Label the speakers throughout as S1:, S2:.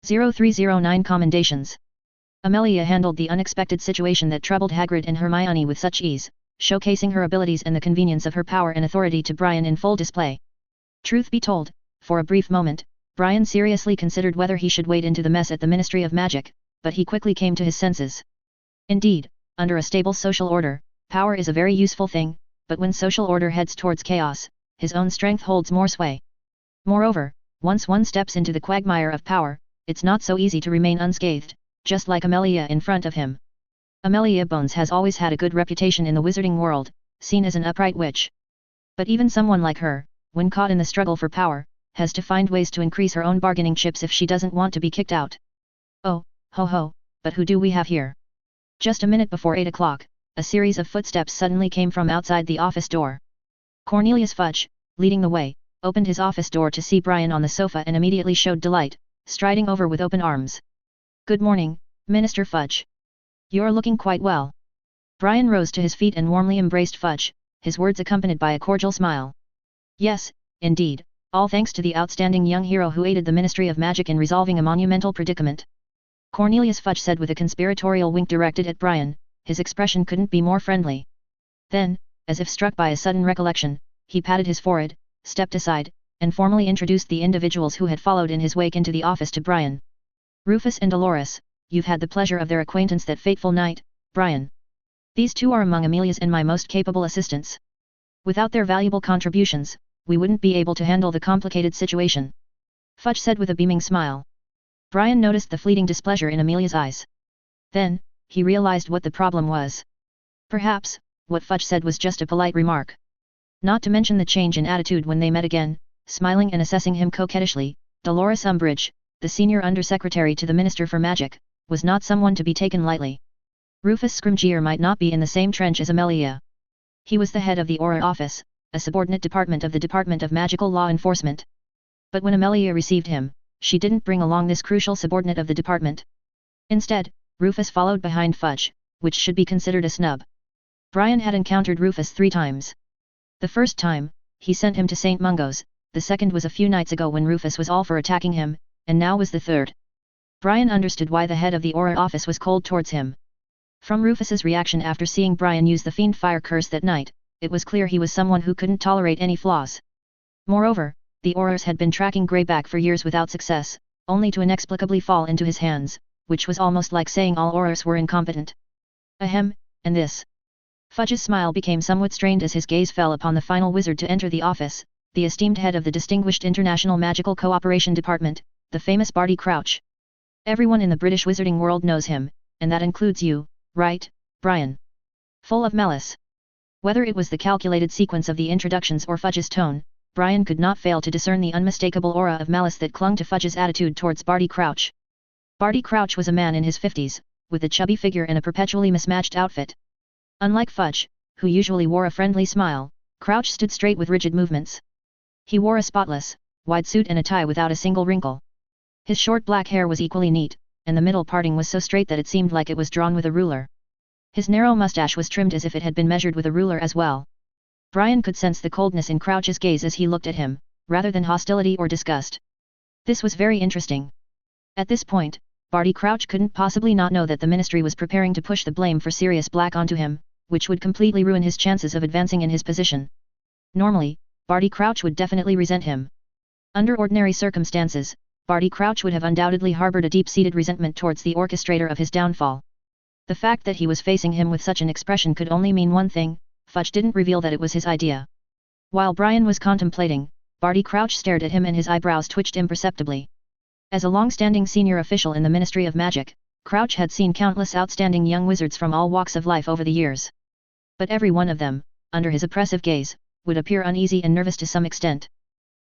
S1: 0309 Commendations. Amelia handled the unexpected situation that troubled Hagrid and Hermione with such ease, showcasing her abilities and the convenience of her power and authority to Brian in full display. Truth be told, for a brief moment, Brian seriously considered whether he should wade into the mess at the Ministry of Magic, but he quickly came to his senses. Indeed, under a stable social order, power is a very useful thing, but when social order heads towards chaos, his own strength holds more sway. Moreover, once one steps into the quagmire of power, it's not so easy to remain unscathed, just like Amelia in front of him. Amelia Bones has always had a good reputation in the wizarding world, seen as an upright witch. But even someone like her, when caught in the struggle for power, has to find ways to increase her own bargaining chips if she doesn't want to be kicked out. Oh, ho ho, but who do we have here? Just a minute before 8 o'clock, a series of footsteps suddenly came from outside the office door. Cornelius Fudge, leading the way, opened his office door to see Brian on the sofa and immediately showed delight, striding over with open arms. Good morning, Minister Fudge. You're looking quite well. Brian rose to his feet and warmly embraced Fudge, his words accompanied by a cordial smile. Yes, indeed, all thanks to the outstanding young hero who aided the Ministry of Magic in resolving a monumental predicament. Cornelius Fudge said with a conspiratorial wink directed at Brian, his expression couldn't be more friendly. Then, as if struck by a sudden recollection, he patted his forehead, stepped aside, and formally introduced the individuals who had followed in his wake into the office to Brian. Rufus and Dolores, you've had the pleasure of their acquaintance that fateful night, Brian. These two are among Amelia's and my most capable assistants. Without their valuable contributions, we wouldn't be able to handle the complicated situation. Fudge said with a beaming smile. Brian noticed the fleeting displeasure in Amelia's eyes. Then, he realized what the problem was. Perhaps, what Fudge said was just a polite remark. Not to mention the change in attitude when they met again, smiling and assessing him coquettishly, Dolores Umbridge, the senior undersecretary to the Minister for Magic, was not someone to be taken lightly. Rufus Scrimgeour might not be in the same trench as Amelia. He was the head of the Aura Office, a subordinate department of the Department of Magical Law Enforcement. But when Amelia received him, she didn't bring along this crucial subordinate of the department. Instead, Rufus followed behind Fudge, which should be considered a snub. Brian had encountered Rufus 3 times. The first time, he sent him to St. Mungo's, the second was a few nights ago when Rufus was all for attacking him, and now was the third. Brian understood why the head of the Aura Office was cold towards him. From Rufus's reaction after seeing Brian use the Fiend Fire Curse that night, it was clear he was someone who couldn't tolerate any flaws. Moreover, the Aurors had been tracking Greyback for years without success, only to inexplicably fall into his hands, which was almost like saying all Aurors were incompetent. Ahem, and this. Fudge's smile became somewhat strained as his gaze fell upon the final wizard to enter the office, the esteemed head of the Distinguished International Magical Cooperation Department, the famous Barty Crouch. Everyone in the British wizarding world knows him, and that includes you, right, Brian? Full of malice. Whether it was the calculated sequence of the introductions or Fudge's tone, Brian could not fail to discern the unmistakable aura of malice that clung to Fudge's attitude towards Barty Crouch. Barty Crouch was a man in his 50s, with a chubby figure and a perpetually mismatched outfit. Unlike Fudge, who usually wore a friendly smile, Crouch stood straight with rigid movements. He wore a spotless, wide suit and a tie without a single wrinkle. His short black hair was equally neat, and the middle parting was so straight that it seemed like it was drawn with a ruler. His narrow mustache was trimmed as if it had been measured with a ruler as well. Brian could sense the coldness in Crouch's gaze as he looked at him, rather than hostility or disgust. This was very interesting. At this point, Barty Crouch couldn't possibly not know that the Ministry was preparing to push the blame for Sirius Black onto him, which would completely ruin his chances of advancing in his position. Normally, Barty Crouch would definitely resent him. Under ordinary circumstances, Barty Crouch would have undoubtedly harbored a deep-seated resentment towards the orchestrator of his downfall. The fact that he was facing him with such an expression could only mean one thing: Fudge didn't reveal that it was his idea. While Brian was contemplating, Barty Crouch stared at him and his eyebrows twitched imperceptibly. As a long-standing senior official in the Ministry of Magic, Crouch had seen countless outstanding young wizards from all walks of life over the years. But every one of them, under his oppressive gaze, would appear uneasy and nervous to some extent.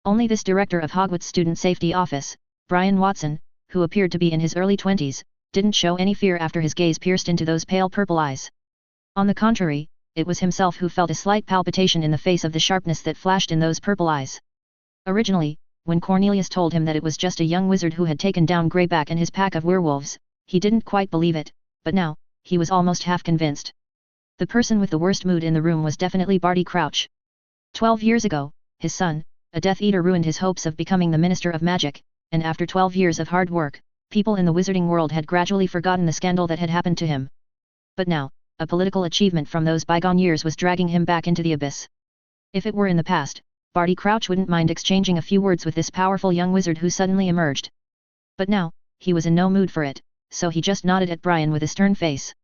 S1: Only this director of Hogwarts Student Safety Office, Brian Watson, who appeared to be in his early 20s, didn't show any fear after his gaze pierced into those pale purple eyes. On the contrary, it was himself who felt a slight palpitation in the face of the sharpness that flashed in those purple eyes. Originally, when Cornelius told him that it was just a young wizard who had taken down Greyback and his pack of werewolves, he didn't quite believe it, but now, he was almost half convinced. The person with the worst mood in the room was definitely Barty Crouch. 12 years ago, his son, a Death Eater, ruined his hopes of becoming the Minister of Magic, and after 12 years of hard work, People in the wizarding world had gradually forgotten the scandal that had happened to him. But now, a political achievement from those bygone years was dragging him back into the abyss. If it were in the past, Barty Crouch wouldn't mind exchanging a few words with this powerful young wizard who suddenly emerged. But now, he was in no mood for it, so he just nodded at Brian with a stern face.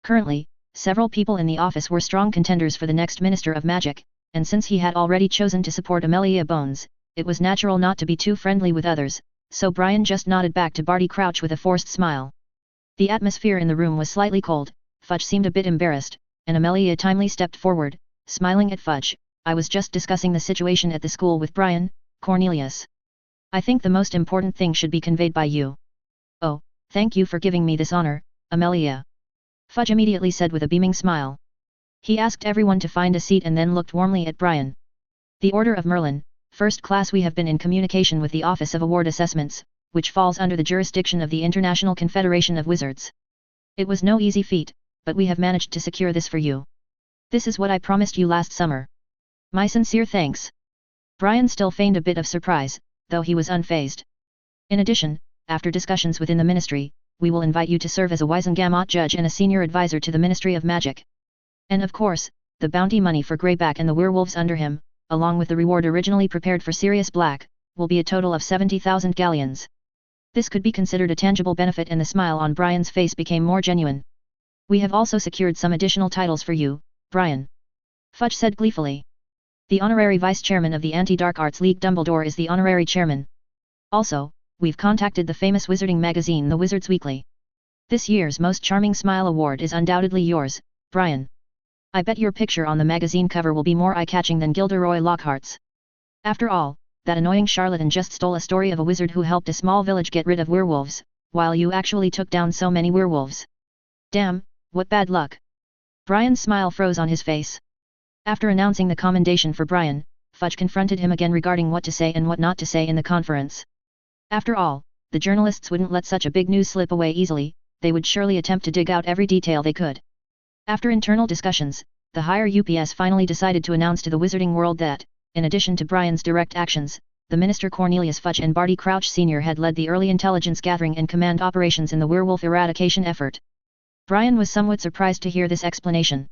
S1: Currently, several people in the office were strong contenders for the next Minister of Magic, and since he had already chosen to support Amelia Bones, it was natural not to be too friendly with others, so Brian just nodded back to Barty Crouch with a forced smile. The atmosphere in the room was slightly cold, Fudge seemed a bit embarrassed, and Amelia timely stepped forward, smiling at Fudge. I was just discussing the situation at the school with Brian, Cornelius. I think the most important thing should be conveyed by you. Oh, thank you for giving me this honor, Amelia. Fudge immediately said with a beaming smile. He asked everyone to find a seat and then looked warmly at Brian. The Order of Merlin, First Class. We have been in communication with the Office of Award Assessments, which falls under the jurisdiction of the International Confederation of Wizards. It was no easy feat, but we have managed to secure this for you. This is what I promised you last summer. My sincere thanks. Brian still feigned a bit of surprise, though he was unfazed. In addition, after discussions within the Ministry, we will invite you to serve as a Wisengamot judge and a senior advisor to the Ministry of Magic. And of course, the bounty money for Greyback and the werewolves under him, along with the reward originally prepared for Sirius Black, will be a total of 70,000 galleons. This could be considered a tangible benefit, and the smile on Brian's face became more genuine. We have also secured some additional titles for you, Brian. Fudge said gleefully. The honorary vice-chairman of the Anti-Dark Arts League, Dumbledore, is the honorary chairman. Also, we've contacted the famous wizarding magazine The Wizards Weekly. This year's Most Charming Smile Award is undoubtedly yours, Brian. I bet your picture on the magazine cover will be more eye-catching than Gilderoy Lockhart's. After all, that annoying charlatan just stole a story of a wizard who helped a small village get rid of werewolves, while you actually took down so many werewolves. Damn, what bad luck. Brian's smile froze on his face. After announcing the commendation for Brian, Fudge confronted him again regarding what to say and what not to say in the conference. After all, the journalists wouldn't let such a big news slip away easily, they would surely attempt to dig out every detail they could. After internal discussions, the higher UPS finally decided to announce to the wizarding world that, in addition to Brian's direct actions, the Minister Cornelius Fudge and Barty Crouch Sr. had led the early intelligence gathering and command operations in the werewolf eradication effort. Brian was somewhat surprised to hear this explanation.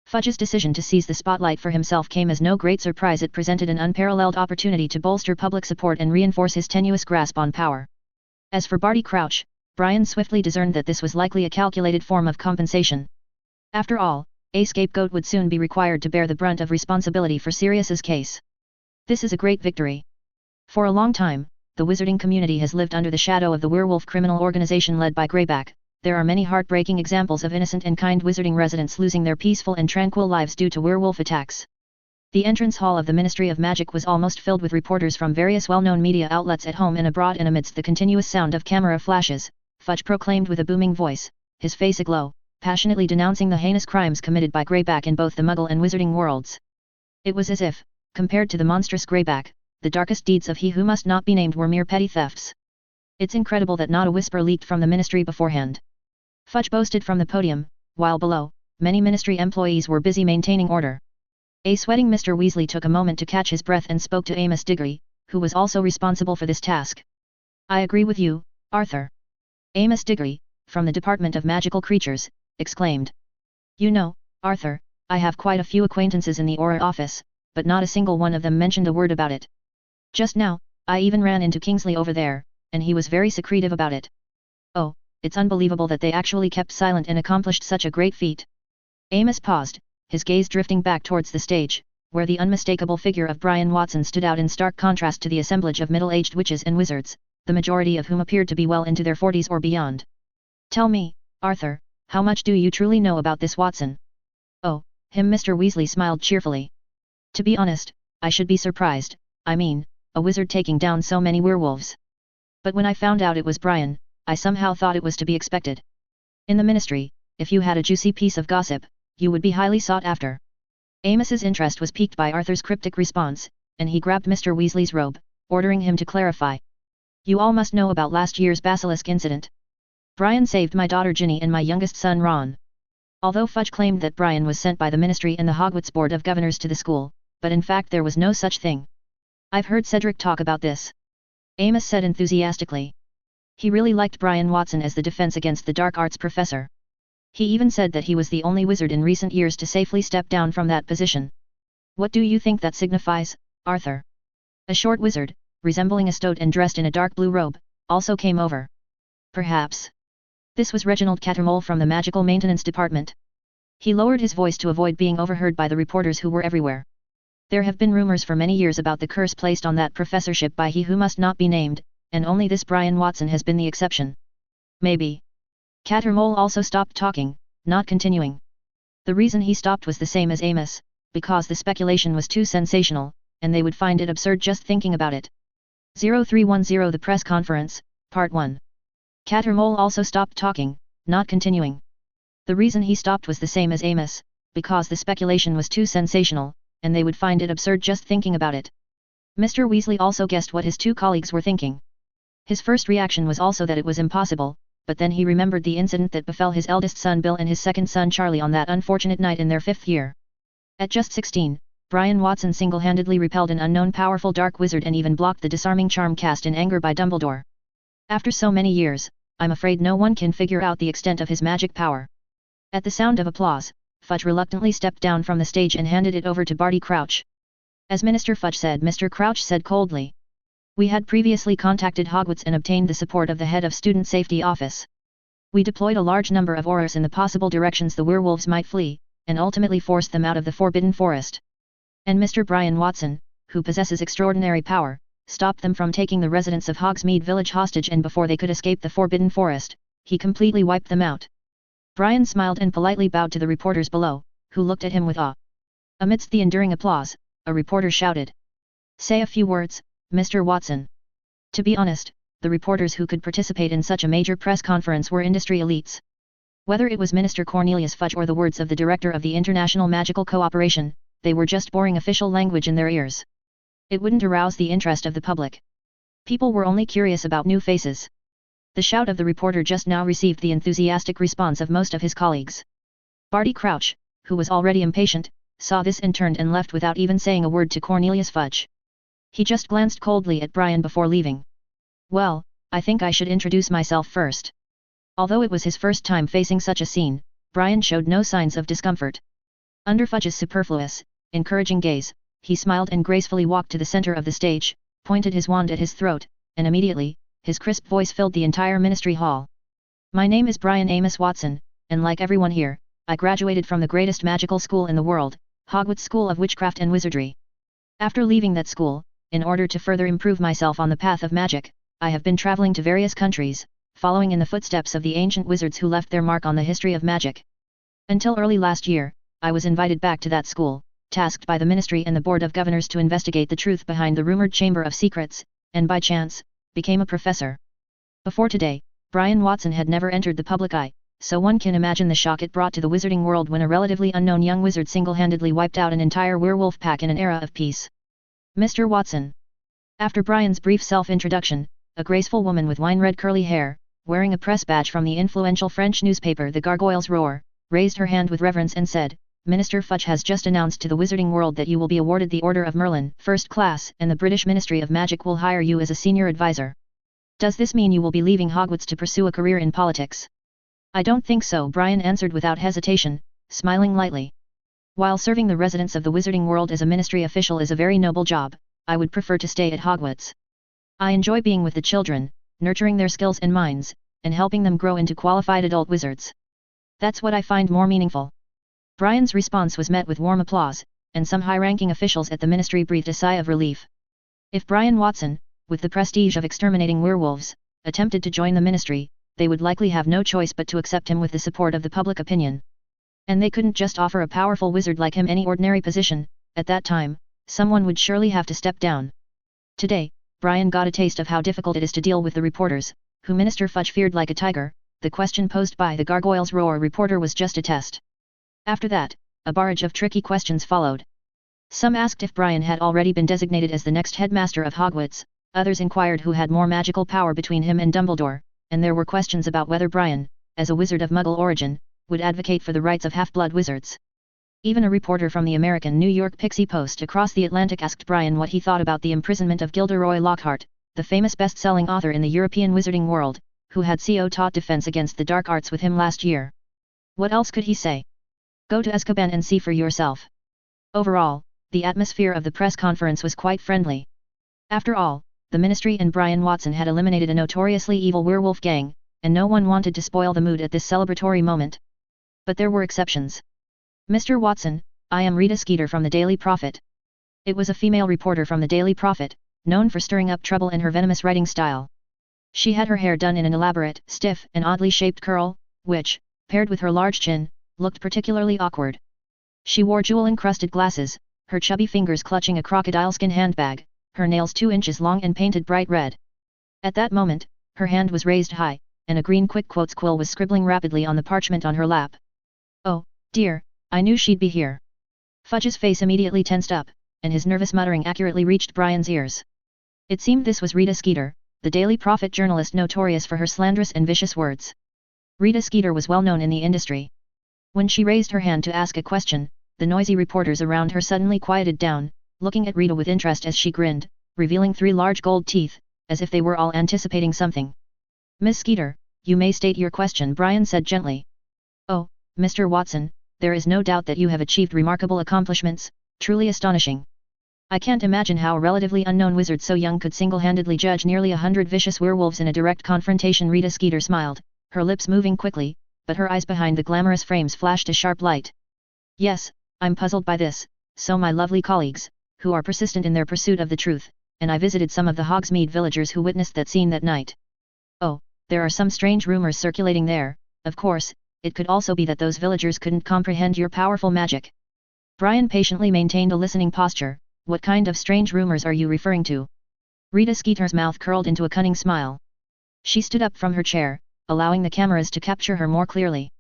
S1: Fudge's decision to seize the spotlight for himself came as no great surprise. It presented an unparalleled opportunity to bolster public support and reinforce his tenuous grasp on power. As for Barty Crouch, Brian swiftly discerned that this was likely a calculated form of compensation. After all, a scapegoat would soon be required to bear the brunt of responsibility for Sirius's case. This is a great victory. For a long time, the wizarding community has lived under the shadow of the werewolf criminal organization led by Greyback. There are many heartbreaking examples of innocent and kind wizarding residents losing their peaceful and tranquil lives due to werewolf attacks. The entrance hall of the Ministry of Magic was almost filled with reporters from various well-known media outlets at home and abroad, and amidst the continuous sound of camera flashes, Fudge proclaimed with a booming voice, his face aglow, passionately denouncing the heinous crimes committed by Greyback in both the Muggle and wizarding worlds. It was as if, compared to the monstrous Greyback, the darkest deeds of he who must not be named were mere petty thefts. It's incredible that not a whisper leaked from the ministry beforehand. Fudge boasted from the podium, while below, many ministry employees were busy maintaining order. A sweating Mr. Weasley took a moment to catch his breath and spoke to Amos Diggory, who was also responsible for this task. I agree with you, Arthur. Amos Diggory, from the Department of Magical Creatures, exclaimed. You know, Arthur, I have quite a few acquaintances in the Aura office, but not a single one of them mentioned a word about it. Just now, I even ran into Kingsley over there, and he was very secretive about it. Oh, it's unbelievable that they actually kept silent and accomplished such a great feat. Amos paused, his gaze drifting back towards the stage, where the unmistakable figure of Brian Watson stood out in stark contrast to the assemblage of middle-aged witches and wizards, the majority of whom appeared to be well into their 40s or beyond. Tell me, Arthur, how much do you truly know about this Watson? Oh, him. Mr. Weasley smiled cheerfully. To be honest, I should be surprised, I mean, a wizard taking down so many werewolves. But when I found out it was Brian, I somehow thought it was to be expected. In the ministry, if you had a juicy piece of gossip, you would be highly sought after. Amos's interest was piqued by Arthur's cryptic response, and he grabbed Mr. Weasley's robe, ordering him to clarify. You all must know about last year's basilisk incident. Brian saved my daughter Ginny and my youngest son Ron. Although Fudge claimed that Brian was sent by the ministry and the Hogwarts Board of Governors to the school, but in fact there was no such thing. I've heard Cedric talk about this. Amos said enthusiastically. He really liked Brian Watson as the defense against the dark arts professor. He even said that he was the only wizard in recent years to safely step down from that position. What do you think that signifies, Arthur? A short wizard, resembling a stoat and dressed in a dark blue robe, also came over. Perhaps. This was Reginald Cattermole from the Magical Maintenance Department. He lowered his voice to avoid being overheard by the reporters who were everywhere. There have been rumors for many years about the curse placed on that professorship by he who must not be named, and only this Brian Watson has been the exception. Maybe. Cattermole also stopped talking, not continuing. The reason he stopped was the same as Amos, because the speculation was too sensational, and they would find it absurd just thinking about it. 0310 The Press Conference, Part 1. Cattermole also stopped talking, not continuing. The reason he stopped was the same as Amos, because the speculation was too sensational, and they would find it absurd just thinking about it. Mr. Weasley also guessed what his two colleagues were thinking. His first reaction was also that it was impossible, but then he remembered the incident that befell his eldest son Bill and his second son Charlie on that unfortunate night in their 5th year. At just 16, Brian Watson single-handedly repelled an unknown powerful dark wizard and even blocked the disarming charm cast in anger by Dumbledore. After so many years, I'm afraid no one can figure out the extent of his magic power. At the sound of applause, Fudge reluctantly stepped down from the stage and handed it over to Barty Crouch. As Minister Fudge said, Mr. Crouch said coldly. We had previously contacted Hogwarts and obtained the support of the head of Student Safety Office. We deployed a large number of Aurors in the possible directions the werewolves might flee, and ultimately forced them out of the Forbidden Forest. And Mr. Brian Watson, who possesses extraordinary power, stopped them from taking the residents of Hogsmeade Village hostage, and before they could escape the Forbidden Forest, he completely wiped them out. Brian smiled and politely bowed to the reporters below, who looked at him with awe. Amidst the enduring applause, a reporter shouted. Say a few words, Mr. Watson. To be honest, the reporters who could participate in such a major press conference were industry elites. Whether it was Minister Cornelius Fudge or the words of the director of the International Magical Cooperation, they were just boring official language in their ears. It wouldn't arouse the interest of the public. People were only curious about new faces. The shout of the reporter just now received the enthusiastic response of most of his colleagues. Barty Crouch, who was already impatient, saw this and turned and left without even saying a word to Cornelius Fudge. He just glanced coldly at Brian before leaving. Well, I think I should introduce myself first. Although it was his first time facing such a scene, Brian showed no signs of discomfort. Under Fudge's superfluous, encouraging gaze, he smiled and gracefully walked to the center of the stage, pointed his wand at his throat, and immediately, his crisp voice filled the entire ministry hall. My name is Brian Amos Watson, and like everyone here, I graduated from the greatest magical school in the world, Hogwarts School of Witchcraft and Wizardry. After leaving that school, in order to further improve myself on the path of magic, I have been traveling to various countries, following in the footsteps of the ancient wizards who left their mark on the history of magic. Until early last year, I was invited back to that school, tasked by the Ministry and the Board of Governors to investigate the truth behind the rumored Chamber of Secrets, and by chance, became a professor. Before today, Brian Watson had never entered the public eye, so one can imagine the shock it brought to the wizarding world when a relatively unknown young wizard single-handedly wiped out an entire werewolf pack in an era of peace. Mr. Watson. After Brian's brief self-introduction, a graceful woman with wine-red curly hair, wearing a press badge from the influential French newspaper The Gargoyles Roar, raised her hand with reverence and said, Minister Fudge has just announced to the wizarding world that you will be awarded the Order of Merlin, First Class, and the British Ministry of Magic will hire you as a senior advisor. Does this mean you will be leaving Hogwarts to pursue a career in politics? I don't think so, Brian answered without hesitation, smiling lightly. While serving the residents of the wizarding world as a ministry official is a very noble job, I would prefer to stay at Hogwarts. I enjoy being with the children, nurturing their skills and minds, and helping them grow into qualified adult wizards. That's what I find more meaningful. Brian's response was met with warm applause, and some high-ranking officials at the ministry breathed a sigh of relief. If Brian Watson, with the prestige of exterminating werewolves, attempted to join the ministry, they would likely have no choice but to accept him with the support of the public opinion. And they couldn't just offer a powerful wizard like him any ordinary position. At that time, someone would surely have to step down. Today, Brian got a taste of how difficult it is to deal with the reporters, who Minister Fudge feared like a tiger. The question posed by the Gargoyles Roar reporter was just a test. After that, a barrage of tricky questions followed. Some asked if Brian had already been designated as the next headmaster of Hogwarts, others inquired who had more magical power between him and Dumbledore, and there were questions about whether Brian, as a wizard of Muggle origin, would advocate for the rights of half-blood wizards. Even a reporter from the American New York Pixie Post across the Atlantic asked Brian what he thought about the imprisonment of Gilderoy Lockhart, the famous best-selling author in the European wizarding world, who had taught defense against the dark arts with him last year. What else could he say? Go to Azkaban and see for yourself. Overall, the atmosphere of the press conference was quite friendly. After all, the Ministry and Brian Watson had eliminated a notoriously evil werewolf gang, and no one wanted to spoil the mood at this celebratory moment. But there were exceptions. Mr. Watson, I am Rita Skeeter from the Daily Prophet. It was a female reporter from the Daily Prophet, known for stirring up trouble in her venomous writing style. She had her hair done in an elaborate, stiff and oddly shaped curl, which, paired with her large chin, looked particularly awkward. She wore jewel-encrusted glasses, her chubby fingers clutching a crocodile-skin handbag, her nails 2 inches long and painted bright red. At that moment, her hand was raised high, and a green quick quotes quill was scribbling rapidly on the parchment on her lap. Oh, dear, I knew she'd be here. Fudge's face immediately tensed up, and his nervous muttering accurately reached Brian's ears. It seemed this was Rita Skeeter, the Daily Prophet journalist notorious for her slanderous and vicious words. Rita Skeeter was well known in the industry. When she raised her hand to ask a question, the noisy reporters around her suddenly quieted down, looking at Rita with interest as she grinned, revealing 3 large gold teeth, as if they were all anticipating something. Miss Skeeter, you may state your question, Brian said gently. Oh, Mr. Watson, there is no doubt that you have achieved remarkable accomplishments, truly astonishing. I can't imagine how a relatively unknown wizard so young could single-handedly judge nearly 100 vicious werewolves in a direct confrontation. Rita Skeeter smiled, her lips moving quickly, but her eyes behind the glamorous frames flashed a sharp light. Yes, I'm puzzled by this, so my lovely colleagues, who are persistent in their pursuit of the truth, and I visited some of the Hogsmeade villagers who witnessed that scene that night. Oh, there are some strange rumors circulating there. Of course, it could also be that those villagers couldn't comprehend your powerful magic. Brian patiently maintained a listening posture. What kind of strange rumors are you referring to? Rita Skeeter's mouth curled into a cunning smile. She stood up from her chair, allowing the cameras to capture her more clearly.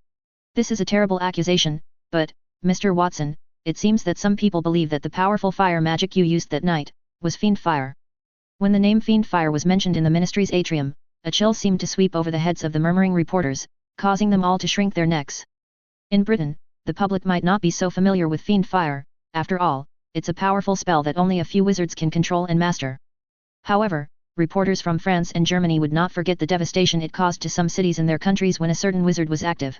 S1: This is a terrible accusation, but, Mr. Watson, it seems that some people believe that the powerful fire magic you used that night was fiend fire. When the name fiend fire was mentioned in the ministry's atrium, a chill seemed to sweep over the heads of the murmuring reporters, causing them all to shrink their necks. In Britain, the public might not be so familiar with fiend fire. After all, it's a powerful spell that only a few wizards can control and master. However, reporters from France and Germany would not forget the devastation it caused to some cities in their countries when a certain wizard was active.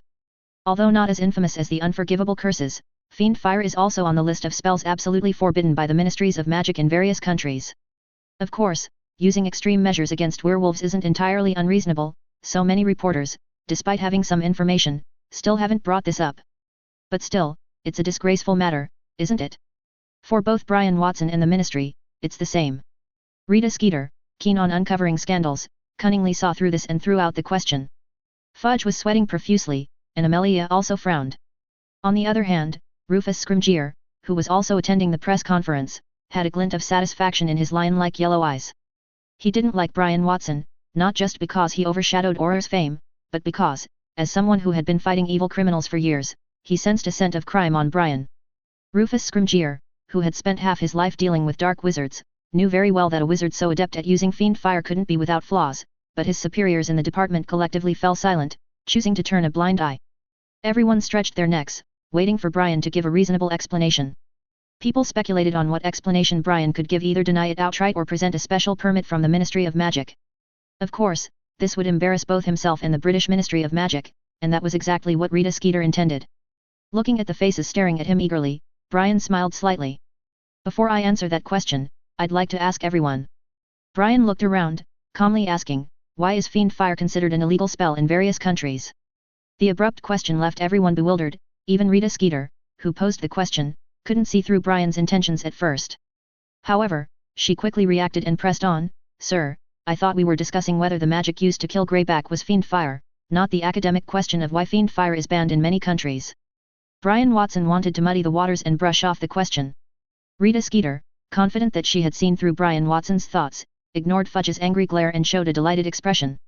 S1: Although not as infamous as the unforgivable curses, fiend fire is also on the list of spells absolutely forbidden by the ministries of magic in various countries. Of course, using extreme measures against werewolves isn't entirely unreasonable, so many reporters, despite having some information, still haven't brought this up. But still, it's a disgraceful matter, isn't it? For both Brian Watson and the ministry, it's the same. Rita Skeeter, keen on uncovering scandals, cunningly saw through this and threw out the question. Fudge was sweating profusely, and Amelia also frowned. On the other hand, Rufus Scrimgeour, who was also attending the press conference, had a glint of satisfaction in his lion-like yellow eyes. He didn't like Brian Watson, not just because he overshadowed Auror's fame, but because, as someone who had been fighting evil criminals for years, he sensed a scent of crime on Brian. Rufus Scrimgeour, who had spent half his life dealing with dark wizards, knew very well that a wizard so adept at using fiend fire couldn't be without flaws, but his superiors in the department collectively fell silent, choosing to turn a blind eye. Everyone stretched their necks, waiting for Brian to give a reasonable explanation. People speculated on what explanation Brian could give, either deny it outright or present a special permit from the Ministry of Magic. Of course, this would embarrass both himself and the British Ministry of Magic, and that was exactly what Rita Skeeter intended. Looking at the faces staring at him eagerly, Brian smiled slightly. Before I answer that question, I'd like to ask everyone. Brian looked around, calmly asking, why is fiend fire considered an illegal spell in various countries? The abrupt question left everyone bewildered. Even Rita Skeeter, who posed the question, couldn't see through Brian's intentions at first. However, she quickly reacted and pressed on, Sir, I thought we were discussing whether the magic used to kill Greyback was fiend fire, not the academic question of why fiend fire is banned in many countries. Brian Watson wanted to muddy the waters and brush off the question. Rita Skeeter, confident that she had seen through Brian Watson's thoughts, ignored Fudge's angry glare and showed a delighted expression.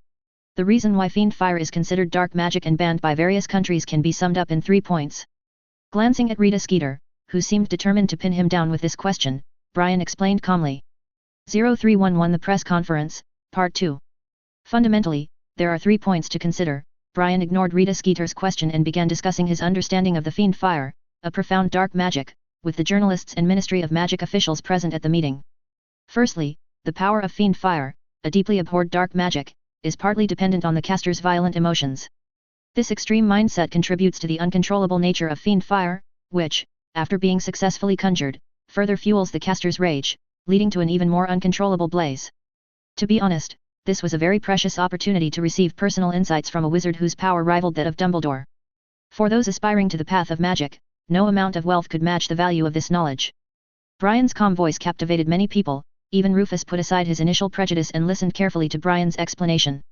S1: The reason why fiend fire is considered dark magic and banned by various countries can be summed up in 3 points. Glancing at Rita Skeeter, who seemed determined to pin him down with this question, Brian explained calmly. 0311 The Press Conference, Part 2. Fundamentally, there are 3 points to consider. Brian ignored Rita Skeeter's question and began discussing his understanding of the fiend fire, a profound dark magic, with the journalists and Ministry of Magic officials present at the meeting. Firstly, the power of fiend fire, a deeply abhorred dark magic, is partly dependent on the caster's violent emotions. This extreme mindset contributes to the uncontrollable nature of fiend fire, which, after being successfully conjured, further fuels the caster's rage, leading to an even more uncontrollable blaze. To be honest, this was a very precious opportunity to receive personal insights from a wizard whose power rivaled that of Dumbledore. For those aspiring to the path of magic, no amount of wealth could match the value of this knowledge. Brian's calm voice captivated many people. Even Rufus put aside his initial prejudice and listened carefully to Brian's explanation.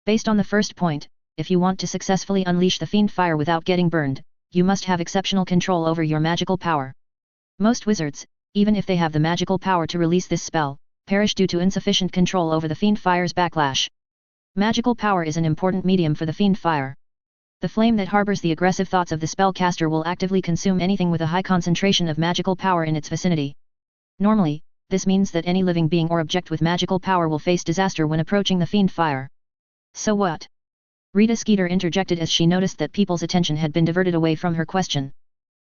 S1: Based on the first point, if you want to successfully unleash the fiend fire without getting burned, you must have exceptional control over your magical power. Most wizards, even if they have the magical power to release this spell, perish due to insufficient control over the fiend fire's backlash. Magical power is an important medium for the fiend fire. The flame that harbors the aggressive thoughts of the spellcaster will actively consume anything with a high concentration of magical power in its vicinity. Normally, this means that any living being or object with magical power will face disaster when approaching the fiend fire. So what? Rita Skeeter interjected as she noticed that people's attention had been diverted away from her question.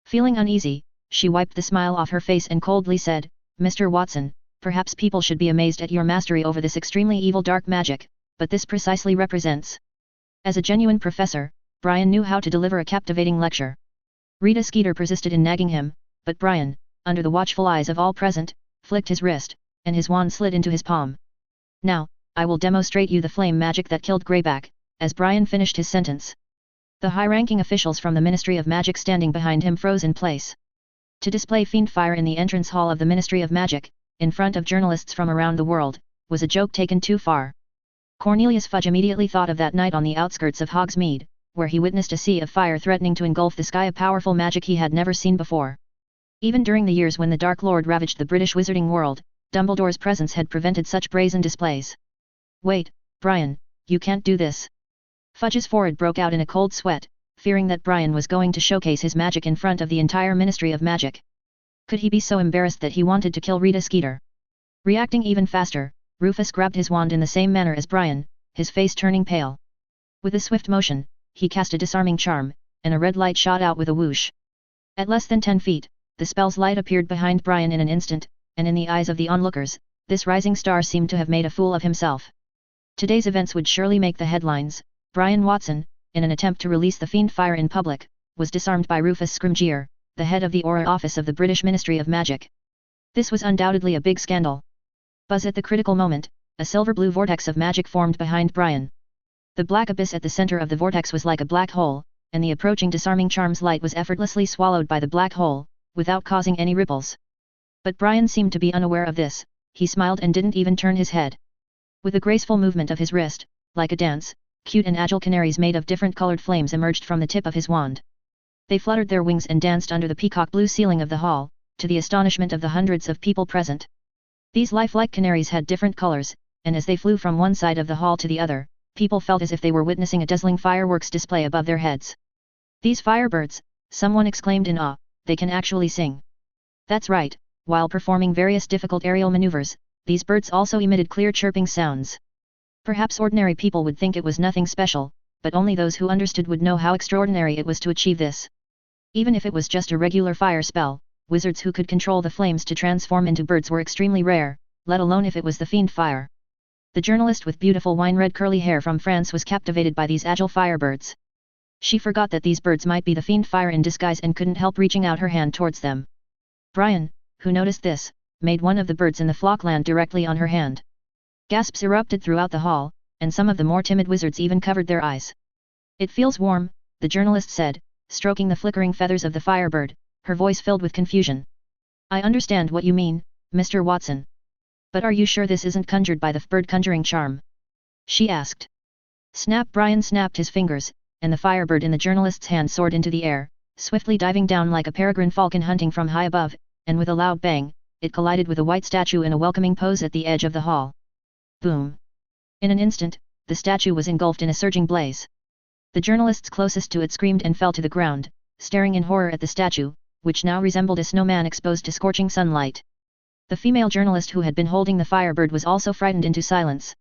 S1: Feeling uneasy, she wiped the smile off her face and coldly said, "Mr. Watson, perhaps people should be amazed at your mastery over this extremely evil dark magic, but this precisely represents." As a genuine professor, Brian knew how to deliver a captivating lecture. Rita Skeeter persisted in nagging him, but Brian, under the watchful eyes of all present, flicked his wrist, and his wand slid into his palm. "Now, I will demonstrate you the flame magic that killed Greyback." As Brian finished his sentence, the high-ranking officials from the Ministry of Magic standing behind him froze in place. To display fiend fire in the entrance hall of the Ministry of Magic, in front of journalists from around the world, was a joke taken too far. Cornelius Fudge immediately thought of that night on the outskirts of Hogsmeade, where he witnessed a sea of fire threatening to engulf the sky, a powerful magic he had never seen before. Even during the years when the Dark Lord ravaged the British wizarding world, Dumbledore's presence had prevented such brazen displays. "Wait, Brian, you can't do this." Fudge's forehead broke out in a cold sweat, fearing that Brian was going to showcase his magic in front of the entire Ministry of Magic. Could he be so embarrassed that he wanted to kill Rita Skeeter? Reacting even faster, Rufus grabbed his wand in the same manner as Brian, his face turning pale. With a swift motion, he cast a disarming charm, and a red light shot out with a whoosh. At less than 10 feet, the spell's light appeared behind Brian in an instant, and in the eyes of the onlookers, this rising star seemed to have made a fool of himself. Today's events would surely make the headlines. Brian Watson, in an attempt to release the fiend fire in public, was disarmed by Rufus Scrimgeour, the head of the Aura Office of the British Ministry of Magic. This was undoubtedly a big scandal. Buzz at the critical moment, a silver-blue vortex of magic formed behind Brian. The black abyss at the center of the vortex was like a black hole, and the approaching disarming charm's light was effortlessly swallowed by the black hole, without causing any ripples. But Brian seemed to be unaware of this. He smiled and didn't even turn his head. With a graceful movement of his wrist, like a dance, cute and agile canaries made of different colored flames emerged from the tip of his wand. They fluttered their wings and danced under the peacock blue ceiling of the hall, to the astonishment of the hundreds of people present. These lifelike canaries had different colors, and as they flew from one side of the hall to the other, people felt as if they were witnessing a dazzling fireworks display above their heads. "These firebirds," someone exclaimed in awe, "they can actually sing." That's right, while performing various difficult aerial maneuvers, these birds also emitted clear chirping sounds. Perhaps ordinary people would think it was nothing special, but only those who understood would know how extraordinary it was to achieve this. Even if it was just a regular fire spell, wizards who could control the flames to transform into birds were extremely rare, let alone if it was the fiend fire. The journalist with beautiful wine-red curly hair from France was captivated by these agile firebirds. She forgot that these birds might be the fiend fire in disguise and couldn't help reaching out her hand towards them. Brian, who noticed this, made one of the birds in the flock land directly on her hand. Gasps erupted throughout the hall, and some of the more timid wizards even covered their eyes. "It feels warm," the journalist said, stroking the flickering feathers of the firebird, her voice filled with confusion. "I understand what you mean, Mr. Watson. But are you sure this isn't conjured by the bird conjuring charm?" she asked. Snap! Brian snapped his fingers, and the firebird in the journalist's hand soared into the air, swiftly diving down like a peregrine falcon hunting from high above, and with a loud bang, it collided with a white statue in a welcoming pose at the edge of the hall. Boom! In an instant, the statue was engulfed in a surging blaze. The journalists closest to it screamed and fell to the ground, staring in horror at the statue, which now resembled a snowman exposed to scorching sunlight. The female journalist who had been holding the firebird was also frightened into silence.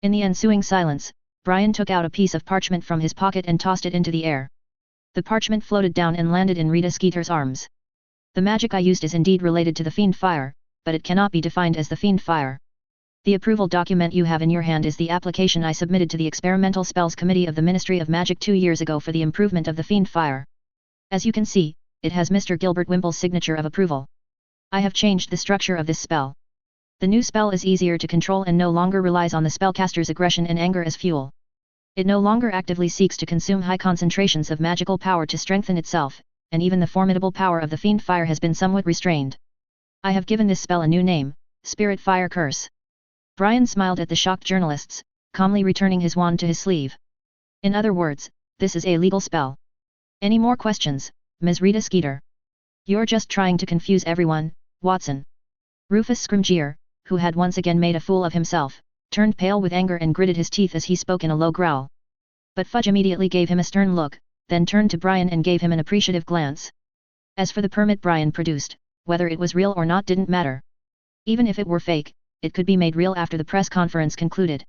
S1: In the ensuing silence, Brian took out a piece of parchment from his pocket and tossed it into the air. The parchment floated down and landed in Rita Skeeter's arms. "The magic I used is indeed related to the fiend fire, but it cannot be defined as the fiend fire. The approval document you have in your hand is the application I submitted to the Experimental Spells Committee of the Ministry of Magic 2 years ago for the improvement of the Fiend Fire. As you can see, it has Mr. Gilbert Wimple's signature of approval. I have changed the structure of this spell. The new spell is easier to control and no longer relies on the spellcaster's aggression and anger as fuel. It no longer actively seeks to consume high concentrations of magical power to strengthen itself, and even the formidable power of the Fiend Fire has been somewhat restrained. I have given this spell a new name, Spirit Fire Curse. Brian smiled at the shocked journalists, calmly returning his wand to his sleeve. In other words, this is a legal spell. Any more questions, Ms. Rita Skeeter? You're just trying to confuse everyone, Watson. Rufus Scrimgeour, who had once again made a fool of himself, turned pale with anger and gritted his teeth as he spoke in a low growl. But Fudge immediately gave him a stern look, then turned to Brian and gave him an appreciative glance. As for the permit Brian produced, whether it was real or not didn't matter. Even if it were fake, it could be made real after the press conference concluded.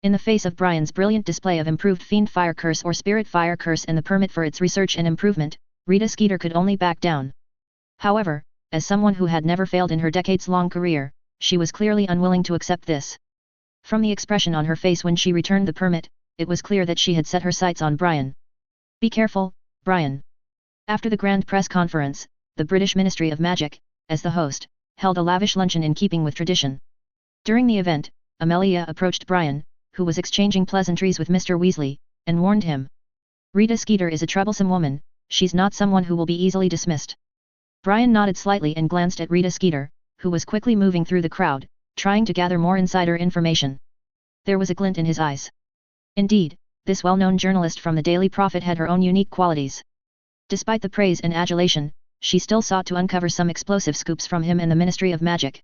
S1: In the face of Brian's brilliant display of improved Fiend Fire Curse or Spirit Fire Curse and the permit for its research and improvement, Rita Skeeter could only back down. However, as someone who had never failed in her decades-long career, she was clearly unwilling to accept this. From the expression on her face when she returned the permit, it was clear that she had set her sights on Brian. Be careful, Brian. After the grand press conference, the British Ministry of Magic, as the host, held a lavish luncheon in keeping with tradition. During the event, Amelia approached Brian, who was exchanging pleasantries with Mr. Weasley, and warned him. Rita Skeeter is a troublesome woman, she's not someone who will be easily dismissed. Brian nodded slightly and glanced at Rita Skeeter, who was quickly moving through the crowd, trying to gather more insider information. There was a glint in his eyes. Indeed, this well-known journalist from the Daily Prophet had her own unique qualities. Despite the praise and adulation, she still sought to uncover some explosive scoops from him and the Ministry of Magic.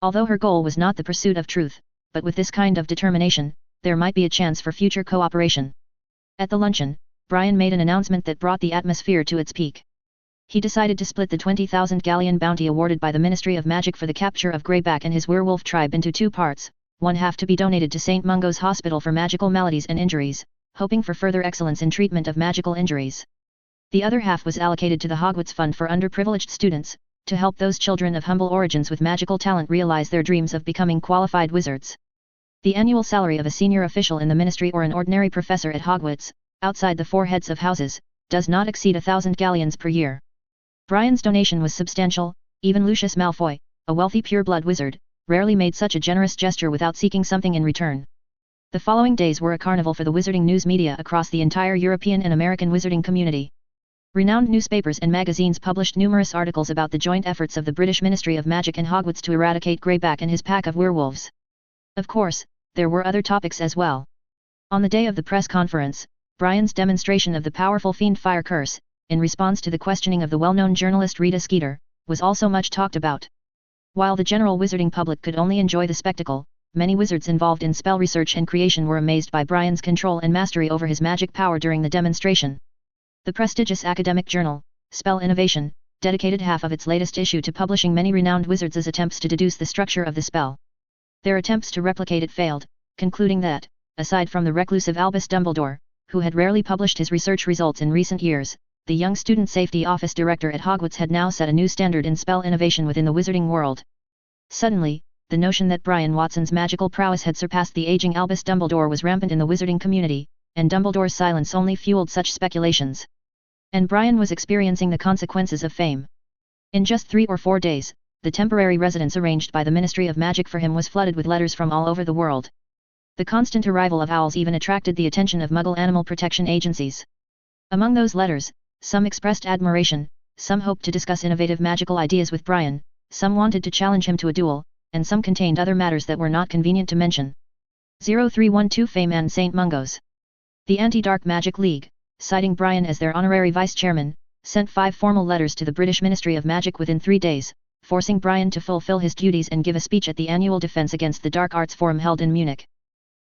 S1: Although her goal was not the pursuit of truth, but with this kind of determination, there might be a chance for future cooperation. At the luncheon, Brian made an announcement that brought the atmosphere to its peak. He decided to split the 20,000 galleon bounty awarded by the Ministry of Magic for the capture of Greyback and his werewolf tribe into 2 parts, one half to be donated to St. Mungo's Hospital for Magical Maladies and Injuries, hoping for further excellence in treatment of magical injuries. The other half was allocated to the Hogwarts Fund for underprivileged students, to help those children of humble origins with magical talent realize their dreams of becoming qualified wizards. The annual salary of a senior official in the ministry or an ordinary professor at Hogwarts, outside the 4 heads of houses, does not exceed 1,000 galleons per year. Brian's donation was substantial, even Lucius Malfoy, a wealthy pure-blood wizard, rarely made such a generous gesture without seeking something in return. The following days were a carnival for the wizarding news media across the entire European and American wizarding community. Renowned newspapers and magazines published numerous articles about the joint efforts of the British Ministry of Magic and Hogwarts to eradicate Greyback and his pack of werewolves. Of course, there were other topics as well. On the day of the press conference, Brian's demonstration of the powerful Fiend Fire Curse, in response to the questioning of the well-known journalist Rita Skeeter, was also much talked about. While the general wizarding public could only enjoy the spectacle, many wizards involved in spell research and creation were amazed by Brian's control and mastery over his magic power during the demonstration. The prestigious academic journal, Spell Innovation, dedicated half of its latest issue to publishing many renowned wizards' attempts to deduce the structure of the spell. Their attempts to replicate it failed, concluding that, aside from the reclusive Albus Dumbledore, who had rarely published his research results in recent years, the young student safety office director at Hogwarts had now set a new standard in spell innovation within the wizarding world. Suddenly, the notion that Brian Watson's magical prowess had surpassed the aging Albus Dumbledore was rampant in the wizarding community, and Dumbledore's silence only fueled such speculations. And Brian was experiencing the consequences of fame. In just 3 or 4 days, the temporary residence arranged by the Ministry of Magic for him was flooded with letters from all over the world. The constant arrival of owls even attracted the attention of Muggle animal protection agencies. Among those letters, some expressed admiration, some hoped to discuss innovative magical ideas with Brian, some wanted to challenge him to a duel, and some contained other matters that were not convenient to mention. 0312 Fame and St. Mungo's. The Anti-Dark Magic League, citing Brian as their honorary vice-chairman, sent 5 formal letters to the British Ministry of Magic within 3 days, forcing Brian to fulfill his duties and give a speech at the annual Defense Against the Dark Arts Forum held in Munich.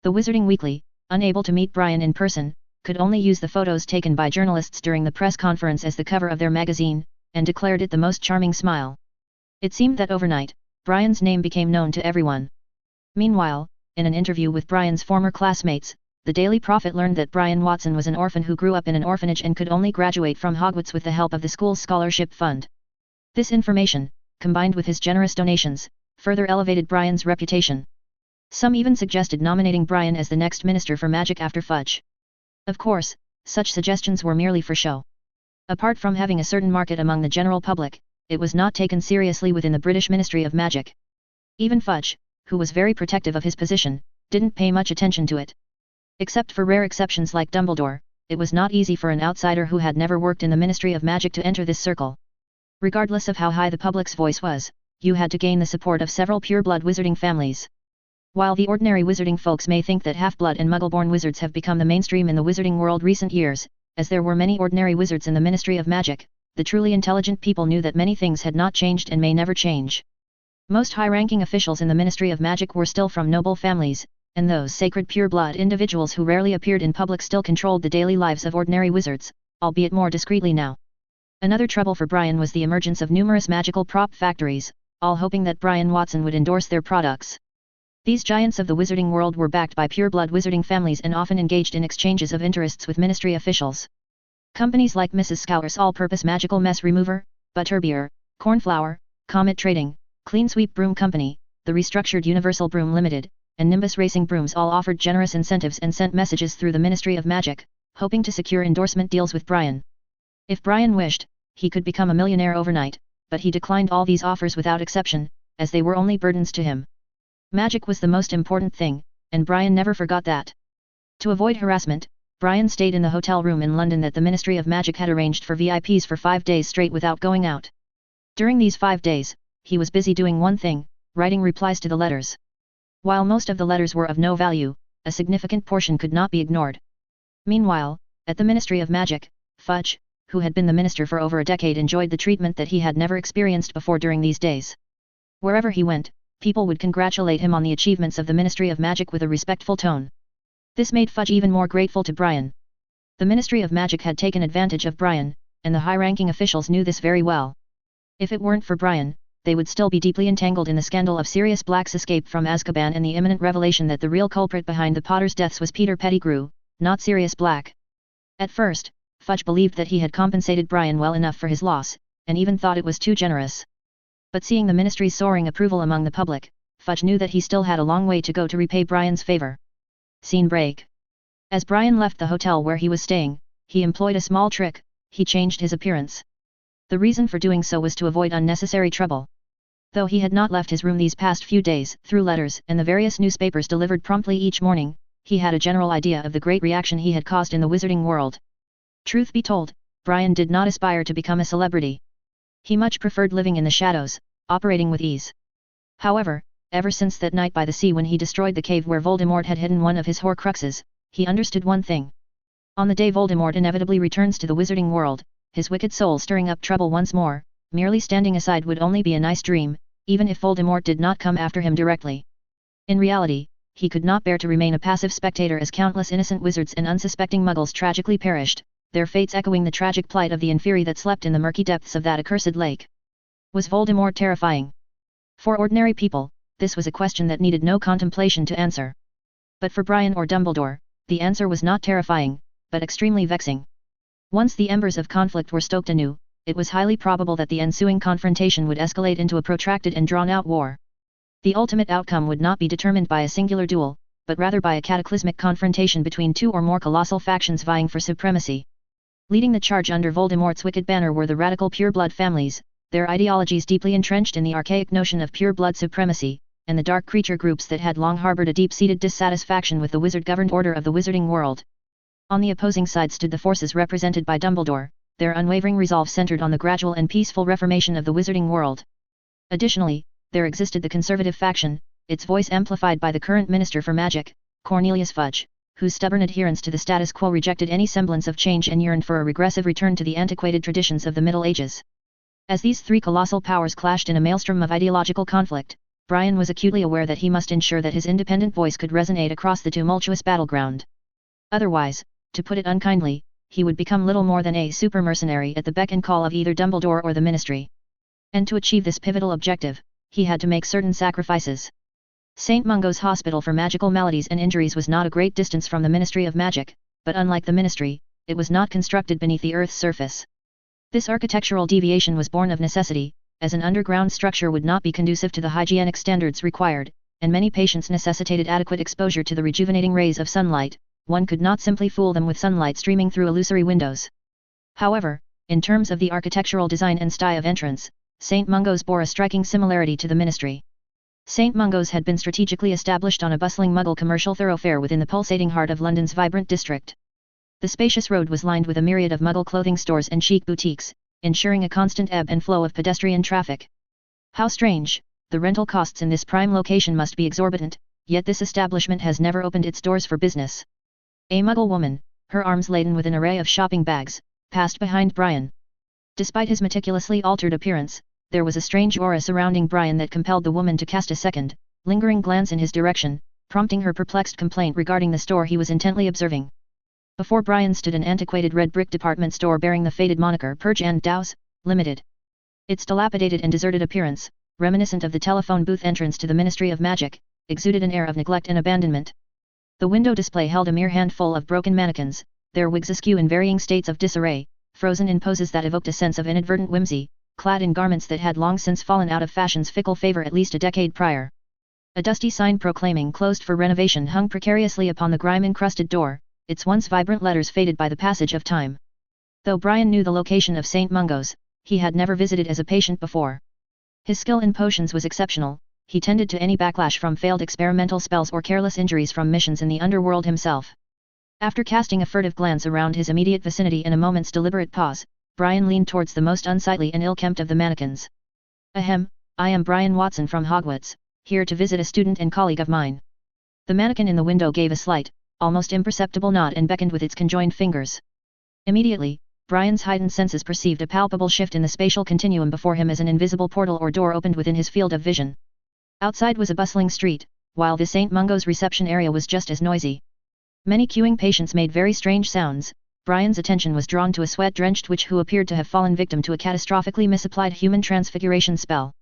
S1: The Wizarding Weekly, unable to meet Brian in person, could only use the photos taken by journalists during the press conference as the cover of their magazine, and declared it the most charming smile. It seemed that overnight, Brian's name became known to everyone. Meanwhile, in an interview with Brian's former classmates, the Daily Prophet learned that Brian Watson was an orphan who grew up in an orphanage and could only graduate from Hogwarts with the help of the school's scholarship fund. This information, combined with his generous donations, further elevated Brian's reputation. Some even suggested nominating Brian as the next Minister for Magic after Fudge. Of course, such suggestions were merely for show. Apart from having a certain market among the general public, it was not taken seriously within the British Ministry of Magic. Even Fudge, who was very protective of his position, didn't pay much attention to it. Except for rare exceptions like Dumbledore, it was not easy for an outsider who had never worked in the Ministry of Magic to enter this circle. Regardless of how high the public's voice was, you had to gain the support of several pure-blood wizarding families. While the ordinary wizarding folks may think that half-blood and muggle-born wizards have become the mainstream in the wizarding world recent years, as there were many ordinary wizards in the Ministry of Magic, the truly intelligent people knew that many things had not changed and may never change. Most high-ranking officials in the Ministry of Magic were still from noble families, and those sacred pure-blood individuals who rarely appeared in public still controlled the daily lives of ordinary wizards, albeit more discreetly now. Another trouble for Brian was the emergence of numerous magical prop factories, all hoping that Brian Watson would endorse their products. These giants of the wizarding world were backed by pure-blood wizarding families and often engaged in exchanges of interests with ministry officials. Companies like Mrs. Scour's All-Purpose Magical Mess Remover, Butterbeer, Cornflower, Comet Trading, Clean Sweep Broom Company, the restructured Universal Broom Limited, and Nimbus Racing Brooms all offered generous incentives and sent messages through the Ministry of Magic, hoping to secure endorsement deals with Brian. If Brian wished, he could become a millionaire overnight, but he declined all these offers without exception, as they were only burdens to him. Magic was the most important thing, and Brian never forgot that. To avoid harassment, Brian stayed in the hotel room in London that the Ministry of Magic had arranged for VIPs for 5 days straight without going out. During these 5 days, he was busy doing one thing, writing replies to the letters. While most of the letters were of no value, a significant portion could not be ignored. Meanwhile, at the Ministry of Magic, Fudge, who had been the minister for over a decade, enjoyed the treatment that he had never experienced before during these days. Wherever he went, people would congratulate him on the achievements of the Ministry of Magic with a respectful tone. This made Fudge even more grateful to Brian. The Ministry of Magic had taken advantage of Brian, and the high-ranking officials knew this very well. If it weren't for Brian, they would still be deeply entangled in the scandal of Sirius Black's escape from Azkaban and the imminent revelation that the real culprit behind the Potters' deaths was Peter Pettigrew, not Sirius Black. At first, Fudge believed that he had compensated Brian well enough for his loss, and even thought it was too generous. But seeing the ministry's soaring approval among the public, Fudge knew that he still had a long way to go to repay Brian's favor. Scene break. As Brian left the hotel where he was staying, he employed a small trick: he changed his appearance. The reason for doing so was to avoid unnecessary trouble. Though he had not left his room these past few days, through letters and the various newspapers delivered promptly each morning, he had a general idea of the great reaction he had caused in the wizarding world. Truth be told, Brian did not aspire to become a celebrity. He much preferred living in the shadows, operating with ease. However, ever since that night by the sea when he destroyed the cave where Voldemort had hidden one of his Horcruxes, he understood one thing. On the day Voldemort inevitably returns to the wizarding world, his wicked soul stirring up trouble once more, merely standing aside would only be a nice dream, even if Voldemort did not come after him directly. In reality, he could not bear to remain a passive spectator as countless innocent wizards and unsuspecting muggles tragically perished, their fates echoing the tragic plight of the Inferi that slept in the murky depths of that accursed lake. Was Voldemort terrifying? For ordinary people, this was a question that needed no contemplation to answer. But for Brian or Dumbledore, the answer was not terrifying, but extremely vexing. Once the embers of conflict were stoked anew, it was highly probable that the ensuing confrontation would escalate into a protracted and drawn-out war. The ultimate outcome would not be determined by a singular duel, but rather by a cataclysmic confrontation between two or more colossal factions vying for supremacy. Leading the charge under Voldemort's wicked banner were the radical pure-blood families, their ideologies deeply entrenched in the archaic notion of pure-blood supremacy, and the dark creature groups that had long harbored a deep-seated dissatisfaction with the wizard-governed order of the wizarding world. On the opposing side stood the forces represented by Dumbledore, their unwavering resolve centered on the gradual and peaceful reformation of the wizarding world. Additionally, there existed the conservative faction, its voice amplified by the current Minister for Magic, Cornelius Fudge, whose stubborn adherence to the status quo rejected any semblance of change and yearned for a regressive return to the antiquated traditions of the Middle Ages. As these three colossal powers clashed in a maelstrom of ideological conflict, Brian was acutely aware that he must ensure that his independent voice could resonate across the tumultuous battleground. Otherwise, to put it unkindly, he would become little more than a super mercenary at the beck and call of either Dumbledore or the Ministry. And to achieve this pivotal objective, he had to make certain sacrifices. St. Mungo's Hospital for Magical Maladies and Injuries was not a great distance from the Ministry of Magic, but unlike the Ministry, it was not constructed beneath the Earth's surface. This architectural deviation was born of necessity, as an underground structure would not be conducive to the hygienic standards required, and many patients necessitated adequate exposure to the rejuvenating rays of sunlight. One could not simply fool them with sunlight streaming through illusory windows. However, in terms of the architectural design and style of entrance, St. Mungo's bore a striking similarity to the ministry. St. Mungo's had been strategically established on a bustling Mughal commercial thoroughfare within the pulsating heart of London's vibrant district. The spacious road was lined with a myriad of Mughal clothing stores and chic boutiques, ensuring a constant ebb and flow of pedestrian traffic. How strange, the rental costs in this prime location must be exorbitant, yet this establishment has never opened its doors for business. A Mughal woman, her arms laden with an array of shopping bags, passed behind Brian. Despite his meticulously altered appearance, there was a strange aura surrounding Brian that compelled the woman to cast a second, lingering glance in his direction, prompting her perplexed complaint regarding the store he was intently observing. Before Brian stood an antiquated red brick department store bearing the faded moniker Purge and Douse, Limited. Its dilapidated and deserted appearance, reminiscent of the telephone booth entrance to the Ministry of Magic, exuded an air of neglect and abandonment. The window display held a mere handful of broken mannequins, their wigs askew in varying states of disarray, frozen in poses that evoked a sense of inadvertent whimsy, clad in garments that had long since fallen out of fashion's fickle favor at least a decade prior. A dusty sign proclaiming closed for renovation hung precariously upon the grime-encrusted door, its once vibrant letters faded by the passage of time. Though Brian knew the location of St. Mungo's, he had never visited as a patient before. His skill in potions was exceptional, he tended to any backlash from failed experimental spells or careless injuries from missions in the underworld himself. After casting a furtive glance around his immediate vicinity in a moment's deliberate pause, Brian leaned towards the most unsightly and ill-kempt of the mannequins. Ahem, I am Brian Watson from Hogwarts, here to visit a student and colleague of mine. The mannequin in the window gave a slight, almost imperceptible nod and beckoned with its conjoined fingers. Immediately, Brian's heightened senses perceived a palpable shift in the spatial continuum before him as an invisible portal or door opened within his field of vision. Outside was a bustling street, while the St. Mungo's reception area was just as noisy. Many queuing patients made very strange sounds. Brian's attention was drawn to a sweat-drenched witch who appeared to have fallen victim to a catastrophically misapplied human transfiguration spell.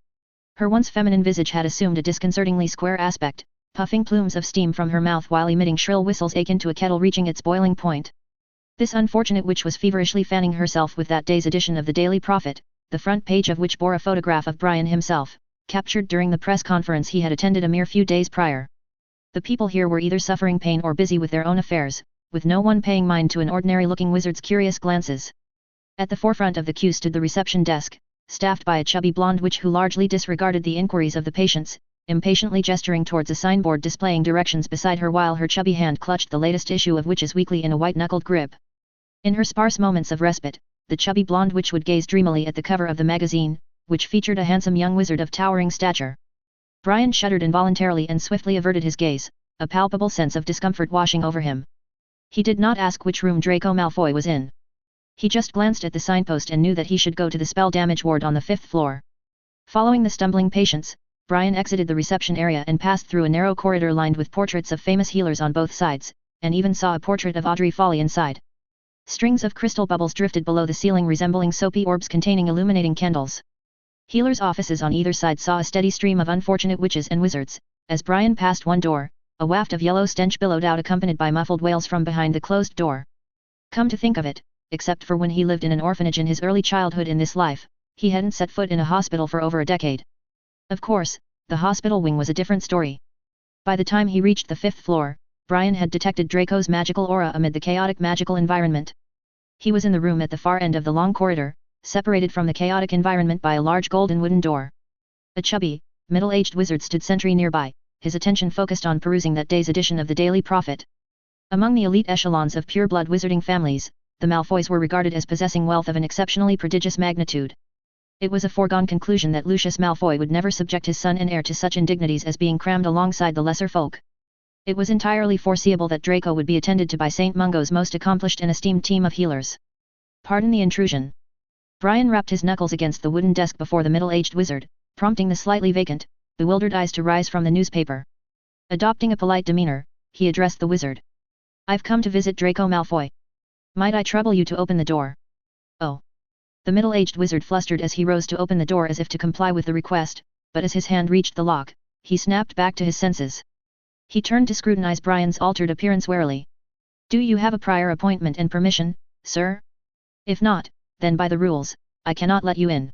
S1: Her once feminine visage had assumed a disconcertingly square aspect, puffing plumes of steam from her mouth while emitting shrill whistles akin to a kettle reaching its boiling point. This unfortunate witch was feverishly fanning herself with that day's edition of the Daily Prophet, the front page of which bore a photograph of Brian himself, captured during the press conference he had attended a mere few days prior. The people here were either suffering pain or busy with their own affairs, with no one paying mind to an ordinary-looking wizard's curious glances. At the forefront of the queue stood the reception desk, staffed by a chubby blonde witch who largely disregarded the inquiries of the patients, impatiently gesturing towards a signboard displaying directions beside her while her chubby hand clutched the latest issue of Witch's Weekly in a white-knuckled grip. In her sparse moments of respite, the chubby blonde witch would gaze dreamily at the cover of the magazine, which featured a handsome young wizard of towering stature. Brian shuddered involuntarily and swiftly averted his gaze, a palpable sense of discomfort washing over him. He did not ask which room Draco Malfoy was in. He just glanced at the signpost and knew that he should go to the spell damage ward on the 5th floor. Following the stumbling patients, Brian exited the reception area and passed through a narrow corridor lined with portraits of famous healers on both sides, and even saw a portrait of Audrey Foley inside. Strings of crystal bubbles drifted below the ceiling resembling soapy orbs containing illuminating candles. Healers' offices on either side saw a steady stream of unfortunate witches and wizards. As Brian passed one door, a waft of yellow stench billowed out accompanied by muffled wails from behind the closed door. Come to think of it, except for when he lived in an orphanage in his early childhood in this life, he hadn't set foot in a hospital for over a decade. Of course, the hospital wing was a different story. By the time he reached the 5th floor, Brian had detected Draco's magical aura amid the chaotic magical environment. He was in the room at the far end of the long corridor, separated from the chaotic environment by a large golden wooden door. A chubby, middle-aged wizard stood sentry nearby, his attention focused on perusing that day's edition of the Daily Prophet. Among the elite echelons of pure-blood wizarding families, the Malfoys were regarded as possessing wealth of an exceptionally prodigious magnitude. It was a foregone conclusion that Lucius Malfoy would never subject his son and heir to such indignities as being crammed alongside the lesser folk. It was entirely foreseeable that Draco would be attended to by St. Mungo's most accomplished and esteemed team of healers. Pardon the intrusion. Brian rapped his knuckles against the wooden desk before the middle-aged wizard, prompting the slightly vacant, bewildered eyes to rise from the newspaper. Adopting a polite demeanor, he addressed the wizard. I've come to visit Draco Malfoy. Might I trouble you to open the door? Oh. The middle-aged wizard flustered as he rose to open the door as if to comply with the request, but as his hand reached the lock, he snapped back to his senses. He turned to scrutinize Brian's altered appearance warily. Do you have a prior appointment and permission, sir? If not, then by the rules, I cannot let you in.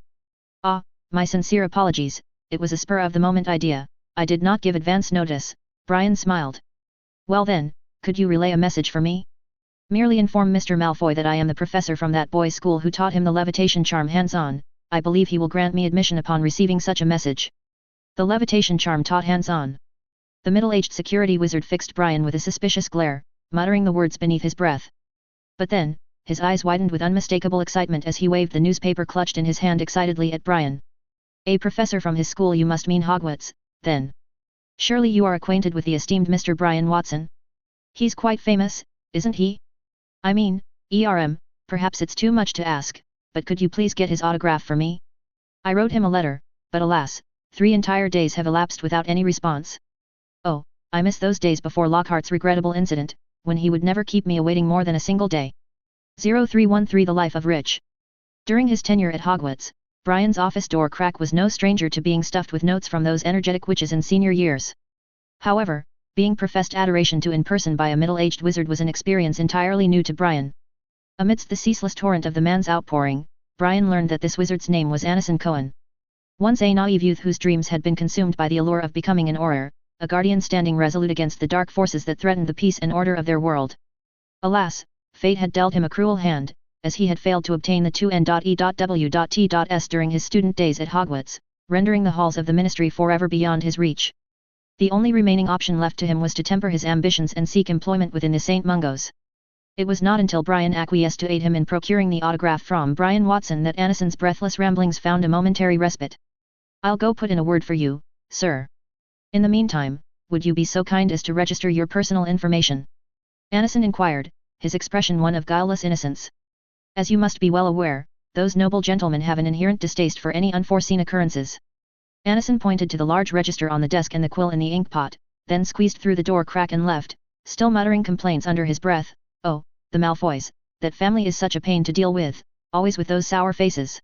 S1: Ah, my sincere apologies, it was a spur-of-the-moment idea, I did not give advance notice, Brian smiled. Well then, could you relay a message for me? Merely inform Mr. Malfoy that I am the professor from that boys' school who taught him the levitation charm hands-on. I believe he will grant me admission upon receiving such a message. The levitation charm taught hands-on. The middle-aged security wizard fixed Brian with a suspicious glare, muttering the words beneath his breath. But then, his eyes widened with unmistakable excitement as he waved the newspaper clutched in his hand excitedly at Brian. A professor from his school, you must mean Hogwarts, then. Surely you are acquainted with the esteemed Mr. Brian Watson? He's quite famous, isn't he? I mean, perhaps it's too much to ask, but could you please get his autograph for me? I wrote him a letter, but alas, 3 entire days have elapsed without any response. Oh, I miss those days before Lockhart's regrettable incident, when he would never keep me awaiting more than a single day. 0313 The Life of Rich. During his tenure at Hogwarts, Brian's office door crack was no stranger to being stuffed with notes from those energetic witches in senior years. However, being professed adoration to in person by a middle-aged wizard was an experience entirely new to Brian. Amidst the ceaseless torrent of the man's outpouring, Brian learned that this wizard's name was Anison Cohen. Once a naive youth whose dreams had been consumed by the allure of becoming an Auror, a guardian standing resolute against the dark forces that threatened the peace and order of their world. Alas, fate had dealt him a cruel hand, as he had failed to obtain the 2N.E.W.T.S during his student days at Hogwarts, rendering the halls of the ministry forever beyond his reach. The only remaining option left to him was to temper his ambitions and seek employment within the St. Mungos. It was not until Brian acquiesced to aid him in procuring the autograph from Brian Watson that Anison's breathless ramblings found a momentary respite. I'll go put in a word for you, sir. In the meantime, would you be so kind as to register your personal information? Anison inquired, his expression one of guileless innocence. As you must be well aware, those noble gentlemen have an inherent distaste for any unforeseen occurrences. Anison pointed to the large register on the desk and the quill in the ink pot, then squeezed through the door crack and left, still muttering complaints under his breath. Oh, the Malfoys, that family is such a pain to deal with, always with those sour faces.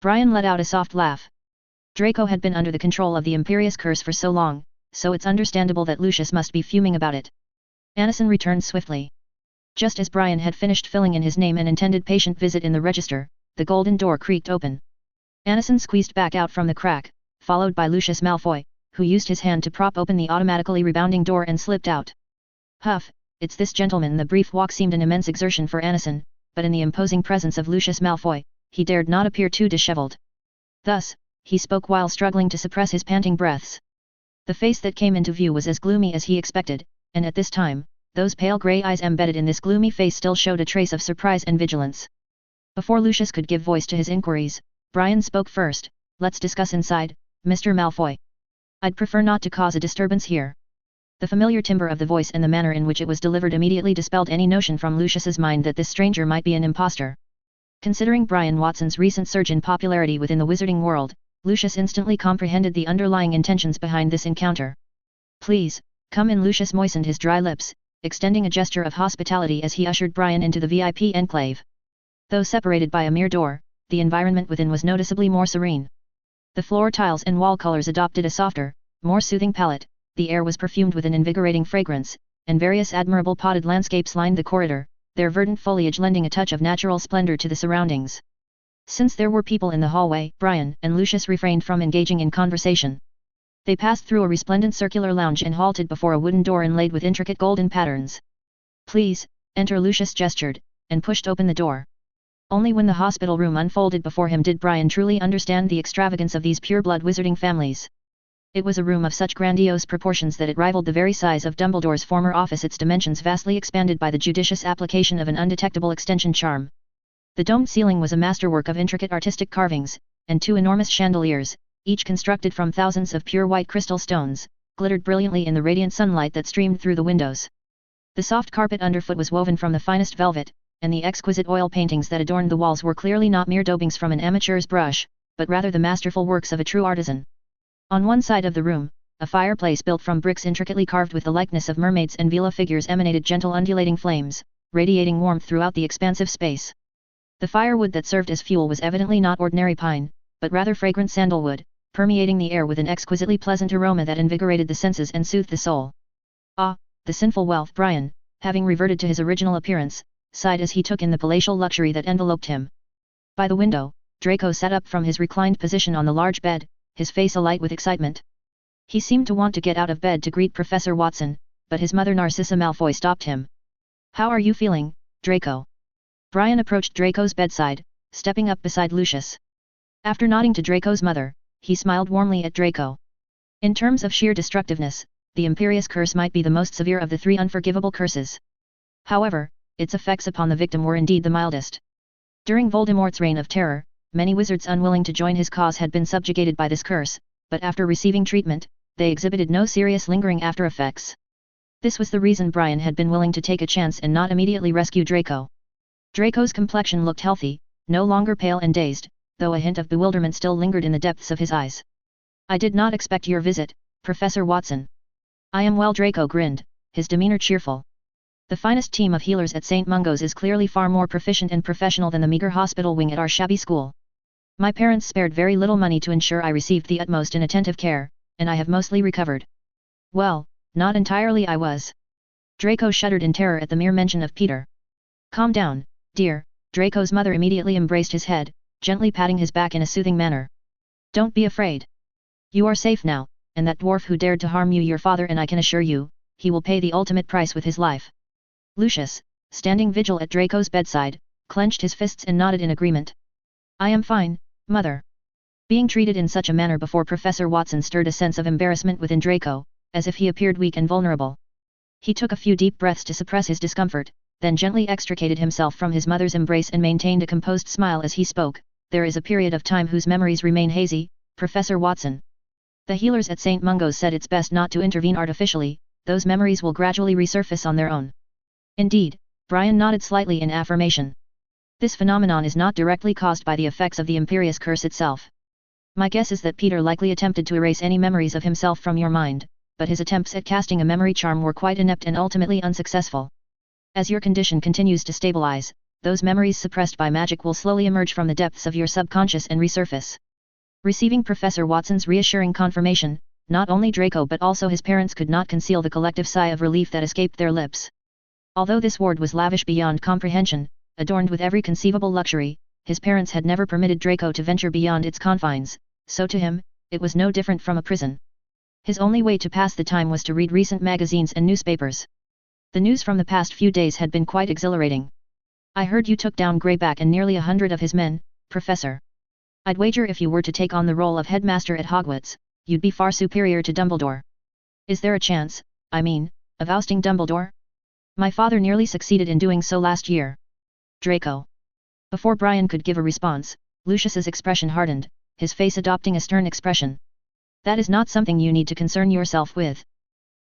S1: Brian let out a soft laugh. Draco had been under the control of the Imperious Curse for so long, so it's understandable that Lucius must be fuming about it. Anison returned swiftly. Just as Brian had finished filling in his name and intended patient visit in the register, the golden door creaked open. Anison squeezed back out from the crack, followed by Lucius Malfoy, who used his hand to prop open the automatically rebounding door and slipped out. Huff, it's this gentleman. The brief walk seemed an immense exertion for Anison, but in the imposing presence of Lucius Malfoy, he dared not appear too disheveled. Thus, he spoke while struggling to suppress his panting breaths. The face that came into view was as gloomy as he expected, and at this time, those pale grey eyes embedded in this gloomy face still showed a trace of surprise and vigilance. Before Lucius could give voice to his inquiries, Brian spoke first. Let's discuss inside, Mr. Malfoy. I'd prefer not to cause a disturbance here. The familiar timbre of the voice and the manner in which it was delivered immediately dispelled any notion from Lucius's mind that this stranger might be an impostor. Considering Brian Watson's recent surge in popularity within the wizarding world, Lucius instantly comprehended the underlying intentions behind this encounter. Please, come in. Lucius moistened his dry lips, extending a gesture of hospitality as he ushered Brian into the VIP enclave. Though separated by a mere door, the environment within was noticeably more serene. The floor tiles and wall colors adopted a softer, more soothing palette, the air was perfumed with an invigorating fragrance, and various admirable potted landscapes lined the corridor, their verdant foliage lending a touch of natural splendor to the surroundings. Since there were people in the hallway, Brian and Lucius refrained from engaging in conversation. They passed through a resplendent circular lounge and halted before a wooden door inlaid with intricate golden patterns. Please, enter. Lucius gestured, and pushed open the door. Only when the hospital room unfolded before him did Brian truly understand the extravagance of these pure-blood wizarding families. It was a room of such grandiose proportions that it rivaled the very size of Dumbledore's former office, its dimensions vastly expanded by the judicious application of an undetectable extension charm. The domed ceiling was a masterwork of intricate artistic carvings, and 2 enormous chandeliers, each constructed from thousands of pure white crystal stones, glittered brilliantly in the radiant sunlight that streamed through the windows. The soft carpet underfoot was woven from the finest velvet, and the exquisite oil paintings that adorned the walls were clearly not mere daubings from an amateur's brush, but rather the masterful works of a true artisan. On one side of the room, a fireplace built from bricks intricately carved with the likeness of mermaids and Vela figures emanated gentle undulating flames, radiating warmth throughout the expansive space. The firewood that served as fuel was evidently not ordinary pine, but rather fragrant sandalwood, permeating the air with an exquisitely pleasant aroma that invigorated the senses and soothed the soul. Ah, the sinful wealth! Brian, having reverted to his original appearance, sighed as he took in the palatial luxury that enveloped him. By the window, Draco sat up from his reclined position on the large bed, his face alight with excitement. He seemed to want to get out of bed to greet Professor Watson, but his mother Narcissa Malfoy stopped him. "How are you feeling, Draco?" Brian approached Draco's bedside, stepping up beside Lucius. After nodding to Draco's mother, he smiled warmly at Draco. In terms of sheer destructiveness, the Imperious Curse might be the most severe of the 3 unforgivable curses. However, its effects upon the victim were indeed the mildest. During Voldemort's reign of terror, many wizards unwilling to join his cause had been subjugated by this curse, but after receiving treatment, they exhibited no serious lingering after effects. This was the reason Brian had been willing to take a chance and not immediately rescue Draco. Draco's complexion looked healthy, no longer pale and dazed, though a hint of bewilderment still lingered in the depths of his eyes. "I did not expect your visit, Professor Watson." "I am well," Draco grinned, his demeanor cheerful. "The finest team of healers at St. Mungo's is clearly far more proficient and professional than the meager hospital wing at our shabby school. My parents spared very little money to ensure I received the utmost and attentive care, and I have mostly recovered." "Well, not entirely I was." Draco shuddered in terror at the mere mention of Peter. "Calm down, dear," Draco's mother immediately embraced his head, gently patting his back in a soothing manner. "Don't be afraid. You are safe now, and that dwarf who dared to harm you, your father, and I can assure you, he will pay the ultimate price with his life." Lucius, standing vigil at Draco's bedside, clenched his fists and nodded in agreement. "I am fine, mother." Being treated in such a manner before Professor Watson stirred a sense of embarrassment within Draco, as if he appeared weak and vulnerable. He took a few deep breaths to suppress his discomfort, then gently extricated himself from his mother's embrace and maintained a composed smile as he spoke. "There is a period of time whose memories remain hazy, Professor Watson. The healers at St. Mungo's said it's best not to intervene artificially, those memories will gradually resurface on their own." "Indeed," Brian nodded slightly in affirmation. "This phenomenon is not directly caused by the effects of the Imperious Curse itself. My guess is that Peter likely attempted to erase any memories of himself from your mind, but his attempts at casting a memory charm were quite inept and ultimately unsuccessful. As your condition continues to stabilize, those memories suppressed by magic will slowly emerge from the depths of your subconscious and resurface." Receiving Professor Watson's reassuring confirmation, not only Draco but also his parents could not conceal the collective sigh of relief that escaped their lips. Although this ward was lavish beyond comprehension, adorned with every conceivable luxury, his parents had never permitted Draco to venture beyond its confines, so to him, it was no different from a prison. His only way to pass the time was to read recent magazines and newspapers. The news from the past few days had been quite exhilarating. "I heard you took down Greyback and nearly 100 of his men, Professor. I'd wager if you were to take on the role of headmaster at Hogwarts, you'd be far superior to Dumbledore. Is there a chance, I mean, of ousting Dumbledore? My father nearly succeeded in doing so last year." Draco. Before Brian could give a response, Lucius's expression hardened, his face adopting a stern expression. "That is not something you need to concern yourself with."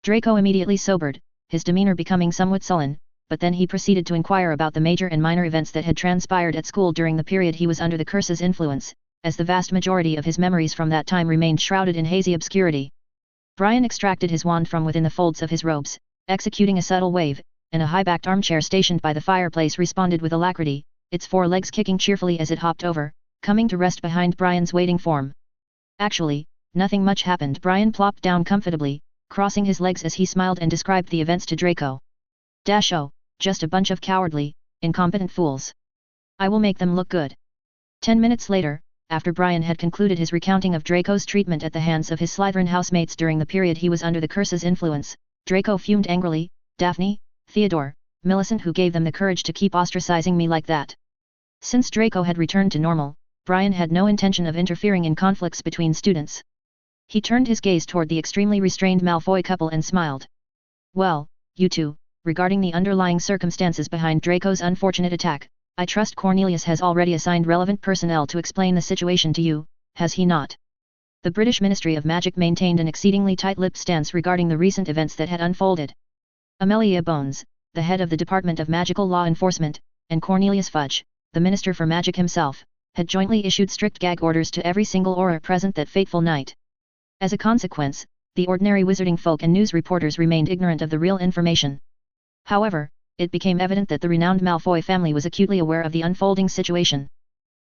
S1: Draco immediately sobered, his demeanor becoming somewhat sullen, but then he proceeded to inquire about the major and minor events that had transpired at school during the period he was under the curse's influence, as the vast majority of his memories from that time remained shrouded in hazy obscurity. Brian extracted his wand from within the folds of his robes, executing a subtle wave, and a high-backed armchair stationed by the fireplace responded with alacrity, its 4 legs kicking cheerfully as it hopped over, coming to rest behind Brian's waiting form. Actually, nothing much happened. Brian plopped down comfortably, crossing his legs as he smiled and described the events to Draco. "Oh, just a bunch of cowardly, incompetent fools. I will make them look good." 10 minutes later, after Brian had concluded his recounting of Draco's treatment at the hands of his Slytherin housemates during the period he was under the curse's influence, Draco fumed angrily. "Daphne, Theodore, Millicent, who gave them the courage to keep ostracizing me like that?" Since Draco had returned to normal, Brian had no intention of interfering in conflicts between students. He turned his gaze toward the extremely restrained Malfoy couple and smiled. "Well, you two, regarding the underlying circumstances behind Draco's unfortunate attack, I trust Cornelius has already assigned relevant personnel to explain the situation to you, has he not?" The British Ministry of Magic maintained an exceedingly tight-lipped stance regarding the recent events that had unfolded. Amelia Bones, the head of the Department of Magical Law Enforcement, and Cornelius Fudge, the Minister for Magic himself, had jointly issued strict gag orders to every single auror present that fateful night. As a consequence, the ordinary wizarding folk and news reporters remained ignorant of the real information. However, it became evident that the renowned Malfoy family was acutely aware of the unfolding situation.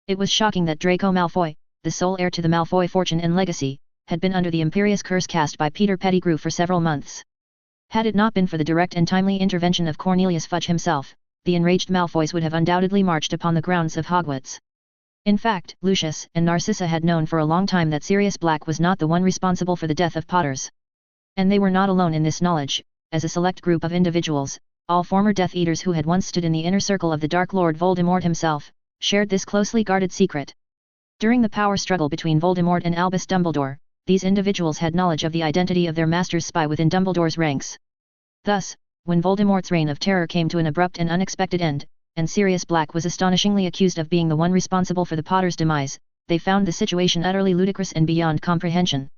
S1: It was shocking that Draco Malfoy, the sole heir to the Malfoy fortune and legacy, had been under the Imperious Curse cast by Peter Pettigrew for several months. Had it not been for the direct and timely intervention of Cornelius Fudge himself, the enraged Malfoys would have undoubtedly marched upon the grounds of Hogwarts. In fact, Lucius and Narcissa had known for a long time that Sirius Black was not the one responsible for the death of Potters. And they were not alone in this knowledge, as a select group of individuals, all former Death Eaters who had once stood in the inner circle of the Dark Lord Voldemort himself, shared this closely guarded secret. During the power struggle between Voldemort and Albus Dumbledore, these individuals had knowledge of the identity of their master's spy within Dumbledore's ranks. Thus, when Voldemort's reign of terror came to an abrupt and unexpected end, and Sirius Black was astonishingly accused of being the one responsible for the Potter's demise, they found the situation utterly ludicrous and beyond comprehension.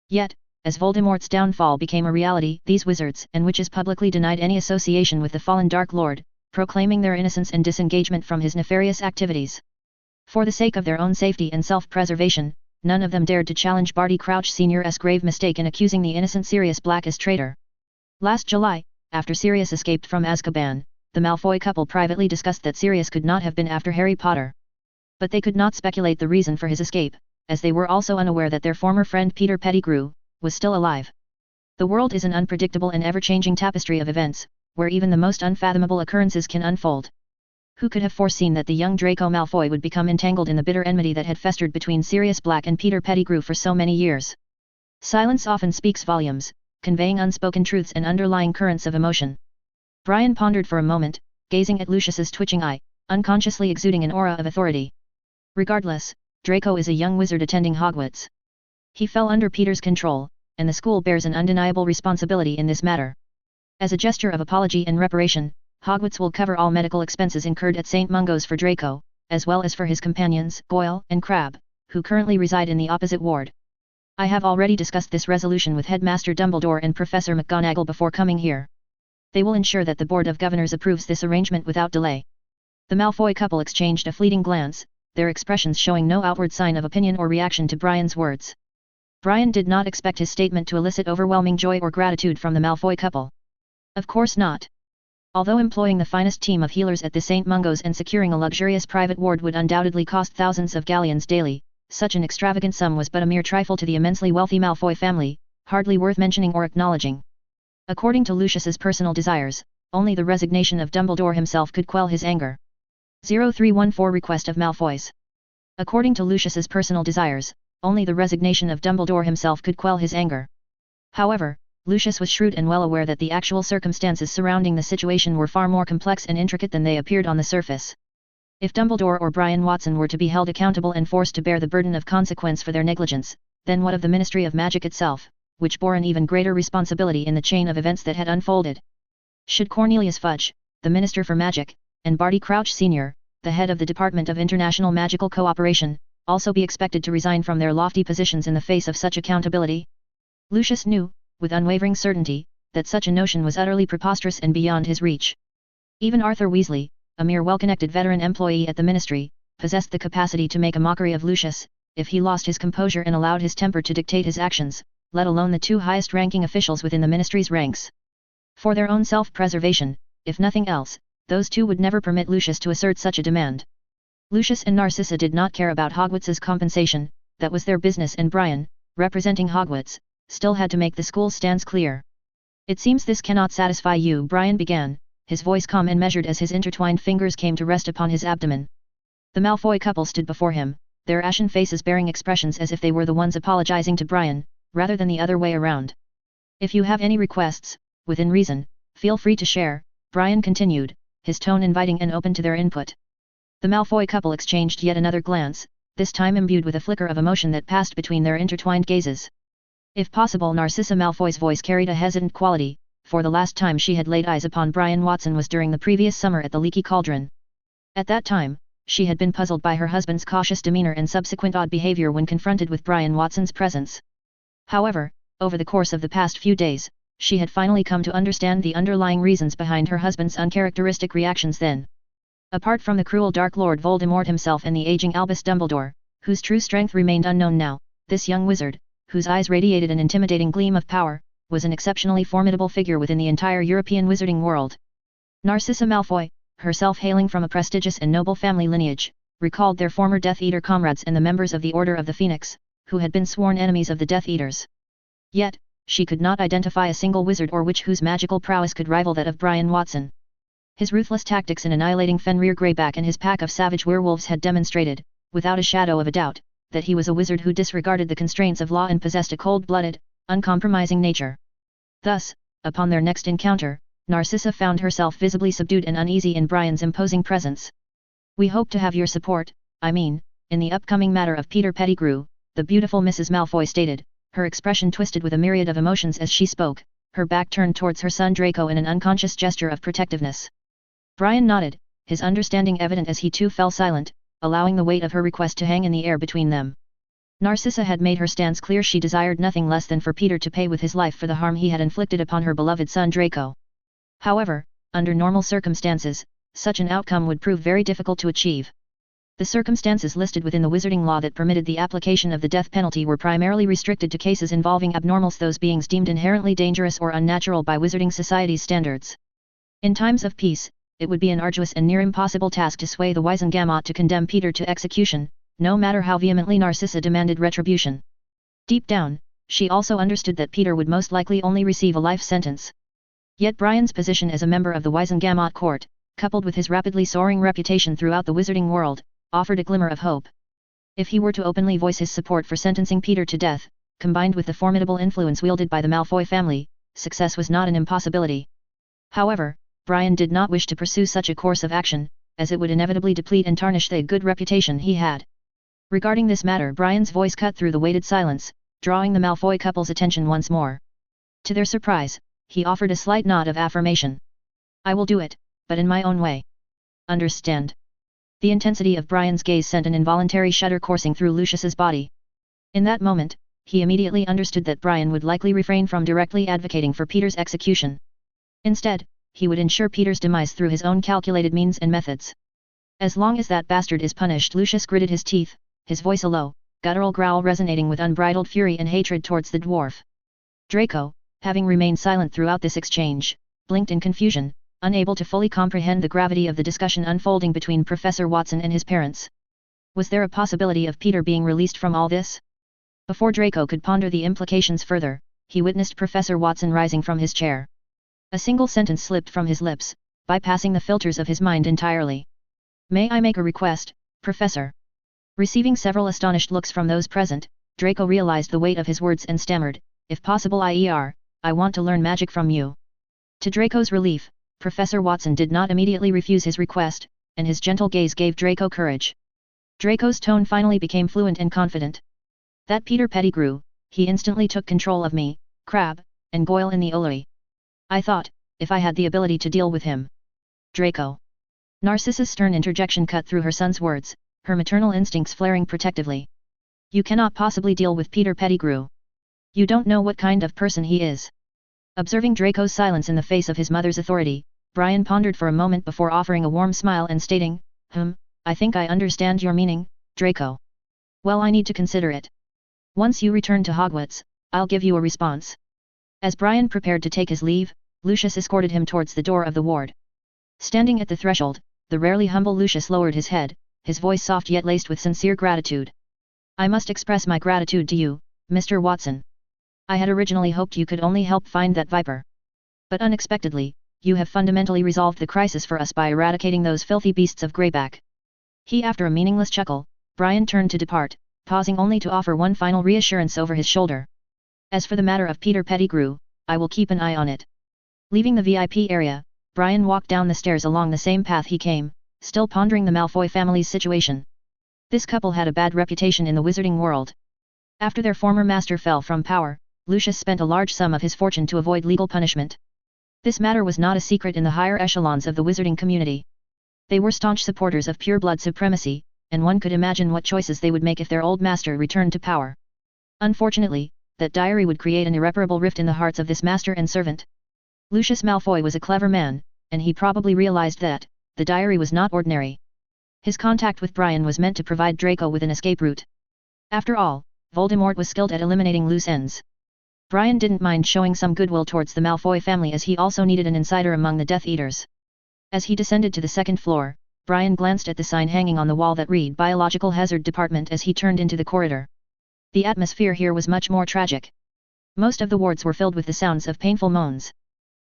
S1: Yet, as Voldemort's downfall became a reality, these wizards and witches publicly denied any association with the fallen Dark Lord, proclaiming their innocence and disengagement from his nefarious activities. For the sake of their own safety and self-preservation, none of them dared to challenge Barty Crouch Sr.'s grave mistake in accusing the innocent Sirius Black as traitor. Last July, after Sirius escaped from Azkaban, the Malfoy couple privately discussed that Sirius could not have been after Harry Potter. But they could not speculate the reason for his escape, as they were also unaware that their former friend Peter Pettigrew was still alive. The world is an unpredictable and ever-changing tapestry of events, where even the most unfathomable occurrences can unfold. Who could have foreseen that the young Draco Malfoy would become entangled in the bitter enmity that had festered between Sirius Black and Peter Pettigrew for so many years? Silence often speaks volumes, conveying unspoken truths and underlying currents of emotion. Brian pondered for a moment, gazing at Lucius's twitching eye, unconsciously exuding an aura of authority. Regardless, Draco is a young wizard attending Hogwarts. He fell under Peter's control, and the school bears an undeniable responsibility in this matter. As a gesture of apology and reparation, Hogwarts will cover all medical expenses incurred at St. Mungo's for Draco, as well as for his companions, Goyle and Crabbe, who currently reside in the opposite ward. I have already discussed this resolution with Headmaster Dumbledore and Professor McGonagall before coming here. They will ensure that the Board of Governors approves this arrangement without delay. The Malfoy couple exchanged a fleeting glance, their expressions showing no outward sign of opinion or reaction to Brian's words. Brian did not expect his statement to elicit overwhelming joy or gratitude from the Malfoy couple. Of course not. Although employing the finest team of healers at the St. Mungo's and securing a luxurious private ward would undoubtedly cost thousands of galleons daily, such an extravagant sum was but a mere trifle to the immensely wealthy Malfoy family, hardly worth mentioning or acknowledging. According to Lucius's personal desires, only the resignation of Dumbledore himself could quell his anger. 0314 Request of Malfoys. According to Lucius's personal desires, only the resignation of Dumbledore himself could quell his anger. However, Lucius was shrewd and well aware that the actual circumstances surrounding the situation were far more complex and intricate than they appeared on the surface. If Dumbledore or Brian Watson were to be held accountable and forced to bear the burden of consequence for their negligence, then what of the Ministry of Magic itself, which bore an even greater responsibility in the chain of events that had unfolded? Should Cornelius Fudge, the Minister for Magic, and Barty Crouch Sr., the head of the Department of International Magical Cooperation, also be expected to resign from their lofty positions in the face of such accountability? Lucius knew, with unwavering certainty, that such a notion was utterly preposterous and beyond his reach. Even Arthur Weasley, a mere well-connected veteran employee at the Ministry, possessed the capacity to make a mockery of Lucius, if he lost his composure and allowed his temper to dictate his actions, let alone the two highest-ranking officials within the Ministry's ranks. For their own self-preservation, if nothing else, those two would never permit Lucius to assert such a demand. Lucius and Narcissa did not care about Hogwarts's compensation, that was their business, and Brian, representing Hogwarts, still had to make the school's stance clear. It seems this cannot satisfy you, Brian began, his voice calm and measured as his intertwined fingers came to rest upon his abdomen. The Malfoy couple stood before him, their ashen faces bearing expressions as if they were the ones apologizing to Brian, rather than the other way around. If you have any requests, within reason, feel free to share, Brian continued, his tone inviting and open to their input. The Malfoy couple exchanged yet another glance, this time imbued with a flicker of emotion that passed between their intertwined gazes. If possible, Narcissa Malfoy's voice carried a hesitant quality, for the last time she had laid eyes upon Brian Watson was during the previous summer at the Leaky Cauldron. At that time, she had been puzzled by her husband's cautious demeanor and subsequent odd behavior when confronted with Brian Watson's presence. However, over the course of the past few days, she had finally come to understand the underlying reasons behind her husband's uncharacteristic reactions then. Apart from the cruel Dark Lord Voldemort himself and the aging Albus Dumbledore, whose true strength remained unknown now, this young wizard, whose eyes radiated an intimidating gleam of power, was an exceptionally formidable figure within the entire European wizarding world. Narcissa Malfoy, herself hailing from a prestigious and noble family lineage, recalled their former Death Eater comrades and the members of the Order of the Phoenix, who had been sworn enemies of the Death Eaters. Yet, she could not identify a single wizard or witch whose magical prowess could rival that of Brian Watson. His ruthless tactics in annihilating Fenrir Greyback and his pack of savage werewolves had demonstrated, without a shadow of a doubt, that he was a wizard who disregarded the constraints of law and possessed a cold-blooded, uncompromising nature. Thus, upon their next encounter, Narcissa found herself visibly subdued and uneasy in Brian's imposing presence. "We hope to have your support, in the upcoming matter of Peter Pettigrew," the beautiful Mrs. Malfoy stated, her expression twisted with a myriad of emotions as she spoke, her back turned towards her son Draco in an unconscious gesture of protectiveness. Brian nodded, his understanding evident as he too fell silent, allowing the weight of her request to hang in the air between them. Narcissa had made her stance clear. She desired nothing less than for Peter to pay with his life for the harm he had inflicted upon her beloved son Draco. However, under normal circumstances, such an outcome would prove very difficult to achieve. The circumstances listed within the wizarding law that permitted the application of the death penalty were primarily restricted to cases involving abnormals, those beings deemed inherently dangerous or unnatural by wizarding society's standards. In times of peace, it would be an arduous and near impossible task to sway the Wizengamot to condemn Peter to execution, no matter how vehemently Narcissa demanded retribution. Deep down, she also understood that Peter would most likely only receive a life sentence. Yet Brian's position as a member of the Wizengamot court, coupled with his rapidly soaring reputation throughout the wizarding world, offered a glimmer of hope. If he were to openly voice his support for sentencing Peter to death, combined with the formidable influence wielded by the Malfoy family, success was not an impossibility. However, Brian did not wish to pursue such a course of action, as it would inevitably deplete and tarnish the good reputation he had. Regarding this matter, Brian's voice cut through the weighted silence, drawing the Malfoy couple's attention once more. To their surprise, he offered a slight nod of affirmation. "I will do it, but in my own way. Understand?" The intensity of Brian's gaze sent an involuntary shudder coursing through Lucius's body. In that moment, he immediately understood that Brian would likely refrain from directly advocating for Peter's execution. Instead, he would ensure Peter's demise through his own calculated means and methods. "As long as that bastard is punished," Lucius gritted his teeth, his voice a low, guttural growl resonating with unbridled fury and hatred towards the dwarf. Draco, having remained silent throughout this exchange, blinked in confusion, unable to fully comprehend the gravity of the discussion unfolding between Professor Watson and his parents. Was there a possibility of Peter being released from all this? Before Draco could ponder the implications further, he witnessed Professor Watson rising from his chair. A single sentence slipped from his lips, bypassing the filters of his mind entirely. "May I make a request, Professor?" Receiving several astonished looks from those present, Draco realized the weight of his words and stammered, "If possible, I want to learn magic from you." To Draco's relief, Professor Watson did not immediately refuse his request, and his gentle gaze gave Draco courage. Draco's tone finally became fluent and confident. "That Peter Pettigrew, he instantly took control of me, Crabbe, and Goyle in the Olary. I thought, if I had the ability to deal with him." "Draco." Narcissa's stern interjection cut through her son's words, her maternal instincts flaring protectively. "You cannot possibly deal with Peter Pettigrew. You don't know what kind of person he is." Observing Draco's silence in the face of his mother's authority, Brian pondered for a moment before offering a warm smile and stating, "I think I understand your meaning, Draco. Well, I need to consider it. Once you return to Hogwarts, I'll give you a response." As Brian prepared to take his leave, Lucius escorted him towards the door of the ward. Standing at the threshold, the rarely humble Lucius lowered his head, his voice soft yet laced with sincere gratitude. "I must express my gratitude to you, Mr. Watson. I had originally hoped you could only help find that viper. But unexpectedly, you have fundamentally resolved the crisis for us by eradicating those filthy beasts of Greyback." After a meaningless chuckle, Brian turned to depart, pausing only to offer one final reassurance over his shoulder. "As for the matter of Peter Pettigrew, I will keep an eye on it." Leaving the VIP area, Brian walked down the stairs along the same path he came, still pondering the Malfoy family's situation. This couple had a bad reputation in the wizarding world. After their former master fell from power, Lucius spent a large sum of his fortune to avoid legal punishment. This matter was not a secret in the higher echelons of the wizarding community. They were staunch supporters of pure-blood supremacy, and one could imagine what choices they would make if their old master returned to power. Unfortunately, that diary would create an irreparable rift in the hearts of this master and servant. Lucius Malfoy was a clever man, and he probably realized that the diary was not ordinary. His contact with Brian was meant to provide Draco with an escape route. After all, Voldemort was skilled at eliminating loose ends. Brian didn't mind showing some goodwill towards the Malfoy family, as he also needed an insider among the Death Eaters. As he descended to the second floor, Brian glanced at the sign hanging on the wall that read Biological Hazard Department as he turned into the corridor. The atmosphere here was much more tragic. Most of the wards were filled with the sounds of painful moans.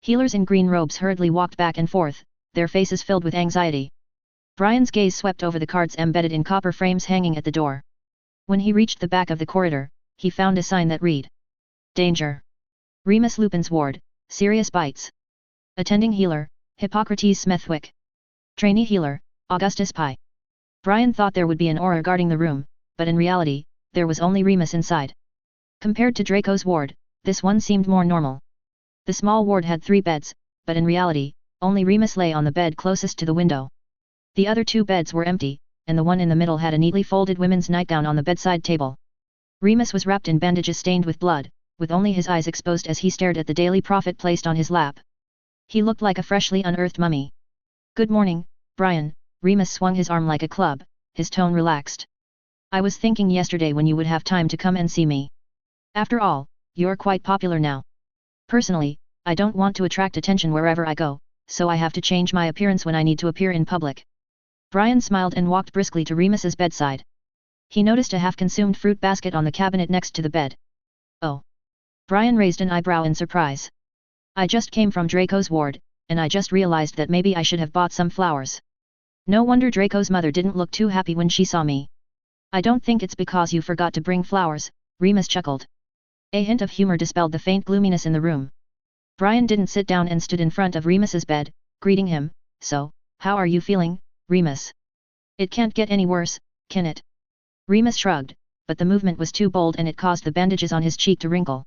S1: Healers in green robes hurriedly walked back and forth, their faces filled with anxiety. Brian's gaze swept over the cards embedded in copper frames hanging at the door. When he reached the back of the corridor, he found a sign that read: Danger. Remus Lupin's ward, serious bites. Attending healer, Hippocrates Smethwick. Trainee healer, Augustus Pye. Brian thought there would be an aura guarding the room, but in reality, there was only Remus inside. Compared to Draco's ward, this one seemed more normal. The small ward had 3 beds, but in reality, only Remus lay on the bed closest to the window. The other 2 beds were empty, and the one in the middle had a neatly folded women's nightgown on the bedside table. Remus was wrapped in bandages stained with blood, with only his eyes exposed as he stared at the Daily Prophet placed on his lap. He looked like a freshly unearthed mummy. Good morning, Brian. Remus swung his arm like a club, his tone relaxed. I was thinking yesterday when you would have time to come and see me. After all, you're quite popular now. Personally, I don't want to attract attention wherever I go, so I have to change my appearance when I need to appear in public. Brian smiled and walked briskly to Remus's bedside. He noticed a half-consumed fruit basket on the cabinet next to the bed. Oh. Brian raised an eyebrow in surprise. I just came from Draco's ward, and I just realized that maybe I should have bought some flowers. No wonder Draco's mother didn't look too happy when she saw me. I don't think it's because you forgot to bring flowers, Remus chuckled. A hint of humor dispelled the faint gloominess in the room. Brian didn't sit down and stood in front of Remus's bed, greeting him. So, how are you feeling, Remus? It can't get any worse, can it? Remus shrugged, but the movement was too bold and it caused the bandages on his cheek to wrinkle.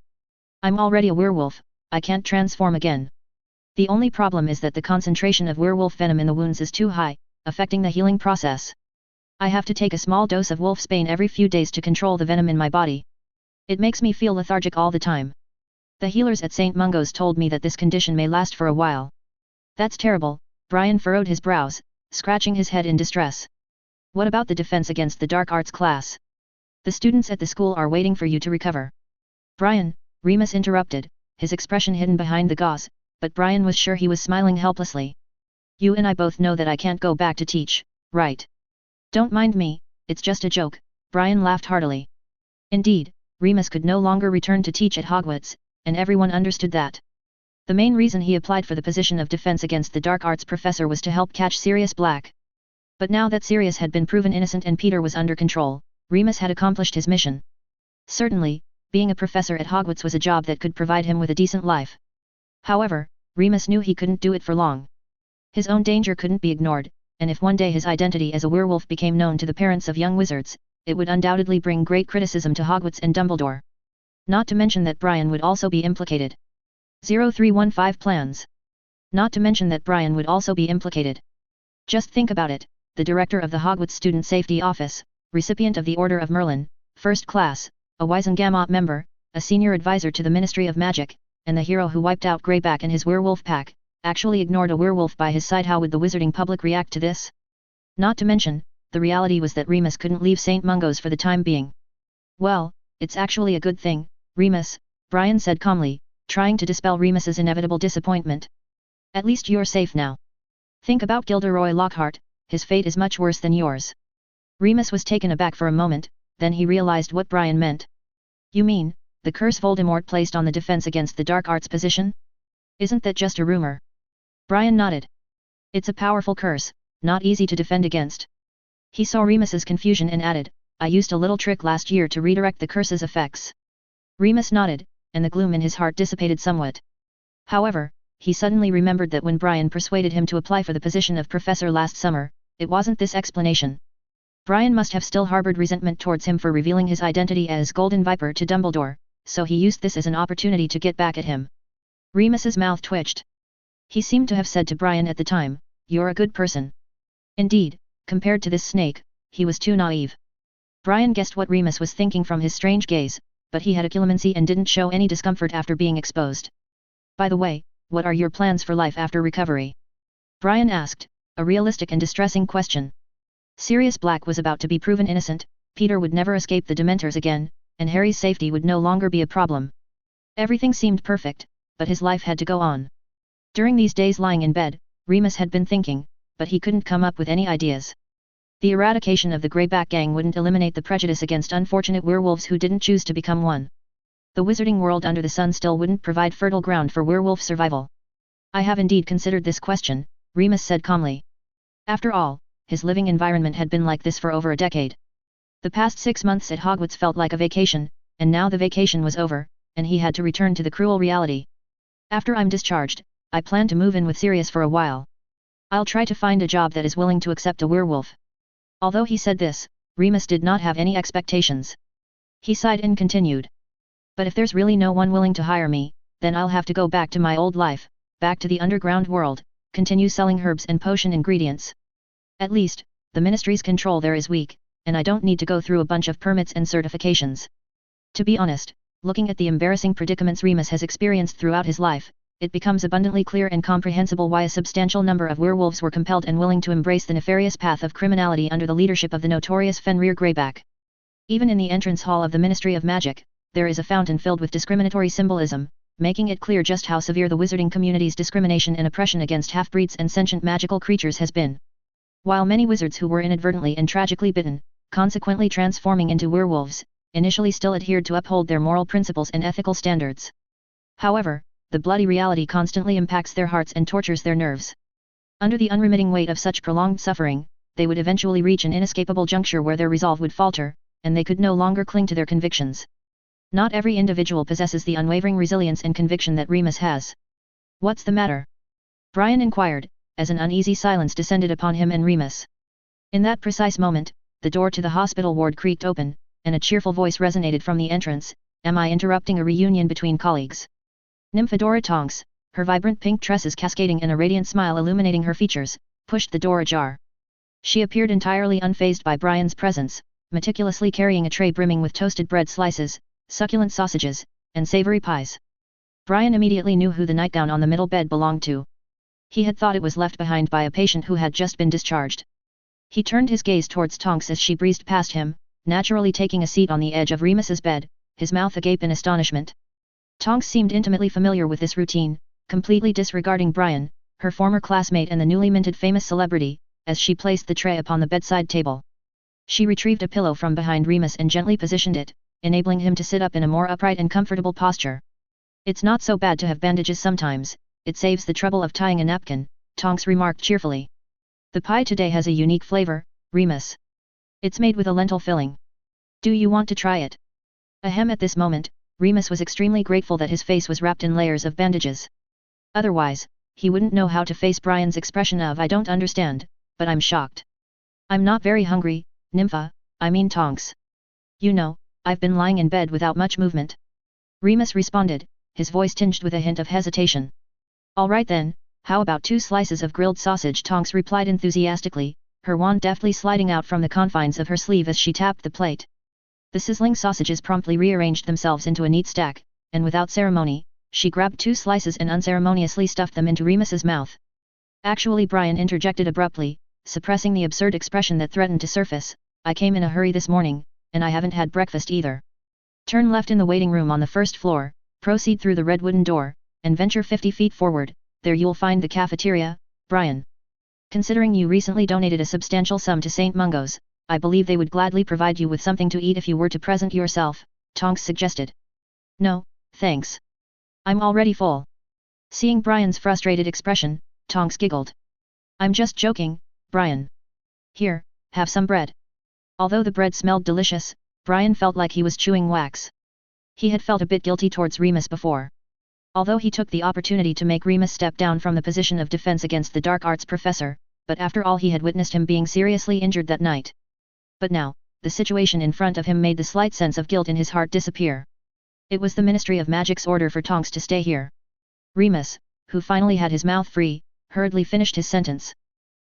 S1: I'm already a werewolf, I can't transform again. The only problem is that the concentration of werewolf venom in the wounds is too high, affecting the healing process. I have to take a small dose of wolfsbane every few days to control the venom in my body. It makes me feel lethargic all the time. The healers at St. Mungo's told me that this condition may last for a while. That's terrible, Brian furrowed his brows, scratching his head in distress. What about the defense against the dark arts class? The students at the school are waiting for you to recover. Brian, Remus interrupted, his expression hidden behind the gauze, but Brian was sure he was smiling helplessly. You and I both know that I can't go back to teach, right? Don't mind me, it's just a joke, Brian laughed heartily. Indeed, Remus could no longer return to teach at Hogwarts, and everyone understood that. The main reason he applied for the position of defense against the dark arts professor was to help catch Sirius Black. But now that Sirius had been proven innocent and Peter was under control, Remus had accomplished his mission. Certainly, being a professor at Hogwarts was a job that could provide him with a decent life. However, Remus knew he couldn't do it for long. His own danger couldn't be ignored, and if one day his identity as a werewolf became known to the parents of young wizards, it would undoubtedly bring great criticism to Hogwarts and Dumbledore. Not to mention that Brian would also be implicated. 0315 plans. Not to mention that Brian would also be implicated. Just think about it, the director of the Hogwarts Student Safety Office, recipient of the Order of Merlin, First Class, a Wisengamot member, a senior advisor to the Ministry of Magic, and the hero who wiped out Greyback and his werewolf pack, actually ignored a werewolf by his side. How would the wizarding public react to this? Not to mention, the reality was that Remus couldn't leave St. Mungo's for the time being. Well, it's actually a good thing, Remus, Brian said calmly, trying to dispel Remus's inevitable disappointment. At least you're safe now. Think about Gilderoy Lockhart, his fate is much worse than yours. Remus was taken aback for a moment, then he realized what Brian meant. You mean, the curse Voldemort placed on the defense against the dark arts position? Isn't that just a rumor? Brian nodded. It's a powerful curse, not easy to defend against. He saw Remus's confusion and added, I used a little trick last year to redirect the curse's effects. Remus nodded, and the gloom in his heart dissipated somewhat. However, he suddenly remembered that when Brian persuaded him to apply for the position of professor last summer, it wasn't this explanation. Brian must have still harbored resentment towards him for revealing his identity as Golden Viper to Dumbledore, so he used this as an opportunity to get back at him. Remus's mouth twitched. He seemed to have said to Brian at the time, you're a good person. Indeed, compared to this snake, he was too naive. Brian guessed what Remus was thinking from his strange gaze, but he had occlumency and didn't show any discomfort after being exposed. By the way, what are your plans for life after recovery? Brian asked, a realistic and distressing question. Sirius Black was about to be proven innocent, Peter would never escape the Dementors again, and Harry's safety would no longer be a problem. Everything seemed perfect, but his life had to go on. During these days lying in bed, Remus had been thinking, but he couldn't come up with any ideas. The eradication of the Greyback gang wouldn't eliminate the prejudice against unfortunate werewolves who didn't choose to become one. The wizarding world under the sun still wouldn't provide fertile ground for werewolf survival. I have indeed considered this question, Remus said calmly. After all, his living environment had been like this for over a decade. The past 6 months at Hogwarts felt like a vacation, and now the vacation was over, and he had to return to the cruel reality. After I'm discharged, I plan to move in with Sirius for a while. I'll try to find a job that is willing to accept a werewolf. Although he said this, Remus did not have any expectations. He sighed and continued. But if there's really no one willing to hire me, then I'll have to go back to my old life, back to the underground world, continue selling herbs and potion ingredients. At least, the ministry's control there is weak, and I don't need to go through a bunch of permits and certifications. To be honest, looking at the embarrassing predicaments Remus has experienced throughout his life, it becomes abundantly clear and comprehensible why a substantial number of werewolves were compelled and willing to embrace the nefarious path of criminality under the leadership of the notorious Fenrir Greyback. Even in the entrance hall of the Ministry of Magic, there is a fountain filled with discriminatory symbolism, making it clear just how severe the wizarding community's discrimination and oppression against half-breeds and sentient magical creatures has been. While many wizards who were inadvertently and tragically bitten, consequently transforming into werewolves, initially still adhered to uphold their moral principles and ethical standards. However, the bloody reality constantly impacts their hearts and tortures their nerves. Under the unremitting weight of such prolonged suffering, they would eventually reach an inescapable juncture where their resolve would falter, and they could no longer cling to their convictions. Not every individual possesses the unwavering resilience and conviction that Remus has. What's the matter? Brian inquired, as an uneasy silence descended upon him and Remus. In that precise moment, the door to the hospital ward creaked open, and a cheerful voice resonated from the entrance. Am I interrupting a reunion between colleagues? Nymphadora Tonks, her vibrant pink tresses cascading and a radiant smile illuminating her features, pushed the door ajar. She appeared entirely unfazed by Brian's presence, meticulously carrying a tray brimming with toasted bread slices, succulent sausages, and savory pies. Brian immediately knew who the nightgown on the middle bed belonged to. He had thought it was left behind by a patient who had just been discharged. He turned his gaze towards Tonks as she breezed past him, naturally taking a seat on the edge of Remus's bed, his mouth agape in astonishment. Tonks seemed intimately familiar with this routine, completely disregarding Brian, her former classmate and the newly minted famous celebrity, as she placed the tray upon the bedside table. She retrieved a pillow from behind Remus and gently positioned it, enabling him to sit up in a more upright and comfortable posture. It's not so bad to have bandages sometimes, it saves the trouble of tying a napkin, Tonks remarked cheerfully. The pie today has a unique flavor, Remus. It's made with a lentil filling. Do you want to try it? Ahem. At this moment, Remus was extremely grateful that his face was wrapped in layers of bandages. Otherwise, he wouldn't know how to face Brian's expression of I don't understand, but I'm shocked. I'm not very hungry, Tonks. You know, I've been lying in bed without much movement. Remus responded, his voice tinged with a hint of hesitation. All right then, how about 2 slices of grilled sausage? Tonks replied enthusiastically, her wand deftly sliding out from the confines of her sleeve as she tapped the plate. The sizzling sausages promptly rearranged themselves into a neat stack, and without ceremony, she grabbed 2 slices and unceremoniously stuffed them into Remus's mouth. Actually, Brian interjected abruptly, suppressing the absurd expression that threatened to surface, I came in a hurry this morning, and I haven't had breakfast either. Turn left in the waiting room on the first floor, proceed through the red wooden door, and venture 50 feet forward, there you'll find the cafeteria, Brian. Considering you recently donated a substantial sum to St. Mungo's, I believe they would gladly provide you with something to eat if you were to present yourself, Tonks suggested. No, thanks. I'm already full. Seeing Brian's frustrated expression, Tonks giggled. I'm just joking, Brian. Here, have some bread. Although the bread smelled delicious, Brian felt like he was chewing wax. He had felt a bit guilty towards Remus before. Although he took the opportunity to make Remus step down from the position of defense against the dark arts professor, but after all he had witnessed him being seriously injured that night. But now, the situation in front of him made the slight sense of guilt in his heart disappear. It was the Ministry of Magic's order for Tonks to stay here. Remus, who finally had his mouth free, hurriedly finished his sentence.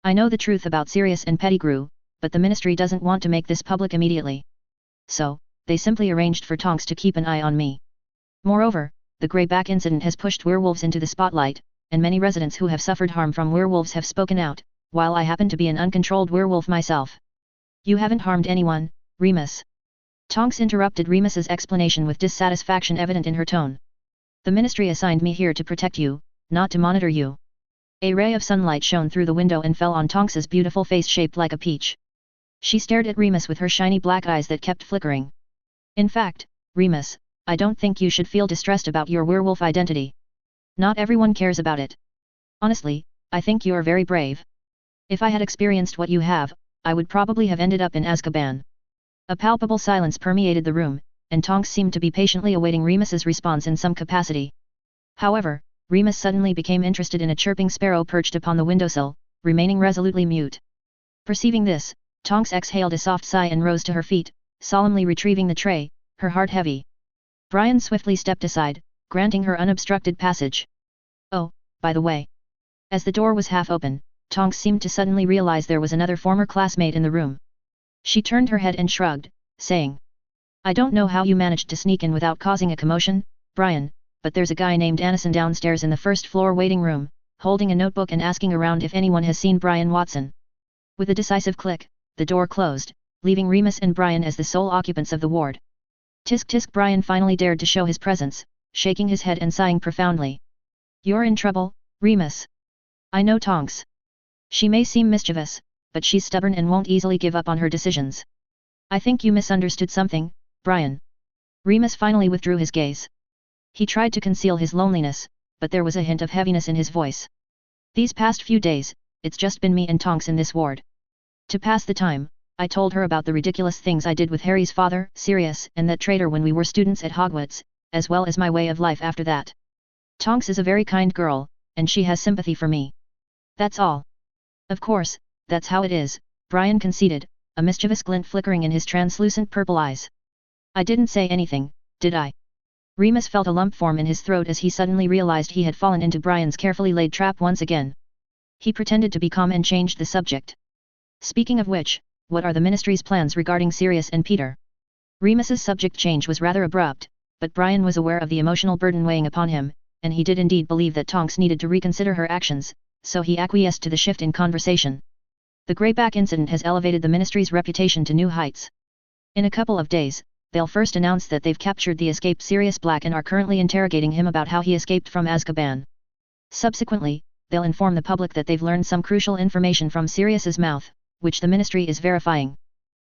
S1: I know the truth about Sirius and Pettigrew, but the Ministry doesn't want to make this public immediately. So, they simply arranged for Tonks to keep an eye on me. Moreover, the Greyback incident has pushed werewolves into the spotlight, and many residents who have suffered harm from werewolves have spoken out, while I happen to be an uncontrolled werewolf myself. You haven't harmed anyone, Remus. Tonks interrupted Remus's explanation with dissatisfaction evident in her tone. The Ministry assigned me here to protect you, not to monitor you. A ray of sunlight shone through the window and fell on Tonks's beautiful face shaped like a peach. She stared at Remus with her shiny black eyes that kept flickering. In fact, Remus, I don't think you should feel distressed about your werewolf identity. Not everyone cares about it. Honestly, I think you're very brave. If I had experienced what you have, I would probably have ended up in Azkaban. A palpable silence permeated the room, and Tonks seemed to be patiently awaiting Remus's response in some capacity. However, Remus suddenly became interested in a chirping sparrow perched upon the windowsill, remaining resolutely mute. Perceiving this, Tonks exhaled a soft sigh and rose to her feet, solemnly retrieving the tray, her heart heavy. Brian swiftly stepped aside, granting her unobstructed passage. Oh, by the way. As the door was half open, Tonks seemed to suddenly realize there was another former classmate in the room. She turned her head and shrugged, saying, I don't know how you managed to sneak in without causing a commotion, Brian, but there's a guy named Anison downstairs in the first floor waiting room, holding a notebook and asking around if anyone has seen Brian Watson. With a decisive click, the door closed, leaving Remus and Brian as the sole occupants of the ward. Tisk tisk. Brian finally dared to show his presence, shaking his head and sighing profoundly. You're in trouble, Remus. I know Tonks. She may seem mischievous, but she's stubborn and won't easily give up on her decisions. I think you misunderstood something, Brian. Remus finally withdrew his gaze. He tried to conceal his loneliness, but there was a hint of heaviness in his voice. These past few days, it's just been me and Tonks in this ward. To pass the time, I told her about the ridiculous things I did with Harry's father, Sirius, and that traitor when we were students at Hogwarts, as well as my way of life after that. Tonks is a very kind girl, and she has sympathy for me. That's all. Of course, that's how it is, Brian conceded, a mischievous glint flickering in his translucent purple eyes. I didn't say anything, did I? Remus felt a lump form in his throat as he suddenly realized he had fallen into Brian's carefully laid trap once again. He pretended to be calm and changed the subject. Speaking of which, what are the Ministry's plans regarding Sirius and Peter? Remus's subject change was rather abrupt, but Brian was aware of the emotional burden weighing upon him, and he did indeed believe that Tonks needed to reconsider her actions, so he acquiesced to the shift in conversation. The Greyback incident has elevated the Ministry's reputation to new heights. In a couple of days, they'll first announce that they've captured the escaped Sirius Black and are currently interrogating him about how he escaped from Azkaban. Subsequently, they'll inform the public that they've learned some crucial information from Sirius's mouth, which the Ministry is verifying.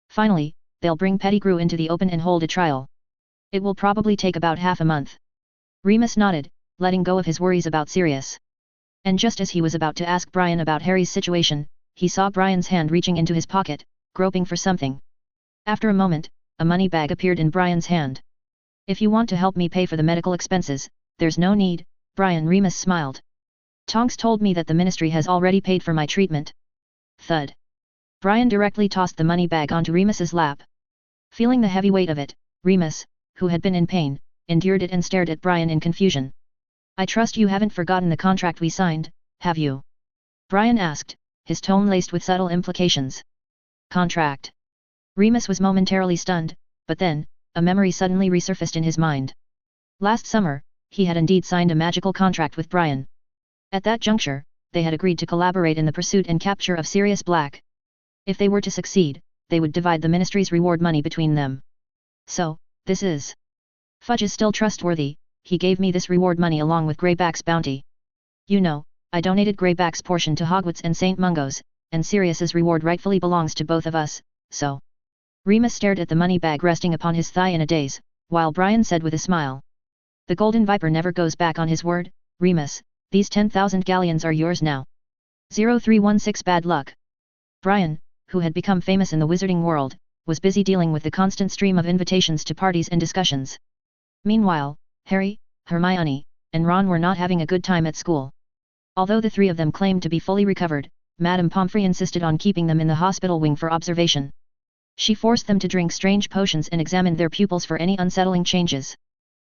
S1: Finally, they'll bring Pettigrew into the open and hold a trial. It will probably take about half a month. Remus nodded, letting go of his worries about Sirius. And just as he was about to ask Brian about Harry's situation, he saw Brian's hand reaching into his pocket, groping for something. After a moment, a money bag appeared in Brian's hand. If you want to help me pay for the medical expenses, there's no need, Brian. Remus smiled. Tonks told me that the Ministry has already paid for my treatment. Thud. Brian directly tossed the money bag onto Remus's lap. Feeling the heavy weight of it, Remus, who had been in pain, endured it and stared at Brian in confusion. I trust you haven't forgotten the contract we signed, have you? Brian asked, his tone laced with subtle implications. Contract. Remus was momentarily stunned, but then, a memory suddenly resurfaced in his mind. Last summer, he had indeed signed a magical contract with Brian. At that juncture, they had agreed to collaborate in the pursuit and capture of Sirius Black. If they were to succeed, they would divide the Ministry's reward money between them. So, this is. Fudge is still trustworthy, he gave me this reward money along with Greyback's bounty. You know, I donated Greyback's portion to Hogwarts and St. Mungo's, and Sirius's reward rightfully belongs to both of us, so. Remus stared at the money bag resting upon his thigh in a daze, while Brian said with a smile. The Golden Viper never goes back on his word, Remus, these 10,000 galleons are yours now. 0316 Bad luck. Brian, who had become famous in the wizarding world, was busy dealing with the constant stream of invitations to parties and discussions. Meanwhile, Harry, Hermione, and Ron were not having a good time at school. Although the three of them claimed to be fully recovered, Madame Pomfrey insisted on keeping them in the hospital wing for observation. She forced them to drink strange potions and examined their pupils for any unsettling changes.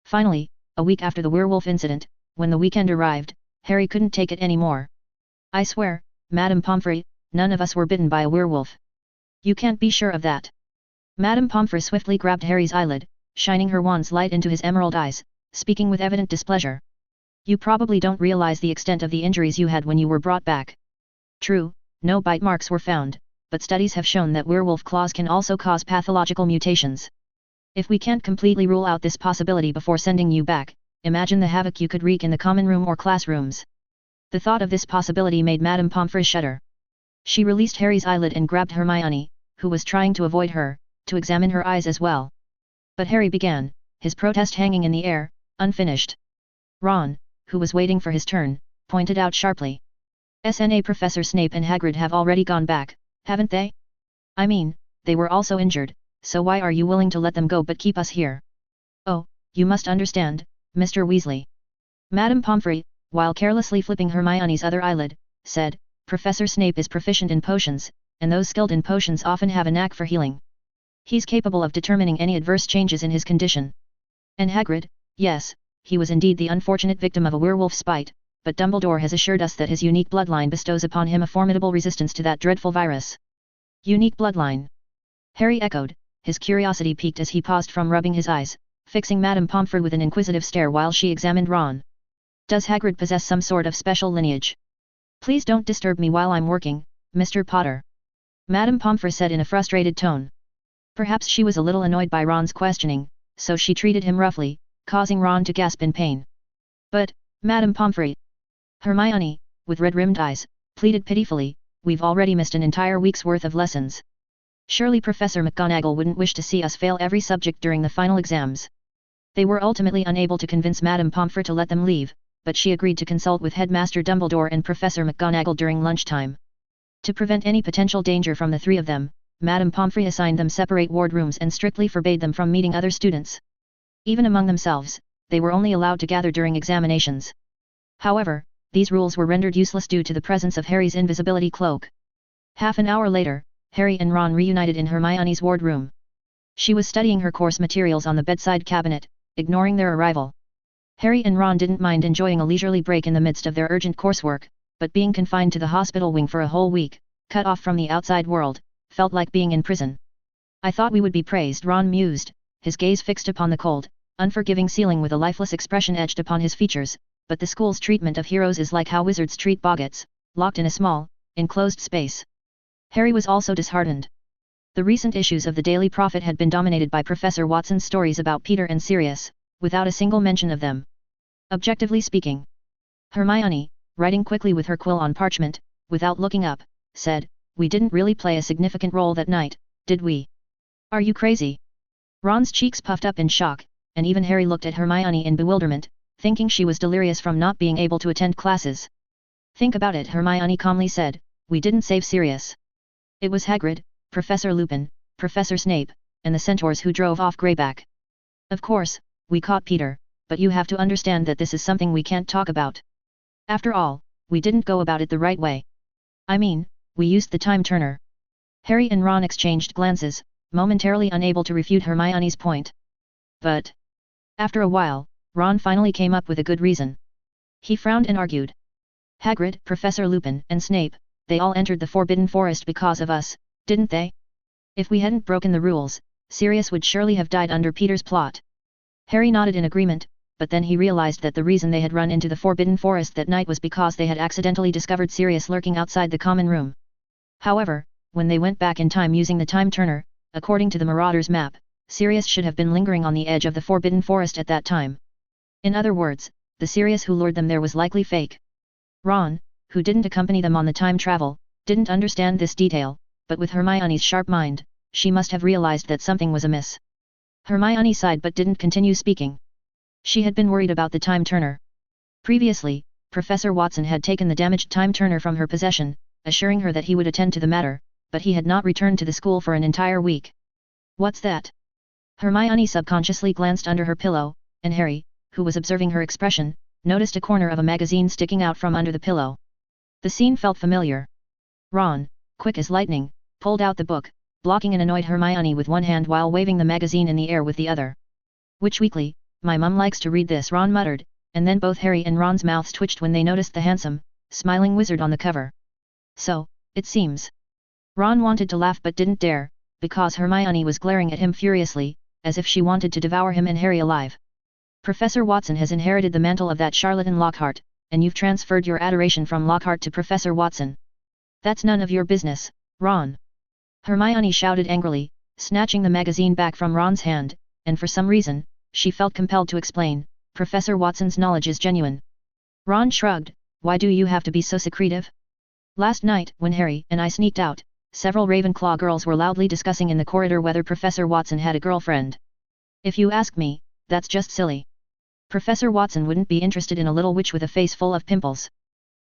S1: Finally, a week after the werewolf incident, when the weekend arrived, Harry couldn't take it anymore. I swear, Madame Pomfrey, none of us were bitten by a werewolf. You can't be sure of that. Madame Pomfrey swiftly grabbed Harry's eyelid, shining her wand's light into his emerald eyes, speaking with evident displeasure. You probably don't realize the extent of the injuries you had when you were brought back. True, no bite marks were found, but studies have shown that werewolf claws can also cause pathological mutations. If we can't completely rule out this possibility before sending you back, imagine the havoc you could wreak in the common room or classrooms. The thought of this possibility made Madame Pomfrey shudder. She released Harry's eyelid and grabbed Hermione, who was trying to avoid her, to examine her eyes as well. But Harry began, his protest hanging in the air, unfinished. Ron, who was waiting for his turn, pointed out sharply. SNA Professor Snape and Hagrid have already gone back, haven't they? I mean, they were also injured, so why are you willing to let them go but keep us here? Oh, you must understand, Mr. Weasley. Madame Pomfrey, while carelessly flipping Hermione's other eyelid, said, Professor Snape is proficient in potions, and those skilled in potions often have a knack for healing. He's capable of determining any adverse changes in his condition. And Hagrid, yes, he was indeed the unfortunate victim of a werewolf's bite, but Dumbledore has assured us that his unique bloodline bestows upon him a formidable resistance to that dreadful virus. Unique bloodline? Harry echoed, his curiosity piqued as he paused from rubbing his eyes, fixing Madame Pomfrey with an inquisitive stare while she examined Ron. Does Hagrid possess some sort of special lineage? Please don't disturb me while I'm working, Mr. Potter. Madame Pomfrey said in a frustrated tone. Perhaps she was a little annoyed by Ron's questioning, so she treated him roughly, causing Ron to gasp in pain. But, Madame Pomfrey. Hermione, with red-rimmed eyes, pleaded pitifully, we've already missed an entire week's worth of lessons. Surely Professor McGonagall wouldn't wish to see us fail every subject during the final exams. They were ultimately unable to convince Madame Pomfrey to let them leave, but she agreed to consult with Headmaster Dumbledore and Professor McGonagall during lunchtime. To prevent any potential danger from the three of them, Madame Pomfrey assigned them separate wardrooms and strictly forbade them from meeting other students. Even among themselves, they were only allowed to gather during examinations. However, these rules were rendered useless due to the presence of Harry's invisibility cloak. Half an hour later, Harry and Ron reunited in Hermione's wardroom. She was studying her course materials on the bedside cabinet, ignoring their arrival. Harry and Ron didn't mind enjoying a leisurely break in the midst of their urgent coursework, but being confined to the hospital wing for a whole week, cut off from the outside world, felt like being in prison. I thought we would be praised, Ron mused, his gaze fixed upon the cold, unforgiving ceiling with a lifeless expression etched upon his features, but the school's treatment of heroes is like how wizards treat boggarts, locked in a small, enclosed space. Harry was also disheartened. The recent issues of the Daily Prophet had been dominated by Professor Watson's stories about Peter and Sirius, without a single mention of them. Objectively speaking. Hermione, writing quickly with her quill on parchment, without looking up, said, we didn't really play a significant role that night, did we? Are you crazy? Ron's cheeks puffed up in shock, and even Harry looked at Hermione in bewilderment, thinking she was delirious from not being able to attend classes. Think about it, Hermione calmly said, we didn't save Sirius. It was Hagrid, Professor Lupin, Professor Snape, and the centaurs who drove off Greyback. Of course, we caught Peter, but you have to understand that this is something we can't talk about. After all, we didn't go about it the right way. I mean, we used the time turner. Harry and Ron exchanged glances, momentarily unable to refute Hermione's point. But, after a while, Ron finally came up with a good reason. He frowned and argued. Hagrid, Professor Lupin, and Snape, they all entered the Forbidden Forest because of us, didn't they? If we hadn't broken the rules, Sirius would surely have died under Peter's plot. Harry nodded in agreement, but then he realized that the reason they had run into the Forbidden Forest that night was because they had accidentally discovered Sirius lurking outside the common room. However, when they went back in time using the time turner, according to the Marauder's map, Sirius should have been lingering on the edge of the Forbidden Forest at that time. In other words, the Sirius who lured them there was likely fake. Ron, who didn't accompany them on the time travel, didn't understand this detail, but with Hermione's sharp mind, she must have realized that something was amiss. Hermione sighed but didn't continue speaking. She had been worried about the time turner. Previously, Professor Watson had taken the damaged time turner from her possession, assuring her that he would attend to the matter, but he had not returned to the school for an entire week. What's that? Hermione subconsciously glanced under her pillow, and Harry, who was observing her expression, noticed a corner of a magazine sticking out from under the pillow. The scene felt familiar. Ron, quick as lightning, pulled out the book, blocking an annoyed Hermione with one hand while waving the magazine in the air with the other. Which weekly? My mum likes to read this, Ron muttered, and then both Harry and Ron's mouths twitched when they noticed the handsome, smiling wizard on the cover. So, it seems. Ron wanted to laugh but didn't dare, because Hermione was glaring at him furiously, as if she wanted to devour him and Harry alive. Professor Watson has inherited the mantle of that charlatan Lockhart, and you've transferred your adoration from Lockhart to Professor Watson. That's none of your business, Ron. Hermione shouted angrily, snatching the magazine back from Ron's hand, and for some reason, she felt compelled to explain, Professor Watson's knowledge is genuine. Ron shrugged, why do you have to be so secretive? Last night, when Harry and I sneaked out, several Ravenclaw girls were loudly discussing in the corridor whether Professor Watson had a girlfriend. If you ask me, that's just silly. Professor Watson wouldn't be interested in a little witch with a face full of pimples.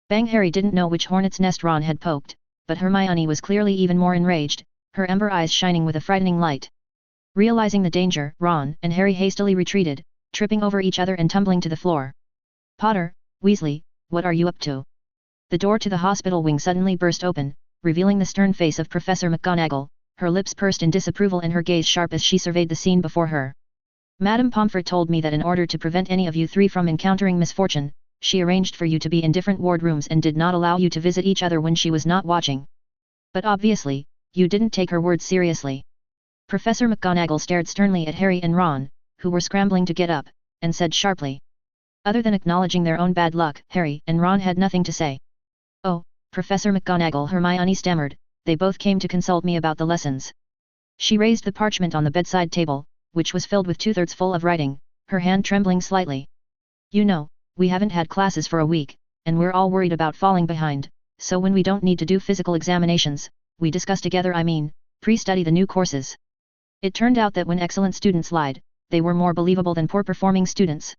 S1: Bang! Harry didn't know which hornet's nest Ron had poked, but Hermione was clearly even more enraged, her ember eyes shining with a frightening light. Realizing the danger, Ron and Harry hastily retreated, tripping over each other and tumbling to the floor. Potter, Weasley, what are you up to? The door to the hospital wing suddenly burst open, revealing the stern face of Professor McGonagall, her lips pursed in disapproval and her gaze sharp as she surveyed the scene before her. Madame Pomfret told me that in order to prevent any of you three from encountering misfortune, she arranged for you to be in different ward rooms and did not allow you to visit each other when she was not watching. But obviously, you didn't take her words seriously. Professor McGonagall stared sternly at Harry and Ron, who were scrambling to get up, and said sharply. Other than acknowledging their own bad luck, Harry and Ron had nothing to say. Oh, Professor McGonagall, Hermione stammered, they both came to consult me about the lessons. She raised the parchment on the bedside table, which was filled with 2/3 full of writing, her hand trembling slightly. You know, we haven't had classes for a week, and we're all worried about falling behind, so when we don't need to do physical examinations, we discuss together, pre-study the new courses. It turned out that when excellent students lied, they were more believable than poor-performing students.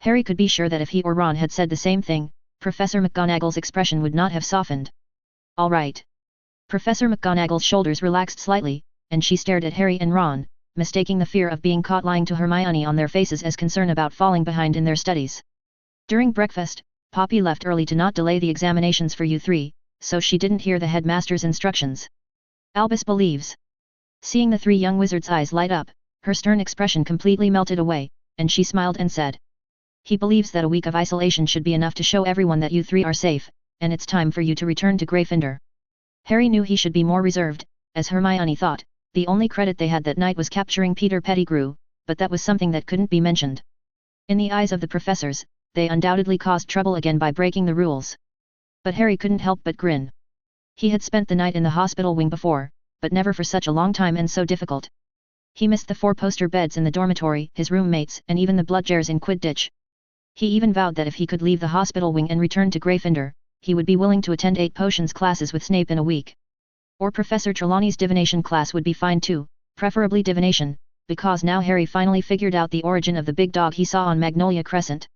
S1: Harry could be sure that if he or Ron had said the same thing, Professor McGonagall's expression would not have softened. All right. Professor McGonagall's shoulders relaxed slightly, and she stared at Harry and Ron, mistaking the fear of being caught lying to Hermione on their faces as concern about falling behind in their studies. During breakfast, Poppy left early to not delay the examinations for you three, so she didn't hear the headmaster's instructions. Albus believes. Seeing the three young wizards' eyes light up, her stern expression completely melted away, and she smiled and said. He believes that a week of isolation should be enough to show everyone that you three are safe, and it's time for you to return to Gryffindor. Harry knew he should be more reserved, as Hermione thought, the only credit they had that night was capturing Peter Pettigrew, but that was something that couldn't be mentioned. In the eyes of the professors, they undoubtedly caused trouble again by breaking the rules. But Harry couldn't help but grin. He had spent the night in the hospital wing before, but never for such a long time and so difficult. He missed the 4-poster beds in the dormitory, his roommates, and even the bludgers in Quidditch. He even vowed that if he could leave the hospital wing and return to Gryffindor, he would be willing to attend 8 potions classes with Snape in a week. Or Professor Trelawney's divination class would be fine too, preferably divination, because now Harry finally figured out the origin of the big dog he saw on Magnolia Crescent.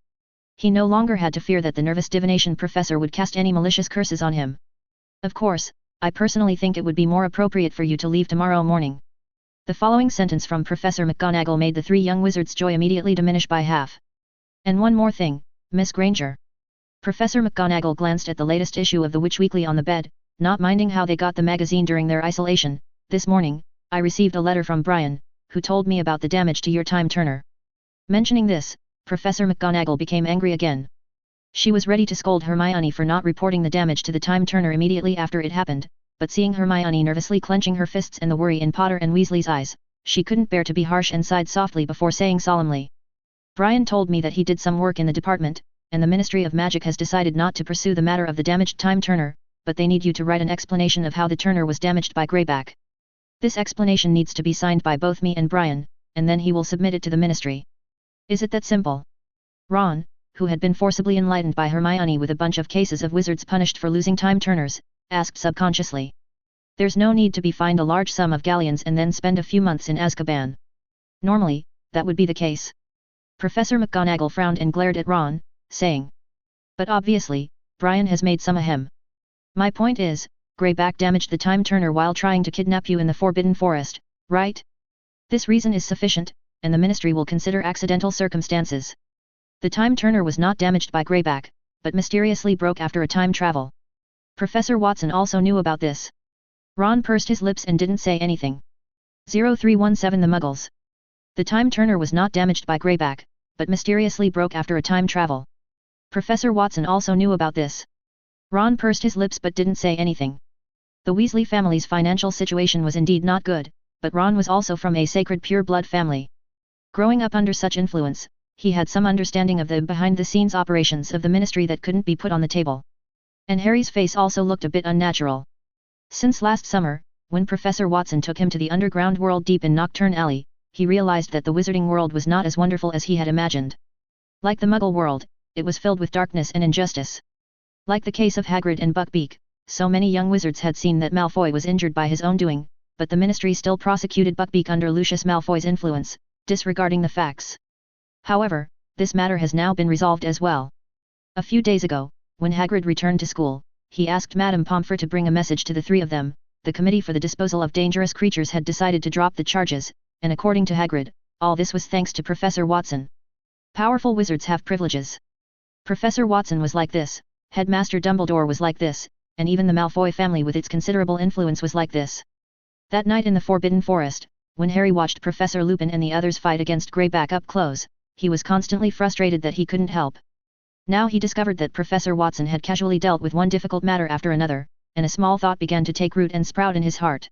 S1: He no longer had to fear that the nervous divination professor would cast any malicious curses on him. Of course, I personally think it would be more appropriate for you to leave tomorrow morning. The following sentence from Professor McGonagall made the three young wizards' joy immediately diminish by half. And one more thing, Miss Granger. Professor McGonagall glanced at the latest issue of the Witch Weekly on the bed, not minding how they got the magazine during their isolation. This morning, I received a letter from Brian, who told me about the damage to your time turner. Mentioning this, Professor McGonagall became angry again. She was ready to scold Hermione for not reporting the damage to the time turner immediately after it happened, but seeing Hermione nervously clenching her fists and the worry in Potter and Weasley's eyes, she couldn't bear to be harsh and sighed softly before saying solemnly. Brian told me that he did some work in the department, and the Ministry of Magic has decided not to pursue the matter of the damaged time turner, but they need you to write an explanation of how the turner was damaged by Greyback. This explanation needs to be signed by both me and Brian, and then he will submit it to the Ministry. Is it that simple? Ron, who had been forcibly enlightened by Hermione with a bunch of cases of wizards punished for losing time turners, asked subconsciously. There's no need to be fined a large sum of galleons and then spend a few months in Azkaban. Normally, that would be the case. Professor McGonagall frowned and glared at Ron, saying. But obviously, Brian has made some ahem. My point is, Greyback damaged the time turner while trying to kidnap you in the Forbidden Forest, right? This reason is sufficient, and the Ministry will consider accidental circumstances. The time turner was not damaged by Greyback, but mysteriously broke after a time travel. Professor Watson also knew about this. Ron pursed his lips and didn't say anything. 0317 The Muggles. The time turner was not damaged by Greyback, but mysteriously broke after a time travel. Professor Watson also knew about this. Ron pursed his lips but didn't say anything. The Weasley family's financial situation was indeed not good, but Ron was also from a sacred pure-blood family. Growing up under such influence, he had some understanding of the behind-the-scenes operations of the Ministry that couldn't be put on the table. And Harry's face also looked a bit unnatural. Since last summer, when Professor Watson took him to the underground world deep in Nocturne Alley, he realized that the wizarding world was not as wonderful as he had imagined. Like the Muggle world, it was filled with darkness and injustice. Like the case of Hagrid and Buckbeak, so many young wizards had seen that Malfoy was injured by his own doing, but the Ministry still prosecuted Buckbeak under Lucius Malfoy's influence, disregarding the facts. However, this matter has now been resolved as well. A few days ago, when Hagrid returned to school, he asked Madame Pomfrey to bring a message to the three of them. The Committee for the Disposal of Dangerous Creatures had decided to drop the charges, and according to Hagrid, all this was thanks to Professor Watson. Powerful wizards have privileges. Professor Watson was like this, Headmaster Dumbledore was like this, and even the Malfoy family with its considerable influence was like this. That night in the Forbidden Forest, when Harry watched Professor Lupin and the others fight against Greyback up close, he was constantly frustrated that he couldn't help. Now he discovered that Professor Watson had casually dealt with one difficult matter after another, and a small thought began to take root and sprout in his heart.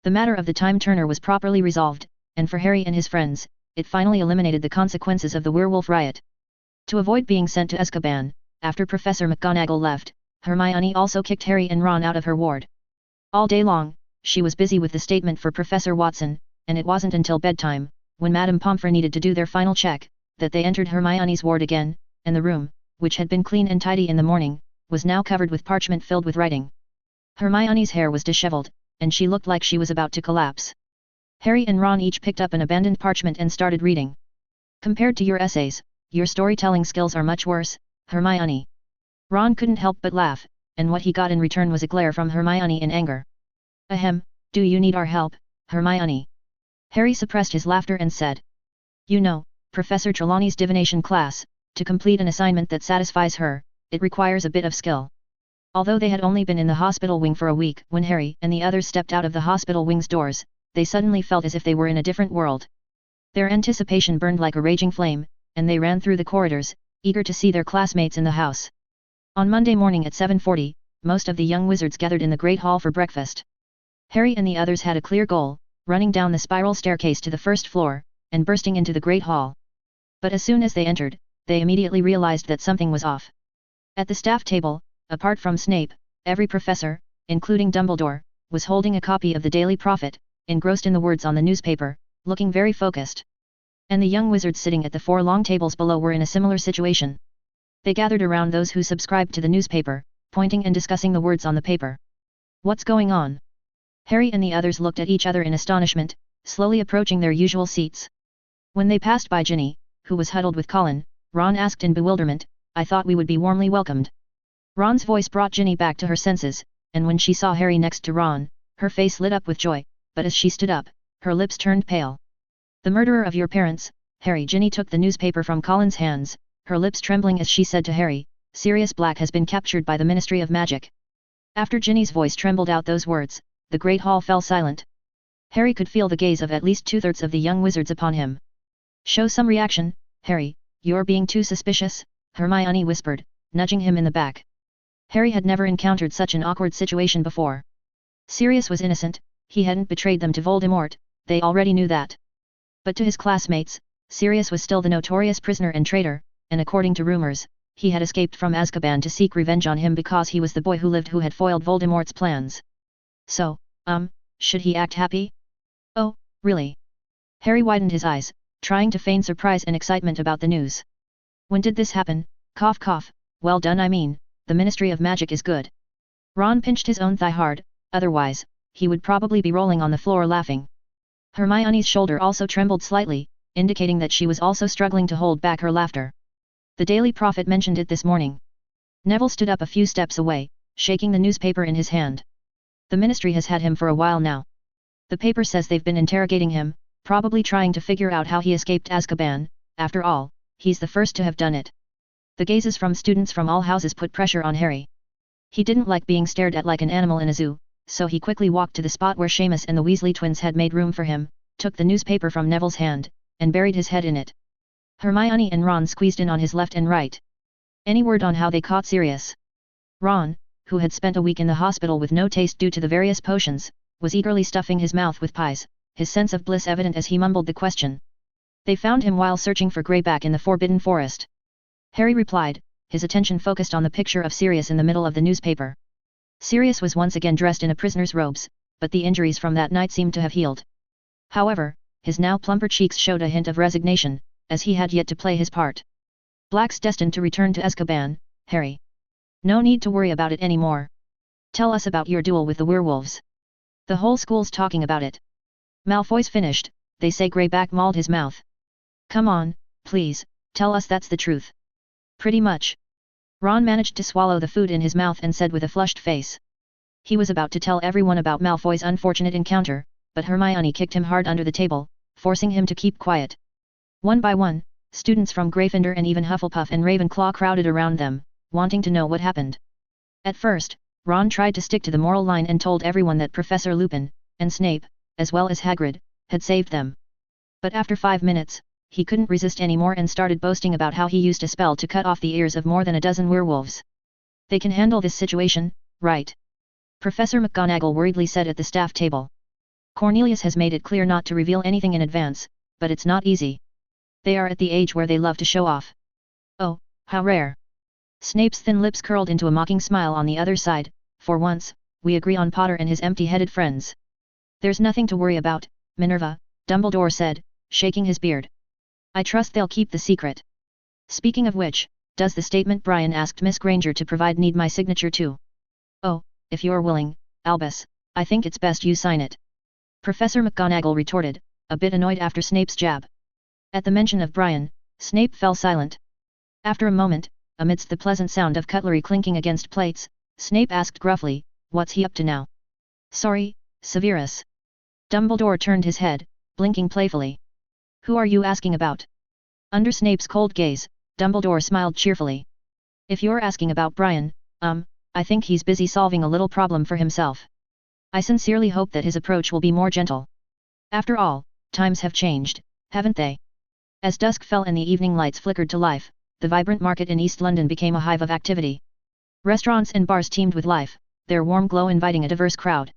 S1: The matter of the Time Turner was properly resolved, and for Harry and his friends, it finally eliminated the consequences of the werewolf riot. To avoid being sent to Azkaban, after Professor McGonagall left, Hermione also kicked Harry and Ron out of her ward. All day long, she was busy with the statement for Professor Watson, and it wasn't until bedtime, when Madame Pomfrey needed to do their final check, that they entered Hermione's ward again, and the room, which had been clean and tidy in the morning, was now covered with parchment filled with writing. Hermione's hair was disheveled, and she looked like she was about to collapse. Harry and Ron each picked up an abandoned parchment and started reading. Compared to your essays, your storytelling skills are much worse, Hermione. Ron couldn't help but laugh, and what he got in return was a glare from Hermione in anger. Ahem, do you need our help, Hermione? Harry suppressed his laughter and said. You know, Professor Trelawney's divination class, to complete an assignment that satisfies her, it requires a bit of skill. Although they had only been in the hospital wing for a week, when Harry and the others stepped out of the hospital wing's doors, they suddenly felt as if they were in a different world. Their anticipation burned like a raging flame, and they ran through the corridors, eager to see their classmates in the house. On Monday morning at 7:40, most of the young wizards gathered in the Great Hall for breakfast. Harry and the others had a clear goal, running down the spiral staircase to the first floor, and bursting into the Great Hall. But as soon as they entered, they immediately realized that something was off. At the staff table, apart from Snape, every professor, including Dumbledore, was holding a copy of the Daily Prophet, engrossed in the words on the newspaper, looking very focused. And the young wizards sitting at the 4 long tables below were in a similar situation. They gathered around those who subscribed to the newspaper, pointing and discussing the words on the paper. What's going on? Harry and the others looked at each other in astonishment, slowly approaching their usual seats. When they passed by Ginny, who was huddled with Colin, Ron asked in bewilderment, I thought we would be warmly welcomed. Ron's voice brought Ginny back to her senses, and when she saw Harry next to Ron, her face lit up with joy, but as she stood up, her lips turned pale. The murderer of your parents, Harry. Ginny took the newspaper from Colin's hands, her lips trembling as she said to Harry, Sirius Black has been captured by the Ministry of Magic. After Ginny's voice trembled out those words, the Great Hall fell silent. Harry could feel the gaze of at least 2/3 of the young wizards upon him. Show some reaction, Harry, you're being too suspicious, Hermione whispered, nudging him in the back. Harry had never encountered such an awkward situation before. Sirius was innocent, he hadn't betrayed them to Voldemort, they already knew that. But to his classmates, Sirius was still the notorious prisoner and traitor, and according to rumors, he had escaped from Azkaban to seek revenge on him because he was the boy who lived who had foiled Voldemort's plans. So, should he act happy? Oh, really? Harry widened his eyes, trying to feign surprise and excitement about the news. When did this happen? Cough cough, well done I mean, the Ministry of Magic is good. Ron pinched his own thigh hard, otherwise, he would probably be rolling on the floor laughing. Hermione's shoulder also trembled slightly, indicating that she was also struggling to hold back her laughter. The Daily Prophet mentioned it this morning. Neville stood up a few steps away, shaking the newspaper in his hand. The Ministry has had him for a while now. The paper says they've been interrogating him, probably trying to figure out how he escaped Azkaban, after all, he's the first to have done it. The gazes from students from all houses put pressure on Harry. He didn't like being stared at like an animal in a zoo, so he quickly walked to the spot where Seamus and the Weasley twins had made room for him, took the newspaper from Neville's hand, and buried his head in it. Hermione and Ron squeezed in on his left and right. Any word on how they caught Sirius? Ron, who had spent a week in the hospital with no taste due to the various potions, was eagerly stuffing his mouth with pies, his sense of bliss evident as he mumbled the question. They found him while searching for Greyback in the Forbidden Forest. Harry replied, his attention focused on the picture of Sirius in the middle of the newspaper. Sirius was once again dressed in a prisoner's robes, but the injuries from that night seemed to have healed. However, his now plumper cheeks showed a hint of resignation, as he had yet to play his part. Black's destined to return to Azkaban, Harry. No need to worry about it anymore. Tell us about your duel with the werewolves. The whole school's talking about it. Malfoy's finished, they say Greyback mauled his mouth. Come on, please, tell us that's the truth. Pretty much. Ron managed to swallow the food in his mouth and said with a flushed face. He was about to tell everyone about Malfoy's unfortunate encounter, but Hermione kicked him hard under the table, forcing him to keep quiet. One by one, students from Gryffindor and even Hufflepuff and Ravenclaw crowded around them, wanting to know what happened. At first, Ron tried to stick to the moral line and told everyone that Professor Lupin, and Snape, as well as Hagrid, had saved them. But after 5 minutes, he couldn't resist anymore and started boasting about how he used a spell to cut off the ears of more than a dozen werewolves. They can handle this situation, right? Professor McGonagall worriedly said at the staff table. Cornelius has made it clear not to reveal anything in advance, but it's not easy. They are at the age where they love to show off. Oh, how rare. Snape's thin lips curled into a mocking smile on the other side. For once, we agree on Potter and his empty-headed friends. There's nothing to worry about, Minerva, Dumbledore said, shaking his beard. I trust they'll keep the secret. Speaking of which, does the statement Brian asked Miss Granger to provide need my signature too? Oh, if you're willing, Albus, I think it's best you sign it. Professor McGonagall retorted, a bit annoyed after Snape's jab. At the mention of Brian, Snape fell silent. After a moment, amidst the pleasant sound of cutlery clinking against plates, Snape asked gruffly, what's he up to now? Sorry, Severus. Dumbledore turned his head, blinking playfully. Who are you asking about? Under Snape's cold gaze, Dumbledore smiled cheerfully. If you're asking about Brian, I think he's busy solving a little problem for himself. I sincerely hope that his approach will be more gentle. After all, times have changed, haven't they? As dusk fell and the evening lights flickered to life, the vibrant market in East London became a hive of activity. Restaurants and bars teemed with life, their warm glow inviting a diverse crowd.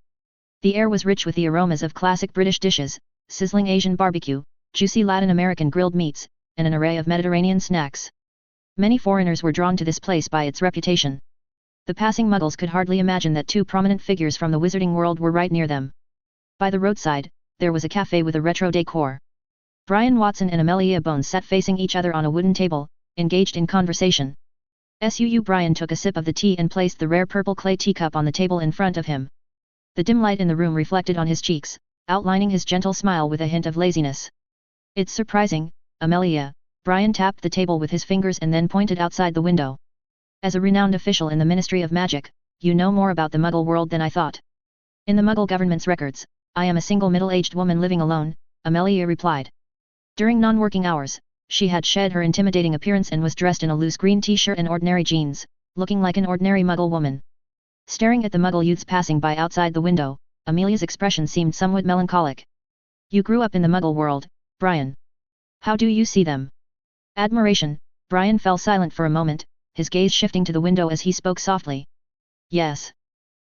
S1: The air was rich with the aromas of classic British dishes, sizzling Asian barbecue, juicy Latin American grilled meats, and an array of Mediterranean snacks. Many foreigners were drawn to this place by its reputation. The passing muggles could hardly imagine that two prominent figures from the wizarding world were right near them. By the roadside, there was a cafe with a retro decor. Brian Watson and Amelia Bones sat facing each other on a wooden table, engaged in conversation. Brian took a sip of the tea and placed the rare purple clay teacup on the table in front of him. The dim light in the room reflected on his cheeks, outlining his gentle smile with a hint of laziness. It's surprising, Amelia. Brian tapped the table with his fingers and then pointed outside the window. As a renowned official in the Ministry of Magic, you know more about the Muggle world than I thought. In the Muggle government's records, I am a single middle-aged woman living alone, Amelia replied. During non-working hours, she had shed her intimidating appearance and was dressed in a loose green t-shirt and ordinary jeans, looking like an ordinary Muggle woman. Staring at the Muggle youths passing by outside the window, Amelia's expression seemed somewhat melancholic. You grew up in the Muggle world, Brian. How do you see them? Admiration. Brian fell silent for a moment, his gaze shifting to the window as he spoke softly. Yes.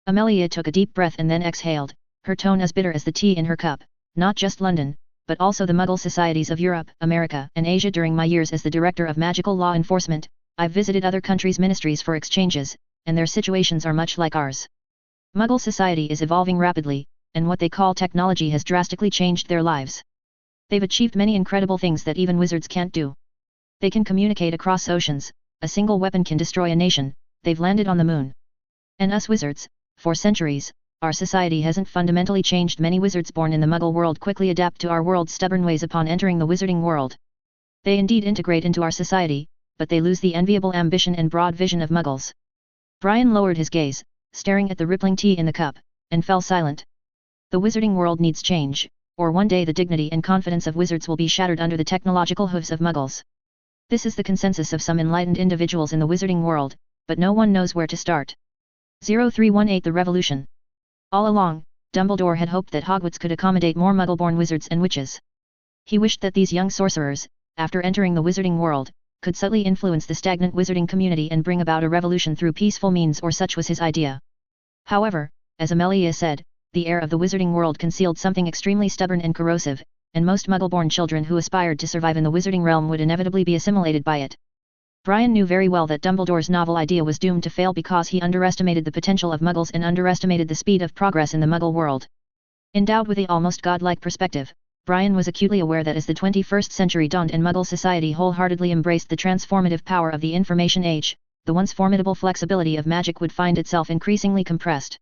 S1: Amelia took a deep breath and then exhaled, her tone as bitter as the tea in her cup. Not just London, but also the Muggle societies of Europe, America, and Asia. During my years as the Director of Magical Law Enforcement, I've visited other countries' ministries for exchanges, and their situations are much like ours. Muggle society is evolving rapidly, and what they call technology has drastically changed their lives. They've achieved many incredible things that even wizards can't do. They can communicate across oceans, a single weapon can destroy a nation, they've landed on the moon. And us wizards, for centuries, our society hasn't fundamentally changed. Many wizards born in the Muggle world quickly adapt to our world's stubborn ways upon entering the wizarding world. They indeed integrate into our society, but they lose the enviable ambition and broad vision of Muggles. Brian lowered his gaze, staring at the rippling tea in the cup, and fell silent. The wizarding world needs change, or one day the dignity and confidence of wizards will be shattered under the technological hooves of Muggles. This is the consensus of some enlightened individuals in the wizarding world, but no one knows where to start. 0318 The Revolution. All along, Dumbledore had hoped that Hogwarts could accommodate more Muggle-born wizards and witches. He wished that these young sorcerers, after entering the wizarding world, could subtly influence the stagnant wizarding community and bring about a revolution through peaceful means, or such was his idea. However, as Amelia said, the air of the wizarding world concealed something extremely stubborn and corrosive, and most Muggle-born children who aspired to survive in the wizarding realm would inevitably be assimilated by it. Brian knew very well that Dumbledore's novel idea was doomed to fail because he underestimated the potential of Muggles and underestimated the speed of progress in the Muggle world. Endowed with a almost godlike perspective, Brian was acutely aware that as the 21st century dawned and Muggle society wholeheartedly embraced the transformative power of the information age, the once formidable flexibility of magic would find itself increasingly compressed.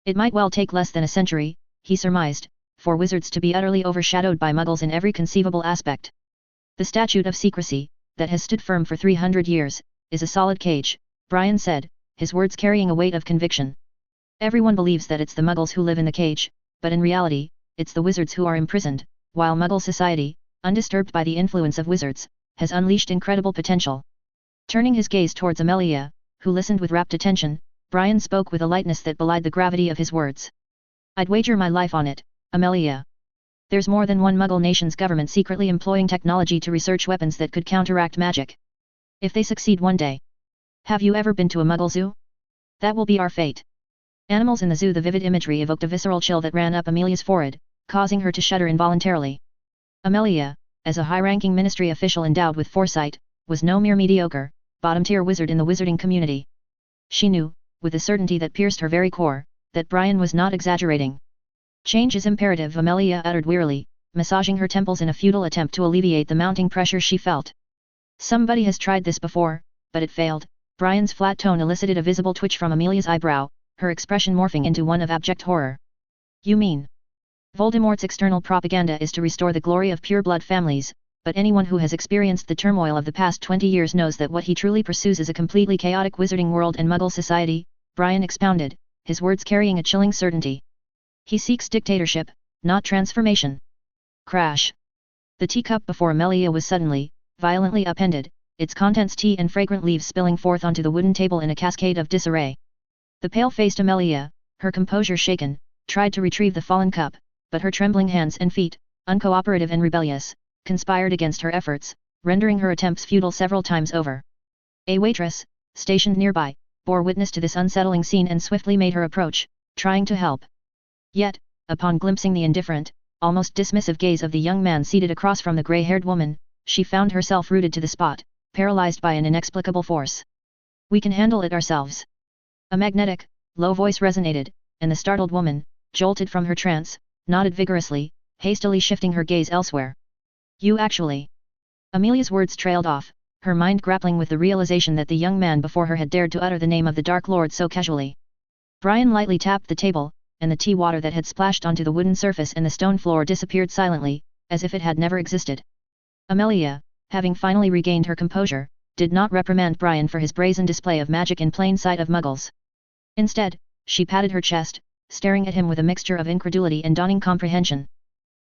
S1: It might well take less than a century, he surmised, for wizards to be utterly overshadowed by Muggles in every conceivable aspect. The statute of secrecy, that has stood firm for 300 years, is a solid cage, Brian said, his words carrying a weight of conviction. Everyone believes that it's the Muggles who live in the cage, but in reality, it's the wizards who are imprisoned, while Muggle society, undisturbed by the influence of wizards, has unleashed incredible potential. Turning his gaze towards Amelia, who listened with rapt attention, Brian spoke with a lightness that belied the gravity of his words. I'd wager my life on it, Amelia. There's more than one Muggle nation's government secretly employing technology to research weapons that could counteract magic. If they succeed one day. Have you ever been to a Muggle zoo? That will be our fate. Animals in the zoo. The vivid imagery evoked a visceral chill that ran up Amelia's forehead, causing her to shudder involuntarily. Amelia, as a high-ranking ministry official endowed with foresight, was no mere mediocre, bottom-tier wizard in the wizarding community. She knew, with a certainty that pierced her very core, that Brian was not exaggerating. Change is imperative, Amelia uttered wearily, massaging her temples in a futile attempt to alleviate the mounting pressure she felt. Somebody has tried this before, but it failed. Brian's flat tone elicited a visible twitch from Amelia's eyebrow, her expression morphing into one of abject horror. You mean? Voldemort's external propaganda is to restore the glory of pure-blood families, but anyone who has experienced the turmoil of the past 20 years knows that what he truly pursues is a completely chaotic wizarding world and Muggle society, Brian expounded, his words carrying a chilling certainty. He seeks dictatorship, not transformation. Crash. The teacup before Amelia was suddenly, violently upended, its contents tea and fragrant leaves spilling forth onto the wooden table in a cascade of disarray. The pale-faced Amelia, her composure shaken, tried to retrieve the fallen cup, but her trembling hands and feet, uncooperative and rebellious, conspired against her efforts, rendering her attempts futile several times over. A waitress, stationed nearby, bore witness to this unsettling scene and swiftly made her approach, trying to help. Yet, upon glimpsing the indifferent, almost dismissive gaze of the young man seated across from the grey-haired woman, she found herself rooted to the spot, paralyzed by an inexplicable force. We can handle it ourselves. A magnetic, low voice resonated, and the startled woman, jolted from her trance, nodded vigorously, hastily shifting her gaze elsewhere. You actually. Amelia's words trailed off, her mind grappling with the realization that the young man before her had dared to utter the name of the Dark Lord so casually. Brian lightly tapped the table, and the tea water that had splashed onto the wooden surface and the stone floor disappeared silently, as if it had never existed. Amelia, having finally regained her composure, did not reprimand Brian for his brazen display of magic in plain sight of Muggles. Instead, she patted her chest, staring at him with a mixture of incredulity and dawning comprehension.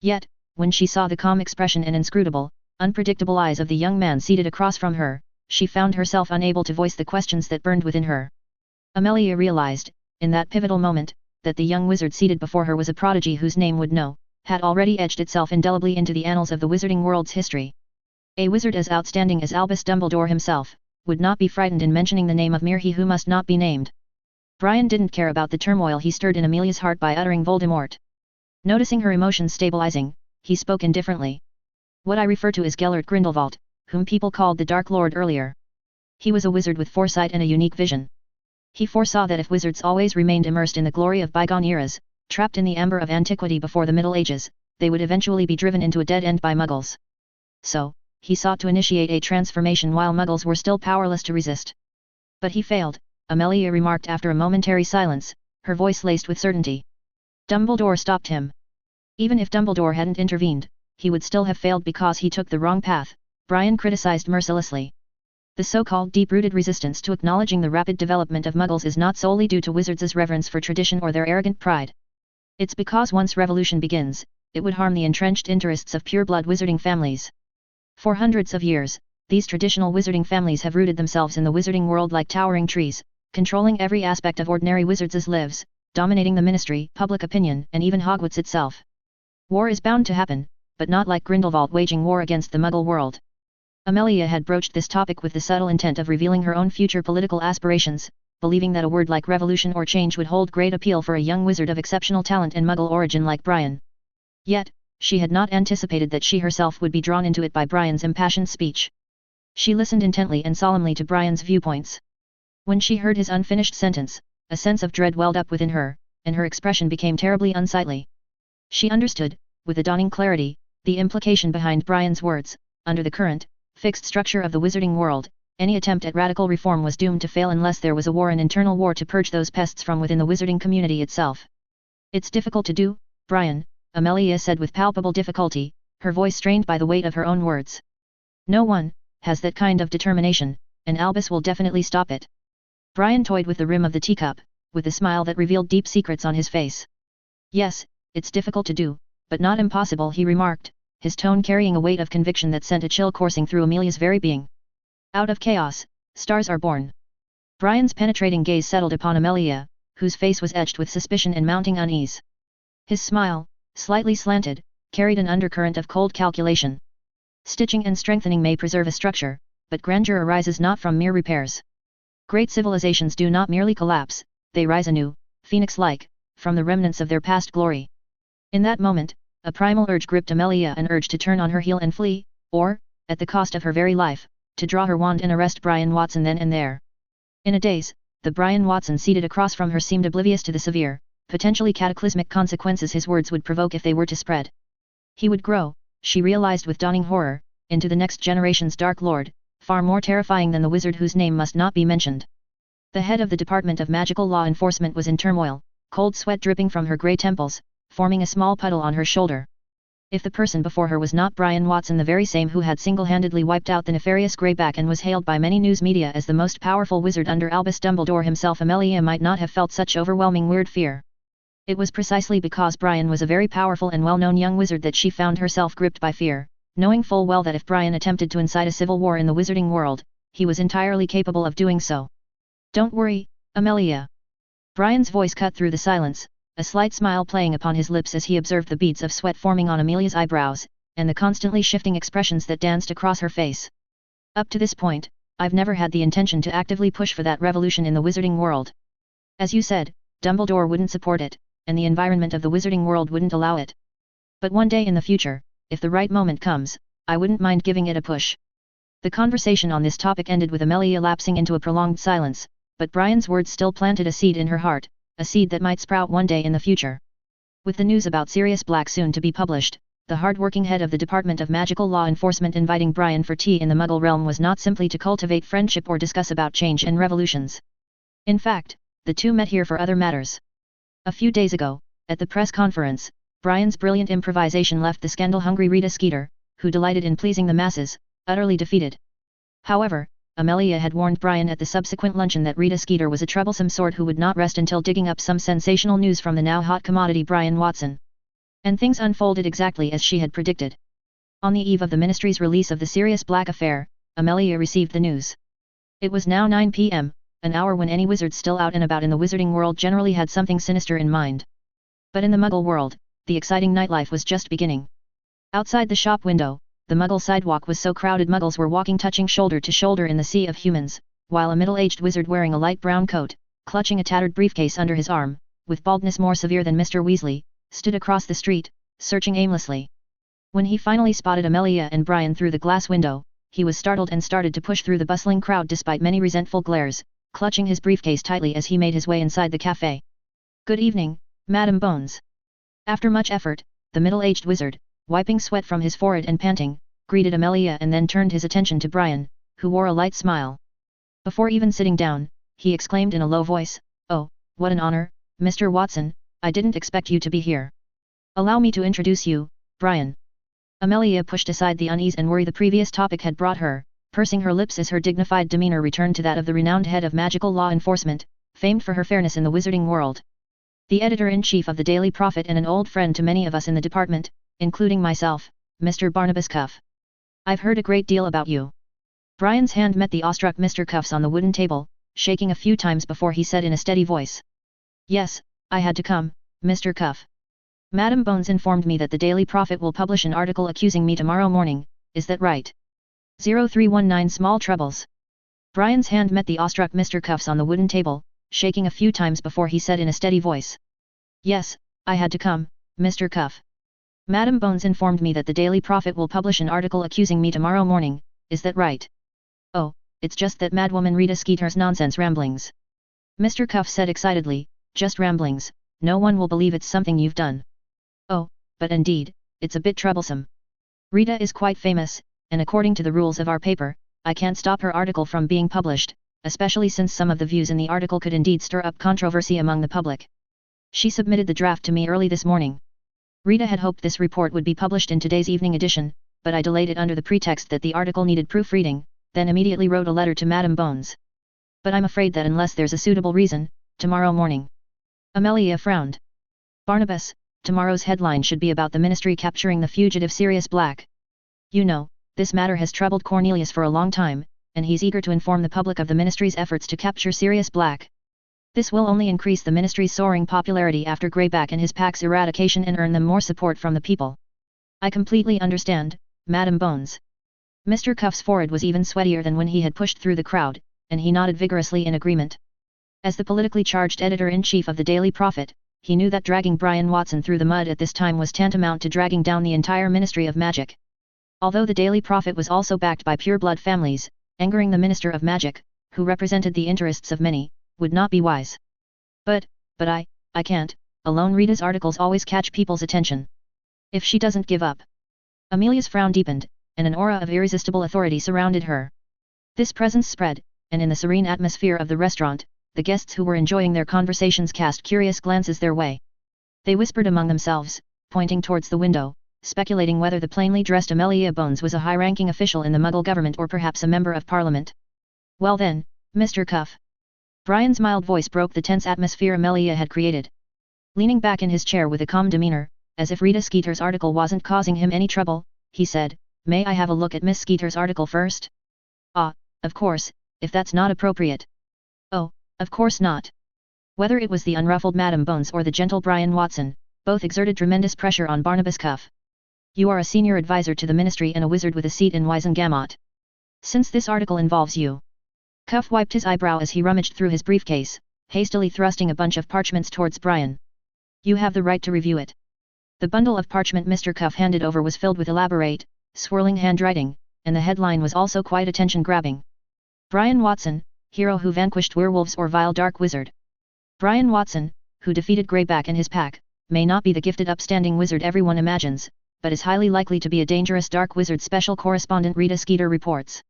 S1: Yet, when she saw the calm expression and inscrutable, unpredictable eyes of the young man seated across from her, she found herself unable to voice the questions that burned within her. Amelia realized, in that pivotal moment, that the young wizard seated before her was a prodigy whose name would know, had already etched itself indelibly into the annals of the wizarding world's history. A wizard as outstanding as Albus Dumbledore himself, would not be frightened in mentioning the name of mere he who must not be named. Brian didn't care about the turmoil he stirred in Amelia's heart by uttering Voldemort. Noticing her emotions stabilizing, he spoke indifferently. What I refer to is Gellert Grindelwald, whom people called the Dark Lord earlier. He was a wizard with foresight and a unique vision. He foresaw that if wizards always remained immersed in the glory of bygone eras, trapped in the amber of antiquity before the Middle Ages, they would eventually be driven into a dead end by Muggles. So, he sought to initiate a transformation while Muggles were still powerless to resist. But he failed, Amelia remarked after a momentary silence, her voice laced with certainty. Dumbledore stopped him. Even if Dumbledore hadn't intervened, he would still have failed because he took the wrong path, Brian criticized mercilessly. The so-called deep-rooted resistance to acknowledging the rapid development of Muggles is not solely due to wizards' reverence for tradition or their arrogant pride. It's because once revolution begins, it would harm the entrenched interests of pure-blood wizarding families. For hundreds of years, these traditional wizarding families have rooted themselves in the wizarding world like towering trees, controlling every aspect of ordinary wizards' lives, dominating the ministry, public opinion, and even Hogwarts itself. War is bound to happen, but not like Grindelwald waging war against the Muggle world. Amelia had broached this topic with the subtle intent of revealing her own future political aspirations, believing that a word like revolution or change would hold great appeal for a young wizard of exceptional talent and Muggle origin like Brian. Yet, she had not anticipated that she herself would be drawn into it by Brian's impassioned speech. She listened intently and solemnly to Brian's viewpoints. When she heard his unfinished sentence, a sense of dread welled up within her, and her expression became terribly unsightly. She understood, with a dawning clarity, the implication behind Brian's words. Under the current, fixed structure of the wizarding world, any attempt at radical reform was doomed to fail unless there was a war, an internal war to purge those pests from within the wizarding community itself. It's difficult to do, Brian, Amelia said with palpable difficulty, her voice strained by the weight of her own words. No one has that kind of determination, and Albus will definitely stop it. Brian toyed with the rim of the teacup, with a smile that revealed deep secrets on his face. Yes, it's difficult to do, but not impossible, he remarked, his tone carrying a weight of conviction that sent a chill coursing through Amelia's very being. Out of chaos, stars are born. Brian's penetrating gaze settled upon Amelia, whose face was etched with suspicion and mounting unease. His smile, slightly slanted, carried an undercurrent of cold calculation. Stitching and strengthening may preserve a structure, but grandeur arises not from mere repairs. Great civilizations do not merely collapse, they rise anew, phoenix-like, from the remnants of their past glory. In that moment, a primal urge gripped Amelia, an urge to turn on her heel and flee, or, at the cost of her very life, to draw her wand and arrest Brian Watson then and there. In a daze, the Brian Watson seated across from her seemed oblivious to the severe, potentially cataclysmic consequences his words would provoke if they were to spread. He would grow, she realized with dawning horror, into the next generation's Dark Lord, far more terrifying than the wizard whose name must not be mentioned. The head of the Department of Magical Law Enforcement was in turmoil, cold sweat dripping from her grey temples, forming a small puddle on her shoulder. If the person before her was not Brian Watson, the very same who had single-handedly wiped out the nefarious Greyback and was hailed by many news media as the most powerful wizard under Albus Dumbledore himself, Amelia might not have felt such overwhelming weird fear. It was precisely because Brian was a very powerful and well-known young wizard that she found herself gripped by fear, knowing full well that if Brian attempted to incite a civil war in the wizarding world, he was entirely capable of doing so. Don't worry, Amelia. Brian's voice cut through the silence, a slight smile playing upon his lips as he observed the beads of sweat forming on Amelia's eyebrows, and the constantly shifting expressions that danced across her face. Up to this point, I've never had the intention to actively push for that revolution in the wizarding world. As you said, Dumbledore wouldn't support it, and the environment of the wizarding world wouldn't allow it. But one day in the future, if the right moment comes, I wouldn't mind giving it a push. The conversation on this topic ended with Amelia lapsing into a prolonged silence, but Brian's words still planted a seed in her heart, a seed that might sprout one day in the future. With the news about Sirius Black soon to be published, the hard-working head of the Department of Magical Law Enforcement inviting Brian for tea in the Muggle realm was not simply to cultivate friendship or discuss about change and revolutions. In fact, the two met here for other matters. A few days ago, at the press conference, Brian's brilliant improvisation left the scandal-hungry Rita Skeeter, who delighted in pleasing the masses, utterly defeated. However, Amelia had warned Brian at the subsequent luncheon that Rita Skeeter was a troublesome sort who would not rest until digging up some sensational news from the now hot commodity Brian Watson. And things unfolded exactly as she had predicted. On the eve of the Ministry's release of the Sirius Black affair, Amelia received the news. It was now 9 p.m., an hour when any wizard still out and about in the wizarding world generally had something sinister in mind. But in the Muggle world, the exciting nightlife was just beginning. Outside the shop window, the Muggle sidewalk was so crowded Muggles were walking touching shoulder to shoulder in the sea of humans, while a middle-aged wizard wearing a light brown coat, clutching a tattered briefcase under his arm, with baldness more severe than Mr. Weasley, stood across the street, searching aimlessly. When he finally spotted Amelia and Brian through the glass window, he was startled and started to push through the bustling crowd despite many resentful glares, clutching his briefcase tightly as he made his way inside the cafe. "Good evening, Madam Bones." After much effort, the middle-aged wizard, wiping sweat from his forehead and panting, greeted Amelia and then turned his attention to Brian, who wore a light smile. Before even sitting down, he exclaimed in a low voice, "Oh, what an honor, Mr. Watson, I didn't expect you to be here. Allow me to introduce you, Brian." Amelia pushed aside the unease and worry the previous topic had brought her, pursing her lips as her dignified demeanor returned to that of the renowned head of magical law enforcement, famed for her fairness in the wizarding world. The editor-in-chief of the Daily Prophet and an old friend to many of us in the department, including myself, Mr. Barnabas Cuff. I've heard a great deal about you. Brian's hand met the awestruck Mr. Cuff's on the wooden table, shaking a few times before he said in a steady voice. "Yes, I had to come, Mr. Cuff. Madam Bones informed me that the Daily Prophet will publish an article accusing me tomorrow morning, is that right?" 0319 Small Troubles. Brian's hand met the awestruck Mr. Cuff's on the wooden table, shaking a few times before he said in a steady voice. "Yes, I had to come, Mr. Cuff. Madam Bones informed me that the Daily Prophet will publish an article accusing me tomorrow morning, is that right?" "Oh, it's just that madwoman Rita Skeeter's nonsense ramblings," Mr. Cuff said excitedly, "just ramblings, no one will believe it's something you've done." "Oh, but indeed, it's a bit troublesome. Rita is quite famous, and according to the rules of our paper, I can't stop her article from being published, especially since some of the views in the article could indeed stir up controversy among the public. She submitted the draft to me early this morning. Rita had hoped this report would be published in today's evening edition, but I delayed it under the pretext that the article needed proofreading, then immediately wrote a letter to Madam Bones. But I'm afraid that unless there's a suitable reason, tomorrow morning. Amelia frowned. Barnabas, tomorrow's headline should be about the ministry capturing the fugitive Sirius Black. You know, this matter has troubled Cornelius for a long time, and he's eager to inform the public of the ministry's efforts to capture Sirius Black. This will only increase the ministry's soaring popularity after Greyback and his pack's eradication and earn them more support from the people. I completely understand, Madam Bones. Mr. Cuff's forehead was even sweatier than when he had pushed through the crowd, and he nodded vigorously in agreement. As the politically charged editor-in-chief of the Daily Prophet, he knew that dragging Brian Watson through the mud at this time was tantamount to dragging down the entire Ministry of Magic. Although the Daily Prophet was also backed by pure-blood families, angering the Minister of Magic, who represented the interests of many, would not be wise. But I can't, alone Rita's articles always catch people's attention. If she doesn't give up. Amelia's frown deepened, and an aura of irresistible authority surrounded her. This presence spread, and in the serene atmosphere of the restaurant, the guests who were enjoying their conversations cast curious glances their way. They whispered among themselves, pointing towards the window, speculating whether the plainly dressed Amelia Bones was a high-ranking official in the Muggle government or perhaps a member of Parliament. Well then, Mr. Cuff. Brian's mild voice broke the tense atmosphere Amelia had created. Leaning back in his chair with a calm demeanor, as if Rita Skeeter's article wasn't causing him any trouble, he said, "May I have a look at Miss Skeeter's article first?" "Ah, of course, if that's not appropriate." "Oh, of course not." Whether it was the unruffled Madam Bones or the gentle Brian Watson, both exerted tremendous pressure on Barnabas Cuff. "You are a senior advisor to the ministry and a wizard with a seat in Wizengamot. Since this article involves you..." Cuff wiped his eyebrow as he rummaged through his briefcase, hastily thrusting a bunch of parchments towards Brian. "You have the right to review it." The bundle of parchment Mr. Cuff handed over was filled with elaborate, swirling handwriting, and the headline was also quite attention-grabbing. Brian Watson, hero who vanquished werewolves or vile dark wizard. Brian Watson, who defeated Greyback and his pack, may not be the gifted upstanding wizard everyone imagines, but is highly likely to be a dangerous dark wizard, special correspondent Rita Skeeter reports.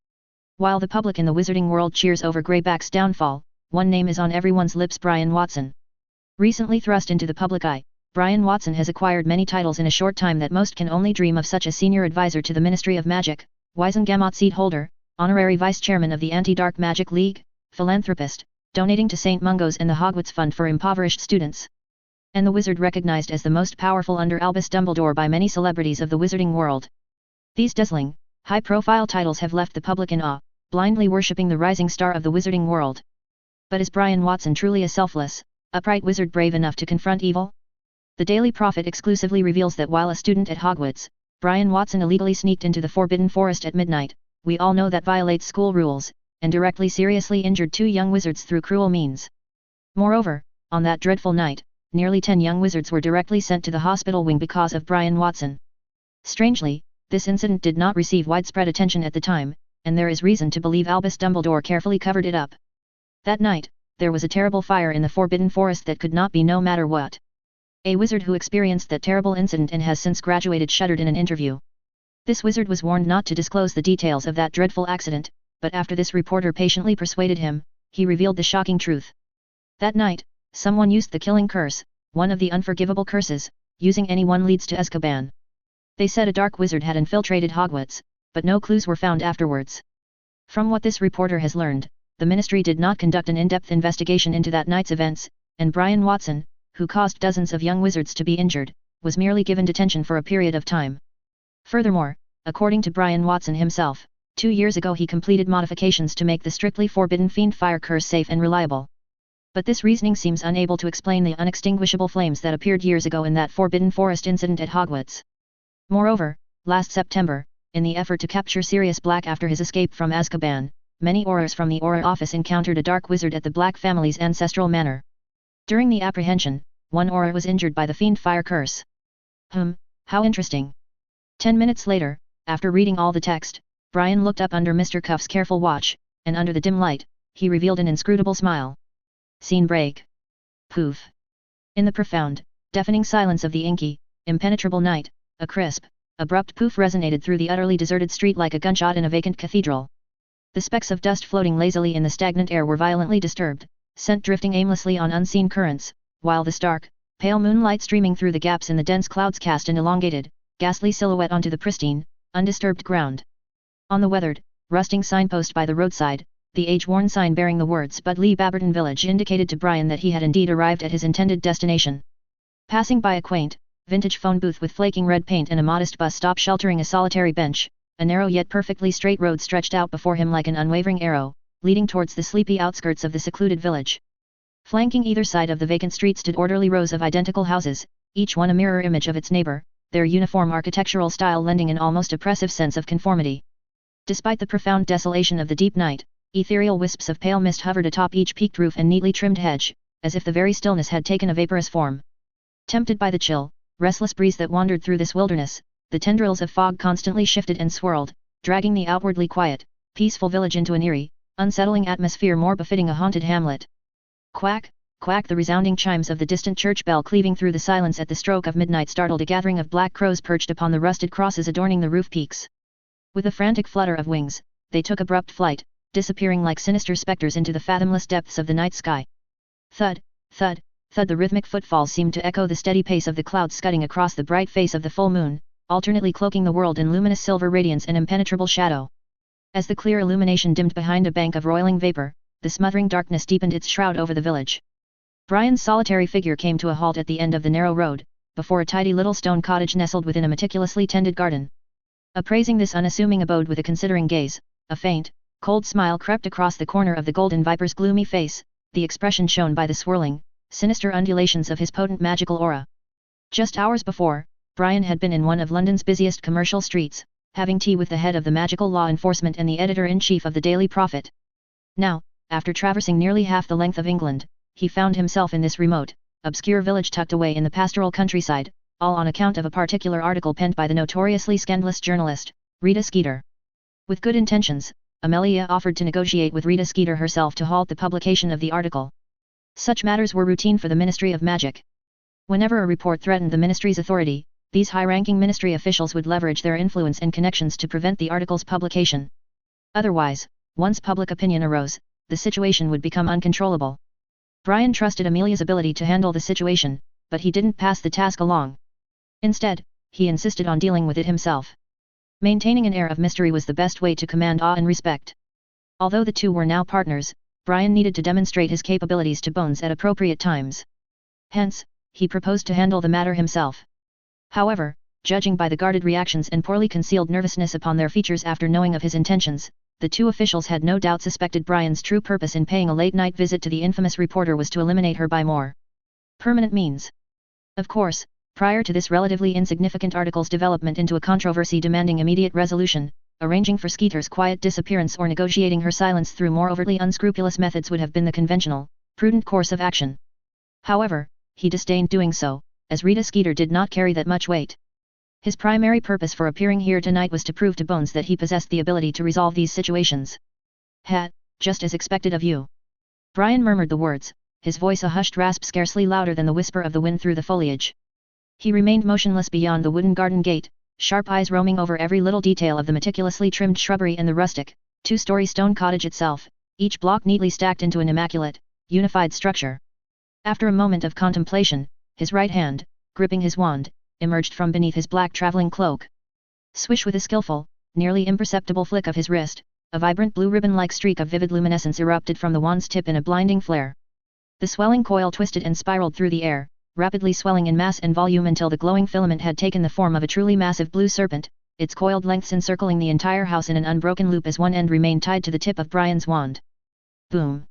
S1: While the public in the wizarding world cheers over Greyback's downfall, one name is on everyone's lips: Brian Watson. Recently thrust into the public eye, Brian Watson has acquired many titles in a short time that most can only dream of, such as Senior Advisor to the Ministry of Magic, Wizengamot Seat Holder, Honorary Vice Chairman of the Anti-Dark Magic League, Philanthropist, donating to St. Mungo's and the Hogwarts Fund for Impoverished Students. And the wizard recognized as the most powerful under Albus Dumbledore by many celebrities of the wizarding world. These dazzling, high-profile titles have left the public in awe, blindly worshipping the rising star of the wizarding world. But is Brian Watson truly a selfless, upright wizard brave enough to confront evil? The Daily Prophet exclusively reveals that while a student at Hogwarts, Brian Watson illegally sneaked into the Forbidden Forest at midnight. We all know that violates school rules, and directly seriously injured 2 young wizards through cruel means. Moreover, on that dreadful night, nearly 10 young wizards were directly sent to the hospital wing because of Brian Watson. Strangely, this incident did not receive widespread attention at the time, and there is reason to believe Albus Dumbledore carefully covered it up. That night, there was a terrible fire in the Forbidden Forest that could not be no matter what. A wizard who experienced that terrible incident and has since graduated shuddered in an interview. This wizard was warned not to disclose the details of that dreadful accident, but after this reporter patiently persuaded him, he revealed the shocking truth. That night, someone used the killing curse, one of the unforgivable curses, using anyone leads to Azkaban. They said a dark wizard had infiltrated Hogwarts, but no clues were found afterwards. From what this reporter has learned, the ministry did not conduct an in-depth investigation into that night's events, and Brian Watson, who caused dozens of young wizards to be injured, was merely given detention for a period of time. Furthermore, according to Brian Watson himself, 2 years ago he completed modifications to make the strictly forbidden fiend fire curse safe and reliable. But this reasoning seems unable to explain the unextinguishable flames that appeared years ago in that Forbidden Forest incident at Hogwarts. Moreover, last September, in the effort to capture Sirius Black after his escape from Azkaban, many Aurors from the Auror office encountered a dark wizard at the Black family's ancestral manor. During the apprehension, one Auror was injured by the fiend fire curse. How interesting. 10 minutes later, after reading all the text, Brian looked up under Mr. Cuff's careful watch, and under the dim light, he revealed an inscrutable smile. Scene break. Poof. In the profound, deafening silence of the inky, impenetrable night, a crisp, abrupt poof resonated through the utterly deserted street like a gunshot in a vacant cathedral. The specks of dust floating lazily in the stagnant air were violently disturbed, sent drifting aimlessly on unseen currents, while the stark, pale moonlight streaming through the gaps in the dense clouds cast an elongated, ghastly silhouette onto the pristine, undisturbed ground. On the weathered, rusting signpost by the roadside, the age-worn sign bearing the words Budleigh Babberton Village indicated to Brian that he had indeed arrived at his intended destination. Passing by a quaint, vintage phone booth with flaking red paint and a modest bus stop sheltering a solitary bench, a narrow yet perfectly straight road stretched out before him like an unwavering arrow, leading towards the sleepy outskirts of the secluded village. Flanking either side of the vacant street stood orderly rows of identical houses, each one a mirror image of its neighbor, their uniform architectural style lending an almost oppressive sense of conformity. Despite the profound desolation of the deep night, ethereal wisps of pale mist hovered atop each peaked roof and neatly trimmed hedge, as if the very stillness had taken a vaporous form. Tempted by the chill, restless breeze that wandered through this wilderness, the tendrils of fog constantly shifted and swirled, dragging the outwardly quiet, peaceful village into an eerie, unsettling atmosphere more befitting a haunted hamlet. Quack, quack, the resounding chimes of the distant church bell cleaving through the silence at the stroke of midnight startled a gathering of black crows perched upon the rusted crosses adorning the roof peaks. With a frantic flutter of wings, they took abrupt flight, disappearing like sinister specters into the fathomless depths of the night sky. Thud, thud, thud, the rhythmic footfalls seemed to echo the steady pace of the clouds scudding across the bright face of the full moon, alternately cloaking the world in luminous silver radiance and impenetrable shadow. As the clear illumination dimmed behind a bank of roiling vapor, the smothering darkness deepened its shroud over the village. Brian's solitary figure came to a halt at the end of the narrow road, before a tidy little stone cottage nestled within a meticulously tended garden. Appraising this unassuming abode with a considering gaze, a faint, cold smile crept across the corner of the golden viper's gloomy face, the expression shown by the swirling, sinister undulations of his potent magical aura. Just hours before, Brian had been in one of London's busiest commercial streets, having tea with the head of the magical law enforcement and the editor-in-chief of the Daily Prophet. Now, after traversing nearly half the length of England, he found himself in this remote, obscure village tucked away in the pastoral countryside, all on account of a particular article penned by the notoriously scandalous journalist, Rita Skeeter. With good intentions, Amelia offered to negotiate with Rita Skeeter herself to halt the publication of the article. Such matters were routine for the Ministry of Magic. Whenever a report threatened the ministry's authority, these high-ranking ministry officials would leverage their influence and connections to prevent the article's publication. Otherwise, once public opinion arose, the situation would become uncontrollable. Brian trusted Amelia's ability to handle the situation, but he didn't pass the task along. Instead, he insisted on dealing with it himself. Maintaining an air of mystery was the best way to command awe and respect. Although the two were now partners, Brian needed to demonstrate his capabilities to Bones at appropriate times. Hence, he proposed to handle the matter himself. However, judging by the guarded reactions and poorly concealed nervousness upon their features after knowing of his intentions, the two officials had no doubt suspected Brian's true purpose in paying a late-night visit to the infamous reporter was to eliminate her by more permanent means. Of course, prior to this relatively insignificant article's development into a controversy demanding immediate resolution, arranging for Skeeter's quiet disappearance or negotiating her silence through more overtly unscrupulous methods would have been the conventional, prudent course of action. However, he disdained doing so, as Rita Skeeter did not carry that much weight. His primary purpose for appearing here tonight was to prove to Bones that he possessed the ability to resolve these situations. Just as expected of you. Brian murmured the words, his voice a hushed rasp scarcely louder than the whisper of the wind through the foliage. He remained motionless beyond the wooden garden gate, sharp eyes roaming over every little detail of the meticulously trimmed shrubbery and the rustic, two-story stone cottage itself, each block neatly stacked into an immaculate, unified structure. After a moment of contemplation, his right hand, gripping his wand, emerged from beneath his black traveling cloak. Swish, with a skillful, nearly imperceptible flick of his wrist, a vibrant blue ribbon-like streak of vivid luminescence erupted from the wand's tip in a blinding flare. The swelling coil twisted and spiraled through the air, rapidly swelling in mass and volume until the glowing filament had taken the form of a truly massive blue serpent, its coiled lengths encircling the entire house in an unbroken loop as one end remained tied to the tip of Brian's wand. Boom!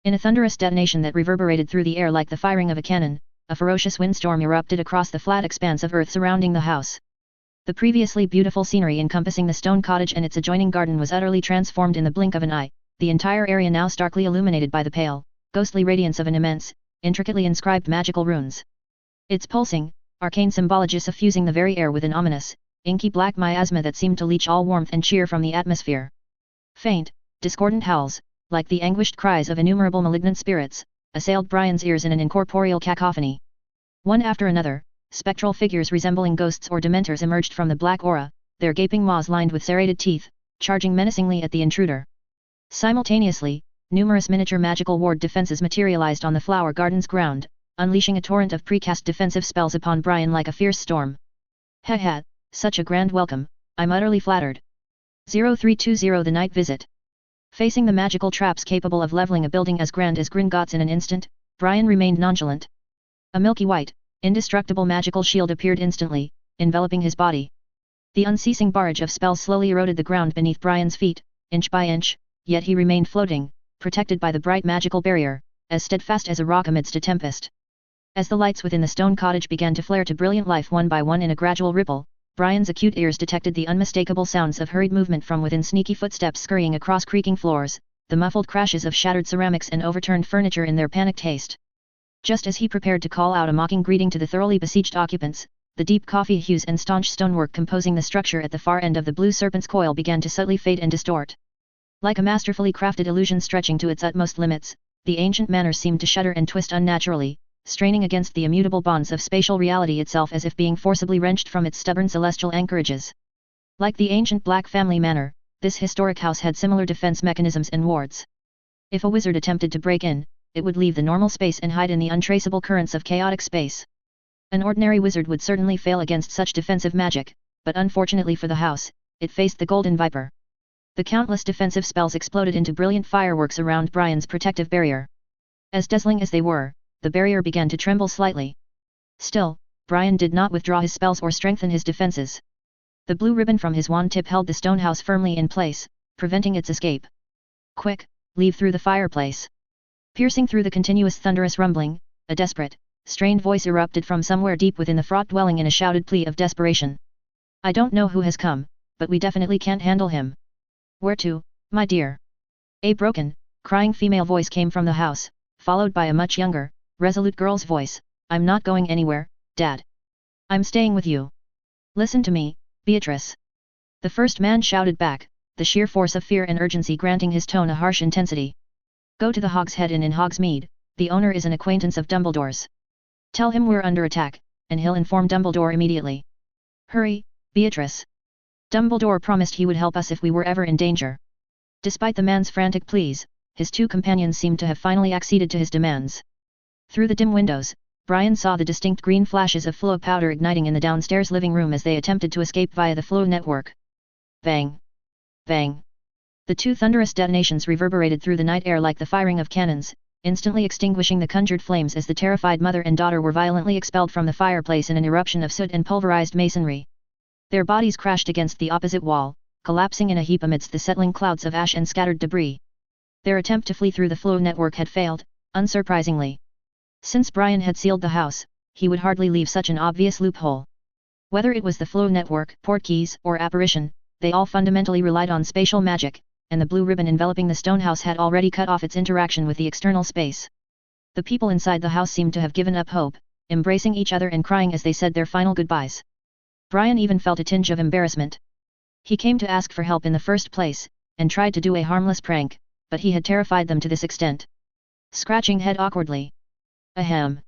S1: In a thunderous detonation that reverberated through the air like the firing of a cannon, a ferocious windstorm erupted across the flat expanse of earth surrounding the house. The previously beautiful scenery encompassing the stone cottage and its adjoining garden was utterly transformed in the blink of an eye, the entire area now starkly illuminated by the pale, ghostly radiance of an immense, intricately inscribed magical runes. Its pulsing, arcane symbology suffusing the very air with an ominous, inky black miasma that seemed to leach all warmth and cheer from the atmosphere. Faint, discordant howls, like the anguished cries of innumerable malignant spirits, assailed Brian's ears in an incorporeal cacophony. One after another, spectral figures resembling ghosts or dementors emerged from the black aura, their gaping maws lined with serrated teeth, charging menacingly at the intruder. Simultaneously, numerous miniature magical ward defenses materialized on the flower garden's ground, unleashing a torrent of precast defensive spells upon Brian like a fierce storm. Such a grand welcome, I'm utterly flattered. 0320 The Night Visit. Facing the magical traps capable of leveling a building as grand as Gringotts in an instant, Brian remained nonchalant. A milky white, indestructible magical shield appeared instantly, enveloping his body. The unceasing barrage of spells slowly eroded the ground beneath Brian's feet, inch by inch, yet he remained floating, protected by the bright magical barrier, as steadfast as a rock amidst a tempest. As the lights within the stone cottage began to flare to brilliant life one by one in a gradual ripple, Brian's acute ears detected the unmistakable sounds of hurried movement from within, sneaky footsteps scurrying across creaking floors, the muffled crashes of shattered ceramics and overturned furniture in their panicked haste. Just as he prepared to call out a mocking greeting to the thoroughly besieged occupants, the deep coffee hues and staunch stonework composing the structure at the far end of the blue serpent's coil began to subtly fade and distort. Like a masterfully crafted illusion stretching to its utmost limits, the ancient manor seemed to shudder and twist unnaturally, straining against the immutable bonds of spatial reality itself as if being forcibly wrenched from its stubborn celestial anchorages. Like the ancient Black family manor, this historic house had similar defense mechanisms and wards. If a wizard attempted to break in, it would leave the normal space and hide in the untraceable currents of chaotic space. An ordinary wizard would certainly fail against such defensive magic, but unfortunately for the house, it faced the Golden Viper. The countless defensive spells exploded into brilliant fireworks around Brian's protective barrier. As dazzling as they were, the barrier began to tremble slightly. Still, Brian did not withdraw his spells or strengthen his defenses. The blue ribbon from his wand tip held the stone house firmly in place, preventing its escape. "Quick, leave through the fireplace." Piercing through the continuous thunderous rumbling, a desperate, strained voice erupted from somewhere deep within the fraught dwelling in a shouted plea of desperation. "I don't know who has come, but we definitely can't handle him." "Where to, my dear?" A broken, crying female voice came from the house, followed by a much younger, resolute girl's voice. "I'm not going anywhere, Dad. I'm staying with you. Listen to me, Beatrice." The first man shouted back, the sheer force of fear and urgency granting his tone a harsh intensity. "Go to the Hogshead Inn in Hogsmeade, the owner is an acquaintance of Dumbledore's. Tell him we're under attack, and he'll inform Dumbledore immediately. Hurry, Beatrice. Dumbledore promised he would help us if we were ever in danger." Despite the man's frantic pleas, his two companions seemed to have finally acceded to his demands. Through the dim windows, Brian saw the distinct green flashes of flow powder igniting in the downstairs living room as they attempted to escape via the flow network. Bang! Bang! The two thunderous detonations reverberated through the night air like the firing of cannons, instantly extinguishing the conjured flames as the terrified mother and daughter were violently expelled from the fireplace in an eruption of soot and pulverized masonry. Their bodies crashed against the opposite wall, collapsing in a heap amidst the settling clouds of ash and scattered debris. Their attempt to flee through the flow network had failed, unsurprisingly. Since Brian had sealed the house, he would hardly leave such an obvious loophole. Whether it was the flow network, portkeys, or apparition, they all fundamentally relied on spatial magic, and the blue ribbon enveloping the stone house had already cut off its interaction with the external space. The people inside the house seemed to have given up hope, embracing each other and crying as they said their final goodbyes. Brian even felt a tinge of embarrassment. He came to ask for help in the first place, and tried to do a harmless prank, but he had terrified them to this extent. Scratching head awkwardly. Ahem.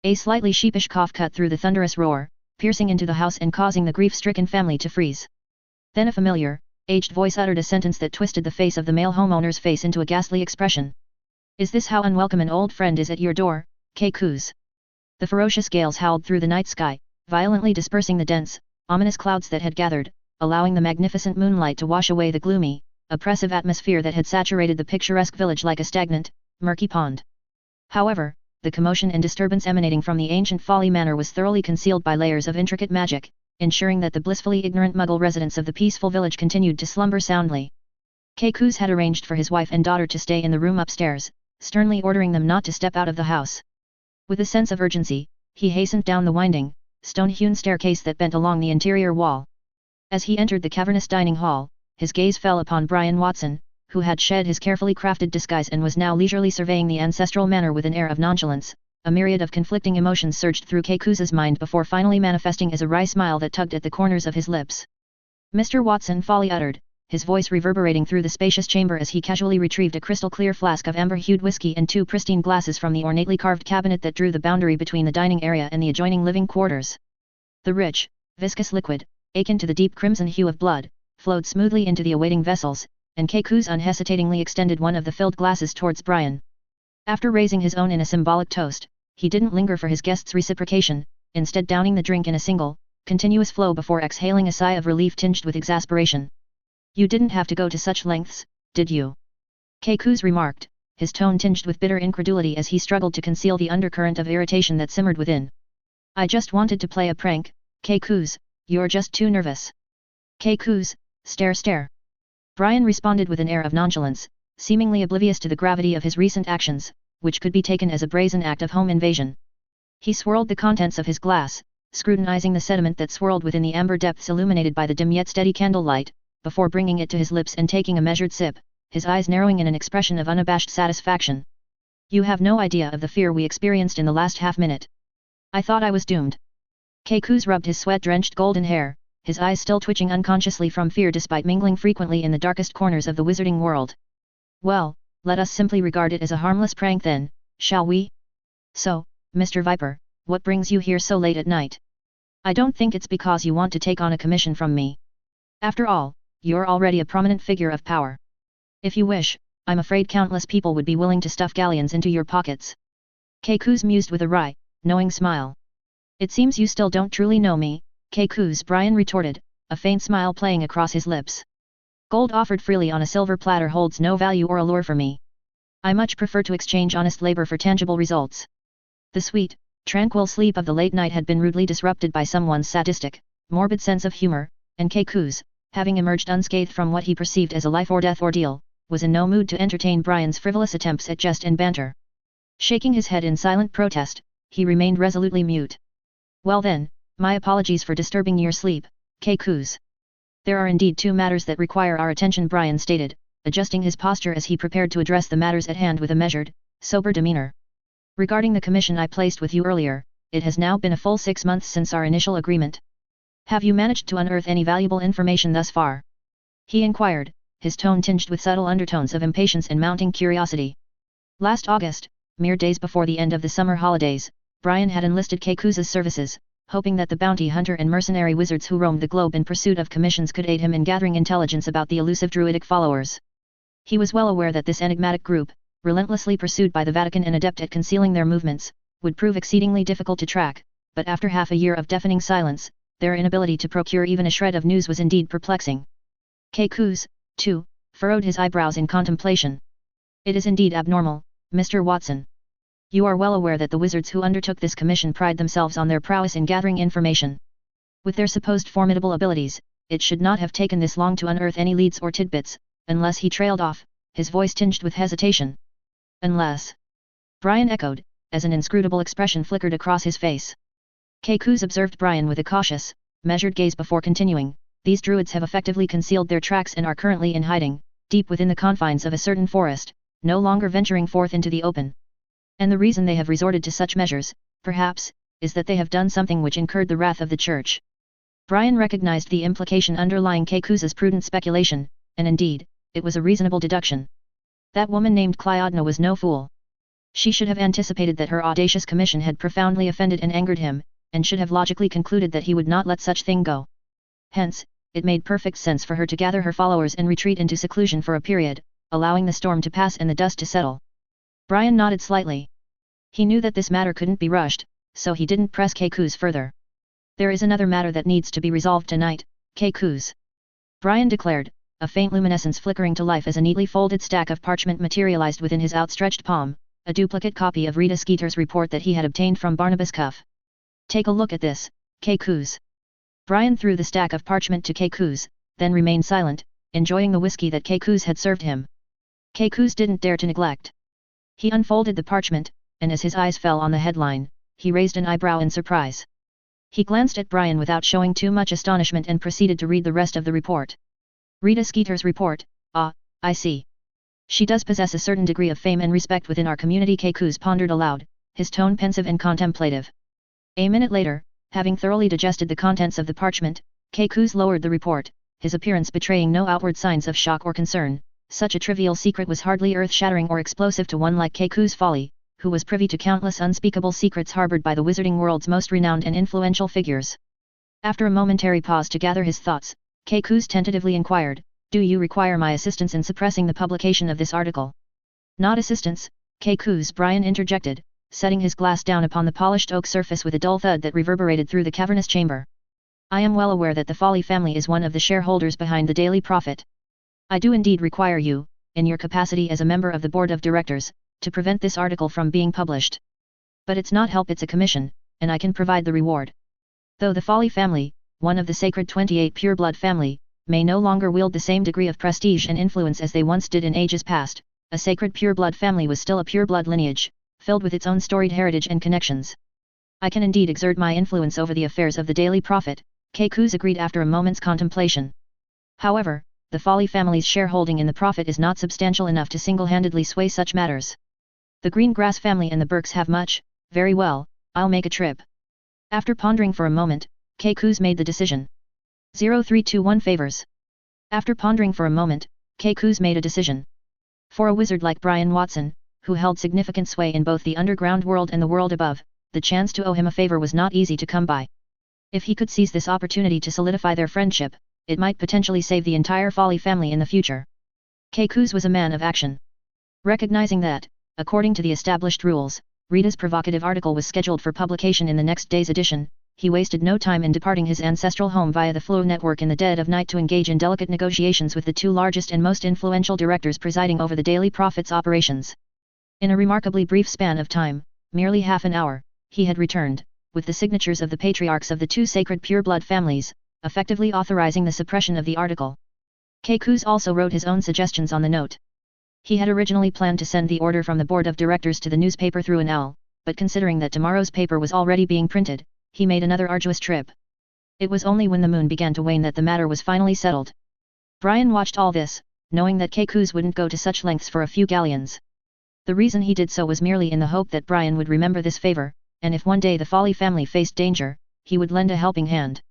S1: A slightly sheepish cough cut through the thunderous roar, piercing into the house and causing the grief-stricken family to freeze. Then a familiar, aged voice uttered a sentence that twisted the face of the male homeowner's face into a ghastly expression. "Is this how unwelcome an old friend is at your door, Kay-Kuz?" The ferocious gales howled through the night sky, violently dispersing the dense, ominous clouds that had gathered, allowing the magnificent moonlight to wash away the gloomy, oppressive atmosphere that had saturated the picturesque village like a stagnant, murky pond. However, the commotion and disturbance emanating from the ancient Folly Manor was thoroughly concealed by layers of intricate magic, ensuring that the blissfully ignorant Muggle residents of the peaceful village continued to slumber soundly. Kay-Kuz had arranged for his wife and daughter to stay in the room upstairs, sternly ordering them not to step out of the house. With a sense of urgency, he hastened down the winding, stone-hewn staircase that bent along the interior wall. As he entered the cavernous dining hall, his gaze fell upon Brian Watson, who had shed his carefully crafted disguise and was now leisurely surveying the ancestral manor with an air of nonchalance. A myriad of conflicting emotions surged through Kay-Kuz's mind before finally manifesting as a wry smile that tugged at the corners of his lips. "Mr. Watson," Folly uttered, his voice reverberating through the spacious chamber as he casually retrieved a crystal-clear flask of amber-hued whiskey and two pristine glasses from the ornately carved cabinet that drew the boundary between the dining area and the adjoining living quarters. The rich, viscous liquid, akin to the deep crimson hue of blood, flowed smoothly into the awaiting vessels, and Kay-Kuz unhesitatingly extended one of the filled glasses towards Brian. After raising his own in a symbolic toast, he didn't linger for his guest's reciprocation, instead downing the drink in a single, continuous flow before exhaling a sigh of relief tinged with exasperation. "You didn't have to go to such lengths, did you?" Keiku's remarked, his tone tinged with bitter incredulity as he struggled to conceal the undercurrent of irritation that simmered within. I just wanted to play a prank, Keiku's, you're just too nervous. Keiku's, stare. Brian responded with an air of nonchalance, seemingly oblivious to the gravity of his recent actions, which could be taken as a brazen act of home invasion. He swirled the contents of his glass, scrutinizing the sediment that swirled within the amber depths illuminated by the dim yet steady candlelight, before bringing it to his lips and taking a measured sip, his eyes narrowing in an expression of unabashed satisfaction. You have no idea of the fear we experienced in the last half-minute. I thought I was doomed. Keiku's rubbed his sweat-drenched golden hair, his eyes still twitching unconsciously from fear despite mingling frequently in the darkest corners of the wizarding world. Well, let us simply regard it as a harmless prank then, shall we? So, Mr. Viper, what brings you here so late at night? I don't think it's because you want to take on a commission from me. After all, you're already a prominent figure of power. If you wish, I'm afraid countless people would be willing to stuff galleons into your pockets. Keiku's mused with a wry, knowing smile. It seems you still don't truly know me, Keiku's, Brian retorted, a faint smile playing across his lips. Gold offered freely on a silver platter holds no value or allure for me. I much prefer to exchange honest labor for tangible results. The sweet, tranquil sleep of the late night had been rudely disrupted by someone's sadistic, morbid sense of humor, and Keiku's, having emerged unscathed from what he perceived as a life-or-death ordeal, was in no mood to entertain Brian's frivolous attempts at jest and banter. Shaking his head in silent protest, he remained resolutely mute. Well then, my apologies for disturbing your sleep, Keiku's. There are indeed two matters that require our attention, Brian stated, adjusting his posture as he prepared to address the matters at hand with a measured, sober demeanor. Regarding the commission I placed with you earlier, it has now been a full 6 months since our initial agreement. Have you managed to unearth any valuable information thus far? He inquired, his tone tinged with subtle undertones of impatience and mounting curiosity. Last August, mere days before the end of the summer holidays, Brian had enlisted Keiku's services, hoping that the bounty hunter and mercenary wizards who roamed the globe in pursuit of commissions could aid him in gathering intelligence about the elusive druidic followers. He was well aware that this enigmatic group, relentlessly pursued by the Vatican and adept at concealing their movements, would prove exceedingly difficult to track, but after half a year of deafening silence, their inability to procure even a shred of news was indeed perplexing. Keiku's, too, furrowed his eyebrows in contemplation. It is indeed abnormal, Mr. Watson. You are well aware that the wizards who undertook this commission pride themselves on their prowess in gathering information. With their supposed formidable abilities, it should not have taken this long to unearth any leads or tidbits, unless he trailed off, his voice tinged with hesitation. Unless. Brian echoed, as an inscrutable expression flickered across his face. Keiku's observed Brian with a cautious, measured gaze before continuing, these druids have effectively concealed their tracks and are currently in hiding, deep within the confines of a certain forest, no longer venturing forth into the open. And the reason they have resorted to such measures, perhaps, is that they have done something which incurred the wrath of the Church. Brian recognized the implication underlying Keiku's prudent speculation, and indeed, it was a reasonable deduction. That woman named Cleodna was no fool. She should have anticipated that her audacious commission had profoundly offended and angered him, and should have logically concluded that he would not let such thing go. Hence, it made perfect sense for her to gather her followers and retreat into seclusion for a period, allowing the storm to pass and the dust to settle. Brian nodded slightly. He knew that this matter couldn't be rushed, so he didn't press Keiku's further. There is another matter that needs to be resolved tonight, Keiku's. Brian declared, a faint luminescence flickering to life as a neatly folded stack of parchment materialized within his outstretched palm, a duplicate copy of Rita Skeeter's report that he had obtained from Barnabas Cuff. Take a look at this, Keiku's. Brian threw the stack of parchment to Keiku's, then remained silent, enjoying the whiskey that Keiku's had served him. Keiku's didn't dare to neglect. He unfolded the parchment, and as his eyes fell on the headline, he raised an eyebrow in surprise. He glanced at Brian without showing too much astonishment and proceeded to read the rest of the report. Rita Skeeter's report, ah, I see. She does possess a certain degree of fame and respect within our community, Keiku's pondered aloud, his tone pensive and contemplative. A minute later, having thoroughly digested the contents of the parchment, Keiku's lowered the report, his appearance betraying no outward signs of shock or concern. Such a trivial secret was hardly earth-shattering or explosive to one like Keiku's folly, who was privy to countless unspeakable secrets harbored by the wizarding world's most renowned and influential figures. After a momentary pause to gather his thoughts, Keiku's tentatively inquired, "Do you require my assistance in suppressing the publication of this article?" "Not assistance," Keiku's Brian interjected, setting his glass down upon the polished oak surface with a dull thud that reverberated through the cavernous chamber. "I am well aware that the Folly family is one of the shareholders behind the Daily Prophet. I do indeed require you, in your capacity as a member of the board of directors, to prevent this article from being published. But it's not help, it's a commission, and I can provide the reward. Though the Folly family, one of the sacred 28 pureblood family, may no longer wield the same degree of prestige and influence as they once did in ages past, a sacred pureblood family was still a pureblood lineage, filled with its own storied heritage and connections. I can indeed exert my influence over the affairs of the Daily Prophet, Kuz agreed after a moment's contemplation. However, the Folly family's shareholding in the Prophet is not substantial enough to single-handedly sway such matters. The Greengrass family and the Burkes have much. Very well, I'll make a trip. After pondering for a moment, Kuz made the decision. 0321 favors. After pondering for a moment, Kuz made a decision. For a wizard like Brian Watson, who held significant sway in both the underground world and the world above, the chance to owe him a favor was not easy to come by. If he could seize this opportunity to solidify their friendship, it might potentially save the entire Folly family in the future. Kuz was a man of action. Recognizing that, according to the established rules, Rita's provocative article was scheduled for publication in the next day's edition, he wasted no time in departing his ancestral home via the Flow network in the dead of night to engage in delicate negotiations with the two largest and most influential directors presiding over the Daily Prophet's operations. In a remarkably brief span of time, merely half an hour, he had returned, with the signatures of the patriarchs of the two sacred pureblood families, effectively authorizing the suppression of the article. Kuz also wrote his own suggestions on the note. He had originally planned to send the order from the board of directors to the newspaper through an owl, but considering that tomorrow's paper was already being printed, he made another arduous trip. It was only when the moon began to wane that the matter was finally settled. Brian watched all this, knowing that Kuz wouldn't go to such lengths for a few galleons. The reason he did so was merely in the hope that Brian would remember this favor, and if one day the Folly family faced danger, he would lend a helping hand.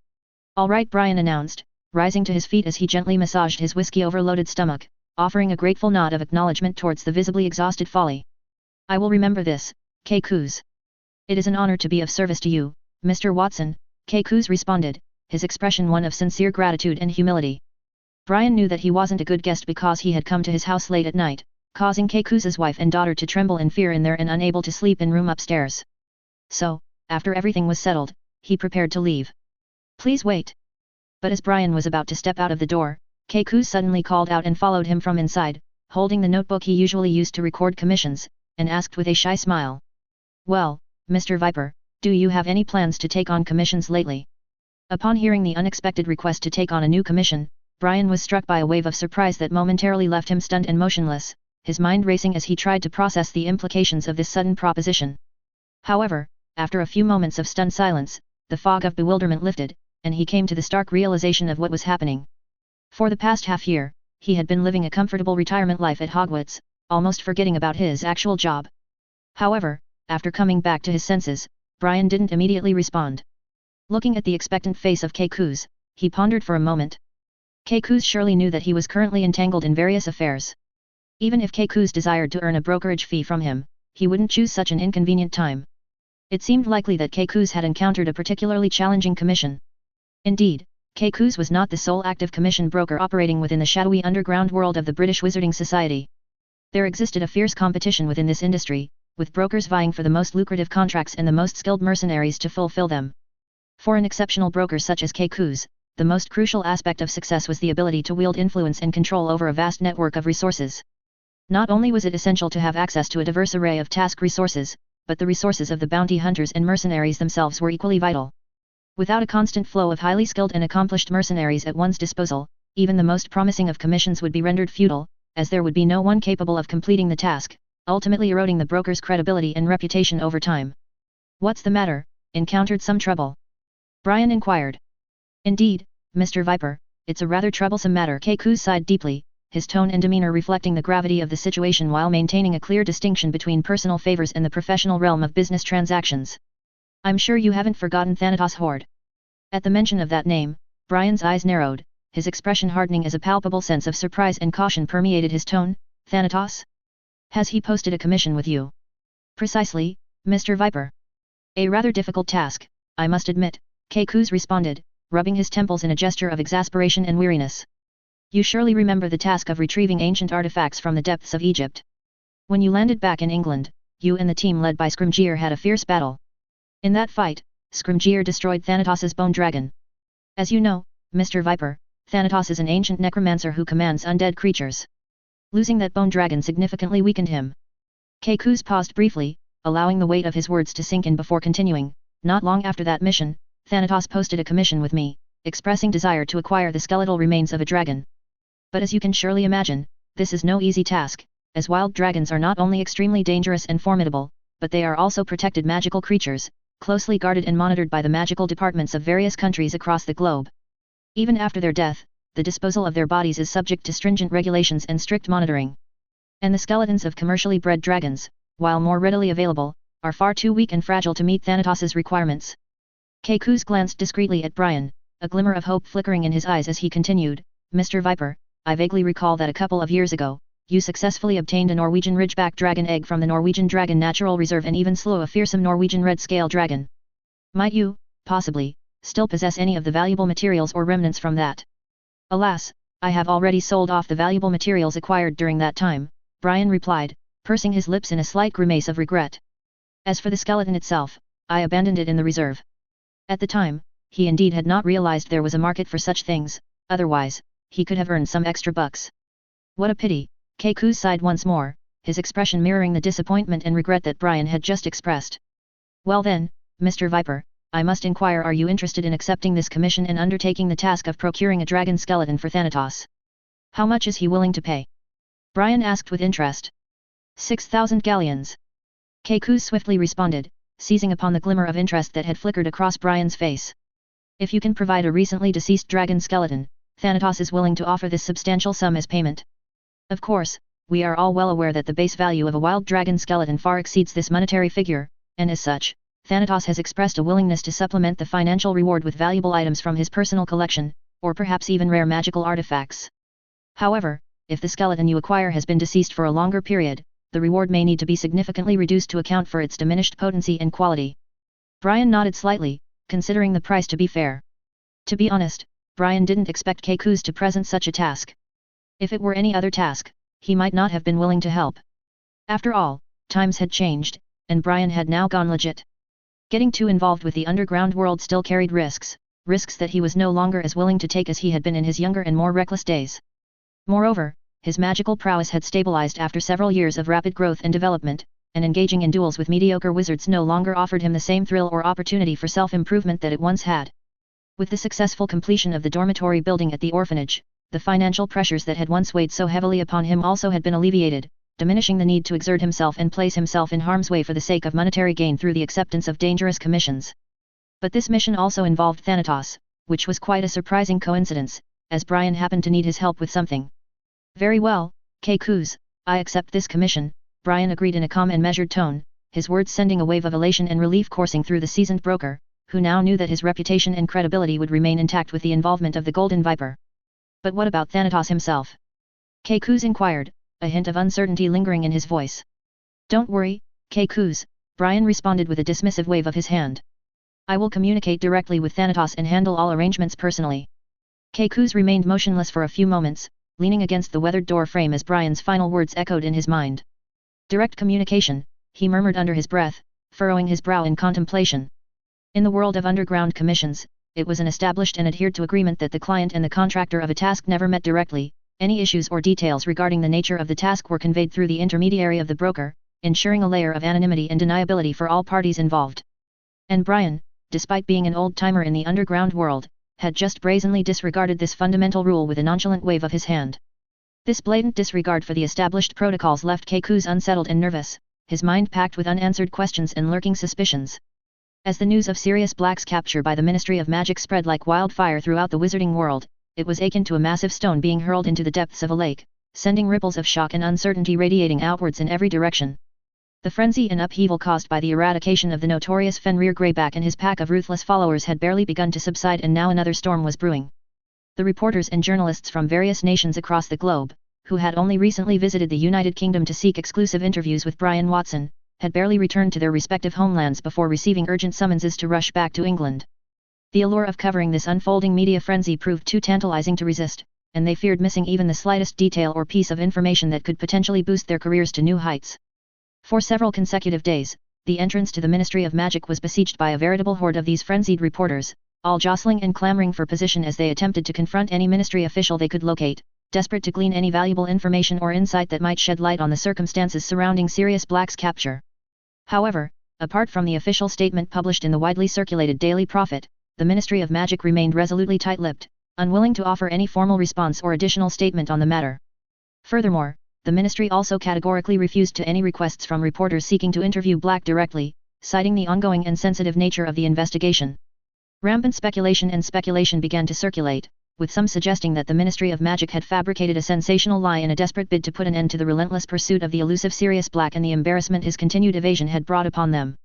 S1: All right, Brian announced, rising to his feet as he gently massaged his whiskey-overloaded stomach, offering a grateful nod of acknowledgement towards the visibly exhausted Folly. I will remember this, Kuz. It is an honor to be of service to you, Mr. Watson, Kuz responded, his expression one of sincere gratitude and humility. Brian knew that he wasn't a good guest because he had come to his house late at night, causing Kuz's wife and daughter to tremble in fear in there and unable to sleep in room upstairs. So, after everything was settled, he prepared to leave. Please wait. But as Brian was about to step out of the door, Kuz suddenly called out and followed him from inside, holding the notebook he usually used to record commissions, and asked with a shy smile. Well, Mr. Viper, do you have any plans to take on commissions lately? Upon hearing the unexpected request to take on a new commission, Brian was struck by a wave of surprise that momentarily left him stunned and motionless, his mind racing as he tried to process the implications of this sudden proposition. However, after a few moments of stunned silence, the fog of bewilderment lifted, and he came to the stark realization of what was happening. For the past half-year, he had been living a comfortable retirement life at Hogwarts, almost forgetting about his actual job. However, after coming back to his senses, Brian didn't immediately respond. Looking at the expectant face of Kuz, he pondered for a moment. Kuz surely knew that he was currently entangled in various affairs. Even if Kuz desired to earn a brokerage fee from him, he wouldn't choose such an inconvenient time. It seemed likely that Kuz had encountered a particularly challenging commission. Indeed, Kuz was not the sole active commission broker operating within the shadowy underground world of the British Wizarding Society. There existed a fierce competition within this industry, with brokers vying for the most lucrative contracts and the most skilled mercenaries to fulfill them. For an exceptional broker such as Kuz, the most crucial aspect of success was the ability to wield influence and control over a vast network of resources. Not only was it essential to have access to a diverse array of task resources, but the resources of the bounty hunters and mercenaries themselves were equally vital. Without a constant flow of highly skilled and accomplished mercenaries at one's disposal, even the most promising of commissions would be rendered futile, as there would be no one capable of completing the task, ultimately eroding the broker's credibility and reputation over time. What's the matter? Encountered some trouble? Brian inquired. Indeed, Mr. Viper, it's a rather troublesome matter. Kuz sighed deeply, his tone and demeanor reflecting the gravity of the situation while maintaining a clear distinction between personal favors and the professional realm of business transactions. I'm sure you haven't forgotten Thanatos Horde. At the mention of that name, Brian's eyes narrowed, his expression hardening as a palpable sense of surprise and caution permeated his tone. Thanatos? Has he posted a commission with you? Precisely, Mr. Viper. A rather difficult task, I must admit, Kuz responded, rubbing his temples in a gesture of exasperation and weariness. You surely remember the task of retrieving ancient artifacts from the depths of Egypt. When you landed back in England, you and the team led by Scrimgeour had a fierce battle. In that fight, Scrimgeour destroyed Thanatos' bone dragon. As you know, Mr. Viper, Thanatos is an ancient necromancer who commands undead creatures. Losing that bone dragon significantly weakened him. Keikus paused briefly, allowing the weight of his words to sink in before continuing. Not long after that mission, Thanatos posted a commission with me, expressing desire to acquire the skeletal remains of a dragon. But as you can surely imagine, this is no easy task, as wild dragons are not only extremely dangerous and formidable, but they are also protected magical creatures, closely guarded and monitored by the magical departments of various countries across the globe. Even after their death, the disposal of their bodies is subject to stringent regulations and strict monitoring. And the skeletons of commercially bred dragons, while more readily available, are far too weak and fragile to meet Thanatos's requirements. Keikus glanced discreetly at Brian, a glimmer of hope flickering in his eyes as he continued, Mr. Viper, I vaguely recall that a couple of years ago, you successfully obtained a Norwegian ridgeback dragon egg from the Norwegian Dragon Natural Reserve and even slew a fearsome Norwegian red scale dragon. Might you, possibly, still possess any of the valuable materials or remnants from that? Alas, I have already sold off the valuable materials acquired during that time, Brian replied, pursing his lips in a slight grimace of regret. As for the skeleton itself, I abandoned it in the reserve. At the time, he indeed had not realized there was a market for such things, otherwise, he could have earned some extra bucks. What a pity, Keikus sighed once more, his expression mirroring the disappointment and regret that Brian had just expressed. Well then, Mr. Viper, I must inquire, are you interested in accepting this commission and undertaking the task of procuring a dragon skeleton for Thanatos? How much is he willing to pay? Brian asked with interest. 6,000 galleons. Keikus swiftly responded, seizing upon the glimmer of interest that had flickered across Brian's face. If you can provide a recently deceased dragon skeleton, Thanatos is willing to offer this substantial sum as payment. Of course, we are all well aware that the base value of a wild dragon skeleton far exceeds this monetary figure, and as such, Thanatos has expressed a willingness to supplement the financial reward with valuable items from his personal collection, or perhaps even rare magical artifacts. However, if the skeleton you acquire has been deceased for a longer period, the reward may need to be significantly reduced to account for its diminished potency and quality. Brian nodded slightly, considering the price to be fair. To be honest, Brian didn't expect Keikus to present such a task. If it were any other task, he might not have been willing to help. After all, times had changed, and Brian had now gone legit. Getting too involved with the underground world still carried risks that he was no longer as willing to take as he had been in his younger and more reckless days. Moreover, his magical prowess had stabilized after several years of rapid growth and development, and engaging in duels with mediocre wizards no longer offered him the same thrill or opportunity for self-improvement that it once had. With the successful completion of the dormitory building at the orphanage, the financial pressures that had once weighed so heavily upon him also had been alleviated, diminishing the need to exert himself and place himself in harm's way for the sake of monetary gain through the acceptance of dangerous commissions. But this mission also involved Thanatos, which was quite a surprising coincidence, as Brian happened to need his help with something. Very well, Keikus, I accept this commission, Brian agreed in a calm and measured tone, his words sending a wave of elation and relief coursing through the seasoned broker, who now knew that his reputation and credibility would remain intact with the involvement of the Golden Viper. But what about Thanatos himself? Keikus inquired, a hint of uncertainty lingering in his voice. Don't worry, Keikus, Brian responded with a dismissive wave of his hand. I will communicate directly with Thanatos and handle all arrangements personally. Keikus remained motionless for a few moments, leaning against the weathered door frame as Brian's final words echoed in his mind. Direct communication, he murmured under his breath, furrowing his brow in contemplation. In the world of underground commissions, it was an established and adhered to agreement that the client and the contractor of a task never met directly. Any issues or details regarding the nature of the task were conveyed through the intermediary of the broker, ensuring a layer of anonymity and deniability for all parties involved. And Brian, despite being an old-timer in the underground world, had just brazenly disregarded this fundamental rule with a nonchalant wave of his hand. This blatant disregard for the established protocols left Keikus unsettled and nervous, his mind packed with unanswered questions and lurking suspicions. As the news of Sirius Black's capture by the Ministry of Magic spread like wildfire throughout the wizarding world, it was akin to a massive stone being hurled into the depths of a lake, sending ripples of shock and uncertainty radiating outwards in every direction. The frenzy and upheaval caused by the eradication of the notorious Fenrir Greyback and his pack of ruthless followers had barely begun to subside, and now another storm was brewing. The reporters and journalists from various nations across the globe, who had only recently visited the United Kingdom to seek exclusive interviews with Brian Watson, had barely returned to their respective homelands before receiving urgent summonses to rush back to England. The allure of covering this unfolding media frenzy proved too tantalizing to resist, and they feared missing even the slightest detail or piece of information that could potentially boost their careers to new heights. For several consecutive days, the entrance to the Ministry of Magic was besieged by a veritable horde of these frenzied reporters, all jostling and clamoring for position as they attempted to confront any ministry official they could locate, desperate to glean any valuable information or insight that might shed light on the circumstances surrounding Sirius Black's capture. However, apart from the official statement published in the widely circulated Daily Prophet, the Ministry of Magic remained resolutely tight-lipped, unwilling to offer any formal response or additional statement on the matter. Furthermore, the ministry also categorically refused to any requests from reporters seeking to interview Black directly, citing the ongoing and sensitive nature of the investigation. Rampant speculation began to circulate, with some suggesting that the Ministry of Magic had fabricated a sensational lie in a desperate bid to put an end to the relentless pursuit of the elusive Sirius Black and the embarrassment his continued evasion had brought upon them.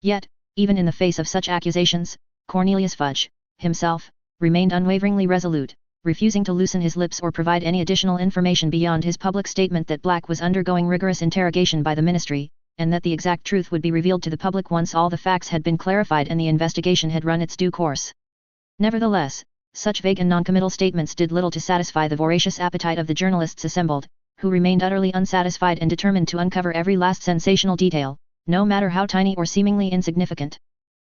S1: Yet, even in the face of such accusations, Cornelius Fudge, himself, remained unwaveringly resolute, refusing to loosen his lips or provide any additional information beyond his public statement that Black was undergoing rigorous interrogation by the ministry, and that the exact truth would be revealed to the public once all the facts had been clarified and the investigation had run its due course. Nevertheless, such vague and non-committal statements did little to satisfy the voracious appetite of the journalists assembled, who remained utterly unsatisfied and determined to uncover every last sensational detail, no matter how tiny or seemingly insignificant.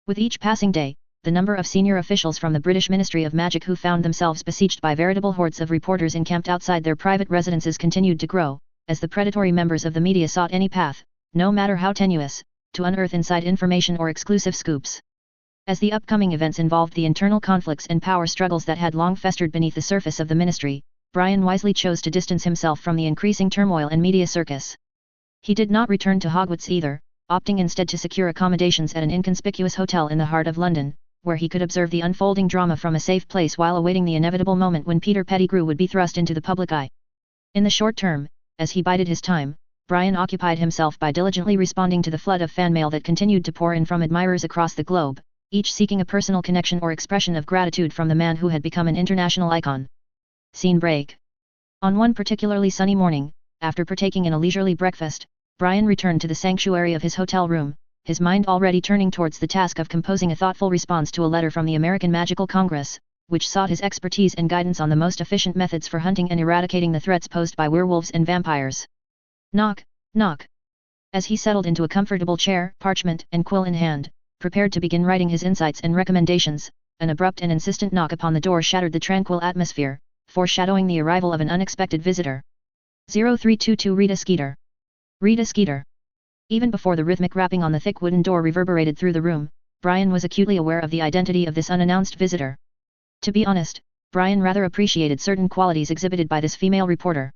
S1: With each passing day, the number of senior officials from the British Ministry of Magic who found themselves besieged by veritable hordes of reporters encamped outside their private residences continued to grow, as the predatory members of the media sought any path, no matter how tenuous, to unearth inside information or exclusive scoops. As the upcoming events involved the internal conflicts and power struggles that had long festered beneath the surface of the ministry, Brian wisely chose to distance himself from the increasing turmoil and media circus. He did not return to Hogwarts either, opting instead to secure accommodations at an inconspicuous hotel in the heart of London, where he could observe the unfolding drama from a safe place while awaiting the inevitable moment when Peter Pettigrew would be thrust into the public eye. In the short term, as he bided his time, Brian occupied himself by diligently responding to the flood of fan mail that continued to pour in from admirers across the globe, each seeking a personal connection or expression of gratitude from the man who had become an international icon. Scene break. On one particularly sunny morning, after partaking in a leisurely breakfast, Brian returned to the sanctuary of his hotel room, his mind already turning towards the task of composing a thoughtful response to a letter from the American Magical Congress, which sought his expertise and guidance on the most efficient methods for hunting and eradicating the threats posed by werewolves and vampires. Knock, knock. As he settled into a comfortable chair, parchment and quill in hand, prepared to begin writing his insights and recommendations, an abrupt and insistent knock upon the door shattered the tranquil atmosphere, foreshadowing the arrival of an unexpected visitor. 0322 Rita Skeeter. Rita Skeeter. Even before the rhythmic rapping on the thick wooden door reverberated through the room, Brian was acutely aware of the identity of this unannounced visitor. To be honest, Brian rather appreciated certain qualities exhibited by this female reporter.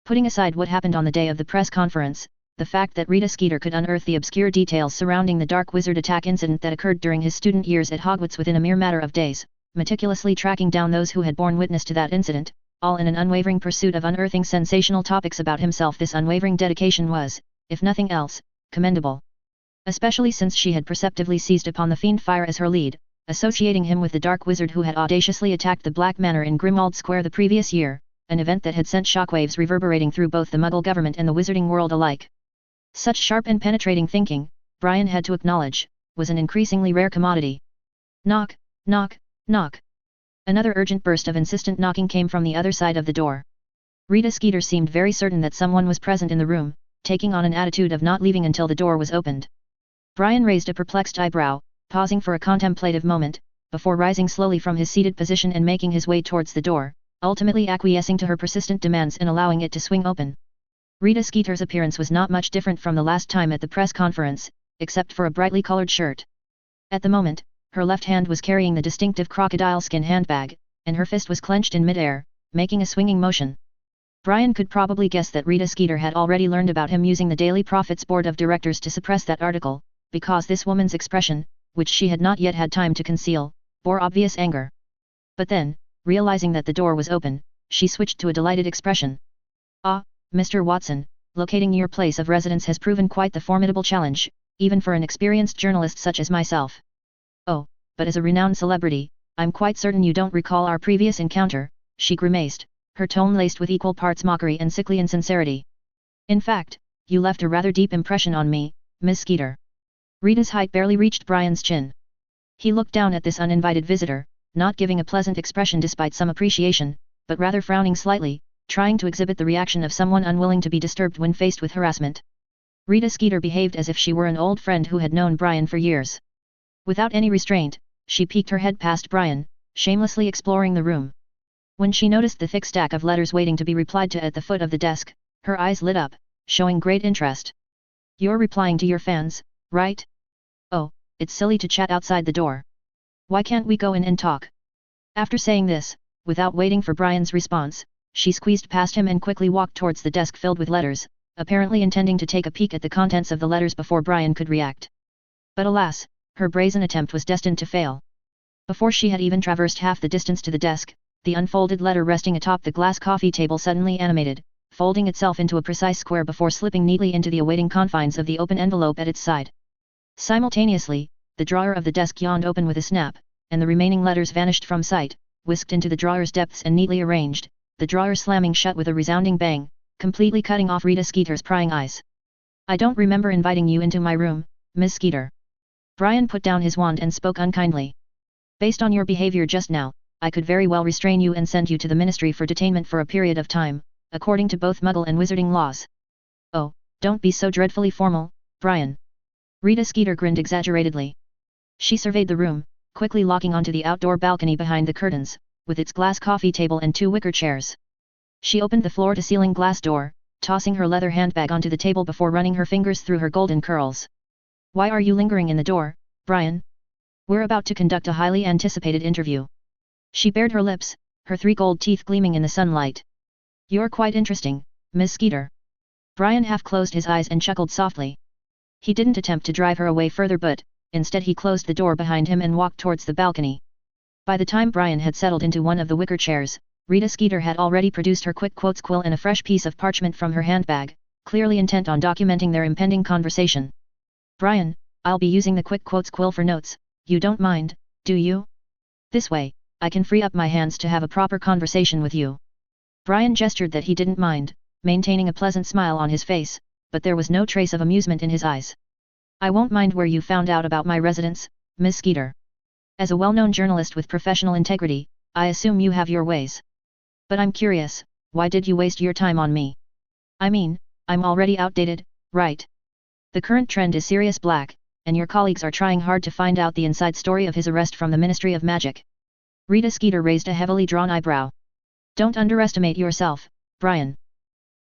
S1: Putting aside what happened on the day of the press conference, the fact that Rita Skeeter could unearth the obscure details surrounding the Dark Wizard attack incident that occurred during his student years at Hogwarts within a mere matter of days, meticulously tracking down those who had borne witness to that incident, all in an unwavering pursuit of unearthing sensational topics about himself. This unwavering dedication was, if nothing else, commendable. Especially since she had perceptively seized upon the Fiendfire as her lead, associating him with the Dark Wizard who had audaciously attacked the Black Manor in Grimmauld Square the previous year, an event that had sent shockwaves reverberating through both the Muggle government and the wizarding world alike. Such sharp and penetrating thinking, Brian had to acknowledge, was an increasingly rare commodity. Knock, knock, knock. Another urgent burst of insistent knocking came from the other side of the door. Rita Skeeter seemed very certain that someone was present in the room, taking on an attitude of not leaving until the door was opened. Brian raised a perplexed eyebrow, pausing for a contemplative moment, before rising slowly from his seated position and making his way towards the door, ultimately acquiescing to her persistent demands and allowing it to swing open. Rita Skeeter's appearance was not much different from the last time at the press conference, except for a brightly colored shirt. At the moment, her left hand was carrying the distinctive crocodile skin handbag, and her fist was clenched in mid-air, making a swinging motion. Brian could probably guess that Rita Skeeter had already learned about him using the Daily Prophet's board of directors to suppress that article, because this woman's expression, which she had not yet had time to conceal, bore obvious anger. But then, realizing that the door was open, she switched to a delighted expression. Ah, Mr. Watson, locating your place of residence has proven quite the formidable challenge, even for an experienced journalist such as myself. Oh, but as a renowned celebrity, I'm quite certain you don't recall our previous encounter, she grimaced, her tone laced with equal parts mockery and sickly insincerity. In fact, you left a rather deep impression on me, Miss Skeeter. Rita's height barely reached Brian's chin. He looked down at this uninvited visitor, not giving a pleasant expression despite some appreciation, but rather frowning slightly, trying to exhibit the reaction of someone unwilling to be disturbed when faced with harassment. Rita Skeeter behaved as if she were an old friend who had known Brian for years. Without any restraint, she peeked her head past Brian, shamelessly exploring the room. When she noticed the thick stack of letters waiting to be replied to at the foot of the desk, her eyes lit up, showing great interest. You're replying to your fans, right? Oh, it's silly to chat outside the door. Why can't we go in and talk? After saying this, without waiting for Brian's response, she squeezed past him and quickly walked towards the desk filled with letters, apparently intending to take a peek at the contents of the letters before Brian could react. But alas, her brazen attempt was destined to fail. Before she had even traversed half the distance to the desk, the unfolded letter resting atop the glass coffee table suddenly animated, folding itself into a precise square before slipping neatly into the awaiting confines of the open envelope at its side. Simultaneously, the drawer of the desk yawned open with a snap, and the remaining letters vanished from sight, whisked into the drawer's depths and neatly arranged, the drawer slamming shut with a resounding bang, completely cutting off Rita Skeeter's prying eyes. I don't remember inviting you into my room, Miss Skeeter. Brian put down his wand and spoke unkindly. Based on your behavior just now, I could very well restrain you and send you to the ministry for detainment for a period of time, according to both Muggle and Wizarding laws. Oh, don't be so dreadfully formal, Brian. Rita Skeeter grinned exaggeratedly. She surveyed the room, quickly locking onto the outdoor balcony behind the curtains, with its glass coffee table and 2 wicker chairs. She opened the floor-to-ceiling glass door, tossing her leather handbag onto the table before running her fingers through her golden curls. Why are you lingering in the door, Brian? We're about to conduct a highly anticipated interview. She bared her lips, her 3 gold teeth gleaming in the sunlight. You're quite interesting, Miss Skeeter. Brian half closed his eyes and chuckled softly. He didn't attempt to drive her away further but, instead he closed the door behind him and walked towards the balcony. By the time Brian had settled into one of the wicker chairs, Rita Skeeter had already produced her quick quotes quill and a fresh piece of parchment from her handbag, clearly intent on documenting their impending conversation. Brian, I'll be using the quick quotes quill for notes, you don't mind, do you? This way, I can free up my hands to have a proper conversation with you. Brian gestured that he didn't mind, maintaining a pleasant smile on his face, but there was no trace of amusement in his eyes. I won't mind where you found out about my residence, Miss Skeeter. As a well-known journalist with professional integrity, I assume you have your ways. But I'm curious, why did you waste your time on me? I mean, I'm already outdated, right? The current trend is Sirius Black, and your colleagues are trying hard to find out the inside story of his arrest from the Ministry of Magic. Rita Skeeter raised a heavily drawn eyebrow. Don't underestimate yourself, Brian.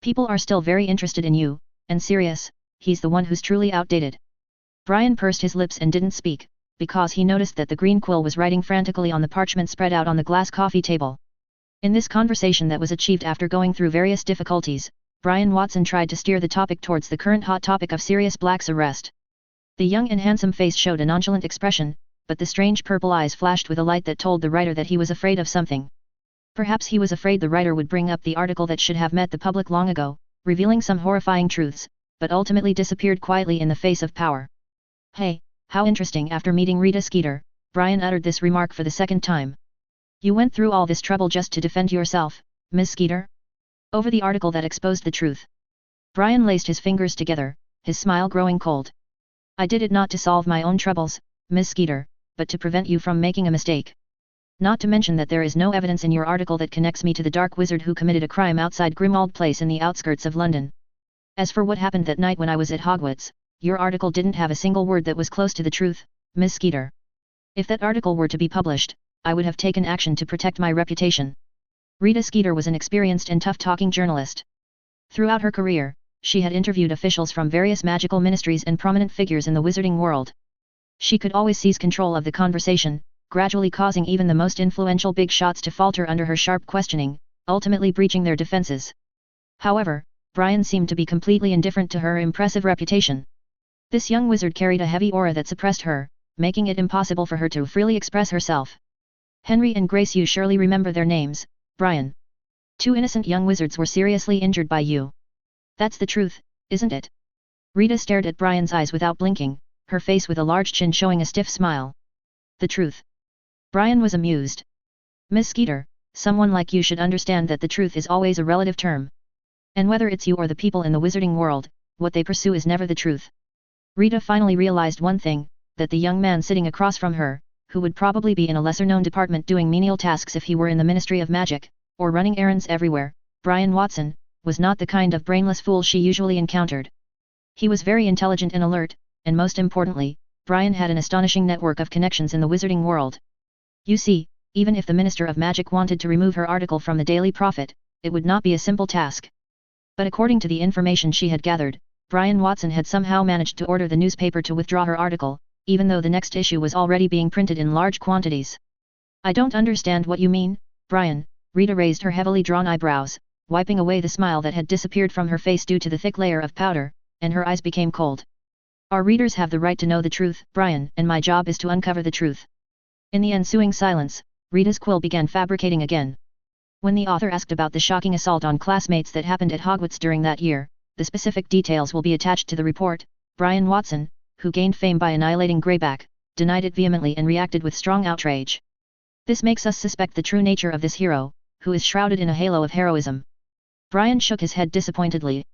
S1: People are still very interested in you, and Sirius, he's the one who's truly outdated. Brian pursed his lips and didn't speak, because he noticed that the green quill was writing frantically on the parchment spread out on the glass coffee table. In this conversation that was achieved after going through various difficulties, Brian Watson tried to steer the topic towards the current hot topic of Sirius Black's arrest. The young and handsome face showed a nonchalant expression, but the strange purple eyes flashed with a light that told the writer that he was afraid of something. Perhaps he was afraid the writer would bring up the article that should have met the public long ago, revealing some horrifying truths, but ultimately disappeared quietly in the face of power. Hey, how interesting. After meeting Rita Skeeter, Brian uttered this remark for the second time. You went through all this trouble just to defend yourself, Miss Skeeter? Over the article that exposed the truth. Brian laced his fingers together, his smile growing cold. I did it not to solve my own troubles, Miss Skeeter, but to prevent you from making a mistake. Not to mention that there is no evidence in your article that connects me to the dark wizard who committed a crime outside Grimmauld Place in the outskirts of London. As for what happened that night when I was at Hogwarts, your article didn't have a single word that was close to the truth, Miss Skeeter. If that article were to be published, I would have taken action to protect my reputation. Rita Skeeter was an experienced and tough-talking journalist. Throughout her career, she had interviewed officials from various magical ministries and prominent figures in the wizarding world. She could always seize control of the conversation, gradually causing even the most influential big shots to falter under her sharp questioning, ultimately breaching their defenses. However, Brian seemed to be completely indifferent to her impressive reputation. This young wizard carried a heavy aura that suppressed her, making it impossible for her to freely express herself. Henry and Grace, you surely remember their names, Brian. 2 innocent young wizards were seriously injured by you. That's the truth, isn't it? Rita stared at Brian's eyes without blinking, her face with a large chin showing a stiff smile. The truth. Brian was amused. Miss Skeeter, someone like you should understand that the truth is always a relative term. And whether it's you or the people in the wizarding world, what they pursue is never the truth. Rita finally realized one thing, that the young man sitting across from her, who would probably be in a lesser-known department doing menial tasks if he were in the Ministry of Magic, or running errands everywhere, Brian Watson, was not the kind of brainless fool she usually encountered. He was very intelligent and alert, and most importantly, Brian had an astonishing network of connections in the wizarding world. You see, Even if the Minister of Magic wanted to remove her article from the Daily Prophet, it would not be a simple task. But according to the information she had gathered, Brian Watson had somehow managed to order the newspaper to withdraw her article, even though the next issue was already being printed in large quantities. I don't understand what you mean, Brian. Rita raised her heavily drawn eyebrows, wiping away the smile that had disappeared from her face due to the thick layer of powder, and her eyes became cold. Our readers have the right to know the truth, Brian, and my job is to uncover the truth. In the ensuing silence, Rita's quill began fabricating again. When the author asked about the shocking assault on classmates that happened at Hogwarts during that year, the specific details will be attached to the report. Brian Watson, who gained fame by annihilating Greyback, denied it vehemently and reacted with strong outrage. This makes us suspect the true nature of this hero, who is shrouded in a halo of heroism. Brian shook his head disappointedly.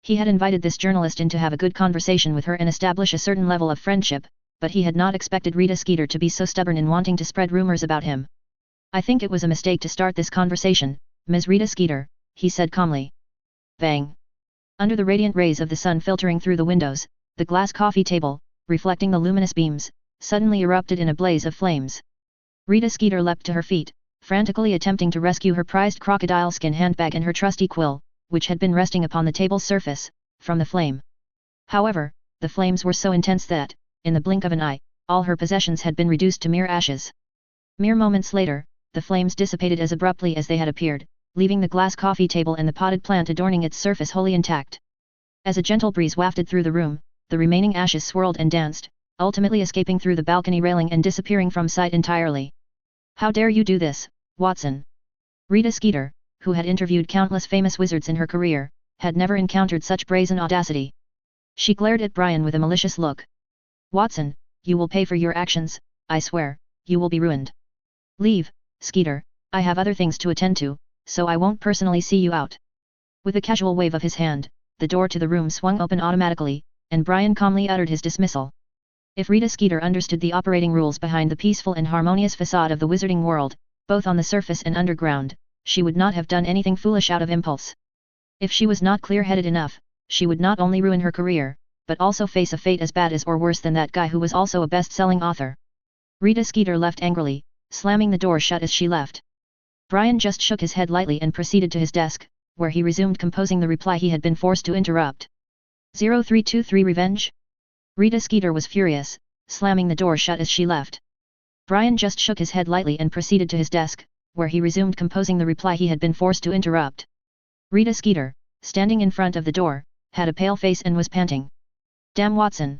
S1: He had invited this journalist in to have a good conversation with her and establish a certain level of friendship, but he had not expected Rita Skeeter to be so stubborn in wanting to spread rumors about him. I think it was a mistake to start this conversation, Ms. Rita Skeeter, he said calmly. Bang! Under the radiant rays of the sun filtering through the windows, the glass coffee table, reflecting the luminous beams, suddenly erupted in a blaze of flames. Rita Skeeter leapt to her feet, frantically attempting to rescue her prized crocodile skin handbag and her trusty quill, which had been resting upon the table's surface, from the flame. However, the flames were so intense that, in the blink of an eye, all her possessions had been reduced to mere ashes. Mere moments later, the flames dissipated as abruptly as they had appeared, leaving the glass coffee table and the potted plant adorning its surface wholly intact. As a gentle breeze wafted through the room, the remaining ashes swirled and danced, ultimately escaping through the balcony railing and disappearing from sight entirely. How dare you do this, Watson? Rita Skeeter, who had interviewed countless famous wizards in her career, had never encountered such brazen audacity. She glared at Brian with a malicious look. Watson, you will pay for your actions, I swear, you will be ruined. Leave, Skeeter, I have other things to attend to, so I won't personally see you out. With a casual wave of his hand, the door to the room swung open automatically, and Brian calmly uttered his dismissal. If Rita Skeeter understood the operating rules behind the peaceful and harmonious facade of the wizarding world, both on the surface and underground, she would not have done anything foolish out of impulse. If she was not clear-headed enough, she would not only ruin her career, but also face a fate as bad as or worse than that guy who was also a best-selling author. Rita Skeeter left angrily, slamming the door shut as she left. Brian just shook his head lightly and proceeded to his desk, where he resumed composing the reply he had been forced to interrupt. 0323 Revenge? Rita Skeeter was furious, slamming the door shut as she left. Brian just shook his head lightly and proceeded to his desk, where he resumed composing the reply he had been forced to interrupt. Rita Skeeter, standing in front of the door, had a pale face and was panting. Damn Watson!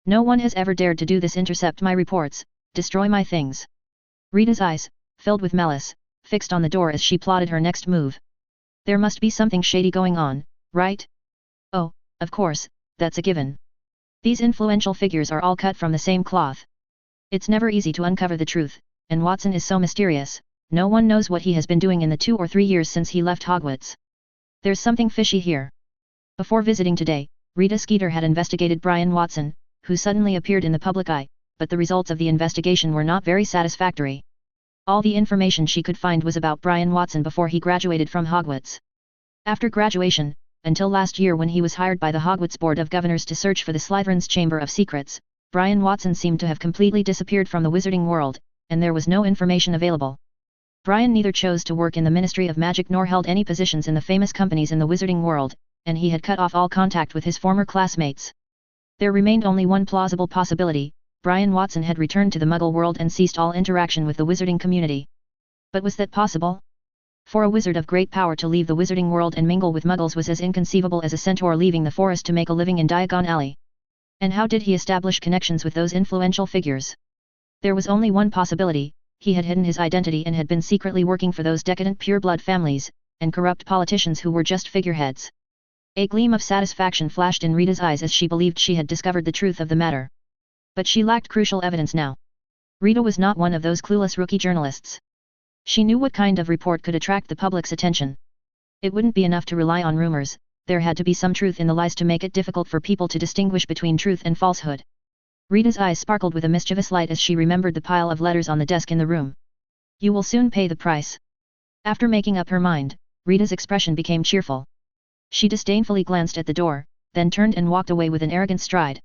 S1: No one has ever dared to do this. Intercept my reports, destroy my things. Rita's eyes, filled with malice, fixed on the door as she plotted her next move. There must be something shady going on, right? Oh, of course, that's a given. These influential figures are all cut from the same cloth. It's never easy to uncover the truth, and Watson is so mysterious, no one knows what he has been doing in the 2 or 3 years since he left Hogwarts. There's something fishy here. Before visiting today, Rita Skeeter had investigated Brian Watson, who suddenly appeared in the public eye, but the results of the investigation were not very satisfactory. All the information she could find was about Brian Watson before he graduated from Hogwarts. After graduation, until last year when he was hired by the Hogwarts Board of Governors to search for the Slytherin's Chamber of Secrets, Brian Watson seemed to have completely disappeared from the wizarding world, and there was no information available. Brian neither chose to work in the Ministry of Magic nor held any positions in the famous companies in the wizarding world, and he had cut off all contact with his former classmates. There remained only one plausible possibility: Brian Watson had returned to the Muggle world and ceased all interaction with the wizarding community. But was that possible? For a wizard of great power to leave the wizarding world and mingle with Muggles was as inconceivable as a centaur leaving the forest to make a living in Diagon Alley. And how did he establish connections with those influential figures? There was only one possibility: he had hidden his identity and had been secretly working for those decadent pure-blood families, and corrupt politicians who were just figureheads. A gleam of satisfaction flashed in Rita's eyes as she believed she had discovered the truth of the matter. But she lacked crucial evidence now. Rita was not one of those clueless rookie journalists. She knew what kind of report could attract the public's attention. It wouldn't be enough to rely on rumors, there had to be some truth in the lies to make it difficult for people to distinguish between truth and falsehood. Rita's eyes sparkled with a mischievous light as she remembered the pile of letters on the desk in the room. You will soon pay the price. After making up her mind, Rita's expression became cheerful. She disdainfully glanced at the door, then turned and walked away with an arrogant stride.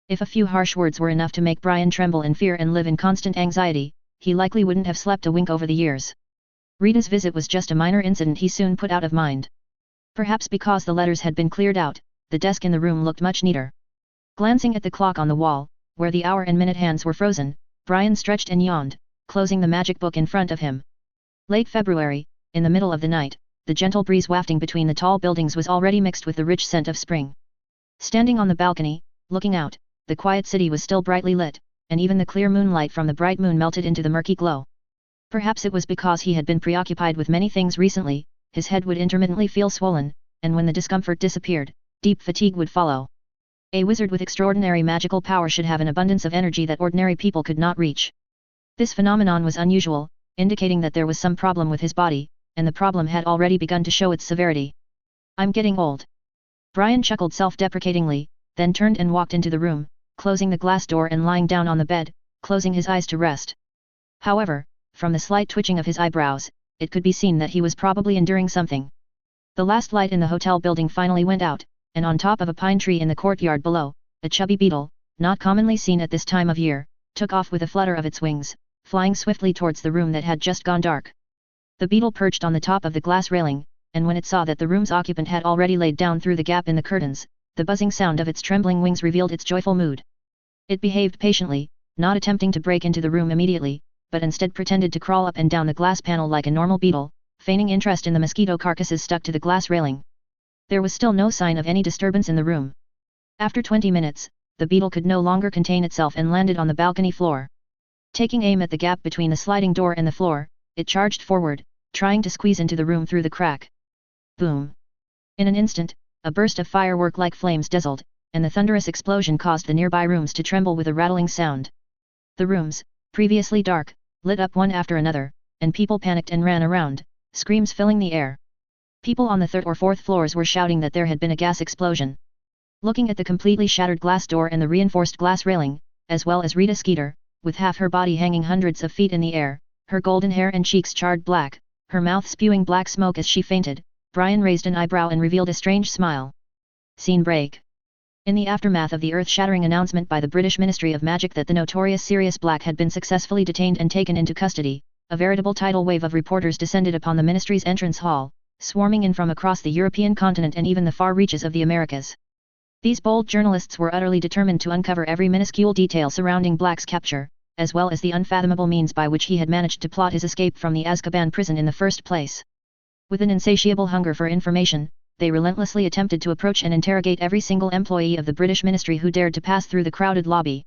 S1: If a few harsh words were enough to make Brian tremble in fear and live in constant anxiety, he likely wouldn't have slept a wink over the years. Rita's visit was just a minor incident he soon put out of mind. Perhaps because the letters had been cleared out, the desk in the room looked much neater. Glancing at the clock on the wall, where the hour and minute hands were frozen, Brian stretched and yawned, closing the magic book in front of him. Late February, in the middle of the night, the gentle breeze wafting between the tall buildings was already mixed with the rich scent of spring. Standing on the balcony, looking out, the quiet city was still brightly lit, and even the clear moonlight from the bright moon melted into the murky glow. Perhaps it was because he had been preoccupied with many things recently, his head would intermittently feel swollen, and when the discomfort disappeared, deep fatigue would follow. A wizard with extraordinary magical power should have an abundance of energy that ordinary people could not reach. This phenomenon was unusual, indicating that there was some problem with his body, and the problem had already begun to show its severity. "I'm getting old." Brian chuckled self-deprecatingly, then turned and walked into the room, closing the glass door and lying down on the bed, closing his eyes to rest. However, from the slight twitching of his eyebrows, it could be seen that he was probably enduring something. The last light in the hotel building finally went out, and on top of a pine tree in the courtyard below, a chubby beetle, not commonly seen at this time of year, took off with a flutter of its wings, flying swiftly towards the room that had just gone dark. The beetle perched on the top of the glass railing, and when it saw that the room's occupant had already laid down through the gap in the curtains, the buzzing sound of its trembling wings revealed its joyful mood. It behaved patiently, not attempting to break into the room immediately, but instead pretended to crawl up and down the glass panel like a normal beetle, feigning interest in the mosquito carcasses stuck to the glass railing. There was still no sign of any disturbance in the room. After 20 minutes, the beetle could no longer contain itself and landed on the balcony floor. Taking aim at the gap between the sliding door and the floor, it charged forward, trying to squeeze into the room through the crack. Boom! In an instant, a burst of firework-like flames dazzled, and the thunderous explosion caused the nearby rooms to tremble with a rattling sound. The rooms, previously dark, lit up one after another, and people panicked and ran around, screams filling the air. People on the third or fourth floors were shouting that there had been a gas explosion. Looking at the completely shattered glass door and the reinforced glass railing, as well as Rita Skeeter, with half her body hanging hundreds of feet in the air, her golden hair and cheeks charred black, her mouth spewing black smoke as she fainted, Brian raised an eyebrow and revealed a strange smile. Scene break. In the aftermath of the earth-shattering announcement by the British Ministry of Magic that the notorious Sirius Black had been successfully detained and taken into custody, a veritable tidal wave of reporters descended upon the ministry's entrance hall, swarming in from across the European continent and even the far reaches of the Americas. These bold journalists were utterly determined to uncover every minuscule detail surrounding Black's capture, as well as the unfathomable means by which he had managed to plot his escape from the Azkaban prison in the first place. With an insatiable hunger for information, they relentlessly attempted to approach and interrogate every single employee of the British ministry who dared to pass through the crowded lobby.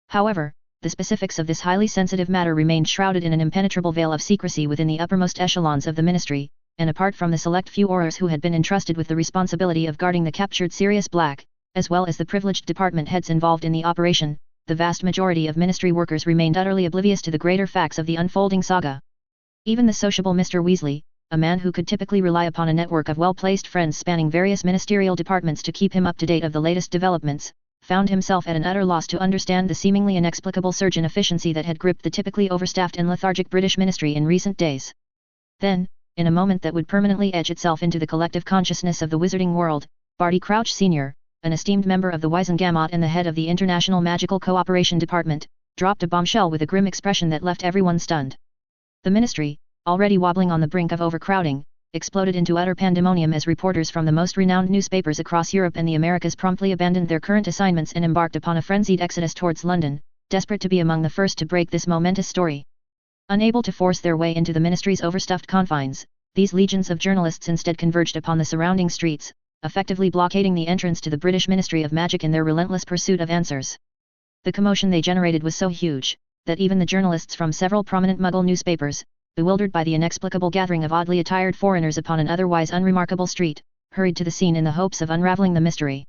S1: However, the specifics of this highly sensitive matter remained shrouded in an impenetrable veil of secrecy within the uppermost echelons of the ministry, and apart from the select few Aurors who had been entrusted with the responsibility of guarding the captured Sirius Black, as well as the privileged department heads involved in the operation, the vast majority of ministry workers remained utterly oblivious to the greater facts of the unfolding saga. Even the sociable Mr. Weasley, a man who could typically rely upon a network of well-placed friends spanning various ministerial departments to keep him up to date of the latest developments, found himself at an utter loss to understand the seemingly inexplicable surge in efficiency that had gripped the typically overstaffed and lethargic British ministry in recent days. Then, in a moment that would permanently etch itself into the collective consciousness of the wizarding world, Barty Crouch Sr., an esteemed member of the Wizengamot and the head of the International Magical Cooperation Department, dropped a bombshell with a grim expression that left everyone stunned. The ministry, already wobbling on the brink of overcrowding, exploded into utter pandemonium as reporters from the most renowned newspapers across Europe and the Americas promptly abandoned their current assignments and embarked upon a frenzied exodus towards London, desperate to be among the first to break this momentous story. Unable to force their way into the ministry's overstuffed confines, these legions of journalists instead converged upon the surrounding streets, effectively blockading the entrance to the British Ministry of Magic in their relentless pursuit of answers. The commotion they generated was so huge, that even the journalists from several prominent Muggle newspapers, bewildered by the inexplicable gathering of oddly attired foreigners upon an otherwise unremarkable street, hurried to the scene in the hopes of unraveling the mystery.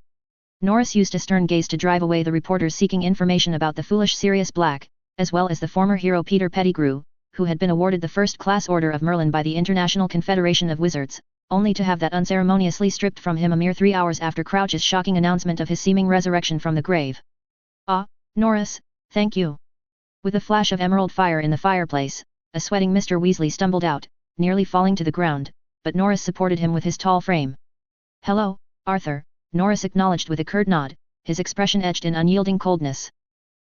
S1: Norris used a stern gaze to drive away the reporters seeking information about the foolish Sirius Black, as well as the former hero Peter Pettigrew, who had been awarded the First-Class Order of Merlin by the International Confederation of Wizards, only to have that unceremoniously stripped from him a mere 3 hours after Crouch's shocking announcement of his seeming resurrection from the grave. "Ah, Norris, thank you." With a flash of emerald fire in the fireplace, a sweating Mr. Weasley stumbled out, nearly falling to the ground, but Norris supported him with his tall frame. "Hello, Arthur," Norris acknowledged with a curt nod, his expression etched in unyielding coldness.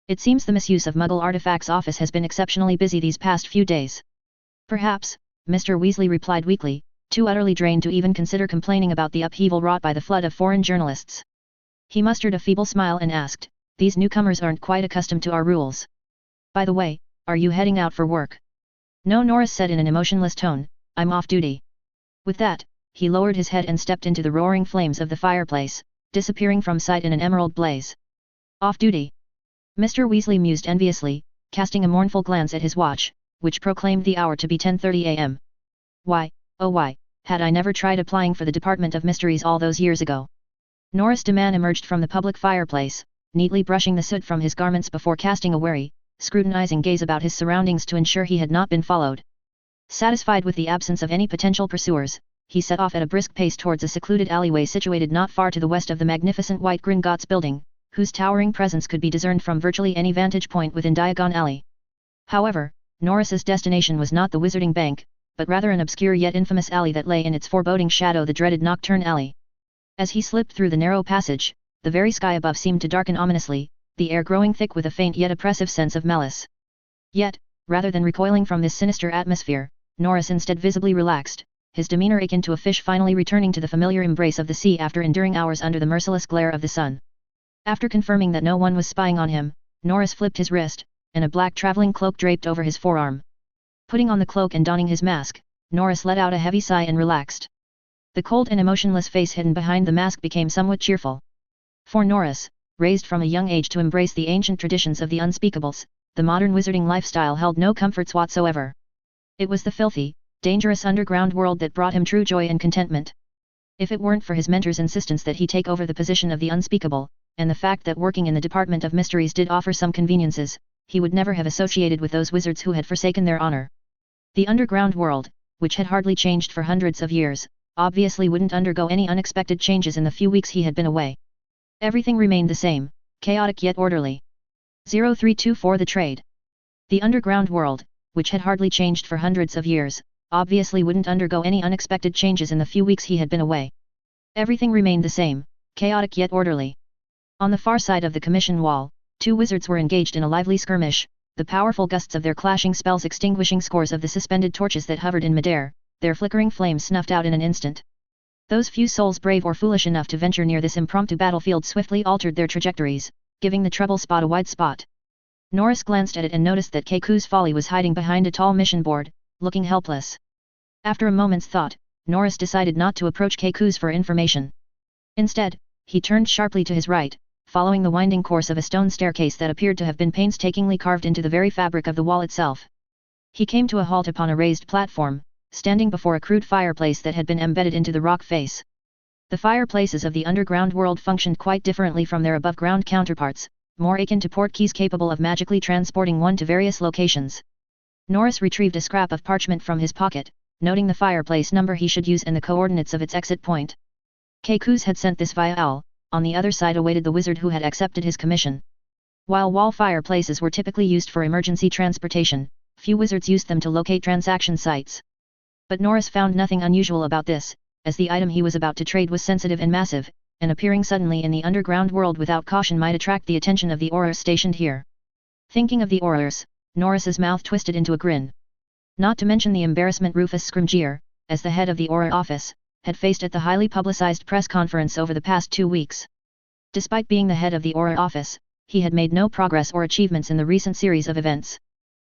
S1: It seems the misuse of Muggle artifacts office has been exceptionally busy these past few days. Perhaps, Mr. Weasley replied weakly, too utterly drained to even consider complaining about the upheaval wrought by the flood of foreign journalists. He mustered a feeble smile and asked, "These newcomers aren't quite accustomed to our rules. By the way, are you heading out for work?" "No," Norris said in an emotionless tone, "I'm off duty." With that, he lowered his head and stepped into the roaring flames of the fireplace, disappearing from sight in an emerald blaze. "Off duty?" Mr. Weasley mused enviously, casting a mournful glance at his watch, which proclaimed the hour to be 10:30 a.m. Why, oh why, had I never tried applying for the Department of Mysteries all those years ago? Norris DeMann emerged from the public fireplace, neatly brushing the soot from his garments before casting a wary, scrutinizing gaze about his surroundings to ensure he had not been followed. Satisfied with the absence of any potential pursuers, he set off at a brisk pace towards a secluded alleyway situated not far to the west of the magnificent white Gringotts building, whose towering presence could be discerned from virtually any vantage point within Diagon Alley. However, Norris's destination was not the Wizarding Bank, but rather an obscure yet infamous alley that lay in its foreboding shadow, the dreaded Nocturne Alley. As he slipped through the narrow passage, the very sky above seemed to darken ominously, the air growing thick with a faint yet oppressive sense of malice. Yet, rather than recoiling from this sinister atmosphere, Norris instead visibly relaxed, his demeanor akin to a fish finally returning to the familiar embrace of the sea after enduring hours under the merciless glare of the sun. After confirming that no one was spying on him, Norris flipped his wrist, and a black traveling cloak draped over his forearm. Putting on the cloak and donning his mask, Norris let out a heavy sigh and relaxed. The cold and emotionless face hidden behind the mask became somewhat cheerful. For Norris, raised from a young age to embrace the ancient traditions of the unspeakables, the modern wizarding lifestyle held no comforts whatsoever. It was the filthy, dangerous underground world that brought him true joy and contentment. If it weren't for his mentor's insistence that he take over the position of the unspeakable, and the fact that working in the Department of Mysteries did offer some conveniences, he would never have associated with those wizards who had forsaken their honor. The underground world, which had hardly changed for hundreds of years, obviously wouldn't undergo any unexpected changes in the few weeks he had been away. Everything remained the same, chaotic yet orderly. 0324 The Trade. The underground world, which had hardly changed for hundreds of years, obviously wouldn't undergo any unexpected changes in the few weeks he had been away. Everything remained the same, chaotic yet orderly. On the far side of the commission wall, two wizards were engaged in a lively skirmish, the powerful gusts of their clashing spells extinguishing scores of the suspended torches that hovered in midair, their flickering flames snuffed out in an instant. Those few souls brave or foolish enough to venture near this impromptu battlefield swiftly altered their trajectories, giving the treble spot a wide spot. Norris glanced at it and noticed that Keku's Folly was hiding behind a tall mission board, looking helpless. After a moment's thought, Norris decided not to approach Keku's for information. Instead, he turned sharply to his right, following the winding course of a stone staircase that appeared to have been painstakingly carved into the very fabric of the wall itself. He came to a halt upon a raised platform, standing before a crude fireplace that had been embedded into the rock face. The fireplaces of the underground world functioned quite differently from their above-ground counterparts, more akin to portkeys capable of magically transporting one to various locations. Norris retrieved a scrap of parchment from his pocket, noting the fireplace number he should use and the coordinates of its exit point. Keku's had sent this via owl. On the other side awaited the wizard who had accepted his commission. While wall fireplaces were typically used for emergency transportation, few wizards used them to locate transaction sites. But Norris found nothing unusual about this, as the item he was about to trade was sensitive and massive, and appearing suddenly in the underground world without caution might attract the attention of the Aurors stationed here. Thinking of the Aurors, Norris's mouth twisted into a grin. Not to mention the embarrassment Rufus Scrimgeour, as the head of the Auror office, had faced at the highly publicized press conference over the past 2 weeks. Despite being the head of the Auror office, he had made no progress or achievements in the recent series of events.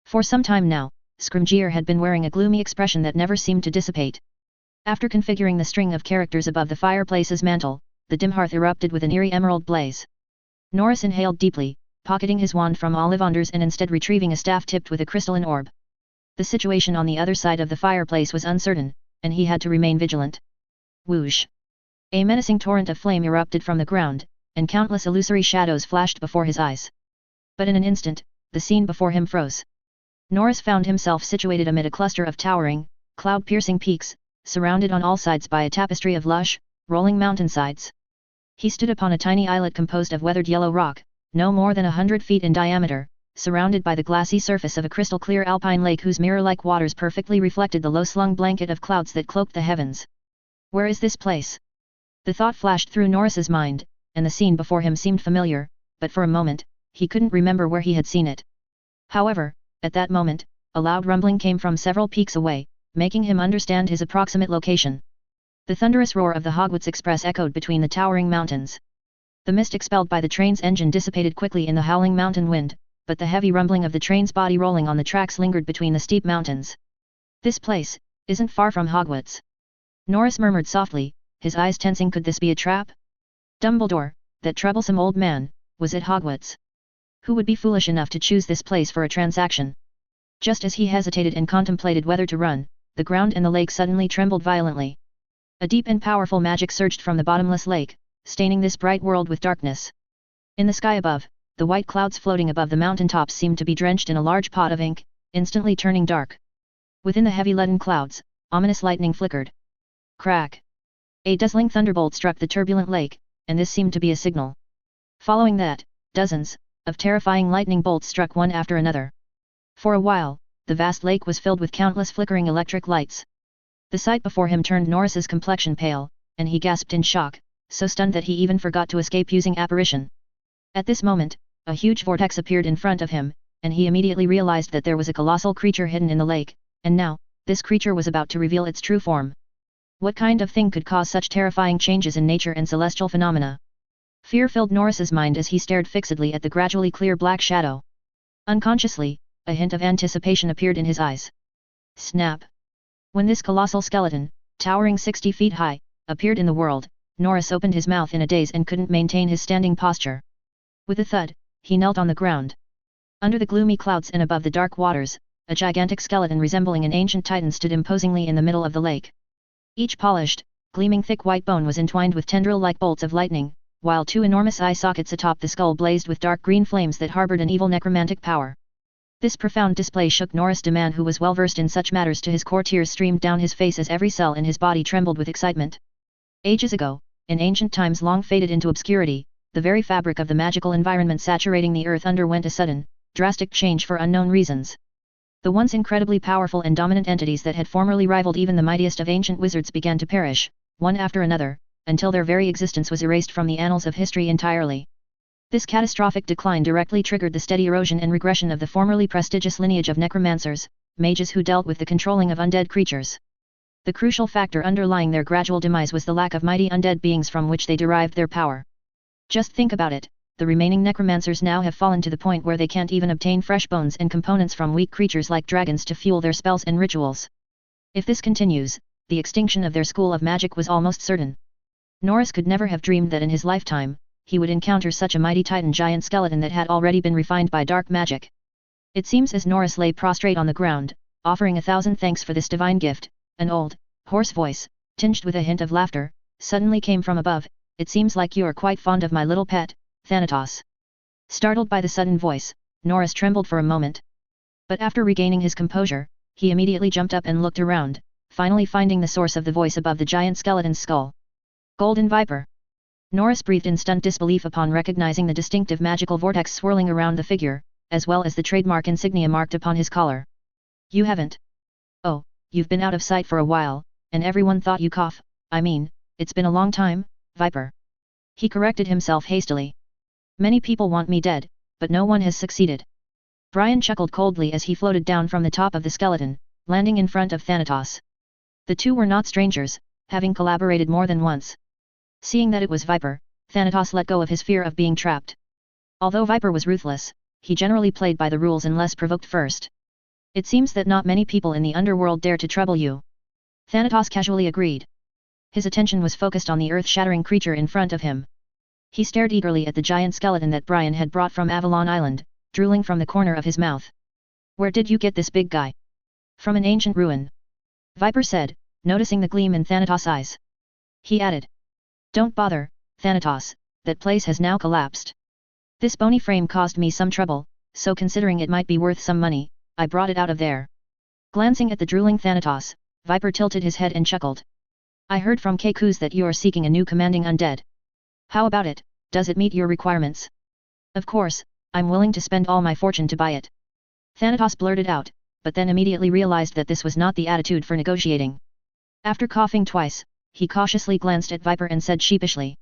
S1: For some time now, Scrimgeour had been wearing a gloomy expression that never seemed to dissipate. After configuring the string of characters above the fireplace's mantle, the dim hearth erupted with an eerie emerald blaze. Norris inhaled deeply, pocketing his wand from Ollivanders and instead retrieving a staff tipped with a crystalline orb. The situation on the other side of the fireplace was uncertain, and he had to remain vigilant. Whoosh! A menacing torrent of flame erupted from the ground, and countless illusory shadows flashed before his eyes. But in an instant, the scene before him froze. Norris found himself situated amid a cluster of towering, cloud-piercing peaks, surrounded on all sides by a tapestry of lush, rolling mountainsides. He stood upon a tiny islet composed of weathered yellow rock, no more than 100 feet in diameter, surrounded by the glassy surface of a crystal-clear alpine lake whose mirror-like waters perfectly reflected the low-slung blanket of clouds that cloaked the heavens. Where is this place? The thought flashed through Norris's mind, and the scene before him seemed familiar, but for a moment, he couldn't remember where he had seen it. However, at that moment, a loud rumbling came from several peaks away, making him understand his approximate location. The thunderous roar of the Hogwarts Express echoed between the towering mountains. The mist expelled by the train's engine dissipated quickly in the howling mountain wind, but the heavy rumbling of the train's body rolling on the tracks lingered between the steep mountains. This place isn't far from Hogwarts. Norris murmured softly, his eyes tensing. Could this be a trap? Dumbledore, that troublesome old man, was at Hogwarts. Who would be foolish enough to choose this place for a transaction? Just as he hesitated and contemplated whether to run, the ground and the lake suddenly trembled violently. A deep and powerful magic surged from the bottomless lake, staining this bright world with darkness. In the sky above, the white clouds floating above the mountaintops seemed to be drenched in a large pot of ink, instantly turning dark. Within the heavy leaden clouds, ominous lightning flickered. Crack! A dazzling thunderbolt struck the turbulent lake, and this seemed to be a signal. Following that, dozens of terrifying lightning bolts struck one after another. For a while, the vast lake was filled with countless flickering electric lights. The sight before him turned Norris's complexion pale, and he gasped in shock, so stunned that he even forgot to escape using apparition. At this moment, a huge vortex appeared in front of him, and he immediately realized that there was a colossal creature hidden in the lake, and now, this creature was about to reveal its true form. What kind of thing could cause such terrifying changes in nature and celestial phenomena? Fear filled Norris's mind as he stared fixedly at the gradually clear black shadow. Unconsciously, a hint of anticipation appeared in his eyes. Snap! When this colossal skeleton, towering 60 feet high, appeared in the world, Norris opened his mouth in a daze and couldn't maintain his standing posture. With a thud, he knelt on the ground. Under the gloomy clouds and above the dark waters, a gigantic skeleton resembling an ancient titan stood imposingly in the middle of the lake. Each polished, gleaming thick white bone was entwined with tendril-like bolts of lightning, while two enormous eye sockets atop the skull blazed with dark green flames that harbored an evil necromantic power. This profound display shook Norris de Man, who was well versed in such matters, to his core. Tears streamed down his face as every cell in his body trembled with excitement. Ages ago, in ancient times long faded into obscurity, the very fabric of the magical environment saturating the earth underwent a sudden, drastic change for unknown reasons. The once incredibly powerful and dominant entities that had formerly rivaled even the mightiest of ancient wizards began to perish, one after another, until their very existence was erased from the annals of history entirely. This catastrophic decline directly triggered the steady erosion and regression of the formerly prestigious lineage of necromancers, mages who dealt with the controlling of undead creatures. The crucial factor underlying their gradual demise was the lack of mighty undead beings from which they derived their power. Just think about it, the remaining necromancers now have fallen to the point where they can't even obtain fresh bones and components from weak creatures like dragons to fuel their spells and rituals. If this continues, the extinction of their school of magic was almost certain. Norris could never have dreamed that in his lifetime, he would encounter such a mighty titan giant skeleton that had already been refined by dark magic. It seems as Norris lay prostrate on the ground, offering 1,000 thanks for this divine gift, an old, hoarse voice, tinged with a hint of laughter, suddenly came from above. It seems like you are quite fond of my little pet, Thanatos. Startled by the sudden voice, Norris trembled for a moment. But after regaining his composure, he immediately jumped up and looked around, finally finding the source of the voice above the giant skeleton's skull. Golden Viper. Norris breathed in stunned disbelief upon recognizing the distinctive magical vortex swirling around the figure, as well as the trademark insignia marked upon his collar. You haven't. Oh, you've been out of sight for a while, and everyone thought you it's been a long time, Viper. He corrected himself hastily. Many people want me dead, but no one has succeeded. Brian chuckled coldly as he floated down from the top of the skeleton, landing in front of Thanatos. The two were not strangers, having collaborated more than once. Seeing that it was Viper, Thanatos let go of his fear of being trapped. Although Viper was ruthless, he generally played by the rules unless provoked first. It seems that not many people in the underworld dare to trouble you. Thanatos casually agreed. His attention was focused on the earth-shattering creature in front of him. He stared eagerly at the giant skeleton that Brian had brought from Avalon Island, drooling from the corner of his mouth. Where did you get this big guy? From an ancient ruin. Viper said, noticing the gleam in Thanatos' eyes. He added. Don't bother, Thanatos, that place has now collapsed. This bony frame caused me some trouble, so considering it might be worth some money, I brought it out of there. Glancing at the drooling Thanatos, Viper tilted his head and chuckled. I heard from Kekus that you are seeking a new commanding undead. How about it, does it meet your requirements? Of course, I'm willing to spend all my fortune to buy it. Thanatos blurted out, but then immediately realized that this was not the attitude for negotiating. After coughing twice, he cautiously glanced at Viper and said sheepishly.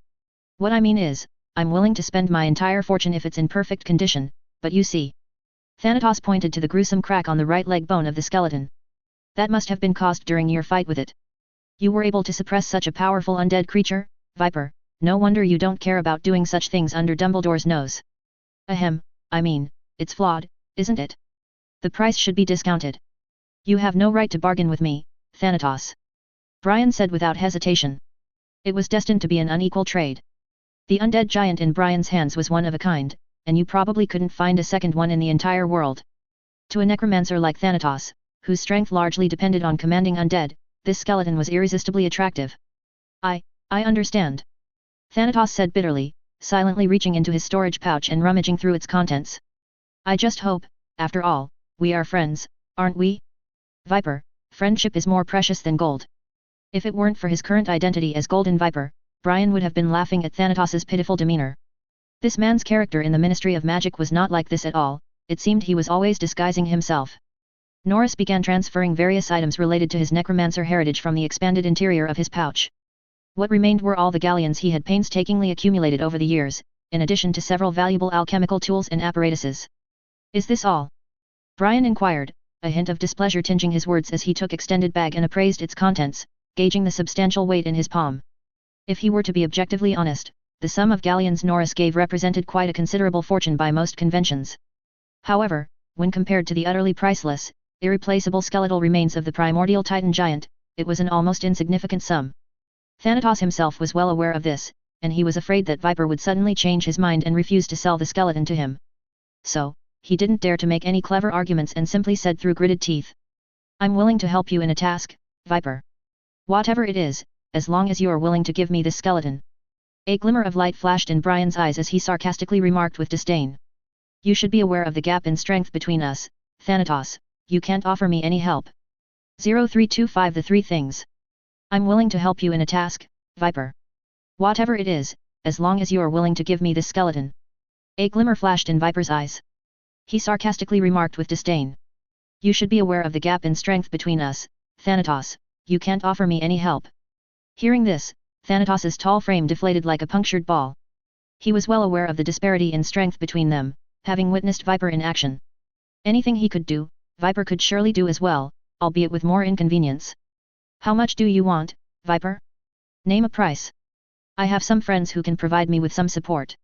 S1: What I mean is, I'm willing to spend my entire fortune if it's in perfect condition, but you see. Thanatos pointed to the gruesome crack on the right leg bone of the skeleton. That must have been caused during your fight with it. You were able to suppress such a powerful undead creature, Viper, no wonder you don't care about doing such things under Dumbledore's nose. Ahem, I mean, it's flawed, isn't it? The price should be discounted. You have no right to bargain with me, Thanatos. Brian said without hesitation. It was destined to be an unequal trade. The undead giant in Brian's hands was one of a kind, and you probably couldn't find a second one in the entire world. To a necromancer like Thanatos, whose strength largely depended on commanding undead, this skeleton was irresistibly attractive. I understand. Thanatos said bitterly, silently reaching into his storage pouch and rummaging through its contents. I just hope, after all, we are friends, aren't we? Viper, friendship is more precious than gold. If it weren't for his current identity as Golden Viper, Brian would have been laughing at Thanatos's pitiful demeanor. This man's character in the Ministry of Magic was not like this at all, it seemed he was always disguising himself. Norris began transferring various items related to his necromancer heritage from the expanded interior of his pouch. What remained were all the galleons he had painstakingly accumulated over the years, in addition to several valuable alchemical tools and apparatuses. Is this all? Brian inquired, a hint of displeasure tinging his words as he took extended bag and appraised its contents, gauging the substantial weight in his palm. If he were to be objectively honest, the sum of galleons Norris gave represented quite a considerable fortune by most conventions. However, when compared to the utterly priceless, irreplaceable skeletal remains of the primordial Titan giant, it was an almost insignificant sum. Thanatos himself was well aware of this, and he was afraid that Viper would suddenly change his mind and refuse to sell the skeleton to him. So, he didn't dare to make any clever arguments and simply said through gritted teeth. I'm willing to help you in a task, Viper. Whatever it is, as long as you are willing to give me this skeleton. A glimmer of light flashed in Brian's eyes as he sarcastically remarked with disdain. You should be aware of the gap in strength between us, Thanatos, you can't offer me any help. 0325 The three things. I'm willing to help you in a task, Viper. Whatever it is, as long as you are willing to give me this skeleton. A glimmer flashed in Viper's eyes. He sarcastically remarked with disdain. You should be aware of the gap in strength between us, Thanatos, you can't offer me any help. Hearing this, Thanatos's tall frame deflated like a punctured ball. He was well aware of the disparity in strength between them, having witnessed Viper in action. Anything he could do, Viper could surely do as well, albeit with more inconvenience. How much do you want, Viper? Name a price. I have some friends who can provide me with some support.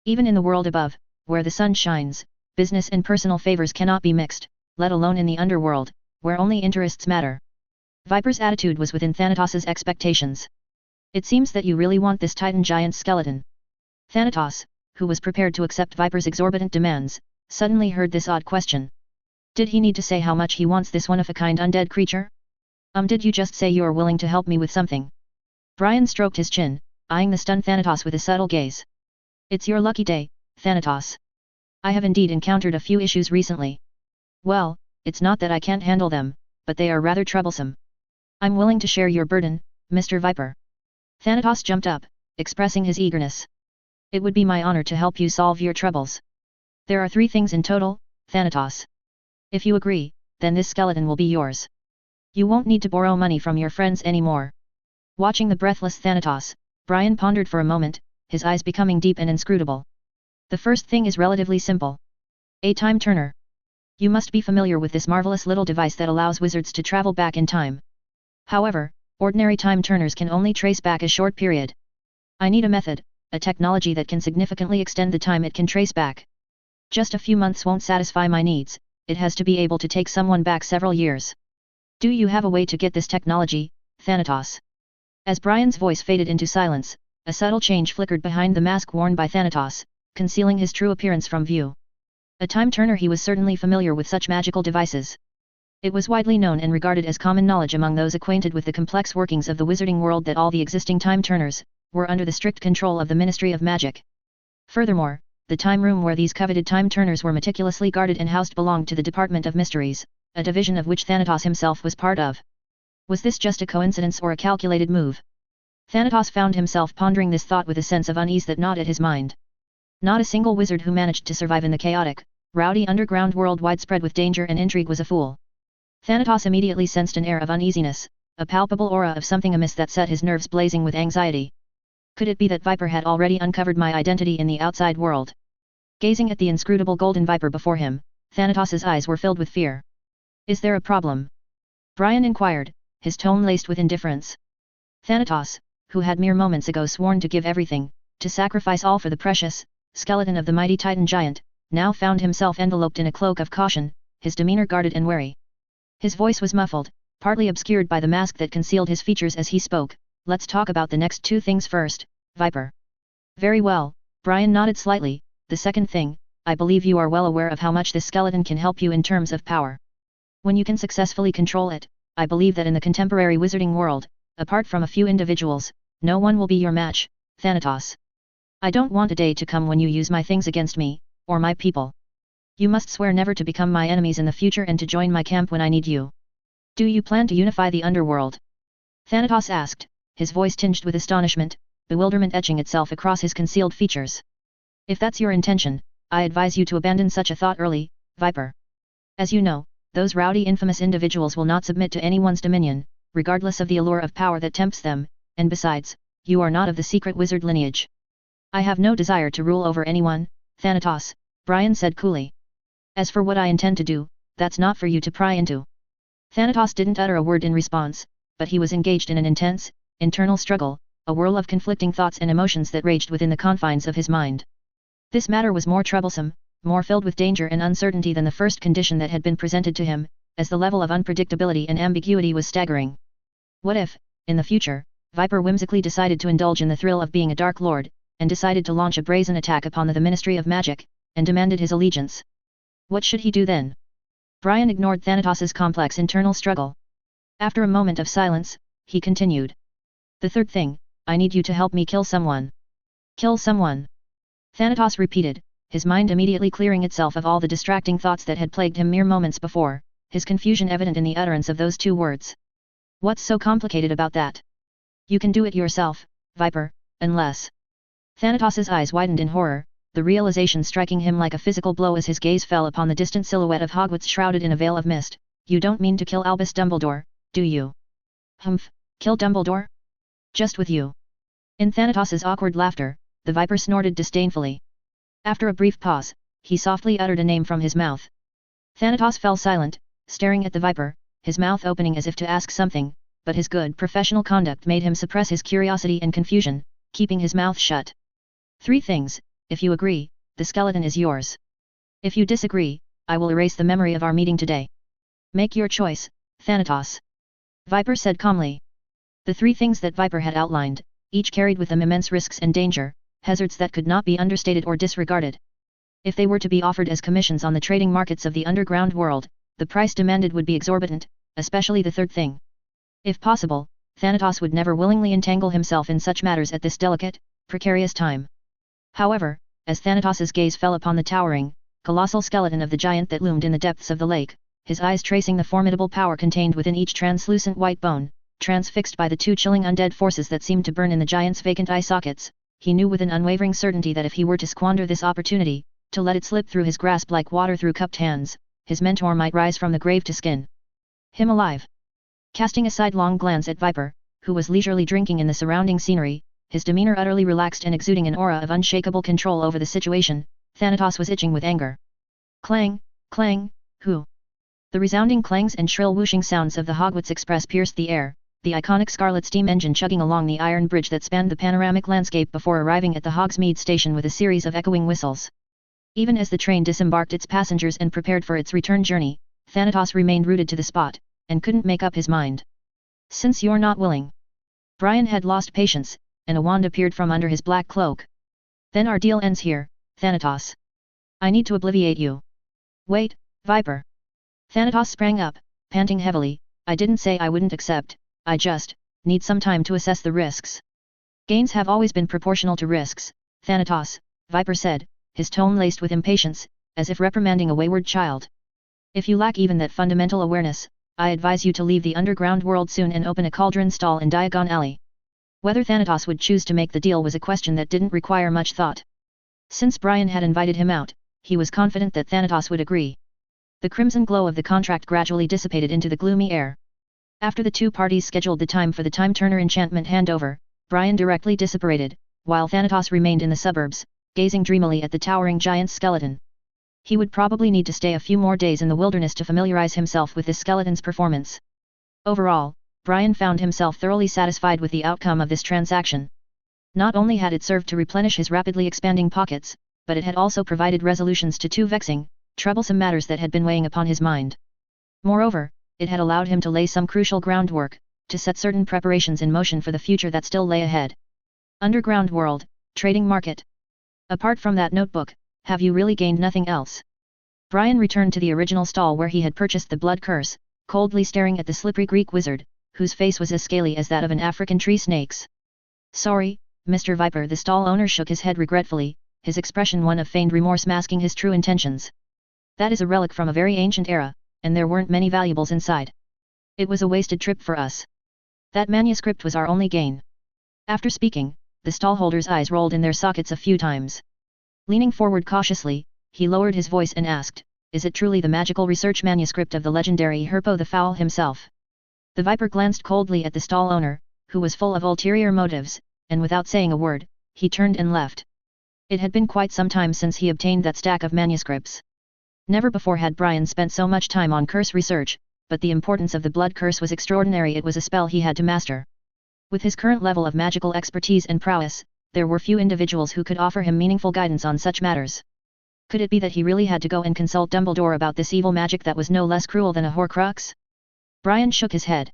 S1: Even in the world above, where the sun shines, business and personal favors cannot be mixed, let alone in the underworld, where only interests matter. Viper's attitude was within Thanatos's expectations. It seems that you really want this Titan giant skeleton. Thanatos, who was prepared to accept Viper's exorbitant demands, suddenly heard this odd question. Did he need to say how much he wants this one-of-a-kind undead creature? Did you just say you're willing to help me with something? Brian stroked his chin, eyeing the stunned Thanatos with a subtle gaze. It's your lucky day, Thanatos. I have indeed encountered a few issues recently. Well, it's not that I can't handle them, but they are rather troublesome. I'm willing to share your burden, Mr. Viper. Thanatos jumped up, expressing his eagerness. It would be my honor to help you solve your troubles. There are 3 things in total, Thanatos. If you agree, then this skeleton will be yours. You won't need to borrow money from your friends anymore. Watching the breathless Thanatos, Brian pondered for a moment, his eyes becoming deep and inscrutable. The first thing is relatively simple. A time turner. You must be familiar with this marvelous little device that allows wizards to travel back in time. However, ordinary time turners can only trace back a short period. I need a method, a technology that can significantly extend the time it can trace back. Just a few months won't satisfy my needs, it has to be able to take someone back several years. Do you have a way to get this technology, Thanatos? As Brian's voice faded into silence, a subtle change flickered behind the mask worn by Thanatos, concealing his true appearance from view. A time turner, he was certainly familiar with such magical devices. It was widely known and regarded as common knowledge among those acquainted with the complex workings of the wizarding world that all the existing time turners were under the strict control of the Ministry of Magic. Furthermore, the time room where these coveted time turners were meticulously guarded and housed belonged to the Department of Mysteries, a division of which Thanatos himself was part of. Was this just a coincidence or a calculated move? Thanatos found himself pondering this thought with a sense of unease that gnawed at his mind. Not a single wizard who managed to survive in the chaotic, rowdy underground world widespread with danger and intrigue was a fool. Thanatos immediately sensed an air of uneasiness, a palpable aura of something amiss that set his nerves blazing with anxiety. Could it be that Viper had already uncovered my identity in the outside world? Gazing at the inscrutable golden Viper before him, Thanatos' eyes were filled with fear. Is there a problem? Brian inquired, his tone laced with indifference. Thanatos, who had mere moments ago sworn to give everything, to sacrifice all for the precious skeleton of the mighty Titan giant, now found himself enveloped in a cloak of caution, his demeanor guarded and wary. His voice was muffled, partly obscured by the mask that concealed his features as he spoke. Let's talk about the next two things first, Viper. Very well, Brian nodded slightly. The second thing, I believe you are well aware of how much this skeleton can help you in terms of power. When you can successfully control it, I believe that in the contemporary wizarding world, apart from a few individuals, no one will be your match, Thanatos. I don't want a day to come when you use my things against me, or my people. You must swear never to become my enemies in the future and to join my camp when I need you. Do you plan to unify the underworld? Thanatos asked, his voice tinged with astonishment, bewilderment etching itself across his concealed features. If that's your intention, I advise you to abandon such a thought early, Viper. As you know, those rowdy infamous individuals will not submit to anyone's dominion, regardless of the allure of power that tempts them, and besides, you are not of the secret wizard lineage. I have no desire to rule over anyone, Thanatos, Brian said coolly. As for what I intend to do, that's not for you to pry into. Thanatos didn't utter a word in response, but he was engaged in an intense, internal struggle, a whirl of conflicting thoughts and emotions that raged within the confines of his mind. This matter was more troublesome, more filled with danger and uncertainty than the first condition that had been presented to him, as the level of unpredictability and ambiguity was staggering. What if, in the future, Viper whimsically decided to indulge in the thrill of being a Dark Lord, and decided to launch a brazen attack upon the Ministry of Magic, and demanded his allegiance? What should he do then? Brian ignored Thanatos' complex internal struggle. After a moment of silence, he continued. The third thing, I need you to help me kill someone. Kill someone? Thanatos repeated, his mind immediately clearing itself of all the distracting thoughts that had plagued him mere moments before, his confusion evident in the utterance of those two words. What's so complicated about that? You can do it yourself, Viper, unless... Thanatos' eyes widened in horror, the realization striking him like a physical blow as his gaze fell upon the distant silhouette of Hogwarts shrouded in a veil of mist. You don't mean to kill Albus Dumbledore, do you? Humph, kill Dumbledore? Just with you. In Thanatos' awkward laughter, the Viper snorted disdainfully. After a brief pause, he softly uttered a name from his mouth. Thanatos fell silent, staring at the Viper, his mouth opening as if to ask something, but his good professional conduct made him suppress his curiosity and confusion, keeping his mouth shut. 3 things, if you agree, the skeleton is yours. If you disagree, I will erase the memory of our meeting today. Make your choice, Thanatos. Viper said calmly. The 3 things that Viper had outlined, each carried with them immense risks and danger, hazards that could not be understated or disregarded. If they were to be offered as commissions on the trading markets of the underground world, the price demanded would be exorbitant, especially the third thing. If possible, Thanatos would never willingly entangle himself in such matters at this delicate, precarious time. However, as Thanatos' gaze fell upon the towering, colossal skeleton of the giant that loomed in the depths of the lake, his eyes tracing the formidable power contained within each translucent white bone, transfixed by the 2 chilling undead forces that seemed to burn in the giant's vacant eye sockets, he knew with an unwavering certainty that if he were to squander this opportunity, to let it slip through his grasp like water through cupped hands, his mentor might rise from the grave to skin him alive. Casting a sidelong glance at Viper, who was leisurely drinking in the surrounding scenery, his demeanor utterly relaxed and exuding an aura of unshakable control over the situation, Thanatos was itching with anger. Clang, clang, who? The resounding clangs and shrill whooshing sounds of the Hogwarts Express pierced the air, the iconic scarlet steam engine chugging along the iron bridge that spanned the panoramic landscape before arriving at the Hogsmeade station with a series of echoing whistles. Even as the train disembarked its passengers and prepared for its return journey, Thanatos remained rooted to the spot, and couldn't make up his mind. Since you're not willing. Brian had lost patience, and a wand appeared from under his black cloak. Then our deal ends here, Thanatos. I need to obliviate you. Wait, Viper. Thanatos sprang up, panting heavily. I didn't say I wouldn't accept, I just need some time to assess the risks. Gains have always been proportional to risks, Thanatos, Viper said, his tone laced with impatience, as if reprimanding a wayward child. If you lack even that fundamental awareness, I advise you to leave the underground world soon and open a cauldron stall in Diagon Alley. Whether Thanatos would choose to make the deal was a question that didn't require much thought. Since Brian had invited him out, he was confident that Thanatos would agree. The crimson glow of the contract gradually dissipated into the gloomy air. After the 2 parties scheduled the time for the time-turner enchantment handover, Brian directly disapparated, while Thanatos remained in the suburbs, gazing dreamily at the towering giant's skeleton. He would probably need to stay a few more days in the wilderness to familiarize himself with this skeleton's performance. Overall, Brian found himself thoroughly satisfied with the outcome of this transaction. Not only had it served to replenish his rapidly expanding pockets, but it had also provided resolutions to two vexing, troublesome matters that had been weighing upon his mind. Moreover, it had allowed him to lay some crucial groundwork, to set certain preparations in motion for the future that still lay ahead. Underground world, trading market. Apart from that notebook, have you really gained nothing else? Brian returned to the original stall where he had purchased the blood curse, coldly staring at the slippery Greek wizard, whose face was as scaly as that of an African tree snake's. Sorry, Mr. Viper. The stall owner shook his head regretfully, his expression one of feigned remorse masking his true intentions. That is a relic from a very ancient era, and there weren't many valuables inside. It was a wasted trip for us. That manuscript was our only gain. After speaking, the stallholder's eyes rolled in their sockets a few times. Leaning forward cautiously, he lowered his voice and asked, is it truly the magical research manuscript of the legendary Herpo the Foul himself? The Viper glanced coldly at the stall owner, who was full of ulterior motives, and without saying a word, he turned and left. It had been quite some time since he obtained that stack of manuscripts. Never before had Brian spent so much time on curse research, but the importance of the blood curse was extraordinary. It was a spell he had to master. With his current level of magical expertise and prowess, there were few individuals who could offer him meaningful guidance on such matters. Could it be that he really had to go and consult Dumbledore about this evil magic that was no less cruel than a Horcrux? Brian shook his head.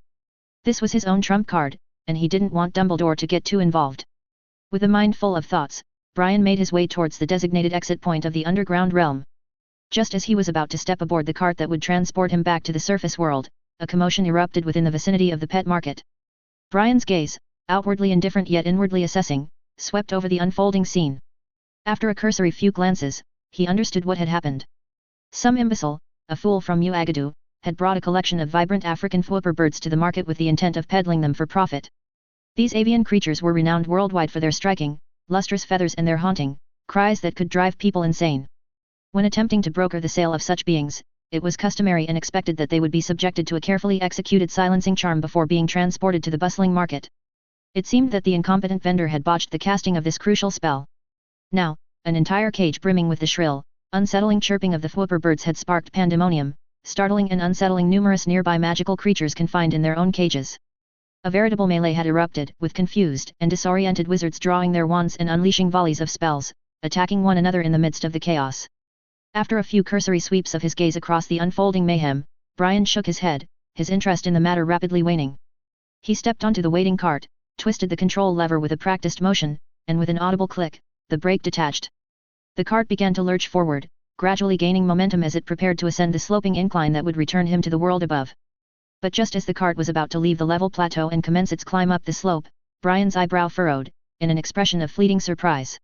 S1: This was his own trump card, and he didn't want Dumbledore to get too involved. With a mind full of thoughts, Brian made his way towards the designated exit point of the underground realm. Just as he was about to step aboard the cart that would transport him back to the surface world, a commotion erupted within the vicinity of the pet market. Brian's gaze, outwardly indifferent yet inwardly assessing, swept over the unfolding scene. After a cursory few glances, he understood what had happened. Some imbecile, a fool from Uagadou, had brought a collection of vibrant African whooper birds to the market with the intent of peddling them for profit. These avian creatures were renowned worldwide for their striking, lustrous feathers and their haunting cries that could drive people insane. When attempting to broker the sale of such beings, it was customary and expected that they would be subjected to a carefully executed silencing charm before being transported to the bustling market. It seemed that the incompetent vendor had botched the casting of this crucial spell. Now, an entire cage brimming with the shrill, unsettling chirping of the whooper birds had sparked pandemonium, startling and unsettling numerous nearby magical creatures confined in their own cages. A veritable melee had erupted, with confused and disoriented wizards drawing their wands and unleashing volleys of spells, attacking one another in the midst of the chaos. After a few cursory sweeps of his gaze across the unfolding mayhem, Brian shook his head, his interest in the matter rapidly waning. He stepped onto the waiting cart, twisted the control lever with a practiced motion, and with an audible click, the brake detached. The cart began to lurch forward, gradually gaining momentum as it prepared to ascend the sloping incline that would return him to the world above. But just as the cart was about to leave the level plateau and commence its climb up the slope, Brian's eyebrow furrowed, in an expression of fleeting surprise.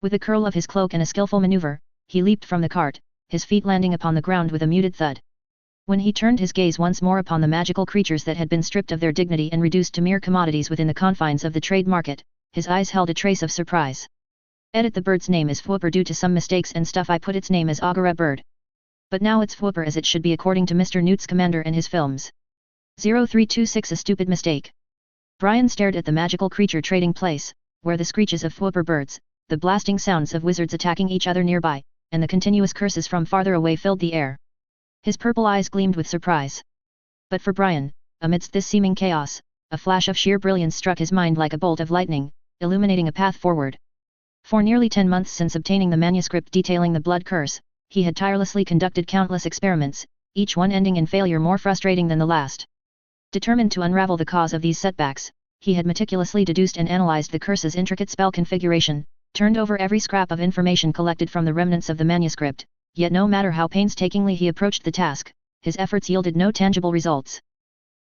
S1: With a curl of his cloak and a skillful maneuver, he leaped from the cart, his feet landing upon the ground with a muted thud. When he turned his gaze once more upon the magical creatures that had been stripped of their dignity and reduced to mere commodities within the confines of the trade market, his eyes held a trace of surprise. Edit: the bird's name is Whooper due to some mistakes and stuff. I put its name as Agara bird. But now it's Whooper as it should be according to Mr. Newt's commander and his films. 0326 A stupid mistake. Brian stared at the magical creature trading place, where the screeches of Whooper birds, the blasting sounds of wizards attacking each other nearby, and the continuous curses from farther away filled the air. His purple eyes gleamed with surprise. But for Brian, amidst this seeming chaos, a flash of sheer brilliance struck his mind like a bolt of lightning, illuminating a path forward. For nearly 10 months since obtaining the manuscript detailing the blood curse, he had tirelessly conducted countless experiments, each one ending in failure more frustrating than the last. Determined to unravel the cause of these setbacks, he had meticulously deduced and analyzed the curse's intricate spell configuration, turned over every scrap of information collected from the remnants of the manuscript, yet no matter how painstakingly he approached the task, his efforts yielded no tangible results.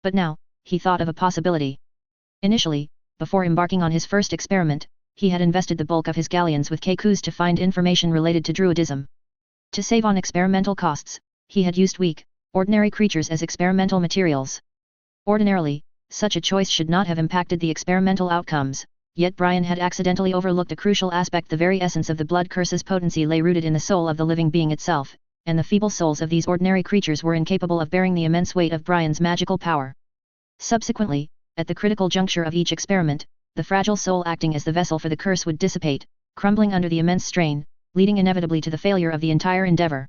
S1: But now, he thought of a possibility. Initially, before embarking on his first experiment, he had invested the bulk of his galleons with Kekus to find information related to druidism. To save on experimental costs, he had used weak, ordinary creatures as experimental materials. Ordinarily, such a choice should not have impacted the experimental outcomes, yet Brian had accidentally overlooked a crucial aspect. The very essence of the blood curse's potency lay rooted in the soul of the living being itself, and the feeble souls of these ordinary creatures were incapable of bearing the immense weight of Brian's magical power. Subsequently, at the critical juncture of each experiment, the fragile soul acting as the vessel for the curse would dissipate, crumbling under the immense strain, leading inevitably to the failure of the entire endeavor.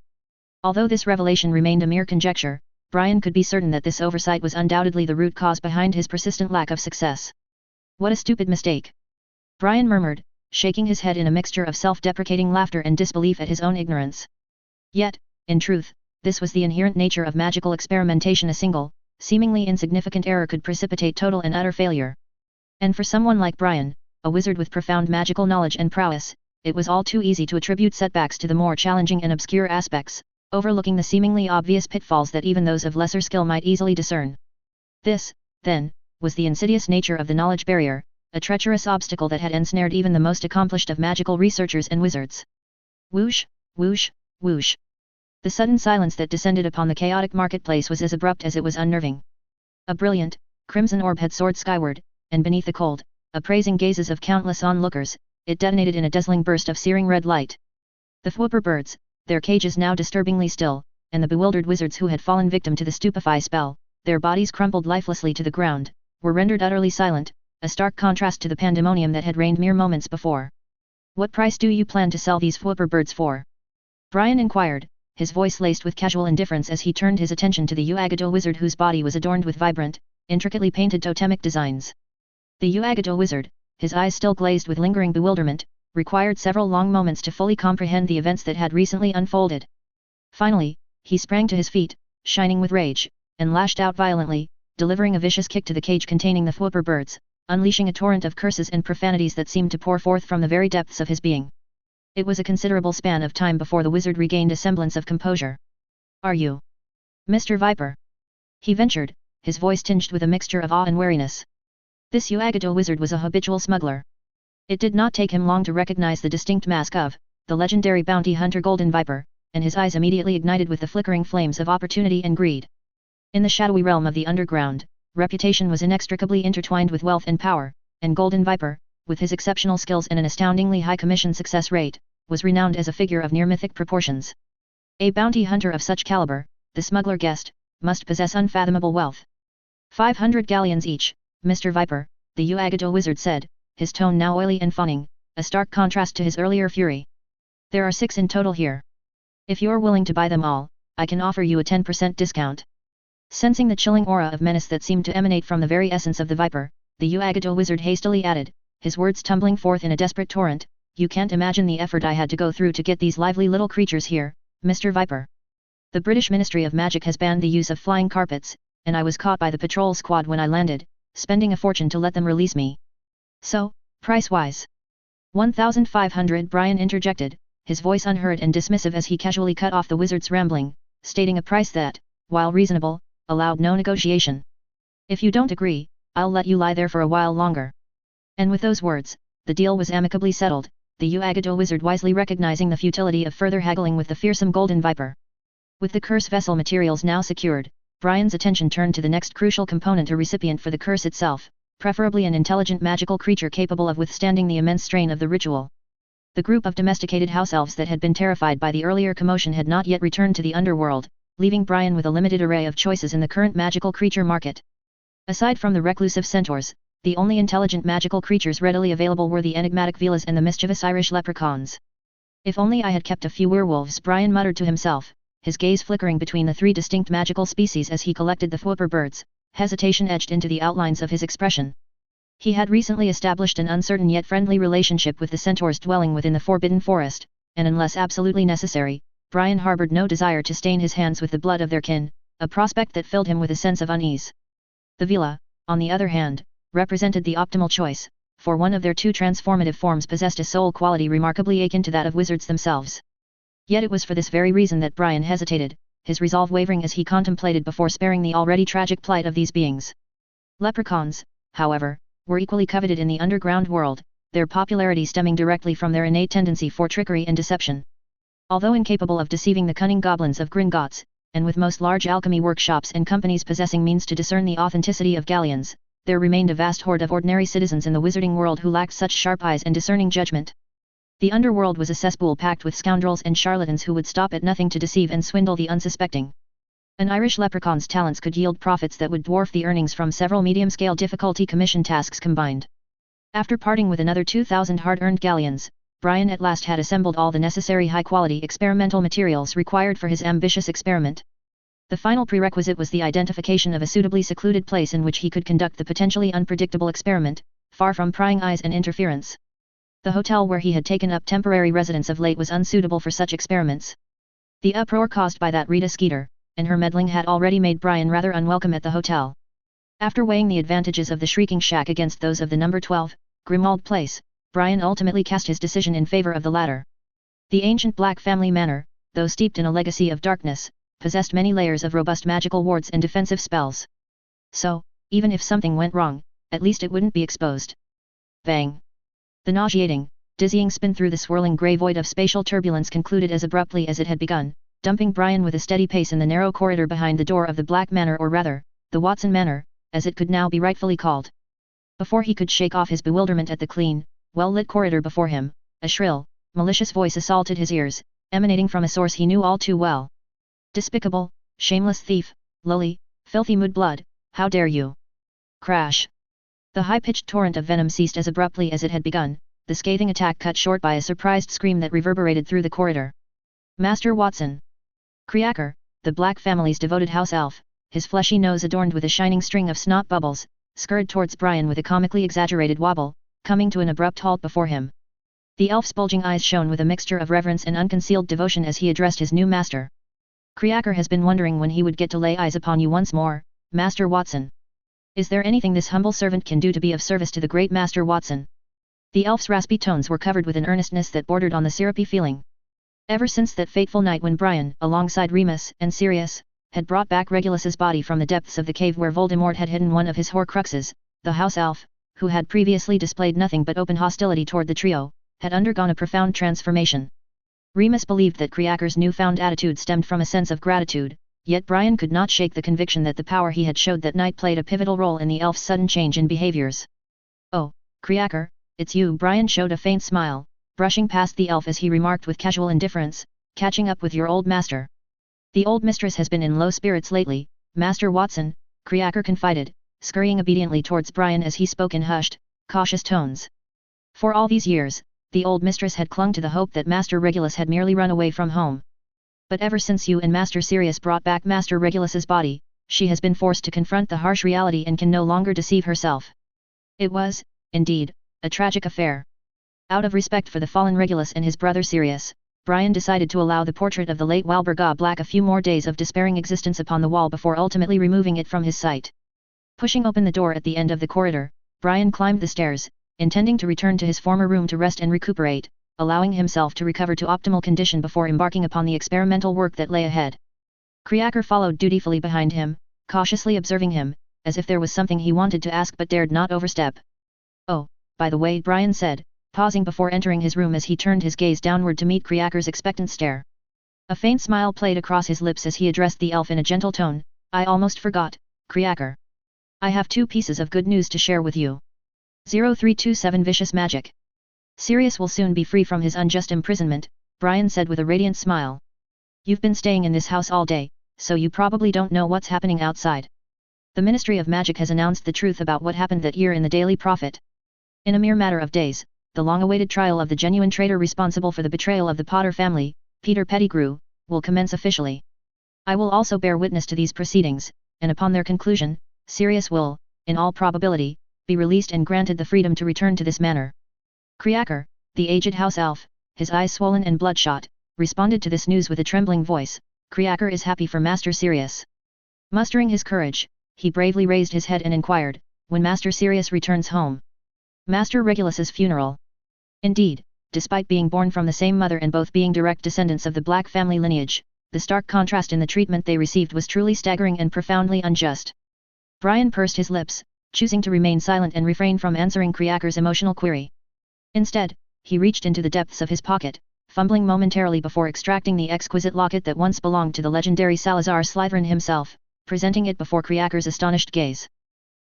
S1: Although this revelation remained a mere conjecture, Brian could be certain that this oversight was undoubtedly the root cause behind his persistent lack of success. What a stupid mistake! Brian murmured, shaking his head in a mixture of self-deprecating laughter and disbelief at his own ignorance. Yet, in truth, this was the inherent nature of magical experimentation. A single, seemingly insignificant error could precipitate total and utter failure. And for someone like Brian, a wizard with profound magical knowledge and prowess, it was all too easy to attribute setbacks to the more challenging and obscure aspects, overlooking the seemingly obvious pitfalls that even those of lesser skill might easily discern. This, then, was the insidious nature of the knowledge barrier, a treacherous obstacle that had ensnared even the most accomplished of magical researchers and wizards. Whoosh, whoosh, whoosh. The sudden silence that descended upon the chaotic marketplace was as abrupt as it was unnerving. A brilliant, crimson orb had soared skyward, and beneath the cold, appraising gazes of countless onlookers, it detonated in a dazzling burst of searing red light. The whooper birds, their cages now disturbingly still, and the bewildered wizards who had fallen victim to the stupefy spell, their bodies crumpled lifelessly to the ground, were rendered utterly silent, a stark contrast to the pandemonium that had reigned mere moments before. "What price do you plan to sell these whooper birds for?" Brian inquired, his voice laced with casual indifference as he turned his attention to the Uagado wizard whose body was adorned with vibrant, intricately painted totemic designs. The Uagado wizard, his eyes still glazed with lingering bewilderment, required several long moments to fully comprehend the events that had recently unfolded. Finally, he sprang to his feet, shining with rage, and lashed out violently, delivering a vicious kick to the cage containing the whooper birds, unleashing a torrent of curses and profanities that seemed to pour forth from the very depths of his being. It was a considerable span of time before the wizard regained a semblance of composure. "Are you Mr. Viper?" he ventured, his voice tinged with a mixture of awe and wariness. This Uagado wizard was a habitual smuggler. It did not take him long to recognize the distinct mask of the legendary bounty hunter Golden Viper, and his eyes immediately ignited with the flickering flames of opportunity and greed. In the shadowy realm of the underground, reputation was inextricably intertwined with wealth and power, and Golden Viper, with his exceptional skills and an astoundingly high commission success rate, was renowned as a figure of near-mythic proportions. A bounty hunter of such caliber, the smuggler guessed, must possess unfathomable wealth. 500 galleons each, Mr. Viper, the Uagado wizard said, his tone now oily and fawning, a stark contrast to his earlier fury. "There are 6 in total here. If you're willing to buy them all, I can offer you a 10% discount." Sensing the chilling aura of menace that seemed to emanate from the very essence of the Viper, the Uagado wizard hastily added, his words tumbling forth in a desperate torrent, "You can't imagine the effort I had to go through to get these lively little creatures here, Mr. Viper. The British Ministry of Magic has banned the use of flying carpets, and I was caught by the patrol squad when I landed, spending a fortune to let them release me. So, price-wise." 1,500, Brian interjected, his voice unheard and dismissive as he casually cut off the wizard's rambling, stating a price that, while reasonable, allowed no negotiation. "If you don't agree, I'll let you lie there for a while longer." And with those words, the deal was amicably settled, the Uagado wizard wisely recognizing the futility of further haggling with the fearsome Golden Viper. With the curse vessel materials now secured, Brian's attention turned to the next crucial component, a recipient for the curse itself, preferably an intelligent magical creature capable of withstanding the immense strain of the ritual. The group of domesticated house elves that had been terrified by the earlier commotion had not yet returned to the underworld, leaving Brian with a limited array of choices in the current magical creature market. Aside from the reclusive centaurs, the only intelligent magical creatures readily available were the enigmatic Velas and the mischievous Irish leprechauns. "If only I had kept a few werewolves," Brian muttered to himself, his gaze flickering between the 3 distinct magical species as he collected the whooper birds, hesitation edged into the outlines of his expression. He had recently established an uncertain yet friendly relationship with the centaurs dwelling within the Forbidden Forest, and unless absolutely necessary, Brian harbored no desire to stain his hands with the blood of their kin, a prospect that filled him with a sense of unease. The Vela, on the other hand, represented the optimal choice, for one of their 2 transformative forms possessed a soul quality remarkably akin to that of wizards themselves. Yet it was for this very reason that Brian hesitated, his resolve wavering as he contemplated before sparing the already tragic plight of these beings. Leprechauns, however, were equally coveted in the underground world, their popularity stemming directly from their innate tendency for trickery and deception. Although incapable of deceiving the cunning goblins of Gringotts, and with most large alchemy workshops and companies possessing means to discern the authenticity of galleons, there remained a vast horde of ordinary citizens in the wizarding world who lacked such sharp eyes and discerning judgment. The underworld was a cesspool packed with scoundrels and charlatans who would stop at nothing to deceive and swindle the unsuspecting. An Irish leprechaun's talents could yield profits that would dwarf the earnings from several medium-scale difficulty commission tasks combined. After parting with another 2,000 hard-earned galleons, Brian at last had assembled all the necessary high-quality experimental materials required for his ambitious experiment. The final prerequisite was the identification of a suitably secluded place in which he could conduct the potentially unpredictable experiment, far from prying eyes and interference. The hotel where he had taken up temporary residence of late was unsuitable for such experiments. The uproar caused by that Rita Skeeter, and her meddling had already made Brian rather unwelcome at the hotel. After weighing the advantages of the Shrieking Shack against those of the number 12, Grimwald Place, Brian ultimately cast his decision in favor of the latter. The ancient Black family manor, though steeped in a legacy of darkness, possessed many layers of robust magical wards and defensive spells. So, even if something went wrong, at least it wouldn't be exposed. Bang! The nauseating, dizzying spin through the swirling grey void of spatial turbulence concluded as abruptly as it had begun, dumping Brian with a steady pace in the narrow corridor behind the door of the Black Manor, or rather, the Watson Manor, as it could now be rightfully called. Before he could shake off his bewilderment at the clean, well-lit corridor before him, a shrill, malicious voice assaulted his ears, emanating from a source he knew all too well. Despicable, shameless thief, lowly, filthy mudblood, how dare you! Crash! The high-pitched torrent of venom ceased as abruptly as it had begun, the scathing attack cut short by a surprised scream that reverberated through the corridor. Master Watson! Creaker, the Black family's devoted house elf, his fleshy nose adorned with a shining string of snot bubbles, scurried towards Brian with a comically exaggerated wobble, coming to an abrupt halt before him. The elf's bulging eyes shone with a mixture of reverence and unconcealed devotion as he addressed his new master. Creaker has been wondering when he would get to lay eyes upon you once more, Master Watson. Is there anything this humble servant can do to be of service to the great Master Watson? The elf's raspy tones were covered with an earnestness that bordered on the syrupy feeling. Ever since that fateful night when Brian, alongside Remus and Sirius, had brought back Regulus's body from the depths of the cave where Voldemort had hidden one of his Horcruxes, the house elf, who had previously displayed nothing but open hostility toward the trio, had undergone a profound transformation. Remus believed that Creaker's newfound attitude stemmed from a sense of gratitude, yet Brian could not shake the conviction that the power he had showed that night played a pivotal role in the elf's sudden change in behaviors. Oh, Creaker, it's you. Brian showed a faint smile, brushing past the elf as he remarked with casual indifference, catching up with your old master. The old mistress has been in low spirits lately, Master Watson, Creaker confided, scurrying obediently towards Brian as he spoke in hushed, cautious tones. For all these years, the old mistress had clung to the hope that Master Regulus had merely run away from home. But ever since you and Master Sirius brought back Master Regulus's body, she has been forced to confront the harsh reality and can no longer deceive herself. It was, indeed, a tragic affair. Out of respect for the fallen Regulus and his brother Sirius, Brian decided to allow the portrait of the late Walburga Black a few more days of despairing existence upon the wall before ultimately removing it from his sight. Pushing open the door at the end of the corridor, Brian climbed the stairs, intending to return to his former room to rest and recuperate, allowing himself to recover to optimal condition before embarking upon the experimental work that lay ahead. Creaker followed dutifully behind him, cautiously observing him, as if there was something he wanted to ask but dared not overstep. Oh, by the way, Brian said, pausing before entering his room as he turned his gaze downward to meet Creaker's expectant stare. A faint smile played across his lips as he addressed the elf in a gentle tone. I almost forgot, Creaker. I have 2 pieces of good news to share with you. 0327 Vicious Magic. Sirius will soon be free from his unjust imprisonment, Brian said with a radiant smile. You've been staying in this house all day, so you probably don't know what's happening outside. The Ministry of Magic has announced the truth about what happened that year in the Daily Prophet. In a mere matter of days, the long-awaited trial of the genuine traitor responsible for the betrayal of the Potter family, Peter Pettigrew, will commence officially. I will also bear witness to these proceedings, and upon their conclusion, Sirius will, in all probability, be released and granted the freedom to return to this manor. Creaker, the aged house elf, his eyes swollen and bloodshot, responded to this news with a trembling voice. Creaker is happy for Master Sirius. Mustering his courage, he bravely raised his head and inquired, when Master Sirius returns home. Master Regulus's funeral. Indeed, despite being born from the same mother and both being direct descendants of the Black family lineage, the stark contrast in the treatment they received was truly staggering and profoundly unjust. Brian pursed his lips, choosing to remain silent and refrain from answering Creaker's emotional query. Instead, he reached into the depths of his pocket, fumbling momentarily before extracting the exquisite locket that once belonged to the legendary Salazar Slytherin himself, presenting it before Creaker's astonished gaze.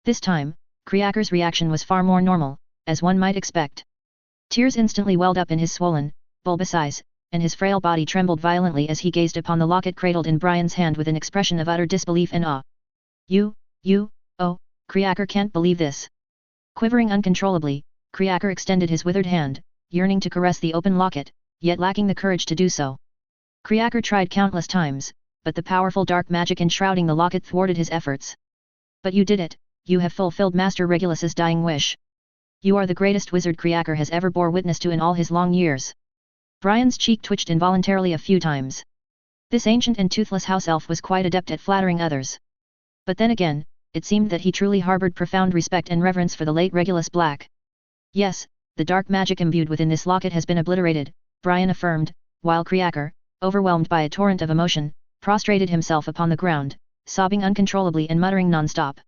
S1: This time, Creaker's reaction was far more normal, as one might expect. Tears instantly welled up in his swollen, bulbous eyes, and his frail body trembled violently as he gazed upon the locket cradled in Brian's hand with an expression of utter disbelief and awe. Oh, Creaker can't believe this. Quivering uncontrollably, Kriakar extended his withered hand, yearning to caress the open locket, yet lacking the courage to do so. Kriakar tried countless times, but the powerful dark magic enshrouding the locket thwarted his efforts. But you did it, you have fulfilled Master Regulus's dying wish. You are the greatest wizard Kriakar has ever bore witness to in all his long years. Brian's cheek twitched involuntarily a few times. This ancient and toothless house elf was quite adept at flattering others. But then again, it seemed that he truly harbored profound respect and reverence for the late Regulus Black. Yes, the dark magic imbued within this locket has been obliterated, Brian affirmed, while Kriakar, overwhelmed by a torrent of emotion, prostrated himself upon the ground, sobbing uncontrollably and muttering non-stop.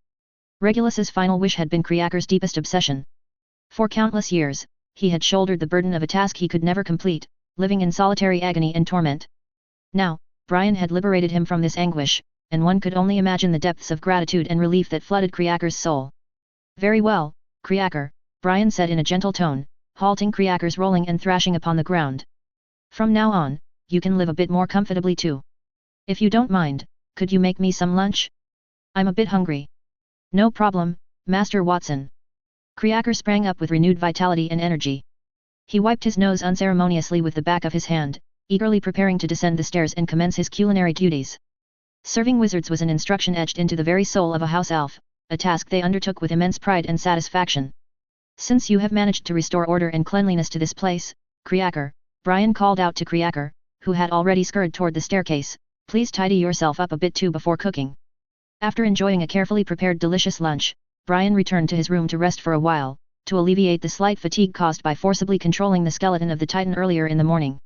S1: Regulus's final wish had been Kriakar's deepest obsession. For countless years, he had shouldered the burden of a task he could never complete, living in solitary agony and torment. Now, Brian had liberated him from this anguish, and one could only imagine the depths of gratitude and relief that flooded Kriakar's soul. Very well, Kriakar, Brian said in a gentle tone, halting Kriakar's rolling and thrashing upon the ground. From now on, you can live a bit more comfortably too. If you don't mind, could you make me some lunch? I'm a bit hungry. No problem, Master Watson. Kriakar sprang up with renewed vitality and energy. He wiped his nose unceremoniously with the back of his hand, eagerly preparing to descend the stairs and commence his culinary duties. Serving wizards was an instruction etched into the very soul of a house elf, a task they undertook with immense pride and satisfaction. Since you have managed to restore order and cleanliness to this place, Kriakar, Brian called out to Kriakar, who had already scurried toward the staircase, please tidy yourself up a bit too before cooking. After enjoying a carefully prepared delicious lunch, Brian returned to his room to rest for a while, to alleviate the slight fatigue caused by forcibly controlling the skeleton of the Titan earlier in the morning.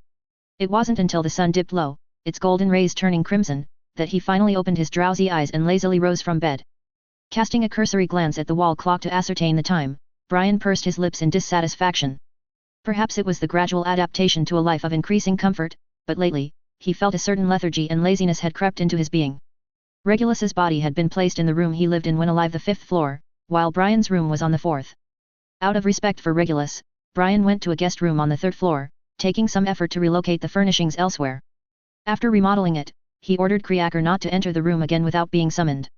S1: It wasn't until the sun dipped low, its golden rays turning crimson, that he finally opened his drowsy eyes and lazily rose from bed. Casting a cursory glance at the wall clock to ascertain the time, Brian pursed his lips in dissatisfaction. Perhaps it was the gradual adaptation to a life of increasing comfort, but lately, he felt a certain lethargy and laziness had crept into his being. Regulus's body had been placed in the room he lived in when alive, the 5th floor, while Brian's room was on the 4th. Out of respect for Regulus, Brian went to a guest room on the 3rd floor, taking some effort to relocate the furnishings elsewhere. After remodeling it, he ordered Kriakar not to enter the room again without being summoned.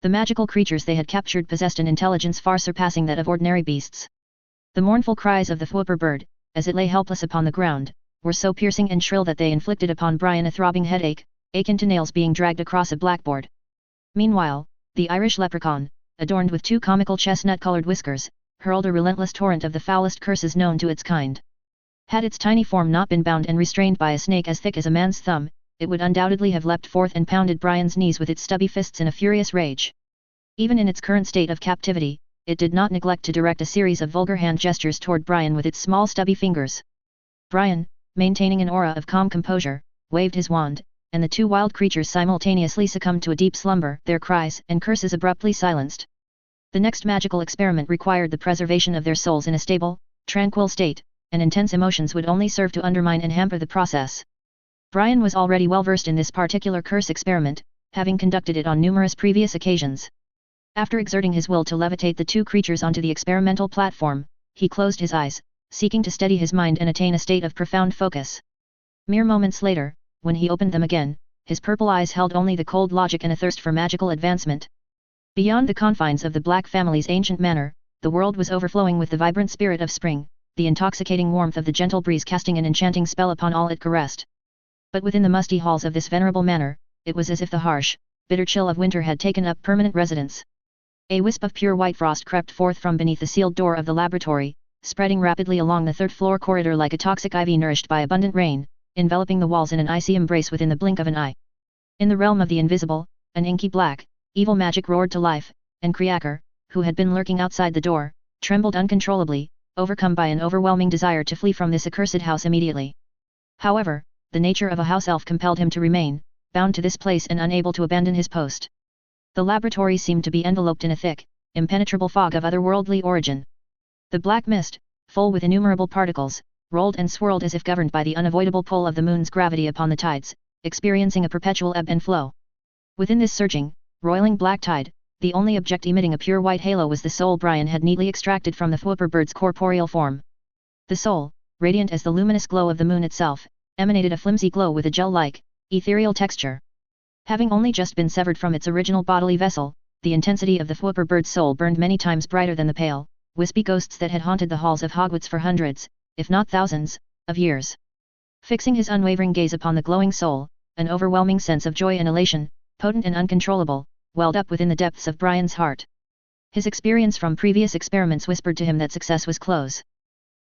S1: The magical creatures they had captured possessed an intelligence far surpassing that of ordinary beasts. The mournful cries of the whooper bird, as it lay helpless upon the ground, were so piercing and shrill that they inflicted upon Brian a throbbing headache, akin to nails being dragged across a blackboard. Meanwhile, the Irish leprechaun, adorned with 2 comical chestnut-colored whiskers, hurled a relentless torrent of the foulest curses known to its kind. Had its tiny form not been bound and restrained by a snake as thick as a man's thumb, it would undoubtedly have leapt forth and pounded Brian's knees with its stubby fists in a furious rage. Even in its current state of captivity, it did not neglect to direct a series of vulgar hand gestures toward Brian with its small stubby fingers. Brian, maintaining an aura of calm composure, waved his wand, and the 2 wild creatures simultaneously succumbed to a deep slumber, their cries and curses abruptly silenced. The next magical experiment required the preservation of their souls in a stable, tranquil state, and intense emotions would only serve to undermine and hamper the process. Brian was already well versed in this particular curse experiment, having conducted it on numerous previous occasions. After exerting his will to levitate the 2 creatures onto the experimental platform, he closed his eyes, seeking to steady his mind and attain a state of profound focus. Mere moments later, when he opened them again, his purple eyes held only the cold logic and a thirst for magical advancement. Beyond the confines of the Black family's ancient manor, the world was overflowing with the vibrant spirit of spring, the intoxicating warmth of the gentle breeze casting an enchanting spell upon all it caressed. But within the musty halls of this venerable manor, it was as if the harsh, bitter chill of winter had taken up permanent residence. A wisp of pure white frost crept forth from beneath the sealed door of the laboratory, spreading rapidly along the 3rd floor corridor like a toxic ivy nourished by abundant rain, enveloping the walls in an icy embrace within the blink of an eye. In the realm of the invisible, an inky black, evil magic roared to life, and Kriakar, who had been lurking outside the door, trembled uncontrollably, overcome by an overwhelming desire to flee from this accursed house immediately. However, the nature of a house elf compelled him to remain, bound to this place and unable to abandon his post. The laboratory seemed to be enveloped in a thick, impenetrable fog of otherworldly origin. The black mist, full with innumerable particles, rolled and swirled as if governed by the unavoidable pull of the moon's gravity upon the tides, experiencing a perpetual ebb and flow. Within this surging, roiling black tide, the only object emitting a pure white halo was the soul Brian had neatly extracted from the whooper bird's corporeal form. The soul, radiant as the luminous glow of the moon itself, emanated a flimsy glow with a gel-like, ethereal texture. Having only just been severed from its original bodily vessel, the intensity of the whooper bird's soul burned many times brighter than the pale, wispy ghosts that had haunted the halls of Hogwarts for hundreds, if not thousands, of years. Fixing his unwavering gaze upon the glowing soul, an overwhelming sense of joy and elation, potent and uncontrollable, welled up within the depths of Brian's heart. His experience from previous experiments whispered to him that success was close.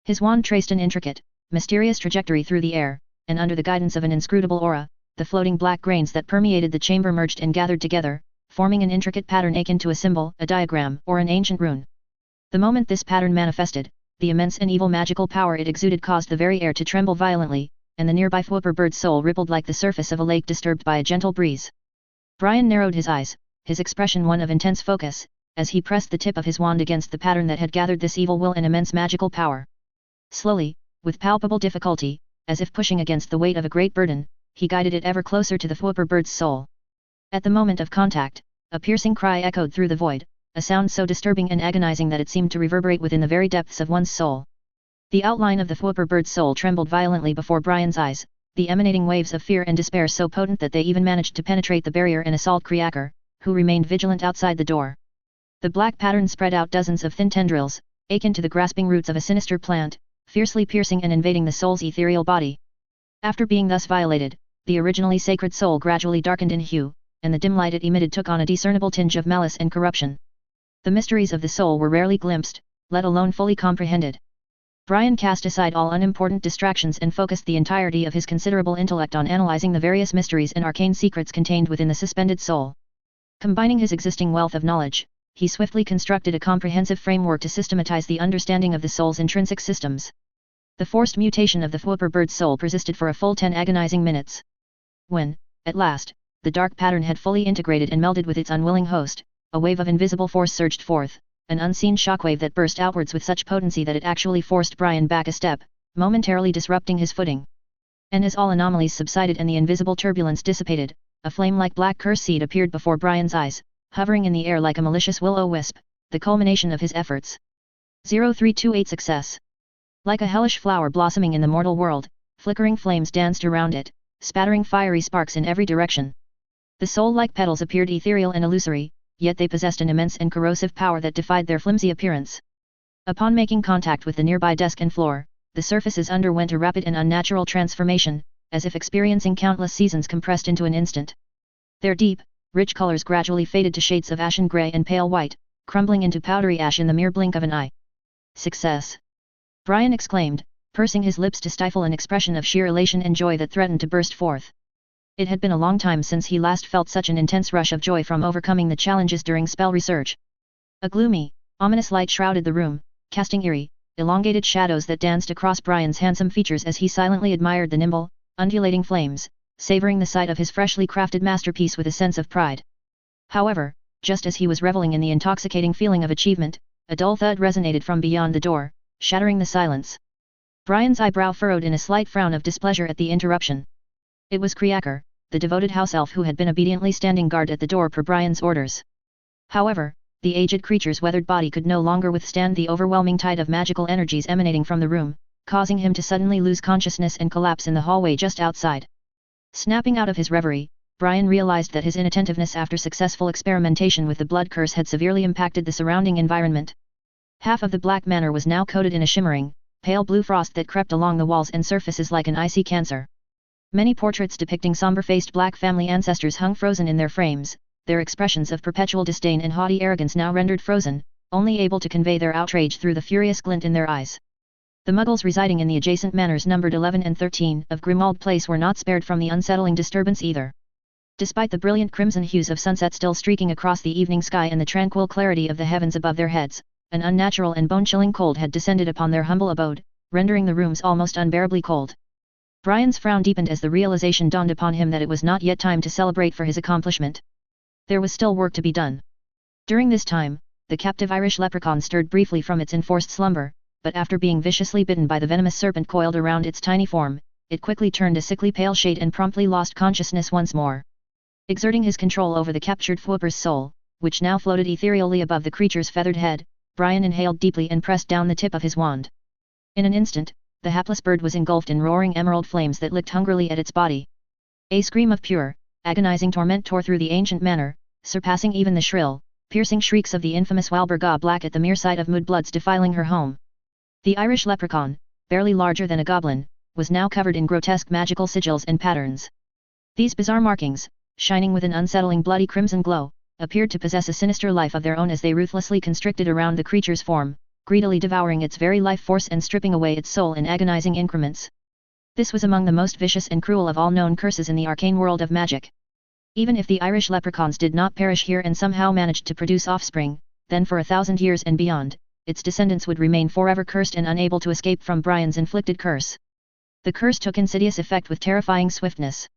S1: His wand traced an intricate, mysterious trajectory through the air, and under the guidance of an inscrutable aura, the floating black grains that permeated the chamber merged and gathered together, forming an intricate pattern akin to a symbol, a diagram, or an ancient rune. The moment this pattern manifested, the immense and evil magical power it exuded caused the very air to tremble violently, and the nearby Whooper bird's soul rippled like the surface of a lake disturbed by a gentle breeze. Brian narrowed his eyes, his expression one of intense focus, as he pressed the tip of his wand against the pattern that had gathered this evil will and immense magical power. Slowly, with palpable difficulty, as if pushing against the weight of a great burden, he guided it ever closer to the Whooper bird's soul. At the moment of contact, a piercing cry echoed through the void, a sound so disturbing and agonizing that it seemed to reverberate within the very depths of one's soul. The outline of the Whooper bird's soul trembled violently before Brian's eyes, the emanating waves of fear and despair so potent that they even managed to penetrate the barrier and assault Kriaker, who remained vigilant outside the door. The black pattern spread out dozens of thin tendrils, akin to the grasping roots of a sinister plant, fiercely piercing and invading the soul's ethereal body. After being thus violated, the originally sacred soul gradually darkened in hue, and the dim light it emitted took on a discernible tinge of malice and corruption. The mysteries of the soul were rarely glimpsed, let alone fully comprehended. Brian cast aside all unimportant distractions and focused the entirety of his considerable intellect on analyzing the various mysteries and arcane secrets contained within the suspended soul. Combining his existing wealth of knowledge, he swiftly constructed a comprehensive framework to systematize the understanding of the soul's intrinsic systems. The forced mutation of the Whooper bird's soul persisted for a full 10 agonizing minutes. When, at last, the dark pattern had fully integrated and melded with its unwilling host, a wave of invisible force surged forth, an unseen shockwave that burst outwards with such potency that it actually forced Brian back a step, momentarily disrupting his footing. And as all anomalies subsided and the invisible turbulence dissipated, a flame-like black curse seed appeared before Brian's eyes, hovering in the air like a malicious will-o-wisp, the culmination of his efforts. 0328 Success. Like a hellish flower blossoming in the mortal world, flickering flames danced around it, spattering fiery sparks in every direction. The soul-like petals appeared ethereal and illusory, yet they possessed an immense and corrosive power that defied their flimsy appearance. Upon making contact with the nearby desk and floor, the surfaces underwent a rapid and unnatural transformation, as if experiencing countless seasons compressed into an instant. Their deep, rich colors gradually faded to shades of ashen gray and pale white, crumbling into powdery ash in the mere blink of an eye. Success! Brian exclaimed, pursing his lips to stifle an expression of sheer elation and joy that threatened to burst forth. It had been a long time since he last felt such an intense rush of joy from overcoming the challenges during spell research. A gloomy, ominous light shrouded the room, casting eerie, elongated shadows that danced across Brian's handsome features as he silently admired the nimble, undulating flames, savoring the sight of his freshly crafted masterpiece with a sense of pride. However, just as he was reveling in the intoxicating feeling of achievement, a dull thud resonated from beyond the door, shattering the silence. Brian's eyebrow furrowed in a slight frown of displeasure at the interruption. It was Kriaker, the devoted house elf who had been obediently standing guard at the door per Brian's orders. However, the aged creature's weathered body could no longer withstand the overwhelming tide of magical energies emanating from the room, causing him to suddenly lose consciousness and collapse in the hallway just outside. Snapping out of his reverie, Brian realized that his inattentiveness after successful experimentation with the blood curse had severely impacted the surrounding environment. Half of the Black Manor was now coated in a shimmering, pale blue frost that crept along the walls and surfaces like an icy cancer. Many portraits depicting somber-faced black family ancestors hung frozen in their frames, their expressions of perpetual disdain and haughty arrogance now rendered frozen, only able to convey their outrage through the furious glint in their eyes. The Muggles residing in the adjacent manors numbered 11 and 13 of Grimmauld Place were not spared from the unsettling disturbance either. Despite the brilliant crimson hues of sunset still streaking across the evening sky and the tranquil clarity of the heavens above their heads, an unnatural and bone-chilling cold had descended upon their humble abode, rendering the rooms almost unbearably cold. Brian's frown deepened as the realization dawned upon him that it was not yet time to celebrate for his accomplishment. There was still work to be done. During this time, the captive Irish leprechaun stirred briefly from its enforced slumber, but after being viciously bitten by the venomous serpent coiled around its tiny form, it quickly turned a sickly pale shade and promptly lost consciousness once more. Exerting his control over the captured Whooper's soul, which now floated ethereally above the creature's feathered head, Brian inhaled deeply and pressed down the tip of his wand. In an instant, the hapless bird was engulfed in roaring emerald flames that licked hungrily at its body. A scream of pure, agonizing torment tore through the ancient manor, surpassing even the shrill, piercing shrieks of the infamous Walburga Black at the mere sight of mudbloods defiling her home. The Irish leprechaun, barely larger than a goblin, was now covered in grotesque magical sigils and patterns. These bizarre markings, shining with an unsettling bloody crimson glow, appeared to possess a sinister life of their own as they ruthlessly constricted around the creature's form, greedily devouring its very life force and stripping away its soul in agonizing increments. This was among the most vicious and cruel of all known curses in the arcane world of magic. Even if the Irish leprechauns did not perish here and somehow managed to produce offspring, then for 1,000 years and beyond, its descendants would remain forever cursed and unable to escape from Brian's inflicted curse. The curse took insidious effect with terrifying swiftness.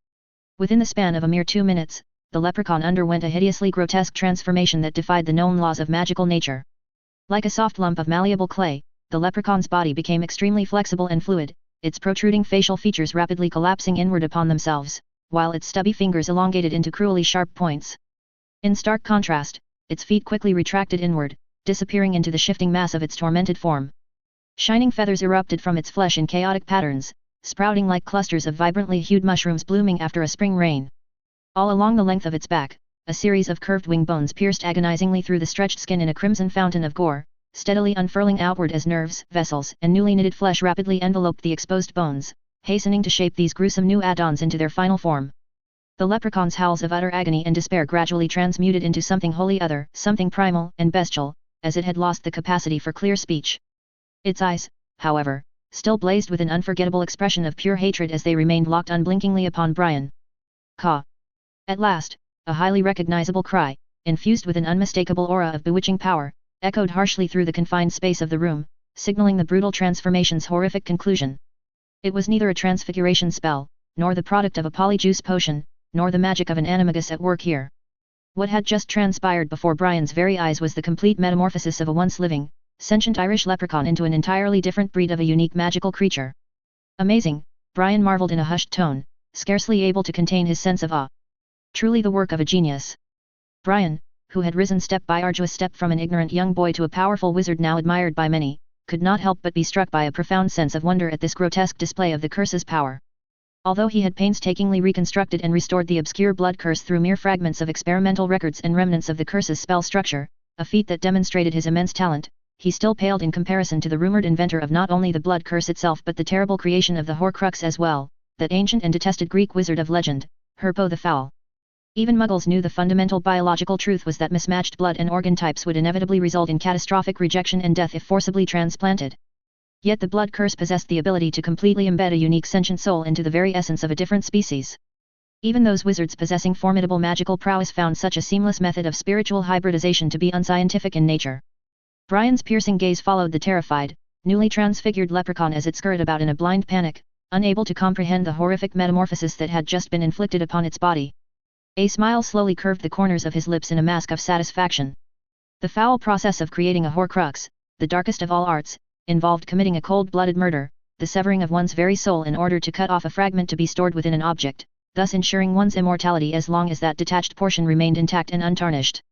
S1: Within the span of a mere 2 minutes, the leprechaun underwent a hideously grotesque transformation that defied the known laws of magical nature. Like a soft lump of malleable clay, the leprechaun's body became extremely flexible and fluid, its protruding facial features rapidly collapsing inward upon themselves, while its stubby fingers elongated into cruelly sharp points. In stark contrast, its feet quickly retracted inward, disappearing into the shifting mass of its tormented form. Shining feathers erupted from its flesh in chaotic patterns, sprouting like clusters of vibrantly hued mushrooms blooming after a spring rain. All along the length of its back, a series of curved wing bones pierced agonizingly through the stretched skin in a crimson fountain of gore, steadily unfurling outward as nerves, vessels, and newly knitted flesh rapidly enveloped the exposed bones, hastening to shape these gruesome new add-ons into their final form. The leprechaun's howls of utter agony and despair gradually transmuted into something wholly other, something primal and bestial, as it had lost the capacity for clear speech. Its eyes, however, still blazed with an unforgettable expression of pure hatred as they remained locked unblinkingly upon Brian. Caw! At last, a highly recognizable cry, infused with an unmistakable aura of bewitching power, echoed harshly through the confined space of the room, signaling the brutal transformation's horrific conclusion. It was neither a transfiguration spell, nor the product of a polyjuice potion, nor the magic of an animagus at work here. What had just transpired before Brian's very eyes was the complete metamorphosis of a once living, sentient Irish leprechaun into an entirely different breed of a unique magical creature. Amazing, Brian marveled in a hushed tone, scarcely able to contain his sense of awe. Truly the work of a genius. Brian, who had risen step by arduous step from an ignorant young boy to a powerful wizard now admired by many, could not help but be struck by a profound sense of wonder at this grotesque display of the curse's power. Although he had painstakingly reconstructed and restored the obscure blood curse through mere fragments of experimental records and remnants of the curse's spell structure, a feat that demonstrated his immense talent, he still paled in comparison to the rumored inventor of not only the blood curse itself but the terrible creation of the Horcrux as well, that ancient and detested Greek wizard of legend, Herpo the Foul. Even Muggles knew the fundamental biological truth was that mismatched blood and organ types would inevitably result in catastrophic rejection and death if forcibly transplanted. Yet the blood curse possessed the ability to completely embed a unique sentient soul into the very essence of a different species. Even those wizards possessing formidable magical prowess found such a seamless method of spiritual hybridization to be unscientific in nature. Brian's piercing gaze followed the terrified, newly transfigured leprechaun as it scurried about in a blind panic, unable to comprehend the horrific metamorphosis that had just been inflicted upon its body. A smile slowly curved the corners of his lips in a mask of satisfaction. The foul process of creating a Horcrux, the darkest of all arts, involved committing a cold-blooded murder, the severing of one's very soul in order to cut off a fragment to be stored within an object, thus ensuring one's immortality as long as that detached portion remained intact and untarnished.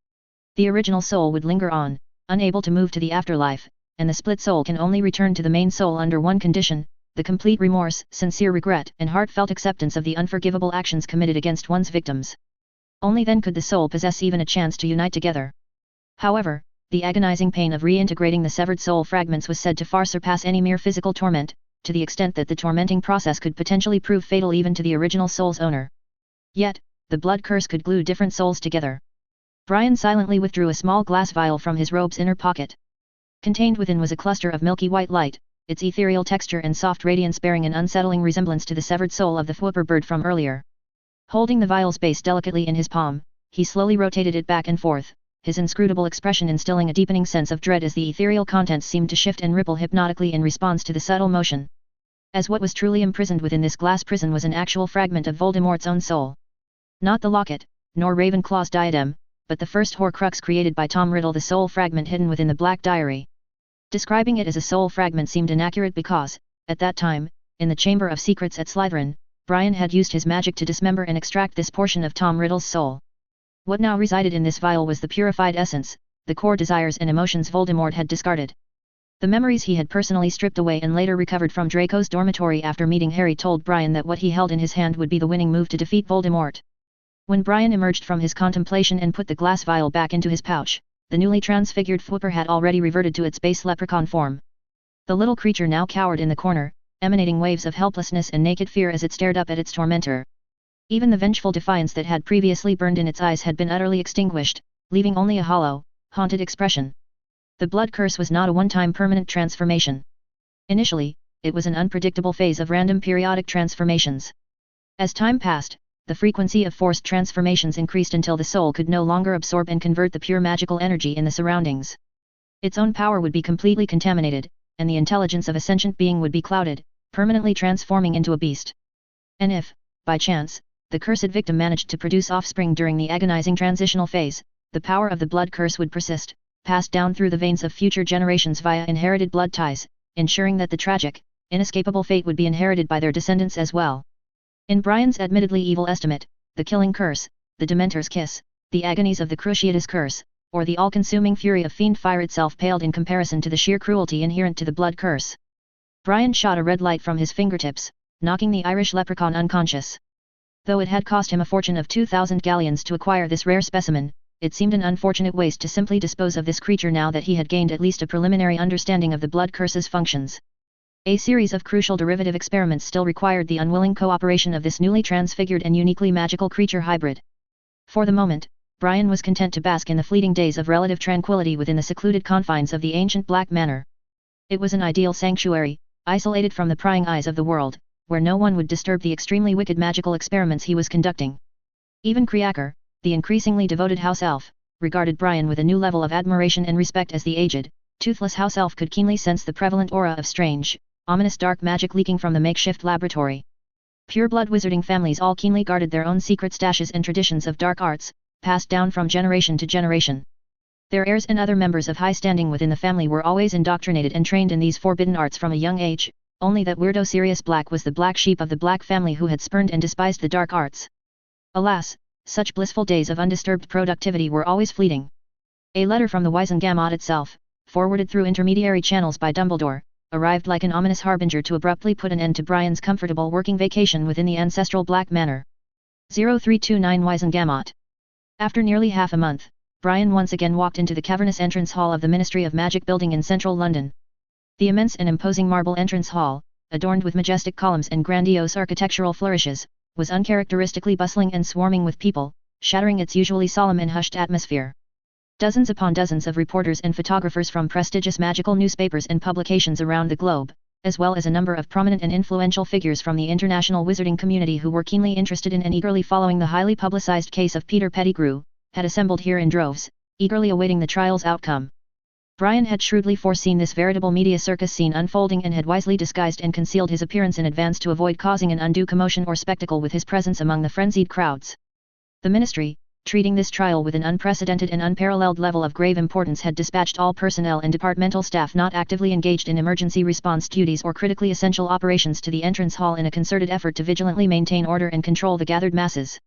S1: The original soul would linger on, unable to move to the afterlife, and the split soul can only return to the main soul under one condition: the complete remorse, sincere regret, and heartfelt acceptance of the unforgivable actions committed against one's victims. Only then could the soul possess even a chance to unite together. However, the agonizing pain of reintegrating the severed soul fragments was said to far surpass any mere physical torment, to the extent that the tormenting process could potentially prove fatal even to the original soul's owner. Yet, the blood curse could glue different souls together. Brian silently withdrew a small glass vial from his robe's inner pocket. Contained within was a cluster of milky white light, its ethereal texture and soft radiance bearing an unsettling resemblance to the severed soul of the whooper bird from earlier. Holding the vial's base delicately in his palm, he slowly rotated it back and forth, his inscrutable expression instilling a deepening sense of dread as the ethereal contents seemed to shift and ripple hypnotically in response to the subtle motion. As what was truly imprisoned within this glass prison was an actual fragment of Voldemort's own soul. Not the locket, nor Ravenclaw's diadem, but the first Horcrux created by Tom Riddle, the soul fragment hidden within the Black Diary. Describing it as a soul fragment seemed inaccurate because, at that time, in the Chamber of Secrets at Slytherin, Brian had used his magic to dismember and extract this portion of Tom Riddle's soul. What now resided in this vial was the purified essence, the core desires and emotions Voldemort had discarded. The memories he had personally stripped away and later recovered from Draco's dormitory after meeting Harry told Brian that what he held in his hand would be the winning move to defeat Voldemort. When Brian emerged from his contemplation and put the glass vial back into his pouch, the newly transfigured Flipper had already reverted to its base leprechaun form. The little creature now cowered in the corner, emanating waves of helplessness and naked fear as it stared up at its tormentor. Even the vengeful defiance that had previously burned in its eyes had been utterly extinguished, leaving only a hollow, haunted expression. The blood curse was not a one-time permanent transformation. Initially, it was an unpredictable phase of random periodic transformations. As time passed, the frequency of forced transformations increased until the soul could no longer absorb and convert the pure magical energy in the surroundings. Its own power would be completely contaminated, and the intelligence of a sentient being would be clouded, permanently transforming into a beast. And if, by chance, the cursed victim managed to produce offspring during the agonizing transitional phase, the power of the blood curse would persist, passed down through the veins of future generations via inherited blood ties, ensuring that the tragic, inescapable fate would be inherited by their descendants as well. In Brian's admittedly evil estimate, the killing curse, the Dementor's kiss, the agonies of the Cruciatus curse, or the all-consuming fury of fiend fire itself paled in comparison to the sheer cruelty inherent to the blood curse. Brian shot a red light from his fingertips, knocking the Irish leprechaun unconscious. Though it had cost him a fortune of 2,000 galleons to acquire this rare specimen, it seemed an unfortunate waste to simply dispose of this creature now that he had gained at least a preliminary understanding of the blood curse's functions. A series of crucial derivative experiments still required the unwilling cooperation of this newly transfigured and uniquely magical creature hybrid. For the moment, Brian was content to bask in the fleeting days of relative tranquility within the secluded confines of the ancient Black Manor. It was an ideal sanctuary, isolated from the prying eyes of the world, where no one would disturb the extremely wicked magical experiments he was conducting. Even Kriaker, the increasingly devoted house elf, regarded Brian with a new level of admiration and respect as the aged, toothless house elf could keenly sense the prevalent aura of strange, ominous dark magic leaking from the makeshift laboratory. Pure-blood wizarding families all keenly guarded their own secret stashes and traditions of dark arts, passed down from generation to generation. Their heirs and other members of high standing within the family were always indoctrinated and trained in these forbidden arts from a young age, only that weirdo Sirius Black was the black sheep of the Black family who had spurned and despised the dark arts. Alas, such blissful days of undisturbed productivity were always fleeting. A letter from the Wizengamot itself, forwarded through intermediary channels by Dumbledore, arrived like an ominous harbinger to abruptly put an end to Brian's comfortable working vacation within the ancestral Black Manor. 0329 Wizengamot. After nearly half a month, Brian once again walked into the cavernous entrance hall of the Ministry of Magic building in central London. The immense and imposing marble entrance hall, adorned with majestic columns and grandiose architectural flourishes, was uncharacteristically bustling and swarming with people, shattering its usually solemn and hushed atmosphere. Dozens upon dozens of reporters and photographers from prestigious magical newspapers and publications around the globe, as well as a number of prominent and influential figures from the international wizarding community who were keenly interested in and eagerly following the highly publicized case of Peter Pettigrew, had assembled here in droves, eagerly awaiting the trial's outcome. Brian had shrewdly foreseen this veritable media circus scene unfolding and had wisely disguised and concealed his appearance in advance to avoid causing an undue commotion or spectacle with his presence among the frenzied crowds. The ministry, treating this trial with an unprecedented and unparalleled level of grave importance, had dispatched all personnel and departmental staff not actively engaged in emergency response duties or critically essential operations to the entrance hall in a concerted effort to vigilantly maintain order and control the gathered masses.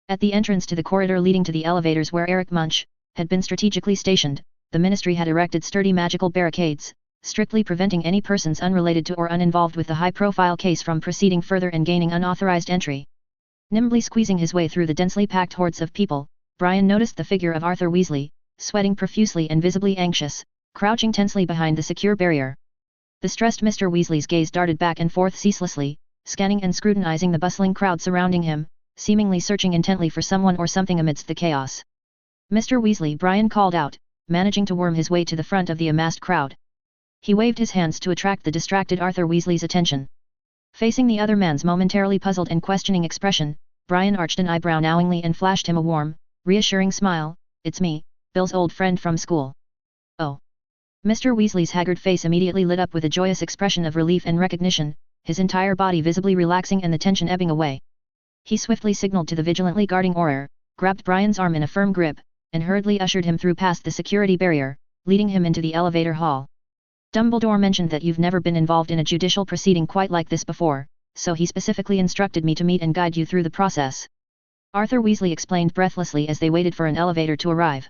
S1: At the entrance to the corridor leading to the elevators where Eric Munch had been strategically stationed, the ministry had erected sturdy magical barricades, strictly preventing any persons unrelated to or uninvolved with the high-profile case from proceeding further and gaining unauthorized entry. Nimbly squeezing his way through the densely packed hordes of people, Brian noticed the figure of Arthur Weasley, sweating profusely and visibly anxious, crouching tensely behind the secure barrier. The stressed Mr. Weasley's gaze darted back and forth ceaselessly, scanning and scrutinizing the bustling crowd surrounding him, seemingly searching intently for someone or something amidst the chaos. "Mr. Weasley," Brian called out, managing to worm his way to the front of the amassed crowd. He waved his hands to attract the distracted Arthur Weasley's attention. Facing the other man's momentarily puzzled and questioning expression, Brian arched an eyebrow knowingly and flashed him a warm, reassuring smile. "It's me, Bill's old friend from school." "Oh." Mr. Weasley's haggard face immediately lit up with a joyous expression of relief and recognition, his entire body visibly relaxing and the tension ebbing away. He swiftly signaled to the vigilantly guarding Auror, grabbed Brian's arm in a firm grip, and hurriedly ushered him through past the security barrier, leading him into the elevator hall. "Dumbledore mentioned that you've never been involved in a judicial proceeding quite like this before, so he specifically instructed me to meet and guide you through the process," Arthur Weasley explained breathlessly as they waited for an elevator to arrive.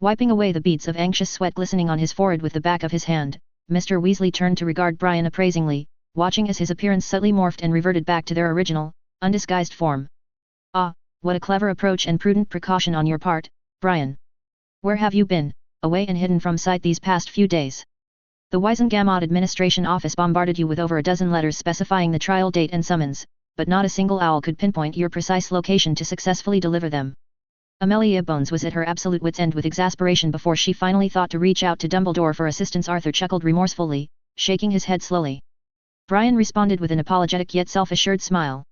S1: Wiping away the beads of anxious sweat glistening on his forehead with the back of his hand, Mr. Weasley turned to regard Brian appraisingly, watching as his appearance subtly morphed and reverted back to their original, undisguised form. "Ah, what a clever approach and prudent precaution on your part, Brian. Where have you been?" away and hidden from sight these past few days. The Wisengamot Administration Office bombarded you with over a dozen letters specifying the trial date and summons, but not a single owl could pinpoint your precise location to successfully deliver them. Amelia Bones was at her absolute wit's end with exasperation before she finally thought to reach out to Dumbledore for assistance. Arthur chuckled remorsefully, shaking his head slowly. Brian responded with an apologetic yet self-assured smile.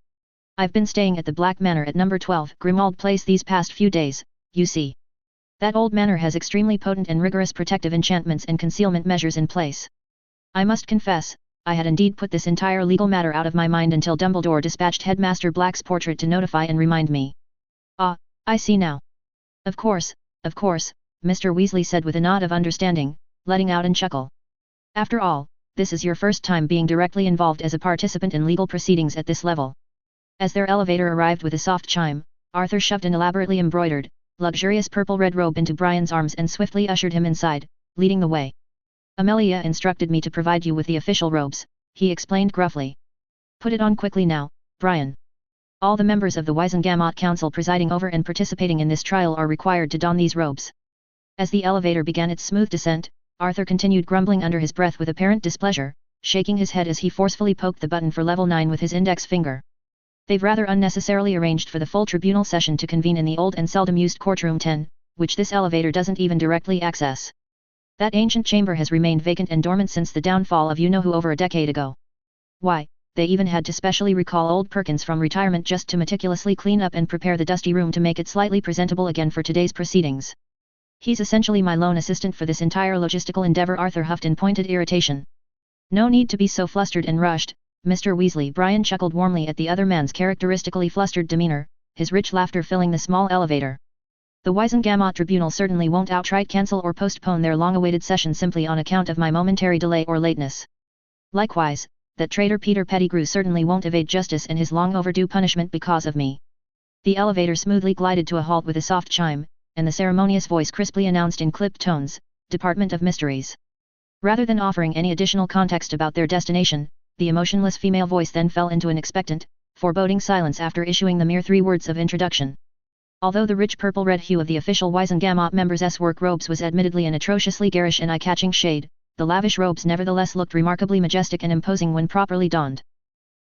S1: I've been staying at the Black Manor at number 12 Grimwald Place these past few days, you see. That old manor has extremely potent and rigorous protective enchantments and concealment measures in place. I must confess, I had indeed put this entire legal matter out of my mind until Dumbledore dispatched Headmaster Black's portrait to notify and remind me. Ah, I see now. Of course, Mr. Weasley said with a nod of understanding, letting out a chuckle. After all, this is your first time being directly involved as a participant in legal proceedings at this level. As their elevator arrived with a soft chime, Arthur shoved an elaborately embroidered, luxurious purple-red robe into Brian's arms and swiftly ushered him inside, leading the way. Amelia instructed me to provide you with the official robes, he explained gruffly. Put it on quickly now, Brian. All the members of the Wisengamot Council presiding over and participating in this trial are required to don these robes. As the elevator began its smooth descent, Arthur continued grumbling under his breath with apparent displeasure, shaking his head as he forcefully poked the button for level 9 with his index finger. They've rather unnecessarily arranged for the full tribunal session to convene in the old and seldom used courtroom 10, which this elevator doesn't even directly access. That ancient chamber has remained vacant and dormant since the downfall of you-know-who over a decade ago. Why, they even had to specially recall old Perkins from retirement just to meticulously clean up and prepare the dusty room to make it slightly presentable again for today's proceedings. He's essentially my lone assistant for this entire logistical endeavor, Arthur huffed in pointed irritation. No need to be so flustered and rushed, Mr. Weasley. Brian chuckled warmly at the other man's characteristically flustered demeanor, his rich laughter filling the small elevator. The Wisengamot Tribunal certainly won't outright cancel or postpone their long-awaited session simply on account of my momentary delay or lateness. Likewise, that traitor Peter Pettigrew certainly won't evade justice and his long-overdue punishment because of me. The elevator smoothly glided to a halt with a soft chime, and the ceremonious voice crisply announced in clipped tones, Department of Mysteries. Rather than offering any additional context about their destination, the emotionless female voice then fell into an expectant, foreboding silence after issuing the mere 3 words of introduction. Although the rich purple-red hue of the official Wisengamot members' work robes was admittedly an atrociously garish and eye-catching shade, the lavish robes nevertheless looked remarkably majestic and imposing when properly donned.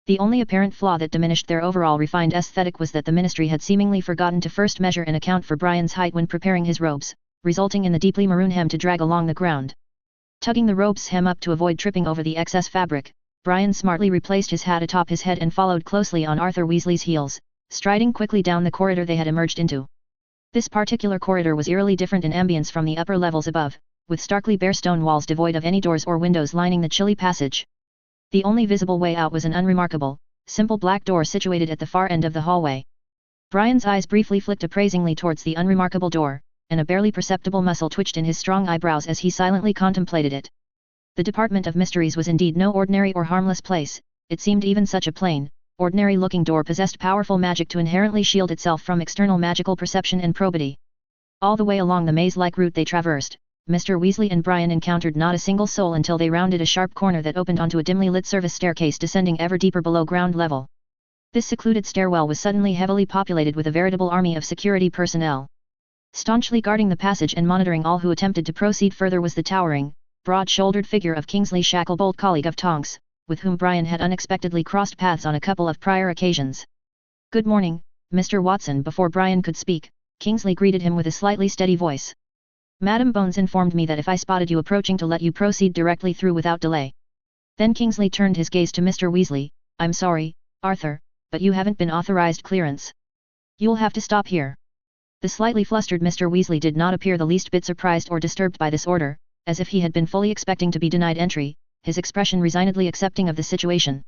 S1: The only apparent flaw that diminished their overall refined aesthetic was that the ministry had seemingly forgotten to first measure and account for Brian's height when preparing his robes, resulting in the deeply maroon hem to drag along the ground. Tugging the robe's hem up to avoid tripping over the excess fabric, Brian smartly replaced his hat atop his head and followed closely on Arthur Weasley's heels, striding quickly down the corridor they had emerged into. This particular corridor was eerily different in ambience from the upper levels above, with starkly bare stone walls devoid of any doors or windows lining the chilly passage. The only visible way out was an unremarkable, simple black door situated at the far end of the hallway. Brian's eyes briefly flicked appraisingly towards the unremarkable door, and a barely perceptible muscle twitched in his strong eyebrows as he silently contemplated it. The Department of Mysteries was indeed no ordinary or harmless place. It seemed even such a plain, ordinary-looking door possessed powerful magic to inherently shield itself from external magical perception and probity. All the way along the maze-like route they traversed, Mr. Weasley and Brian encountered not a single soul until they rounded a sharp corner that opened onto a dimly lit service staircase descending ever deeper below ground level. This secluded stairwell was suddenly heavily populated with a veritable army of security personnel. Staunchly guarding the passage and monitoring all who attempted to proceed further was the towering, broad-shouldered figure of Kingsley Shacklebolt, colleague of Tonks, with whom Brian had unexpectedly crossed paths on a couple of prior occasions. "Good morning, Mr. Watson." Before Brian could speak, Kingsley greeted him with a slightly steady voice. "Madam Bones informed me that if I spotted you approaching to let you proceed directly through without delay." Then Kingsley turned his gaze to Mr. Weasley. "I'm sorry, Arthur, but you haven't been authorized clearance. You'll have to stop here." The slightly flustered Mr. Weasley did not appear the least bit surprised or disturbed by this order, as if he had been fully expecting to be denied entry, his expression resignedly accepting of the situation.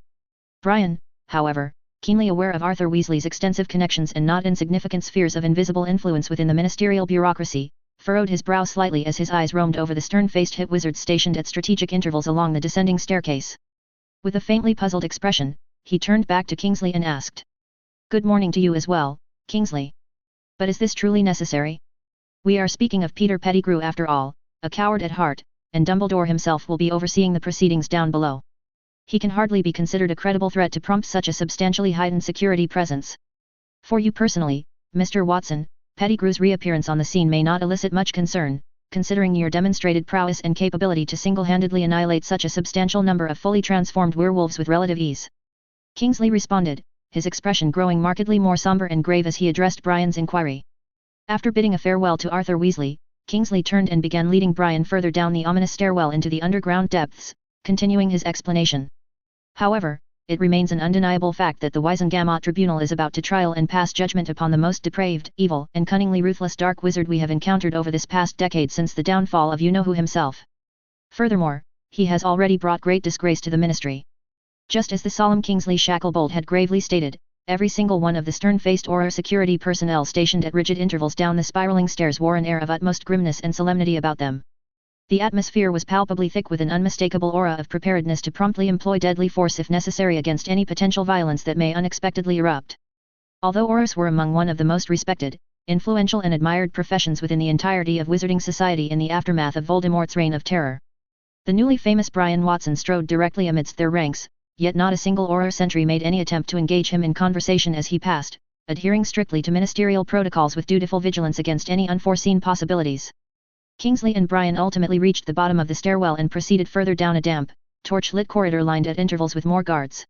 S1: Brian, however, keenly aware of Arthur Weasley's extensive connections and not insignificant spheres of invisible influence within the ministerial bureaucracy, furrowed his brow slightly as his eyes roamed over the stern-faced hit wizards stationed at strategic intervals along the descending staircase. With a faintly puzzled expression, he turned back to Kingsley and asked, "Good morning to you as well, Kingsley. But is this truly necessary? We are speaking of Peter Pettigrew after all, a coward at heart, and Dumbledore himself will be overseeing the proceedings down below. He can hardly be considered a credible threat to prompt such a substantially heightened security presence. For you personally, Mr. Watson, Pettigrew's reappearance on the scene may not elicit much concern, considering your demonstrated prowess and capability to single-handedly annihilate such a substantial number of fully transformed werewolves with relative ease. Kingsley responded, his expression growing markedly more somber and grave as he addressed Brian's inquiry. After bidding a farewell to Arthur Weasley, Kingsley turned and began leading Brian further down the ominous stairwell into the underground depths, continuing his explanation. However, it remains an undeniable fact that the Wizengamot Tribunal is about to trial and pass judgment upon the most depraved, evil, and cunningly ruthless dark wizard we have encountered over this past decade since the downfall of you-know-who himself. Furthermore, he has already brought great disgrace to the Ministry. Just as the solemn Kingsley Shacklebolt had gravely stated, every single one of the stern-faced Auror security personnel stationed at rigid intervals down the spiraling stairs wore an air of utmost grimness and solemnity about them. The atmosphere was palpably thick with an unmistakable aura of preparedness to promptly employ deadly force if necessary against any potential violence that may unexpectedly erupt. Although Aurors were among one of the most respected, influential and admired professions within the entirety of wizarding society in the aftermath of Voldemort's reign of terror, the newly famous Brian Watson strode directly amidst their ranks, yet not a single Auror sentry made any attempt to engage him in conversation as he passed, adhering strictly to ministerial protocols with dutiful vigilance against any unforeseen possibilities. Kingsley and Brian ultimately reached the bottom of the stairwell and proceeded further down a damp, torch-lit corridor lined at intervals with more guards.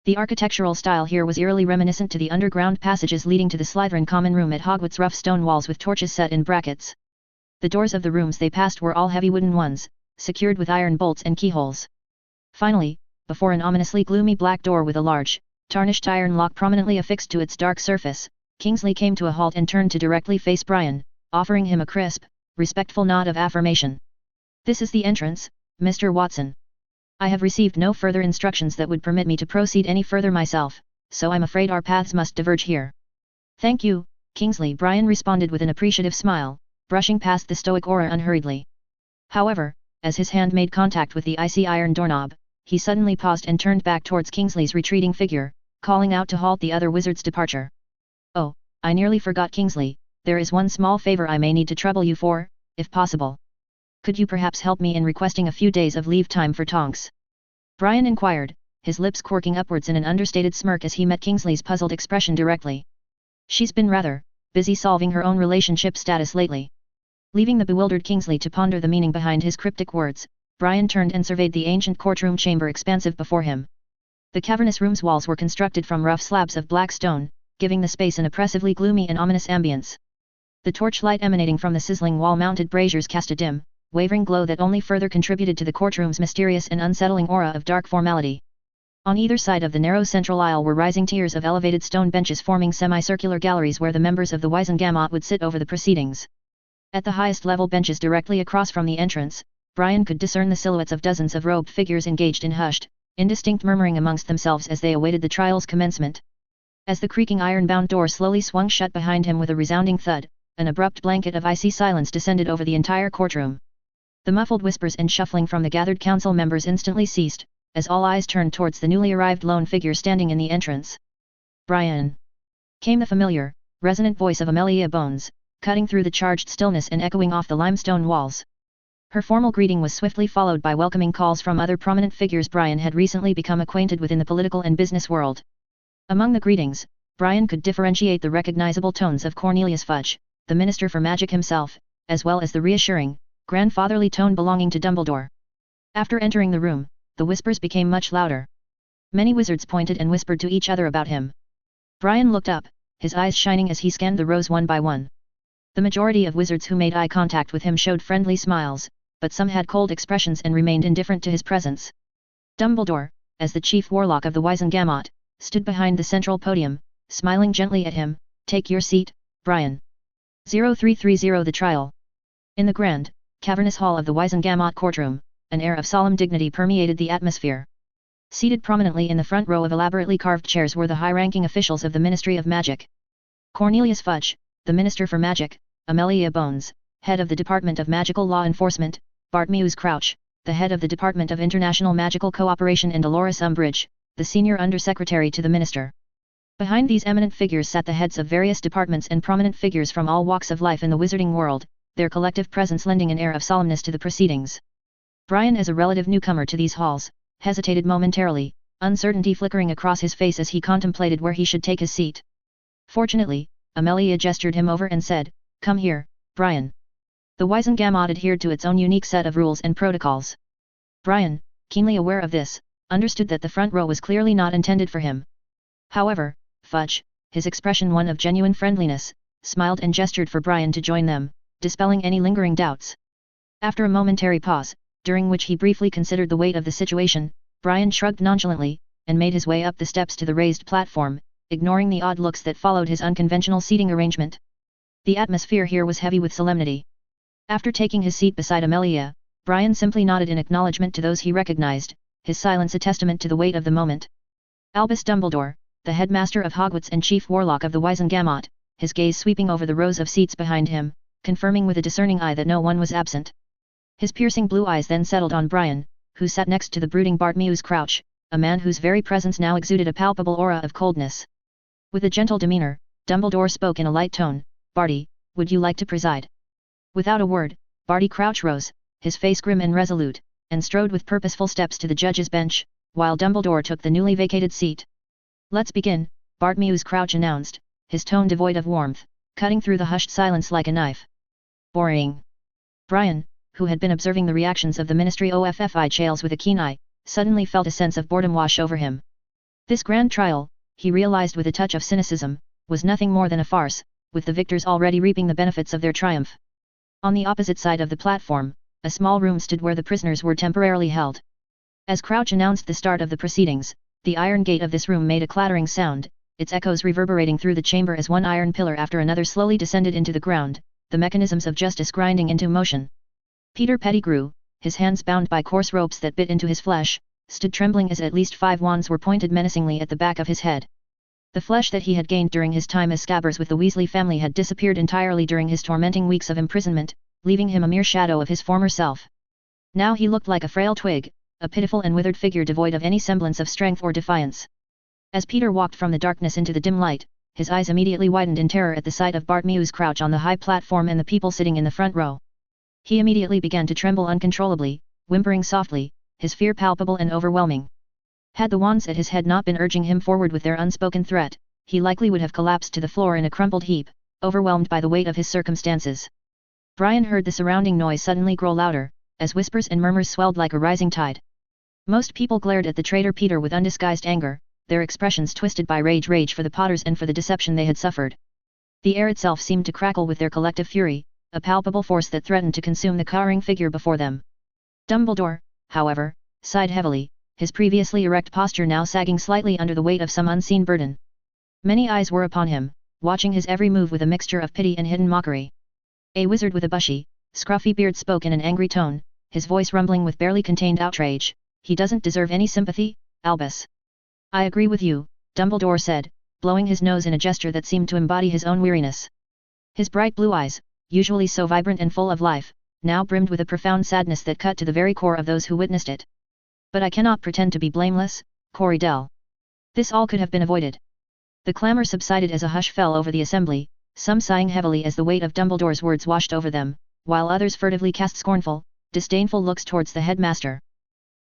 S1: The architectural style here was eerily reminiscent to the underground passages leading to the Slytherin common room at Hogwarts, rough stone walls with torches set in brackets. The doors of the rooms they passed were all heavy wooden ones, secured with iron bolts and keyholes. Finally, before an ominously gloomy black door with a large, tarnished iron lock prominently affixed to its dark surface, Kingsley came to a halt and turned to directly face Brian, offering him a crisp, respectful nod of affirmation. "This is the entrance, Mr. Watson. I have received no further instructions that would permit me to proceed any further myself, so I'm afraid our paths must diverge here." "Thank you, Kingsley," Brian responded with an appreciative smile, brushing past the stoic aura unhurriedly. However, as his hand made contact with the icy iron doorknob, he suddenly paused and turned back towards Kingsley's retreating figure, calling out to halt the other wizard's departure. "Oh, I nearly forgot, Kingsley, there is one small favor I may need to trouble you for, if possible. Could you perhaps help me in requesting a few days of leave time for Tonks?" Brian inquired, his lips quirking upwards in an understated smirk as he met Kingsley's puzzled expression directly. "She's been rather busy solving her own relationship status lately." Leaving the bewildered Kingsley to ponder the meaning behind his cryptic words, Brian turned and surveyed the ancient courtroom chamber expansive before him. The cavernous room's walls were constructed from rough slabs of black stone, giving the space an oppressively gloomy and ominous ambience. The torchlight emanating from the sizzling wall-mounted braziers cast a dim, wavering glow that only further contributed to the courtroom's mysterious and unsettling aura of dark formality. On either side of the narrow central aisle were rising tiers of elevated stone benches forming semicircular galleries where the members of the Wizengamot would sit over the proceedings. At the highest level benches directly across from the entrance, Brian could discern the silhouettes of dozens of robed figures engaged in hushed, indistinct murmuring amongst themselves as they awaited the trial's commencement. As the creaking iron-bound door slowly swung shut behind him with a resounding thud, an abrupt blanket of icy silence descended over the entire courtroom. The muffled whispers and shuffling from the gathered council members instantly ceased, as all eyes turned towards the newly arrived lone figure standing in the entrance. "Brian!" came the familiar, resonant voice of Amelia Bones, cutting through the charged stillness and echoing off the limestone walls. Her formal greeting was swiftly followed by welcoming calls from other prominent figures Brian had recently become acquainted with in the political and business world. Among the greetings, Brian could differentiate the recognizable tones of Cornelius Fudge, the Minister for Magic himself, as well as the reassuring, grandfatherly tone belonging to Dumbledore. After entering the room, the whispers became much louder. Many wizards pointed and whispered to each other about him. Brian looked up, his eyes shining as he scanned the rows one by one. The majority of wizards who made eye contact with him showed friendly smiles, but some had cold expressions and remained indifferent to his presence. Dumbledore, as the chief warlock of the Wizengamot, stood behind the central podium, smiling gently at him. "Take your seat, Brian." 0330 The trial. In the grand, cavernous hall of the Wizengamot courtroom, an air of solemn dignity permeated the atmosphere. Seated prominently in the front row of elaborately carved chairs were the high-ranking officials of the Ministry of Magic. Cornelius Fudge, the Minister for Magic; Amelia Bones, head of the Department of Magical Law Enforcement; Bartmuse Crouch, the head of the Department of International Magical Cooperation; and Dolores Umbridge, the senior undersecretary to the minister. Behind these eminent figures sat the heads of various departments and prominent figures from all walks of life in the wizarding world, their collective presence lending an air of solemnness to the proceedings. Brian, as a relative newcomer to these halls, hesitated momentarily, uncertainty flickering across his face as he contemplated where he should take his seat. Fortunately, Amelia gestured him over and said, "Come here, Brian." The Wisengamot adhered to its own unique set of rules and protocols. Brian, keenly aware of this, understood that the front row was clearly not intended for him. However, Fudge, his expression one of genuine friendliness, smiled and gestured for Brian to join them, dispelling any lingering doubts. After a momentary pause, during which he briefly considered the weight of the situation, Brian shrugged nonchalantly, and made his way up the steps to the raised platform, ignoring the odd looks that followed his unconventional seating arrangement. The atmosphere here was heavy with solemnity. After taking his seat beside Amelia, Brian simply nodded in acknowledgement to those he recognized, his silence a testament to the weight of the moment. Albus Dumbledore, the headmaster of Hogwarts and chief warlock of the Wisengamot, his gaze sweeping over the rows of seats behind him, confirming with a discerning eye that no one was absent. His piercing blue eyes then settled on Brian, who sat next to the brooding Bartmew's Crouch, a man whose very presence now exuded a palpable aura of coldness. With a gentle demeanor, Dumbledore spoke in a light tone, "Barty, would you like to preside?" Without a word, Barty Crouch rose, his face grim and resolute, and strode with purposeful steps to the judge's bench, while Dumbledore took the newly vacated seat. "Let's begin," Bartmew's Crouch announced, his tone devoid of warmth, cutting through the hushed silence like a knife. "Boring." Brian, who had been observing the reactions of the Ministry officials with a keen eye, suddenly felt a sense of boredom wash over him. This grand trial, he realized with a touch of cynicism, was nothing more than a farce, with the victors already reaping the benefits of their triumph. On the opposite side of the platform, a small room stood where the prisoners were temporarily held. As Crouch announced the start of the proceedings, the iron gate of this room made a clattering sound, its echoes reverberating through the chamber as one iron pillar after another slowly descended into the ground, the mechanisms of justice grinding into motion. Peter Pettigrew, his hands bound by coarse ropes that bit into his flesh, stood trembling as at least 5 wands were pointed menacingly at the back of his head. The flesh that he had gained during his time as Scabbers with the Weasley family had disappeared entirely during his tormenting weeks of imprisonment, leaving him a mere shadow of his former self. Now he looked like a frail twig, a pitiful and withered figure devoid of any semblance of strength or defiance. As Peter walked from the darkness into the dim light, his eyes immediately widened in terror at the sight of Bartmew's Crouch on the high platform and the people sitting in the front row. He immediately began to tremble uncontrollably, whimpering softly, his fear palpable and overwhelming. Had the wands at his head not been urging him forward with their unspoken threat, he likely would have collapsed to the floor in a crumpled heap, overwhelmed by the weight of his circumstances. Brian heard the surrounding noise suddenly grow louder, as whispers and murmurs swelled like a rising tide. Most people glared at the traitor Peter with undisguised anger, their expressions twisted by rage for the Potters and for the deception they had suffered. The air itself seemed to crackle with their collective fury, a palpable force that threatened to consume the cowering figure before them. Dumbledore, however, sighed heavily, his previously erect posture now sagging slightly under the weight of some unseen burden. Many eyes were upon him, watching his every move with a mixture of pity and hidden mockery. A wizard with a bushy, scruffy beard spoke in an angry tone, his voice rumbling with barely contained outrage. "He doesn't deserve any sympathy, Albus." "I agree with you," Dumbledore said, blowing his nose in a gesture that seemed to embody his own weariness. His bright blue eyes, usually so vibrant and full of life, now brimmed with a profound sadness that cut to the very core of those who witnessed it. "But I cannot pretend to be blameless, Corydell. This all could have been avoided." The clamour subsided as a hush fell over the assembly, some sighing heavily as the weight of Dumbledore's words washed over them, while others furtively cast scornful, disdainful looks towards the headmaster.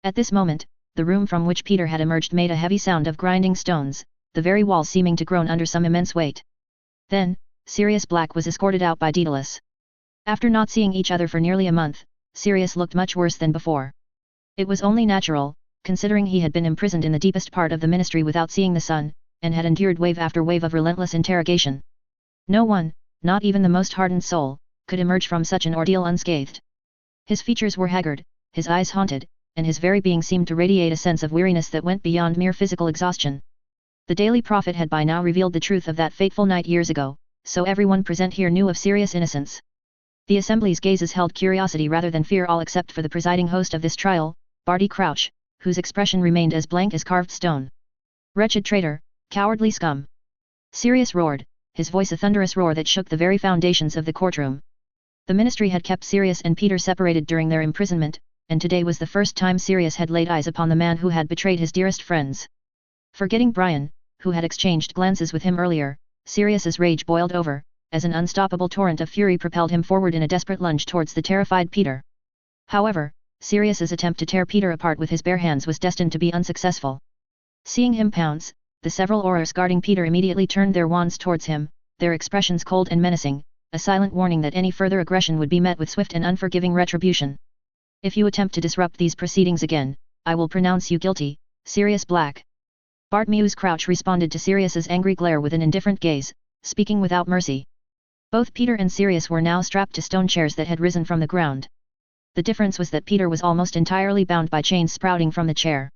S1: At this moment, the room from which Peter had emerged made a heavy sound of grinding stones, the very walls seeming to groan under some immense weight. Then, Sirius Black was escorted out by Daedalus. After not seeing each other for nearly a month, Sirius looked much worse than before. It was only natural, considering he had been imprisoned in the deepest part of the Ministry without seeing the sun, and had endured wave after wave of relentless interrogation. No one, not even the most hardened soul, could emerge from such an ordeal unscathed. His features were haggard, his eyes haunted, and his very being seemed to radiate a sense of weariness that went beyond mere physical exhaustion. The Daily Prophet had by now revealed the truth of that fateful night years ago, so everyone present here knew of Sirius' innocence. The assembly's gazes held curiosity rather than fear, all except for the presiding host of this trial, Barty Crouch, whose expression remained as blank as carved stone. "Wretched traitor, cowardly scum!" Sirius roared, his voice a thunderous roar that shook the very foundations of the courtroom. The Ministry had kept Sirius and Peter separated during their imprisonment, and today was the first time Sirius had laid eyes upon the man who had betrayed his dearest friends. Forgetting Brian, who had exchanged glances with him earlier, Sirius's rage boiled over, as an unstoppable torrent of fury propelled him forward in a desperate lunge towards the terrified Peter. However, Sirius's attempt to tear Peter apart with his bare hands was destined to be unsuccessful. Seeing him pounce, the several aurors guarding Peter immediately turned their wands towards him, their expressions cold and menacing, a silent warning that any further aggression would be met with swift and unforgiving retribution. If you attempt to disrupt these proceedings again, I will pronounce you guilty, Sirius Black. Bartmew's Crouch responded to Sirius's angry glare with an indifferent gaze, speaking without mercy. Both Peter and Sirius were now strapped to stone chairs that had risen from the ground. The difference was that Peter was almost entirely bound by chains sprouting from the chair.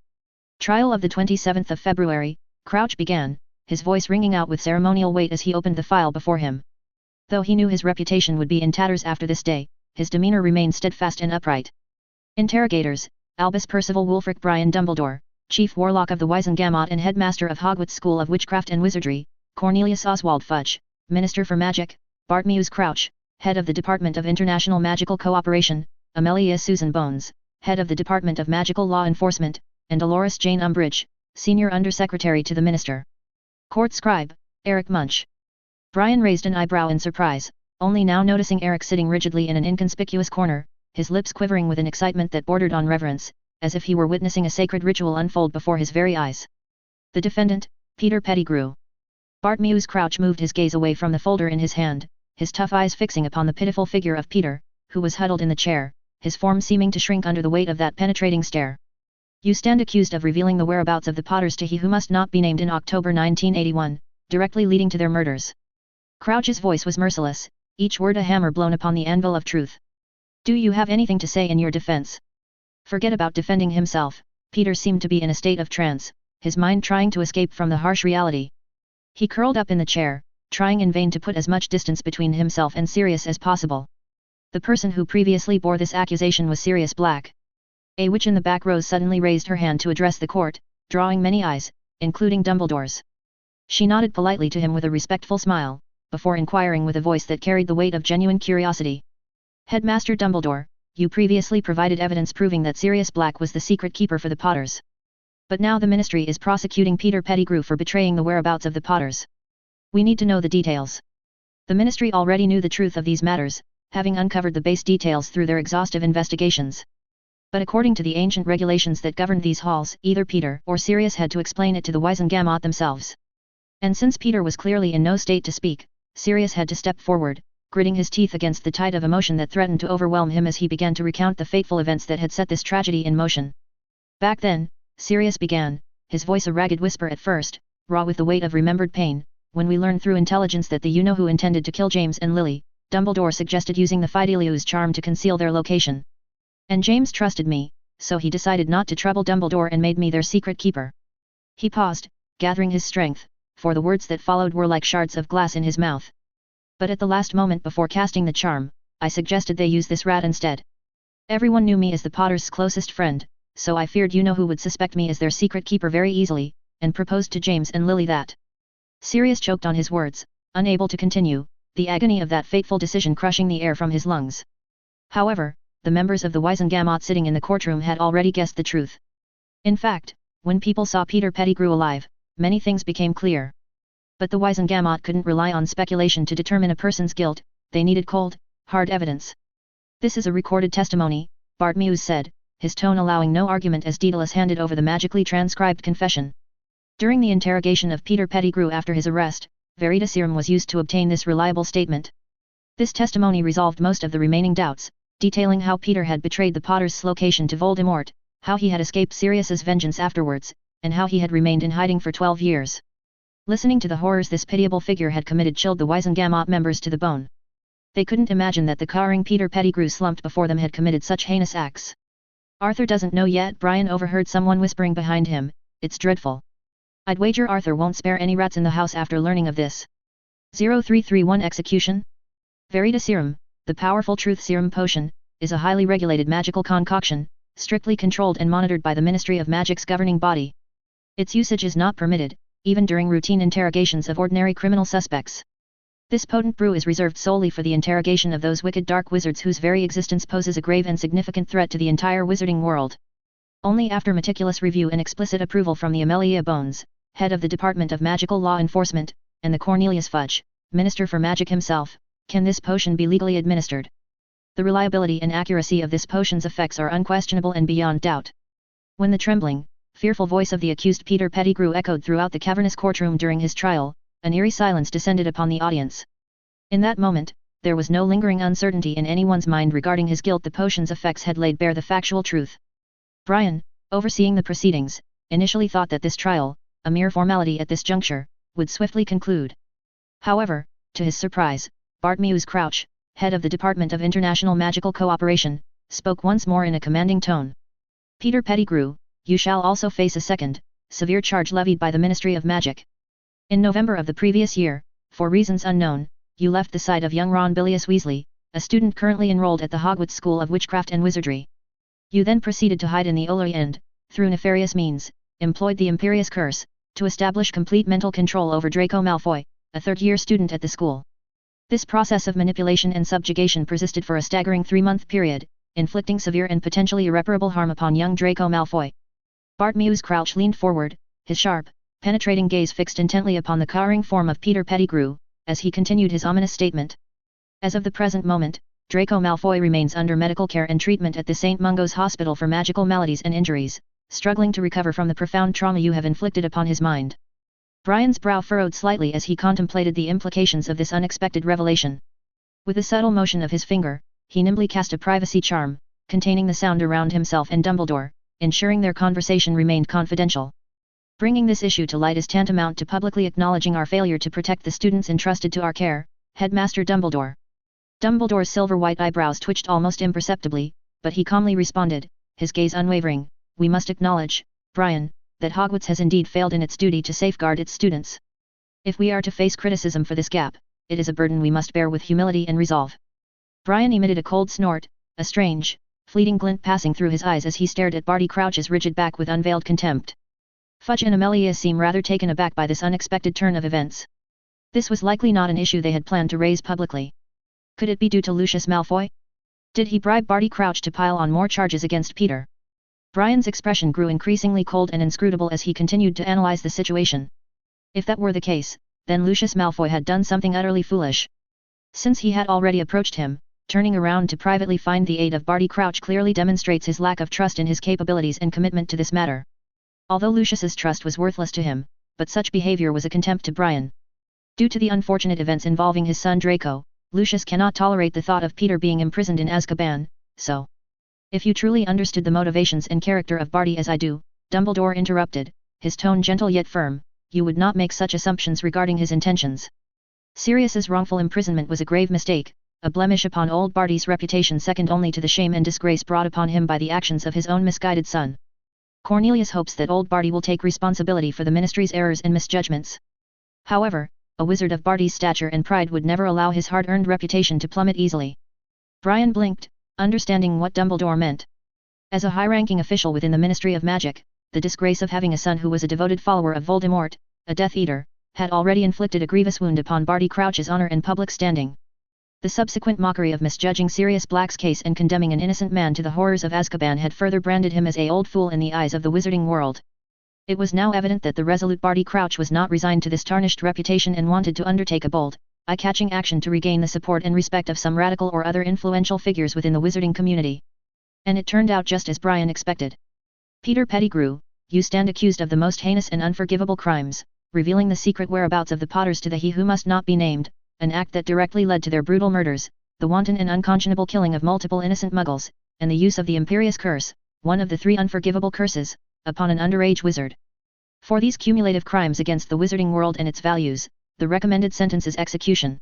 S1: Trial of the 27th of February, Crouch began, his voice ringing out with ceremonial weight as he opened the file before him. Though he knew his reputation would be in tatters after this day, his demeanor remained steadfast and upright. Interrogators: Albus Percival Wulfric Brian Dumbledore, Chief Warlock of the Wizengamot and Headmaster of Hogwarts School of Witchcraft and Wizardry; Cornelius Oswald Fudge, Minister for Magic; Bartmew's Crouch, Head of the Department of International Magical Cooperation; Amelia Susan Bones, Head of the Department of Magical Law Enforcement; and Dolores Jane Umbridge, Senior Undersecretary to the Minister. Court Scribe: Eric Munch. Brian raised an eyebrow in surprise, only now noticing Eric sitting rigidly in an inconspicuous corner, his lips quivering with an excitement that bordered on reverence, as if he were witnessing a sacred ritual unfold before his very eyes. The defendant, Peter Pettigrew. Bartmew's Crouch moved his gaze away from the folder in his hand, his tough eyes fixing upon the pitiful figure of Peter, who was huddled in the chair, his form seeming to shrink under the weight of that penetrating stare. You stand accused of revealing the whereabouts of the Potters to he who must not be named in October 1981, directly leading to their murders. Crouch's voice was merciless, each word a hammer blown upon the anvil of truth. Do you have anything to say in your defense? Forget about defending himself. Peter seemed to be in a state of trance, his mind trying to escape from the harsh reality. He curled up in the chair, trying in vain to put as much distance between himself and Sirius as possible. The person who previously bore this accusation was Sirius Black. A witch in the back row suddenly raised her hand to address the court, drawing many eyes, including Dumbledore's. She nodded politely to him with a respectful smile, before inquiring with a voice that carried the weight of genuine curiosity. Headmaster Dumbledore, you previously provided evidence proving that Sirius Black was the secret keeper for the Potters. But now the Ministry is prosecuting Peter Pettigrew for betraying the whereabouts of the Potters. We need to know the details. The Ministry already knew the truth of these matters, having uncovered the base details through their exhaustive investigations. But according to the ancient regulations that governed these halls, either Peter or Sirius had to explain it to the Wizengamot themselves. And since Peter was clearly in no state to speak, Sirius had to step forward, gritting his teeth against the tide of emotion that threatened to overwhelm him as he began to recount the fateful events that had set this tragedy in motion. Back then, Sirius began, his voice a ragged whisper at first, raw with the weight of remembered pain, when we learned through intelligence that the you-know-who intended to kill James and Lily, Dumbledore suggested using the Fidelius's charm to conceal their location. And James trusted me, so he decided not to trouble Dumbledore and made me their secret keeper. He paused, gathering his strength, for the words that followed were like shards of glass in his mouth. But at the last moment before casting the charm, I suggested they use this rat instead. Everyone knew me as the Potter's closest friend, so I feared you-know-who would suspect me as their secret keeper very easily, and proposed to James and Lily that. Sirius choked on his words, unable to continue, the agony of that fateful decision crushing the air from his lungs. However, the members of the Wizengamot sitting in the courtroom had already guessed the truth. In fact, when people saw Peter Pettigrew alive, many things became clear. But the Wizengamot couldn't rely on speculation to determine a person's guilt, they needed cold, hard evidence. This is a recorded testimony, Bartmew said, his tone allowing no argument as Daedalus handed over the magically transcribed confession. During the interrogation of Peter Pettigrew after his arrest, Veritaserum was used to obtain this reliable statement. This testimony resolved most of the remaining doubts, detailing how Peter had betrayed the Potter's location to Voldemort, how he had escaped Sirius's vengeance afterwards, and how he had remained in hiding for 12 years. Listening to the horrors this pitiable figure had committed chilled the Wizengamot members to the bone. They couldn't imagine that the cowering Peter Pettigrew slumped before them had committed such heinous acts. Arthur doesn't know yet. Brian overheard someone whispering behind him, it's dreadful. I'd wager Arthur won't spare any rats in the house after learning of this. 0331 Execution? Veritaserum, the powerful truth serum potion, is a highly regulated magical concoction, strictly controlled and monitored by the Ministry of Magic's governing body. Its usage is not permitted, even during routine interrogations of ordinary criminal suspects. This potent brew is reserved solely for the interrogation of those wicked dark wizards whose very existence poses a grave and significant threat to the entire wizarding world. Only after meticulous review and explicit approval from the Amelia Bones, head of the Department of Magical Law Enforcement, and the Cornelius Fudge, Minister for Magic himself, can this potion be legally administered. The reliability and accuracy of this potion's effects are unquestionable and beyond doubt. When the trembling, fearful voice of the accused Peter Pettigrew echoed throughout the cavernous courtroom during his trial, an eerie silence descended upon the audience. In that moment, there was no lingering uncertainty in anyone's mind regarding his guilt. The potion's effects had laid bare the factual truth. Brian, overseeing the proceedings, initially thought that this trial, a mere formality at this juncture, would swiftly conclude. However, to his surprise, Bartmeus Crouch, head of the Department of International Magical Cooperation, spoke once more in a commanding tone. Peter Pettigrew, you shall also face a second, severe charge levied by the Ministry of Magic. In November of the previous year, for reasons unknown, you left the side of young Ron Bilius Weasley, a student currently enrolled at the Hogwarts School of Witchcraft and Wizardry. You then proceeded to hide in the Oloy and, through nefarious means, employed the Imperious Curse, to establish complete mental control over Draco Malfoy, a third-year student at the school. This process of manipulation and subjugation persisted for a staggering 3-month period, inflicting severe and potentially irreparable harm upon young Draco Malfoy. Bartmeus Crouch leaned forward, his sharp, penetrating gaze fixed intently upon the cowering form of Peter Pettigrew, as he continued his ominous statement. As of the present moment, Draco Malfoy remains under medical care and treatment at the St. Mungo's Hospital for Magical Maladies and Injuries, struggling to recover from the profound trauma you have inflicted upon his mind. Brian's brow furrowed slightly as he contemplated the implications of this unexpected revelation. With a subtle motion of his finger, he nimbly cast a privacy charm, containing the sound around himself and Dumbledore, ensuring their conversation remained confidential. Bringing this issue to light is tantamount to publicly acknowledging our failure to protect the students entrusted to our care, Headmaster Dumbledore. Dumbledore's silver-white eyebrows twitched almost imperceptibly, but he calmly responded, his gaze unwavering, we must acknowledge, Brian, that Hogwarts has indeed failed in its duty to safeguard its students. If we are to face criticism for this gap, it is a burden we must bear with humility and resolve. Brian emitted a cold snort, a strange, fleeting glint passing through his eyes as he stared at Barty Crouch's rigid back with unveiled contempt. Fudge and Amelia seemed rather taken aback by this unexpected turn of events. This was likely not an issue they had planned to raise publicly. Could it be due to Lucius Malfoy? Did he bribe Barty Crouch to pile on more charges against Peter? Brian's expression grew increasingly cold and inscrutable as he continued to analyze the situation. If that were the case, then Lucius Malfoy had done something utterly foolish. Since he had already approached him, turning around to privately find the aid of Barty Crouch clearly demonstrates his lack of trust in his capabilities and commitment to this matter. Although Lucius's trust was worthless to him, but such behavior was a contempt to Brian. Due to the unfortunate events involving his son Draco, Lucius cannot tolerate the thought of Peter being imprisoned in Azkaban, so... If you truly understood the motivations and character of Barty as I do, Dumbledore interrupted, his tone gentle yet firm, you would not make such assumptions regarding his intentions. Sirius's wrongful imprisonment was a grave mistake, a blemish upon old Barty's reputation second only to the shame and disgrace brought upon him by the actions of his own misguided son. Cornelius hopes that old Barty will take responsibility for the Ministry's errors and misjudgments. However, a wizard of Barty's stature and pride would never allow his hard-earned reputation to plummet easily. Brian blinked, understanding what Dumbledore meant. As a high-ranking official within the Ministry of Magic, the disgrace of having a son who was a devoted follower of Voldemort, a Death Eater, had already inflicted a grievous wound upon Barty Crouch's honor and public standing. The subsequent mockery of misjudging Sirius Black's case and condemning an innocent man to the horrors of Azkaban had further branded him as an old fool in the eyes of the wizarding world. It was now evident that the resolute Barty Crouch was not resigned to this tarnished reputation and wanted to undertake a bold, eye-catching action to regain the support and respect of some radical or other influential figures within the wizarding community. And it turned out just as Brian expected. Peter Pettigrew, you stand accused of the most heinous and unforgivable crimes, revealing the secret whereabouts of the Potters to the He Who Must Not Be Named, an act that directly led to their brutal murders, the wanton and unconscionable killing of multiple innocent muggles, and the use of the Imperious Curse, one of the 3 unforgivable curses, upon an underage wizard. For these cumulative crimes against the wizarding world and its values, the recommended sentence is execution.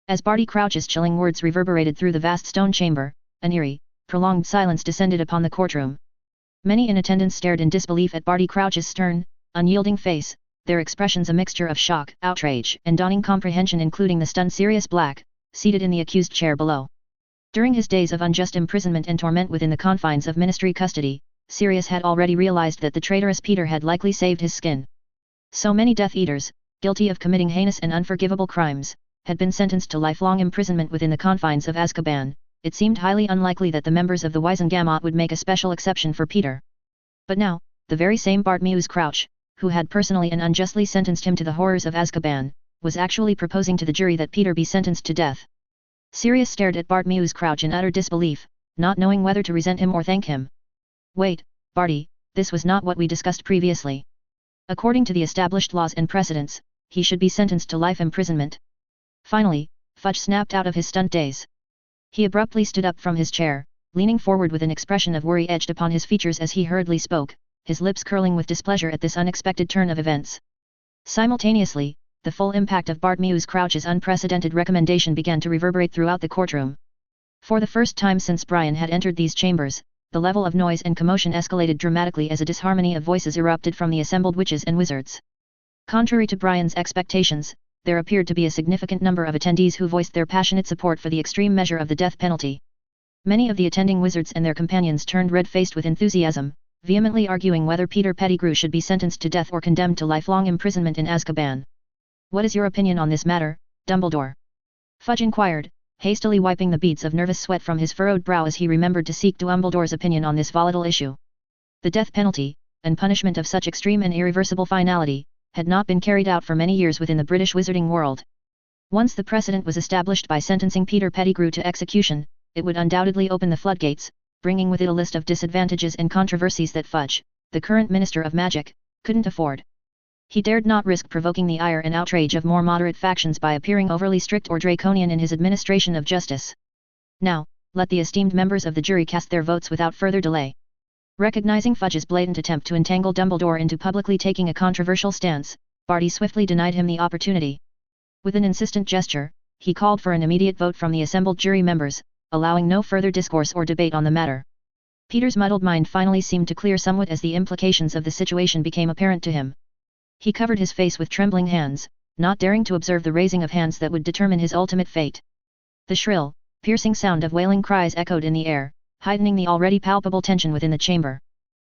S1: As Barty Crouch's chilling words reverberated through the vast stone chamber, an eerie, prolonged silence descended upon the courtroom. Many in attendance stared in disbelief at Barty Crouch's stern, unyielding face, their expressions a mixture of shock, outrage, and dawning comprehension, including the stunned Sirius Black, seated in the accused chair below. During his days of unjust imprisonment and torment within the confines of ministry custody, Sirius had already realized that the traitorous Peter had likely saved his skin. So many Death Eaters, guilty of committing heinous and unforgivable crimes, had been sentenced to lifelong imprisonment within the confines of Azkaban, it seemed highly unlikely that the members of the Wizengamot would make a special exception for Peter. But now, the very same Bartmeus Crouch, who had personally and unjustly sentenced him to the horrors of Azkaban, was actually proposing to the jury that Peter be sentenced to death. Sirius stared at Bartmeus Crouch in utter disbelief, not knowing whether to resent him or thank him. Wait, Barty, this was not what we discussed previously. According to the established laws and precedents, he should be sentenced to life imprisonment. Finally, Fudge snapped out of his stunned daze. He abruptly stood up from his chair, leaning forward with an expression of worry etched upon his features as he hurriedly spoke, his lips curling with displeasure at this unexpected turn of events. Simultaneously, the full impact of Bartmew's Crouch's unprecedented recommendation began to reverberate throughout the courtroom. For the first time since Brian had entered these chambers, the level of noise and commotion escalated dramatically as a disharmony of voices erupted from the assembled witches and wizards. Contrary to Brian's expectations, there appeared to be a significant number of attendees who voiced their passionate support for the extreme measure of the death penalty. Many of the attending wizards and their companions turned red-faced with enthusiasm, vehemently arguing whether Peter Pettigrew should be sentenced to death or condemned to lifelong imprisonment in Azkaban. "What is your opinion on this matter, Dumbledore?" Fudge inquired, hastily wiping the beads of nervous sweat from his furrowed brow as he remembered to seek Dumbledore's opinion on this volatile issue. The death penalty, and punishment of such extreme and irreversible finality, had not been carried out for many years within the British wizarding world. Once the precedent was established by sentencing Peter Pettigrew to execution, it would undoubtedly open the floodgates, bringing with it a list of disadvantages and controversies that Fudge, the current Minister of Magic, couldn't afford. He dared not risk provoking the ire and outrage of more moderate factions by appearing overly strict or draconian in his administration of justice. Now, let the esteemed members of the jury cast their votes without further delay. Recognizing Fudge's blatant attempt to entangle Dumbledore into publicly taking a controversial stance, Barty swiftly denied him the opportunity. With an insistent gesture, he called for an immediate vote from the assembled jury members, allowing no further discourse or debate on the matter. Peter's muddled mind finally seemed to clear somewhat as the implications of the situation became apparent to him. He covered his face with trembling hands, not daring to observe the raising of hands that would determine his ultimate fate. The shrill, piercing sound of wailing cries echoed in the air, heightening the already palpable tension within the chamber.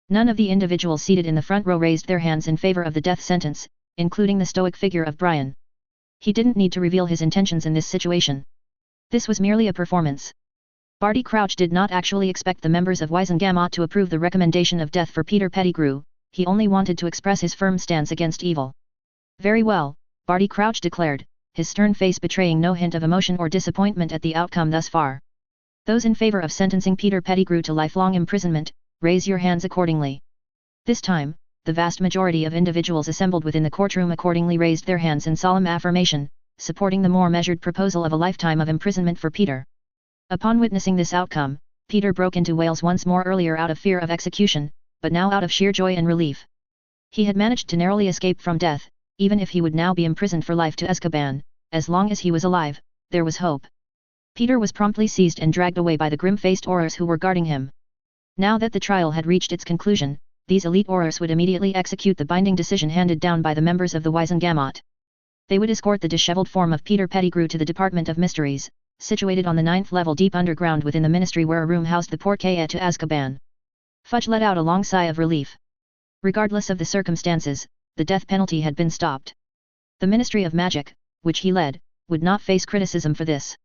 S1: None of the individuals seated in the front row raised their hands in favor of the death sentence, including the stoic figure of Brian. He didn't need to reveal his intentions in this situation. This was merely a performance. Barty Crouch did not actually expect the members of Wizengamot to approve the recommendation of death for Peter Pettigrew, he only wanted to express his firm stance against evil. "Very well," Barty Crouch declared, his stern face betraying no hint of emotion or disappointment at the outcome thus far. "Those in favor of sentencing Peter Pettigrew to lifelong imprisonment, raise your hands accordingly." This time, the vast majority of individuals assembled within the courtroom accordingly raised their hands in solemn affirmation, supporting the more measured proposal of a lifetime of imprisonment for Peter. Upon witnessing this outcome, Peter broke into wails once more, earlier out of fear of execution, but now out of sheer joy and relief. He had managed to narrowly escape from death. Even if he would now be imprisoned for life to Azkaban, as long as he was alive, there was hope. Peter was promptly seized and dragged away by the grim-faced Aurors who were guarding him. Now that the trial had reached its conclusion, these elite Aurors would immediately execute the binding decision handed down by the members of the Wizengamot. They would escort the disheveled form of Peter Pettigrew to the Department of Mysteries, situated on the 9th level deep underground within the Ministry, where a room housed the portkey to Azkaban. Fudge let out a long sigh of relief. Regardless of the circumstances, the death penalty had been stopped. The Ministry of Magic, which he led, would not face criticism for this.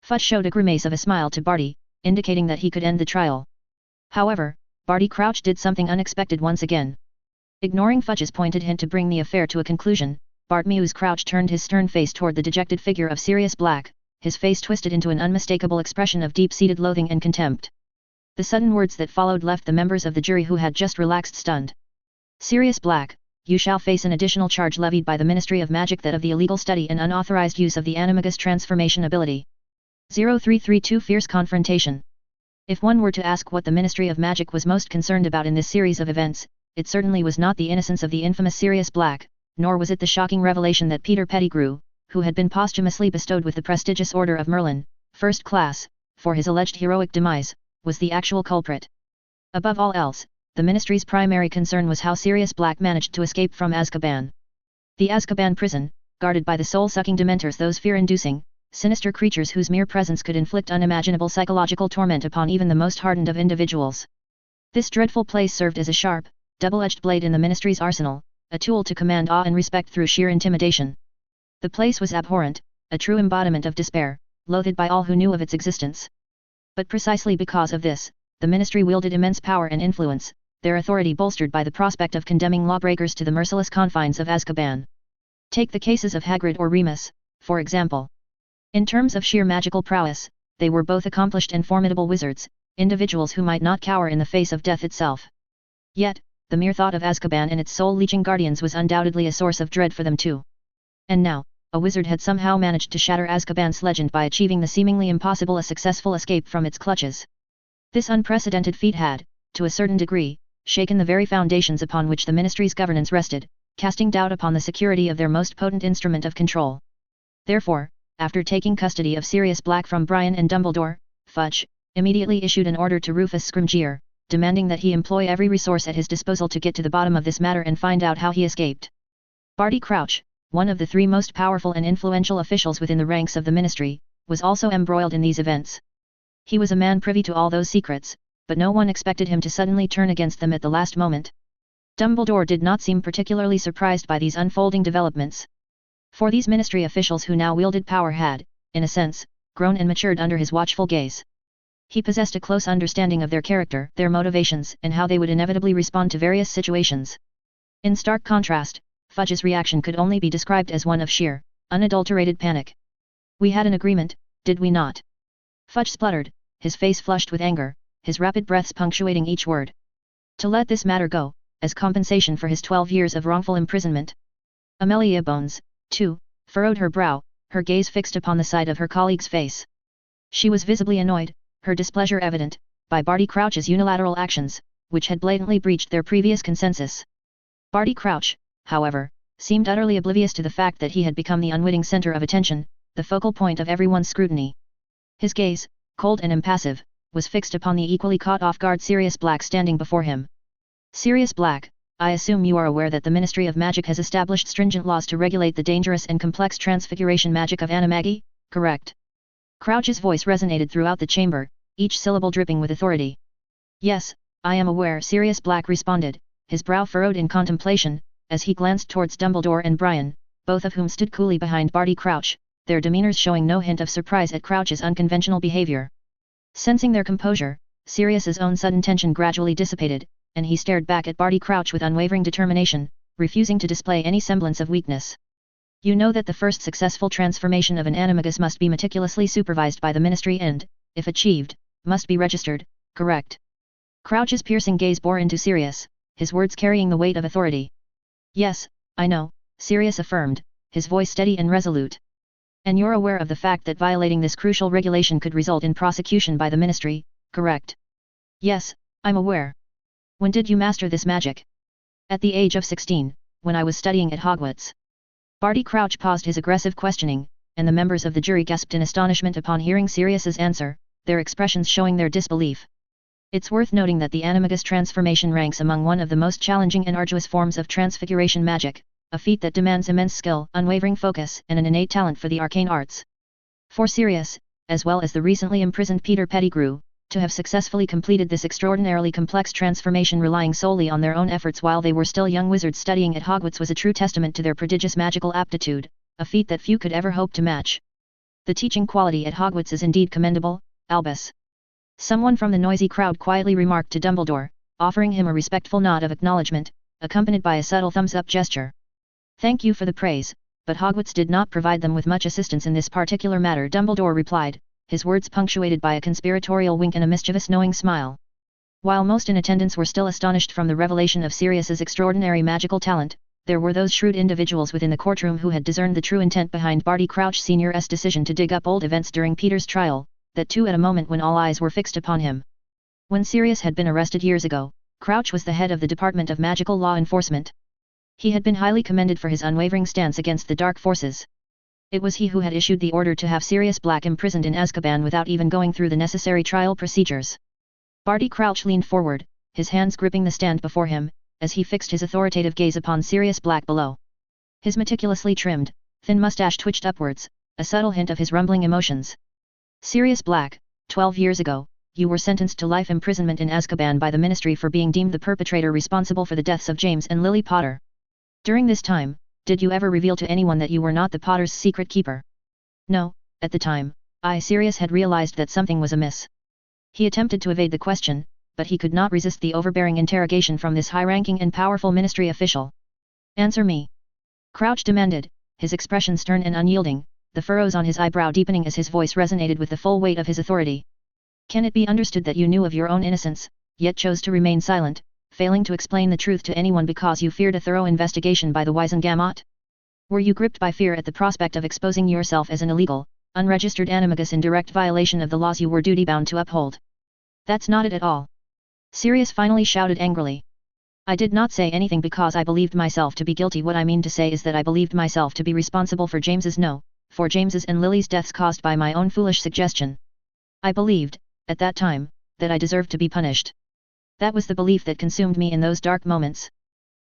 S1: Fudge showed a grimace of a smile to Barty, indicating that he could end the trial. However, Barty Crouch did something unexpected once again. Ignoring Fudge's pointed hint to bring the affair to a conclusion, Bartmew's Crouch turned his stern face toward the dejected figure of Sirius Black, his face twisted into an unmistakable expression of deep-seated loathing and contempt. The sudden words that followed left the members of the jury who had just relaxed stunned. "Sirius Black, you shall face an additional charge levied by the Ministry of Magic, that of the illegal study and unauthorized use of the animagus transformation ability." 0332 Fierce Confrontation. If one were to ask what the Ministry of Magic was most concerned about in this series of events, it certainly was not the innocence of the infamous Sirius Black, nor was it the shocking revelation that Peter Pettigrew, who had been posthumously bestowed with the prestigious Order of Merlin, First Class, for his alleged heroic demise, was the actual culprit. Above all else, the Ministry's primary concern was how Sirius Black managed to escape from Azkaban. The Azkaban prison, guarded by the soul-sucking Dementors, those fear-inducing, sinister creatures whose mere presence could inflict unimaginable psychological torment upon even the most hardened of individuals. This dreadful place served as a sharp, double-edged blade in the Ministry's arsenal, a tool to command awe and respect through sheer intimidation. The place was abhorrent, a true embodiment of despair, loathed by all who knew of its existence. But precisely because of this, the Ministry wielded immense power and influence, their authority bolstered by the prospect of condemning lawbreakers to the merciless confines of Azkaban. Take the cases of Hagrid or Remus, for example. In terms of sheer magical prowess, they were both accomplished and formidable wizards, individuals who might not cower in the face of death itself. Yet, the mere thought of Azkaban and its soul-leeching guardians was undoubtedly a source of dread for them too. And now, a wizard had somehow managed to shatter Azkaban's legend by achieving the seemingly impossible a successful escape from its clutches. This unprecedented feat had, to a certain degree, shaken the very foundations upon which the Ministry's governance rested, casting doubt upon the security of their most potent instrument of control. Therefore, after taking custody of Sirius Black from Brian and Dumbledore, Fudge immediately issued an order to Rufus Scrimgeour, demanding that he employ every resource at his disposal to get to the bottom of this matter and find out how he escaped. Barty Crouch, one of the three most powerful and influential officials within the ranks of the Ministry, was also embroiled in these events. He was a man privy to all those secrets, but no one expected him to suddenly turn against them at the last moment. Dumbledore did not seem particularly surprised by these unfolding developments. For these Ministry officials who now wielded power had, in a sense, grown and matured under his watchful gaze. He possessed a close understanding of their character, their motivations, and how they would inevitably respond to various situations. In stark contrast, Fudge's reaction could only be described as one of sheer, unadulterated panic. "We had an agreement, did we not?" Fudge spluttered, his face flushed with anger, his rapid breaths punctuating each word. "To let this matter go, as compensation for his 12 years of wrongful imprisonment." Amelia Bones, too, furrowed her brow, her gaze fixed upon the side of her colleague's face. She was visibly annoyed, her displeasure evident, by Barty Crouch's unilateral actions, which had blatantly breached their previous consensus. Barty Crouch, however, seemed utterly oblivious to the fact that he had become the unwitting center of attention, the focal point of everyone's scrutiny. His gaze, cold and impassive, was fixed upon the equally caught off guard Sirius Black standing before him. "Sirius Black, I assume you are aware that the Ministry of Magic has established stringent laws to regulate the dangerous and complex transfiguration magic of animagi, correct?" Crouch's voice resonated throughout the chamber, each syllable dripping with authority. "Yes, I am aware," Sirius Black responded, his brow furrowed in contemplation, as he glanced towards Dumbledore and Brian, both of whom stood coolly behind Barty Crouch, their demeanors showing no hint of surprise at Crouch's unconventional behavior. Sensing their composure, Sirius's own sudden tension gradually dissipated, and he stared back at Barty Crouch with unwavering determination, refusing to display any semblance of weakness. "You know that the first successful transformation of an animagus must be meticulously supervised by the Ministry and, if achieved, must be registered, correct?" Crouch's piercing gaze bore into Sirius, his words carrying the weight of authority. "Yes, I know," Sirius affirmed, his voice steady and resolute. "And you're aware of the fact that violating this crucial regulation could result in prosecution by the Ministry, correct?" "Yes, I'm aware." "When did you master this magic?" "At the age of 16, when I was studying at Hogwarts." Barty Crouch paused his aggressive questioning, and the members of the jury gasped in astonishment upon hearing Sirius's answer, their expressions showing their disbelief. It's worth noting that the animagus transformation ranks among one of the most challenging and arduous forms of transfiguration magic, a feat that demands immense skill, unwavering focus, and an innate talent for the arcane arts. For Sirius, as well as the recently imprisoned Peter Pettigrew, to have successfully completed this extraordinarily complex transformation relying solely on their own efforts while they were still young wizards studying at Hogwarts was a true testament to their prodigious magical aptitude, a feat that few could ever hope to match. "The teaching quality at Hogwarts is indeed commendable, Albus," someone from the noisy crowd quietly remarked to Dumbledore, offering him a respectful nod of acknowledgement, accompanied by a subtle thumbs-up gesture. "Thank you for the praise, but Hogwarts did not provide them with much assistance in this particular matter," Dumbledore replied, his words punctuated by a conspiratorial wink and a mischievous knowing smile. While most in attendance were still astonished from the revelation of Sirius's extraordinary magical talent, there were those shrewd individuals within the courtroom who had discerned the true intent behind Barty Crouch Sr.'s decision to dig up old events during Peter's trial, that too at a moment when all eyes were fixed upon him. When Sirius had been arrested years ago, Crouch was the head of the Department of Magical Law Enforcement. He had been highly commended for his unwavering stance against the dark forces. It was he who had issued the order to have Sirius Black imprisoned in Azkaban without even going through the necessary trial procedures. Barty Crouch leaned forward, his hands gripping the stand before him, as he fixed his authoritative gaze upon Sirius Black below. His meticulously trimmed, thin mustache twitched upwards, a subtle hint of his rumbling emotions. "Sirius Black, 12 years ago, you were sentenced to life imprisonment in Azkaban by the Ministry for being deemed the perpetrator responsible for the deaths of James and Lily Potter. During this time, did you ever reveal to anyone that you were not the Potter's secret keeper?" "No, at the time, Sirius had realized that something was amiss." He attempted to evade the question, but he could not resist the overbearing interrogation from this high-ranking and powerful Ministry official. "Answer me," Crouch demanded, his expression stern and unyielding, the furrows on his eyebrow deepening as his voice resonated with the full weight of his authority. "Can it be understood that you knew of your own innocence, yet chose to remain silent, failing to explain the truth to anyone because you feared a thorough investigation by the Wizengamot?" Were you gripped by fear at the prospect of exposing yourself as an illegal, unregistered animagus in direct violation of the laws you were duty-bound to uphold? That's not it at all. Sirius finally shouted angrily. I did not say anything because I believed myself to be guilty. What I mean to say is that I believed myself to be responsible for James's and Lily's deaths caused by my own foolish suggestion. I believed, at that time, that I deserved to be punished. That was the belief that consumed me in those dark moments.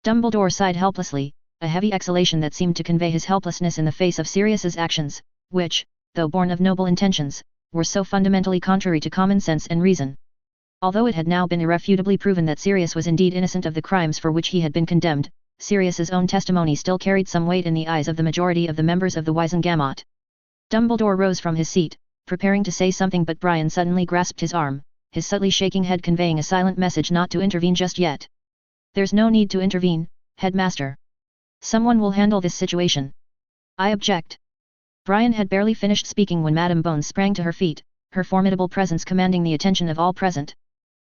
S1: Dumbledore sighed helplessly, a heavy exhalation that seemed to convey his helplessness in the face of Sirius's actions, which, though born of noble intentions, were so fundamentally contrary to common sense and reason. Although it had now been irrefutably proven that Sirius was indeed innocent of the crimes for which he had been condemned, Sirius's own testimony still carried some weight in the eyes of the majority of the members of the Wizengamot. Dumbledore rose from his seat, preparing to say something, but Brian suddenly grasped his arm, his subtly shaking head conveying a silent message not to intervene just yet. There's no need to intervene, Headmaster. Someone will handle this situation. I object. Brian had barely finished speaking when Madame Bones sprang to her feet, her formidable presence commanding the attention of all present.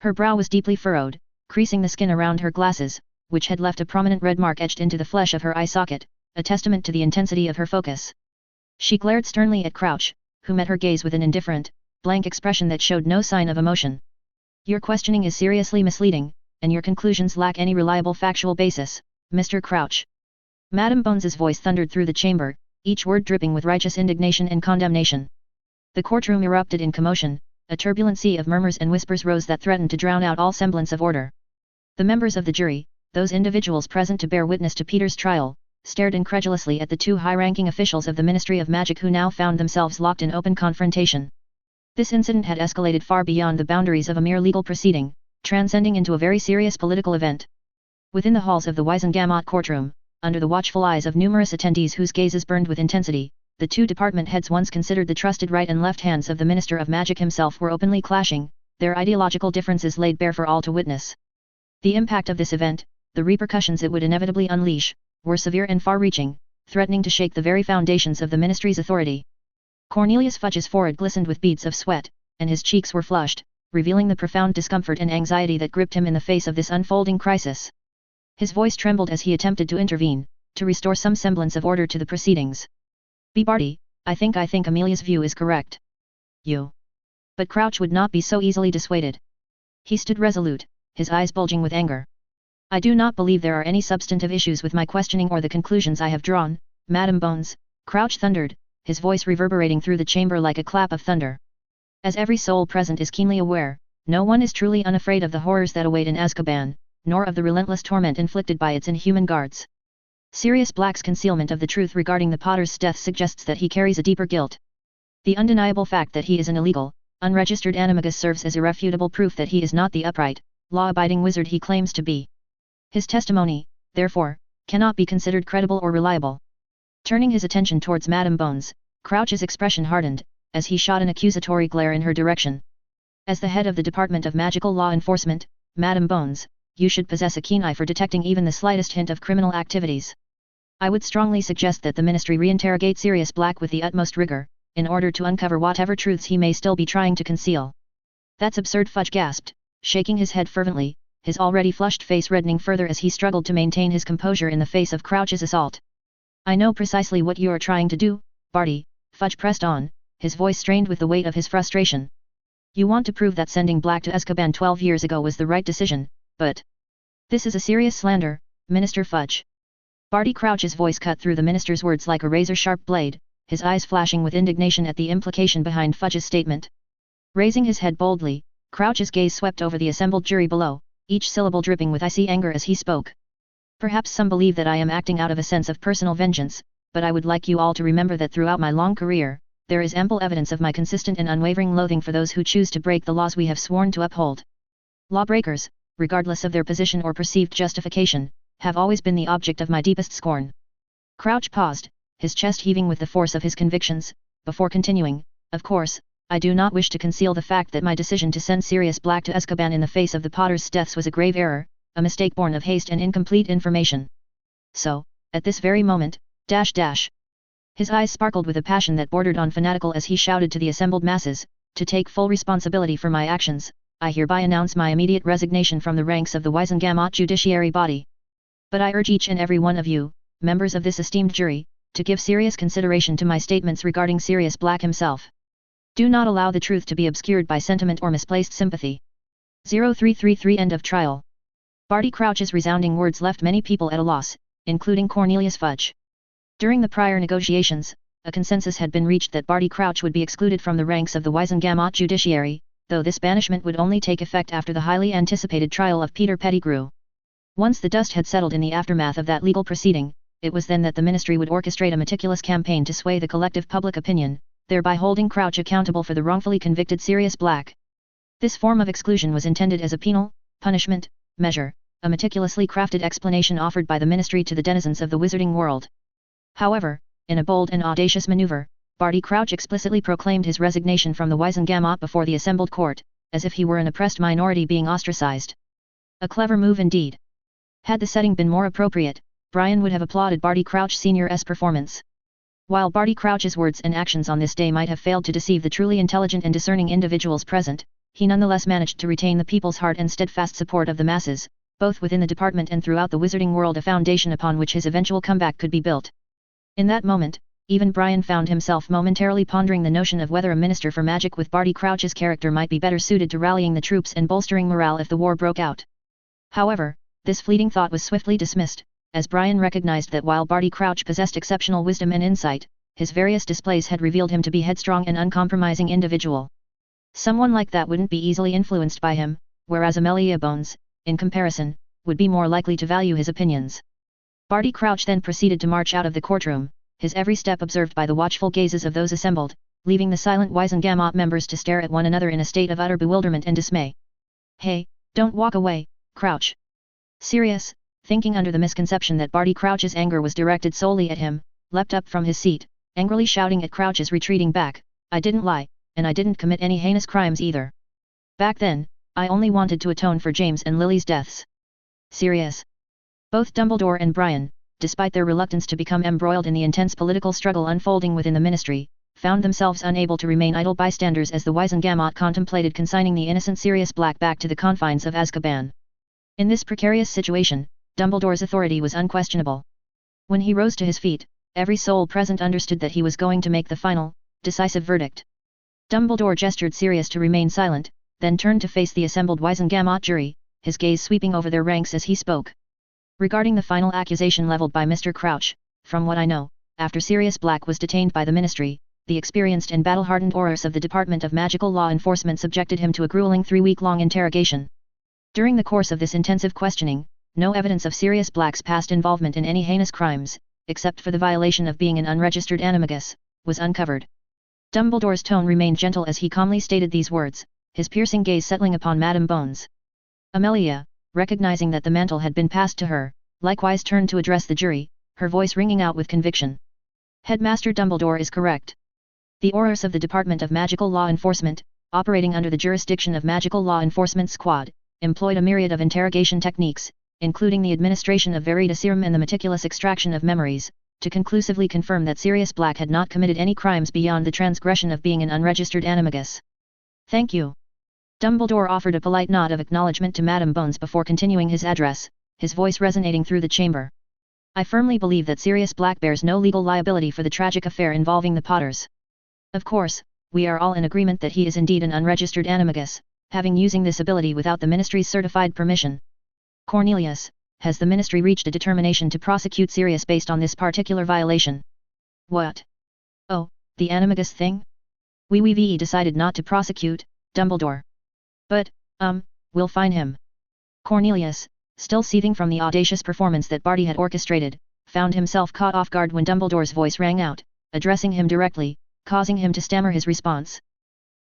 S1: Her brow was deeply furrowed, creasing the skin around her glasses, which had left a prominent red mark etched into the flesh of her eye socket, a testament to the intensity of her focus. She glared sternly at Crouch, who met her gaze with an indifferent, blank expression that showed no sign of emotion. Your questioning is seriously misleading, and your conclusions lack any reliable factual basis, Mr. Crouch. Madame Bones's voice thundered through the chamber, each word dripping with righteous indignation and condemnation. The courtroom erupted in commotion, a turbulent sea of murmurs and whispers rose that threatened to drown out all semblance of order. The members of the jury, those individuals present to bear witness to Peter's trial, stared incredulously at the two high-ranking officials of the Ministry of Magic who now found themselves locked in open confrontation. This incident had escalated far beyond the boundaries of a mere legal proceeding, transcending into a very serious political event. Within the halls of the Wizengamot courtroom, under the watchful eyes of numerous attendees whose gazes burned with intensity, the two department heads once considered the trusted right and left hands of the Minister of Magic himself were openly clashing, their ideological differences laid bare for all to witness. The impact of this event, the repercussions it would inevitably unleash, were severe and far-reaching, threatening to shake the very foundations of the Ministry's authority. Cornelius Fudge's forehead glistened with beads of sweat, and his cheeks were flushed, revealing the profound discomfort and anxiety that gripped him in the face of this unfolding crisis. His voice trembled as he attempted to intervene, to restore some semblance of order to the proceedings. Barty, I think Amelia's view is correct. You. But Crouch would not be so easily dissuaded. He stood resolute, his eyes bulging with anger. I do not believe there are any substantive issues with my questioning or the conclusions I have drawn, Madame Bones, Crouch thundered, his voice reverberating through the chamber like a clap of thunder. As every soul present is keenly aware, no one is truly unafraid of the horrors that await in Azkaban, nor of the relentless torment inflicted by its inhuman guards. Sirius Black's concealment of the truth regarding the Potter's death suggests that he carries a deeper guilt. The undeniable fact that he is an illegal, unregistered animagus serves as irrefutable proof that he is not the upright, law-abiding wizard he claims to be. His testimony, therefore, cannot be considered credible or reliable. Turning his attention towards Madame Bones, Crouch's expression hardened, as he shot an accusatory glare in her direction. As the head of the Department of Magical Law Enforcement, Madame Bones, you should possess a keen eye for detecting even the slightest hint of criminal activities. I would strongly suggest that the Ministry reinterrogate Sirius Black with the utmost rigor, in order to uncover whatever truths he may still be trying to conceal. That's absurd, Fudge gasped, shaking his head fervently, his already flushed face reddening further as he struggled to maintain his composure in the face of Crouch's assault. I know precisely what you are trying to do, Barty, Fudge pressed on, his voice strained with the weight of his frustration. You want to prove that sending Black to Azkaban 12 years ago was the right decision, but this is a serious slander, Minister Fudge. Barty Crouch's voice cut through the minister's words like a razor-sharp blade, his eyes flashing with indignation at the implication behind Fudge's statement. Raising his head boldly, Crouch's gaze swept over the assembled jury below, each syllable dripping with icy anger as he spoke. Perhaps some believe that I am acting out of a sense of personal vengeance, but I would like you all to remember that throughout my long career, there is ample evidence of my consistent and unwavering loathing for those who choose to break the laws we have sworn to uphold. Lawbreakers, regardless of their position or perceived justification, have always been the object of my deepest scorn. Crouch paused, his chest heaving with the force of his convictions, before continuing, of course, I do not wish to conceal the fact that my decision to send Sirius Black to Azkaban in the face of the Potter's deaths was a grave error, a mistake born of haste and incomplete information. So, at this very moment, His eyes sparkled with a passion that bordered on fanatical as he shouted to the assembled masses, to take full responsibility for my actions, I hereby announce my immediate resignation from the ranks of the Wizengamot judiciary body. But I urge each and every one of you, members of this esteemed jury, to give serious consideration to my statements regarding Sirius Black himself. Do not allow the truth to be obscured by sentiment or misplaced sympathy. 0333 End of trial. Barty Crouch's resounding words left many people at a loss, including Cornelius Fudge. During the prior negotiations, a consensus had been reached that Barty Crouch would be excluded from the ranks of the Wiesengamot judiciary, though this banishment would only take effect after the highly anticipated trial of Peter Pettigrew. Once the dust had settled in the aftermath of that legal proceeding, it was then that the ministry would orchestrate a meticulous campaign to sway the collective public opinion, thereby holding Crouch accountable for the wrongfully convicted Sirius Black. This form of exclusion was intended as a penal punishment measure, a meticulously crafted explanation offered by the ministry to the denizens of the wizarding world. However, in a bold and audacious maneuver, Barty Crouch explicitly proclaimed his resignation from the Wiesengamot before the assembled court, as if he were an oppressed minority being ostracized. A clever move indeed. Had the setting been more appropriate, Brian would have applauded Barty Crouch Sr.'s performance. While Barty Crouch's words and actions on this day might have failed to deceive the truly intelligent and discerning individuals present, he nonetheless managed to retain the people's heart and steadfast support of the masses, both within the department and throughout the wizarding world, a foundation upon which his eventual comeback could be built. In that moment, even Brian found himself momentarily pondering the notion of whether a minister for magic with Barty Crouch's character might be better suited to rallying the troops and bolstering morale if the war broke out. However, this fleeting thought was swiftly dismissed, as Brian recognized that while Barty Crouch possessed exceptional wisdom and insight, his various displays had revealed him to be headstrong and uncompromising individual. Someone like that wouldn't be easily influenced by him, whereas Amelia Bones, in comparison, would be more likely to value his opinions. Barty Crouch then proceeded to march out of the courtroom, his every step observed by the watchful gazes of those assembled, leaving the silent Wiesengamot members to stare at one another in a state of utter bewilderment and dismay. "Hey, don't walk away, Crouch." Sirius, thinking under the misconception that Barty Crouch's anger was directed solely at him, leapt up from his seat, angrily shouting at Crouch's retreating back, "I didn't lie, and I didn't commit any heinous crimes either. Back then, I only wanted to atone for James and Lily's deaths." Sirius. Both Dumbledore and Brian, despite their reluctance to become embroiled in the intense political struggle unfolding within the ministry, found themselves unable to remain idle bystanders as the Wiesengamot contemplated consigning the innocent Sirius Black back to the confines of Azkaban. In this precarious situation, Dumbledore's authority was unquestionable. When he rose to his feet, every soul present understood that he was going to make the final, decisive verdict. Dumbledore gestured Sirius to remain silent, then turned to face the assembled Wiesengamot jury, his gaze sweeping over their ranks as he spoke. "Regarding the final accusation leveled by Mr. Crouch, from what I know, after Sirius Black was detained by the ministry, the experienced and battle-hardened aurors of the Department of Magical Law Enforcement subjected him to a grueling 3-week-long interrogation. During the course of this intensive questioning, no evidence of Sirius Black's past involvement in any heinous crimes, except for the violation of being an unregistered animagus, was uncovered." Dumbledore's tone remained gentle as he calmly stated these words, his piercing gaze settling upon Madame Bones. Amelia, recognizing that the mantle had been passed to her, likewise turned to address the jury, her voice ringing out with conviction. "Headmaster Dumbledore is correct. The aurors of the Department of Magical Law Enforcement, operating under the jurisdiction of Magical Law Enforcement Squad, employed a myriad of interrogation techniques, including the administration of Veritaserum and the meticulous extraction of memories, to conclusively confirm that Sirius Black had not committed any crimes beyond the transgression of being an unregistered animagus." "Thank you." Dumbledore offered a polite nod of acknowledgement to Madame Bones before continuing his address, his voice resonating through the chamber. "I firmly believe that Sirius Black bears no legal liability for the tragic affair involving the Potters. Of course, we are all in agreement that he is indeed an unregistered animagus, having using this ability without the ministry's certified permission. Cornelius, has the ministry reached a determination to prosecute Sirius based on this particular violation?" "What? Oh, the animagus thing? We've decided not to prosecute, Dumbledore. But, we'll fine him." Cornelius, still seething from the audacious performance that Barty had orchestrated, found himself caught off guard when Dumbledore's voice rang out, addressing him directly, causing him to stammer his response.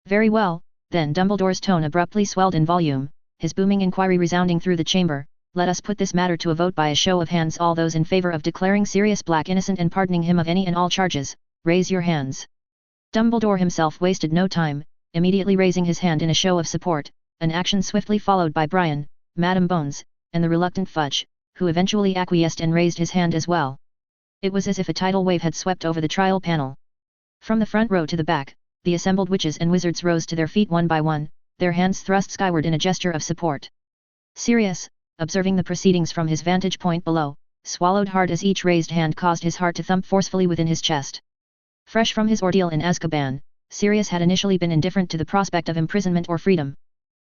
S1: "Very well," then Dumbledore's tone abruptly swelled in volume, his booming inquiry resounding through the chamber, "Let us put this matter to a vote by a show of hands. All those in favor of declaring Sirius Black innocent and pardoning him of any and all charges, raise your hands." Dumbledore himself wasted no time, immediately raising his hand in a show of support, an action swiftly followed by Brian, Madame Bones, and the reluctant Fudge, who eventually acquiesced and raised his hand as well. It was as if a tidal wave had swept over the trial panel. From the front row to the back, the assembled witches and wizards rose to their feet one by one, their hands thrust skyward in a gesture of support. Sirius, observing the proceedings from his vantage point below, swallowed hard as each raised hand caused his heart to thump forcefully within his chest. Fresh from his ordeal in Azkaban, Sirius had initially been indifferent to the prospect of imprisonment or freedom.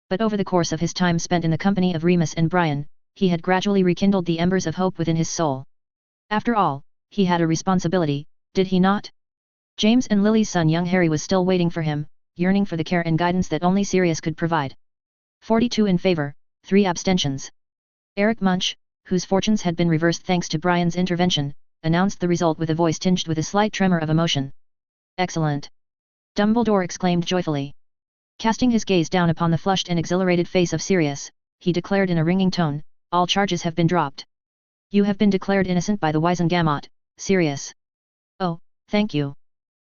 S1: But over the course of his time spent in the company of Remus and Brian, he had gradually rekindled the embers of hope within his soul. After all, he had a responsibility, did he not? James and Lily's son young Harry was still waiting for him, yearning for the care and guidance that only Sirius could provide. 42 in favor, 3 abstentions. Eric Munch, whose fortunes had been reversed thanks to Brian's intervention, announced the result with a voice tinged with a slight tremor of emotion. Excellent! Dumbledore exclaimed joyfully. Casting his gaze down upon the flushed and exhilarated face of Sirius, he declared in a ringing tone, all charges have been dropped. You have been declared innocent by the Wizengamot, Sirius. Oh, thank you.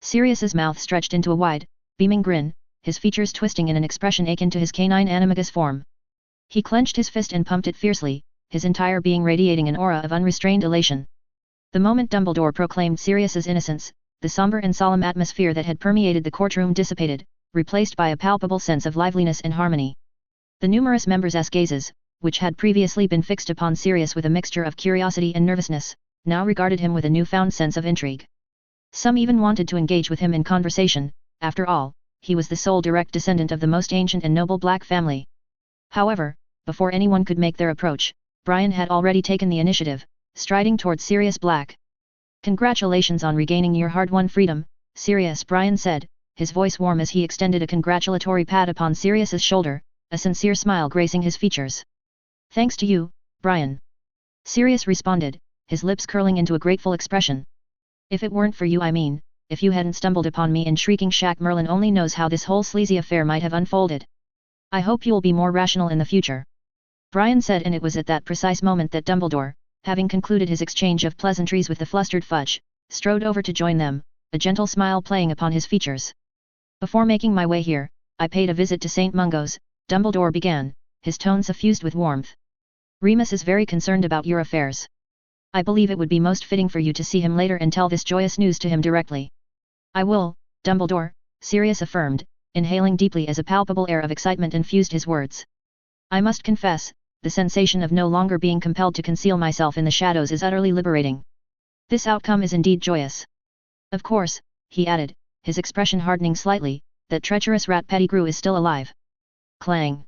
S1: Sirius's mouth stretched into a wide, beaming grin, his features twisting in an expression akin to his canine animagus form. He clenched his fist and pumped it fiercely, his entire being radiating an aura of unrestrained elation. The moment Dumbledore proclaimed Sirius's innocence, the somber and solemn atmosphere that had permeated the courtroom dissipated, replaced by a palpable sense of liveliness and harmony. The numerous members' gazes, which had previously been fixed upon Sirius with a mixture of curiosity and nervousness, now regarded him with a newfound sense of intrigue. Some even wanted to engage with him in conversation, after all, he was the sole direct descendant of the most ancient and noble Black family. However, before anyone could make their approach, Brian had already taken the initiative, striding towards Sirius Black. Congratulations on regaining your hard-won freedom, Sirius, Brian said, his voice warm as he extended a congratulatory pat upon Sirius's shoulder, a sincere smile gracing his features. Thanks to you, Brian. Sirius responded, his lips curling into a grateful expression. If it weren't for you, I mean, if you hadn't stumbled upon me in Shrieking Shack, Merlin only knows how this whole sleazy affair might have unfolded. I hope you'll be more rational in the future. Brian said, and it was at that precise moment that Dumbledore, having concluded his exchange of pleasantries with the flustered Fudge, strode over to join them, a gentle smile playing upon his features. Before making my way here, I paid a visit to St. Mungo's, Dumbledore began, his tone suffused with warmth. Remus is very concerned about your affairs. I believe it would be most fitting for you to see him later and tell this joyous news to him directly. I will, Dumbledore, Sirius affirmed, inhaling deeply as a palpable air of excitement infused his words. I must confess, the sensation of no longer being compelled to conceal myself in the shadows is utterly liberating. This outcome is indeed joyous. Of course, he added, his expression hardening slightly, that treacherous rat Pettigrew is still alive. Clang.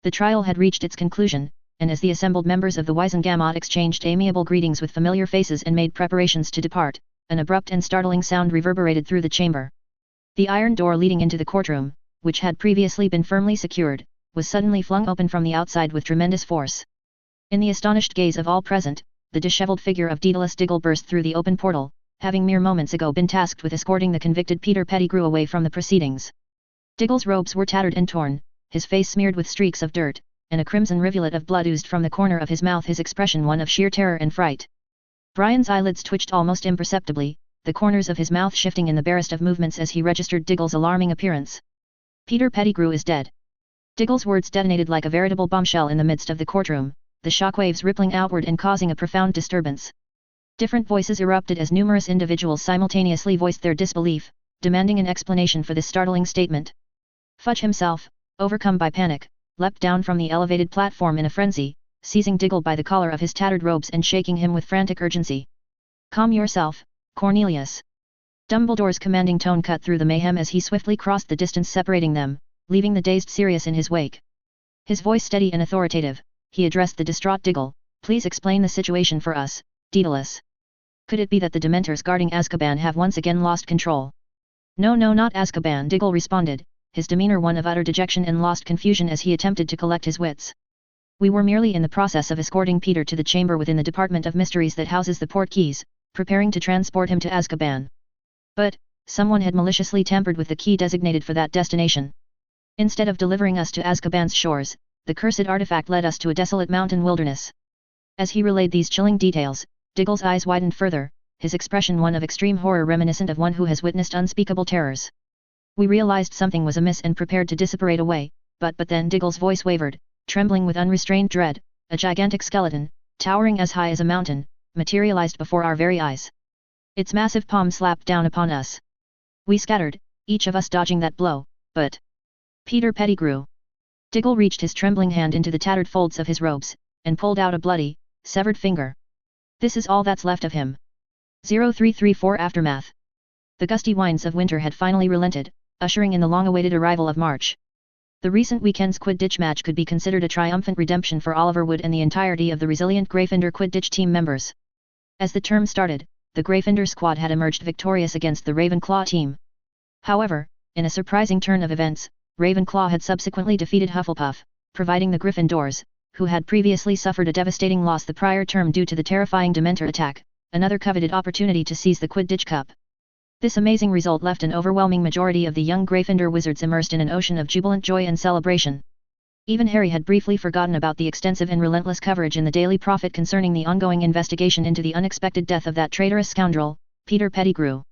S1: The trial had reached its conclusion, and as the assembled members of the Wizengamot exchanged amiable greetings with familiar faces and made preparations to depart, an abrupt and startling sound reverberated through the chamber. The iron door leading into the courtroom, which had previously been firmly secured, was suddenly flung open from the outside with tremendous force. In the astonished gaze of all present, the disheveled figure of Daedalus Diggle burst through the open portal, having mere moments ago been tasked with escorting the convicted Peter Pettigrew away from the proceedings. Diggle's robes were tattered and torn, his face smeared with streaks of dirt, and a crimson rivulet of blood oozed from the corner of his mouth, his expression one of sheer terror and fright. Brian's eyelids twitched almost imperceptibly, the corners of his mouth shifting in the barest of movements as he registered Diggle's alarming appearance. Peter Pettigrew is dead. Diggle's words detonated like a veritable bombshell in the midst of the courtroom, the shockwaves rippling outward and causing a profound disturbance. Different voices erupted as numerous individuals simultaneously voiced their disbelief, demanding an explanation for this startling statement. Fudge himself, overcome by panic, leapt down from the elevated platform in a frenzy, seizing Diggle by the collar of his tattered robes and shaking him with frantic urgency. Calm yourself, Cornelius. Dumbledore's commanding tone cut through the mayhem as he swiftly crossed the distance separating them, leaving the dazed Sirius in his wake. His voice steady and authoritative, he addressed the distraught Diggle, please explain the situation for us, Daedalus. Could it be that the Dementors guarding Azkaban have once again lost control? No, not Azkaban, Diggle responded, his demeanor one of utter dejection and lost confusion as he attempted to collect his wits. We were merely in the process of escorting Peter to the chamber within the Department of Mysteries that houses the port keys, preparing to transport him to Azkaban. But, someone had maliciously tampered with the key designated for that destination. Instead of delivering us to Azkaban's shores, the cursed artifact led us to a desolate mountain wilderness. As he relayed these chilling details, Diggle's eyes widened further, his expression one of extreme horror reminiscent of one who has witnessed unspeakable terrors. We realized something was amiss and prepared to disapparate away, but then Diggle's voice wavered, trembling with unrestrained dread, a gigantic skeleton, towering as high as a mountain, materialized before our very eyes. Its massive palm slapped down upon us. We scattered, each of us dodging that blow, but Peter Pettigrew. Diggle reached his trembling hand into the tattered folds of his robes, and pulled out a bloody, severed finger. This is all that's left of him. 0334 Aftermath. The gusty winds of winter had finally relented, ushering in the long-awaited arrival of March. The recent weekend's Quidditch match could be considered a triumphant redemption for Oliver Wood and the entirety of the resilient Gryffindor Quidditch team members. As the term started, the Gryffindor squad had emerged victorious against the Ravenclaw team. However, in a surprising turn of events, Ravenclaw had subsequently defeated Hufflepuff, providing the Gryffindors, who had previously suffered a devastating loss the prior term due to the terrifying Dementor attack, another coveted opportunity to seize the Quidditch Cup. This amazing result left an overwhelming majority of the young Gryffindor wizards immersed in an ocean of jubilant joy and celebration. Even Harry had briefly forgotten about the extensive and relentless coverage in the Daily Prophet concerning the ongoing investigation into the unexpected death of that traitorous scoundrel, Peter Pettigrew.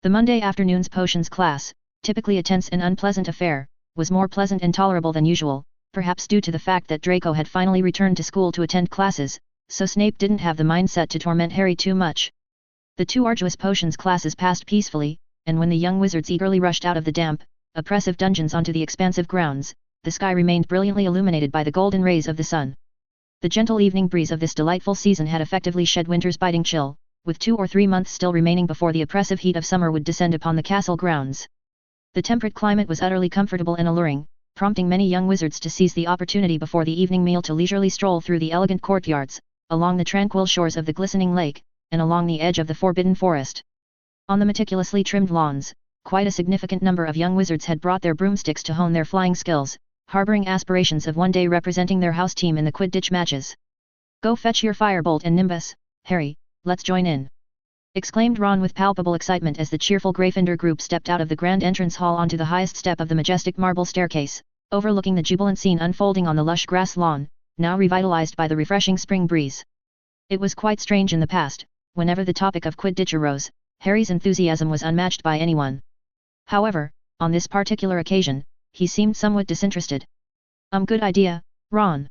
S1: The Monday afternoon's potions class, typically a tense and unpleasant affair, was more pleasant and tolerable than usual, perhaps due to the fact that Draco had finally returned to school to attend classes, so Snape didn't have the mindset to torment Harry too much. The two arduous potions classes passed peacefully, and when the young wizards eagerly rushed out of the damp, oppressive dungeons onto the expansive grounds, the sky remained brilliantly illuminated by the golden rays of the sun. The gentle evening breeze of this delightful season had effectively shed winter's biting chill, with 2 or 3 months still remaining before the oppressive heat of summer would descend upon the castle grounds. The temperate climate was utterly comfortable and alluring, prompting many young wizards to seize the opportunity before the evening meal to leisurely stroll through the elegant courtyards, along the tranquil shores of the glistening lake, and along the edge of the forbidden forest. On the meticulously trimmed lawns, quite a significant number of young wizards had brought their broomsticks to hone their flying skills, harboring aspirations of one day representing their house team in the Quidditch matches. "Go fetch your firebolt and nimbus, Harry, let's join in!" exclaimed Ron with palpable excitement as the cheerful Gryffindor group stepped out of the grand entrance hall onto the highest step of the majestic marble staircase, overlooking the jubilant scene unfolding on the lush grass lawn, now revitalized by the refreshing spring breeze. It was quite strange in the past. Whenever the topic of Quidditch arose, Harry's enthusiasm was unmatched by anyone. However, on this particular occasion, he seemed somewhat disinterested. Good idea, Ron."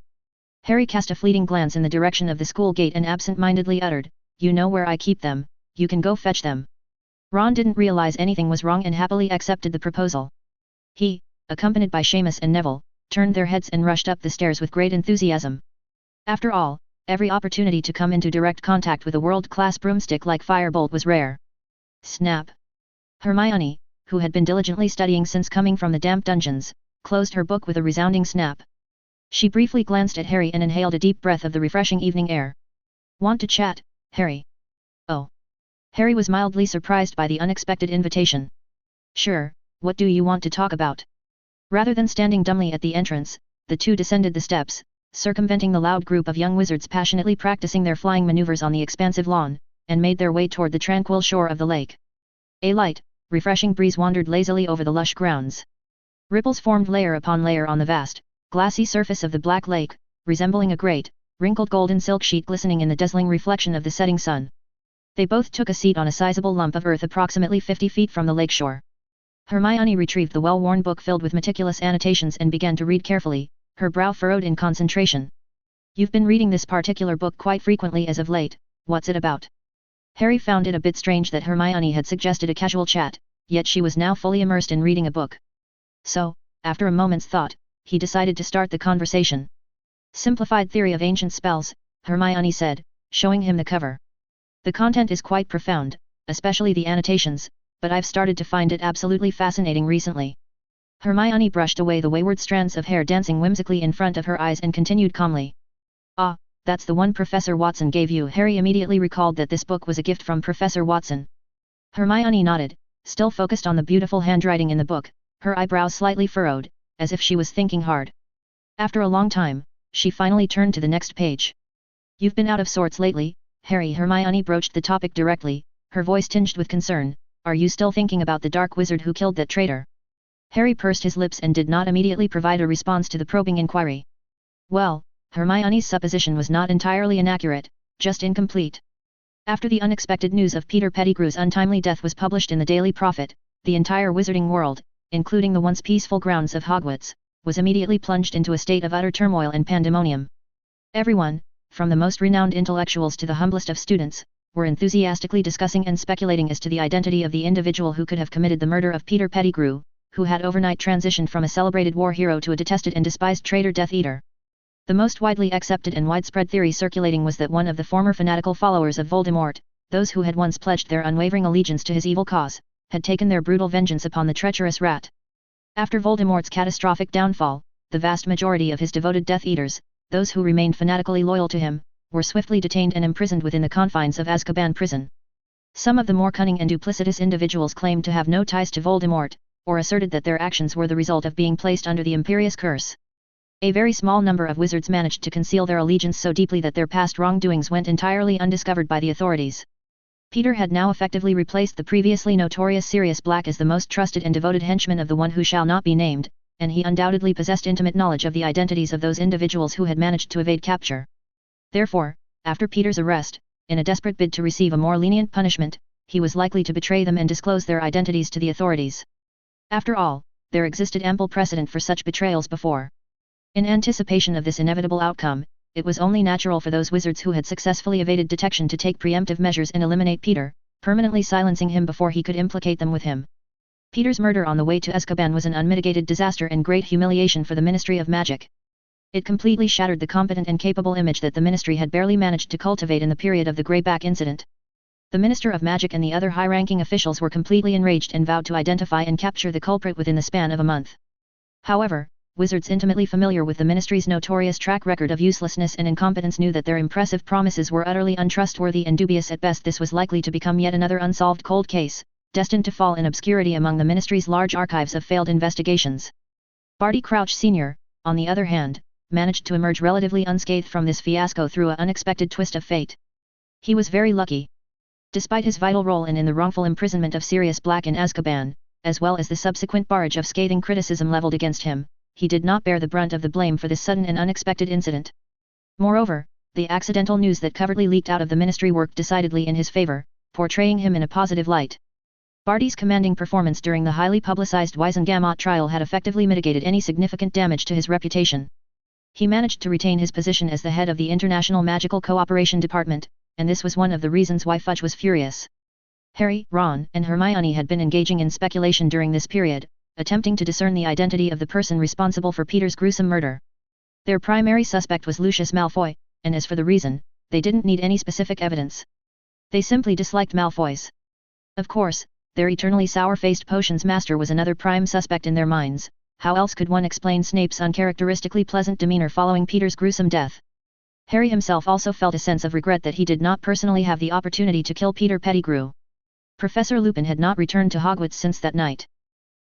S1: Harry cast a fleeting glance in the direction of the school gate and absent-mindedly uttered, "You know where I keep them, you can go fetch them." Ron didn't realize anything was wrong and happily accepted the proposal. He, accompanied by Seamus and Neville, turned their heads and rushed up the stairs with great enthusiasm. After all, every opportunity to come into direct contact with a world-class broomstick like Firebolt was rare. Snap! Hermione, who had been diligently studying since coming from the damp dungeons, closed her book with a resounding snap. She briefly glanced at Harry and inhaled a deep breath of the refreshing evening air. "Want to chat, Harry?" "Oh." Harry was mildly surprised by the unexpected invitation. "Sure, what do you want to talk about?" Rather than standing dumbly at the entrance, the two descended the steps, circumventing the loud group of young wizards passionately practicing their flying maneuvers on the expansive lawn, and made their way toward the tranquil shore of the lake. A light, refreshing breeze wandered lazily over the lush grounds. Ripples formed layer upon layer on the vast, glassy surface of the black lake, resembling a great, wrinkled golden silk sheet glistening in the dazzling reflection of the setting sun. They both took a seat on a sizable lump of earth approximately 50 feet from the lakeshore. Hermione retrieved the well-worn book filled with meticulous annotations and began to read carefully, her brow furrowed in concentration. "You've been reading this particular book quite frequently as of late, what's it about?" Harry found it a bit strange that Hermione had suggested a casual chat, yet she was now fully immersed in reading a book. So, after a moment's thought, he decided to start the conversation. "Simplified Theory of Ancient Spells," Hermione said, showing him the cover. "The content is quite profound, especially the annotations, but I've started to find it absolutely fascinating recently." Hermione brushed away the wayward strands of hair dancing whimsically in front of her eyes and continued calmly. "Ah, that's the one Professor Watson gave you." Harry immediately recalled that this book was a gift from Professor Watson. Hermione nodded, still focused on the beautiful handwriting in the book, her eyebrows slightly furrowed, as if she was thinking hard. After a long time, she finally turned to the next page. "You've been out of sorts lately, Harry." Hermione broached the topic directly, her voice tinged with concern. "Are you still thinking about the dark wizard who killed that traitor?" Harry pursed his lips and did not immediately provide a response to the probing inquiry. Well, Hermione's supposition was not entirely inaccurate, just incomplete. After the unexpected news of Peter Pettigrew's untimely death was published in the Daily Prophet, the entire wizarding world, including the once peaceful grounds of Hogwarts, was immediately plunged into a state of utter turmoil and pandemonium. Everyone, from the most renowned intellectuals to the humblest of students, were enthusiastically discussing and speculating as to the identity of the individual who could have committed the murder of Peter Pettigrew, who had overnight transitioned from a celebrated war hero to a detested and despised traitor Death Eater. The most widely accepted and widespread theory circulating was that one of the former fanatical followers of Voldemort, those who had once pledged their unwavering allegiance to his evil cause, had taken their brutal vengeance upon the treacherous rat. After Voldemort's catastrophic downfall, the vast majority of his devoted Death Eaters, those who remained fanatically loyal to him, were swiftly detained and imprisoned within the confines of Azkaban prison. Some of the more cunning and duplicitous individuals claimed to have no ties to Voldemort, or asserted that their actions were the result of being placed under the Imperious Curse. A very small number of wizards managed to conceal their allegiance so deeply that their past wrongdoings went entirely undiscovered by the authorities. Peter had now effectively replaced the previously notorious Sirius Black as the most trusted and devoted henchman of the one who shall not be named, and he undoubtedly possessed intimate knowledge of the identities of those individuals who had managed to evade capture. Therefore, after Peter's arrest, in a desperate bid to receive a more lenient punishment, he was likely to betray them and disclose their identities to the authorities. After all, there existed ample precedent for such betrayals before. In anticipation of this inevitable outcome, it was only natural for those wizards who had successfully evaded detection to take preemptive measures and eliminate Peter, permanently silencing him before he could implicate them with him. Peter's murder on the way to Azkaban was an unmitigated disaster and great humiliation for the Ministry of Magic. It completely shattered the competent and capable image that the Ministry had barely managed to cultivate in the period of the Greyback incident. The Minister of Magic and the other high-ranking officials were completely enraged and vowed to identify and capture the culprit within the span of a month. However, wizards intimately familiar with the Ministry's notorious track record of uselessness and incompetence knew that their impressive promises were utterly untrustworthy and dubious at best. This was likely to become yet another unsolved cold case, destined to fall in obscurity among the Ministry's large archives of failed investigations. Barty Crouch Sr., on the other hand, managed to emerge relatively unscathed from this fiasco through an unexpected twist of fate. He was very lucky. Despite his vital role in the wrongful imprisonment of Sirius Black in Azkaban, as well as the subsequent barrage of scathing criticism leveled against him, he did not bear the brunt of the blame for this sudden and unexpected incident. Moreover, the accidental news that covertly leaked out of the Ministry worked decidedly in his favor, portraying him in a positive light. Barty's commanding performance during the highly publicized Wizengamot trial had effectively mitigated any significant damage to his reputation. He managed to retain his position as the head of the International Magical Cooperation Department, and this was one of the reasons why Fudge was furious. Harry, Ron, and Hermione had been engaging in speculation during this period, attempting to discern the identity of the person responsible for Peter's gruesome murder. Their primary suspect was Lucius Malfoy, and as for the reason, they didn't need any specific evidence. They simply disliked Malfoys. Of course, their eternally sour-faced potions master was another prime suspect in their minds. How else could one explain Snape's uncharacteristically pleasant demeanor following Peter's gruesome death? Harry himself also felt a sense of regret that he did not personally have the opportunity to kill Peter Pettigrew. Professor Lupin had not returned to Hogwarts since that night.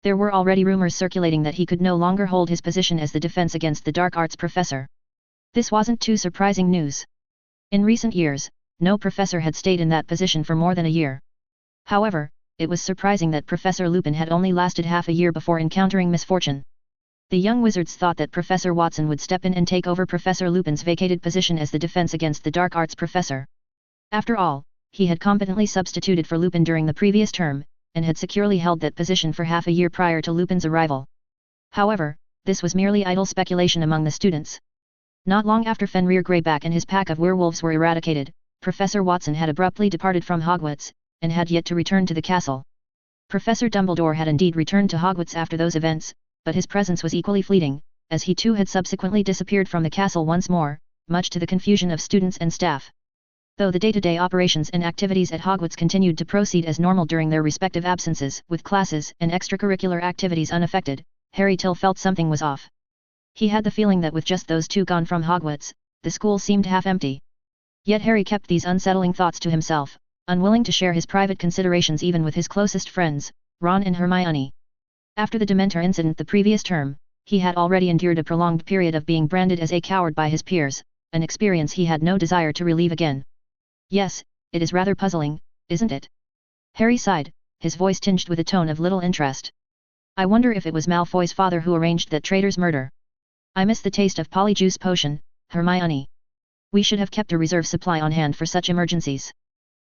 S1: There were already rumors circulating that he could no longer hold his position as the defense against the dark arts professor. This wasn't too surprising news. In recent years, no professor had stayed in that position for more than a year. However, it was surprising that Professor Lupin had only lasted half a year before encountering misfortune. The young wizards thought that Professor Watson would step in and take over Professor Lupin's vacated position as the defense against the dark arts professor. After all, he had competently substituted for Lupin during the previous term, and had securely held that position for half a year prior to Lupin's arrival. However, this was merely idle speculation among the students. Not long after Fenrir Greyback and his pack of werewolves were eradicated, Professor Watson had abruptly departed from Hogwarts, and had yet to return to the castle. Professor Dumbledore had indeed returned to Hogwarts after those events, but his presence was equally fleeting, as he too had subsequently disappeared from the castle once more, much to the confusion of students and staff. Though the day-to-day operations and activities at Hogwarts continued to proceed as normal during their respective absences, with classes and extracurricular activities unaffected, Harry Till felt something was off. He had the feeling that with just those two gone from Hogwarts, the school seemed half empty. Yet Harry kept these unsettling thoughts to himself, unwilling to share his private considerations even with his closest friends, Ron and Hermione. After the Dementor incident the previous term, he had already endured a prolonged period of being branded as a coward by his peers, an experience he had no desire to relive again. Yes, it is rather puzzling, isn't it? Harry sighed, his voice tinged with a tone of little interest. I wonder if it was Malfoy's father who arranged that traitor's murder. I miss the taste of Polyjuice potion, Hermione. We should have kept a reserve supply on hand for such emergencies.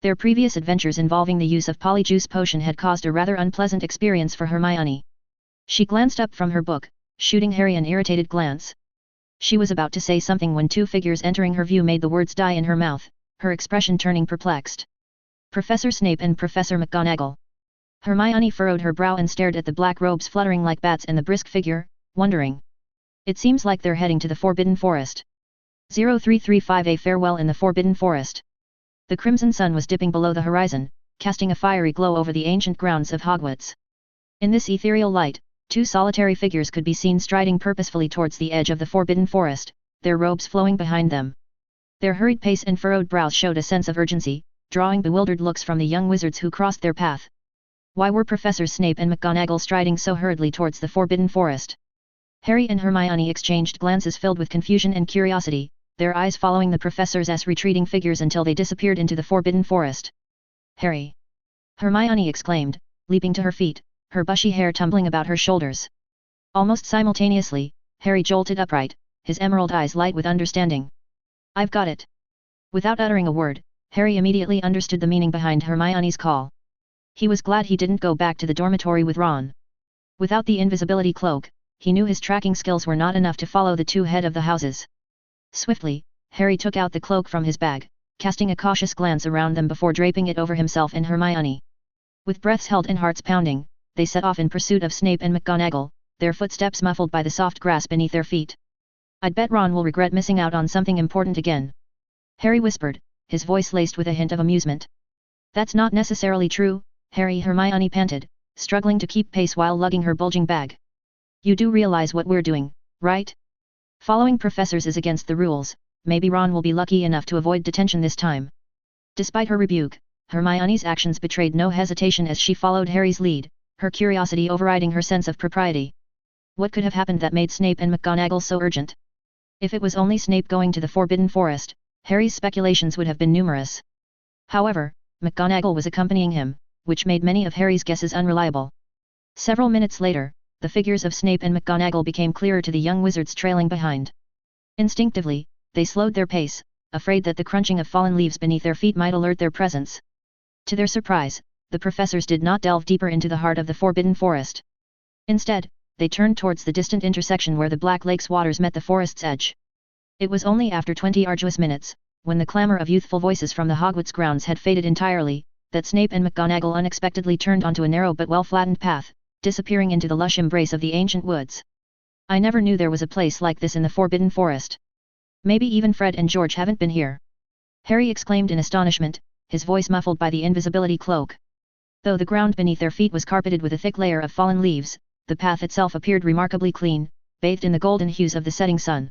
S1: Their previous adventures involving the use of Polyjuice potion had caused a rather unpleasant experience for Hermione. She glanced up from her book, shooting Harry an irritated glance. She was about to say something when two figures entering her view made the words die in her mouth, her expression turning perplexed. Professor Snape and Professor McGonagall. Hermione furrowed her brow and stared at the black robes fluttering like bats and the brisk figure, wondering. It seems like they're heading to the Forbidden Forest. 0335 A Farewell in the Forbidden Forest. The crimson sun was dipping below the horizon, casting a fiery glow over the ancient grounds of Hogwarts. In this ethereal light, two solitary figures could be seen striding purposefully towards the edge of the Forbidden Forest, their robes flowing behind them. Their hurried pace and furrowed brows showed a sense of urgency, drawing bewildered looks from the young wizards who crossed their path. Why were Professors Snape and McGonagall striding so hurriedly towards the Forbidden Forest? Harry and Hermione exchanged glances filled with confusion and curiosity, their eyes following the professors' retreating figures until they disappeared into the Forbidden Forest. Harry! Hermione exclaimed, leaping to her feet, her bushy hair tumbling about her shoulders. Almost simultaneously, Harry jolted upright, his emerald eyes light with understanding. I've got it! Without uttering a word, Harry immediately understood the meaning behind Hermione's call. He was glad he didn't go back to the dormitory with Ron. Without the invisibility cloak, he knew his tracking skills were not enough to follow the two head of the houses. Swiftly, Harry took out the cloak from his bag, casting a cautious glance around them before draping it over himself and Hermione. With breaths held and hearts pounding, they set off in pursuit of Snape and McGonagall, their footsteps muffled by the soft grass beneath their feet. I'd bet Ron will regret missing out on something important again. Harry whispered, his voice laced with a hint of amusement. That's not necessarily true, Harry, Hermione panted, struggling to keep pace while lugging her bulging bag. You do realize what we're doing, right? Following professors is against the rules, maybe Ron will be lucky enough to avoid detention this time. Despite her rebuke, Hermione's actions betrayed no hesitation as she followed Harry's lead, her curiosity overriding her sense of propriety. What could have happened that made Snape and McGonagall so urgent? If it was only Snape going to the Forbidden Forest, Harry's speculations would have been numerous. However, McGonagall was accompanying him, which made many of Harry's guesses unreliable. Several minutes later, the figures of Snape and McGonagall became clearer to the young wizards trailing behind. Instinctively, they slowed their pace, afraid that the crunching of fallen leaves beneath their feet might alert their presence. To their surprise, the professors did not delve deeper into the heart of the Forbidden Forest. Instead, they turned towards the distant intersection where the Black Lake's waters met the forest's edge. It was only after 20 arduous minutes, when the clamor of youthful voices from the Hogwarts grounds had faded entirely, that Snape and McGonagall unexpectedly turned onto a narrow but well-flattened path, disappearing into the lush embrace of the ancient woods. I never knew there was a place like this in the Forbidden Forest. Maybe even Fred and George haven't been here. Harry exclaimed in astonishment, his voice muffled by the invisibility cloak. Though the ground beneath their feet was carpeted with a thick layer of fallen leaves, the path itself appeared remarkably clean, bathed in the golden hues of the setting sun.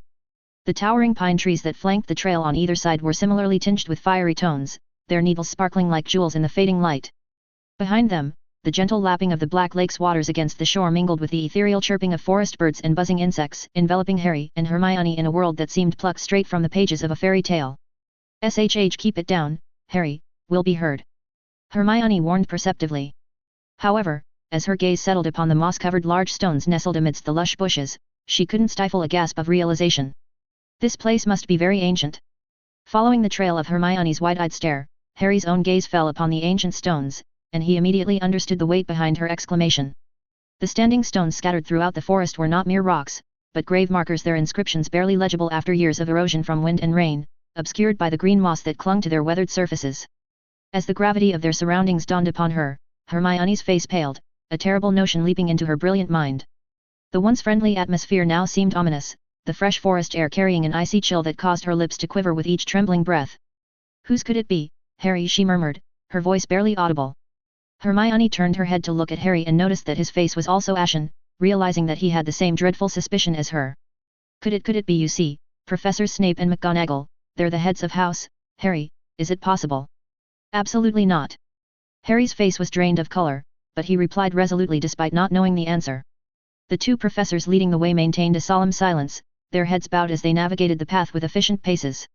S1: The towering pine trees that flanked the trail on either side were similarly tinged with fiery tones, their needles sparkling like jewels in the fading light. Behind them, the gentle lapping of the Black Lake's waters against the shore mingled with the ethereal chirping of forest birds and buzzing insects, enveloping Harry and Hermione in a world that seemed plucked straight from the pages of a fairy tale. "Shh, keep it down, Harry, we'll be heard," Hermione warned perceptively. However, as her gaze settled upon the moss-covered large stones nestled amidst the lush bushes, she couldn't stifle a gasp of realization. This place must be very ancient. Following the trail of Hermione's wide-eyed stare, Harry's own gaze fell upon the ancient stones, and he immediately understood the weight behind her exclamation. The standing stones scattered throughout the forest were not mere rocks, but grave markers, their inscriptions barely legible after years of erosion from wind and rain, obscured by the green moss that clung to their weathered surfaces. As the gravity of their surroundings dawned upon her, Hermione's face paled, a terrible notion leaping into her brilliant mind. The once friendly atmosphere now seemed ominous, the fresh forest air carrying an icy chill that caused her lips to quiver with each trembling breath. "Whose could it be, Harry?" she murmured, her voice barely audible. Hermione turned her head to look at Harry and noticed that his face was also ashen, realizing that he had the same dreadful suspicion as her. Could it be? You see, Professors Snape and McGonagall, they're the heads of house, Harry, is it possible? Absolutely not. Harry's face was drained of color, but he replied resolutely despite not knowing the answer. The two professors leading the way maintained a solemn silence, their heads bowed as they navigated the path with efficient paces.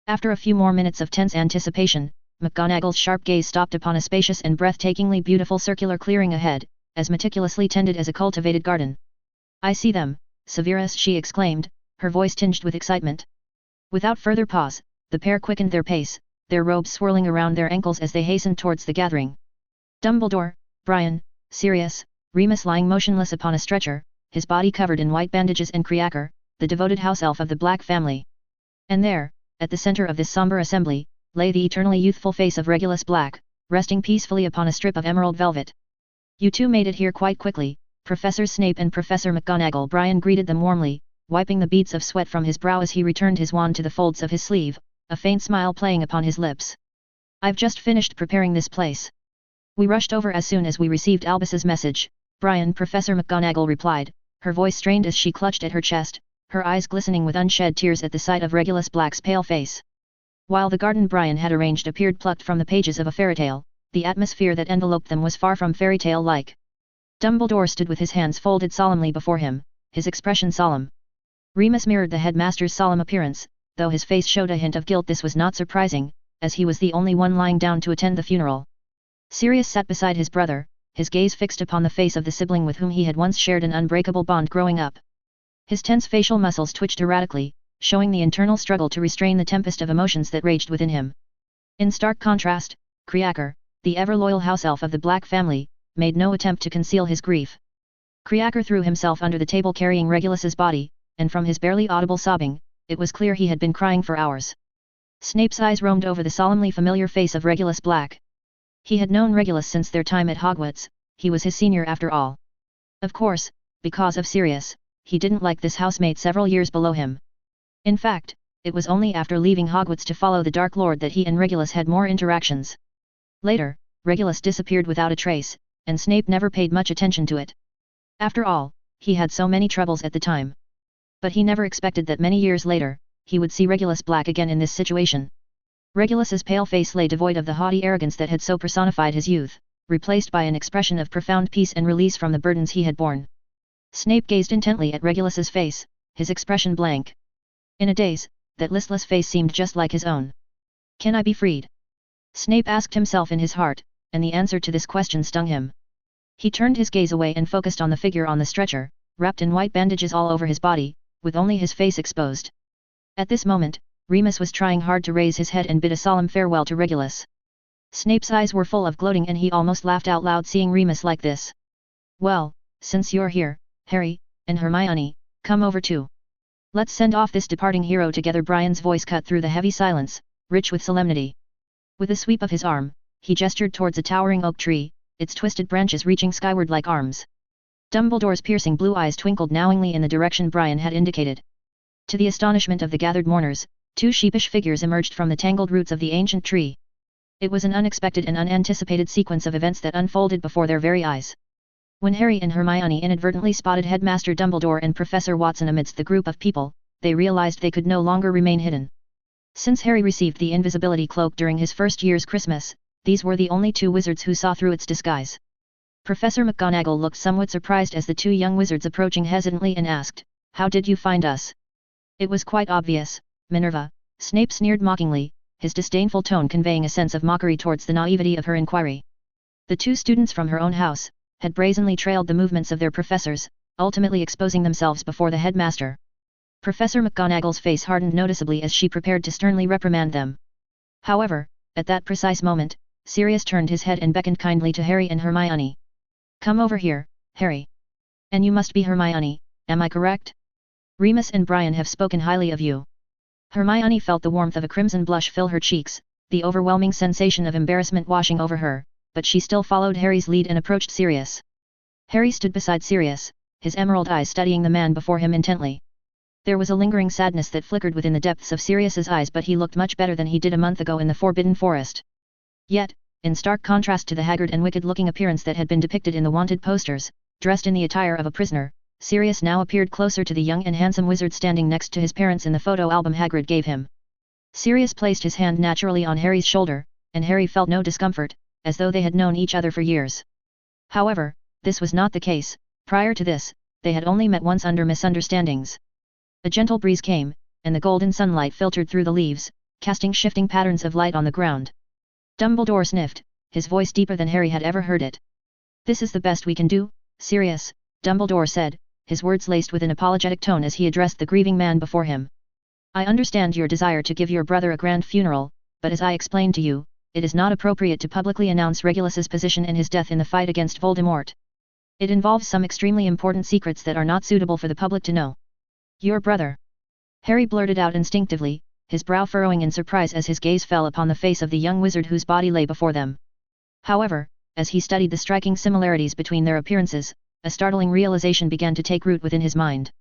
S1: After a few more minutes of tense anticipation, McGonagall's sharp gaze stopped upon a spacious and breathtakingly beautiful circular clearing ahead, as meticulously tended as a cultivated garden. "I see them, Severus," she exclaimed, her voice tinged with excitement. Without further pause, the pair quickened their pace, their robes swirling around their ankles as they hastened towards the gathering. Dumbledore, Brian, Sirius, Remus lying motionless upon a stretcher, his body covered in white bandages, and Creaker, the devoted house elf of the Black family. And there, at the center of this somber assembly, lay the eternally youthful face of Regulus Black, resting peacefully upon a strip of emerald velvet. "You two made it here quite quickly, Professor Snape and Professor McGonagall," Brian greeted them warmly, wiping the beads of sweat from his brow as he returned his wand to the folds of his sleeve, a faint smile playing upon his lips. "I've just finished preparing this place. We rushed over as soon as we received Albus's message, Brian," Professor McGonagall replied, her voice strained as she clutched at her chest, her eyes glistening with unshed tears at the sight of Regulus Black's pale face. While the garden Brian had arranged appeared plucked from the pages of a fairy tale, the atmosphere that enveloped them was far from fairy tale-like. Dumbledore stood with his hands folded solemnly before him, his expression solemn. Remus mirrored the headmaster's solemn appearance, though his face showed a hint of guilt. This was not surprising, as he was the only one lying down to attend the funeral. Sirius sat beside his brother, his gaze fixed upon the face of the sibling with whom he had once shared an unbreakable bond growing up. His tense facial muscles twitched erratically, showing the internal struggle to restrain the tempest of emotions that raged within him. In stark contrast, Creaker, the ever-loyal house elf of the Black family, made no attempt to conceal his grief. Creaker threw himself under the table carrying Regulus's body, and from his barely audible sobbing, it was clear he had been crying for hours. Snape's eyes roamed over the solemnly familiar face of Regulus Black. He had known Regulus since their time at Hogwarts, he was his senior after all. Of course, because of Sirius, he didn't like this housemate several years below him. In fact, it was only after leaving Hogwarts to follow the Dark Lord that he and Regulus had more interactions. Later, Regulus disappeared without a trace, and Snape never paid much attention to it. After all, he had so many troubles at the time. But he never expected that many years later, he would see Regulus Black again in this situation. Regulus's pale face lay devoid of the haughty arrogance that had so personified his youth, replaced by an expression of profound peace and release from the burdens he had borne. Snape gazed intently at Regulus's face, his expression blank. In a daze, that listless face seemed just like his own. "Can I be freed?" Snape asked himself in his heart, and the answer to this question stung him. He turned his gaze away and focused on the figure on the stretcher, wrapped in white bandages all over his body, with only his face exposed. At this moment, Remus was trying hard to raise his head and bid a solemn farewell to Regulus. Snape's eyes were full of gloating and he almost laughed out loud seeing Remus like this. "Well, since you're here, Harry, and Hermione, come over too. Let's send off this departing hero together." Brian's voice cut through the heavy silence, rich with solemnity. With a sweep of his arm, he gestured towards a towering oak tree, its twisted branches reaching skyward like arms. Dumbledore's piercing blue eyes twinkled knowingly in the direction Brian had indicated. To the astonishment of the gathered mourners, two sheepish figures emerged from the tangled roots of the ancient tree. It was an unexpected and unanticipated sequence of events that unfolded before their very eyes. When Harry and Hermione inadvertently spotted Headmaster Dumbledore and Professor Watson amidst the group of people, they realized they could no longer remain hidden. Since Harry received the invisibility cloak during his first year's Christmas, these were the only two wizards who saw through its disguise. Professor McGonagall looked somewhat surprised as the two young wizards approaching hesitantly and asked, "How did you find us?" "It was quite obvious, Minerva," Snape sneered mockingly, his disdainful tone conveying a sense of mockery towards the naivety of her inquiry. The two students from her own house had brazenly trailed the movements of their professors, ultimately exposing themselves before the headmaster. Professor McGonagall's face hardened noticeably as she prepared to sternly reprimand them. However, at that precise moment, Sirius turned his head and beckoned kindly to Harry and Hermione. "Come over here, Harry. And you must be Hermione, am I correct? Remus and Brian have spoken highly of you." Hermione felt the warmth of a crimson blush fill her cheeks, the overwhelming sensation of embarrassment washing over her, but she still followed Harry's lead and approached Sirius. Harry stood beside Sirius, his emerald eyes studying the man before him intently. There was a lingering sadness that flickered within the depths of Sirius's eyes, but he looked much better than he did a month ago in the Forbidden Forest. Yet, in stark contrast to the haggard and wicked-looking appearance that had been depicted in the wanted posters, dressed in the attire of a prisoner, Sirius now appeared closer to the young and handsome wizard standing next to his parents in the photo album Hagrid gave him. Sirius placed his hand naturally on Harry's shoulder, and Harry felt no discomfort, as though they had known each other for years. However, this was not the case. Prior to this, they had only met once under misunderstandings. A gentle breeze came, and the golden sunlight filtered through the leaves, casting shifting patterns of light on the ground. Dumbledore sniffed, his voice deeper than Harry had ever heard it. "This is the best we can do, Sirius," Dumbledore said, his words laced with an apologetic tone as he addressed the grieving man before him. "I understand your desire to give your brother a grand funeral, but as I explained to you, it is not appropriate to publicly announce Regulus's position and his death in the fight against Voldemort. It involves some extremely important secrets that are not suitable for the public to know." "Your brother?" Harry blurted out instinctively, his brow furrowing in surprise as his gaze fell upon the face of the young wizard whose body lay before them. However, as he studied the striking similarities between their appearances, a startling realization began to take root within his mind.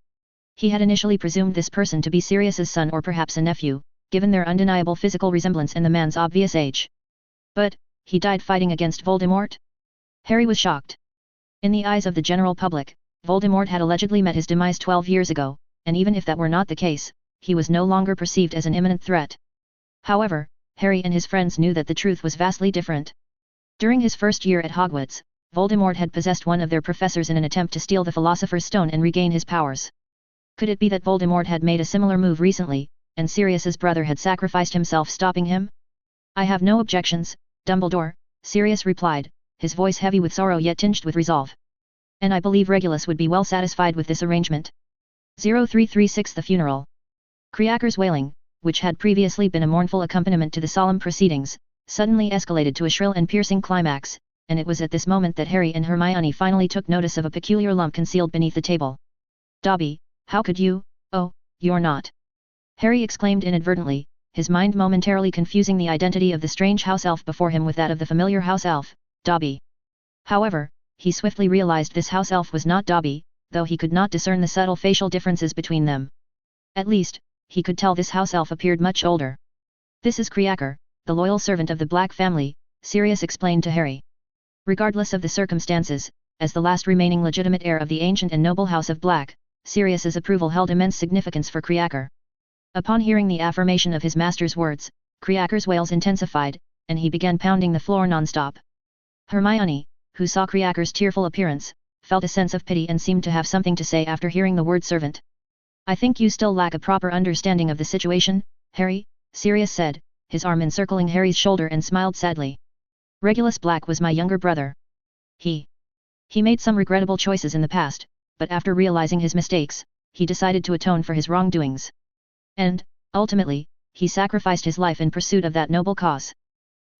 S1: He had initially presumed this person to be Sirius's son or perhaps a nephew, given their undeniable physical resemblance and the man's obvious age. But, he died fighting against Voldemort? Harry was shocked. In the eyes of the general public, Voldemort had allegedly met his demise 12 years ago, and even if that were not the case, he was no longer perceived as an imminent threat. However, Harry and his friends knew that the truth was vastly different. During his first year at Hogwarts, Voldemort had possessed one of their professors in an attempt to steal the Philosopher's Stone and regain his powers. Could it be that Voldemort had made a similar move recently, and Sirius's brother had sacrificed himself stopping him? I have no objections, Dumbledore, Sirius replied, his voice heavy with sorrow yet tinged with resolve. And I believe Regulus would be well satisfied with this arrangement. 0336 The funeral. Creaker's wailing, which had previously been a mournful accompaniment to the solemn proceedings, suddenly escalated to a shrill and piercing climax, and it was at this moment that Harry and Hermione finally took notice of a peculiar lump concealed beneath the table. Dobby, how could you? Oh, you're not. Harry exclaimed inadvertently, his mind momentarily confusing the identity of the strange house elf before him with that of the familiar house elf, Dobby. However, he swiftly realized this house elf was not Dobby, though he could not discern the subtle facial differences between them. At least, he could tell this house elf appeared much older. This is Creaker, the loyal servant of the Black family, Sirius explained to Harry. Regardless of the circumstances, as the last remaining legitimate heir of the ancient and noble house of Black, Sirius's approval held immense significance for Creaker. Upon hearing the affirmation of his master's words, Creaker's wails intensified, and he began pounding the floor non-stop. Hermione, who saw Creaker's tearful appearance, felt a sense of pity and seemed to have something to say after hearing the word servant. I think you still lack a proper understanding of the situation, Harry, Sirius said, his arm encircling Harry's shoulder and smiled sadly. Regulus Black was my younger brother. He made some regrettable choices in the past, but after realizing his mistakes, he decided to atone for his wrongdoings. And, ultimately, he sacrificed his life in pursuit of that noble cause.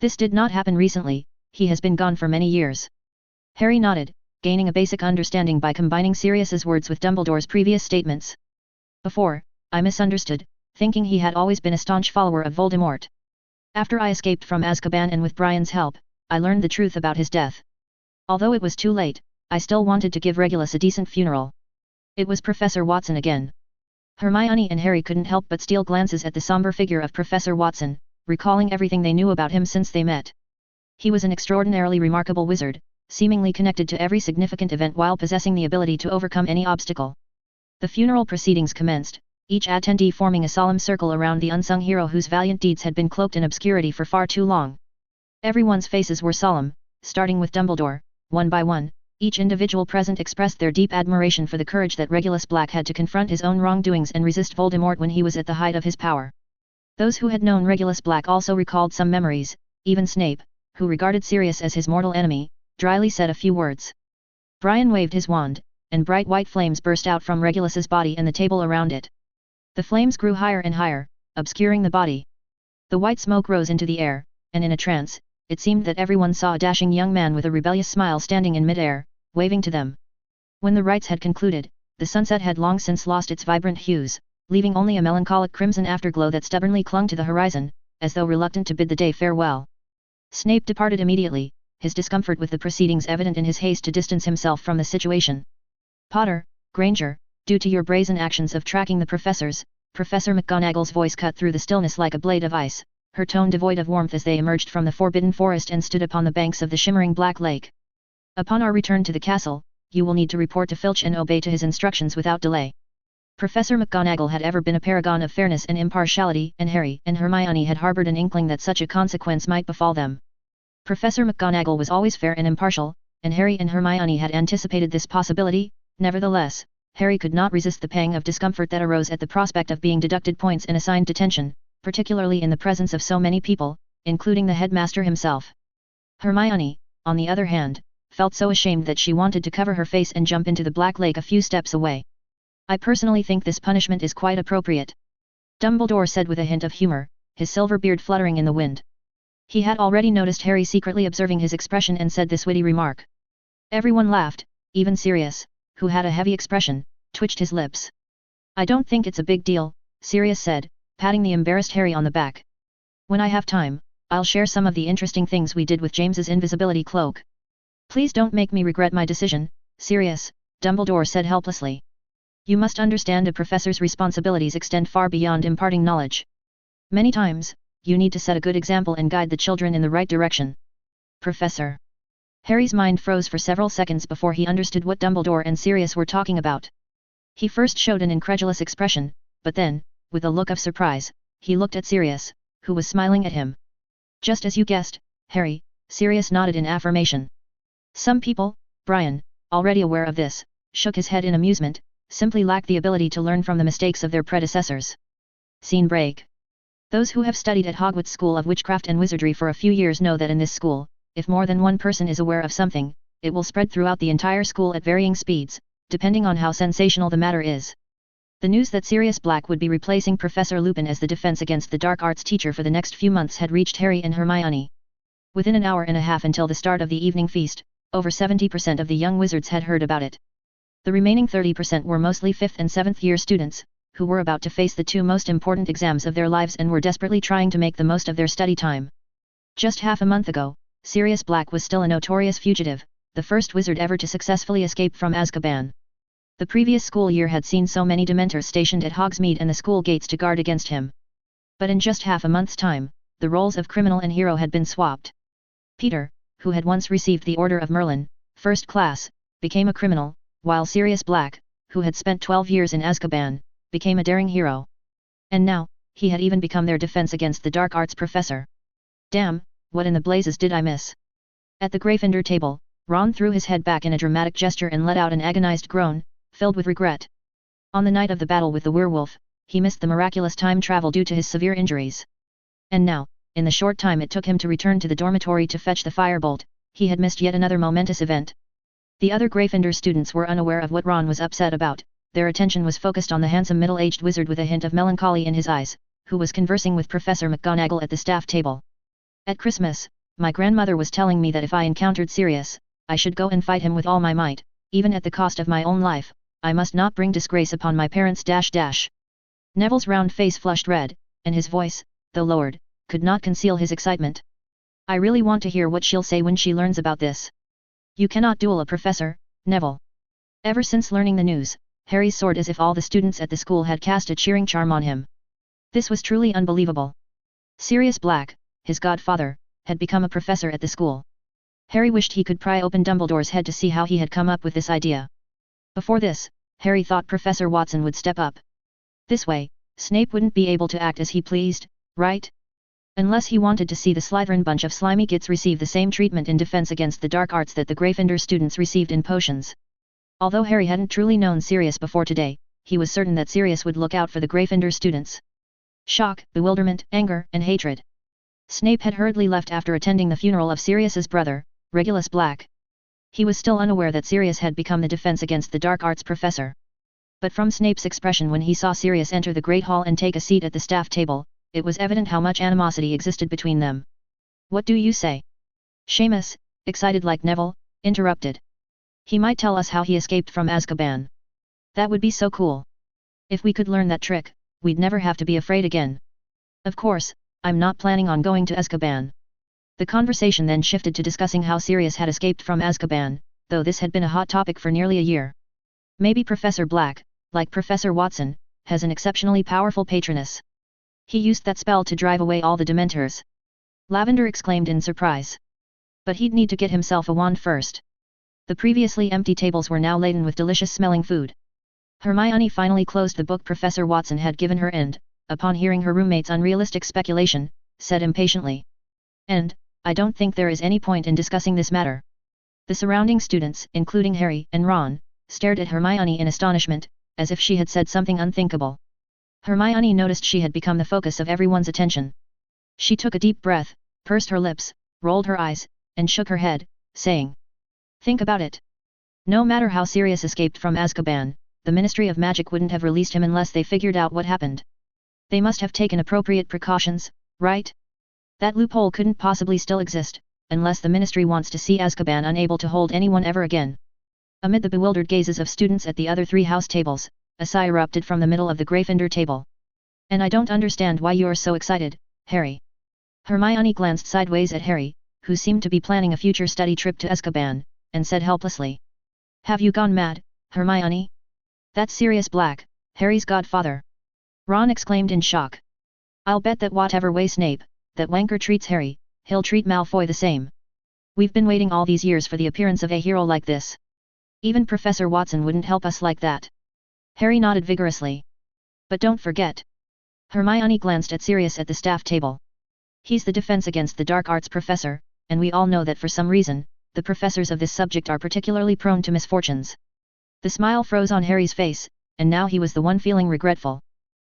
S1: This did not happen recently, he has been gone for many years. Harry nodded, gaining a basic understanding by combining Sirius's words with Dumbledore's previous statements. Before, I misunderstood, thinking he had always been a staunch follower of Voldemort. After I escaped from Azkaban and with Brian's help, I learned the truth about his death. Although it was too late, I still wanted to give Regulus a decent funeral. It was Professor Watson again. Hermione and Harry couldn't help but steal glances at the somber figure of Professor Watson, recalling everything they knew about him since they met. He was an extraordinarily remarkable wizard, seemingly connected to every significant event while possessing the ability to overcome any obstacle. The funeral proceedings commenced, each attendee forming a solemn circle around the unsung hero whose valiant deeds had been cloaked in obscurity for far too long. Everyone's faces were solemn, starting with Dumbledore. One by one, each individual present expressed their deep admiration for the courage that Regulus Black had to confront his own wrongdoings and resist Voldemort when he was at the height of his power. Those who had known Regulus Black also recalled some memories, even Snape, who regarded Sirius as his mortal enemy, dryly said a few words. Brian waved his wand, and bright white flames burst out from Regulus's body and the table around it. The flames grew higher and higher, obscuring the body. The white smoke rose into the air, and in a trance, it seemed that everyone saw a dashing young man with a rebellious smile standing in mid-air, waving to them. When the rites had concluded, the sunset had long since lost its vibrant hues, leaving only a melancholic crimson afterglow that stubbornly clung to the horizon, as though reluctant to bid the day farewell. Snape departed immediately, his discomfort with the proceedings evident in his haste to distance himself from the situation. Potter, Granger, due to your brazen actions of tracking the professors, Professor McGonagall's voice cut through the stillness like a blade of ice, her tone devoid of warmth as they emerged from the forbidden forest and stood upon the banks of the shimmering black lake. Upon our return to the castle, you will need to report to Filch and obey to his instructions without delay. Professor McGonagall had ever been a paragon of fairness and impartiality, and Harry and Hermione had harbored an inkling that such a consequence might befall them. Professor McGonagall was always fair and impartial, and Harry and Hermione had anticipated this possibility. Nevertheless, Harry could not resist the pang of discomfort that arose at the prospect of being deducted points and assigned detention, particularly in the presence of so many people, including the headmaster himself. Hermione, on the other hand, felt so ashamed that she wanted to cover her face and jump into the black lake a few steps away. I personally think this punishment is quite appropriate, Dumbledore said with a hint of humor, his silver beard fluttering in the wind. He had already noticed Harry secretly observing his expression and said this witty remark. Everyone laughed, even Sirius, who had a heavy expression, twitched his lips. I don't think it's a big deal, Sirius said, patting the embarrassed Harry on the back. When I have time, I'll share some of the interesting things we did with James's invisibility cloak. Please don't make me regret my decision, Sirius, Dumbledore said helplessly. You must understand a professor's responsibilities extend far beyond imparting knowledge. Many times, you need to set a good example and guide the children in the right direction. Professor. Harry's mind froze for several seconds before he understood what Dumbledore and Sirius were talking about. He first showed an incredulous expression, but then, with a look of surprise, he looked at Sirius, who was smiling at him. Just as you guessed, Harry, Sirius nodded in affirmation. Some people, Brian, already aware of this, shook his head in amusement, simply lacked the ability to learn from the mistakes of their predecessors. Scene break. Those who have studied at Hogwarts School of Witchcraft and Wizardry for a few years know that in this school, if more than one person is aware of something, it will spread throughout the entire school at varying speeds, depending on how sensational the matter is. The news that Sirius Black would be replacing Professor Lupin as the defense against the dark arts teacher for the next few months had reached Harry and Hermione. Within an hour and a half until the start of the evening feast, over 70% of the young wizards had heard about it. The remaining 30% were mostly 5th and 7th year students, who were about to face the two most important exams of their lives and were desperately trying to make the most of their study time. Just half a month ago, Sirius Black was still a notorious fugitive, the first wizard ever to successfully escape from Azkaban. The previous school year had seen so many Dementors stationed at Hogsmeade and the school gates to guard against him. But in just half a month's time, the roles of criminal and hero had been swapped. Peter, who had once received the Order of Merlin, first class, became a criminal, while Sirius Black, who had spent 12 years in Azkaban, became a daring hero. And now, he had even become their defense against the dark arts professor. Damn, what in the blazes did I miss? At the Gryffindor table, Ron threw his head back in a dramatic gesture and let out an agonized groan, filled with regret. On the night of the battle with the werewolf, he missed the miraculous time travel due to his severe injuries. And now, in the short time it took him to return to the dormitory to fetch the firebolt, he had missed yet another momentous event. The other Gryffindor students were unaware of what Ron was upset about, their attention was focused on the handsome middle-aged wizard with a hint of melancholy in his eyes, who was conversing with Professor McGonagall at the staff table. At Christmas, my grandmother was telling me that if I encountered Sirius, I should go and fight him with all my might, even at the cost of my own life. I must not bring disgrace upon my parents. Neville's round face flushed red, and his voice, though lowered, could not conceal his excitement. I really want to hear what she'll say when she learns about this. You cannot duel a professor, Neville. Ever since learning the news, Harry soared as if all the students at the school had cast a cheering charm on him. This was truly unbelievable. Sirius Black, his godfather, had become a professor at the school. Harry wished he could pry open Dumbledore's head to see how he had come up with this idea. Before this, Harry thought Professor Watson would step up. This way, Snape wouldn't be able to act as he pleased, right? Unless he wanted to see the Slytherin bunch of slimy gits receive the same treatment in defense against the dark arts that the Gryffindor students received in potions. Although Harry hadn't truly known Sirius before today, he was certain that Sirius would look out for the Gryffindor students. Shock, bewilderment, anger, and hatred. Snape had hurriedly left after attending the funeral of Sirius's brother, Regulus Black. He was still unaware that Sirius had become the defense against the dark arts professor. But from Snape's expression when he saw Sirius enter the Great Hall and take a seat at the staff table, it was evident how much animosity existed between them. What do you say? Seamus, excited like Neville, interrupted. He might tell us how he escaped from Azkaban. That would be so cool. If we could learn that trick, we'd never have to be afraid again. Of course, I'm not planning on going to Azkaban. The conversation then shifted to discussing how Sirius had escaped from Azkaban, though this had been a hot topic for nearly a year. Maybe Professor Black, like Professor Watson, has an exceptionally powerful patroness. He used that spell to drive away all the Dementors. Lavender exclaimed in surprise. But he'd need to get himself a wand first. The previously empty tables were now laden with delicious-smelling food. Hermione finally closed the book Professor Watson had given her and, upon hearing her roommate's unrealistic speculation, said impatiently. And, I don't think there is any point in discussing this matter. The surrounding students, including Harry and Ron, stared at Hermione in astonishment, as if she had said something unthinkable. Hermione noticed she had become the focus of everyone's attention. She took a deep breath, pursed her lips, rolled her eyes, and shook her head, saying, "Think about it. No matter how Sirius escaped from Azkaban, the Ministry of Magic wouldn't have released him unless they figured out what happened. They must have taken appropriate precautions, right? That loophole couldn't possibly still exist, unless the Ministry wants to see Azkaban unable to hold anyone ever again." Amid the bewildered gazes of students at the other three house tables, a sigh erupted from the middle of the Gryffindor table. "And I don't understand why you're so excited, Harry." Hermione glanced sideways at Harry, who seemed to be planning a future study trip to Azkaban, and said helplessly. "Have you gone mad, Hermione? That's Sirius Black, Harry's godfather. Ron exclaimed in shock. I'll bet that whatever way Snape, that wanker treats Harry, he'll treat Malfoy the same. We've been waiting all these years for the appearance of a hero like this. Even Professor Watson wouldn't help us like that. Harry nodded vigorously. But don't forget. Hermione glanced at Sirius at the staff table. He's the defense against the dark arts professor, and we all know that for some reason, the professors of this subject are particularly prone to misfortunes. The smile froze on Harry's face, and now he was the one feeling regretful.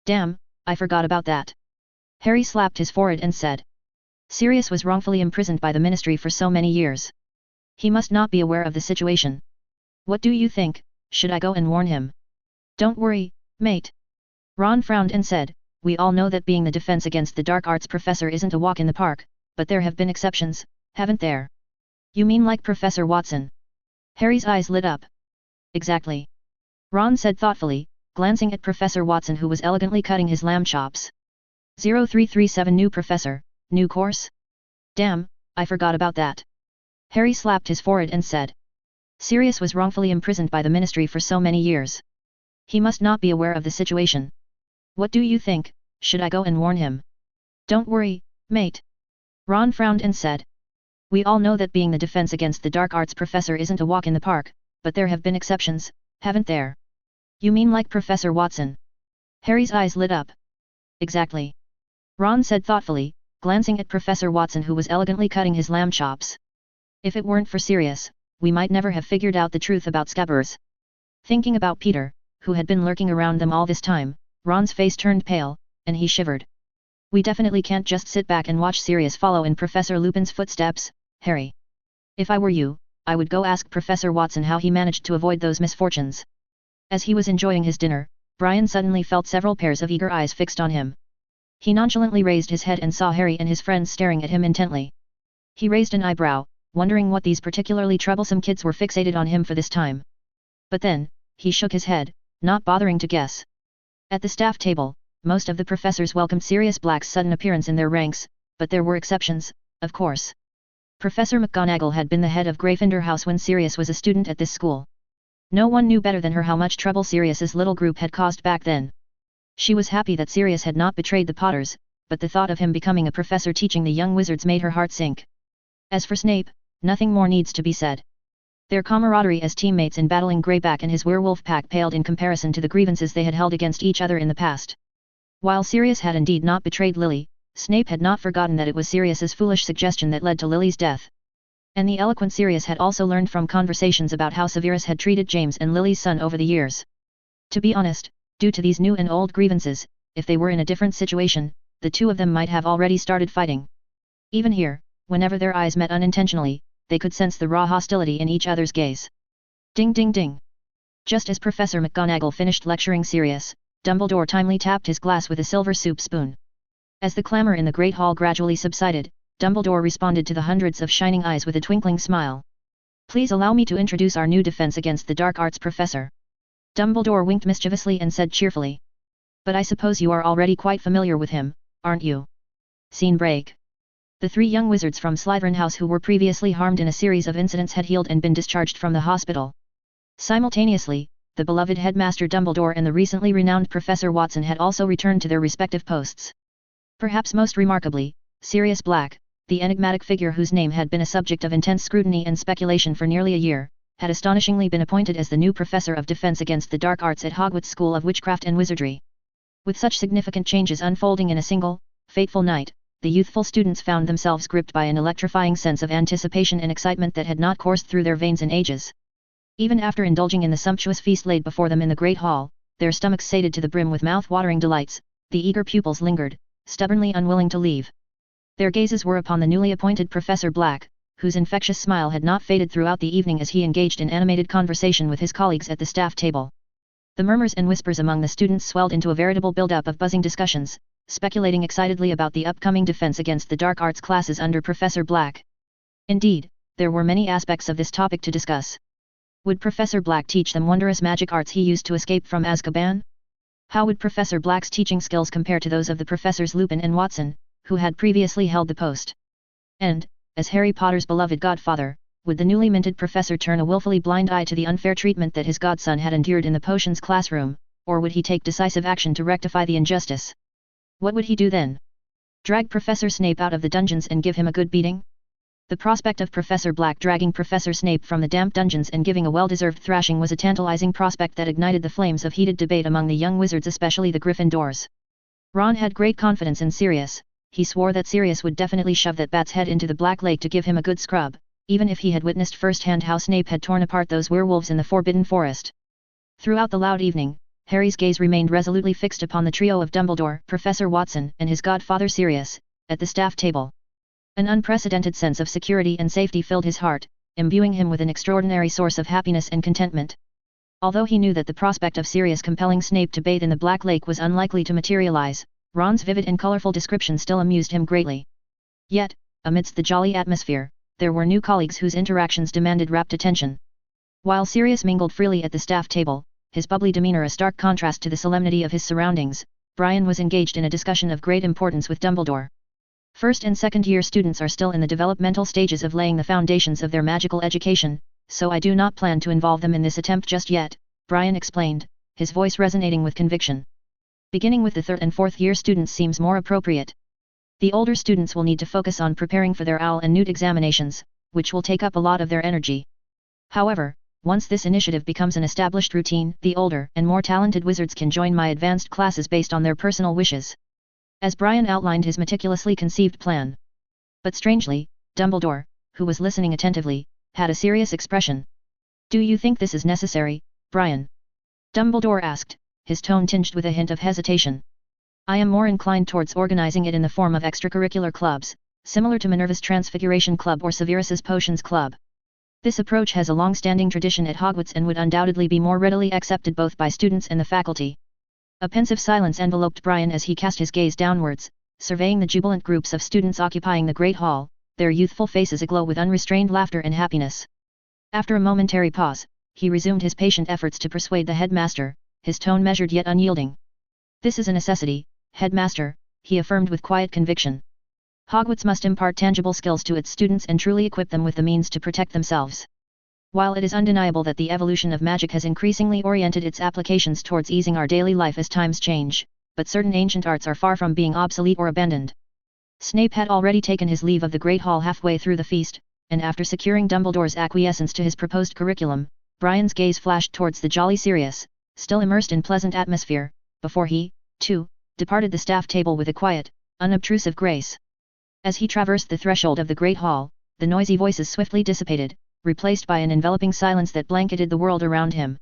S1: Damn, I forgot about that. Harry slapped his forehead and said. Sirius was wrongfully imprisoned by the Ministry for so many years. He must not be aware of the situation. What do you think, should I go and warn him? Don't worry, mate. Ron frowned and said, we all know that being the defense against the dark arts professor isn't a walk in the park, but there have been exceptions, haven't there? You mean like Professor Watson? Harry's eyes lit up. Exactly. Ron said thoughtfully, glancing at Professor Watson who was elegantly cutting his lamb chops. 0337 New professor, new course? Damn, I forgot about that. Harry slapped his forehead and said. Sirius was wrongfully imprisoned by the Ministry for so many years. He must not be aware of the situation. What do you think, should I go and warn him? Don't worry, mate. Ron frowned and said. We all know that being the defense against the dark arts professor isn't a walk in the park, but there have been exceptions, haven't there? You mean like Professor Watson? Harry's eyes lit up. Exactly. Ron said thoughtfully, glancing at Professor Watson who was elegantly cutting his lamb chops. If it weren't for Sirius, we might never have figured out the truth about Scabbers. Thinking about Peter, who had been lurking around them all this time, Ron's face turned pale, and he shivered. We definitely can't just sit back and watch Sirius follow in Professor Lupin's footsteps, Harry. If I were you, I would go ask Professor Watson how he managed to avoid those misfortunes. As he was enjoying his dinner, Brian suddenly felt several pairs of eager eyes fixed on him. He nonchalantly raised his head and saw Harry and his friends staring at him intently. He raised an eyebrow, wondering what these particularly troublesome kids were fixated on him for this time. But then, he shook his head, not bothering to guess. At the staff table, most of the professors welcomed Sirius Black's sudden appearance in their ranks, but there were exceptions, of course. Professor McGonagall had been the head of Gryffindor House when Sirius was a student at this school. No one knew better than her how much trouble Sirius's little group had caused back then. She was happy that Sirius had not betrayed the Potters, but the thought of him becoming a professor teaching the young wizards made her heart sink. As for Snape, nothing more needs to be said. Their camaraderie as teammates in battling Greyback and his werewolf pack paled in comparison to the grievances they had held against each other in the past. While Sirius had indeed not betrayed Lily, Snape had not forgotten that it was Sirius's foolish suggestion that led to Lily's death. And the eloquent Sirius had also learned from conversations about how Severus had treated James and Lily's son over the years. To be honest, due to these new and old grievances, if they were in a different situation, the two of them might have already started fighting. Even here, whenever their eyes met unintentionally, they could sense the raw hostility in each other's gaze. Ding ding ding. Just as Professor McGonagall finished lecturing Sirius, Dumbledore timely tapped his glass with a silver soup spoon. As the clamor in the Great Hall gradually subsided, Dumbledore responded to the hundreds of shining eyes with a twinkling smile. Please allow me to introduce our new defense against the dark arts professor. Dumbledore winked mischievously and said cheerfully. But I suppose you are already quite familiar with him, aren't you? Scene break. The three young wizards from Slytherin House who were previously harmed in a series of incidents had healed and been discharged from the hospital. Simultaneously, the beloved Headmaster Dumbledore and the recently renowned Professor Watson had also returned to their respective posts. Perhaps most remarkably, Sirius Black, the enigmatic figure whose name had been a subject of intense scrutiny and speculation for nearly a year, had astonishingly been appointed as the new Professor of Defense against the Dark Arts at Hogwarts School of Witchcraft and Wizardry. With such significant changes unfolding in a single, fateful night, the youthful students found themselves gripped by an electrifying sense of anticipation and excitement that had not coursed through their veins in ages. Even after indulging in the sumptuous feast laid before them in the Great Hall, their stomachs sated to the brim with mouth-watering delights, the eager pupils lingered, stubbornly unwilling to leave. Their gazes were upon the newly appointed Professor Black, whose infectious smile had not faded throughout the evening as he engaged in animated conversation with his colleagues at the staff table. The murmurs and whispers among the students swelled into a veritable build-up of buzzing discussions, speculating excitedly about the upcoming defense against the dark arts classes under Professor Black. Indeed, there were many aspects of this topic to discuss. Would Professor Black teach them wondrous magic arts he used to escape from Azkaban? How would Professor Black's teaching skills compare to those of the Professors Lupin and Watson, who had previously held the post? And, as Harry Potter's beloved godfather, would the newly minted professor turn a willfully blind eye to the unfair treatment that his godson had endured in the potions classroom, or would he take decisive action to rectify the injustice? What would he do then? Drag Professor Snape out of the dungeons and give him a good beating? The prospect of Professor Black dragging Professor Snape from the damp dungeons and giving a well-deserved thrashing was a tantalizing prospect that ignited the flames of heated debate among the young wizards, especially the Gryffindors. Ron had great confidence in Sirius. He swore that Sirius would definitely shove that bat's head into the Black Lake to give him a good scrub, even if he had witnessed firsthand how Snape had torn apart those werewolves in the Forbidden Forest. Throughout the loud evening, Harry's gaze remained resolutely fixed upon the trio of Dumbledore, Professor Watson, and his godfather Sirius, at the staff table. An unprecedented sense of security and safety filled his heart, imbuing him with an extraordinary source of happiness and contentment. Although he knew that the prospect of Sirius compelling Snape to bathe in the Black Lake was unlikely to materialize, Ron's vivid and colorful description still amused him greatly. Yet, amidst the jolly atmosphere, there were new colleagues whose interactions demanded rapt attention. While Sirius mingled freely at the staff table, his bubbly demeanor a stark contrast to the solemnity of his surroundings, Brian was engaged in a discussion of great importance with Dumbledore. First and second year students are still in the developmental stages of laying the foundations of their magical education, so I do not plan to involve them in this attempt just yet, Brian explained, his voice resonating with conviction. Beginning with the third and fourth year students seems more appropriate. The older students will need to focus on preparing for their OWL and NEWT examinations, which will take up a lot of their energy. However, once this initiative becomes an established routine, the older and more talented wizards can join my advanced classes based on their personal wishes. As Brian outlined his meticulously conceived plan. But strangely, Dumbledore, who was listening attentively, had a serious expression. Do you think this is necessary, Brian? Dumbledore asked, his tone tinged with a hint of hesitation. I am more inclined towards organizing it in the form of extracurricular clubs, similar to Minerva's Transfiguration Club or Severus's Potions Club. This approach has a long-standing tradition at Hogwarts and would undoubtedly be more readily accepted both by students and the faculty. A pensive silence enveloped Brian as he cast his gaze downwards, surveying the jubilant groups of students occupying the Great Hall, their youthful faces aglow with unrestrained laughter and happiness. After a momentary pause, he resumed his patient efforts to persuade the headmaster, his tone measured yet unyielding. This is a necessity, headmaster, he affirmed with quiet conviction. Hogwarts must impart tangible skills to its students and truly equip them with the means to protect themselves. While it is undeniable that the evolution of magic has increasingly oriented its applications towards easing our daily life as times change, but certain ancient arts are far from being obsolete or abandoned. Snape had already taken his leave of the Great Hall halfway through the feast, and after securing Dumbledore's acquiescence to his proposed curriculum, Brian's gaze flashed towards the jolly Sirius, still immersed in pleasant atmosphere, before he, too, departed the staff table with a quiet, unobtrusive grace. As he traversed the threshold of the Great Hall, the noisy voices swiftly dissipated, replaced by an enveloping silence that blanketed the world around him.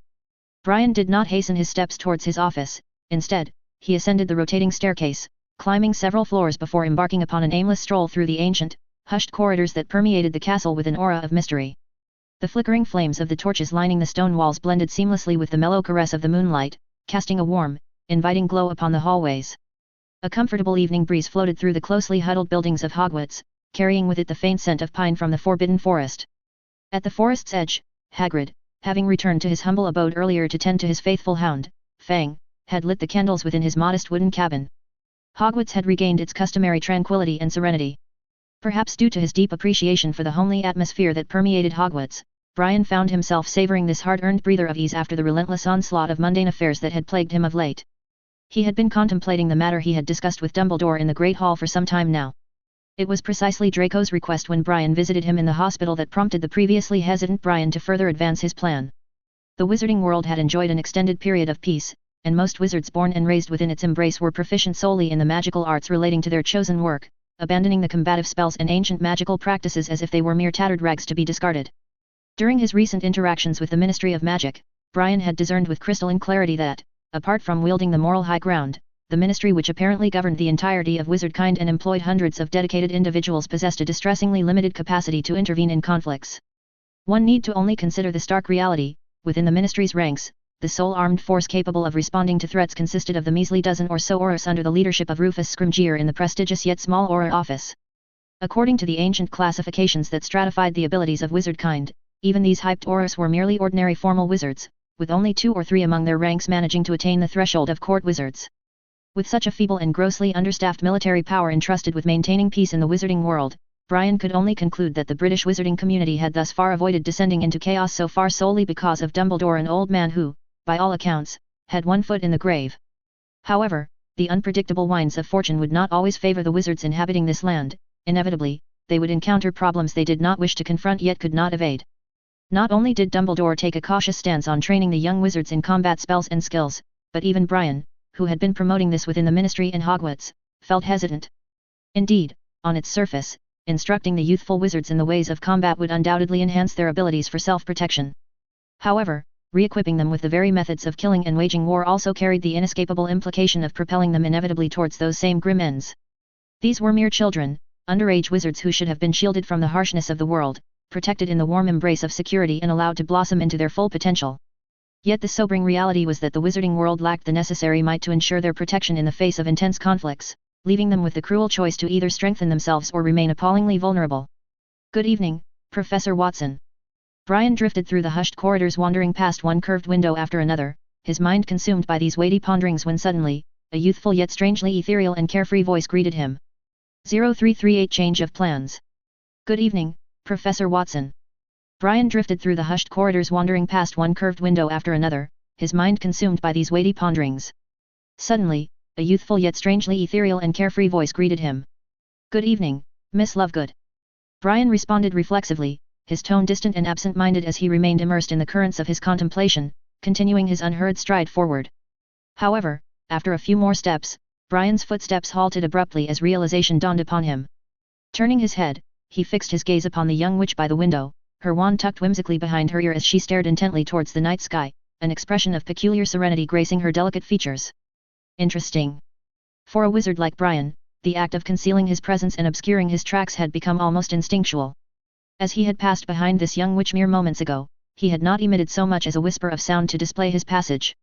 S1: Brian did not hasten his steps towards his office, instead, he ascended the rotating staircase, climbing several floors before embarking upon an aimless stroll through the ancient, hushed corridors that permeated the castle with an aura of mystery. The flickering flames of the torches lining the stone walls blended seamlessly with the mellow caress of the moonlight, casting a warm, inviting glow upon the hallways. A comfortable evening breeze floated through the closely huddled buildings of Hogwarts, carrying with it the faint scent of pine from the Forbidden Forest. At the forest's edge, Hagrid, having returned to his humble abode earlier to tend to his faithful hound, Fang, had lit the candles within his modest wooden cabin. Hogwarts had regained its customary tranquility and serenity. Perhaps due to his deep appreciation for the homely atmosphere that permeated Hogwarts, Brian found himself savoring this hard-earned breather of ease after the relentless onslaught of mundane affairs that had plagued him of late. He had been contemplating the matter he had discussed with Dumbledore in the Great Hall for some time now. It was precisely Draco's request when Brian visited him in the hospital that prompted the previously hesitant Brian to further advance his plan. The wizarding world had enjoyed an extended period of peace, and most wizards born and raised within its embrace were proficient solely in the magical arts relating to their chosen work, abandoning the combative spells and ancient magical practices as if they were mere tattered rags to be discarded. During his recent interactions with the Ministry of Magic, Brian had discerned with crystalline clarity that, apart from wielding the moral high ground, the ministry which apparently governed the entirety of wizardkind and employed hundreds of dedicated individuals possessed a distressingly limited capacity to intervene in conflicts. One need to only consider the stark reality: within the ministry's ranks, the sole armed force capable of responding to threats consisted of the measly dozen or so Aurors under the leadership of Rufus Scrimgeour in the prestigious yet small Auror office. According to the ancient classifications that stratified the abilities of wizardkind, even these hyped Aurors were merely ordinary formal wizards, with only 2 or 3 among their ranks managing to attain the threshold of court wizards. With such a feeble and grossly understaffed military power entrusted with maintaining peace in the wizarding world, Brian could only conclude that the British wizarding community had thus far avoided descending into chaos so far solely because of Dumbledore, an old man who, by all accounts, had one foot in the grave. However, the unpredictable winds of fortune would not always favor the wizards inhabiting this land. Inevitably, they would encounter problems they did not wish to confront yet could not evade. Not only did Dumbledore take a cautious stance on training the young wizards in combat spells and skills, but even Brian, who had been promoting this within the Ministry in Hogwarts, felt hesitant. Indeed, on its surface, instructing the youthful wizards in the ways of combat would undoubtedly enhance their abilities for self-protection. However, re-equipping them with the very methods of killing and waging war also carried the inescapable implication of propelling them inevitably towards those same grim ends. These were mere children, underage wizards who should have been shielded from the harshness of the world, protected in the warm embrace of security and allowed to blossom into their full potential. Yet the sobering reality was that the wizarding world lacked the necessary might to ensure their protection in the face of intense conflicts, leaving them with the cruel choice to either strengthen themselves or remain appallingly vulnerable. "Good evening, Professor Watson." Brian drifted through the hushed corridors, wandering past one curved window after another, his mind consumed by these weighty ponderings when suddenly, a youthful yet strangely ethereal and carefree voice greeted him. 0338 Change of plans. "Good evening, Professor Watson." Brian drifted through the hushed corridors, wandering past one curved window after another, his mind consumed by these weighty ponderings. Suddenly, a youthful yet strangely ethereal and carefree voice greeted him. "Good evening, Miss Lovegood." Brian responded reflexively, his tone distant and absent-minded as he remained immersed in the currents of his contemplation, continuing his unhurried stride forward. However, after a few more steps, Brian's footsteps halted abruptly as realization dawned upon him. Turning his head, he fixed his gaze upon the young witch by the window, her wand tucked whimsically behind her ear as she stared intently towards the night sky, an expression of peculiar serenity gracing her delicate features. Interesting. For a wizard like Brian, the act of concealing his presence and obscuring his tracks had become almost instinctual. As he had passed behind this young witch mere moments ago, he had not emitted so much as a whisper of sound to display his passage.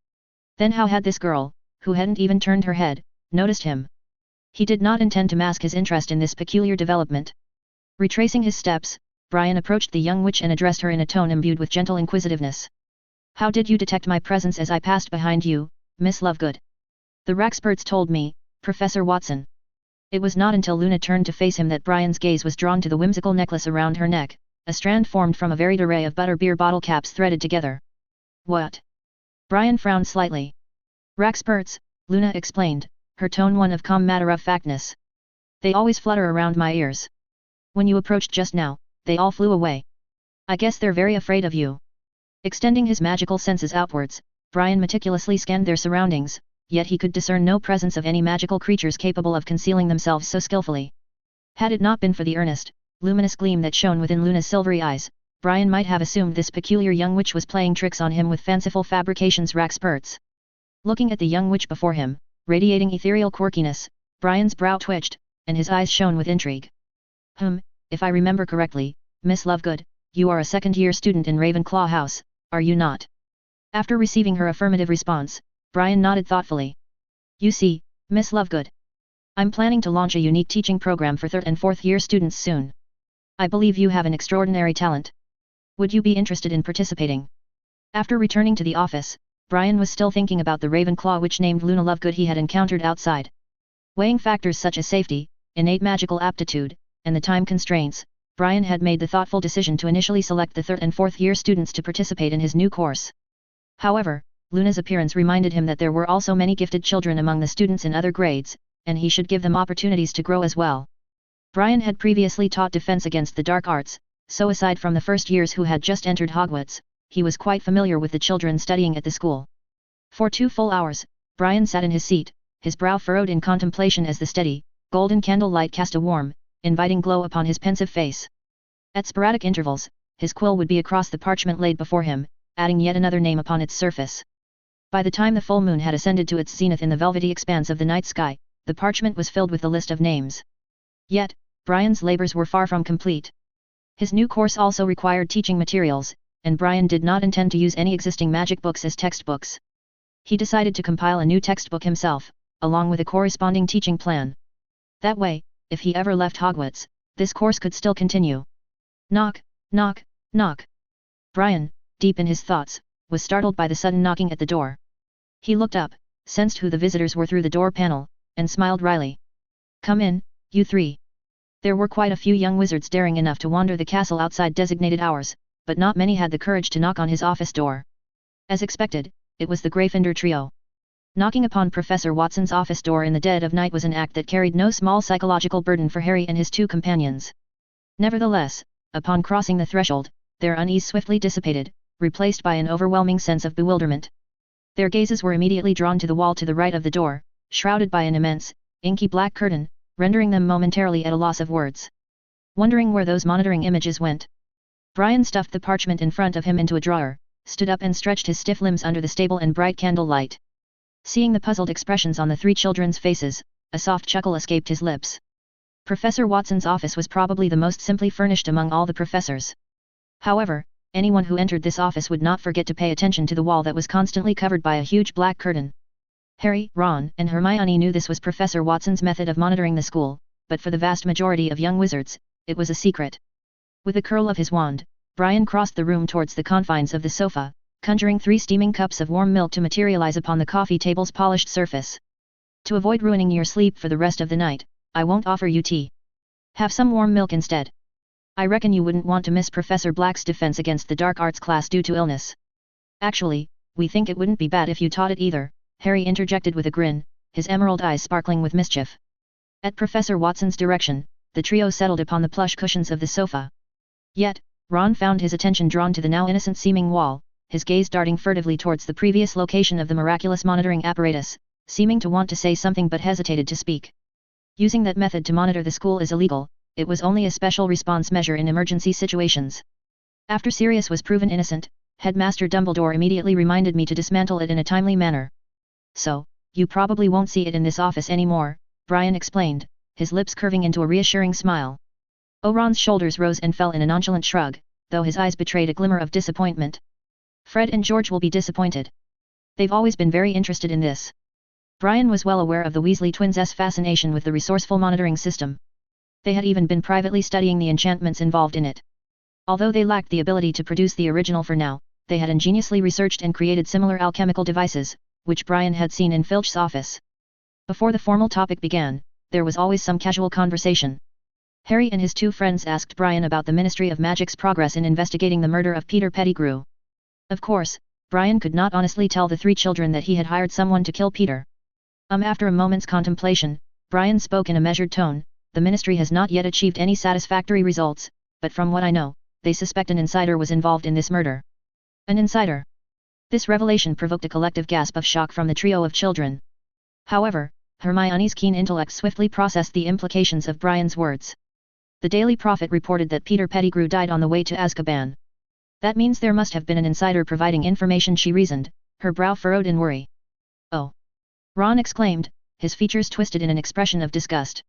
S1: Then how had this girl, who hadn't even turned her head, noticed him? He did not intend to mask his interest in this peculiar development. Retracing his steps, Brian approached the young witch and addressed her in a tone imbued with gentle inquisitiveness. "How did you detect my presence as I passed behind you, Miss Lovegood?" "The Raxperts told me, Professor Watson." It was not until Luna turned to face him that Brian's gaze was drawn to the whimsical necklace around her neck, a strand formed from a varied array of butterbeer bottle caps threaded together. "What?" Brian frowned slightly. "Raxperts," Luna explained, her tone one of calm matter-of-factness. "They always flutter around my ears. When you approached just now, they all flew away. I guess they're very afraid of you." Extending his magical senses outwards, Brian meticulously scanned their surroundings, yet he could discern no presence of any magical creatures capable of concealing themselves so skillfully. Had it not been for the earnest, luminous gleam that shone within Luna's silvery eyes, Brian might have assumed this peculiar young witch was playing tricks on him with fanciful fabrications. Raxperts. Looking at the young witch before him, radiating ethereal quirkiness, Brian's brow twitched, and his eyes shone with intrigue. If I remember correctly, Miss Lovegood, you are a second-year student in Ravenclaw House, are you not?" After receiving her affirmative response, Brian nodded thoughtfully. "You see, Miss Lovegood, I'm planning to launch a unique teaching program for third and fourth year students soon. I believe you have an extraordinary talent. Would you be interested in participating?" After returning to the office, Brian was still thinking about the Ravenclaw witch named Luna Lovegood he had encountered outside. Weighing factors such as safety, innate magical aptitude, and the time constraints, Brian had made the thoughtful decision to initially select the third and fourth year students to participate in his new course. However, Luna's appearance reminded him that there were also many gifted children among the students in other grades, and he should give them opportunities to grow as well. Brian had previously taught defense against the dark arts, so aside from the first years who had just entered Hogwarts, he was quite familiar with the children studying at the school. For 2 full hours, Brian sat in his seat, his brow furrowed in contemplation as the steady, golden candlelight cast a warm, inviting glow upon his pensive face. At sporadic intervals, his quill would be across the parchment laid before him, adding yet another name upon its surface. By the time the full moon had ascended to its zenith in the velvety expanse of the night sky, the parchment was filled with the list of names. Yet, Brian's labors were far from complete. His new course also required teaching materials, and Brian did not intend to use any existing magic books as textbooks. He decided to compile a new textbook himself, along with a corresponding teaching plan. That way, if he ever left Hogwarts, this course could still continue. Knock, knock, knock. Brian, deep in his thoughts, was startled by the sudden knocking at the door. He looked up, sensed who the visitors were through the door panel, and smiled wryly. "Come in, you three." There were quite a few young wizards daring enough to wander the castle outside designated hours, but not many had the courage to knock on his office door. As expected, it was the Gryffindor trio. Knocking upon Professor Watson's office door in the dead of night was an act that carried no small psychological burden for Harry and his two companions. Nevertheless, upon crossing the threshold, their unease swiftly dissipated, replaced by an overwhelming sense of bewilderment. Their gazes were immediately drawn to the wall to the right of the door, shrouded by an immense, inky black curtain, rendering them momentarily at a loss of words. Wondering where those monitoring images went, Brian stuffed the parchment in front of him into a drawer, stood up and stretched his stiff limbs under the stable and bright candle light. Seeing the puzzled expressions on the three children's faces, a soft chuckle escaped his lips. Professor Watson's office was probably the most simply furnished among all the professors. However, anyone who entered this office would not forget to pay attention to the wall that was constantly covered by a huge black curtain. Harry, Ron, and Hermione knew this was Professor Watson's method of monitoring the school, but for the vast majority of young wizards, it was a secret. With a curl of his wand, Brian crossed the room towards the confines of the sofa, conjuring 3 steaming cups of warm milk to materialize upon the coffee table's polished surface. To avoid ruining your sleep for the rest of the night, I won't offer you tea. Have some warm milk instead. I reckon you wouldn't want to miss Professor Black's defense against the dark arts class due to illness. Actually, we think it wouldn't be bad if you taught it either, Harry interjected with a grin, his emerald eyes sparkling with mischief. At Professor Watson's direction, the trio settled upon the plush cushions of the sofa. Yet, Ron found his attention drawn to the now innocent-seeming wall, his gaze darting furtively towards the previous location of the miraculous monitoring apparatus, seeming to want to say something but hesitated to speak. Using that method to monitor the school is illegal, it was only a special response measure in emergency situations. After Sirius was proven innocent, Headmaster Dumbledore immediately reminded me to dismantle it in a timely manner. So, you probably won't see it in this office anymore, Brian explained, his lips curving into a reassuring smile. Ron's shoulders rose and fell in a nonchalant shrug, though his eyes betrayed a glimmer of disappointment. Fred and George will be disappointed. They've always been very interested in this. Brian was well aware of the Weasley twins' fascination with the resourceful monitoring system. They had even been privately studying the enchantments involved in it. Although they lacked the ability to produce the original for now, they had ingeniously researched and created similar alchemical devices, which Brian had seen in Filch's office. Before the formal topic began, there was always some casual conversation. Harry and his two friends asked Brian about the Ministry of Magic's progress in investigating the murder of Peter Pettigrew. Of course, Brian could not honestly tell the 3 children that he had hired someone to kill Peter. After a moment's contemplation, Brian spoke in a measured tone, the Ministry has not yet achieved any satisfactory results, but from what I know, they suspect an insider was involved in this murder. An insider? This revelation provoked a collective gasp of shock from the trio of children. However, Hermione's keen intellect swiftly processed the implications of Brian's words. The Daily Prophet reported that Peter Pettigrew died on the way to Azkaban. That means there must have been an insider providing information, she reasoned, her brow furrowed in worry. Oh! Ron exclaimed, his features twisted in an expression of disgust.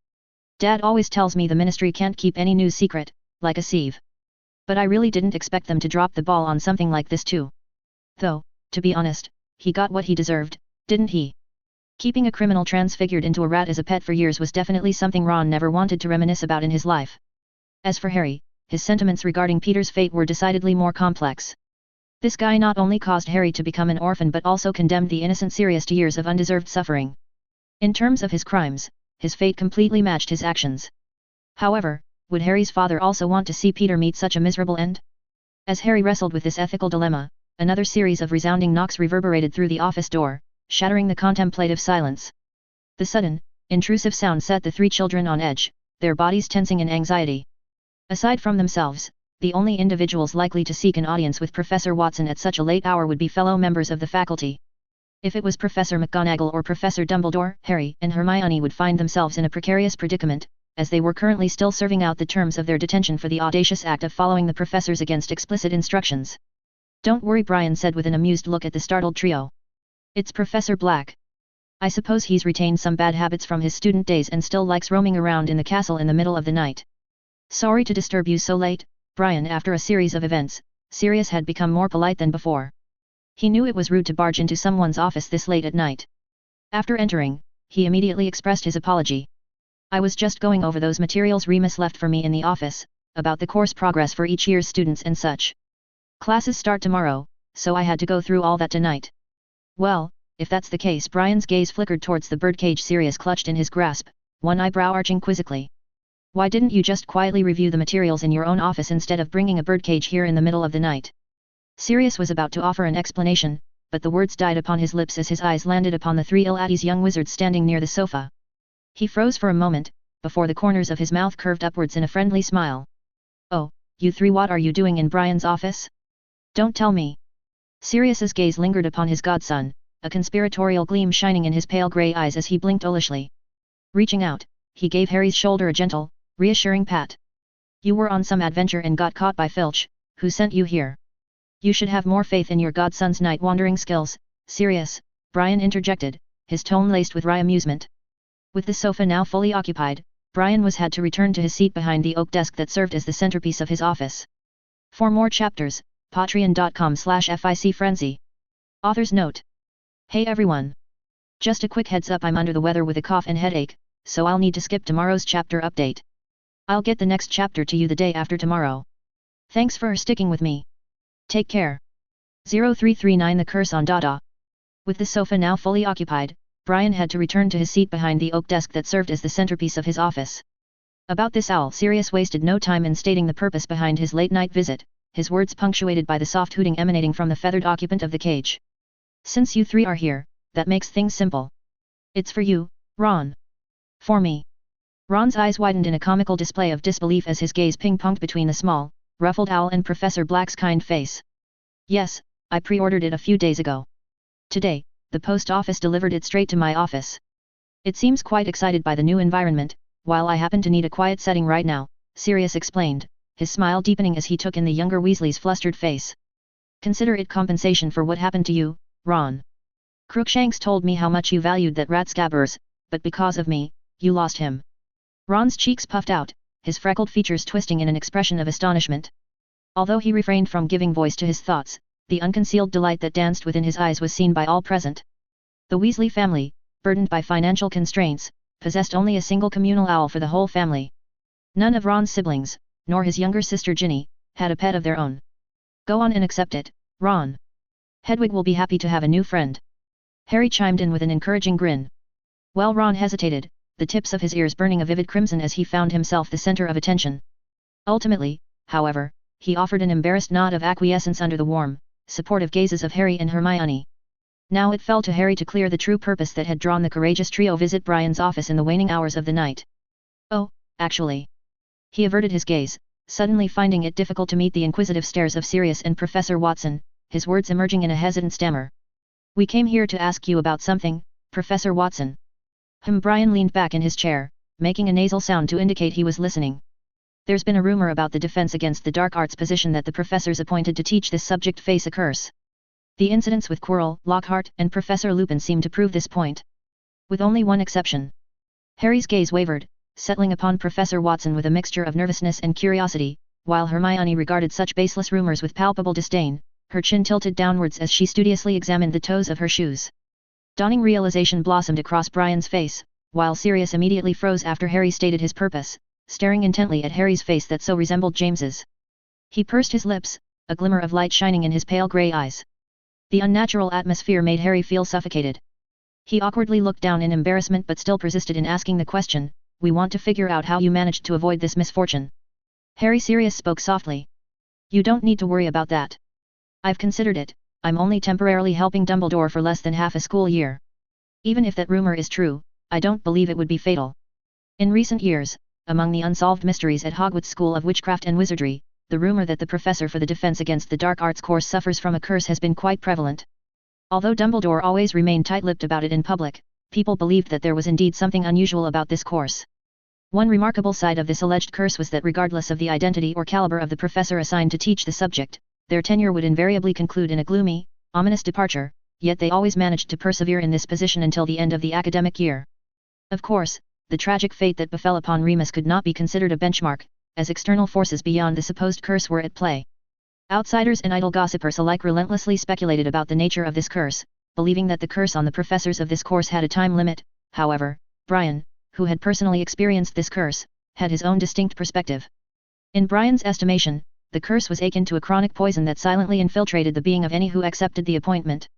S1: Dad always tells me the Ministry can't keep any news secret, like a sieve. But I really didn't expect them to drop the ball on something like this too. Though, to be honest, he got what he deserved, didn't he? Keeping a criminal transfigured into a rat as a pet for years was definitely something Ron never wanted to reminisce about in his life. As for Harry, his sentiments regarding Peter's fate were decidedly more complex. This guy not only caused Harry to become an orphan but also condemned the innocent Sirius to years of undeserved suffering. In terms of his crimes, his fate completely matched his actions. However, would Harry's father also want to see Peter meet such a miserable end? As Harry wrestled with this ethical dilemma, another series of resounding knocks reverberated through the office door, shattering the contemplative silence. The sudden, intrusive sound set the 3 children on edge, their bodies tensing in anxiety. Aside from themselves, the only individuals likely to seek an audience with Professor Watson at such a late hour would be fellow members of the faculty. If it was Professor McGonagall or Professor Dumbledore, Harry and Hermione would find themselves in a precarious predicament, as they were currently still serving out the terms of their detention for the audacious act of following the professors against explicit instructions. Don't worry, Brian said with an amused look at the startled trio. It's Professor Black. I suppose he's retained some bad habits from his student days and still likes roaming around in the castle in the middle of the night. Sorry to disturb you so late, Brian. After a series of events, Sirius had become more polite than before. He knew it was rude to barge into someone's office this late at night. After entering, he immediately expressed his apology. I was just going over those materials Remus left for me in the office, about the course progress for each year's students and such. Classes start tomorrow, so I had to go through all that tonight. Well, if that's the case, Brian's gaze flickered towards the birdcage Sirius clutched in his grasp, one eyebrow arching quizzically. Why didn't you just quietly review the materials in your own office instead of bringing a birdcage here in the middle of the night? Sirius was about to offer an explanation, but the words died upon his lips as his eyes landed upon the three ill-at-ease young wizards standing near the sofa. He froze for a moment, before the corners of his mouth curved upwards in a friendly smile. Oh, you three, what are you doing in Brian's office? Don't tell me. Sirius's gaze lingered upon his godson, a conspiratorial gleam shining in his pale grey eyes as he blinked owlishly. Reaching out, he gave Harry's shoulder a gentle, reassuring pat. You were on some adventure and got caught by Filch, who sent you here. You should have more faith in your godson's night-wandering skills, Sirius, Brian interjected, his tone laced with wry amusement. With the sofa now fully occupied, Brian had to return to his seat behind the oak desk that served as the centerpiece of his office. For more chapters, patreon.com/FicFrenzy. Author's note. Hey everyone. Just a quick heads up, I'm under the weather with a cough and headache, so I'll need to skip tomorrow's chapter update. I'll get the next chapter to you the day after tomorrow. Thanks for sticking with me. Take care. 0339 The Curse on Dada. With the sofa now fully occupied, Brian had to return to his seat behind the oak desk that served as the centerpiece of his office. About this owl, Sirius wasted no time in stating the purpose behind his late-night visit, his words punctuated by the soft hooting emanating from the feathered occupant of the cage. Since you three are here, that makes things simple. It's for you, Ron. For me. Ron's eyes widened in a comical display of disbelief as his gaze ping-ponged between the small, ruffled owl and Professor Black's kind face. Yes, I pre-ordered it a few days ago. Today, the post office delivered it straight to my office. It seems quite excited by the new environment, while I happen to need a quiet setting right now, Sirius explained, his smile deepening as he took in the younger Weasley's flustered face. Consider it compensation for what happened to you, Ron. Crookshanks told me how much you valued that rat Scabbers, but because of me, you lost him. Ron's cheeks puffed out, his freckled features twisting in an expression of astonishment. Although he refrained from giving voice to his thoughts, the unconcealed delight that danced within his eyes was seen by all present. The Weasley family, burdened by financial constraints, possessed only a single communal owl for the whole family. None of Ron's siblings, nor his younger sister Ginny, had a pet of their own. Go on and accept it, Ron. Hedwig will be happy to have a new friend. Harry chimed in with an encouraging grin. Well, Ron hesitated, the tips of his ears burning a vivid crimson as he found himself the center of attention. Ultimately, however, he offered an embarrassed nod of acquiescence under the warm, supportive gazes of Harry and Hermione. Now it fell to Harry to clear the true purpose that had drawn the courageous trio visit Brian's office in the waning hours of the night. Oh, actually. He averted his gaze, suddenly finding it difficult to meet the inquisitive stares of Sirius and Professor Watson, his words emerging in a hesitant stammer. We came here to ask you about something, Professor Watson. Brian leaned back in his chair, making a nasal sound to indicate he was listening. There's been a rumor about the Defense Against the Dark Arts position that the professors appointed to teach this subject face a curse. The incidents with Quirrell, Lockhart, and Professor Lupin seem to prove this point. With only one exception. Harry's gaze wavered, settling upon Professor Watson with a mixture of nervousness and curiosity, while Hermione regarded such baseless rumors with palpable disdain, her chin tilted downwards as she studiously examined the toes of her shoes. Dawning realization blossomed across Brian's face, while Sirius immediately froze after Harry stated his purpose, staring intently at Harry's face that so resembled James's. He pursed his lips, a glimmer of light shining in his pale grey eyes. The unnatural atmosphere made Harry feel suffocated. He awkwardly looked down in embarrassment but still persisted in asking the question, we want to figure out how you managed to avoid this misfortune. Harry Sirius spoke softly. You don't need to worry about that. I've considered it, I'm only temporarily helping Dumbledore for less than half a school year. Even if that rumor is true, I don't believe it would be fatal. In recent years, among the unsolved mysteries at Hogwarts School of Witchcraft and Wizardry, the rumor that the professor for the Defense Against the Dark Arts course suffers from a curse has been quite prevalent. Although Dumbledore always remained tight-lipped about it in public, people believed that there was indeed something unusual about this course. One remarkable side of this alleged curse was that regardless of the identity or caliber of the professor assigned to teach the subject, their tenure would invariably conclude in a gloomy, ominous departure, yet they always managed to persevere in this position until the end of the academic year. Of course, the tragic fate that befell upon Remus could not be considered a benchmark, as external forces beyond the supposed curse were at play. Outsiders and idle gossipers alike relentlessly speculated about the nature of this curse, believing that the curse on the professors of this course had a time limit. However, Brian, who had personally experienced this curse, had his own distinct perspective. In Brian's estimation, the curse was akin to a chronic poison that silently infiltrated the being of any who accepted the appointment.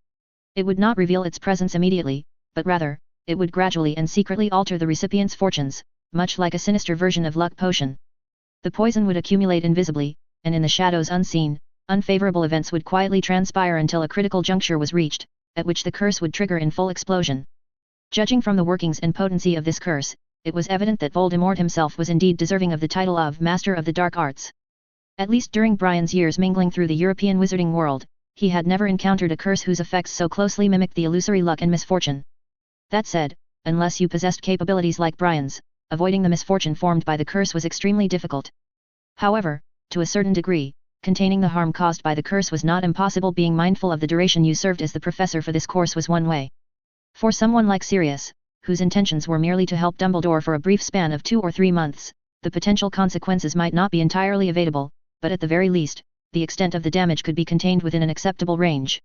S1: It would not reveal its presence immediately, but rather, it would gradually and secretly alter the recipient's fortunes, much like a sinister version of luck potion. The poison would accumulate invisibly, and in the shadows unseen, unfavorable events would quietly transpire until a critical juncture was reached, at which the curse would trigger in full explosion. Judging from the workings and potency of this curse, it was evident that Voldemort himself was indeed deserving of the title of Master of the Dark Arts. At least during Brian's years mingling through the European wizarding world, he had never encountered a curse whose effects so closely mimicked the illusory luck and misfortune. That said, unless you possessed capabilities like Brian's, avoiding the misfortune formed by the curse was extremely difficult. However, to a certain degree, containing the harm caused by the curse was not impossible. Being mindful of the duration you served as the professor for this course was one way. For someone like Sirius, whose intentions were merely to help Dumbledore for a brief span of 2 or 3 months, the potential consequences might not be entirely evitable, but at the very least, the extent of the damage could be contained within an acceptable range.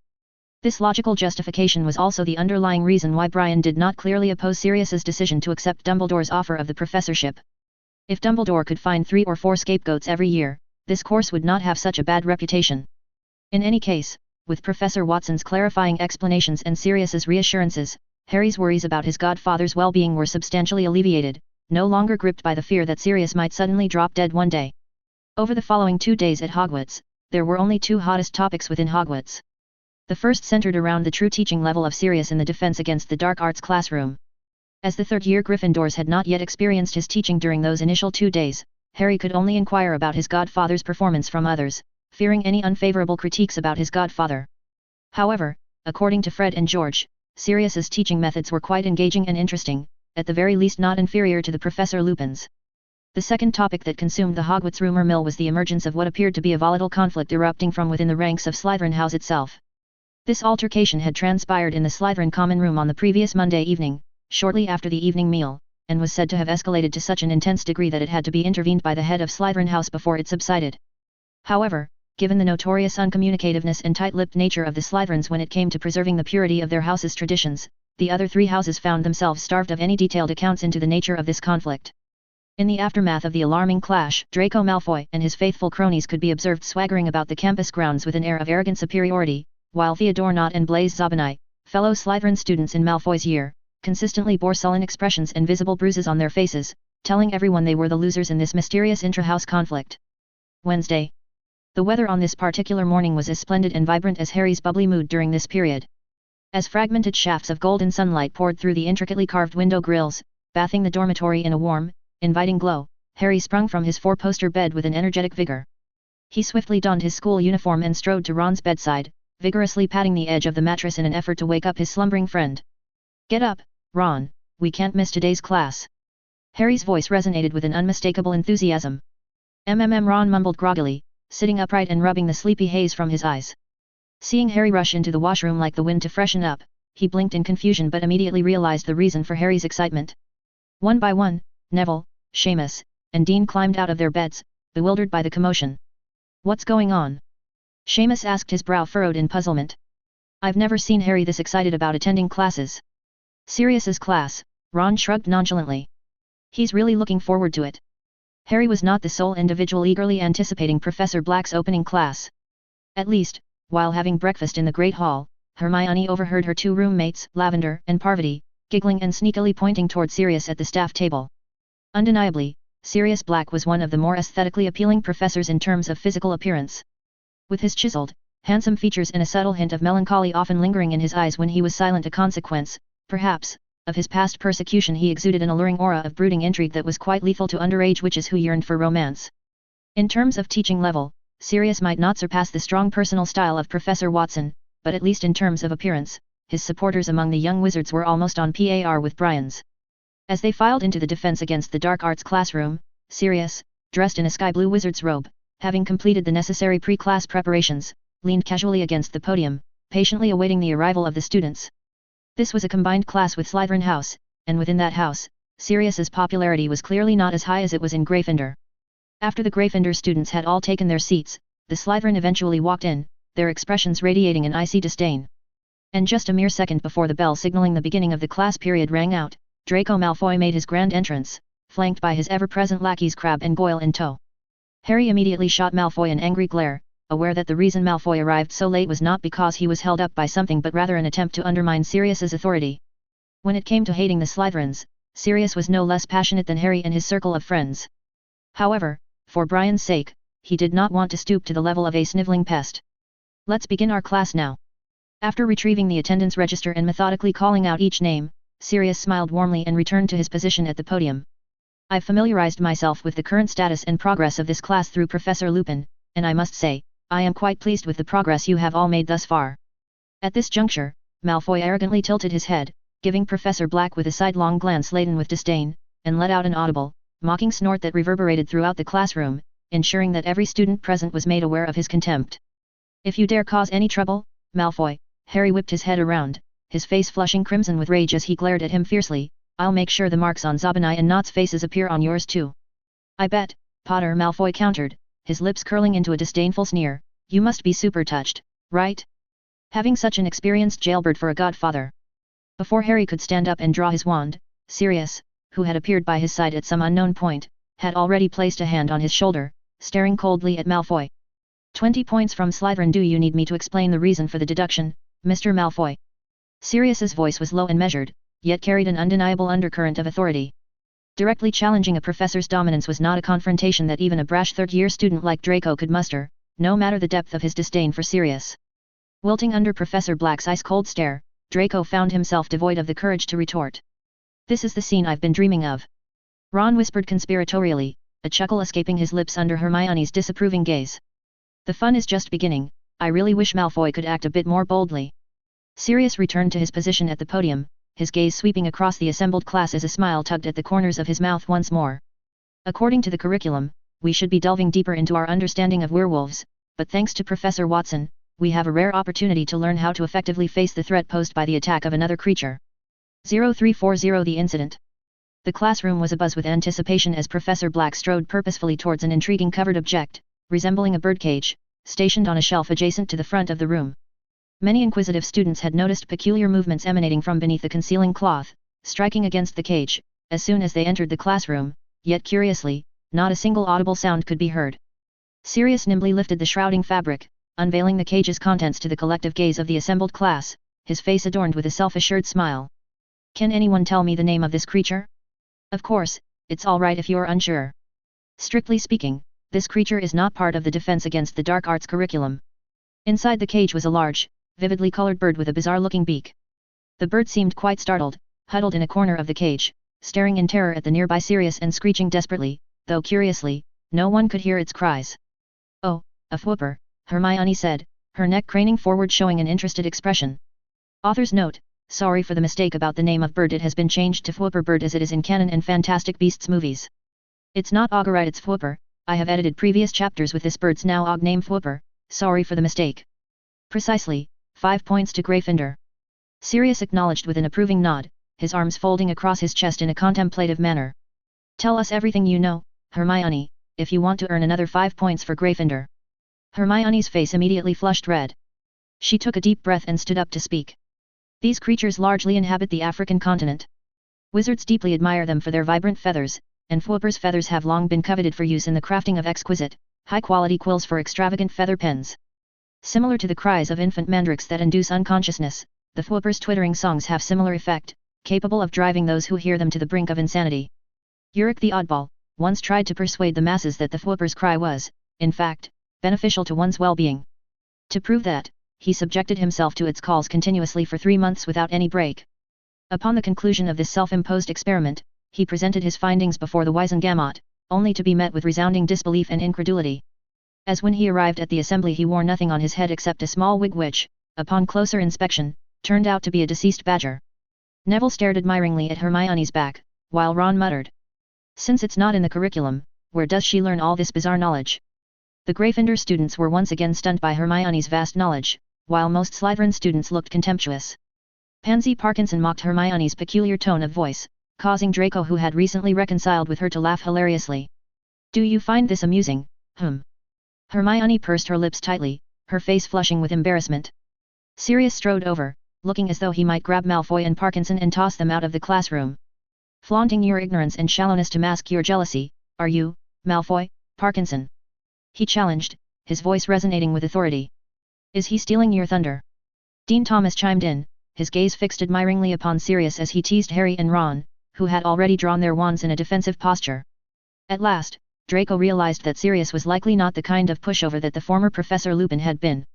S1: This logical justification was also the underlying reason why Brian did not clearly oppose Sirius's decision to accept Dumbledore's offer of the professorship. If Dumbledore could find 3 or 4 scapegoats every year, this course would not have such a bad reputation. In any case, with Professor Watson's clarifying explanations and Sirius's reassurances, Harry's worries about his godfather's well-being were substantially alleviated, no longer gripped by the fear that Sirius might suddenly drop dead one day. Over the following 2 days at Hogwarts, there were only 2 hottest topics within Hogwarts. The first centered around the true teaching level of Sirius in the Defense Against the Dark Arts classroom. As the third-year Gryffindors had not yet experienced his teaching during those initial 2 days, Harry could only inquire about his godfather's performance from others, fearing any unfavorable critiques about his godfather. However, according to Fred and George, Sirius's teaching methods were quite engaging and interesting, at the very least not inferior to the Professor Lupin's. The second topic that consumed the Hogwarts rumor mill was the emergence of what appeared to be a volatile conflict erupting from within the ranks of Slytherin House itself. This altercation had transpired in the Slytherin common room on the previous Monday evening, shortly after the evening meal, and was said to have escalated to such an intense degree that it had to be intervened by the head of Slytherin House before it subsided. However, given the notorious uncommunicativeness and tight-lipped nature of the Slytherins when it came to preserving the purity of their house's traditions, the other 3 houses found themselves starved of any detailed accounts into the nature of this conflict. In the aftermath of the alarming clash, Draco Malfoy and his faithful cronies could be observed swaggering about the campus grounds with an air of arrogant superiority, while Theodore Nott and Blaise Zabinai, fellow Slytherin students in Malfoy's year, consistently bore sullen expressions and visible bruises on their faces, telling everyone they were the losers in this mysterious intra-house conflict. Wednesday. The weather on this particular morning was as splendid and vibrant as Harry's bubbly mood during this period. As fragmented shafts of golden sunlight poured through the intricately carved window grilles, bathing the dormitory in a warm, inviting glow, Harry sprung from his 4-poster bed with an energetic vigor. He swiftly donned his school uniform and strode to Ron's bedside, vigorously patting the edge of the mattress in an effort to wake up his slumbering friend. "Get up, Ron, we can't miss today's class." Harry's voice resonated with an unmistakable enthusiasm. Ron mumbled groggily, sitting upright and rubbing the sleepy haze from his eyes. Seeing Harry rush into the washroom like the wind to freshen up, he blinked in confusion but immediately realized the reason for Harry's excitement. One by one, Neville, Seamus, and Dean climbed out of their beds, bewildered by the commotion. "What's going on?" Seamus asked, his brow furrowed in puzzlement. "I've never seen Harry this excited about attending classes." "Sirius's class," Ron shrugged nonchalantly. "He's really looking forward to it." Harry was not the sole individual eagerly anticipating Professor Black's opening class. At least, while having breakfast in the Great Hall, Hermione overheard her 2 roommates, Lavender and Parvati, giggling and sneakily pointing toward Sirius at the staff table. Undeniably, Sirius Black was one of the more aesthetically appealing professors in terms of physical appearance. With his chiseled, handsome features and a subtle hint of melancholy often lingering in his eyes when he was silent, a consequence, perhaps, of his past persecution, he exuded an alluring aura of brooding intrigue that was quite lethal to underage witches who yearned for romance. In terms of teaching level, Sirius might not surpass the strong personal style of Professor Watson, but at least in terms of appearance, his supporters among the young wizards were almost on par with Brian's. As they filed into the Defense Against the Dark Arts classroom, Sirius, dressed in a sky-blue wizard's robe, having completed the necessary pre-class preparations, leaned casually against the podium, patiently awaiting the arrival of the students. This was a combined class with Slytherin House, and within that house, Sirius's popularity was clearly not as high as it was in Gryffindor. After the Gryffindor students had all taken their seats, the Slytherin eventually walked in, their expressions radiating an icy disdain. And just a mere second before the bell signaling the beginning of the class period rang out, Draco Malfoy made his grand entrance, flanked by his ever-present lackeys Crabbe and Goyle in tow. Harry immediately shot Malfoy an angry glare, aware that the reason Malfoy arrived so late was not because he was held up by something but rather an attempt to undermine Sirius's authority. When it came to hating the Slytherins, Sirius was no less passionate than Harry and his circle of friends. However, for Brian's sake, he did not want to stoop to the level of a sniveling pest. Let's begin our class now. After retrieving the attendance register and methodically calling out each name, Sirius smiled warmly and returned to his position at the podium. I've familiarized myself with the current status and progress of this class through Professor Lupin, and I must say, I am quite pleased with the progress you have all made thus far. At this juncture, Malfoy arrogantly tilted his head, giving Professor Black with a sidelong glance laden with disdain, and let out an audible, mocking snort that reverberated throughout the classroom, ensuring that every student present was made aware of his contempt. If you dare cause any trouble, Malfoy, Harry whipped his head around, his face flushing crimson with rage as he glared at him fiercely, I'll make sure the marks on Zabinai and Nott's faces appear on yours too. I bet, Potter, Malfoy countered, his lips curling into a disdainful sneer, you must be super touched, right? Having such an experienced jailbird for a godfather. Before Harry could stand up and draw his wand, Sirius, who had appeared by his side at some unknown point, had already placed a hand on his shoulder, staring coldly at Malfoy. 20 points from Slytherin. Do you need me to explain the reason for the deduction, Mr. Malfoy? Sirius's voice was low and measured, yet carried an undeniable undercurrent of authority. Directly challenging a professor's dominance was not a confrontation that even a brash third-year student like Draco could muster, no matter the depth of his disdain for Sirius. Wilting under Professor Black's ice-cold stare, Draco found himself devoid of the courage to retort. This is the scene I've been dreaming of. Ron whispered conspiratorially, a chuckle escaping his lips under Hermione's disapproving gaze. The fun is just beginning, I really wish Malfoy could act a bit more boldly. Sirius returned to his position at the podium, his gaze sweeping across the assembled class as a smile tugged at the corners of his mouth once more. According to the curriculum, we should be delving deeper into our understanding of werewolves, but thanks to Professor Watson, we have a rare opportunity to learn how to effectively face the threat posed by the attack of another creature. 0340 The incident. The classroom was abuzz with anticipation as Professor Black strode purposefully towards an intriguing covered object, resembling a birdcage, stationed on a shelf adjacent to the front of the room. Many inquisitive students had noticed peculiar movements emanating from beneath the concealing cloth, striking against the cage, as soon as they entered the classroom, yet curiously, not a single audible sound could be heard. Sirius nimbly lifted the shrouding fabric, unveiling the cage's contents to the collective gaze of the assembled class, his face adorned with a self-assured smile. Can anyone tell me the name of this creature? Of course, it's all right if you're unsure. Strictly speaking, this creature is not part of the Defense Against the Dark Arts curriculum. Inside the cage was a large, vividly colored bird with a bizarre-looking beak. The bird seemed quite startled, huddled in a corner of the cage, staring in terror at the nearby Sirius and screeching desperately, though curiously, no one could hear its cries. Oh, a whooper, Hermione said, her neck craning forward showing an interested expression. Author's note, sorry for the mistake about the name of bird, it has been changed to whooper bird as it is in canon and Fantastic Beasts movies. It's not Augurite, it's whooper. I have edited previous chapters with this bird's now Aug name whooper, sorry for the mistake. Precisely, 5 points to Gryffindor. Sirius acknowledged with an approving nod, his arms folding across his chest in a contemplative manner. Tell us everything you know, Hermione, if you want to earn another 5 points for Gryffindor. Hermione's face immediately flushed red. She took a deep breath and stood up to speak. These creatures largely inhabit the African continent. Wizards deeply admire them for their vibrant feathers, and whoopers' feathers have long been coveted for use in the crafting of exquisite, high-quality quills for extravagant feather pens. Similar to the cries of infant mandrakes that induce unconsciousness, the whoopers' twittering songs have similar effect, capable of driving those who hear them to the brink of insanity. Uric the Oddball once tried to persuade the masses that the whooper's cry was, in fact, beneficial to one's well-being. To prove that, he subjected himself to its calls continuously for 3 months without any break. Upon the conclusion of this self-imposed experiment, he presented his findings before the Wizengamot, only to be met with resounding disbelief and incredulity. As when he arrived at the assembly he wore nothing on his head except a small wig which, upon closer inspection, turned out to be a deceased badger. Neville stared admiringly at Hermione's back, while Ron muttered. Since it's not in the curriculum, where does she learn all this bizarre knowledge? The Gryffindor students were once again stunned by Hermione's vast knowledge, while most Slytherin students looked contemptuous. Pansy Parkinson mocked Hermione's peculiar tone of voice, causing Draco, who had recently reconciled with her, to laugh hilariously. Do you find this amusing, Hermione pursed her lips tightly, her face flushing with embarrassment. Sirius strode over, looking as though he might grab Malfoy and Parkinson and toss them out of the classroom. Flaunting your ignorance and shallowness to mask your jealousy, are you, Malfoy, Parkinson? He challenged, his voice resonating with authority. Is he stealing your thunder? Dean Thomas chimed in, his gaze fixed admiringly upon Sirius as he teased Harry and Ron, who had already drawn their wands in a defensive posture. At last, Draco realized that Sirius was likely not the kind of pushover that the former Professor Lupin had been.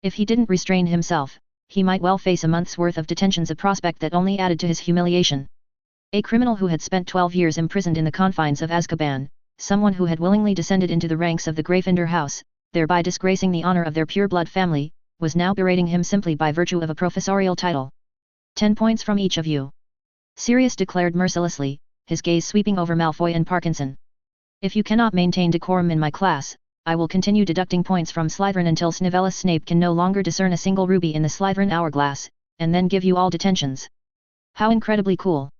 S1: If he didn't restrain himself, he might well face a month's worth of detentions, a prospect that only added to his humiliation. A criminal who had spent 12 years imprisoned in the confines of Azkaban, someone who had willingly descended into the ranks of the Gryffindor house, thereby disgracing the honor of their pure-blood family, was now berating him simply by virtue of a professorial title. 10 points from each of you. Sirius declared mercilessly, his gaze sweeping over Malfoy and Parkinson. If you cannot maintain decorum in my class, I will continue deducting points from Slytherin until Snivellus Snape can no longer discern a single ruby in the Slytherin hourglass, and then give you all detentions. How incredibly cool.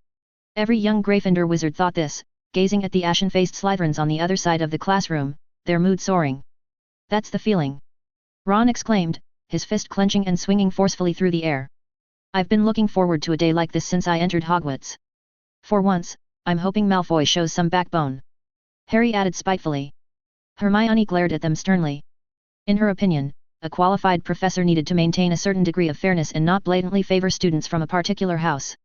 S1: Every young Gryffindor wizard thought this, gazing at the ashen-faced Slytherins on the other side of the classroom, their mood soaring. That's the feeling. Ron exclaimed, his fist clenching and swinging forcefully through the air. I've been looking forward to a day like this since I entered Hogwarts. For once, I'm hoping Malfoy shows some backbone. Harry added spitefully. Hermione glared at them sternly. In her opinion, a qualified professor needed to maintain a certain degree of fairness and not blatantly favor students from a particular house.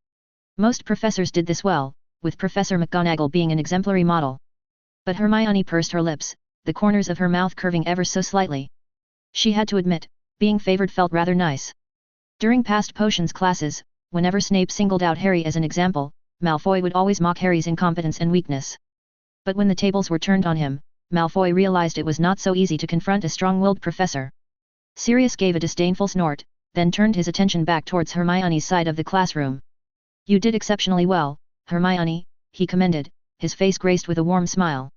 S1: Most professors did this well, with Professor McGonagall being an exemplary model. But Hermione pursed her lips, the corners of her mouth curving ever so slightly. She had to admit, being favored felt rather nice. During past potions classes, whenever Snape singled out Harry as an example, Malfoy would always mock Harry's incompetence and weakness. But when the tables were turned on him, Malfoy realized it was not so easy to confront a strong-willed professor. Sirius gave a disdainful snort, then turned his attention back towards Hermione's side of the classroom. You did exceptionally well, Hermione, he commended, his face graced with a warm smile.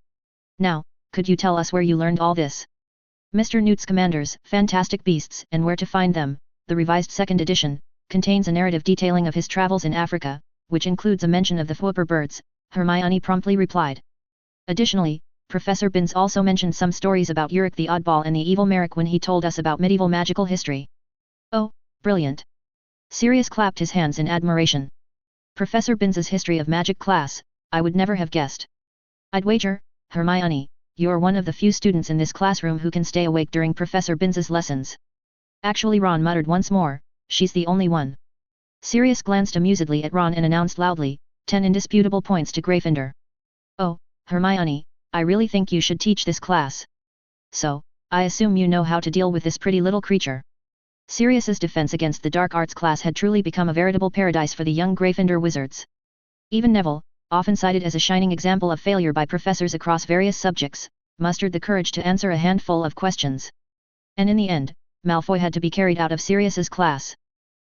S1: Now, could you tell us where you learned all this? Mr. Newt's Commanders, Fantastic Beasts and Where to Find Them, the revised 2nd edition, contains a narrative detailing of his travels in Africa, which includes a mention of the Whooper birds, Hermione promptly replied. Additionally, Professor Binns also mentioned some stories about Uric the Oddball and the Evil Merrick when he told us about medieval magical history. Oh, brilliant! Sirius clapped his hands in admiration. Professor Binns's history of magic class, I would never have guessed. I'd wager, Hermione, you're one of the few students in this classroom who can stay awake during Professor Binns's lessons. Actually, Ron muttered once more, she's the only one. Sirius glanced amusedly at Ron and announced loudly, 10 indisputable points to Gryffindor. Oh, Hermione, I really think you should teach this class. So, I assume you know how to deal with this pretty little creature. Sirius's defense against the dark arts class had truly become a veritable paradise for the young Gryffindor wizards. Even Neville, often cited as a shining example of failure by professors across various subjects, mustered the courage to answer a handful of questions. And in the end, Malfoy had to be carried out of Sirius's class.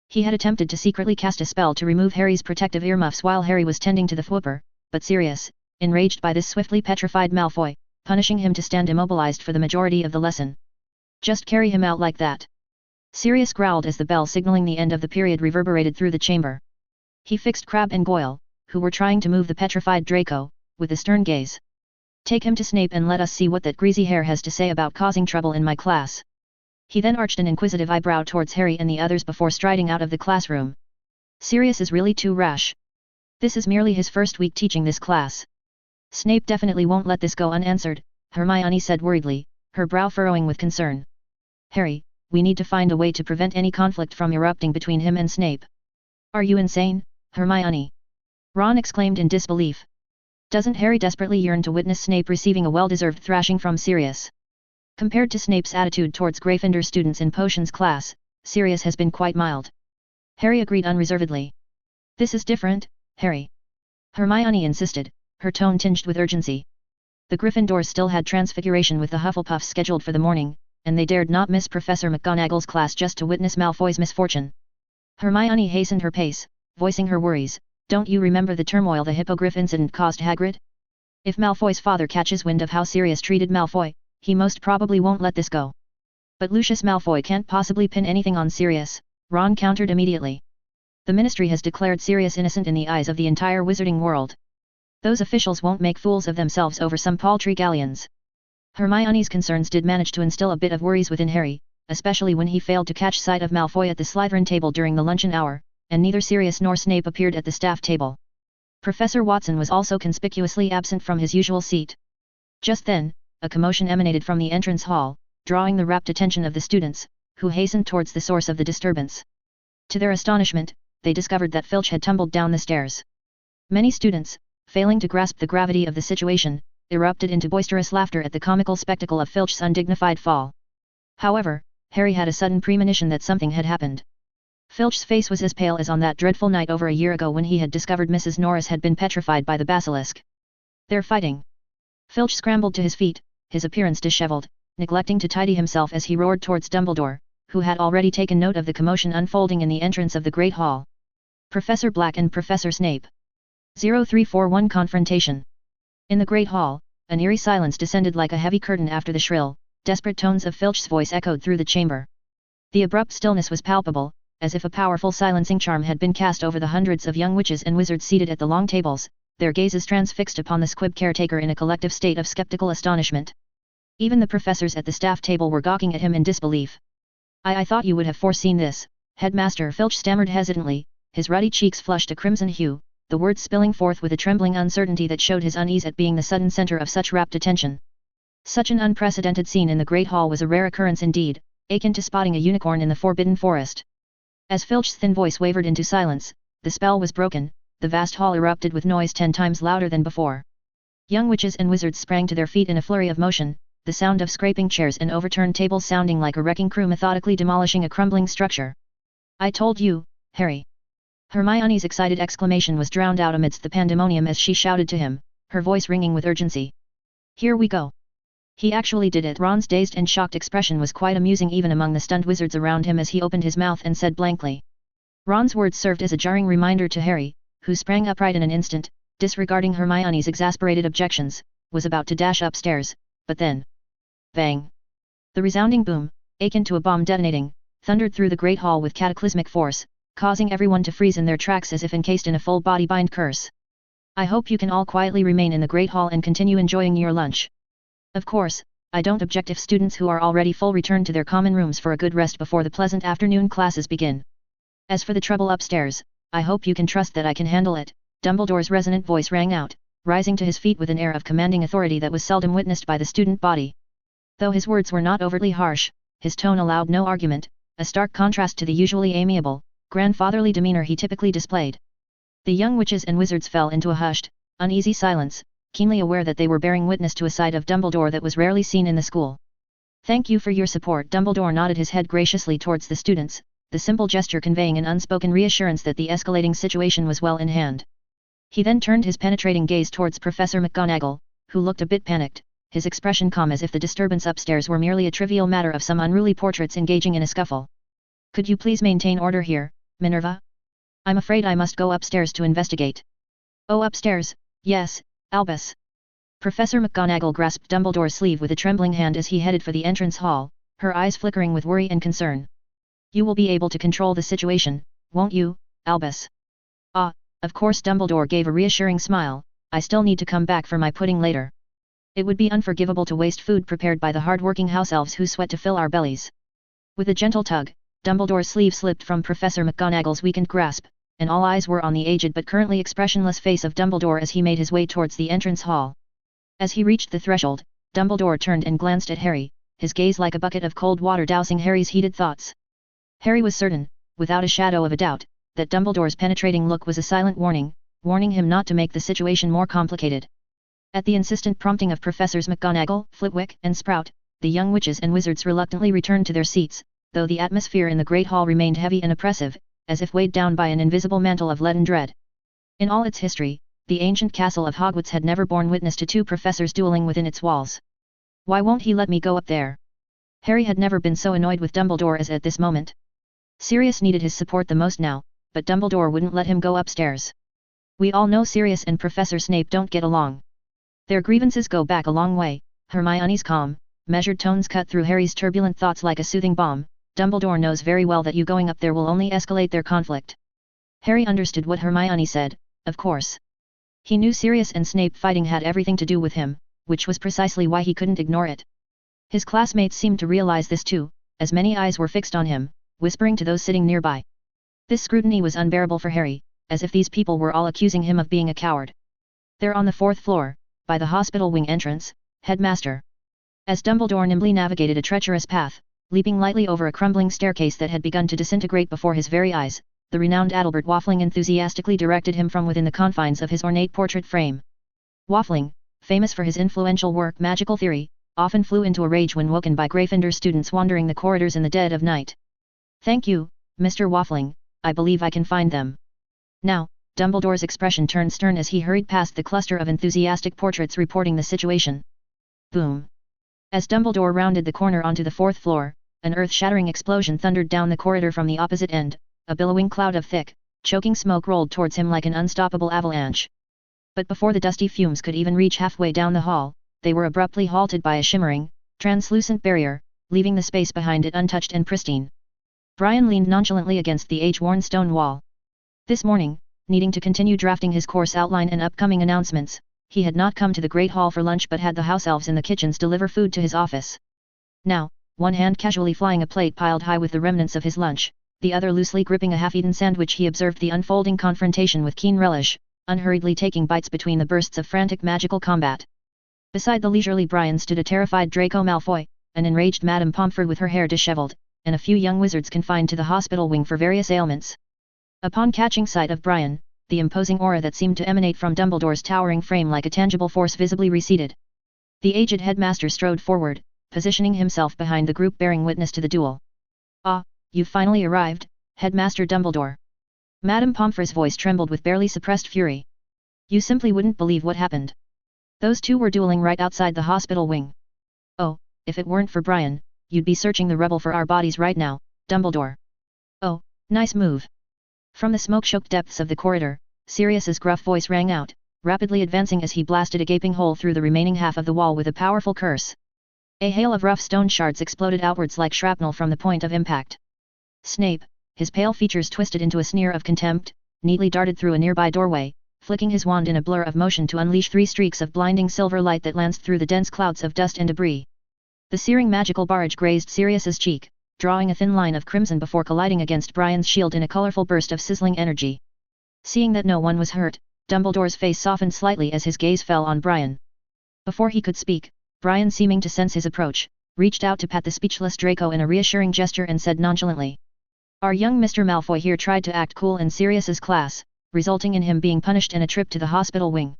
S1: He had attempted to secretly cast a spell to remove Harry's protective earmuffs while Harry was tending to the Whooper, but Sirius, enraged by this swiftly petrified Malfoy, punishing him to stand immobilized for the majority of the lesson. Just carry him out like that. Sirius growled as the bell signaling the end of the period reverberated through the chamber. He fixed Crabbe and Goyle, who were trying to move the petrified Draco, with a stern gaze. Take him to Snape and let us see what that greasy hair has to say about causing trouble in my class. He then arched an inquisitive eyebrow towards Harry and the others before striding out of the classroom. Sirius is really too rash. This is merely his first week teaching this class. Snape definitely won't let this go unanswered, Hermione said worriedly, her brow furrowing with concern. Harry, we need to find a way to prevent any conflict from erupting between him and Snape. Are you insane, Hermione? Ron exclaimed in disbelief. Doesn't Harry desperately yearn to witness Snape receiving a well-deserved thrashing from Sirius? Compared to Snape's attitude towards Gryffindor students in potions class, Sirius has been quite mild. Harry agreed unreservedly. This is different, Harry. Hermione insisted, her tone tinged with urgency. The Gryffindors still had Transfiguration with the Hufflepuffs scheduled for the morning, and they dared not miss Professor McGonagall's class just to witness Malfoy's misfortune. Hermione hastened her pace, voicing her worries. Don't you remember the turmoil the Hippogriff incident caused Hagrid? If Malfoy's father catches wind of how Sirius treated Malfoy, he most probably won't let this go. But Lucius Malfoy can't possibly pin anything on Sirius, Ron countered immediately. The Ministry has declared Sirius innocent in the eyes of the entire wizarding world. Those officials won't make fools of themselves over some paltry galleons. Hermione's concerns did manage to instill a bit of worries within Harry, especially when he failed to catch sight of Malfoy at the Slytherin table during the luncheon hour, and neither Sirius nor Snape appeared at the staff table. Professor Watson was also conspicuously absent from his usual seat. Just then, a commotion emanated from the entrance hall, drawing the rapt attention of the students, who hastened towards the source of the disturbance. To their astonishment, they discovered that Filch had tumbled down the stairs. Many students, failing to grasp the gravity of the situation, erupted into boisterous laughter at the comical spectacle of Filch's undignified fall. However, Harry had a sudden premonition that something had happened. Filch's face was as pale as on that dreadful night over a year ago when he had discovered Mrs. Norris had been petrified by the basilisk. "They're fighting." Filch scrambled to his feet, his appearance disheveled, neglecting to tidy himself as he roared towards Dumbledore, who had already taken note of the commotion unfolding in the entrance of the Great Hall. Professor Black and Professor Snape. 0341 Confrontation. In the Great Hall, an eerie silence descended like a heavy curtain after the shrill, desperate tones of Filch's voice echoed through the chamber. The abrupt stillness was palpable, as if a powerful silencing charm had been cast over the hundreds of young witches and wizards seated at the long tables, their gazes transfixed upon the squib caretaker in a collective state of skeptical astonishment. Even the professors at the staff table were gawking at him in disbelief. I thought you would have foreseen this, Headmaster Filch stammered hesitantly, his ruddy cheeks flushed a crimson hue, the words spilling forth with a trembling uncertainty that showed his unease at being the sudden center of such rapt attention. Such an unprecedented scene in the Great Hall was a rare occurrence indeed, akin to spotting a unicorn in the Forbidden Forest. As Filch's thin voice wavered into silence, the spell was broken, the vast hall erupted with noise 10 times louder than before. Young witches and wizards sprang to their feet in a flurry of motion, the sound of scraping chairs and overturned tables sounding like a wrecking crew methodically demolishing a crumbling structure. "I told you, Harry." Hermione's excited exclamation was drowned out amidst the pandemonium as she shouted to him, her voice ringing with urgency. "Here we go." He actually did it. Ron's dazed and shocked expression was quite amusing even among the stunned wizards around him as he opened his mouth and said blankly. Ron's words served as a jarring reminder to Harry, who sprang upright in an instant, disregarding Hermione's exasperated objections, was about to dash upstairs, but then... Bang! The resounding boom, akin to a bomb detonating, thundered through the Great Hall with cataclysmic force, causing everyone to freeze in their tracks as if encased in a full-body bind curse. "I hope you can all quietly remain in the Great Hall and continue enjoying your lunch. Of course, I don't object if students who are already full return to their common rooms for a good rest before the pleasant afternoon classes begin. As for the trouble upstairs, I hope you can trust that I can handle it," Dumbledore's resonant voice rang out, rising to his feet with an air of commanding authority that was seldom witnessed by the student body. Though his words were not overtly harsh, his tone allowed no argument, a stark contrast to the usually amiable, grandfatherly demeanor he typically displayed. The young witches and wizards fell into a hushed, uneasy silence, keenly aware that they were bearing witness to a side of Dumbledore that was rarely seen in the school. "Thank you for your support." Dumbledore nodded his head graciously towards the students, the simple gesture conveying an unspoken reassurance that the escalating situation was well in hand. He then turned his penetrating gaze towards Professor McGonagall, who looked a bit panicked, his expression calm as if the disturbance upstairs were merely a trivial matter of some unruly portraits engaging in a scuffle. "Could you please maintain order here, Minerva? I'm afraid I must go upstairs to investigate." "Oh, upstairs, yes, Albus." Professor McGonagall grasped Dumbledore's sleeve with a trembling hand as he headed for the entrance hall, her eyes flickering with worry and concern. "You will be able to control the situation, won't you, Albus?" "Ah, of course." Dumbledore gave a reassuring smile, "I still need to come back for my pudding later. It would be unforgivable to waste food prepared by the hard-working house elves who sweat to fill our bellies." With a gentle tug, Dumbledore's sleeve slipped from Professor McGonagall's weakened grasp, and all eyes were on the aged but currently expressionless face of Dumbledore as he made his way towards the entrance hall. As he reached the threshold, Dumbledore turned and glanced at Harry, his gaze like a bucket of cold water dousing Harry's heated thoughts. Harry was certain, without a shadow of a doubt, that Dumbledore's penetrating look was a silent warning, warning him not to make the situation more complicated. At the insistent prompting of Professors McGonagall, Flitwick, and Sprout, the young witches and wizards reluctantly returned to their seats, though the atmosphere in the Great Hall remained heavy and oppressive, as if weighed down by an invisible mantle of leaden dread. In all its history, the ancient castle of Hogwarts had never borne witness to two professors dueling within its walls. "Why won't he let me go up there?" Harry had never been so annoyed with Dumbledore as at this moment. Sirius needed his support the most now, but Dumbledore wouldn't let him go upstairs. "We all know Sirius and Professor Snape don't get along. Their grievances go back a long way." Hermione's calm, measured tones cut through Harry's turbulent thoughts like a soothing balm. "Dumbledore knows very well that you going up there will only escalate their conflict." Harry understood what Hermione said, of course. He knew Sirius and Snape fighting had everything to do with him, which was precisely why he couldn't ignore it. His classmates seemed to realize this too, as many eyes were fixed on him, whispering to those sitting nearby. This scrutiny was unbearable for Harry, as if these people were all accusing him of being a coward. "They're on the 4th floor, by the hospital wing entrance, Headmaster." As Dumbledore nimbly navigated a treacherous path, leaping lightly over a crumbling staircase that had begun to disintegrate before his very eyes, the renowned Adalbert Waffling enthusiastically directed him from within the confines of his ornate portrait frame. Waffling, famous for his influential work Magical Theory, often flew into a rage when woken by Gryffindor students wandering the corridors in the dead of night. "Thank you, Mr. Waffling, I believe I can find them." Now, Dumbledore's expression turned stern as he hurried past the cluster of enthusiastic portraits reporting the situation. Boom! As Dumbledore rounded the corner onto the 4th floor, an earth-shattering explosion thundered down the corridor from the opposite end, a billowing cloud of thick, choking smoke rolled towards him like an unstoppable avalanche. But before the dusty fumes could even reach halfway down the hall, they were abruptly halted by a shimmering, translucent barrier, leaving the space behind it untouched and pristine. Brian leaned nonchalantly against the age-worn stone wall. This morning, needing to continue drafting his course outline and upcoming announcements, he had not come to the Great Hall for lunch but had the house elves in the kitchens deliver food to his office. Now, one hand casually flying a plate piled high with the remnants of his lunch, the other loosely gripping a half-eaten sandwich, he observed the unfolding confrontation with keen relish, unhurriedly taking bites between the bursts of frantic magical combat. Beside the leisurely Brian stood a terrified Draco Malfoy, an enraged Madame Pomfrey with her hair disheveled, and a few young wizards confined to the hospital wing for various ailments. Upon catching sight of Brian, the imposing aura that seemed to emanate from Dumbledore's towering frame like a tangible force visibly receded. The aged headmaster strode forward, positioning himself behind the group bearing witness to the duel. "Ah, you've finally arrived, Headmaster Dumbledore." Madame Pomfrey's voice trembled with barely suppressed fury. "You simply wouldn't believe what happened. Those two were dueling right outside the hospital wing. Oh, if it weren't for Brian, you'd be searching the rubble for our bodies right now, Dumbledore." "Oh, nice move." From the smoke-choked depths of the corridor, Sirius's gruff voice rang out, rapidly advancing as he blasted a gaping hole through the remaining half of the wall with a powerful curse. A hail of rough stone shards exploded outwards like shrapnel from the point of impact. Snape, his pale features twisted into a sneer of contempt, neatly darted through a nearby doorway, flicking his wand in a blur of motion to unleash 3 streaks of blinding silver light that lanced through the dense clouds of dust and debris. The searing magical barrage grazed Sirius's cheek, drawing a thin line of crimson before colliding against Brian's shield in a colorful burst of sizzling energy. Seeing that no one was hurt, Dumbledore's face softened slightly as his gaze fell on Brian. Before he could speak, Brian, seeming to sense his approach, reached out to pat the speechless Draco in a reassuring gesture and said nonchalantly, "Our young Mr. Malfoy here tried to act cool in Sirius's class, resulting in him being punished and a trip to the hospital wing.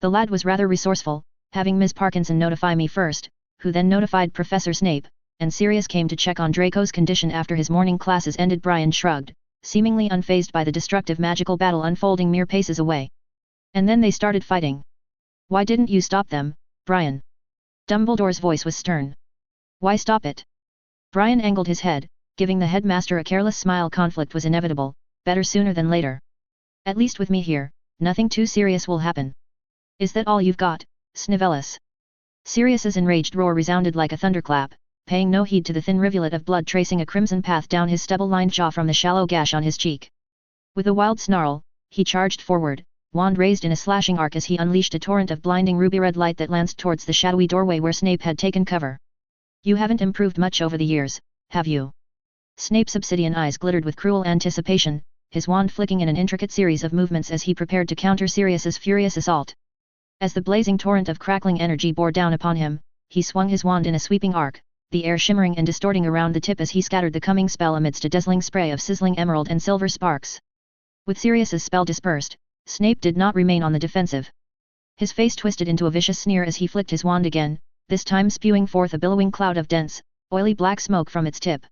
S1: The lad was rather resourceful, having Ms. Parkinson notify me first, who then notified Professor Snape, and Sirius came to check on Draco's condition after his morning classes ended." Brian shrugged, seemingly unfazed by the destructive magical battle unfolding mere paces away. "And then they started fighting. Why didn't you stop them, Brian?" Dumbledore's voice was stern. "Why stop it?" Brian angled his head, giving the headmaster a careless smile. "Conflict was inevitable, better sooner than later. At least with me here, nothing too serious will happen." "Is that all you've got, Snivelus?" Sirius's enraged roar resounded like a thunderclap, paying no heed to the thin rivulet of blood tracing a crimson path down his stubble-lined jaw from the shallow gash on his cheek. With a wild snarl, he charged forward, wand raised in a slashing arc as he unleashed a torrent of blinding ruby-red light that lanced towards the shadowy doorway where Snape had taken cover. "You haven't improved much over the years, have you?" Snape's obsidian eyes glittered with cruel anticipation, his wand flicking in an intricate series of movements as he prepared to counter Sirius's furious assault. As the blazing torrent of crackling energy bore down upon him, he swung his wand in a sweeping arc, the air shimmering and distorting around the tip as he scattered the coming spell amidst a dazzling spray of sizzling emerald and silver sparks. With Sirius's spell dispersed, Snape did not remain on the defensive. His face twisted into a vicious sneer as he flicked his wand again, this time spewing forth a billowing cloud of dense, oily black smoke from its tip.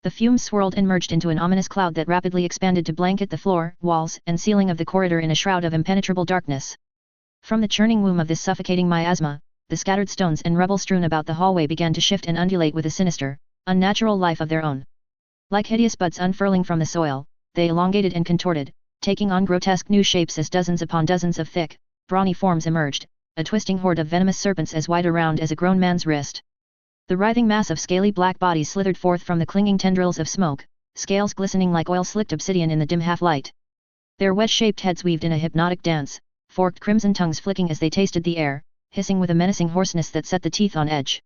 S1: The fumes swirled and merged into an ominous cloud that rapidly expanded to blanket the floor, walls, and ceiling of the corridor in a shroud of impenetrable darkness. From the churning womb of this suffocating miasma, the scattered stones and rubble strewn about the hallway began to shift and undulate with a sinister, unnatural life of their own. Like hideous buds unfurling from the soil, they elongated and contorted, taking on grotesque new shapes as dozens upon dozens of thick, brawny forms emerged, a twisting horde of venomous serpents as wide around as a grown man's wrist. The writhing mass of scaly black bodies slithered forth from the clinging tendrils of smoke, scales glistening like oil-slicked obsidian in the dim half-light. Their wedge-shaped heads weaved in a hypnotic dance, forked crimson tongues flicking as they tasted the air, hissing with a menacing hoarseness that set the teeth on edge.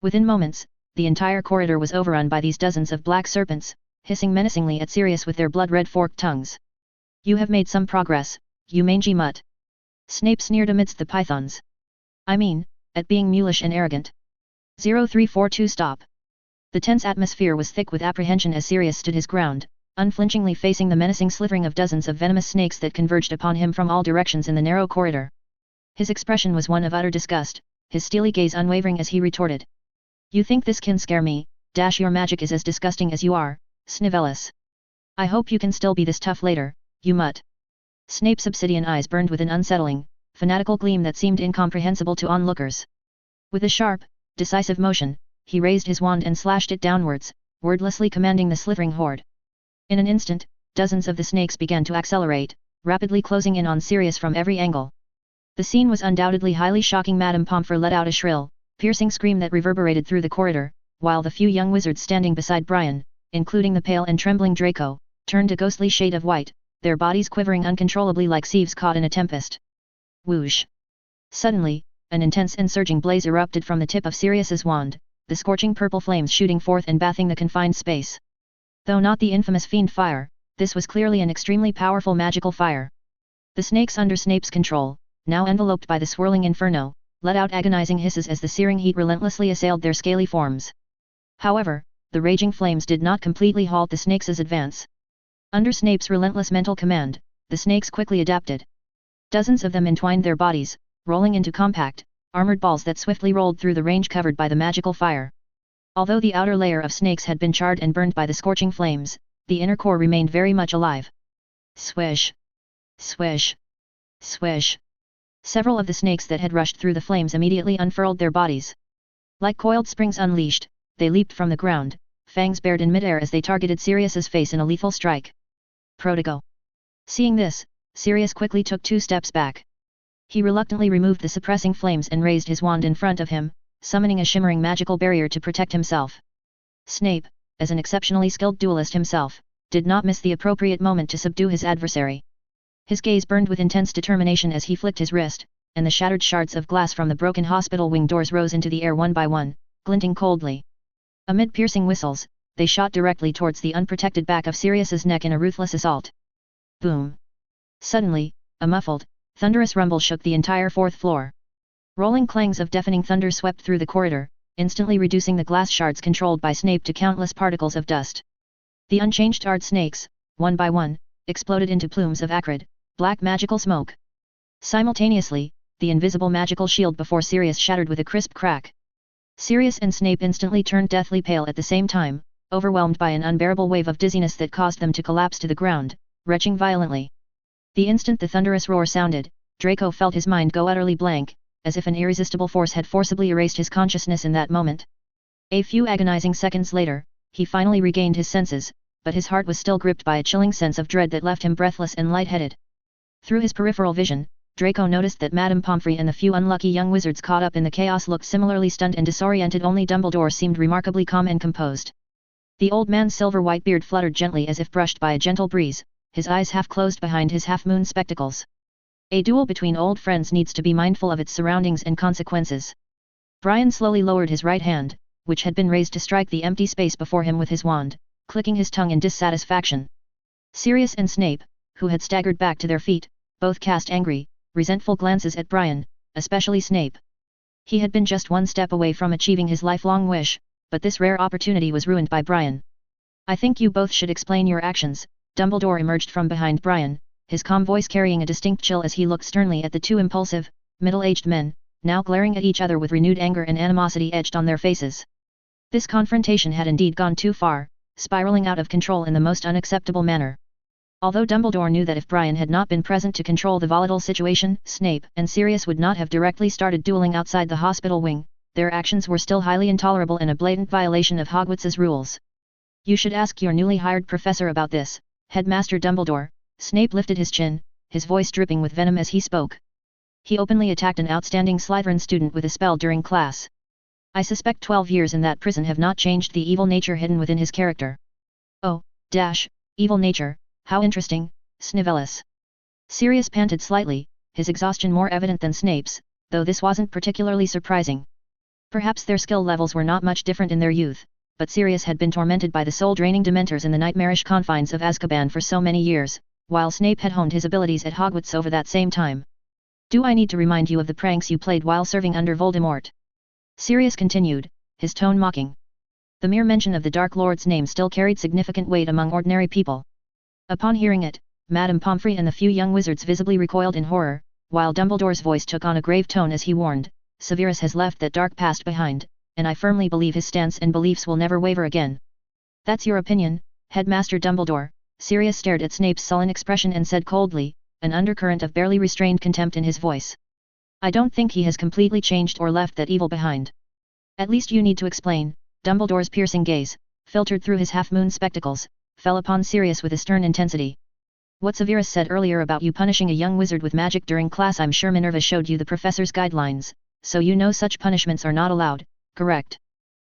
S1: Within moments, the entire corridor was overrun by these dozens of black serpents, hissing menacingly at Sirius with their blood-red forked tongues. "You have made some progress, you mangy mutt." Snape sneered amidst the pythons. "I mean, at being mulish and arrogant." 0342 Stop. The tense atmosphere was thick with apprehension as Sirius stood his ground, unflinchingly facing the menacing slithering of dozens of venomous snakes that converged upon him from all directions in the narrow corridor. His expression was one of utter disgust, his steely gaze unwavering as he retorted. You think this can scare me? Your magic is as disgusting as you are, Snivellis. I hope you can still be this tough later, you mutt. Snape's obsidian eyes burned with an unsettling, fanatical gleam that seemed incomprehensible to onlookers. With a sharp, decisive motion, he raised his wand and slashed it downwards, wordlessly commanding the slithering horde. In an instant, dozens of the snakes began to accelerate, rapidly closing in on Sirius from every angle. The scene was undoubtedly highly shocking. Madame Pomfrey let out a shrill, piercing scream that reverberated through the corridor, while the few young wizards standing beside Brian, including the pale and trembling Draco, turned a ghostly shade of white, their bodies quivering uncontrollably like sieves caught in a tempest. Whoosh! Suddenly, an intense and surging blaze erupted from the tip of Sirius's wand, the scorching purple flames shooting forth and bathing the confined space. Though not the infamous fiend fire, this was clearly an extremely powerful magical fire. The snakes under Snape's control, now enveloped by the swirling inferno, let out agonizing hisses as the searing heat relentlessly assailed their scaly forms. However, the raging flames did not completely halt the snakes' advance. Under Snape's relentless mental command, the snakes quickly adapted. Dozens of them entwined their bodies, rolling into compact, armored balls that swiftly rolled through the range covered by the magical fire. Although the outer layer of snakes had been charred and burned by the scorching flames, the inner core remained very much alive. Swish! Swish! Swish! Several of the snakes that had rushed through the flames immediately unfurled their bodies. Like coiled springs unleashed, they leaped from the ground, fangs bared in midair as they targeted Sirius's face in a lethal strike. Protego. Seeing this, Sirius quickly took 2 steps back. He reluctantly removed the suppressing flames and raised his wand in front of him, summoning a shimmering magical barrier to protect himself. Snape, as an exceptionally skilled duelist himself, did not miss the appropriate moment to subdue his adversary. His gaze burned with intense determination as he flicked his wrist, and the shattered shards of glass from the broken hospital wing doors rose into the air one by one, glinting coldly. Amid piercing whistles, they shot directly towards the unprotected back of Sirius's neck in a ruthless assault. Boom! Suddenly, a muffled, thunderous rumble shook the entire 4th floor. Rolling clangs of deafening thunder swept through the corridor, instantly reducing the glass shards controlled by Snape to countless particles of dust. The unchanged tarred snakes, one by one, exploded into plumes of acrid, black magical smoke. Simultaneously, the invisible magical shield before Sirius shattered with a crisp crack. Sirius and Snape instantly turned deathly pale at the same time, overwhelmed by an unbearable wave of dizziness that caused them to collapse to the ground, retching violently. The instant the thunderous roar sounded, Draco felt his mind go utterly blank, as if an irresistible force had forcibly erased his consciousness in that moment. A few agonizing seconds later, he finally regained his senses, but his heart was still gripped by a chilling sense of dread that left him breathless and lightheaded. Through his peripheral vision, Draco noticed that Madame Pomfrey and the few unlucky young wizards caught up in the chaos looked similarly stunned and disoriented. Only Dumbledore seemed remarkably calm and composed. The old man's silver-white beard fluttered gently as if brushed by a gentle breeze, his eyes half closed behind his half-moon spectacles. A duel between old friends needs to be mindful of its surroundings and consequences. Brian slowly lowered his right hand, which had been raised to strike the empty space before him with his wand, clicking his tongue in dissatisfaction. Sirius and Snape, who had staggered back to their feet, both cast angry, resentful glances at Brian, especially Snape. He had been just one step away from achieving his lifelong wish, but this rare opportunity was ruined by Brian. I think you both should explain your actions. Dumbledore emerged from behind Brian, his calm voice carrying a distinct chill as he looked sternly at the 2 impulsive, middle-aged men, now glaring at each other with renewed anger and animosity etched on their faces. This confrontation had indeed gone too far, spiraling out of control in the most unacceptable manner. Although Dumbledore knew that if Brian had not been present to control the volatile situation, Snape and Sirius would not have directly started dueling outside the hospital wing, their actions were still highly intolerable and a blatant violation of Hogwarts's rules. You should ask your newly hired professor about this, Headmaster Dumbledore. Snape lifted his chin, his voice dripping with venom as he spoke. He openly attacked an outstanding Slytherin student with a spell during class. I suspect 12 years in that prison have not changed the evil nature hidden within his character. Oh, evil nature, how interesting, Snivellis. Sirius panted slightly, his exhaustion more evident than Snape's, though this wasn't particularly surprising. Perhaps their skill levels were not much different in their youth, but Sirius had been tormented by the soul-draining dementors in the nightmarish confines of Azkaban for so many years, while Snape had honed his abilities at Hogwarts over that same time. Do I need to remind you of the pranks you played while serving under Voldemort? Sirius continued, his tone mocking. The mere mention of the Dark Lord's name still carried significant weight among ordinary people. Upon hearing it, Madame Pomfrey and the few young wizards visibly recoiled in horror, while Dumbledore's voice took on a grave tone as he warned, Severus has left that dark past behind, and I firmly believe his stance and beliefs will never waver again. That's your opinion, Headmaster Dumbledore. Sirius stared at Snape's sullen expression and said coldly, an undercurrent of barely restrained contempt in his voice. I don't think he has completely changed or left that evil behind. At least you need to explain. Dumbledore's piercing gaze, filtered through his half-moon spectacles, fell upon Sirius with a stern intensity. What Severus said earlier about you punishing a young wizard with magic during class, I'm sure Minerva showed you the professor's guidelines, so you know such punishments are not allowed, correct?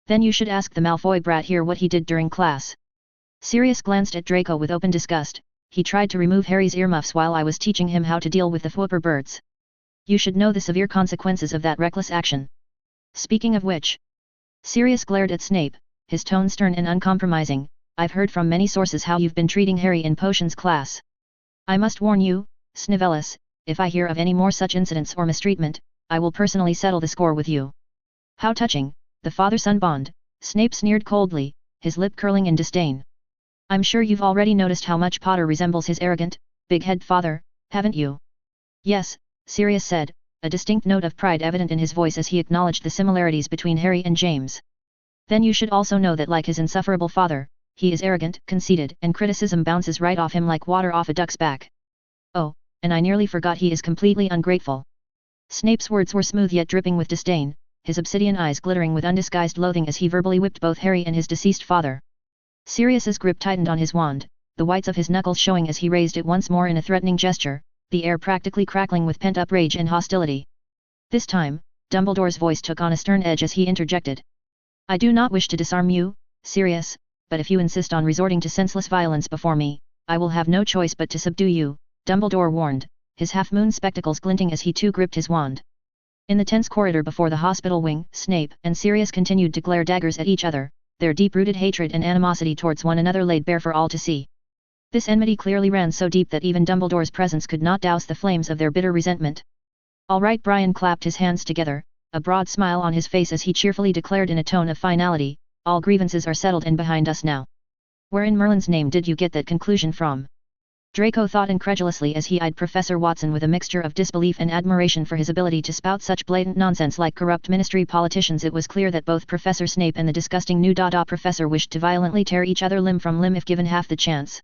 S1: Then you should ask the Malfoy brat here what he did during class. Sirius glanced at Draco with open disgust. He tried to remove Harry's earmuffs while I was teaching him how to deal with the Whooper birds. You should know the severe consequences of that reckless action. Speaking of which, Sirius glared at Snape, his tone stern and uncompromising. I've heard from many sources how you've been treating Harry in potions class. I must warn you, Snivellus, if I hear of any more such incidents or mistreatment, I will personally settle the score with you. How touching, the father-son bond, Snape sneered coldly, his lip curling in disdain. I'm sure you've already noticed how much Potter resembles his arrogant, big-head father, haven't you? Yes, Sirius said, a distinct note of pride evident in his voice as he acknowledged the similarities between Harry and James. Then you should also know that like his insufferable father, he is arrogant, conceited, and criticism bounces right off him like water off a duck's back. Oh, and I nearly forgot he is completely ungrateful. Snape's words were smooth yet dripping with disdain, his obsidian eyes glittering with undisguised loathing as he verbally whipped both Harry and his deceased father. Sirius's grip tightened on his wand, the whites of his knuckles showing as he raised it once more in a threatening gesture, the air practically crackling with pent-up rage and hostility. This time, Dumbledore's voice took on a stern edge as he interjected. I do not wish to disarm you, Sirius, but if you insist on resorting to senseless violence before me, I will have no choice but to subdue you, Dumbledore warned, his half-moon spectacles glinting as he too gripped his wand. In the tense corridor before the hospital wing, Snape and Sirius continued to glare daggers at each other, their deep-rooted hatred and animosity towards one another laid bare for all to see. This enmity clearly ran so deep that even Dumbledore's presence could not douse the flames of their bitter resentment. All right, Brian clapped his hands together, a broad smile on his face as he cheerfully declared in a tone of finality, all grievances are settled and behind us now. Where in Merlin's name did you get that conclusion from? Draco thought incredulously as he eyed Professor Watson with a mixture of disbelief and admiration for his ability to spout such blatant nonsense like corrupt ministry politicians. It was clear that both Professor Snape and the disgusting new Dada professor wished to violently tear each other limb from limb if given half the chance.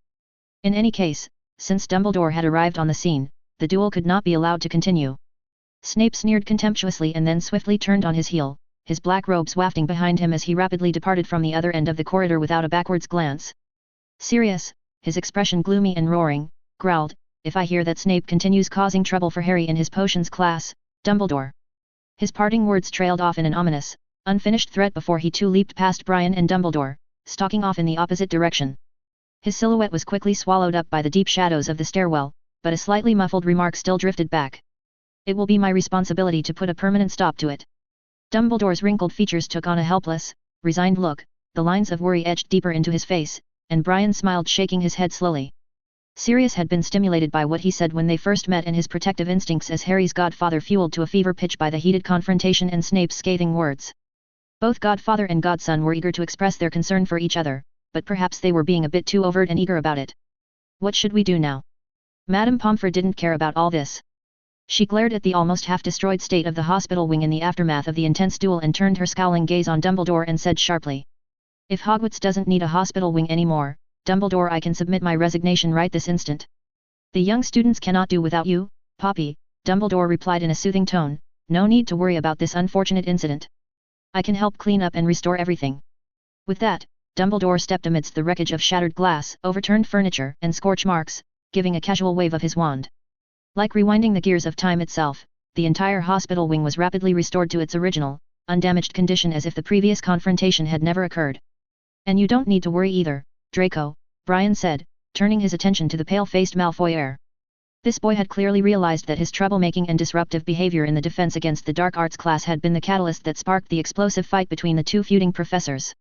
S1: In any case, since Dumbledore had arrived on the scene, the duel could not be allowed to continue. Snape sneered contemptuously and then swiftly turned on his heel, his black robes wafting behind him as he rapidly departed from the other end of the corridor without a backwards glance. Sirius, his expression gloomy and roaring, growled, if I hear that Snape continues causing trouble for Harry in his potions class, Dumbledore. His parting words trailed off in an ominous, unfinished threat before he too leaped past Brian and Dumbledore, stalking off in the opposite direction. His silhouette was quickly swallowed up by the deep shadows of the stairwell, but a slightly muffled remark still drifted back. It will be my responsibility to put a permanent stop to it. Dumbledore's wrinkled features took on a helpless, resigned look, the lines of worry etched deeper into his face, and Brian smiled, shaking his head slowly. Sirius had been stimulated by what he said when they first met, and his protective instincts as Harry's godfather fueled to a fever pitch by the heated confrontation and Snape's scathing words. Both godfather and godson were eager to express their concern for each other, but perhaps they were being a bit too overt and eager about it. What should we do now? Madame Pomfrey didn't care about all this. She glared at the almost half-destroyed state of the hospital wing in the aftermath of the intense duel and turned her scowling gaze on Dumbledore and said sharply. If Hogwarts doesn't need a hospital wing anymore, Dumbledore, I can submit my resignation right this instant. The young students cannot do without you, Poppy, Dumbledore replied in a soothing tone, no need to worry about this unfortunate incident. I can help clean up and restore everything. With that, Dumbledore stepped amidst the wreckage of shattered glass, overturned furniture, and scorch marks, giving a casual wave of his wand. Like rewinding the gears of time itself, the entire hospital wing was rapidly restored to its original, undamaged condition as if the previous confrontation had never occurred. And you don't need to worry either, Draco, Brian said, turning his attention to the pale-faced Malfoy heir. This boy had clearly realized that his troublemaking and disruptive behavior in the defense against the dark arts class had been the catalyst that sparked the explosive fight between the two feuding professors.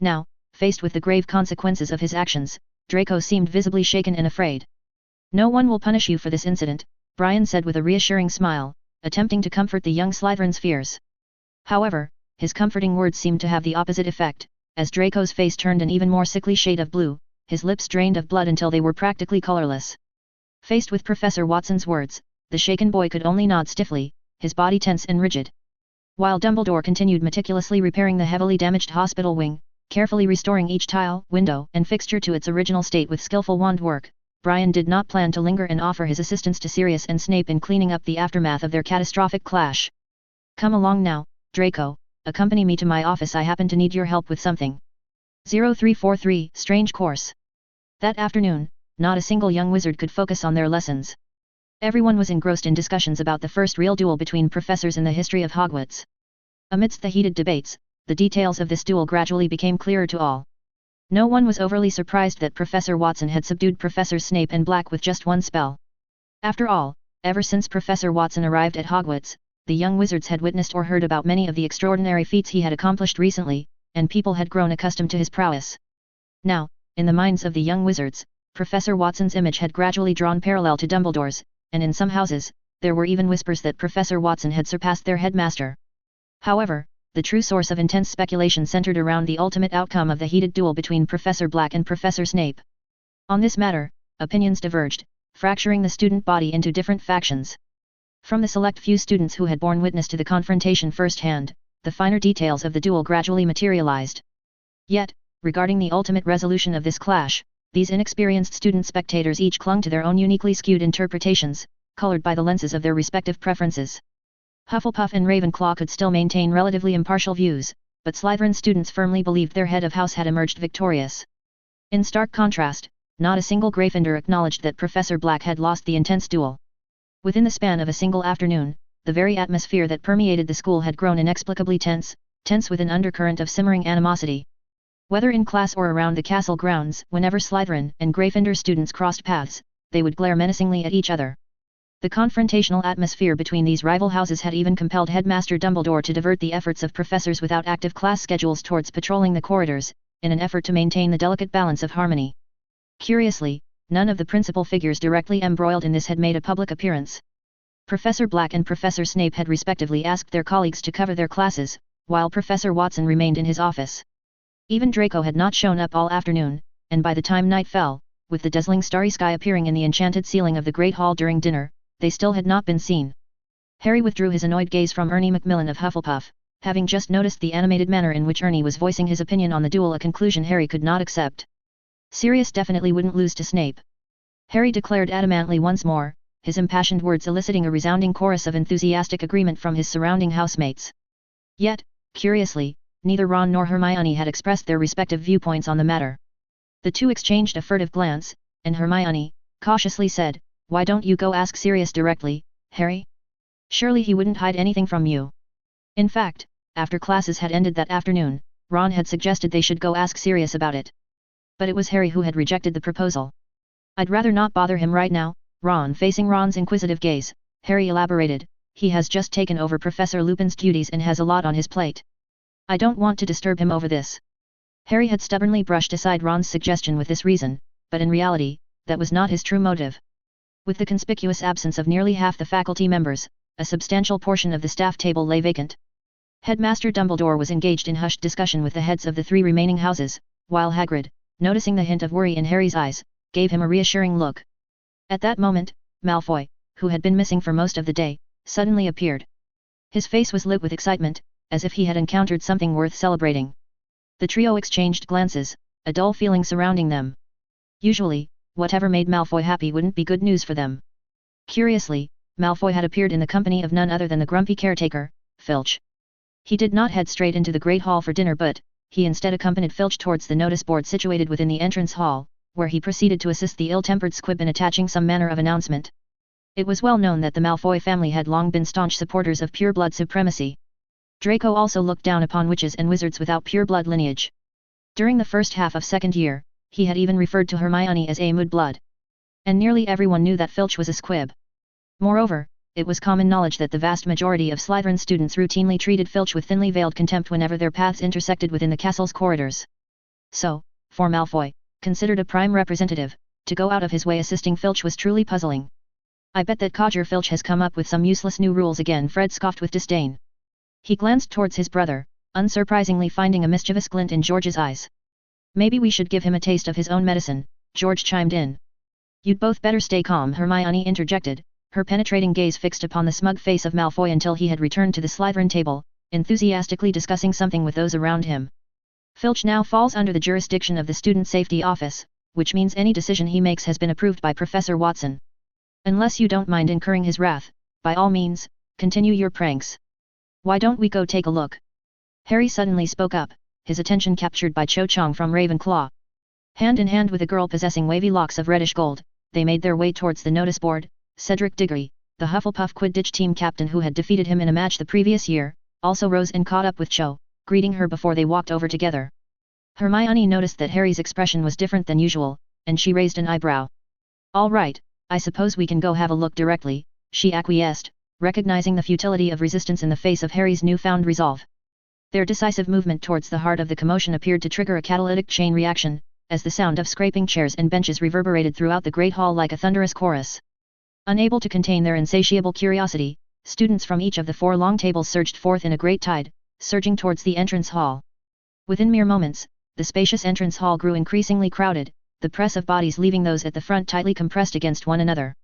S1: Now, faced with the grave consequences of his actions, Draco seemed visibly shaken and afraid. No one will punish you for this incident, Brian said with a reassuring smile, attempting to comfort the young Slytherin's fears. However, his comforting words seemed to have the opposite effect, as Draco's face turned an even more sickly shade of blue, his lips drained of blood until they were practically colorless. Faced with Professor Watson's words, the shaken boy could only nod stiffly, his body tense and rigid. While Dumbledore continued meticulously repairing the heavily damaged hospital wing, carefully restoring each tile, window, and fixture to its original state with skillful wand work, Brian did not plan to linger and offer his assistance to Sirius and Snape in cleaning up the aftermath of their catastrophic clash. "Come along now, Draco, accompany me to my office. I happen to need your help with something." 0343 Strange Course. That afternoon, not a single young wizard could focus on their lessons. Everyone was engrossed in discussions about the first real duel between professors in the history of Hogwarts. Amidst the heated debates, the details of this duel gradually became clearer to all. No one was overly surprised that Professor Watson had subdued Professors Snape and Black with just one spell. After all, ever since Professor Watson arrived at Hogwarts, the young wizards had witnessed or heard about many of the extraordinary feats he had accomplished recently, and people had grown accustomed to his prowess. Now, in the minds of the young wizards, Professor Watson's image had gradually drawn parallel to Dumbledore's, and in some houses, there were even whispers that Professor Watson had surpassed their headmaster. However, the true source of intense speculation centered around the ultimate outcome of the heated duel between Professor Black and Professor Snape. On this matter, opinions diverged, fracturing the student body into different factions. From the select few students who had borne witness to the confrontation firsthand, the finer details of the duel gradually materialized. Yet, regarding the ultimate resolution of this clash, these inexperienced student spectators each clung to their own uniquely skewed interpretations, colored by the lenses of their respective preferences. Hufflepuff and Ravenclaw could still maintain relatively impartial views, but Slytherin students firmly believed their head of house had emerged victorious. In stark contrast, not a single Gryffindor acknowledged that Professor Black had lost the intense duel. Within the span of a single afternoon, the very atmosphere that permeated the school had grown inexplicably tense with an undercurrent of simmering animosity. Whether in class or around the castle grounds, whenever Slytherin and Gryffindor students crossed paths, they would glare menacingly at each other. The confrontational atmosphere between these rival houses had even compelled Headmaster Dumbledore to divert the efforts of professors without active class schedules towards patrolling the corridors, in an effort to maintain the delicate balance of harmony. Curiously, none of the principal figures directly embroiled in this had made a public appearance. Professor Black and Professor Snape had respectively asked their colleagues to cover their classes, while Professor Watson remained in his office. Even Draco had not shown up all afternoon, and by the time night fell, with the dazzling starry sky appearing in the enchanted ceiling of the Great Hall during dinner, they still had not been seen. Harry withdrew his annoyed gaze from Ernie Macmillan of Hufflepuff, having just noticed the animated manner in which Ernie was voicing his opinion on the duel, a conclusion Harry could not accept. Sirius definitely wouldn't lose to Snape. Harry declared adamantly once more, his impassioned words eliciting a resounding chorus of enthusiastic agreement from his surrounding housemates. Yet, curiously, neither Ron nor Hermione had expressed their respective viewpoints on the matter. The two exchanged a furtive glance, and Hermione cautiously said, "Why don't you go ask Sirius directly, Harry? Surely he wouldn't hide anything from you." In fact, after classes had ended that afternoon, Ron had suggested they should go ask Sirius about it. But it was Harry who had rejected the proposal. "I'd rather not bother him right now, Ron." Facing Ron's inquisitive gaze, Harry elaborated, "He has just taken over Professor Lupin's duties and has a lot on his plate. I don't want to disturb him over this." Harry had stubbornly brushed aside Ron's suggestion with this reason, but in reality, that was not his true motive. With the conspicuous absence of nearly half the faculty members, a substantial portion of the staff table lay vacant. Headmaster Dumbledore was engaged in hushed discussion with the heads of the three remaining houses, while Hagrid, noticing the hint of worry in Harry's eyes, gave him a reassuring look. At that moment, Malfoy, who had been missing for most of the day, suddenly appeared. His face was lit with excitement, as if he had encountered something worth celebrating. The trio exchanged glances, a dull feeling surrounding them. Usually, whatever made Malfoy happy wouldn't be good news for them. Curiously, Malfoy had appeared in the company of none other than the grumpy caretaker, Filch. He did not head straight into the Great Hall for dinner, but he instead accompanied Filch towards the notice board situated within the entrance hall, where he proceeded to assist the ill-tempered squib in attaching some manner of announcement. It was well known that the Malfoy family had long been staunch supporters of pure-blood supremacy. Draco also looked down upon witches and wizards without pure-blood lineage. During the first half of second year, he had even referred to Hermione as a mudblood. And nearly everyone knew that Filch was a squib. Moreover, it was common knowledge that the vast majority of Slytherin students routinely treated Filch with thinly veiled contempt whenever their paths intersected within the castle's corridors. So, for Malfoy, considered a prime representative, to go out of his way assisting Filch was truly puzzling. "I bet that codger Filch has come up with some useless new rules again," Fred scoffed with disdain. He glanced towards his brother, unsurprisingly finding a mischievous glint in George's eyes. Maybe we should give him a taste of his own medicine, George chimed in. You'd both better stay calm, Hermione interjected, her penetrating gaze fixed upon the smug face of Malfoy until he had returned to the Slytherin table, enthusiastically discussing something with those around him. Filch now falls under the jurisdiction of the Student Safety Office, which means any decision he makes has been approved by Professor Watson. Unless you don't mind incurring his wrath, by all means, continue your pranks. Why don't we go take a look? Harry suddenly spoke up, his attention captured by Cho Chang from Ravenclaw. Hand in hand with a girl possessing wavy locks of reddish gold, they made their way towards the notice board. Cedric Diggory, the Hufflepuff Quidditch team captain who had defeated him in a match the previous year, also rose and caught up with Cho, greeting her before they walked over together. Hermione noticed that Harry's expression was different than usual, and she raised an eyebrow. All right, I suppose we can go have a look directly, she acquiesced, recognizing the futility of resistance in the face of Harry's newfound resolve. Their decisive movement towards the heart of the commotion appeared to trigger a catalytic chain reaction, as the sound of scraping chairs and benches reverberated throughout the great hall like a thunderous chorus. Unable to contain their insatiable curiosity, students from each of the 4 long tables surged forth in a great tide, surging towards the entrance hall. Within mere moments, the spacious entrance hall grew increasingly crowded, the press of bodies leaving those at the front tightly compressed against one another.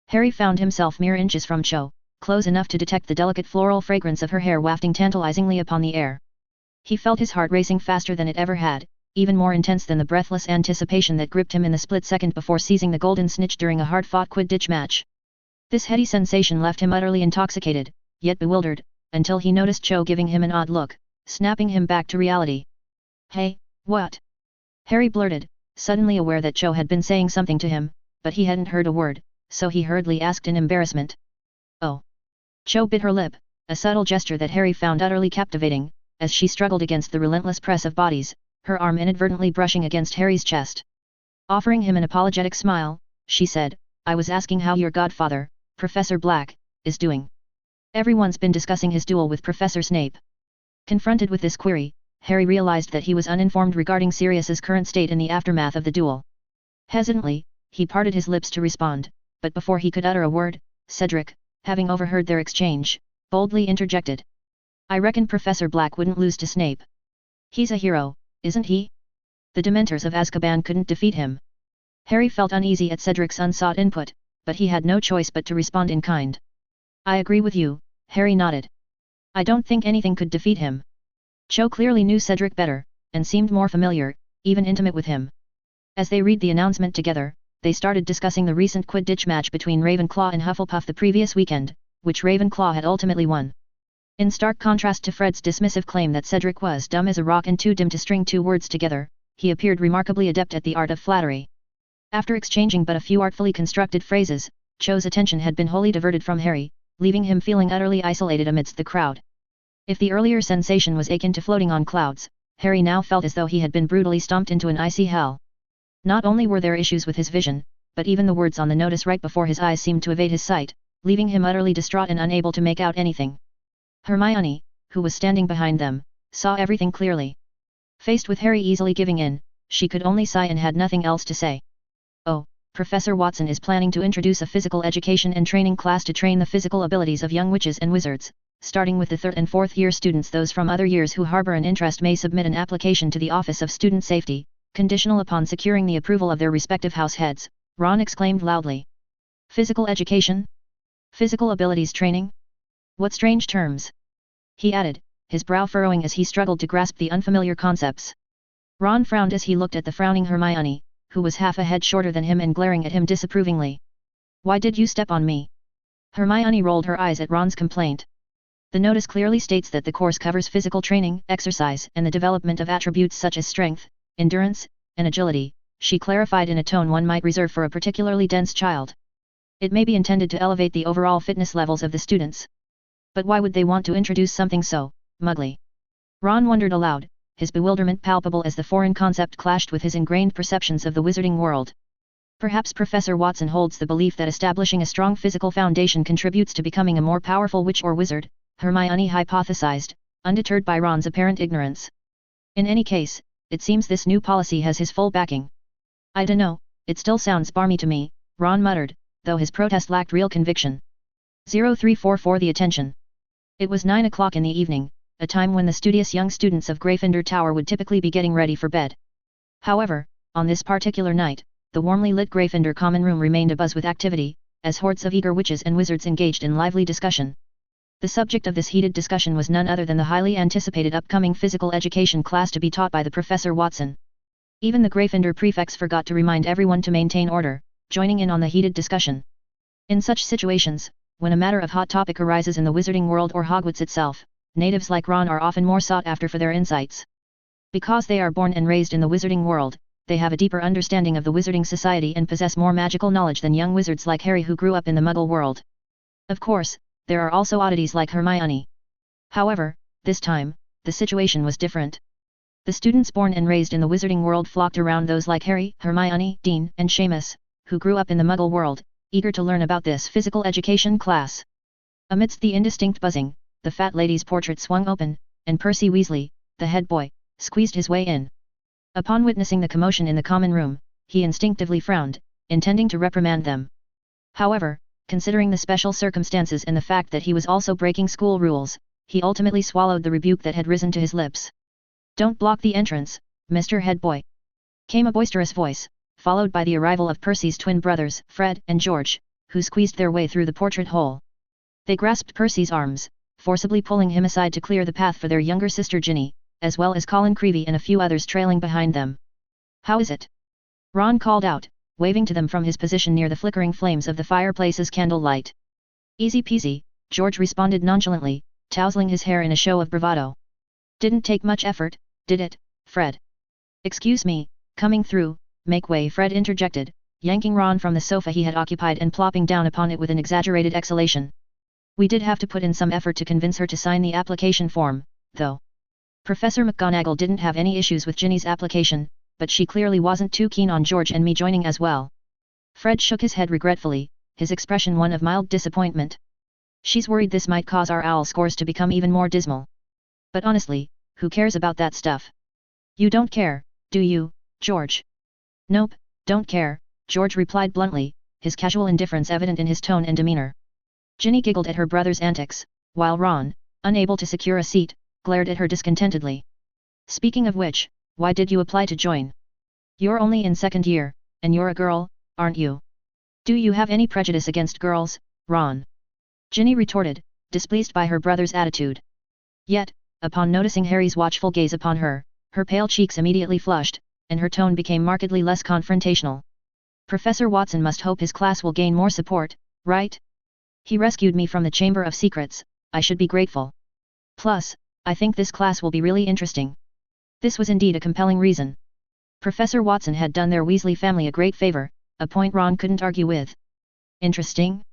S1: Harry found himself mere inches from Cho, close enough to detect the delicate floral fragrance of her hair wafting tantalizingly upon the air. He felt his heart racing faster than it ever had, even more intense than the breathless anticipation that gripped him in the split second before seizing the golden snitch during a hard-fought Quidditch match. This heady sensation left him utterly intoxicated, yet bewildered, until he noticed Cho giving him an odd look, snapping him back to reality. Hey, what? Harry blurted, suddenly aware that Cho had been saying something to him, but he hadn't heard a word, so he hurriedly asked in embarrassment. Oh. Cho bit her lip, a subtle gesture that Harry found utterly captivating, as she struggled against the relentless press of bodies, her arm inadvertently brushing against Harry's chest. Offering him an apologetic smile, she said, I was asking how your godfather, Professor Black, is doing. Everyone's been discussing his duel with Professor Snape. Confronted with this query, Harry realized that he was uninformed regarding Sirius's current state in the aftermath of the duel. Hesitantly, he parted his lips to respond, but before he could utter a word, Cedric, having overheard their exchange, boldly interjected. I reckon Professor Black wouldn't lose to Snape. He's a hero, isn't he? The Dementors of Azkaban couldn't defeat him. Harry felt uneasy at Cedric's unsought input, but he had no choice but to respond in kind. I agree with you, Harry nodded. I don't think anything could defeat him. Cho clearly knew Cedric better, and seemed more familiar, even intimate with him. As they read the announcement together, they started discussing the recent Quidditch match between Ravenclaw and Hufflepuff the previous weekend, which Ravenclaw had ultimately won. In stark contrast to Fred's dismissive claim that Cedric was dumb as a rock and too dim to string 2 words together, he appeared remarkably adept at the art of flattery. After exchanging but a few artfully constructed phrases, Cho's attention had been wholly diverted from Harry, leaving him feeling utterly isolated amidst the crowd. If the earlier sensation was akin to floating on clouds, Harry now felt as though he had been brutally stomped into an icy hell. Not only were there issues with his vision, but even the words on the notice right before his eyes seemed to evade his sight, leaving him utterly distraught and unable to make out anything. Hermione, who was standing behind them, saw everything clearly. Faced with Harry easily giving in, she could only sigh and had nothing else to say. Oh, Professor Watson is planning to introduce a physical education and training class to train the physical abilities of young witches and wizards, starting with the 3rd and 4th year students. Those from other years who harbor an interest may submit an application to the Office of Student Safety, conditional upon securing the approval of their respective house heads, Ron exclaimed loudly. Physical education? Physical abilities training? What strange terms? He added, his brow furrowing as he struggled to grasp the unfamiliar concepts. Ron frowned as he looked at the frowning Hermione, who was half a head shorter than him and glaring at him disapprovingly. Why did you step on me? Hermione rolled her eyes at Ron's complaint. The notice clearly states that the course covers physical training, exercise, and the development of attributes such as strength, endurance, and agility, she clarified in a tone one might reserve for a particularly dense child. It may be intended to elevate the overall fitness levels of the students. But why would they want to introduce something so muggly? Ron wondered aloud, his bewilderment palpable as the foreign concept clashed with his ingrained perceptions of the wizarding world. Perhaps Professor Watson holds the belief that establishing a strong physical foundation contributes to becoming a more powerful witch or wizard, Hermione hypothesized, undeterred by Ron's apparent ignorance. In any case, it seems this new policy has his full backing. I dunno, it still sounds barmy to me, Ron muttered, though his protest lacked real conviction. 0344 The attention. It was 9 o'clock in the evening, a time when the studious young students of Gryffindor Tower would typically be getting ready for bed. However, on this particular night, the warmly lit Gryffindor common room remained abuzz with activity, as hordes of eager witches and wizards engaged in lively discussion. The subject of this heated discussion was none other than the highly anticipated upcoming physical education class to be taught by the Professor Watson. Even the Gryffindor prefects forgot to remind everyone to maintain order, joining in on the heated discussion. In such situations, when a matter of hot topic arises in the wizarding world or Hogwarts itself, natives like Ron are often more sought after for their insights. Because they are born and raised in the wizarding world, they have a deeper understanding of the wizarding society and possess more magical knowledge than young wizards like Harry who grew up in the Muggle world. Of course, there are also oddities like Hermione. However, this time, the situation was different. The students born and raised in the wizarding world flocked around those like Harry, Hermione, Dean, and Seamus, who grew up in the Muggle world, eager to learn about this physical education class. Amidst the indistinct buzzing, the fat lady's portrait swung open, and Percy Weasley, the head boy, squeezed his way in. Upon witnessing the commotion in the common room, he instinctively frowned, intending to reprimand them. However, considering the special circumstances and the fact that he was also breaking school rules, he ultimately swallowed the rebuke that had risen to his lips. "Don't block the entrance, Mr. Head Boy," came a boisterous voice, followed by the arrival of Percy's twin brothers, Fred and George, who squeezed their way through the portrait hole. They grasped Percy's arms, forcibly pulling him aside to clear the path for their younger sister Ginny, as well as Colin Creevey and a few others trailing behind them. "How is it?" Ron called out, waving to them from his position near the flickering flames of the fireplace's candle light. "Easy peasy," George responded nonchalantly, tousling his hair in a show of bravado. "Didn't take much effort, did it, Fred?" "Excuse me, coming through, make way," Fred interjected, yanking Ron from the sofa he had occupied and plopping down upon it with an exaggerated exhalation. "We did have to put in some effort to convince her to sign the application form, though. Professor McGonagall didn't have any issues with Ginny's application, but she clearly wasn't too keen on George and me joining as well." Fred shook his head regretfully, his expression one of mild disappointment. "She's worried this might cause our OWL scores to become even more dismal. But honestly, who cares about that stuff?" "You don't care, do you, George?" "Nope, don't care," George replied bluntly, his casual indifference evident in his tone and demeanor. Ginny giggled at her brother's antics, while Ron, unable to secure a seat, glared at her discontentedly. "Speaking of which, why did you apply to join? You're only in second year, and you're a girl, aren't you? Do you have any prejudice against girls, Ron?" Ginny retorted, displeased by her brother's attitude. Yet, upon noticing Harry's watchful gaze upon her, her pale cheeks immediately flushed, and her tone became markedly less confrontational. "Professor Watson must hope his class will gain more support, right? He rescued me from the Chamber of Secrets, I should be grateful. Plus, I think this class will be really interesting." This was indeed a compelling reason. Professor Watson had done their Weasley family a great favor, a point Ron couldn't argue with. "Interesting?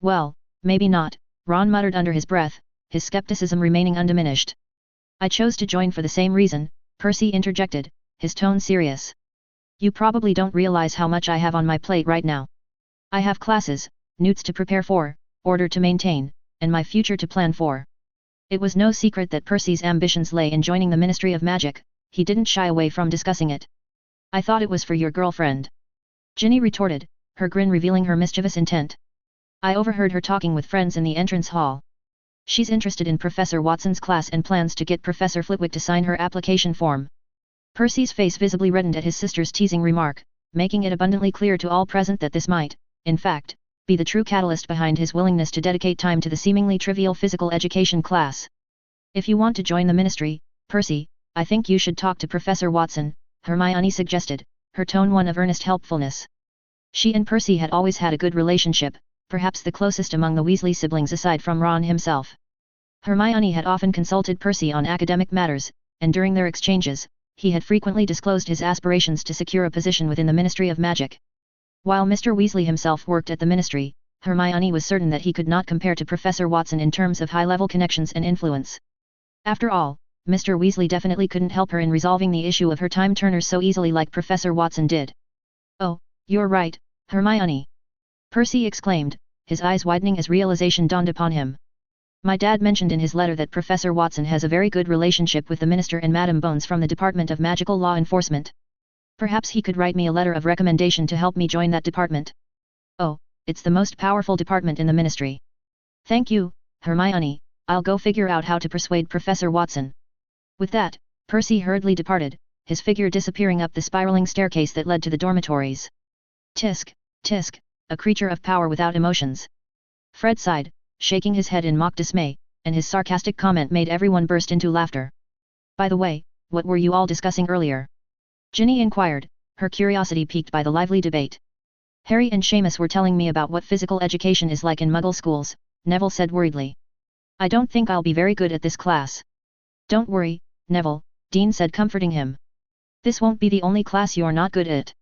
S1: Well, maybe not," Ron muttered under his breath, his skepticism remaining undiminished. "I chose to join for the same reason," Percy interjected, his tone serious. "You probably don't realize how much I have on my plate right now. I have classes, newts to prepare for, order to maintain, and my future to plan for." It was no secret that Percy's ambitions lay in joining the Ministry of Magic, he didn't shy away from discussing it. "I thought it was for your girlfriend," Ginny retorted, her grin revealing her mischievous intent. "I overheard her talking with friends in the entrance hall. She's interested in Professor Watson's class and plans to get Professor Flitwick to sign her application form." Percy's face visibly reddened at his sister's teasing remark, making it abundantly clear to all present that this might, in fact, be the true catalyst behind his willingness to dedicate time to the seemingly trivial physical education class. "If you want to join the ministry, Percy, I think you should talk to Professor Watson," Hermione suggested, her tone one of earnest helpfulness. She and Percy had always had a good relationship, perhaps the closest among the Weasley siblings aside from Ron himself. Hermione had often consulted Percy on academic matters, and during their exchanges, he had frequently disclosed his aspirations to secure a position within the Ministry of Magic. While Mr. Weasley himself worked at the Ministry, Hermione was certain that he could not compare to Professor Watson in terms of high-level connections and influence. After all, Mr. Weasley definitely couldn't help her in resolving the issue of her time-turners so easily like Professor Watson did. "Oh, you're right, Hermione!" Percy exclaimed, his eyes widening as realization dawned upon him. "My dad mentioned in his letter that Professor Watson has a very good relationship with the Minister and Madame Bones from the Department of Magical Law Enforcement. Perhaps he could write me a letter of recommendation to help me join that department." "Oh, it's the most powerful department in the Ministry." "Thank you, Hermione," I'll go figure out how to persuade Professor Watson. With that, Percy hurriedly departed, his figure disappearing up the spiraling staircase that led to the dormitories. Tisk, tisk, a creature of power without emotions. Fred sighed, shaking his head in mock dismay, and his sarcastic comment made everyone burst into laughter. By the way, what were you all discussing earlier? Ginny inquired, her curiosity piqued by the lively debate. Harry and Seamus were telling me about what physical education is like in Muggle schools, Neville said worriedly. I don't think I'll be very good at this class. Don't worry, Neville, Dean said comforting him. This won't be the only class you're not good at.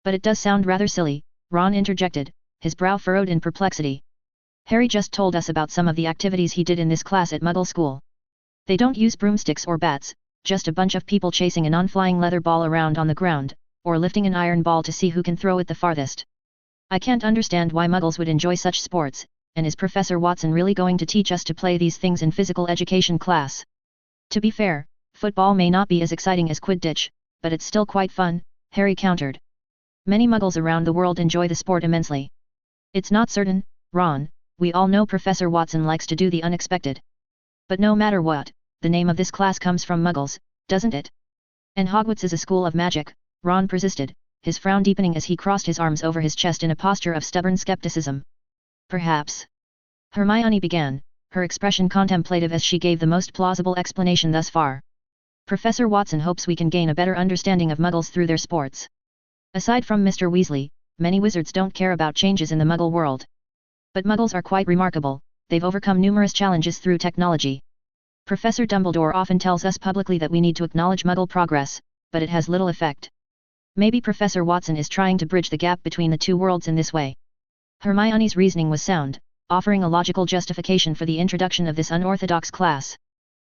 S1: But it does sound rather silly, Ron interjected, his brow furrowed in perplexity. Harry just told us about some of the activities he did in this class at Muggle school. They don't use broomsticks or bats, just a bunch of people chasing a non-flying leather ball around on the ground, or lifting an iron ball to see who can throw it the farthest. I can't understand why Muggles would enjoy such sports, and is Professor Watson really going to teach us to play these things in physical education class? To be fair, football may not be as exciting as Quidditch, but it's still quite fun, Harry countered. Many Muggles around the world enjoy the sport immensely. It's not certain, Ron, we all know Professor Watson likes to do the unexpected. But no matter what, the name of this class comes from Muggles, doesn't it? And Hogwarts is a school of magic, Ron persisted, his frown deepening as he crossed his arms over his chest in a posture of stubborn skepticism. Perhaps. Hermione began, her expression contemplative as she gave the most plausible explanation thus far. Professor Watson hopes we can gain a better understanding of Muggles through their sports. Aside from Mr. Weasley, many wizards don't care about changes in the Muggle world. But Muggles are quite remarkable, they've overcome numerous challenges through technology. Professor Dumbledore often tells us publicly that we need to acknowledge Muggle progress, but it has little effect. Maybe Professor Watson is trying to bridge the gap between the two worlds in this way. Hermione's reasoning was sound, offering a logical justification for the introduction of this unorthodox class.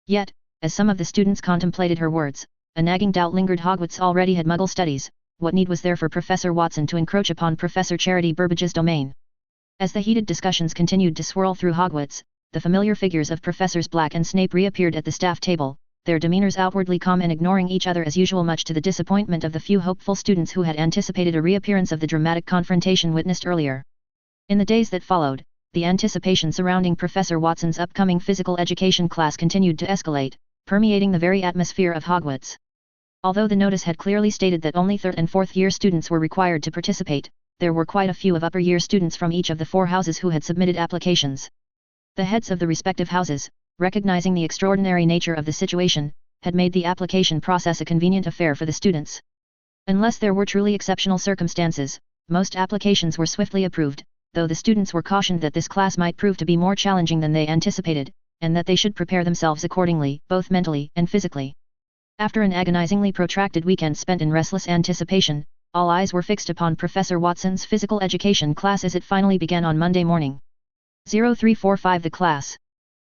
S1: Yet, as some of the students contemplated her words, a nagging doubt lingered. Hogwarts already had Muggle studies, what need was there for Professor Watson to encroach upon Professor Charity Burbage's domain? As the heated discussions continued to swirl through Hogwarts, the familiar figures of Professors Black and Snape reappeared at the staff table, their demeanors outwardly calm and ignoring each other as usual, much to the disappointment of the few hopeful students who had anticipated a reappearance of the dramatic confrontation witnessed earlier. In the days that followed, the anticipation surrounding Professor Watson's upcoming physical education class continued to escalate, permeating the very atmosphere of Hogwarts. Although the notice had clearly stated that only 3rd and 4th year students were required to participate, there were quite a few of upper year students from each of the 4 houses who had submitted applications. The heads of the respective houses, recognizing the extraordinary nature of the situation, had made the application process a convenient affair for the students. Unless there were truly exceptional circumstances, most applications were swiftly approved, though the students were cautioned that this class might prove to be more challenging than they anticipated, and that they should prepare themselves accordingly, both mentally and physically. After an agonizingly protracted weekend spent in restless anticipation, all eyes were fixed upon Professor Watson's physical education class as it finally began on Monday morning. 0345 The class.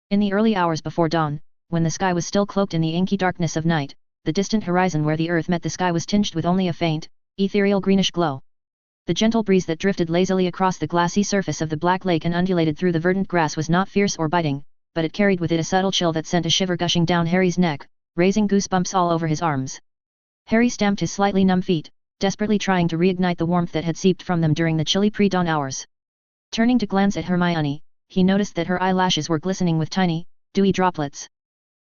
S1: In the early hours before dawn, when the sky was still cloaked in the inky darkness of night, the distant horizon where the earth met the sky was tinged with only a faint, ethereal greenish glow. The gentle breeze that drifted lazily across the glassy surface of the black lake and undulated through the verdant grass was not fierce or biting, but it carried with it a subtle chill that sent a shiver gushing down Harry's neck, raising goosebumps all over his arms. Harry stamped his slightly numb feet, desperately trying to reignite the warmth that had seeped from them during the chilly pre-dawn hours. Turning to glance at Hermione, he noticed that her eyelashes were glistening with tiny, dewy droplets.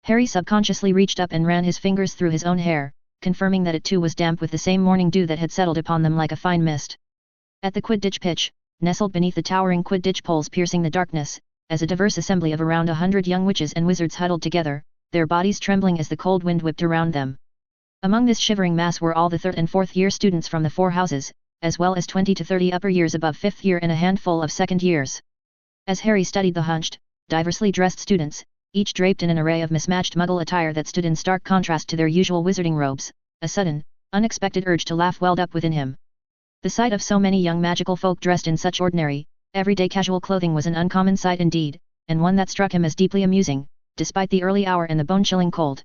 S1: Harry subconsciously reached up and ran his fingers through his own hair, confirming that it too was damp with the same morning dew that had settled upon them like a fine mist. At the Quidditch pitch, nestled beneath the towering Quidditch poles piercing the darkness, as a diverse assembly of around 100 young witches and wizards huddled together, their bodies trembling as the cold wind whipped around them. Among this shivering mass were all the 3rd and 4th year students from the 4 houses, as well as 20 to 30 upper years above 5th year and a handful of 2nd years. As Harry studied the hunched, diversely dressed students, each draped in an array of mismatched Muggle attire that stood in stark contrast to their usual wizarding robes, a sudden, unexpected urge to laugh welled up within him. The sight of so many young magical folk dressed in such ordinary, everyday casual clothing was an uncommon sight indeed, and one that struck him as deeply amusing, despite the early hour and the bone-chilling cold.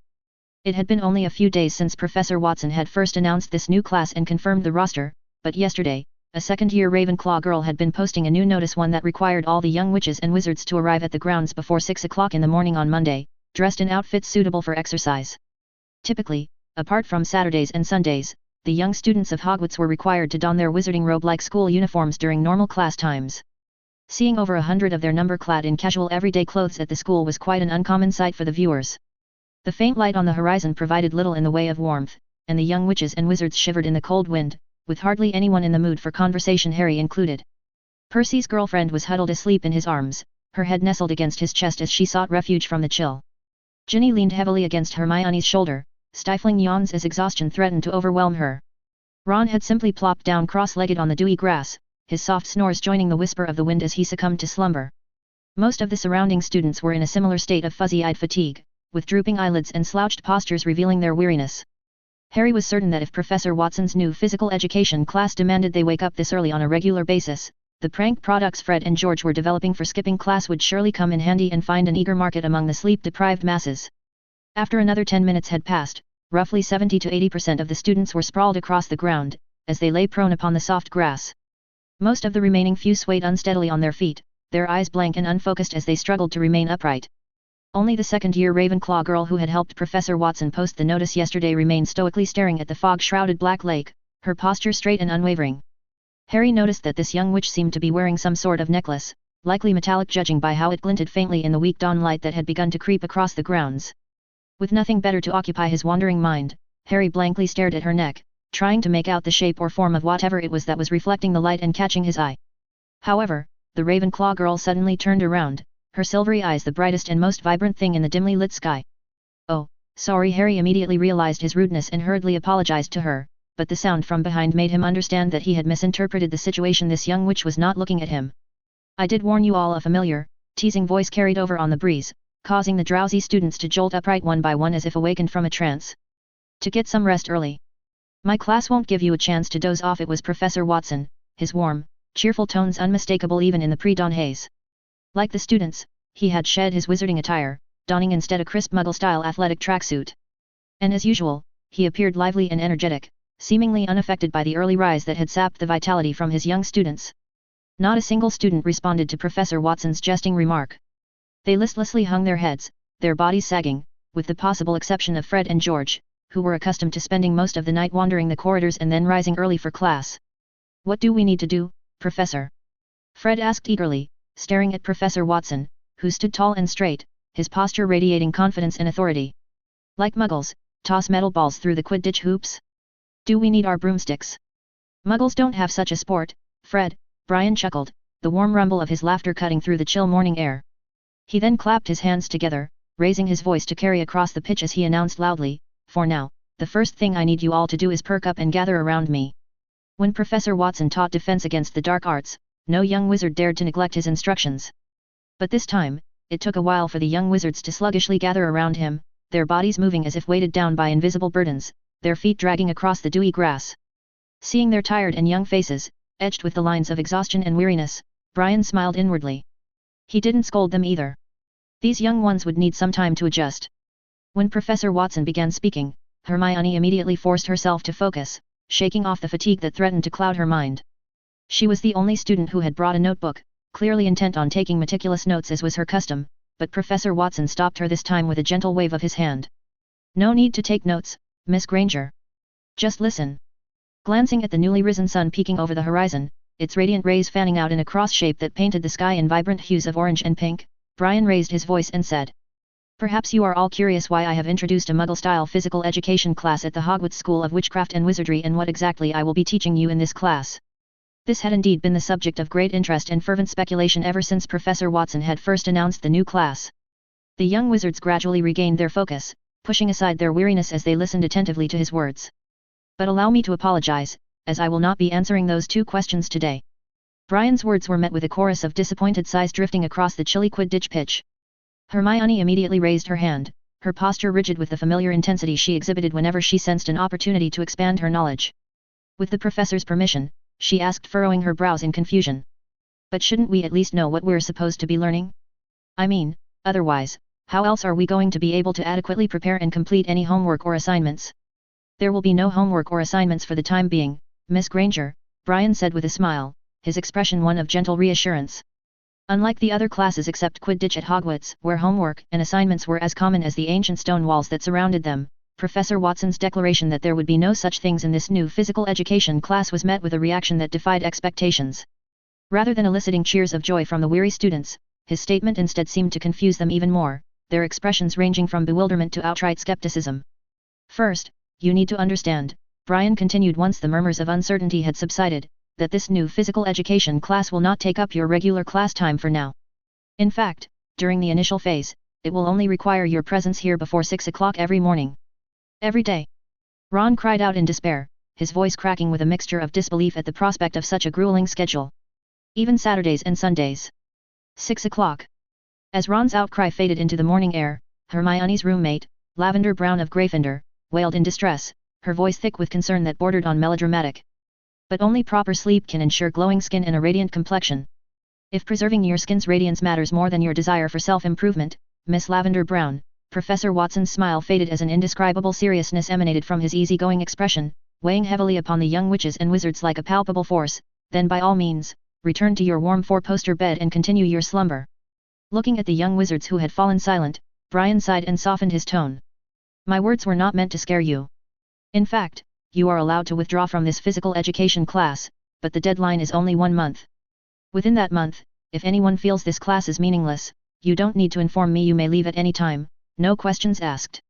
S1: It had been only a few days since Professor Watson had first announced this new class and confirmed the roster, but yesterday, a 2nd-year Ravenclaw girl had been posting a new notice, one that required all the young witches and wizards to arrive at the grounds before 6 o'clock in the morning on Monday, dressed in outfits suitable for exercise. Typically, apart from Saturdays and Sundays, the young students of Hogwarts were required to don their wizarding robe-like school uniforms during normal class times. Seeing over 100 of their number clad in casual everyday clothes at the school was quite an uncommon sight for the viewers. The faint light on the horizon provided little in the way of warmth, and the young witches and wizards shivered in the cold wind, with hardly anyone in the mood for conversation, Harry included. Percy's girlfriend was huddled asleep in his arms, her head nestled against his chest as she sought refuge from the chill. Ginny leaned heavily against Hermione's shoulder, stifling yawns as exhaustion threatened to overwhelm her. Ron had simply plopped down cross-legged on the dewy grass, his soft snores joining the whisper of the wind as he succumbed to slumber. Most of the surrounding students were in a similar state of fuzzy-eyed fatigue, with drooping eyelids and slouched postures revealing their weariness. Harry was certain that if Professor Watson's new physical education class demanded they wake up this early on a regular basis, the prank products Fred and George were developing for skipping class would surely come in handy and find an eager market among the sleep-deprived masses. After another 10 minutes had passed, roughly 70 to 80% of the students were sprawled across the ground, as they lay prone upon the soft grass. Most of the remaining few swayed unsteadily on their feet, their eyes blank and unfocused as they struggled to remain upright. Only the second-year Ravenclaw girl who had helped Professor Watson post the notice yesterday remained stoically staring at the fog-shrouded black lake, her posture straight and unwavering. Harry noticed that this young witch seemed to be wearing some sort of necklace, likely metallic judging by how it glinted faintly in the weak dawn light that had begun to creep across the grounds. With nothing better to occupy his wandering mind, Harry blankly stared at her neck, trying to make out the shape or form of whatever it was that was reflecting the light and catching his eye. However, the Ravenclaw girl suddenly turned around, her silvery eyes the brightest and most vibrant thing in the dimly lit sky. "Oh, sorry." Harry immediately realized his rudeness and hurriedly apologized to her, but the sound from behind made him understand that he had misinterpreted the situation. This young witch was not looking at him. "I did warn you all," a familiar, teasing voice carried over on the breeze, causing the drowsy students to jolt upright one by one as if awakened from a trance. "To get some rest early. My class won't give you a chance to doze off." It was Professor Watson, his warm, cheerful tones unmistakable even in the pre-dawn haze. Like the students, he had shed his wizarding attire, donning instead a crisp Muggle-style athletic tracksuit. And as usual, he appeared lively and energetic, seemingly unaffected by the early rise that had sapped the vitality from his young students. Not a single student responded to Professor Watson's jesting remark. They listlessly hung their heads, their bodies sagging, with the possible exception of Fred and George, who were accustomed to spending most of the night wandering the corridors and then rising early for class. "What do we need to do, Professor?" Fred asked eagerly, staring at Professor Watson, who stood tall and straight, his posture radiating confidence and authority. "Like Muggles, toss metal balls through the Quidditch hoops? Do we need our broomsticks?" "Muggles don't have such a sport, Fred," Brian chuckled, the warm rumble of his laughter cutting through the chill morning air. He then clapped his hands together, raising his voice to carry across the pitch as he announced loudly, "For now, the first thing I need you all to do is perk up and gather around me." When Professor Watson taught defense against the dark arts, no young wizard dared to neglect his instructions. But this time, it took a while for the young wizards to sluggishly gather around him, their bodies moving as if weighted down by invisible burdens, their feet dragging across the dewy grass. Seeing their tired and young faces, etched with the lines of exhaustion and weariness, Brian smiled inwardly. He didn't scold them either. These young ones would need some time to adjust. When Professor Watson began speaking, Hermione immediately forced herself to focus, shaking off the fatigue that threatened to cloud her mind. She was the only student who had brought a notebook, clearly intent on taking meticulous notes as was her custom, but Professor Watson stopped her this time with a gentle wave of his hand. "No need to take notes, Miss Granger. Just listen." Glancing at the newly risen sun peeking over the horizon, its radiant rays fanning out in a cross shape that painted the sky in vibrant hues of orange and pink, Brian raised his voice and said, "Perhaps you are all curious why I have introduced a Muggle-style physical education class at the Hogwarts School of Witchcraft and Wizardry and what exactly I will be teaching you in this class." This had indeed been the subject of great interest and fervent speculation ever since Professor Watson had first announced the new class. The young wizards gradually regained their focus, pushing aside their weariness as they listened attentively to his words. "But allow me to apologize, as I will not be answering those two questions today." Brian's words were met with a chorus of disappointed sighs drifting across the chilly Quidditch pitch. Hermione immediately raised her hand, her posture rigid with the familiar intensity she exhibited whenever she sensed an opportunity to expand her knowledge. With the professor's permission, she asked, furrowing her brows in confusion. "But shouldn't we at least know what we're supposed to be learning? I mean, otherwise, how else are we going to be able to adequately prepare and complete any homework or assignments?" "There will be no homework or assignments for the time being, Miss Granger," Brian said with a smile, his expression one of gentle reassurance. Unlike the other classes except Quidditch at Hogwarts, where homework and assignments were as common as the ancient stone walls that surrounded them, Professor Watson's declaration that there would be no such things in this new physical education class was met with a reaction that defied expectations. Rather than eliciting cheers of joy from the weary students, his statement instead seemed to confuse them even more, their expressions ranging from bewilderment to outright skepticism. First, you need to understand, Brian continued once the murmurs of uncertainty had subsided, that this new physical education class will not take up your regular class time for now. In fact, during the initial phase, it will only require your presence here before 6 o'clock every morning. Every day. Ron cried out in despair, his voice cracking with a mixture of disbelief at the prospect of such a grueling schedule. Even Saturdays and Sundays. 6 o'clock. As Ron's outcry faded into the morning air, Hermione's roommate, Lavender Brown of Gryffindor, wailed in distress, her voice thick with concern that bordered on melodramatic. But only proper sleep can ensure glowing skin and a radiant complexion. If preserving your skin's radiance matters more than your desire for self-improvement, Miss Lavender Brown, Professor Watson's smile faded as an indescribable seriousness emanated from his easygoing expression, weighing heavily upon the young witches and wizards like a palpable force, then by all means, return to your warm four-poster bed and continue your slumber. Looking at the young wizards who had fallen silent, Brian sighed and softened his tone. My words were not meant to scare you. In fact, you are allowed to withdraw from this physical education class, but the deadline is only 1 month. Within that month, if anyone feels this class is meaningless, you don't need to inform me, you may leave at any time, no questions asked.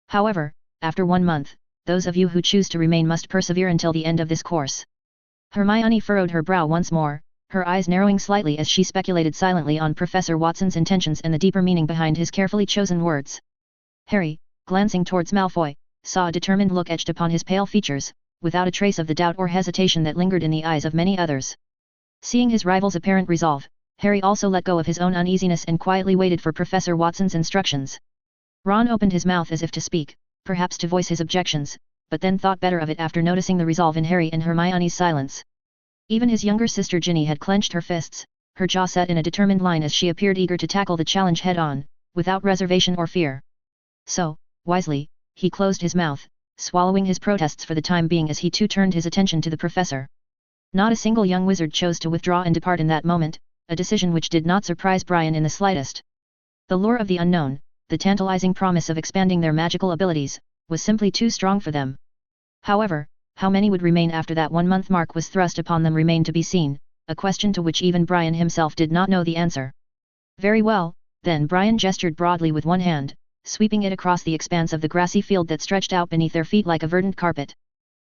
S1: However, after 1 month, those of you who choose to remain must persevere until the end of this course. Hermione furrowed her brow once more, her eyes narrowing slightly as she speculated silently on Professor Watson's intentions and the deeper meaning behind his carefully chosen words. Harry, glancing towards Malfoy, saw a determined look etched upon his pale features, without a trace of the doubt or hesitation that lingered in the eyes of many others. Seeing his rival's apparent resolve, Harry also let go of his own uneasiness and quietly waited for Professor Watson's instructions. Ron opened his mouth as if to speak, perhaps to voice his objections, but then thought better of it after noticing the resolve in Harry and Hermione's silence. Even his younger sister Ginny had clenched her fists, her jaw set in a determined line as she appeared eager to tackle the challenge head-on, without reservation or fear. So, wisely, he closed his mouth, swallowing his protests for the time being as he too turned his attention to the professor. Not a single young wizard chose to withdraw and depart in that moment, a decision which did not surprise Brian in the slightest. The lure of the unknown, the tantalizing promise of expanding their magical abilities, was simply too strong for them. However, how many would remain after that 1-month mark was thrust upon them remained to be seen, a question to which even Brian himself did not know the answer. Very well, then Brian gestured broadly with one hand, sweeping it across the expanse of the grassy field that stretched out beneath their feet like a verdant carpet.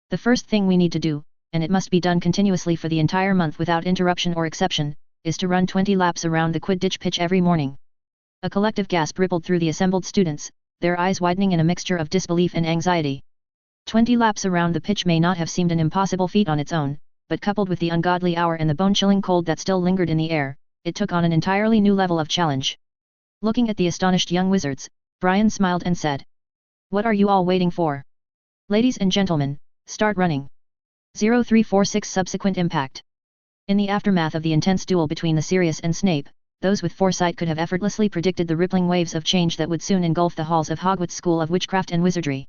S1: The first thing we need to do, and it must be done continuously for the entire month without interruption or exception, is to run 20 laps around the Quidditch pitch every morning. A collective gasp rippled through the assembled students, their eyes widening in a mixture of disbelief and anxiety. 20 laps around the pitch may not have seemed an impossible feat on its own, but coupled with the ungodly hour and the bone-chilling cold that still lingered in the air, it took on an entirely new level of challenge. Looking at the astonished young wizards, Brian smiled and said, "What are you all waiting for? Ladies and gentlemen, start running." 0346 Subsequent impact. In the aftermath of the intense duel between the Sirius and Snape, those with foresight could have effortlessly predicted the rippling waves of change that would soon engulf the halls of Hogwarts School of Witchcraft and Wizardry.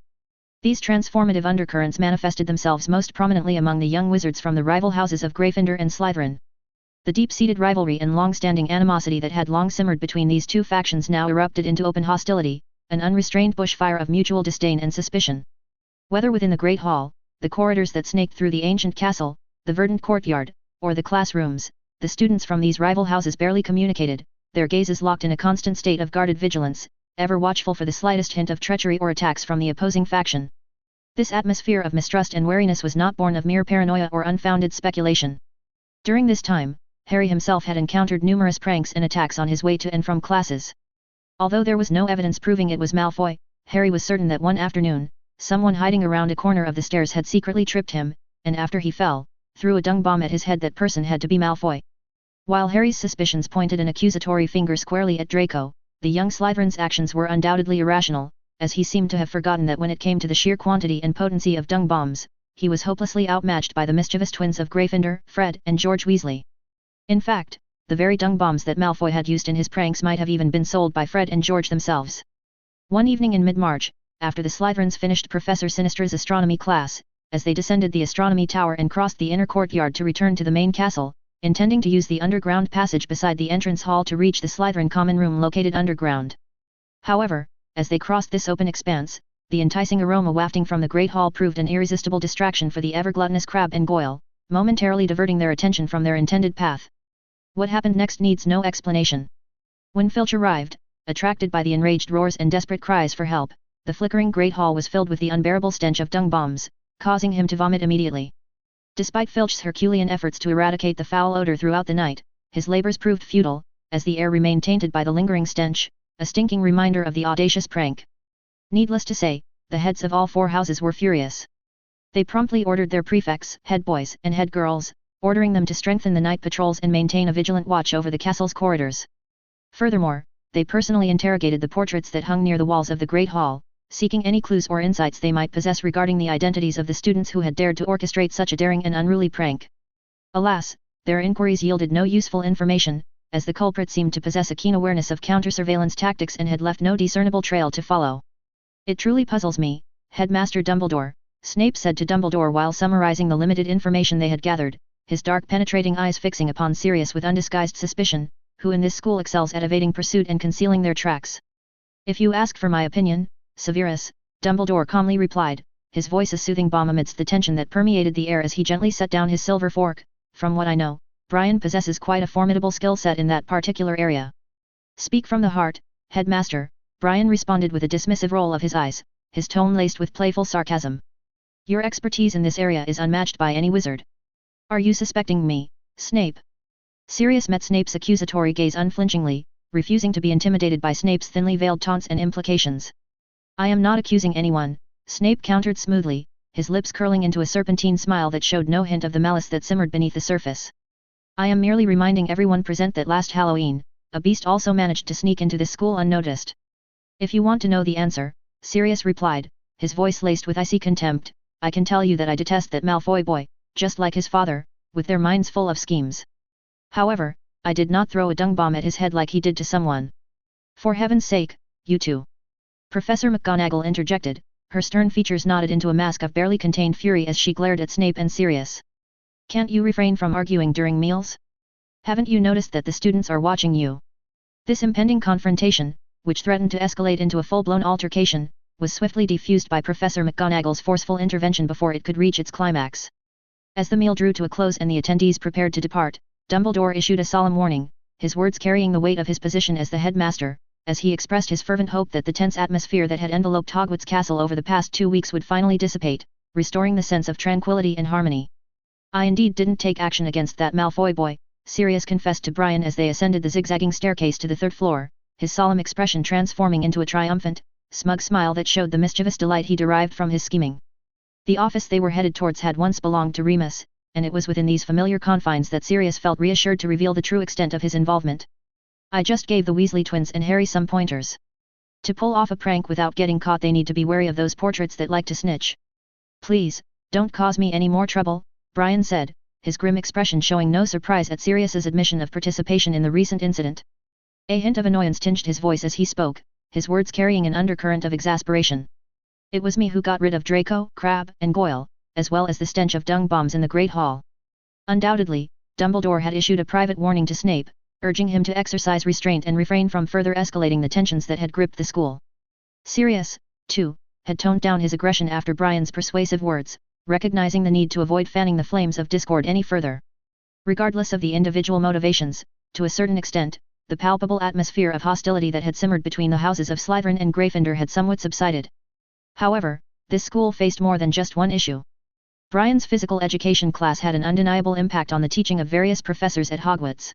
S1: These transformative undercurrents manifested themselves most prominently among the young wizards from the rival houses of Gryffindor and Slytherin. The deep-seated rivalry and long-standing animosity that had long simmered between these two factions now erupted into open hostility, an unrestrained bushfire of mutual disdain and suspicion. Whether within the Great Hall, the corridors that snaked through the ancient castle, the verdant courtyard, or the classrooms, the students from these rival houses barely communicated, their gazes locked in a constant state of guarded vigilance, ever watchful for the slightest hint of treachery or attacks from the opposing faction. This atmosphere of mistrust and wariness was not born of mere paranoia or unfounded speculation. During this time, Harry himself had encountered numerous pranks and attacks on his way to and from classes. Although there was no evidence proving it was Malfoy, Harry was certain that one afternoon, someone hiding around a corner of the stairs had secretly tripped him, and after he fell, threw a dung bomb at his head. That person had to be Malfoy. While Harry's suspicions pointed an accusatory finger squarely at Draco, the young Slytherin's actions were undoubtedly irrational, as he seemed to have forgotten that when it came to the sheer quantity and potency of dung bombs, he was hopelessly outmatched by the mischievous twins of Gryffindor, Fred and George Weasley. In fact, the very dung bombs that Malfoy had used in his pranks might have even been sold by Fred and George themselves. One evening in mid-March, after the Slytherins finished Professor Sinister's astronomy class, as they descended the astronomy tower and crossed the inner courtyard to return to the main castle, intending to use the underground passage beside the entrance hall to reach the Slytherin common room located underground. However, as they crossed this open expanse, the enticing aroma wafting from the Great Hall proved an irresistible distraction for the ever-gluttonous Crabbe and Goyle, momentarily diverting their attention from their intended path, What happened next needs no explanation. When Filch arrived, attracted by the enraged roars and desperate cries for help, the flickering great hall was filled with the unbearable stench of dung bombs, causing him to vomit immediately. Despite Filch's Herculean efforts to eradicate the foul odor throughout the night, his labors proved futile, as the air remained tainted by the lingering stench, a stinking reminder of the audacious prank. Needless to say, the heads of all 4 houses were furious. They promptly ordered their prefects, head boys, and head girls, ordering them to strengthen the night patrols and maintain a vigilant watch over the castle's corridors. Furthermore, they personally interrogated the portraits that hung near the walls of the Great Hall, seeking any clues or insights they might possess regarding the identities of the students who had dared to orchestrate such a daring and unruly prank. Alas, their inquiries yielded no useful information, as the culprit seemed to possess a keen awareness of counter-surveillance tactics and had left no discernible trail to follow. It truly puzzles me, Headmaster Dumbledore, Snape said to Dumbledore while summarizing the limited information they had gathered, his dark penetrating eyes fixing upon Sirius with undisguised suspicion, who in this school excels at evading pursuit and concealing their tracks. If you ask for my opinion, Severus, Dumbledore calmly replied, his voice a soothing balm amidst the tension that permeated the air as he gently set down his silver fork. From what I know, Brian possesses quite a formidable skill set in that particular area. Speak from the heart, Headmaster, Brian responded with a dismissive roll of his eyes, his tone laced with playful sarcasm. Your expertise in this area is unmatched by any wizard. Are you suspecting me, Snape? Sirius met Snape's accusatory gaze unflinchingly, refusing to be intimidated by Snape's thinly veiled taunts and implications. I am not accusing anyone, Snape countered smoothly, his lips curling into a serpentine smile that showed no hint of the malice that simmered beneath the surface. I am merely reminding everyone present that last Halloween, a beast also managed to sneak into this school unnoticed. If you want to know the answer, Sirius replied, his voice laced with icy contempt, I can tell you that I detest that Malfoy boy, just like his father, with their minds full of schemes. However, I did not throw a dung bomb at his head like he did to someone. For heaven's sake, you two. Professor McGonagall interjected, her stern features knotted into a mask of barely contained fury as she glared at Snape and Sirius. Can't you refrain from arguing during meals? Haven't you noticed that the students are watching you? This impending confrontation, which threatened to escalate into a full-blown altercation, was swiftly defused by Professor McGonagall's forceful intervention before it could reach its climax. As the meal drew to a close and the attendees prepared to depart, Dumbledore issued a solemn warning, his words carrying the weight of his position as the headmaster, as he expressed his fervent hope that the tense atmosphere that had enveloped Hogwarts Castle over the past 2 weeks would finally dissipate, restoring the sense of tranquility and harmony. I indeed didn't take action against that Malfoy boy, Sirius confessed to Brian as they ascended the zigzagging staircase to the 3rd floor, his solemn expression transforming into a triumphant, smug smile that showed the mischievous delight he derived from his scheming. The office they were headed towards had once belonged to Remus, and it was within these familiar confines that Sirius felt reassured to reveal the true extent of his involvement. I just gave the Weasley twins and Harry some pointers. To pull off a prank without getting caught they need to be wary of those portraits that like to snitch. Please, don't cause me any more trouble, Brian said, his grim expression showing no surprise at Sirius's admission of participation in the recent incident. A hint of annoyance tinged his voice as he spoke, his words carrying an undercurrent of exasperation. It was me who got rid of Draco, Crabbe, and Goyle, as well as the stench of dung bombs in the Great Hall. Undoubtedly, Dumbledore had issued a private warning to Snape, urging him to exercise restraint and refrain from further escalating the tensions that had gripped the school. Sirius, too, had toned down his aggression after Brian's persuasive words, recognizing the need to avoid fanning the flames of discord any further. Regardless of the individual motivations, to a certain extent, the palpable atmosphere of hostility that had simmered between the houses of Slytherin and Gryffindor had somewhat subsided. However, this school faced more than just one issue. Brian's physical education class had an undeniable impact on the teaching of various professors at Hogwarts.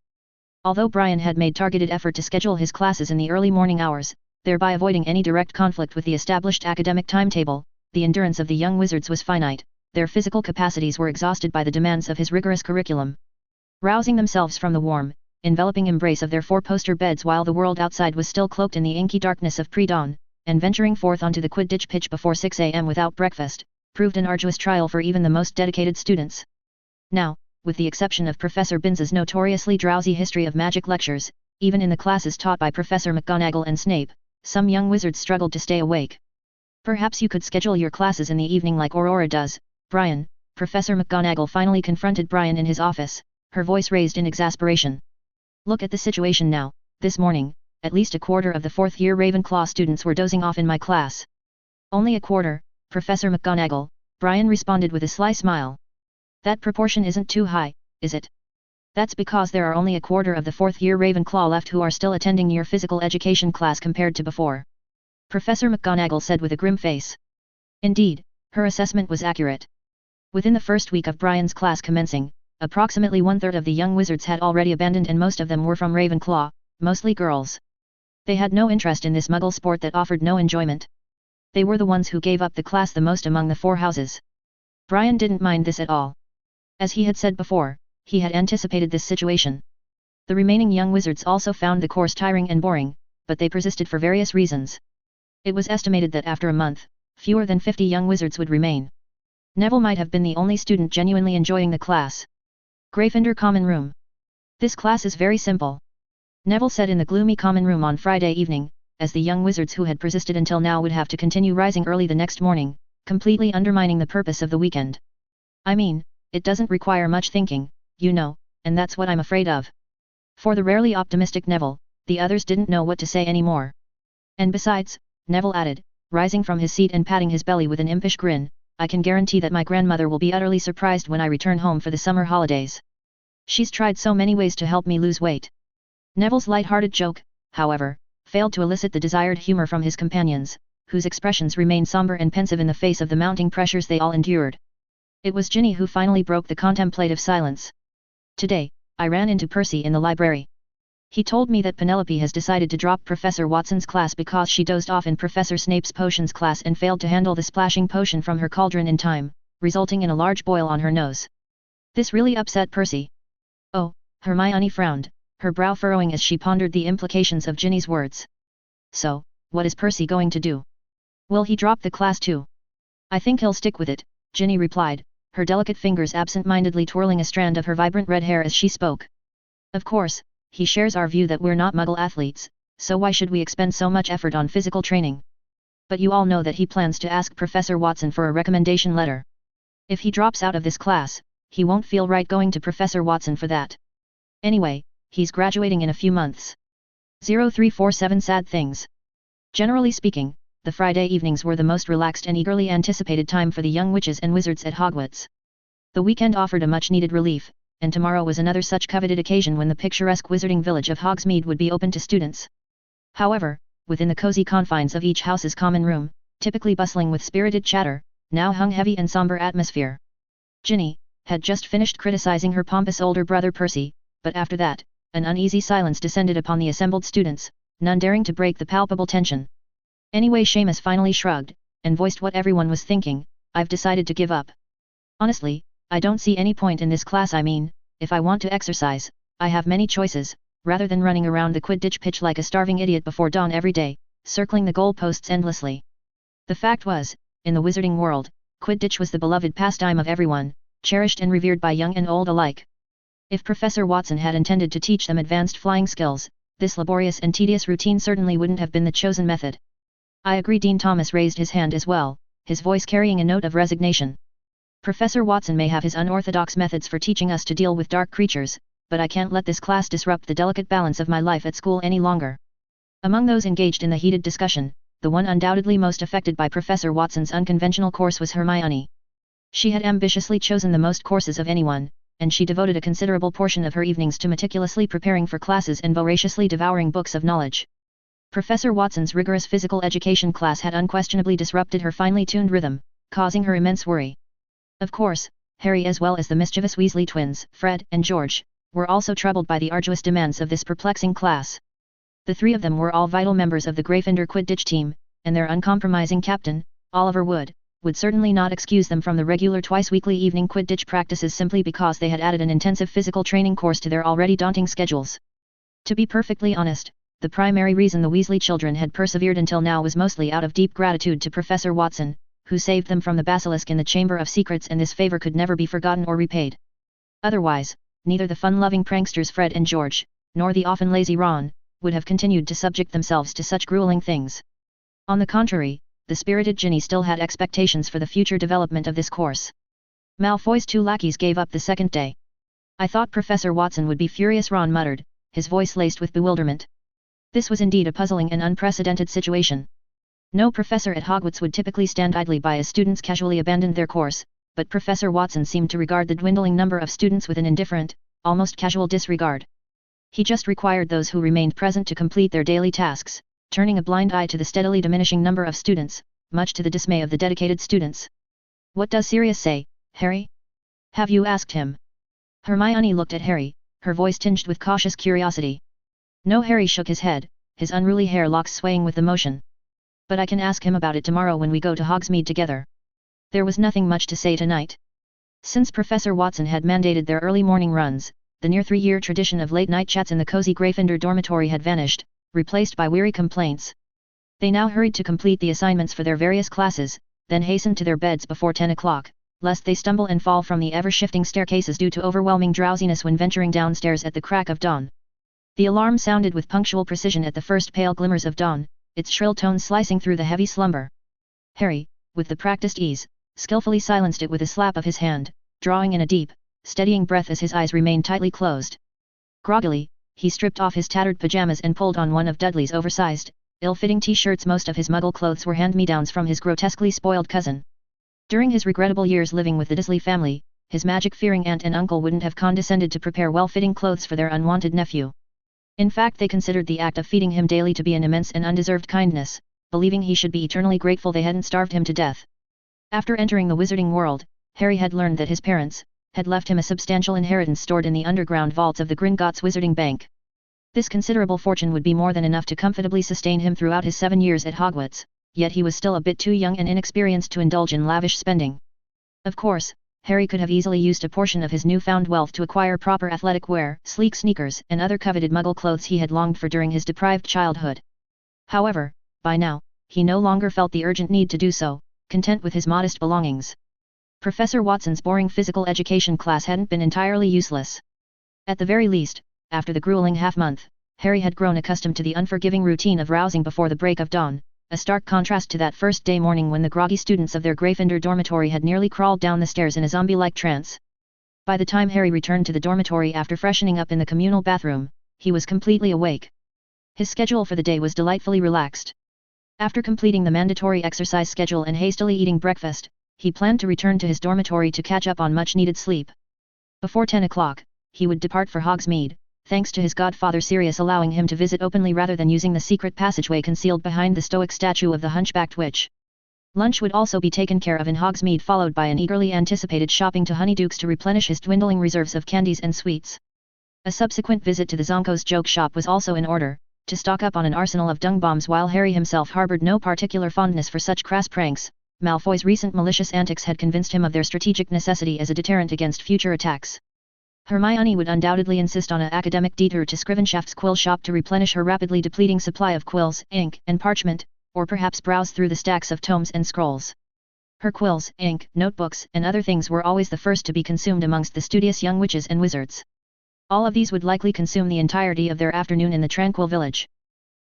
S1: Although Brian had made targeted effort to schedule his classes in the early morning hours, thereby avoiding any direct conflict with the established academic timetable, the endurance of the young wizards was finite, their physical capacities were exhausted by the demands of his rigorous curriculum. Rousing themselves from the warm, enveloping embrace of their four-poster beds while the world outside was still cloaked in the inky darkness of pre-dawn, and venturing forth onto the Quidditch pitch before 6 a.m. without breakfast, proved an arduous trial for even the most dedicated students. Now, with the exception of Professor Binns's notoriously drowsy history of magic lectures, even in the classes taught by Professor McGonagall and Snape, some young wizards struggled to stay awake. Perhaps you could schedule your classes in the evening like Aurora does, Brian. Professor McGonagall finally confronted Brian in his office, her voice raised in exasperation. Look at the situation now. This morning, at least a quarter of the 4th-year Ravenclaw students were dozing off in my class. Only a quarter, Professor McGonagall, Brian responded with a sly smile. That proportion isn't too high, is it? That's because there are only a quarter of the fourth-year Ravenclaw left who are still attending your physical education class compared to before. Professor McGonagall said with a grim face. Indeed, her assessment was accurate. Within the first week of Brian's class commencing, approximately one-third of the young wizards had already abandoned and most of them were from Ravenclaw, mostly girls. They had no interest in this muggle sport that offered no enjoyment. They were the ones who gave up the class the most among the four houses. Brian didn't mind this at all. As he had said before, he had anticipated this situation. The remaining young wizards also found the course tiring and boring, but they persisted for various reasons. It was estimated that after a month, fewer than 50 young wizards would remain. Neville might have been the only student genuinely enjoying the class. Gryffindor Common Room. This class is very simple. Neville said in the gloomy common room on Friday evening, as the young wizards who had persisted until now would have to continue rising early the next morning, completely undermining the purpose of the weekend. I mean, it doesn't require much thinking, you know, and that's what I'm afraid of. For the rarely optimistic Neville, the others didn't know what to say anymore. And besides, Neville added, rising from his seat and patting his belly with an impish grin, I can guarantee that my grandmother will be utterly surprised when I return home for the summer holidays. She's tried so many ways to help me lose weight. Neville's light-hearted joke, however, failed to elicit the desired humor from his companions, whose expressions remained somber and pensive in the face of the mounting pressures they all endured. It was Ginny who finally broke the contemplative silence. Today, I ran into Percy in the library. He told me that Penelope has decided to drop Professor Watson's class because she dozed off in Professor Snape's potions class and failed to handle the splashing potion from her cauldron in time, resulting in a large boil on her nose. This really upset Percy. Oh, Hermione frowned, her brow furrowing as she pondered the implications of Ginny's words. So, what is Percy going to do? Will he drop the class too? I think he'll stick with it, Ginny replied, her delicate fingers absent-mindedly twirling a strand of her vibrant red hair as she spoke. Of course, he shares our view that we're not Muggle athletes, so why should we expend so much effort on physical training? But you all know that he plans to ask Professor Watson for a recommendation letter. If he drops out of this class, he won't feel right going to Professor Watson for that. Anyway, he's graduating in a few months. 0347 Sad Things. Generally speaking, the Friday evenings were the most relaxed and eagerly anticipated time for the young witches and wizards at Hogwarts. The weekend offered a much-needed relief, and tomorrow was another such coveted occasion when the picturesque wizarding village of Hogsmeade would be open to students. However, within the cozy confines of each house's common room, typically bustling with spirited chatter, now hung heavy and somber atmosphere. Ginny had just finished criticizing her pompous older brother Percy, but after that, an uneasy silence descended upon the assembled students, none daring to break the palpable tension. Anyway, Seamus finally shrugged, and voiced what everyone was thinking, I've decided to give up. Honestly, I don't see any point in this class. I mean, if I want to exercise, I have many choices, rather than running around the Quidditch pitch like a starving idiot before dawn every day, circling the goalposts endlessly. The fact was, in the wizarding world, Quidditch was the beloved pastime of everyone, cherished and revered by young and old alike. If Professor Watson had intended to teach them advanced flying skills, this laborious and tedious routine certainly wouldn't have been the chosen method. I agree. Dean Thomas raised his hand as well, his voice carrying a note of resignation. Professor Watson may have his unorthodox methods for teaching us to deal with dark creatures, but I can't let this class disrupt the delicate balance of my life at school any longer. Among those engaged in the heated discussion, the one undoubtedly most affected by Professor Watson's unconventional course was Hermione. She had ambitiously chosen the most courses of anyone, and she devoted a considerable portion of her evenings to meticulously preparing for classes and voraciously devouring books of knowledge. Professor Watson's rigorous physical education class had unquestionably disrupted her finely tuned rhythm, causing her immense worry. Of course, Harry as well as the mischievous Weasley twins, Fred and George, were also troubled by the arduous demands of this perplexing class. The three of them were all vital members of the Gryffindor Quidditch team, and their uncompromising captain, Oliver Wood, would certainly not excuse them from the regular twice-weekly evening Quidditch practices simply because they had added an intensive physical training course to their already daunting schedules. To be perfectly honest, the primary reason the Weasley children had persevered until now was mostly out of deep gratitude to Professor Watson, who saved them from the basilisk in the Chamber of Secrets, and this favor could never be forgotten or repaid. Otherwise, neither the fun-loving pranksters Fred and George, nor the often lazy Ron, would have continued to subject themselves to such grueling things. On the contrary, the spirited Ginny still had expectations for the future development of this course. Malfoy's two lackeys gave up the second day. I thought Professor Watson would be furious, Ron muttered, his voice laced with bewilderment. This was indeed a puzzling and unprecedented situation. No professor at Hogwarts would typically stand idly by as students casually abandoned their course, but Professor Watson seemed to regard the dwindling number of students with an indifferent, almost casual disregard. He just required those who remained present to complete their daily tasks, turning a blind eye to the steadily diminishing number of students, much to the dismay of the dedicated students. "What does Sirius say, Harry? Have you asked him?" Hermione looked at Harry, her voice tinged with cautious curiosity. No, Harry shook his head, his unruly hair locks swaying with the motion. "But I can ask him about it tomorrow when we go to Hogsmeade together." There was nothing much to say tonight. Since Professor Watson had mandated their early morning runs, the near 3-year tradition of late-night chats in the cozy Gryffindor dormitory had vanished, replaced by weary complaints. They now hurried to complete the assignments for their various classes, then hastened to their beds before 10 o'clock, lest they stumble and fall from the ever-shifting staircases due to overwhelming drowsiness when venturing downstairs at the crack of dawn. The alarm sounded with punctual precision at the first pale glimmers of dawn, its shrill tones slicing through the heavy slumber. Harry, with the practiced ease, skillfully silenced it with a slap of his hand, drawing in a deep, steadying breath as his eyes remained tightly closed. Groggily, he stripped off his tattered pajamas and pulled on one of Dudley's oversized, ill-fitting t-shirts. Most of his muggle clothes were hand-me-downs from his grotesquely spoiled cousin. During his regrettable years living with the Dursley family, his magic-fearing aunt and uncle wouldn't have condescended to prepare well-fitting clothes for their unwanted nephew. In fact, they considered the act of feeding him daily to be an immense and undeserved kindness, believing he should be eternally grateful they hadn't starved him to death. After entering the wizarding world, Harry had learned that his parents had left him a substantial inheritance stored in the underground vaults of the Gringotts Wizarding Bank. This considerable fortune would be more than enough to comfortably sustain him throughout his 7 years at Hogwarts, yet he was still a bit too young and inexperienced to indulge in lavish spending. Of course, Harry could have easily used a portion of his newfound wealth to acquire proper athletic wear, sleek sneakers, and other coveted muggle clothes he had longed for during his deprived childhood. However, by now, he no longer felt the urgent need to do so, content with his modest belongings. Professor Watson's boring physical education class hadn't been entirely useless. At the very least, after the grueling half-month, Harry had grown accustomed to the unforgiving routine of rousing before the break of dawn, a stark contrast to that first day morning when the groggy students of their Gryffindor dormitory had nearly crawled down the stairs in a zombie-like trance. By the time Harry returned to the dormitory after freshening up in the communal bathroom, he was completely awake. His schedule for the day was delightfully relaxed. After completing the mandatory exercise schedule and hastily eating breakfast, he planned to return to his dormitory to catch up on much-needed sleep. Before 10 o'clock, he would depart for Hogsmeade, thanks to his godfather Sirius allowing him to visit openly rather than using the secret passageway concealed behind the stoic statue of the hunchbacked witch. Lunch would also be taken care of in Hogsmeade, followed by an eagerly anticipated shopping to Honeyduke's to replenish his dwindling reserves of candies and sweets. A subsequent visit to the Zonko's joke shop was also in order, to stock up on an arsenal of dung bombs. While Harry himself harbored no particular fondness for such crass pranks, Malfoy's recent malicious antics had convinced him of their strategic necessity as a deterrent against future attacks. Hermione would undoubtedly insist on an academic detour to Scrivenshaft's quill shop to replenish her rapidly depleting supply of quills, ink, and parchment, or perhaps browse through the stacks of tomes and scrolls. Her quills, ink, notebooks, and other things were always the first to be consumed amongst the studious young witches and wizards. All of these would likely consume the entirety of their afternoon in the tranquil village.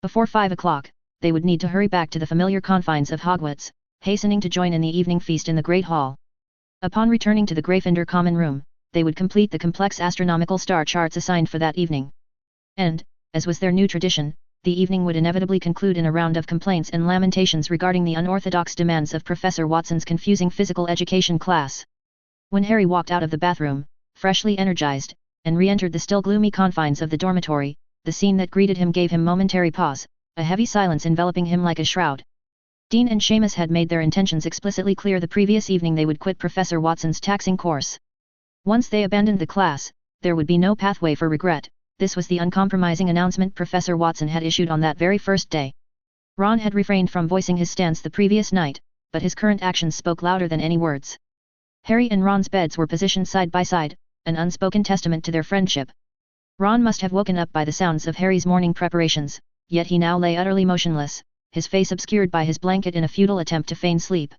S1: Before 5 o'clock, they would need to hurry back to the familiar confines of Hogwarts, hastening to join in the evening feast in the Great Hall. Upon returning to the Gryffindor common room, they would complete the complex astronomical star charts assigned for that evening. And, as was their new tradition, the evening would inevitably conclude in a round of complaints and lamentations regarding the unorthodox demands of Professor Watson's confusing physical education class. When Harry walked out of the bathroom, freshly energized, and re-entered the still gloomy confines of the dormitory, the scene that greeted him gave him momentary pause, a heavy silence enveloping him like a shroud. Dean and Seamus had made their intentions explicitly clear the previous evening. They would quit Professor Watson's taxing course. Once they abandoned the class, there would be no pathway for regret. This was the uncompromising announcement Professor Watson had issued on that very first day. Ron had refrained from voicing his stance the previous night, but his current actions spoke louder than any words. Harry and Ron's beds were positioned side by side, an unspoken testament to their friendship. Ron must have woken up by the sounds of Harry's morning preparations, yet he now lay utterly motionless, his face obscured by his blanket in a futile attempt to feign sleep.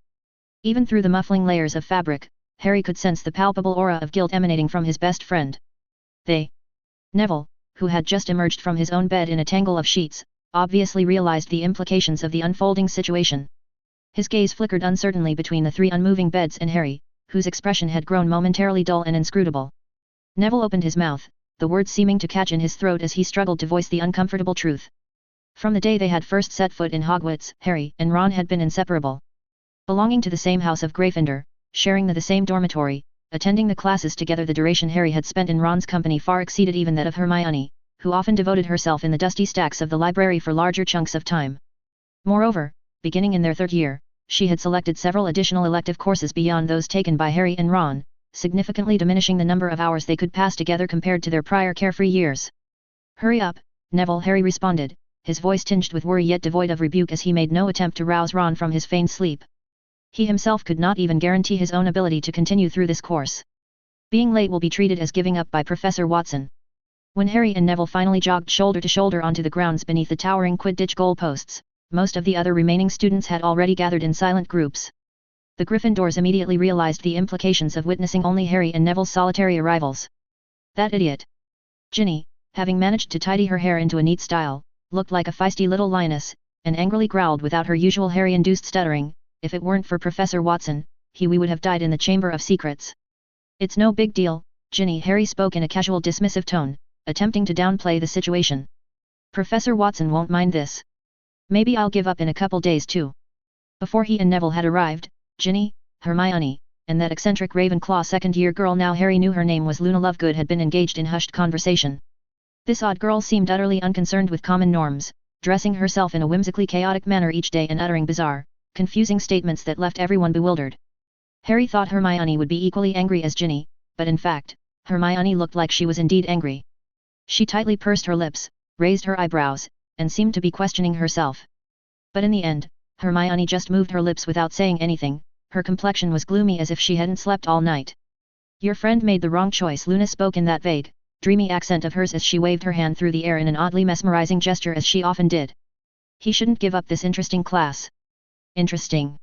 S1: Even through the muffling layers of fabric, Harry could sense the palpable aura of guilt emanating from his best friend. Neville, who had just emerged from his own bed in a tangle of sheets, obviously realized the implications of the unfolding situation. His gaze flickered uncertainly between the 3 unmoving beds and Harry, whose expression had grown momentarily dull and inscrutable. Neville opened his mouth, the words seeming to catch in his throat as he struggled to voice the uncomfortable truth. From the day they had first set foot in Hogwarts, Harry and Ron had been inseparable. Belonging to the same house of Gryffindor, sharing the same dormitory, attending the classes together. The duration Harry had spent in Ron's company far exceeded even that of Hermione, who often devoted herself in the dusty stacks of the library for larger chunks of time. Moreover, beginning in their third year, she had selected several additional elective courses beyond those taken by Harry and Ron, significantly diminishing the number of hours they could pass together compared to their prior carefree years. "Hurry up, Neville," Harry responded, his voice tinged with worry yet devoid of rebuke as he made no attempt to rouse Ron from his feigned sleep. He himself could not even guarantee his own ability to continue through this course. Being late will be treated as giving up by Professor Watson. When Harry and Neville finally jogged shoulder to shoulder onto the grounds beneath the towering Quidditch goalposts, most of the other remaining students had already gathered in silent groups. The Gryffindors immediately realized the implications of witnessing only Harry and Neville's solitary arrivals. That idiot! Ginny, having managed to tidy her hair into a neat style, looked like a feisty little lioness, and angrily growled without her usual Harry-induced stuttering, "If it weren't for Professor Watson, we would have died in the Chamber of Secrets." "It's no big deal, Ginny," Harry spoke in a casual dismissive tone, attempting to downplay the situation. "Professor Watson won't mind this. Maybe I'll give up in a couple days too." Before he and Neville had arrived, Ginny, Hermione, and that eccentric Ravenclaw second-year girl, now Harry knew her name was Luna Lovegood, had been engaged in hushed conversation. This odd girl seemed utterly unconcerned with common norms, dressing herself in a whimsically chaotic manner each day and uttering bizarre, confusing statements that left everyone bewildered. Harry thought Hermione would be equally angry as Ginny, but in fact, Hermione looked like she was indeed angry. She tightly pursed her lips, raised her eyebrows, and seemed to be questioning herself. But in the end, Hermione just moved her lips without saying anything. Her complexion was gloomy as if she hadn't slept all night. "Your friend made the wrong choice," Luna spoke in that vague, dreamy accent of hers as she waved her hand through the air in an oddly mesmerizing gesture as she often did. "He shouldn't give up this interesting class." Interesting.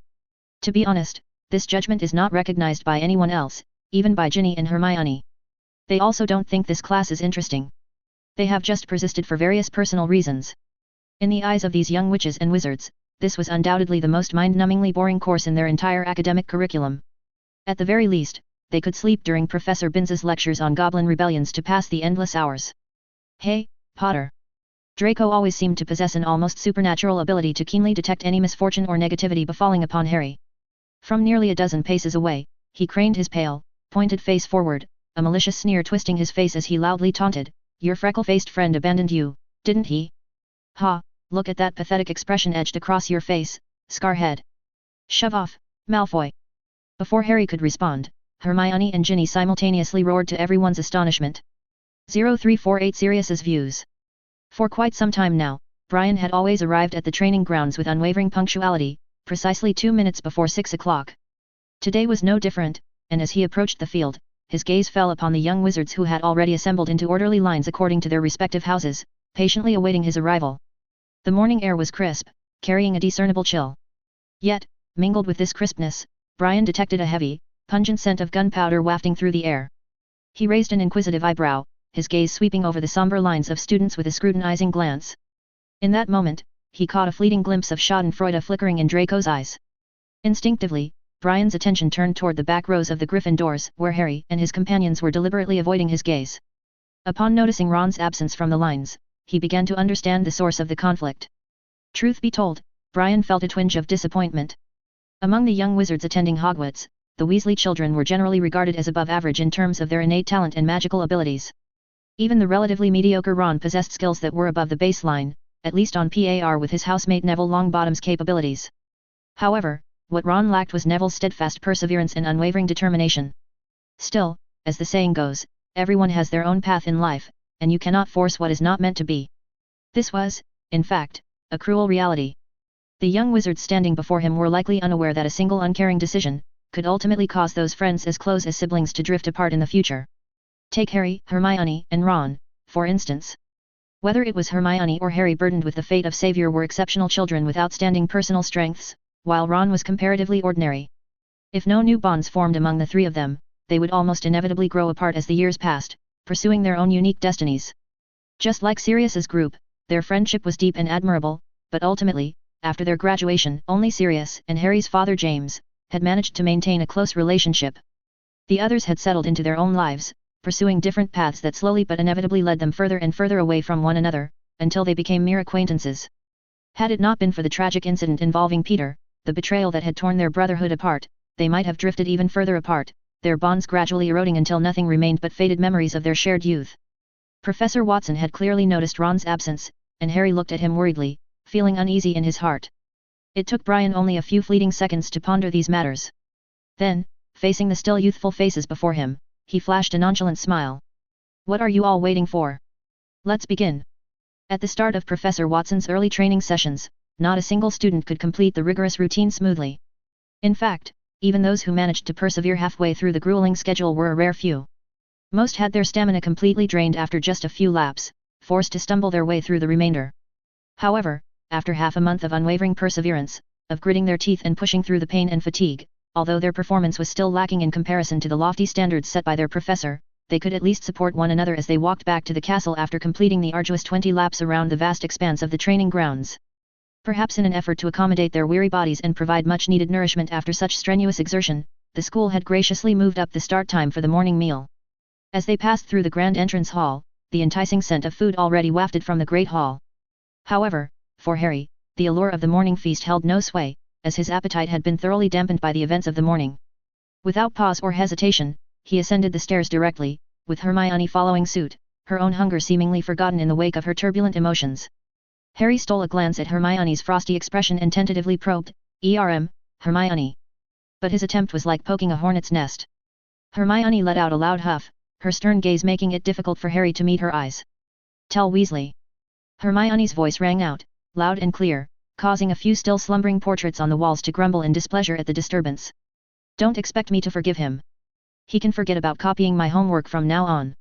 S1: To be honest, this judgment is not recognized by anyone else, even by Ginny and Hermione. They also don't think this class is interesting. They have just persisted for various personal reasons. In the eyes of these young witches and wizards, this was undoubtedly the most mind-numbingly boring course in their entire academic curriculum. At the very least, they could sleep during Professor Binns's lectures on goblin rebellions to pass the endless hours. "Hey, Potter!" Draco always seemed to possess an almost supernatural ability to keenly detect any misfortune or negativity befalling upon Harry. From nearly a dozen paces away, he craned his pale, pointed face forward, a malicious sneer twisting his face as he loudly taunted, "Your freckle-faced friend abandoned you, didn't he? Ha, look at that pathetic expression etched across your face, Scarhead. Shove off, Malfoy." Before Harry could respond, Hermione and Ginny simultaneously roared to everyone's astonishment. 0348 Sirius's views. For quite some time now, Brian had always arrived at the training grounds with unwavering punctuality, precisely 2 minutes before 6 o'clock. Today was no different, and as he approached the field, his gaze fell upon the young wizards who had already assembled into orderly lines according to their respective houses, patiently awaiting his arrival. The morning air was crisp, carrying a discernible chill. Yet, mingled with this crispness, Brian detected a heavy, pungent scent of gunpowder wafting through the air. He raised an inquisitive eyebrow, his gaze sweeping over the somber lines of students with a scrutinizing glance. In that moment, he caught a fleeting glimpse of schadenfreude flickering in Draco's eyes. Instinctively, Brian's attention turned toward the back rows of the Gryffindors, where Harry and his companions were deliberately avoiding his gaze. Upon noticing Ron's absence from the lines, he began to understand the source of the conflict. Truth be told, Brian felt a twinge of disappointment. Among the young wizards attending Hogwarts, the Weasley children were generally regarded as above average in terms of their innate talent and magical abilities. Even the relatively mediocre Ron possessed skills that were above the baseline, at least on par with his housemate Neville Longbottom's capabilities. However, what Ron lacked was Neville's steadfast perseverance and unwavering determination. Still, as the saying goes, everyone has their own path in life, and you cannot force what is not meant to be. This was, in fact, a cruel reality. The young wizards standing before him were likely unaware that a single uncaring decision could ultimately cause those friends as close as siblings to drift apart in the future. Take Harry, Hermione, and Ron, for instance. Whether it was Hermione or Harry burdened with the fate of savior were exceptional children with outstanding personal strengths, while Ron was comparatively ordinary. If no new bonds formed among the three of them, they would almost inevitably grow apart as the years passed, pursuing their own unique destinies. Just like Sirius's group, their friendship was deep and admirable, but ultimately, after their graduation, only Sirius and Harry's father James had managed to maintain a close relationship. The others had settled into their own lives, pursuing different paths that slowly but inevitably led them further and further away from one another, until they became mere acquaintances. Had it not been for the tragic incident involving Peter, the betrayal that had torn their brotherhood apart, they might have drifted even further apart, their bonds gradually eroding until nothing remained but faded memories of their shared youth. Professor Watson had clearly noticed Ron's absence, and Harry looked at him worriedly, feeling uneasy in his heart. It took Brian only a few fleeting seconds to ponder these matters. Then, facing the still youthful faces before him, he flashed a nonchalant smile. "What are you all waiting for? Let's begin." At the start of Professor Watson's early training sessions, not a single student could complete the rigorous routine smoothly. In fact, even those who managed to persevere halfway through the grueling schedule were a rare few. Most had their stamina completely drained after just a few laps, forced to stumble their way through the remainder. However, after half a month of unwavering perseverance, of gritting their teeth and pushing through the pain and fatigue, although their performance was still lacking in comparison to the lofty standards set by their professor, they could at least support one another as they walked back to the castle after completing the arduous 20 laps around the vast expanse of the training grounds. Perhaps in an effort to accommodate their weary bodies and provide much-needed nourishment after such strenuous exertion, the school had graciously moved up the start time for the morning meal. As they passed through the grand entrance hall, the enticing scent of food already wafted from the great hall. However, for Harry, the allure of the morning feast held no sway, as his appetite had been thoroughly dampened by the events of the morning. Without pause or hesitation, he ascended the stairs directly, with Hermione following suit, her own hunger seemingly forgotten in the wake of her turbulent emotions. Harry stole a glance at Hermione's frosty expression and tentatively probed, Hermione. But his attempt was like poking a hornet's nest. Hermione let out a loud huff, her stern gaze making it difficult for Harry to meet her eyes. "Tell Weasley." Hermione's voice rang out, loud and clear, causing a few still slumbering portraits on the walls to grumble in displeasure at the disturbance. "Don't expect me to forgive him. He can forget about copying my homework from now on."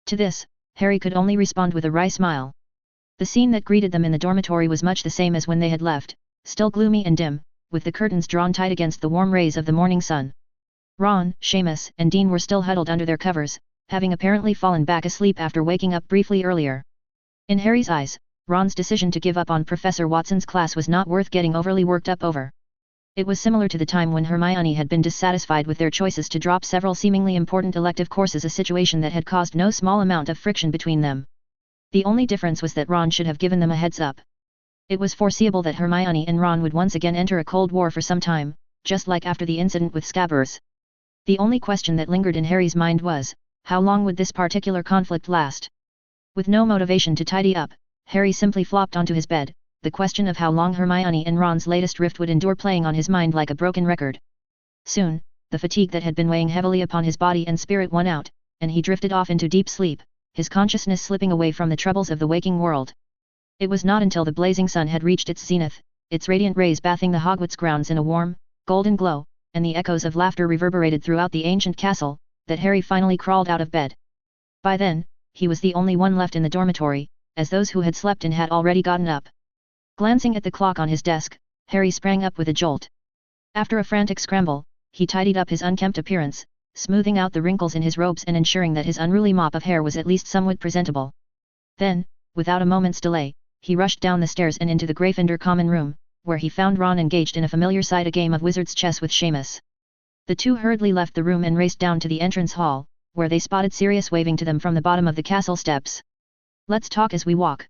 S1: To this, Harry could only respond with a wry smile. The scene that greeted them in the dormitory was much the same as when they had left, still gloomy and dim, with the curtains drawn tight against the warm rays of the morning sun. Ron, Seamus, and Dean were still huddled under their covers, having apparently fallen back asleep after waking up briefly earlier. In Harry's eyes, Ron's decision to give up on Professor Watson's class was not worth getting overly worked up over. It was similar to the time when Hermione had been dissatisfied with their choices to drop several seemingly important elective courses, a situation that had caused no small amount of friction between them. The only difference was that Ron should have given them a heads up. It was foreseeable that Hermione and Ron would once again enter a cold war for some time, just like after the incident with Scabbers. The only question that lingered in Harry's mind was, how long would this particular conflict last? With no motivation to tidy up, Harry simply flopped onto his bed, the question of how long Hermione and Ron's latest rift would endure playing on his mind like a broken record. Soon, the fatigue that had been weighing heavily upon his body and spirit won out, and he drifted off into deep sleep, his consciousness slipping away from the troubles of the waking world. It was not until the blazing sun had reached its zenith, its radiant rays bathing the Hogwarts grounds in a warm, golden glow, and the echoes of laughter reverberated throughout the ancient castle, that Harry finally crawled out of bed. By then, he was the only one left in the dormitory, as those who had slept in had already gotten up. Glancing at the clock on his desk, Harry sprang up with a jolt. After a frantic scramble, he tidied up his unkempt appearance, smoothing out the wrinkles in his robes and ensuring that his unruly mop of hair was at least somewhat presentable. Then, without a moment's delay, he rushed down the stairs and into the Gryffindor common room, where he found Ron engaged in a familiar sight, a game of wizard's chess with Seamus. The two hurriedly left the room and raced down to the entrance hall, where they spotted Sirius waving to them from the bottom of the castle steps. "Let's talk as we walk."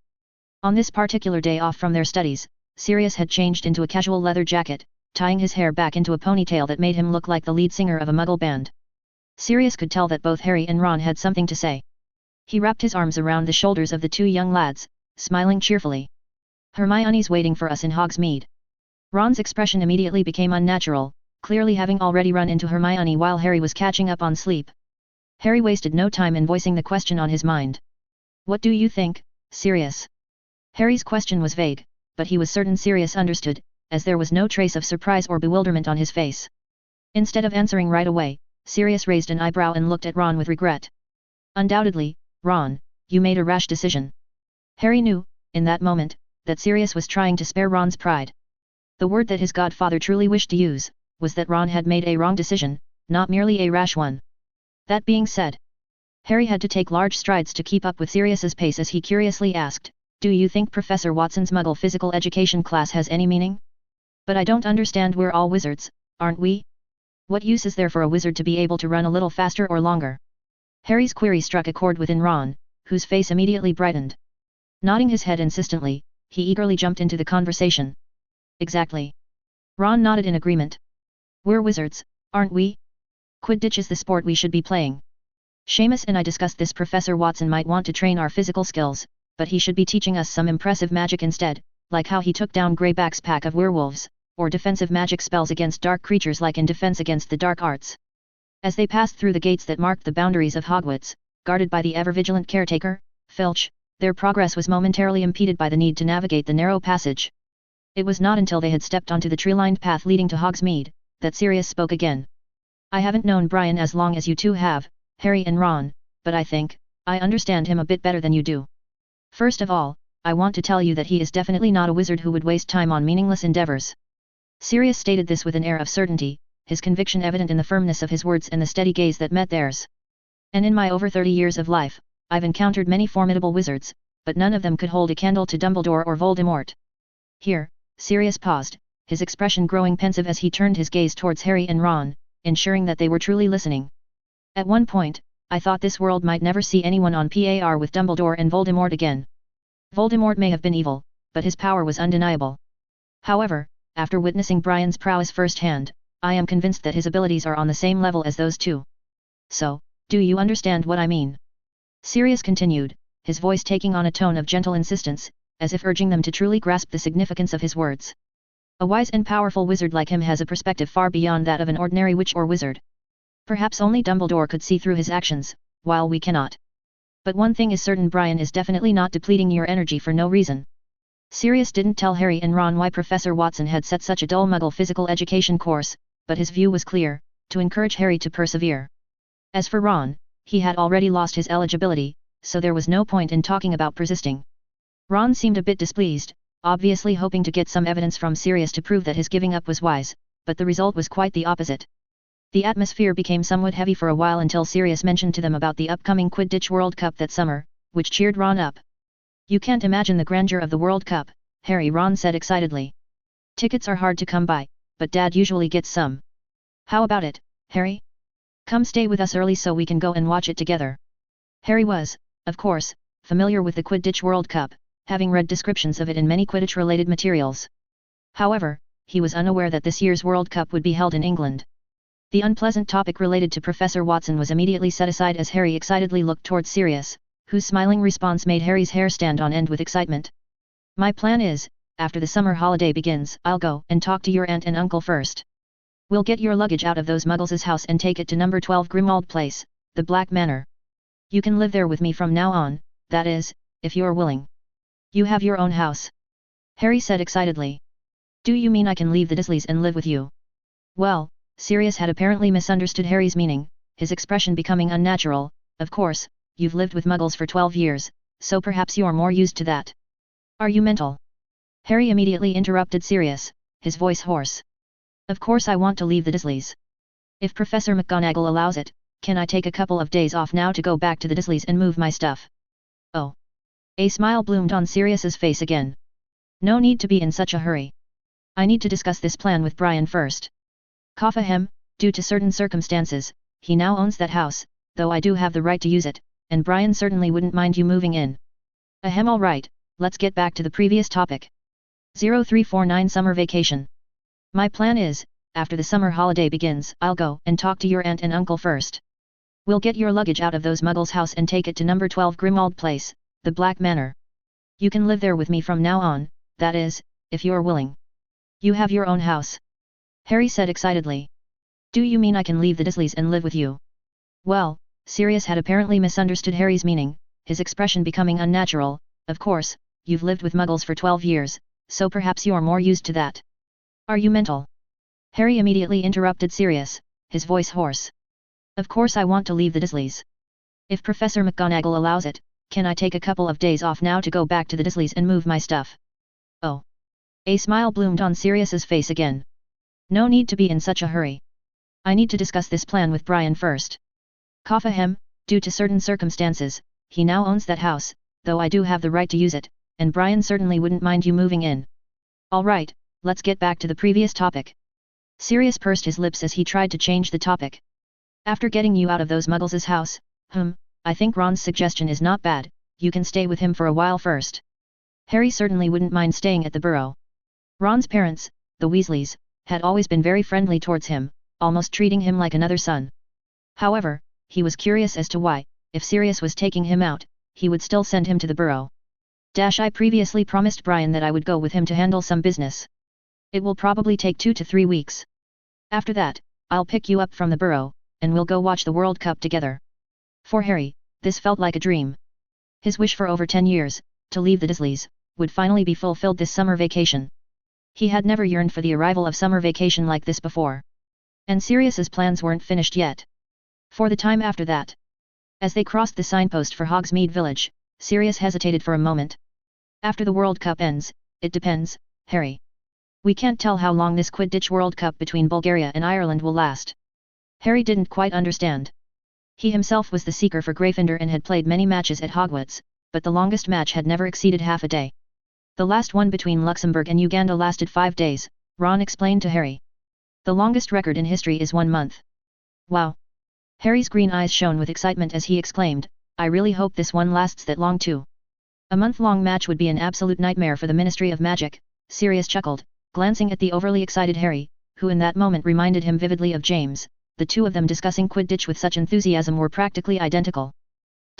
S1: On this particular day off from their studies, Sirius had changed into a casual leather jacket, tying his hair back into a ponytail that made him look like the lead singer of a Muggle band. Sirius could tell that both Harry and Ron had something to say. He wrapped his arms around the shoulders of the two young lads, smiling cheerfully. "Hermione's waiting for us in Hogsmeade." Ron's expression immediately became unnatural, clearly having already run into Hermione while Harry was catching up on sleep. Harry wasted no time in voicing the question on his mind. "What do you think, Sirius?" Harry's question was vague, but he was certain Sirius understood, as there was no trace of surprise or bewilderment on his face. Instead of answering right away, Sirius raised an eyebrow and looked at Ron with regret. "Undoubtedly, Ron, you made a rash decision." Harry knew, in that moment, that Sirius was trying to spare Ron's pride. The word that his godfather truly wished to use, was that Ron had made a wrong decision, not merely a rash one. That being said, Harry had to take large strides to keep up with Sirius's pace as he curiously asked, "Do you think Professor Watson's Muggle physical education class has any meaning? But I don't understand, we're all wizards, aren't we? What use is there for a wizard to be able to run a little faster or longer?" Harry's query struck a chord within Ron, whose face immediately brightened. Nodding his head insistently, he eagerly jumped into the conversation. "Exactly." Ron nodded in agreement. "We're wizards, aren't we? Quidditch is the sport we should be playing. Seamus and I discussed this. Professor Watson might want to train our physical skills, but he should be teaching us some impressive magic instead, like how he took down Greyback's pack of werewolves, or defensive magic spells against dark creatures like in Defense Against the Dark Arts. As they passed through the gates that marked the boundaries of Hogwarts, guarded by the ever-vigilant caretaker, Filch, their progress was momentarily impeded by the need to navigate the narrow passage. It was not until they had stepped onto the tree-lined path leading to Hogsmeade, that Sirius spoke again. I haven't known Brian as long as you two have, Harry and Ron, but I think, I understand him a bit better than you do. First of all, I want to tell you that he is definitely not a wizard who would waste time on meaningless endeavors. Sirius stated this with an air of certainty, his conviction evident in the firmness of his words and the steady gaze that met theirs. And in my over 30 years of life, I've encountered many formidable wizards, but none of them could hold a candle to Dumbledore or Voldemort. Here, Sirius paused, his expression growing pensive as he turned his gaze towards Harry and Ron, ensuring that they were truly listening. At one point, I thought this world might never see anyone on par with Dumbledore and Voldemort again. Voldemort may have been evil, but his power was undeniable. However, after witnessing Brian's prowess firsthand, I am convinced that his abilities are on the same level as those two. So, do you understand what I mean? Sirius continued, his voice taking on a tone of gentle insistence, as if urging them to truly grasp the significance of his words. A wise and powerful wizard like him has a perspective far beyond that of an ordinary witch or wizard. Perhaps only Dumbledore could see through his actions, while we cannot. But one thing is certain, Brian is definitely not depleting your energy for no reason. Sirius didn't tell Harry and Ron why Professor Watson had set such a dull Muggle physical education course, but his view was clear, to encourage Harry to persevere. As for Ron, he had already lost his eligibility, so there was no point in talking about persisting. Ron seemed a bit displeased, obviously hoping to get some evidence from Sirius to prove that his giving up was wise, but the result was quite the opposite. The atmosphere became somewhat heavy for a while until Sirius mentioned to them about the upcoming Quidditch World Cup that summer, which cheered Ron up. You can't imagine the grandeur of the World Cup, Harry, Ron said excitedly. Tickets are hard to come by, but Dad usually gets some. How about it, Harry? Come stay with us early so we can go and watch it together. Harry was, of course, familiar with the Quidditch World Cup, having read descriptions of it in many Quidditch-related materials. However, he was unaware that this year's World Cup would be held in England. The unpleasant topic related to Professor Watson was immediately set aside as Harry excitedly looked towards Sirius, whose smiling response made Harry's hair stand on end with excitement. My plan is, after the summer holiday begins, I'll go and talk to your aunt and uncle first. We'll get your luggage out of those muggles' house and take it to number 12 Grimmauld Place, the Black Manor. You can live there with me from now on, that is, if you're willing. You have your own house. Harry said excitedly. Do you mean I can leave the Dursleys and live with you? Well, Sirius had apparently misunderstood Harry's meaning, his expression becoming unnatural. Of course, you've lived with muggles for 12 years, so perhaps you're more used to that. Are you mental? Harry immediately interrupted Sirius, his voice hoarse. Of course I want to leave the Dursleys. If Professor McGonagall allows it, can I take a couple of days off now to go back to the Dursleys and move my stuff? Oh. A smile bloomed on Sirius's face again. No need to be in such a hurry. I need to discuss this plan with Brian first. Ahem, due to certain circumstances, he now owns that house, though I do have the right to use it, and Brian certainly wouldn't mind you moving in. Ahem, all right, let's get back to the previous topic. 0349 Summer Vacation. My plan is, after the summer holiday begins, I'll go and talk to your aunt and uncle first. We'll get your luggage out of those muggles' house and take it to number 12 Grimmauld Place, the Black Manor. You can live there with me from now on, that is, if you're willing. You have your own house. Harry said excitedly. Do you mean I can leave the Dursleys and live with you? Well, Sirius had apparently misunderstood Harry's meaning, his expression becoming unnatural. Of course, you've lived with muggles for 12 years, so perhaps you're more used to that. Are you mental? Harry immediately interrupted Sirius, his voice hoarse. Of course I want to leave the Dursleys. If Professor McGonagall allows it, can I take a couple of days off now to go back to the Dursleys and move my stuff? Oh. A smile bloomed on Sirius's face again. No need to be in such a hurry. I need to discuss this plan with Brian first. Ahem, due to certain circumstances, he now owns that house, though I do have the right to use it, and Brian certainly wouldn't mind you moving in. All right, let's get back to the previous topic. Sirius pursed his lips as he tried to change the topic. After getting you out of those muggles' house, I think Ron's suggestion is not bad, you can stay with him for a while first. Harry certainly wouldn't mind staying at the Burrow. Ron's parents, the Weasleys, had always been very friendly towards him, almost treating him like another son. However, he was curious as to why, if Sirius was taking him out, he would still send him to the burrow. I previously promised Brian that I would go with him to handle some business. It will probably take 2 to 3 weeks. After that, I'll pick you up from the burrow, and we'll go watch the World Cup together. For Harry, this felt like a dream. His wish for over 10 years, to leave the Dursleys, would finally be fulfilled this summer vacation. He had never yearned for the arrival of summer vacation like this before. And Sirius's plans weren't finished yet. For the time after that. As they crossed the signpost for Hogsmeade Village, Sirius hesitated for a moment. After the World Cup ends, it depends, Harry. We can't tell how long this Quidditch World Cup between Bulgaria and Ireland will last. Harry didn't quite understand. He himself was the seeker for Gryffindor and had played many matches at Hogwarts, but the longest match had never exceeded half a day. The last one between Luxembourg and Uganda lasted 5 days, Ron explained to Harry. The longest record in history is 1 month. Wow! Harry's green eyes shone with excitement as he exclaimed, I really hope this one lasts that long too. A month-long match would be an absolute nightmare for the Ministry of Magic, Sirius chuckled, glancing at the overly excited Harry, who in that moment reminded him vividly of James. The two of them discussing Quidditch with such enthusiasm were practically identical.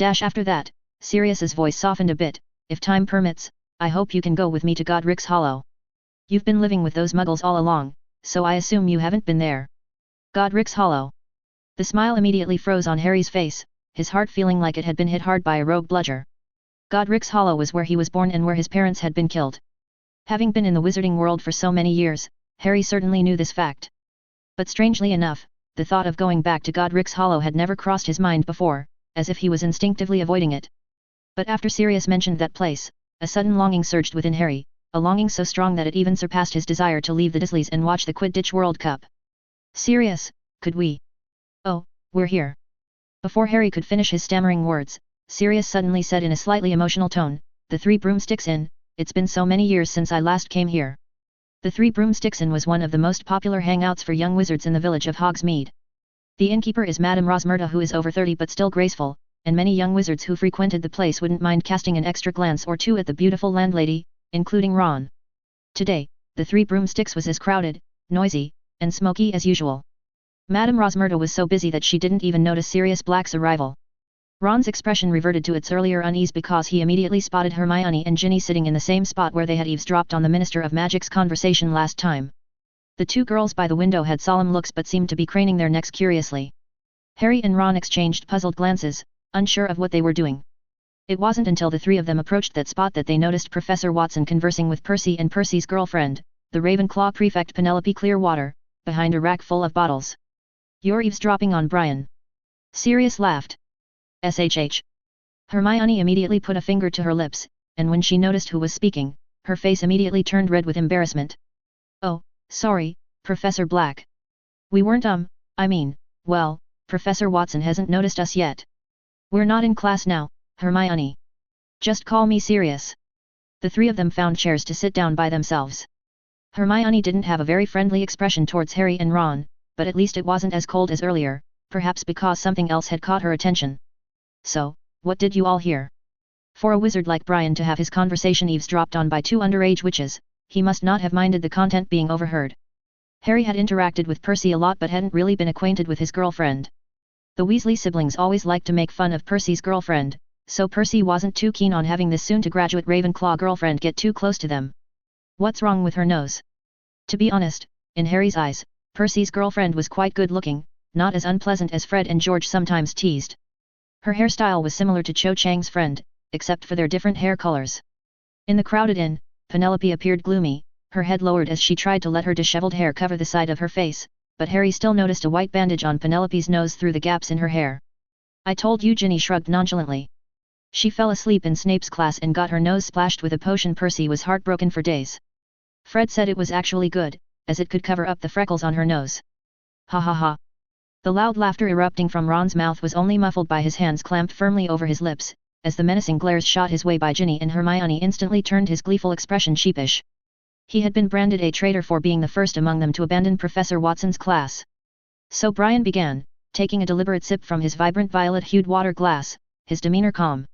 S1: After that, Sirius's voice softened a bit, if time permits, I hope you can go with me to Godric's Hollow. You've been living with those muggles all along, so I assume you haven't been there. Godric's Hollow. The smile immediately froze on Harry's face, his heart feeling like it had been hit hard by a rogue bludger. Godric's Hollow was where he was born and where his parents had been killed. Having been in the wizarding world for so many years, Harry certainly knew this fact. But strangely enough, the thought of going back to Godric's Hollow had never crossed his mind before, as if he was instinctively avoiding it. But after Sirius mentioned that place, a sudden longing surged within Harry, a longing so strong that it even surpassed his desire to leave the Dursleys and watch the Quidditch World Cup. Sirius, could we? Oh, we're here. Before Harry could finish his stammering words, Sirius suddenly said in a slightly emotional tone, the Three Broomsticks Inn, it's been so many years since I last came here. The Three Broomsticks Inn was one of the most popular hangouts for young wizards in the village of Hogsmeade. The innkeeper is Madame Rosmerta, who is over 30 but still graceful, and many young wizards who frequented the place wouldn't mind casting an extra glance or two at the beautiful landlady, including Ron. Today, the Three Broomsticks was as crowded, noisy, and smoky as usual. Madame Rosmerta was so busy that she didn't even notice Sirius Black's arrival. Ron's expression reverted to its earlier unease because he immediately spotted Hermione and Ginny sitting in the same spot where they had eavesdropped on the Minister of Magic's conversation last time. The two girls by the window had solemn looks but seemed to be craning their necks curiously. Harry and Ron exchanged puzzled glances, unsure of what they were doing. It wasn't until the three of them approached that spot that they noticed Professor Watson conversing with Percy and Percy's girlfriend, the Ravenclaw prefect Penelope Clearwater, behind a rack full of bottles. You're eavesdropping on Brian. Sirius laughed. SHH. Hermione immediately put a finger to her lips, and when she noticed who was speaking, her face immediately turned red with embarrassment. Oh, sorry, Professor Black. We weren't well, Professor Watson hasn't noticed us yet. We're not in class now, Hermione. Just call me Sirius. The three of them found chairs to sit down by themselves. Hermione didn't have a very friendly expression towards Harry and Ron, but at least it wasn't as cold as earlier, perhaps because something else had caught her attention. So, what did you all hear? For a wizard like Brian to have his conversation eavesdropped on by two underage witches, he must not have minded the content being overheard. Harry had interacted with Percy a lot but hadn't really been acquainted with his girlfriend. The Weasley siblings always liked to make fun of Percy's girlfriend, so Percy wasn't too keen on having this soon-to-graduate Ravenclaw girlfriend get too close to them. What's wrong with her nose? To be honest, in Harry's eyes, Percy's girlfriend was quite good-looking, not as unpleasant as Fred and George sometimes teased. Her hairstyle was similar to Cho Chang's friend, except for their different hair colors. In the crowded inn, Penelope appeared gloomy, her head lowered as she tried to let her disheveled hair cover the side of her face, but Harry still noticed a white bandage on Penelope's nose through the gaps in her hair. I told you, Ginny shrugged nonchalantly. She fell asleep in Snape's class and got her nose splashed with a potion. Percy was heartbroken for days. Fred said it was actually good, as it could cover up the freckles on her nose. Ha ha ha. The loud laughter erupting from Ron's mouth was only muffled by his hands clamped firmly over his lips, as the menacing glares shot his way by Ginny, and Hermione instantly turned his gleeful expression sheepish. He had been branded a traitor for being the first among them to abandon Professor Watson's class. So Brian began, taking a deliberate sip from his vibrant violet-hued water glass, his demeanor calm.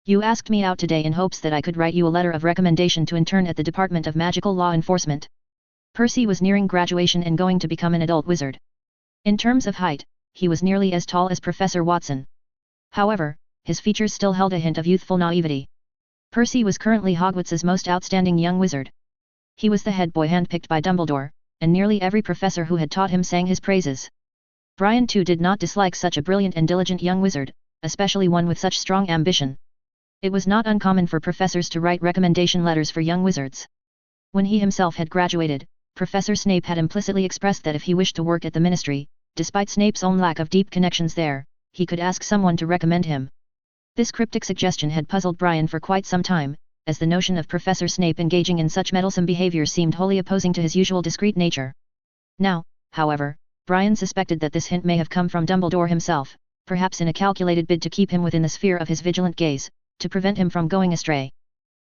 S1: You asked me out today in hopes that I could write you a letter of recommendation to intern at the Department of Magical Law Enforcement. Percy was nearing graduation and going to become an adult wizard. In terms of height, he was nearly as tall as Professor Watson. However, his features still held a hint of youthful naivety. Percy was currently Hogwarts's most outstanding young wizard. He was the head boy handpicked by Dumbledore, and nearly every professor who had taught him sang his praises. Brian too did not dislike such a brilliant and diligent young wizard, especially one with such strong ambition. It was not uncommon for professors to write recommendation letters for young wizards. When he himself had graduated, Professor Snape had implicitly expressed that if he wished to work at the Ministry, despite Snape's own lack of deep connections there, he could ask someone to recommend him. This cryptic suggestion had puzzled Brian for quite some time, as the notion of Professor Snape engaging in such meddlesome behavior seemed wholly opposing to his usual discreet nature. Now, however, Brian suspected that this hint may have come from Dumbledore himself, perhaps in a calculated bid to keep him within the sphere of his vigilant gaze, to prevent him from going astray.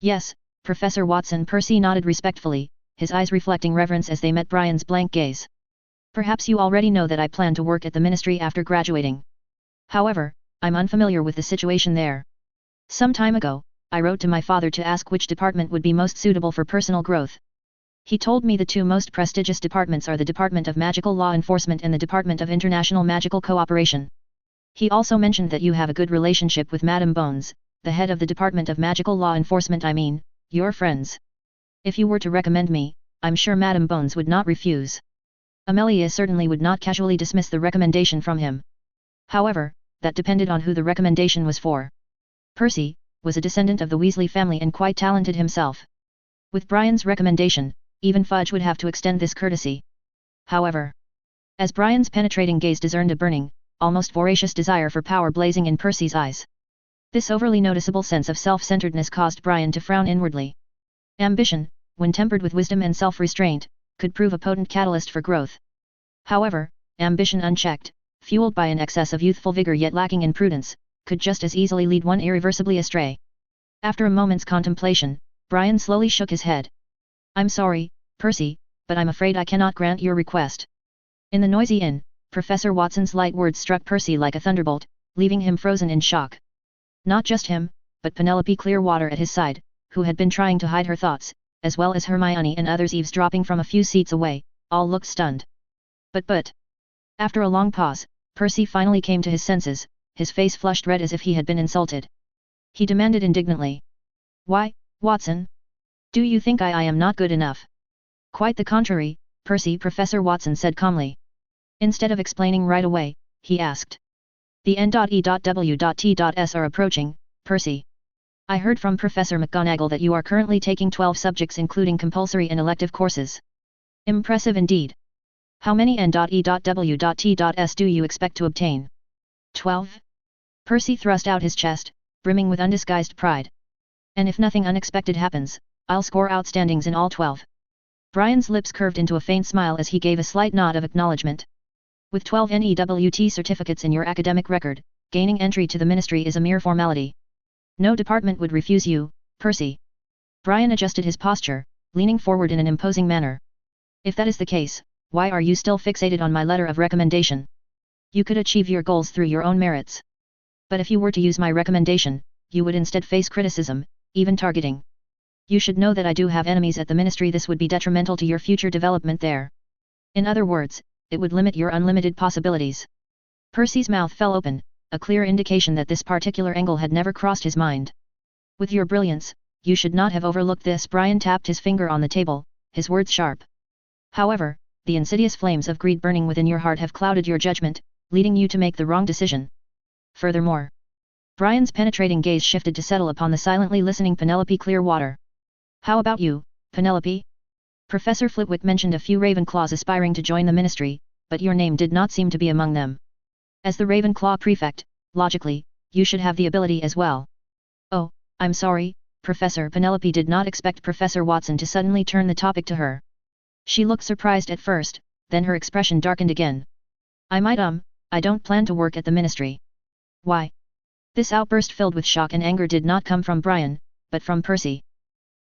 S1: Yes, Professor Watson. Percy nodded respectfully, his eyes reflecting reverence as they met Brian's blank gaze. Perhaps you already know that I plan to work at the Ministry after graduating. However, I'm unfamiliar with the situation there. Some time ago, I wrote to my father to ask which department would be most suitable for personal growth. He told me the two most prestigious departments are the Department of Magical Law Enforcement and the Department of International Magical Cooperation. He also mentioned that you have a good relationship with Madame Bones, the head of the Department of Magical Law Enforcement. I mean, you're friends. If you were to recommend me, I'm sure Madame Bones would not refuse. Amelia certainly would not casually dismiss the recommendation from him. However, that depended on who the recommendation was for. Percy was a descendant of the Weasley family and quite talented himself. With Brian's recommendation, even Fudge would have to extend this courtesy. However, as Brian's penetrating gaze discerned a burning, almost voracious desire for power blazing in Percy's eyes. This overly noticeable sense of self-centeredness caused Brian to frown inwardly. Ambition, when tempered with wisdom and self-restraint, could prove a potent catalyst for growth. However, ambition unchecked, fueled by an excess of youthful vigor yet lacking in prudence, could just as easily lead one irreversibly astray. After a moment's contemplation, Brian slowly shook his head. I'm sorry, Percy, but I'm afraid I cannot grant your request. In the noisy inn, Professor Watson's light words struck Percy like a thunderbolt, leaving him frozen in shock. Not just him, but Penelope Clearwater at his side, who had been trying to hide her thoughts, as well as Hermione and others eavesdropping from a few seats away, all looked stunned. But... After a long pause, Percy finally came to his senses, his face flushed red as if he had been insulted. He demanded indignantly. Why, Watson? Do you think I am not good enough? Quite the contrary, Percy. Professor Watson said calmly. Instead of explaining right away, he asked. The N.E.W.T.S are approaching, Percy. I heard from Professor McGonagall that you are currently taking 12 subjects including compulsory and elective courses. Impressive indeed. How many N.E.W.T.S do you expect to obtain? 12? Percy thrust out his chest, brimming with undisguised pride. And if nothing unexpected happens, I'll score outstandings in all 12. Brian's lips curved into a faint smile as he gave a slight nod of acknowledgement. With 12 NEWT certificates in your academic record, gaining entry to the Ministry is a mere formality. No department would refuse you, Percy. Brian adjusted his posture, leaning forward in an imposing manner. If that is the case, why are you still fixated on my letter of recommendation? You could achieve your goals through your own merits. But if you were to use my recommendation, you would instead face criticism, even targeting. You should know that I do have enemies at the Ministry. This would be detrimental to your future development there. In other words, it would limit your unlimited possibilities. Percy's mouth fell open, a clear indication that this particular angle had never crossed his mind. With your brilliance, you should not have overlooked this. Brian tapped his finger on the table, his words sharp. However, the insidious flames of greed burning within your heart have clouded your judgment, leading you to make the wrong decision. Furthermore, Brian's penetrating gaze shifted to settle upon the silently listening Penelope Clearwater. How about you, Penelope? Professor Flitwick mentioned a few Ravenclaws aspiring to join the Ministry, but your name did not seem to be among them. As the Ravenclaw prefect, logically, you should have the ability as well. Oh, I'm sorry, Professor. Penelope did not expect Professor Watson to suddenly turn the topic to her. She looked surprised at first, then her expression darkened again. I don't plan to work at the Ministry. Why? This outburst filled with shock and anger did not come from Brian, but from Percy.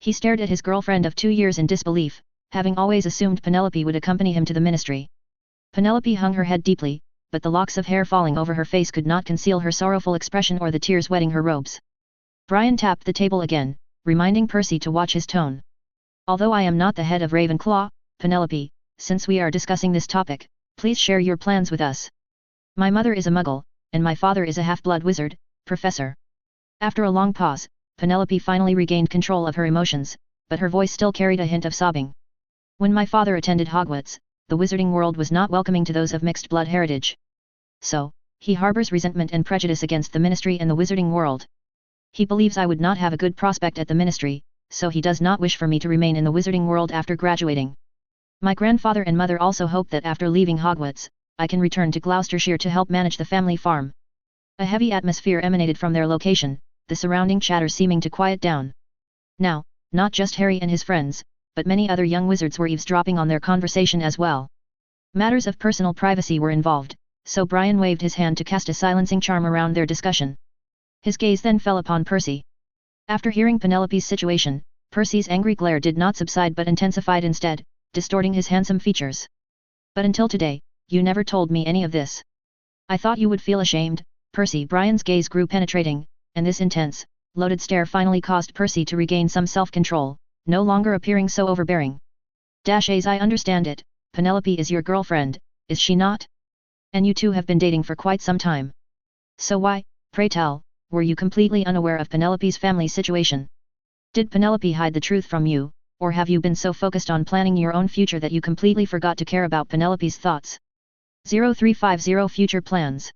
S1: He stared at his girlfriend of 2 years in disbelief, having always assumed Penelope would accompany him to the Ministry. Penelope hung her head deeply, but the locks of hair falling over her face could not conceal her sorrowful expression or the tears wetting her robes. Brian tapped the table again, reminding Percy to watch his tone. Although I am not the head of Ravenclaw, Penelope, since we are discussing this topic, please share your plans with us. My mother is a muggle, and my father is a half-blood wizard, Professor. After a long pause, Penelope finally regained control of her emotions, but her voice still carried a hint of sobbing. When my father attended Hogwarts, the wizarding world was not welcoming to those of mixed blood heritage. So, he harbors resentment and prejudice against the ministry and the wizarding world. He believes I would not have a good prospect at the ministry, so he does not wish for me to remain in the wizarding world after graduating. My grandfather and mother also hope that after leaving Hogwarts, I can return to Gloucestershire to help manage the family farm. A heavy atmosphere emanated from their location, the surrounding chatter seeming to quiet down. Now, not just Harry and his friends, but many other young wizards were eavesdropping on their conversation as well. Matters of personal privacy were involved, so Brian waved his hand to cast a silencing charm around their discussion. His gaze then fell upon Percy. After hearing Penelope's situation, Percy's angry glare did not subside but intensified instead, distorting his handsome features. But until today, you never told me any of this. I thought you would feel ashamed, Percy. Brian's gaze grew penetrating, and this intense, loaded stare finally caused Percy to regain some self-control, no longer appearing so overbearing. As I understand it, Penelope is your girlfriend, is she not? And you two have been dating for quite some time. So why, pray tell, were you completely unaware of Penelope's family situation? Did Penelope hide the truth from you, or have you been so focused on planning your own future that you completely forgot to care about Penelope's thoughts? 0350 Future Plans.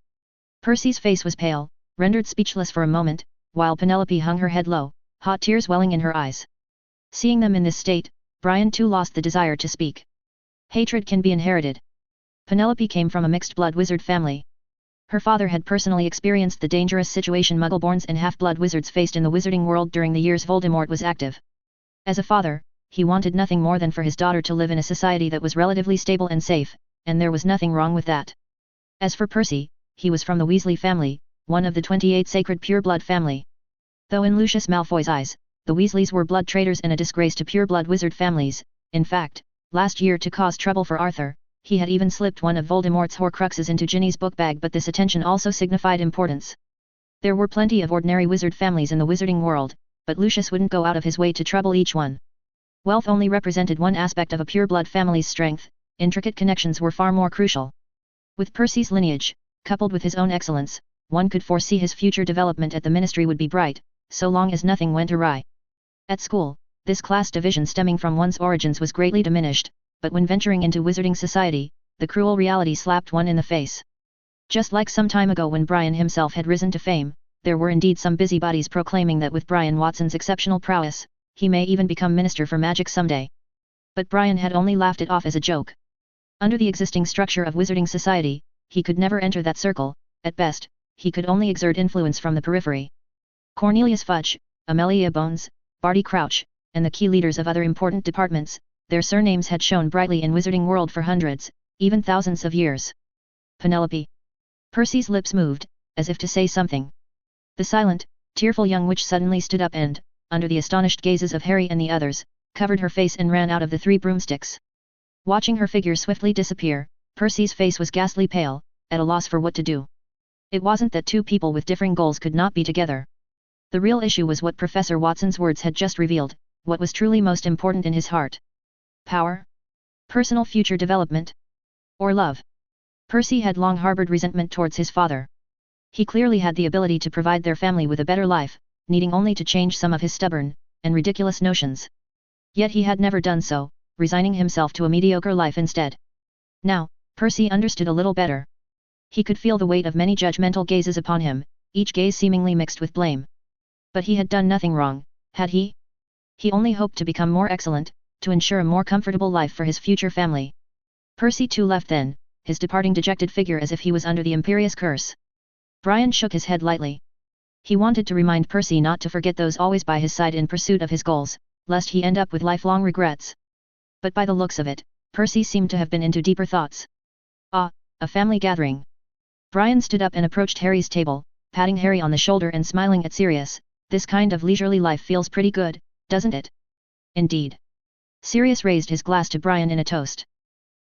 S1: Percy's face was pale, rendered speechless for a moment, while Penelope hung her head low, hot tears welling in her eyes. Seeing them in this state, Brian too lost the desire to speak. Hatred can be inherited. Penelope came from a mixed-blood wizard family. Her father had personally experienced the dangerous situation Muggleborns and half-blood wizards faced in the wizarding world during the years Voldemort was active. As a father, he wanted nothing more than for his daughter to live in a society that was relatively stable and safe, and there was nothing wrong with that. As for Percy, he was from the Weasley family, one of the 28 sacred pure-blood family. Though in Lucius Malfoy's eyes, the Weasleys were blood traitors and a disgrace to pure-blood wizard families, in fact, last year to cause trouble for Arthur, he had even slipped one of Voldemort's Horcruxes into Ginny's book bag, but this attention also signified importance. There were plenty of ordinary wizard families in the wizarding world, but Lucius wouldn't go out of his way to trouble each one. Wealth only represented one aspect of a pure-blood family's strength, intricate connections were far more crucial. With Percy's lineage, coupled with his own excellence, one could foresee his future development at the ministry would be bright, so long as nothing went awry. At school, this class division stemming from one's origins was greatly diminished, but when venturing into wizarding society, the cruel reality slapped one in the face. Just like some time ago when Brian himself had risen to fame, there were indeed some busybodies proclaiming that with Brian Watson's exceptional prowess, he may even become Minister for Magic someday. But Brian had only laughed it off as a joke. Under the existing structure of wizarding society, he could never enter that circle, at best, he could only exert influence from the periphery. Cornelius Fudge, Amelia Bones, Barty Crouch, and the key leaders of other important departments, their surnames had shone brightly in wizarding world for hundreds, even thousands of years. Penelope. Percy's lips moved, as if to say something. The silent, tearful young witch suddenly stood up and, under the astonished gazes of Harry and the others, covered her face and ran out of the 3 broomsticks. Watching her figure swiftly disappear, Percy's face was ghastly pale, at a loss for what to do. It wasn't that two people with differing goals could not be together. The real issue was what Professor Watson's words had just revealed, what was truly most important in his heart. Power? Personal future development? Or love? Percy had long harbored resentment towards his father. He clearly had the ability to provide their family with a better life, needing only to change some of his stubborn, and ridiculous notions. Yet he had never done so, resigning himself to a mediocre life instead. Now, Percy understood a little better. He could feel the weight of many judgmental gazes upon him, each gaze seemingly mixed with blame. But he had done nothing wrong, had he? He only hoped to become more excellent, to ensure a more comfortable life for his future family. Percy too left then, his departing dejected figure as if he was under the imperious curse. Brian shook his head lightly. He wanted to remind Percy not to forget those always by his side in pursuit of his goals, lest he end up with lifelong regrets. But by the looks of it, Percy seemed to have been into deeper thoughts. Ah, a family gathering. Brian stood up and approached Harry's table, patting Harry on the shoulder and smiling at Sirius. This kind of leisurely life feels pretty good, doesn't it? Indeed. Sirius raised his glass to Brian in a toast.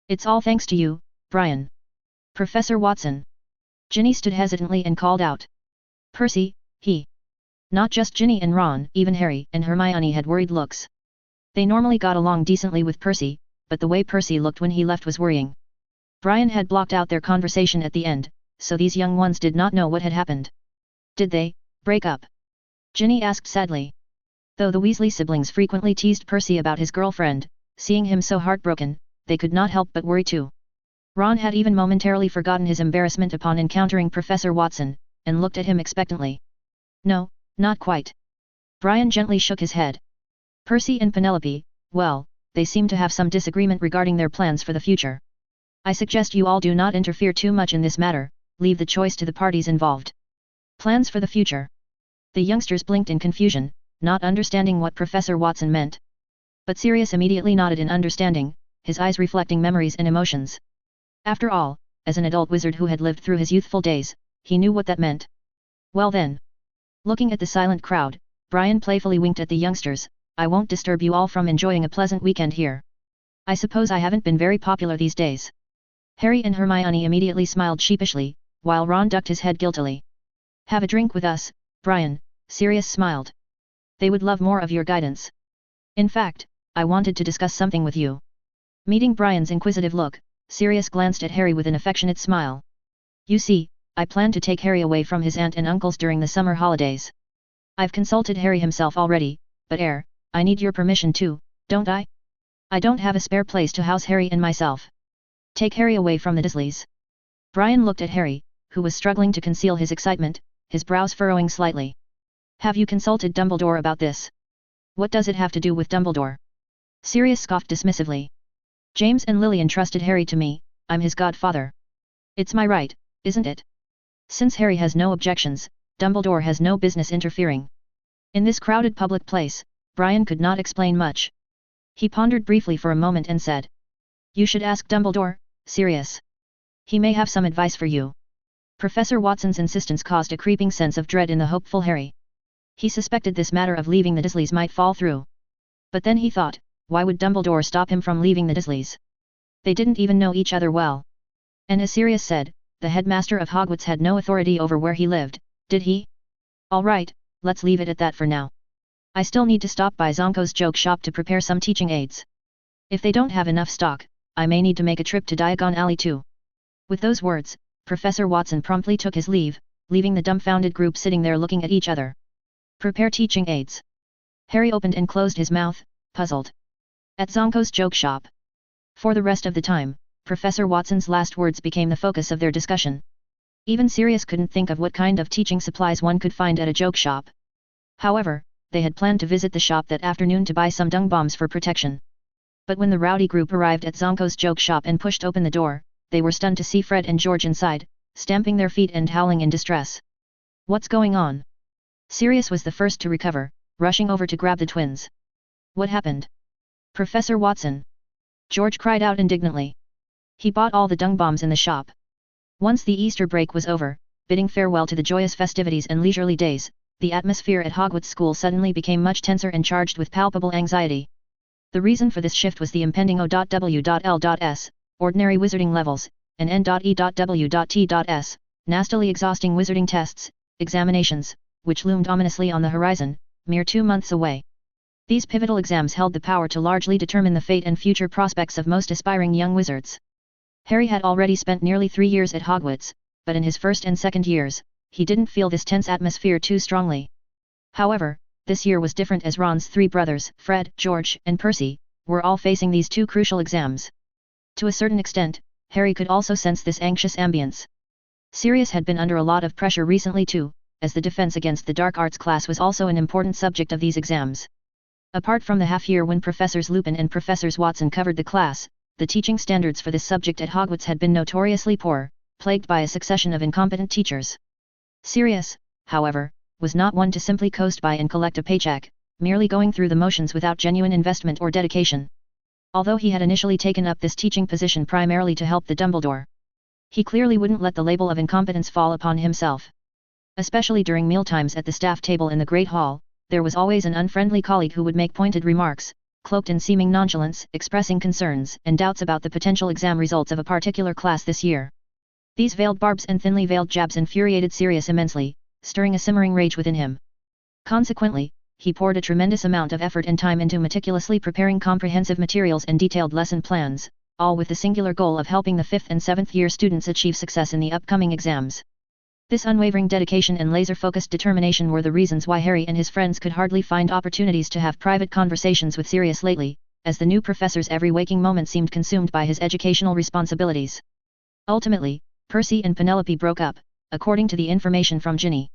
S1: It's all thanks to you, Brian. Professor Watson. Ginny stood hesitantly and called out. Percy, he. Not just Ginny and Ron, even Harry and Hermione had worried looks. They normally got along decently with Percy, but the way Percy looked when he left was worrying. Brian had blocked out their conversation at the end, so these young ones did not know what had happened. Did they break up? Ginny asked sadly. Though the Weasley siblings frequently teased Percy about his girlfriend, seeing him so heartbroken, they could not help but worry too. Ron had even momentarily forgotten his embarrassment upon encountering Professor Watson, and looked at him expectantly. No, not quite. Brian gently shook his head. Percy and Penelope, well, they seem to have some disagreement regarding their plans for the future. I suggest you all do not interfere too much in this matter, leave the choice to the parties involved. Plans for the future. The youngsters blinked in confusion, not understanding what Professor Watson meant. But Sirius immediately nodded in understanding, his eyes reflecting memories and emotions. After all, as an adult wizard who had lived through his youthful days, he knew what that meant. Well then. Looking at the silent crowd, Brian playfully winked at the youngsters. I won't disturb you all from enjoying a pleasant weekend here. I suppose I haven't been very popular these days. Harry and Hermione immediately smiled sheepishly, while Ron ducked his head guiltily. Have a drink with us, Brian, Sirius smiled. They would love more of your guidance. In fact, I wanted to discuss something with you. Meeting Brian's inquisitive look, Sirius glanced at Harry with an affectionate smile. You see, I plan to take Harry away from his aunt and uncles during the summer holidays. I've consulted Harry himself already, but I need your permission too, don't I? I don't have a spare place to house Harry and myself. Take Harry away from the Dursleys. Brian looked at Harry, who was struggling to conceal his excitement, his brows furrowing slightly. Have you consulted Dumbledore about this? What does it have to do with Dumbledore? Sirius scoffed dismissively. James and Lily entrusted Harry to me, I'm his godfather. It's my right, isn't it? Since Harry has no objections, Dumbledore has no business interfering. In this crowded public place, Brian could not explain much. He pondered briefly for a moment and said. You should ask Dumbledore, Sirius. He may have some advice for you. Professor Watson's insistence caused a creeping sense of dread in the hopeful Harry. He suspected this matter of leaving the Dursleys might fall through. But then he thought, why would Dumbledore stop him from leaving the Dursleys? They didn't even know each other well. And as Sirius said, the headmaster of Hogwarts had no authority over where he lived, did he? All right, let's leave it at that for now. I still need to stop by Zonko's joke shop to prepare some teaching aids. If they don't have enough stock, I may need to make a trip to Diagon Alley too. With those words, Professor Watson promptly took his leave, leaving the dumbfounded group sitting there looking at each other. Prepare teaching aids. Harry opened and closed his mouth, puzzled. At Zonko's joke shop. For the rest of the time, Professor Watson's last words became the focus of their discussion. Even Sirius couldn't think of what kind of teaching supplies one could find at a joke shop. However, they had planned to visit the shop that afternoon to buy some dung bombs for protection. But when the rowdy group arrived at Zonko's joke shop and pushed open the door, they were stunned to see Fred and George inside, stamping their feet and howling in distress. What's going on? Sirius was the first to recover, rushing over to grab the twins. What happened? Professor Watson! George cried out indignantly. He bought all the dung bombs in the shop. Once the Easter break was over, bidding farewell to the joyous festivities and leisurely days, the atmosphere at Hogwarts School suddenly became much tenser and charged with palpable anxiety. The reason for this shift was the impending O.W.L.S, ordinary wizarding levels, and N.E.W.T.S, nastily exhausting wizarding tests, examinations, which loomed ominously on the horizon, mere 2 months away. These pivotal exams held the power to largely determine the fate and future prospects of most aspiring young wizards. Harry had already spent nearly 3 years at Hogwarts, but in his first and second years, he didn't feel this tense atmosphere too strongly. However, this year was different as Ron's 3 brothers, Fred, George, and Percy, were all facing these 2 crucial exams. To a certain extent, Harry could also sense this anxious ambience. Sirius had been under a lot of pressure recently too, as the defense against the dark arts class was also an important subject of these exams. Apart from the half-year when Professors Lupin and Professors Watson covered the class, the teaching standards for this subject at Hogwarts had been notoriously poor, plagued by a succession of incompetent teachers. Sirius, however, was not one to simply coast by and collect a paycheck, merely going through the motions without genuine investment or dedication. Although he had initially taken up this teaching position primarily to help the Dumbledore, he clearly wouldn't let the label of incompetence fall upon himself. Especially during mealtimes at the staff table in the Great Hall, there was always an unfriendly colleague who would make pointed remarks, cloaked in seeming nonchalance, expressing concerns and doubts about the potential exam results of a particular class this year. These veiled barbs and thinly veiled jabs infuriated Sirius immensely, stirring a simmering rage within him. Consequently, he poured a tremendous amount of effort and time into meticulously preparing comprehensive materials and detailed lesson plans, all with the singular goal of helping the 5th and 7th year students achieve success in the upcoming exams. This unwavering dedication and laser-focused determination were the reasons why Harry and his friends could hardly find opportunities to have private conversations with Sirius lately, as the new professor's every waking moment seemed consumed by his educational responsibilities. Ultimately, Percy and Penelope broke up, according to the information from Ginny.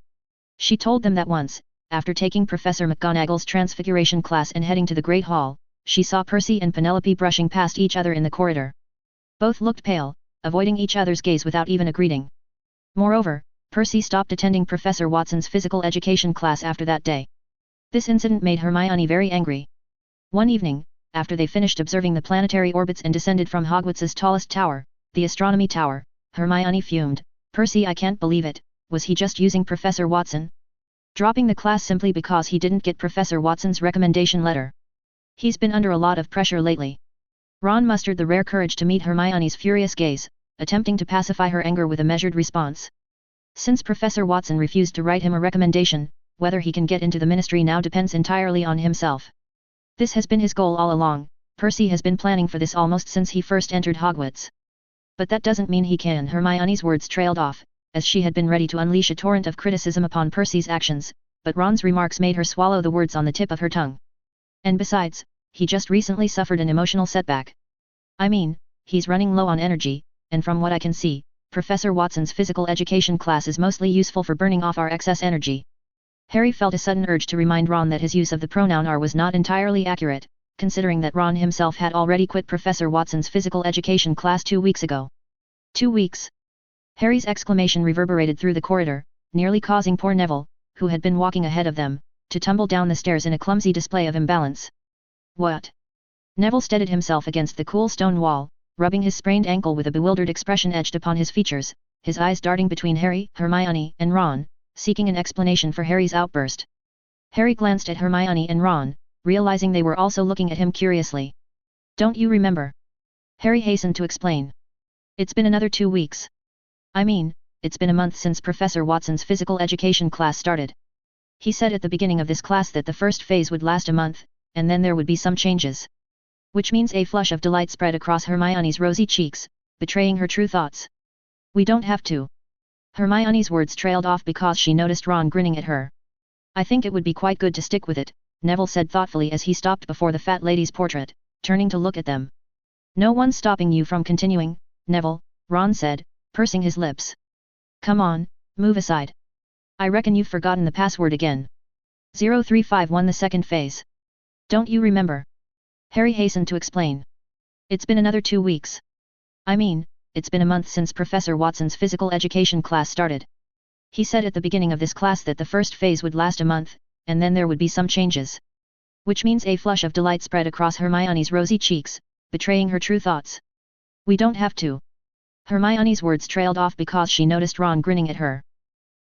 S1: She told them that once, after taking Professor McGonagall's Transfiguration class and heading to the Great Hall, she saw Percy and Penelope brushing past each other in the corridor. Both looked pale, avoiding each other's gaze without even a greeting. Moreover, Percy stopped attending Professor Watson's physical education class after that day. This incident made Hermione very angry. One evening, after they finished observing the planetary orbits and descended from Hogwarts's tallest tower, the Astronomy Tower, Hermione fumed, "Percy, I can't believe it, was he just using Professor Watson? Dropping the class simply because he didn't get Professor Watson's recommendation letter. He's been under a lot of pressure lately." Ron mustered the rare courage to meet Hermione's furious gaze, attempting to pacify her anger with a measured response. Since Professor Watson refused to write him a recommendation, whether he can get into the ministry now depends entirely on himself. This has been his goal all along. Percy has been planning for this almost since he first entered Hogwarts. But that doesn't mean he can. Hermione's words trailed off, as she had been ready to unleash a torrent of criticism upon Percy's actions, but Ron's remarks made her swallow the words on the tip of her tongue. And besides, he just recently suffered an emotional setback. I mean, he's running low on energy, and from what I can see, Professor Watson's physical education class is mostly useful for burning off our excess energy. Harry felt a sudden urge to remind Ron that his use of the pronoun "our" was not entirely accurate, considering that Ron himself had already quit Professor Watson's physical education class 2 weeks ago. 2 weeks? Harry's exclamation reverberated through the corridor, nearly causing poor Neville, who had been walking ahead of them, to tumble down the stairs in a clumsy display of imbalance. What? Neville steadied himself against the cool stone wall, rubbing his sprained ankle with a bewildered expression etched upon his features, his eyes darting between Harry, Hermione, and Ron, seeking an explanation for Harry's outburst. Harry glanced at Hermione and Ron, realizing they were also looking at him curiously. "Don't you remember?" Harry hastened to explain. "It's been another 2 weeks. I mean, it's been a month since Professor Watson's physical education class started. He said at the beginning of this class that the first phase would last a month, and then there would be some changes." Which means a flush of delight spread across Hermione's rosy cheeks, betraying her true thoughts. "We don't have to." Hermione's words trailed off because she noticed Ron grinning at her. "I think it would be quite good to stick with it," Neville said thoughtfully as he stopped before the fat lady's portrait, turning to look at them. "No one's stopping you from continuing, Neville," Ron said, pursing his lips. "Come on, move aside. I reckon you've forgotten the password again. 0351 the second phase. Don't you remember?" Harry hastened to explain. "It's been another 2 weeks. I mean, it's been a month since Professor Watson's physical education class started. He said at the beginning of this class that the first phase would last a month, and then there would be some changes." Which means a flush of delight spread across Hermione's rosy cheeks, betraying her true thoughts. "We don't have to." Hermione's words trailed off because she noticed Ron grinning at her.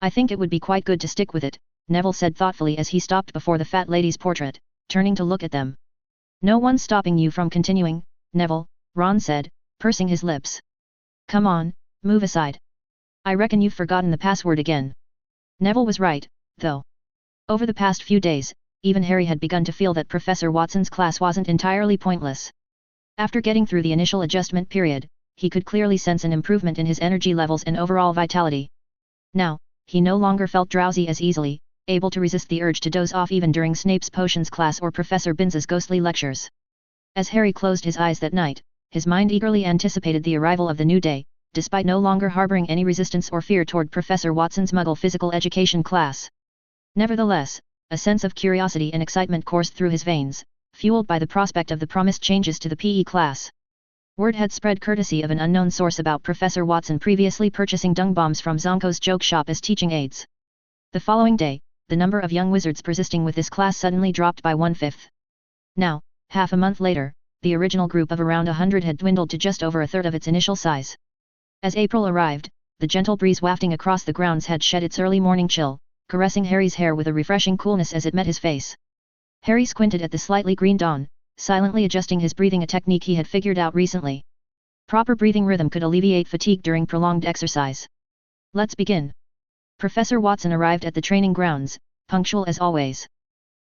S1: "I think it would be quite good to stick with it," Neville said thoughtfully as he stopped before the fat lady's portrait, turning to look at them. "No one's stopping you from continuing, Neville," Ron said, pursing his lips. "Come on, move aside. I reckon you've forgotten the password again." Neville was right, though. Over the past few days, even Harry had begun to feel that Professor Watson's class wasn't entirely pointless. After getting through the initial adjustment period, he could clearly sense an improvement in his energy levels and overall vitality. Now, he no longer felt drowsy as easily, able to resist the urge to doze off even during Snape's potions class or Professor Binns's ghostly lectures. As Harry closed his eyes that night, his mind eagerly anticipated the arrival of the new day, despite no longer harboring any resistance or fear toward Professor Watson's Muggle physical education class. Nevertheless, a sense of curiosity and excitement coursed through his veins, fueled by the prospect of the promised changes to the PE class. Word had spread courtesy of an unknown source about Professor Watson previously purchasing dung bombs from Zonko's joke shop as teaching aids. The following day, the number of young wizards persisting with this class suddenly dropped by 1/5. Now, half a month later, the original group of around 100 had dwindled to just over a third of its initial size. As April arrived, the gentle breeze wafting across the grounds had shed its early morning chill, caressing Harry's hair with a refreshing coolness as it met his face. Harry squinted at the slightly green dawn, silently adjusting his breathing, a technique he had figured out recently. Proper breathing rhythm could alleviate fatigue during prolonged exercise. "Let's begin." Professor Watson arrived at the training grounds, punctual as always.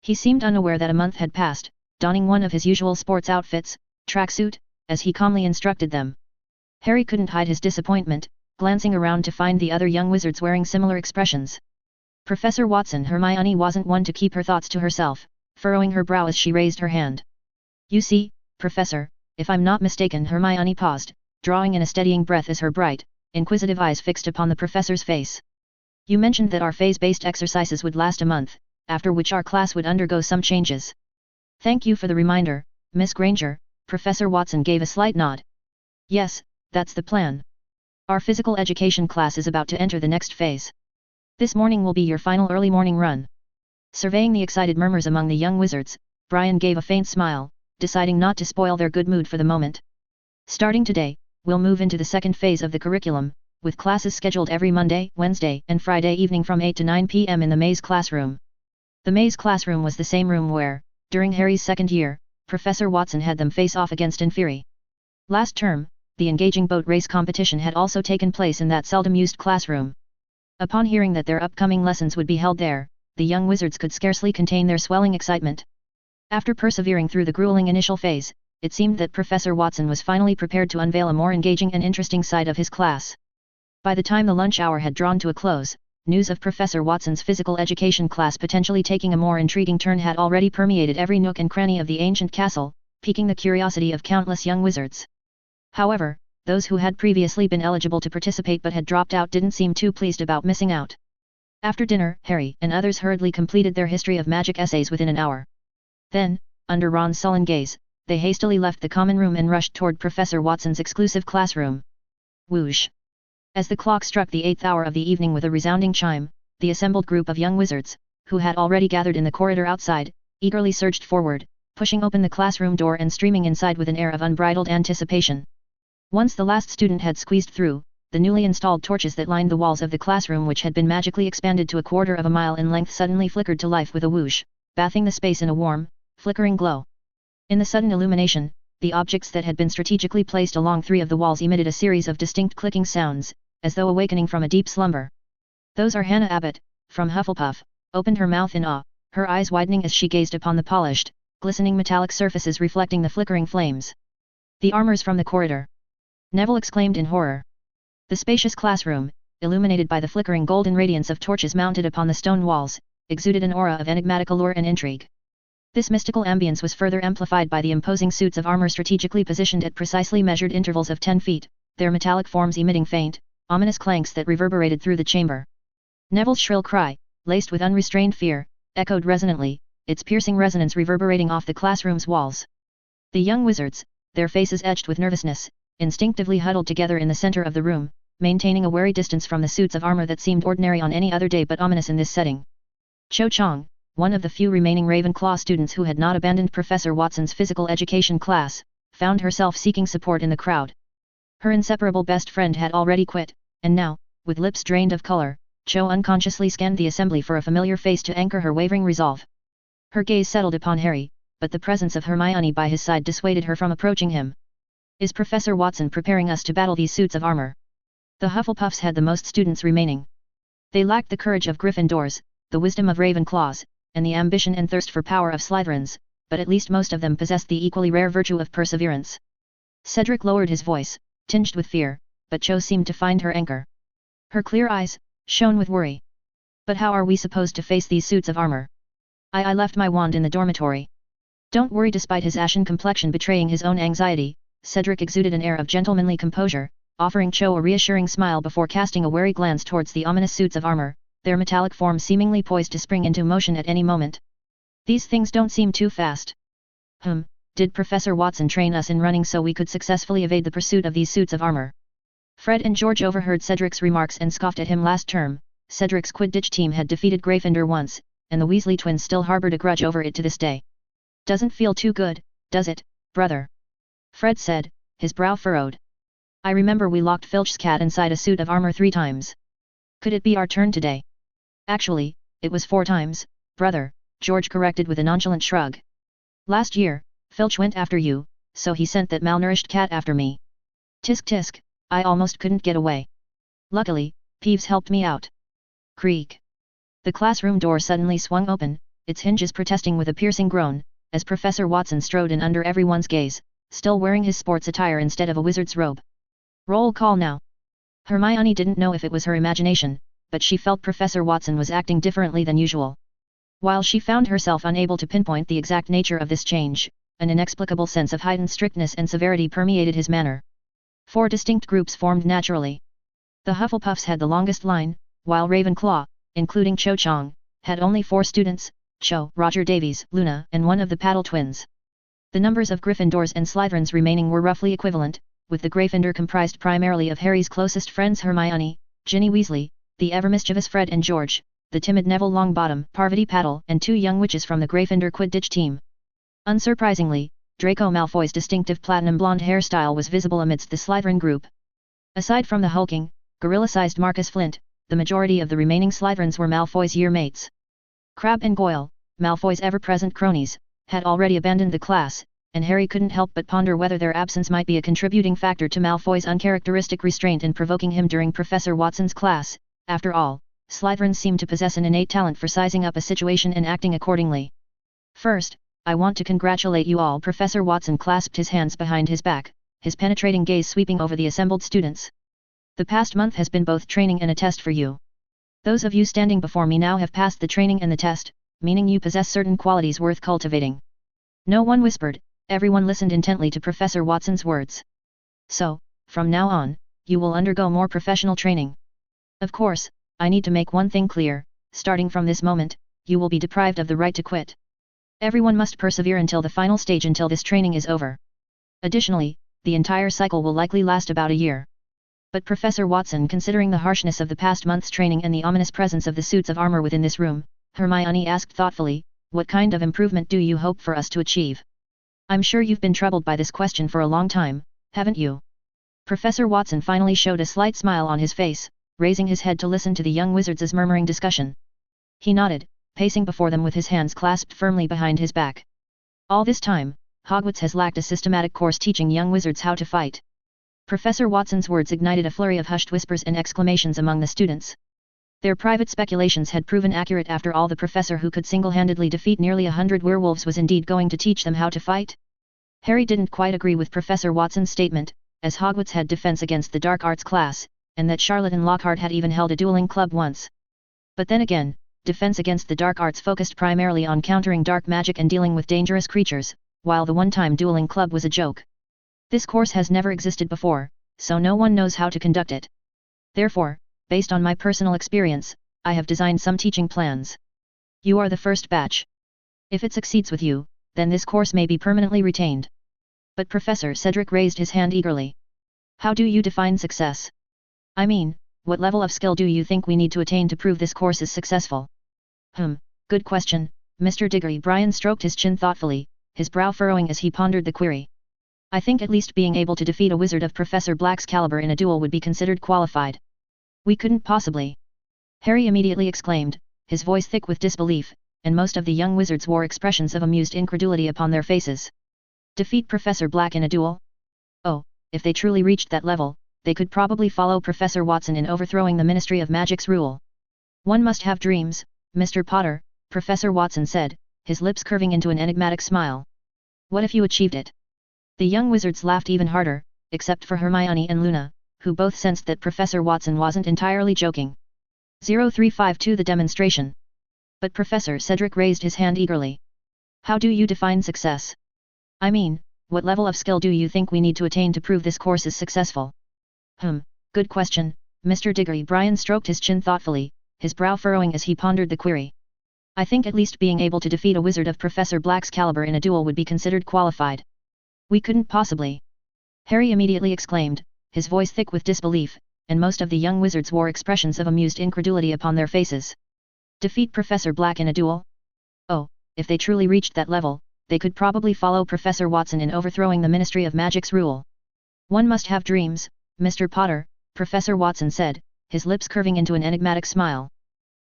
S1: He seemed unaware that a month had passed, donning one of his usual sports outfits, tracksuit, as he calmly instructed them. Harry couldn't hide his disappointment, glancing around to find the other young wizards wearing similar expressions. Professor Watson. Hermione wasn't one to keep her thoughts to herself, furrowing her brow as she raised her hand. You see, Professor, if I'm not mistaken. Hermione paused, drawing in a steadying breath as her bright, inquisitive eyes fixed upon the professor's face. You mentioned that our phase-based exercises would last a month, after which our class would undergo some changes. Thank you for the reminder, Miss Granger. Professor Watson gave a slight nod. Yes, that's the plan. Our physical education class is about to enter the next phase. This morning will be your final early morning run. Surveying the excited murmurs among the young wizards, Brian gave a faint smile, deciding not to spoil their good mood for the moment. Starting today, we'll move into the second phase of the curriculum, with classes scheduled every Monday, Wednesday, and Friday evening from 8 to 9 p.m. in the maze classroom. The maze classroom was the same room where, during Harry's second year, Professor Watson had them face off against in Fury. Last term, the engaging boat race competition had also taken place in that seldom-used classroom. Upon hearing that their upcoming lessons would be held there, the young wizards could scarcely contain their swelling excitement. After persevering through the grueling initial phase, it seemed that Professor Watson was finally prepared to unveil a more engaging and interesting side of his class. By the time the lunch hour had drawn to a close, news of Professor Watson's physical education class potentially taking a more intriguing turn had already permeated every nook and cranny of the ancient castle, piquing the curiosity of countless young wizards. However, those who had previously been eligible to participate but had dropped out didn't seem too pleased about missing out. After dinner, Harry and others hurriedly completed their history of magic essays within an hour. Then, under Ron's sullen gaze, they hastily left the common room and rushed toward Professor Watson's exclusive classroom. Whoosh! As the clock struck the 8th hour of the evening with a resounding chime, the assembled group of young wizards, who had already gathered in the corridor outside, eagerly surged forward, pushing open the classroom door and streaming inside with an air of unbridled anticipation. Once the last student had squeezed through, the newly installed torches that lined the walls of the classroom, which had been magically expanded to a quarter of a mile in length, suddenly flickered to life with a whoosh, bathing the space in a warm, flickering glow. In the sudden illumination, the objects that had been strategically placed along 3 of the walls emitted a series of distinct clicking sounds, as though awakening from a deep slumber. Those are Hannah Abbott, from Hufflepuff, opened her mouth in awe, her eyes widening as she gazed upon the polished, glistening metallic surfaces reflecting the flickering flames. The armors from the corridor! Neville exclaimed in horror. The spacious classroom, illuminated by the flickering golden radiance of torches mounted upon the stone walls, exuded an aura of enigmatic allure and intrigue. This mystical ambience was further amplified by the imposing suits of armor strategically positioned at precisely measured intervals of 10 feet, their metallic forms emitting faint, ominous clanks that reverberated through the chamber. Neville's shrill cry, laced with unrestrained fear, echoed resonantly, its piercing resonance reverberating off the classroom's walls. The young wizards, their faces etched with nervousness, instinctively huddled together in the center of the room, maintaining a wary distance from the suits of armor that seemed ordinary on any other day but ominous in this setting. Cho Chang, one of the few remaining Ravenclaw students who had not abandoned Professor Watson's physical education class, found herself seeking support in the crowd. Her inseparable best friend had already quit, and now, with lips drained of color, Cho unconsciously scanned the assembly for a familiar face to anchor her wavering resolve. Her gaze settled upon Harry, but the presence of Hermione by his side dissuaded her from approaching him. Is Professor Watson preparing us to battle these suits of armor? The Hufflepuffs had the most students remaining. They lacked the courage of Gryffindors, the wisdom of Ravenclaws, and the ambition and thirst for power of Slytherins, but at least most of them possessed the equally rare virtue of perseverance. Cedric lowered his voice, tinged with fear, but Cho seemed to find her anchor. Her clear eyes shone with worry. But how are we supposed to face these suits of armor? I left my wand in the dormitory. Don't worry. Despite his ashen complexion betraying his own anxiety, Cedric exuded an air of gentlemanly composure, offering Cho a reassuring smile before casting a wary glance towards the ominous suits of armor, their metallic forms seemingly poised to spring into motion at any moment. These things don't seem too fast. Did Professor Watson train us in running so we could successfully evade the pursuit of these suits of armor? Fred and George overheard Cedric's remarks and scoffed at him. Last term, Cedric's Quidditch team had defeated Gryffindor once, and the Weasley twins still harbored a grudge over it to this day. Doesn't feel too good, does it, brother? Fred said, his brow furrowed. I remember we locked Filch's cat inside a suit of armor 3 times. Could it be our turn today? Actually, it was 4 times, brother, George corrected with a nonchalant shrug. Last year, Filch went after you, so he sent that malnourished cat after me. Tisk tisk, I almost couldn't get away. Luckily, Peeves helped me out. Creak. The classroom door suddenly swung open, its hinges protesting with a piercing groan, as Professor Watson strode in under everyone's gaze, still wearing his sports attire instead of a wizard's robe. Roll call now. Hermione didn't know if it was her imagination, but she felt Professor Watson was acting differently than usual. While she found herself unable to pinpoint the exact nature of this change, an inexplicable sense of heightened strictness and severity permeated his manner. 4 distinct groups formed naturally. The Hufflepuffs had the longest line, while Ravenclaw, including Cho Chang, had only 4 students, Cho, Roger Davies, Luna, and one of the Paddle twins. The numbers of Gryffindors and Slytherins remaining were roughly equivalent, with the Gryffindor comprised primarily of Harry's closest friends Hermione, Ginny Weasley, the ever-mischievous Fred and George, the timid Neville Longbottom, Parvati Paddle, and 2 young witches from the Gryffindor Quidditch team. Unsurprisingly, Draco Malfoy's distinctive platinum blonde hairstyle was visible amidst the Slytherin group. Aside from the hulking, gorilla-sized Marcus Flint, the majority of the remaining Slytherins were Malfoy's year mates. Crabbe and Goyle, Malfoy's ever-present cronies, had already abandoned the class, and Harry couldn't help but ponder whether their absence might be a contributing factor to Malfoy's uncharacteristic restraint in provoking him during Professor Watson's class. After all, Slytherins seemed to possess an innate talent for sizing up a situation and acting accordingly. First, I want to congratulate you all. Professor Watson clasped his hands behind his back, his penetrating gaze sweeping over the assembled students. The past month has been both training and a test for you. Those of you standing before me now have passed the training and the test, meaning you possess certain qualities worth cultivating. No one whispered, everyone listened intently to Professor Watson's words. So, from now on, you will undergo more professional training. Of course, I need to make one thing clear, starting from this moment, you will be deprived of the right to quit. Everyone must persevere until the final stage until this training is over. Additionally, the entire cycle will likely last about a year. But Professor Watson, considering the harshness of the past month's training and the ominous presence of the suits of armor within this room, Hermione asked thoughtfully, what kind of improvement do you hope for us to achieve? I'm sure you've been troubled by this question for a long time, haven't you? Professor Watson finally showed a slight smile on his face, raising his head to listen to the young wizards' murmuring discussion. He nodded, pacing before them with his hands clasped firmly behind his back. All this time, Hogwarts has lacked a systematic course teaching young wizards how to fight. Professor Watson's words ignited a flurry of hushed whispers and exclamations among the students. Their private speculations had proven accurate. After all, the professor who could single-handedly defeat nearly 100 werewolves was indeed going to teach them how to fight? Harry didn't quite agree with Professor Watson's statement, as Hogwarts had defense against the dark arts class, and that Charlotte and Lockhart had even held a dueling club once. But then again, defense against the dark arts focused primarily on countering dark magic and dealing with dangerous creatures, while the one-time dueling club was a joke. This course has never existed before, so no one knows how to conduct it. Therefore, based on my personal experience, I have designed some teaching plans. You are the first batch. If it succeeds with you, then this course may be permanently retained. But Professor Cedric raised his hand eagerly. How do you define success? I mean, what level of skill do you think we need to attain to prove this course is successful? Good question, Mr. Diggory. Brian stroked his chin thoughtfully, his brow furrowing as he pondered the query. I think at least being able to defeat a wizard of Professor Black's caliber in a duel would be considered qualified. We couldn't possibly. Harry immediately exclaimed, his voice thick with disbelief, and most of the young wizards wore expressions of amused incredulity upon their faces. Defeat Professor Black in a duel? Oh, if they truly reached that level, they could probably follow Professor Watson in overthrowing the Ministry of Magic's rule. One must have dreams, Mr. Potter, Professor Watson said, his lips curving into an enigmatic smile. What if you achieved it? The young wizards laughed even harder, except for Hermione and Luna, who both sensed that Professor Watson wasn't entirely joking. 0352 The demonstration. But Professor Cedric raised his hand eagerly. How do you define success? I mean, what level of skill do you think we need to attain to prove this course is successful? Good question, Mr. Diggory. Brian stroked his chin thoughtfully, his brow furrowing as he pondered the query. I think at least being able to defeat a wizard of Professor Black's caliber in a duel would be considered qualified. We couldn't possibly. Harry immediately exclaimed, his voice thick with disbelief, and most of the young wizards wore expressions of amused incredulity upon their faces. Defeat Professor Black in a duel? Oh, if they truly reached that level, they could probably follow Professor Watson in overthrowing the Ministry of Magic's rule. One must have dreams, Mr. Potter, Professor Watson said, his lips curving into an enigmatic smile.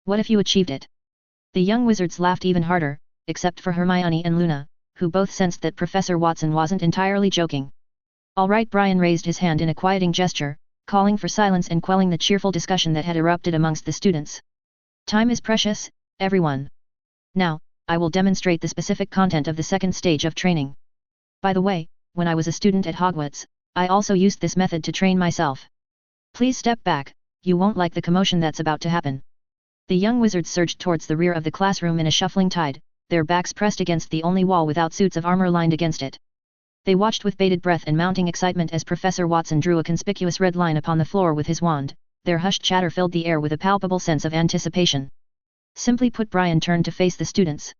S1: What if you achieved it? The young wizards laughed even harder, except for Hermione and Luna, who both sensed that Professor Watson wasn't entirely joking. All right. Brian raised his hand in a quieting gesture, calling for silence and quelling the cheerful discussion that had erupted amongst the students. Time is precious, everyone. Now, I will demonstrate the specific content of the second stage of training. By the way, when I was a student at Hogwarts, I also used this method to train myself. Please step back, you won't like the commotion that's about to happen. The young wizards surged towards the rear of the classroom in a shuffling tide, their backs pressed against the only wall without suits of armor lined against it. They watched with bated breath and mounting excitement as Professor Watson drew a conspicuous red line upon the floor with his wand. Their hushed chatter filled the air with a palpable sense of anticipation. Simply put, Brian turned to face the students.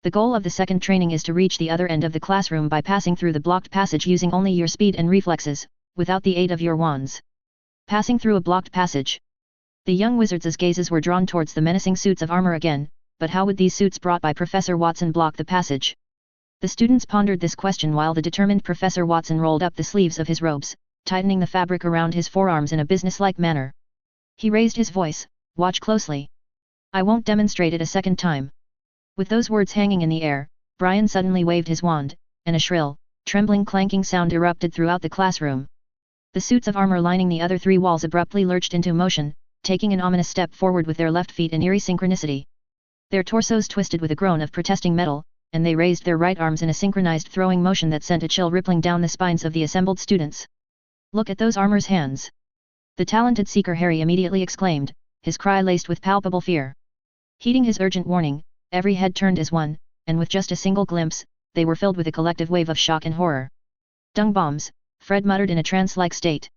S1: The goal of the second training is to reach the other end of the classroom by passing through the blocked passage using only your speed and reflexes, without the aid of your wands. Passing through a blocked passage. The young wizards' gazes were drawn towards the menacing suits of armor again, but how would these suits brought by Professor Watson block the passage? The students pondered this question while the determined Professor Watson rolled up the sleeves of his robes, tightening the fabric around his forearms in a businesslike manner. He raised his voice, "Watch closely. I won't demonstrate it a second time." With those words hanging in the air, Brian suddenly waved his wand, and a shrill, trembling clanking sound erupted throughout the classroom. The suits of armor lining the other three walls abruptly lurched into motion, taking an ominous step forward with their left feet in eerie synchronicity. Their torsos twisted with a groan of protesting metal, and they raised their right arms in a synchronized throwing motion that sent a chill rippling down the spines of the assembled students. "Look at those armor's hands!" The talented seeker Harry immediately exclaimed, his cry laced with palpable fear. Heeding his urgent warning, every head turned as one, and with just a single glimpse, they were filled with a collective wave of shock and horror. "Dung bombs," Fred muttered in a trance-like state.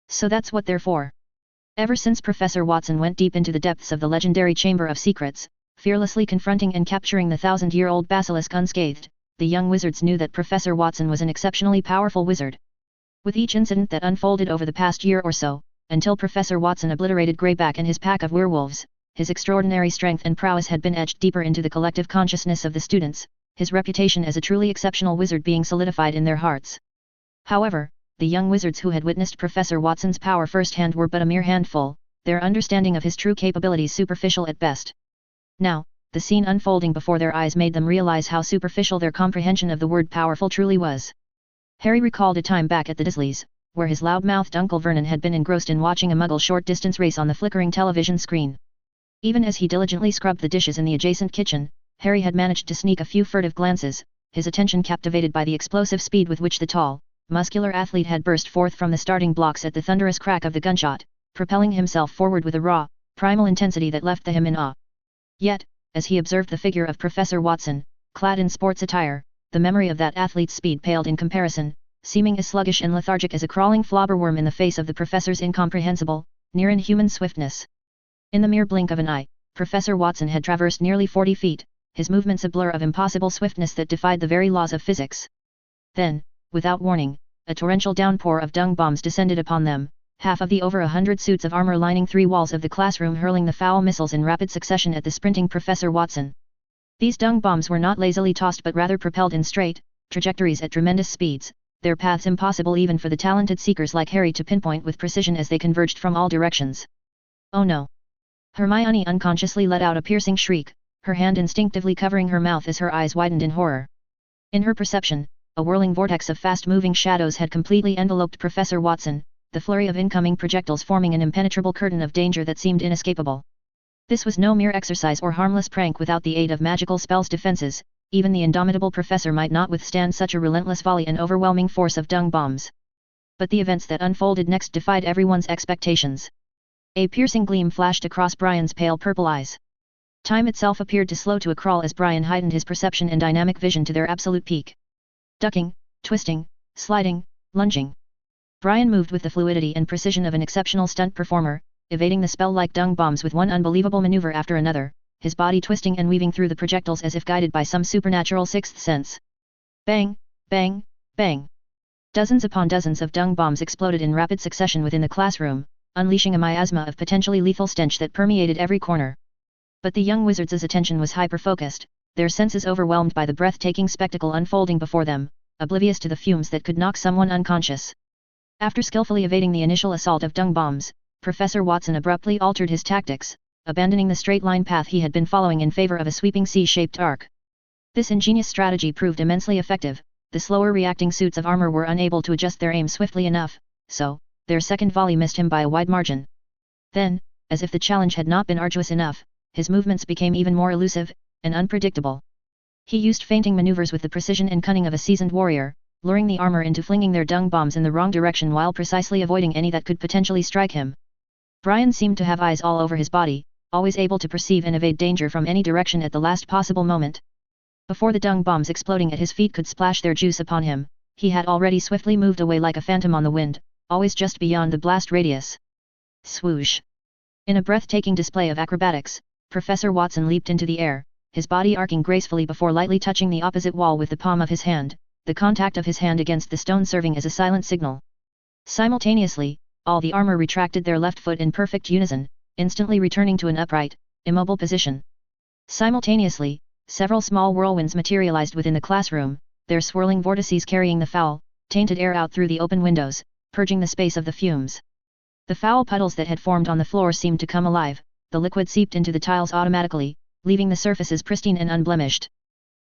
S1: "So that's what they're for." Ever since Professor Watson went deep into the depths of the legendary Chamber of Secrets, fearlessly confronting and capturing the thousand-year-old basilisk unscathed, the young wizards knew that Professor Watson was an exceptionally powerful wizard. With each incident that unfolded over the past year or so, until Professor Watson obliterated Greyback and his pack of werewolves, his extraordinary strength and prowess had been etched deeper into the collective consciousness of the students, his reputation as a truly exceptional wizard being solidified in their hearts. However, the young wizards who had witnessed Professor Watson's power firsthand were but a mere handful, their understanding of his true capabilities superficial at best. Now, the scene unfolding before their eyes made them realize how superficial their comprehension of the word powerful truly was. Harry recalled a time back at the Dursleys, where his loud-mouthed Uncle Vernon had been engrossed in watching a Muggle short-distance race on the flickering television screen. Even as he diligently scrubbed the dishes in the adjacent kitchen, Harry had managed to sneak a few furtive glances, his attention captivated by the explosive speed with which the tall, muscular athlete had burst forth from the starting blocks at the thunderous crack of the gunshot, propelling himself forward with a raw, primal intensity that left him in awe. Yet, as he observed the figure of Professor Watson, clad in sports attire, the memory of that athlete's speed paled in comparison, seeming as sluggish and lethargic as a crawling flobberworm in the face of the professor's incomprehensible, near-inhuman swiftness. In the mere blink of an eye, Professor Watson had traversed nearly 40 feet, his movements a blur of impossible swiftness that defied the very laws of physics. Then, without warning, a torrential downpour of dung bombs descended upon them, half of the over 100 suits of armor lining three walls of the classroom hurling the foul missiles in rapid succession at the sprinting Professor Watson. These dung bombs were not lazily tossed but rather propelled in straight trajectories at tremendous speeds, their paths impossible even for the talented seekers like Harry to pinpoint with precision as they converged from all directions. "Oh no!" Hermione unconsciously let out a piercing shriek, her hand instinctively covering her mouth as her eyes widened in horror. In her perception, a whirling vortex of fast-moving shadows had completely enveloped Professor Watson, the flurry of incoming projectiles forming an impenetrable curtain of danger that seemed inescapable. This was no mere exercise or harmless prank without the aid of magical spells defenses, even the indomitable professor might not withstand such a relentless volley and overwhelming force of dung bombs. But the events that unfolded next defied everyone's expectations. A piercing gleam flashed across Brian's pale purple eyes. Time itself appeared to slow to a crawl as Brian heightened his perception and dynamic vision to their absolute peak. Ducking, twisting, sliding, lunging. Brian moved with the fluidity and precision of an exceptional stunt performer, evading the spell-like dung bombs with one unbelievable maneuver after another, his body twisting and weaving through the projectiles as if guided by some supernatural sixth sense. Bang, bang, bang. Dozens upon dozens of dung bombs exploded in rapid succession within the classroom, unleashing a miasma of potentially lethal stench that permeated every corner. But the young wizards' attention was hyper-focused, their senses overwhelmed by the breathtaking spectacle unfolding before them, oblivious to the fumes that could knock someone unconscious. After skillfully evading the initial assault of dung bombs, Professor Watson abruptly altered his tactics, abandoning the straight-line path he had been following in favor of a sweeping C-shaped arc. This ingenious strategy proved immensely effective. The slower reacting suits of armor were unable to adjust their aim swiftly enough, so, their second volley missed him by a wide margin. Then, as if the challenge had not been arduous enough, his movements became even more elusive and unpredictable. He used feinting maneuvers with the precision and cunning of a seasoned warrior, luring the armor into flinging their dung bombs in the wrong direction while precisely avoiding any that could potentially strike him. Brian seemed to have eyes all over his body, always able to perceive and evade danger from any direction at the last possible moment. Before the dung bombs exploding at his feet could splash their juice upon him, he had already swiftly moved away like a phantom on the wind, always just beyond the blast radius. Swoosh! In a breathtaking display of acrobatics, Professor Watson leaped into the air, his body arcing gracefully before lightly touching the opposite wall with the palm of his hand, the contact of his hand against the stone serving as a silent signal. Simultaneously, all the armor retracted their left foot in perfect unison, instantly returning to an upright, immobile position. Simultaneously, several small whirlwinds materialized within the classroom, their swirling vortices carrying the foul, tainted air out through the open windows, purging the space of the fumes. The foul puddles that had formed on the floor seemed to come alive, the liquid seeped into the tiles automatically, leaving the surfaces pristine and unblemished.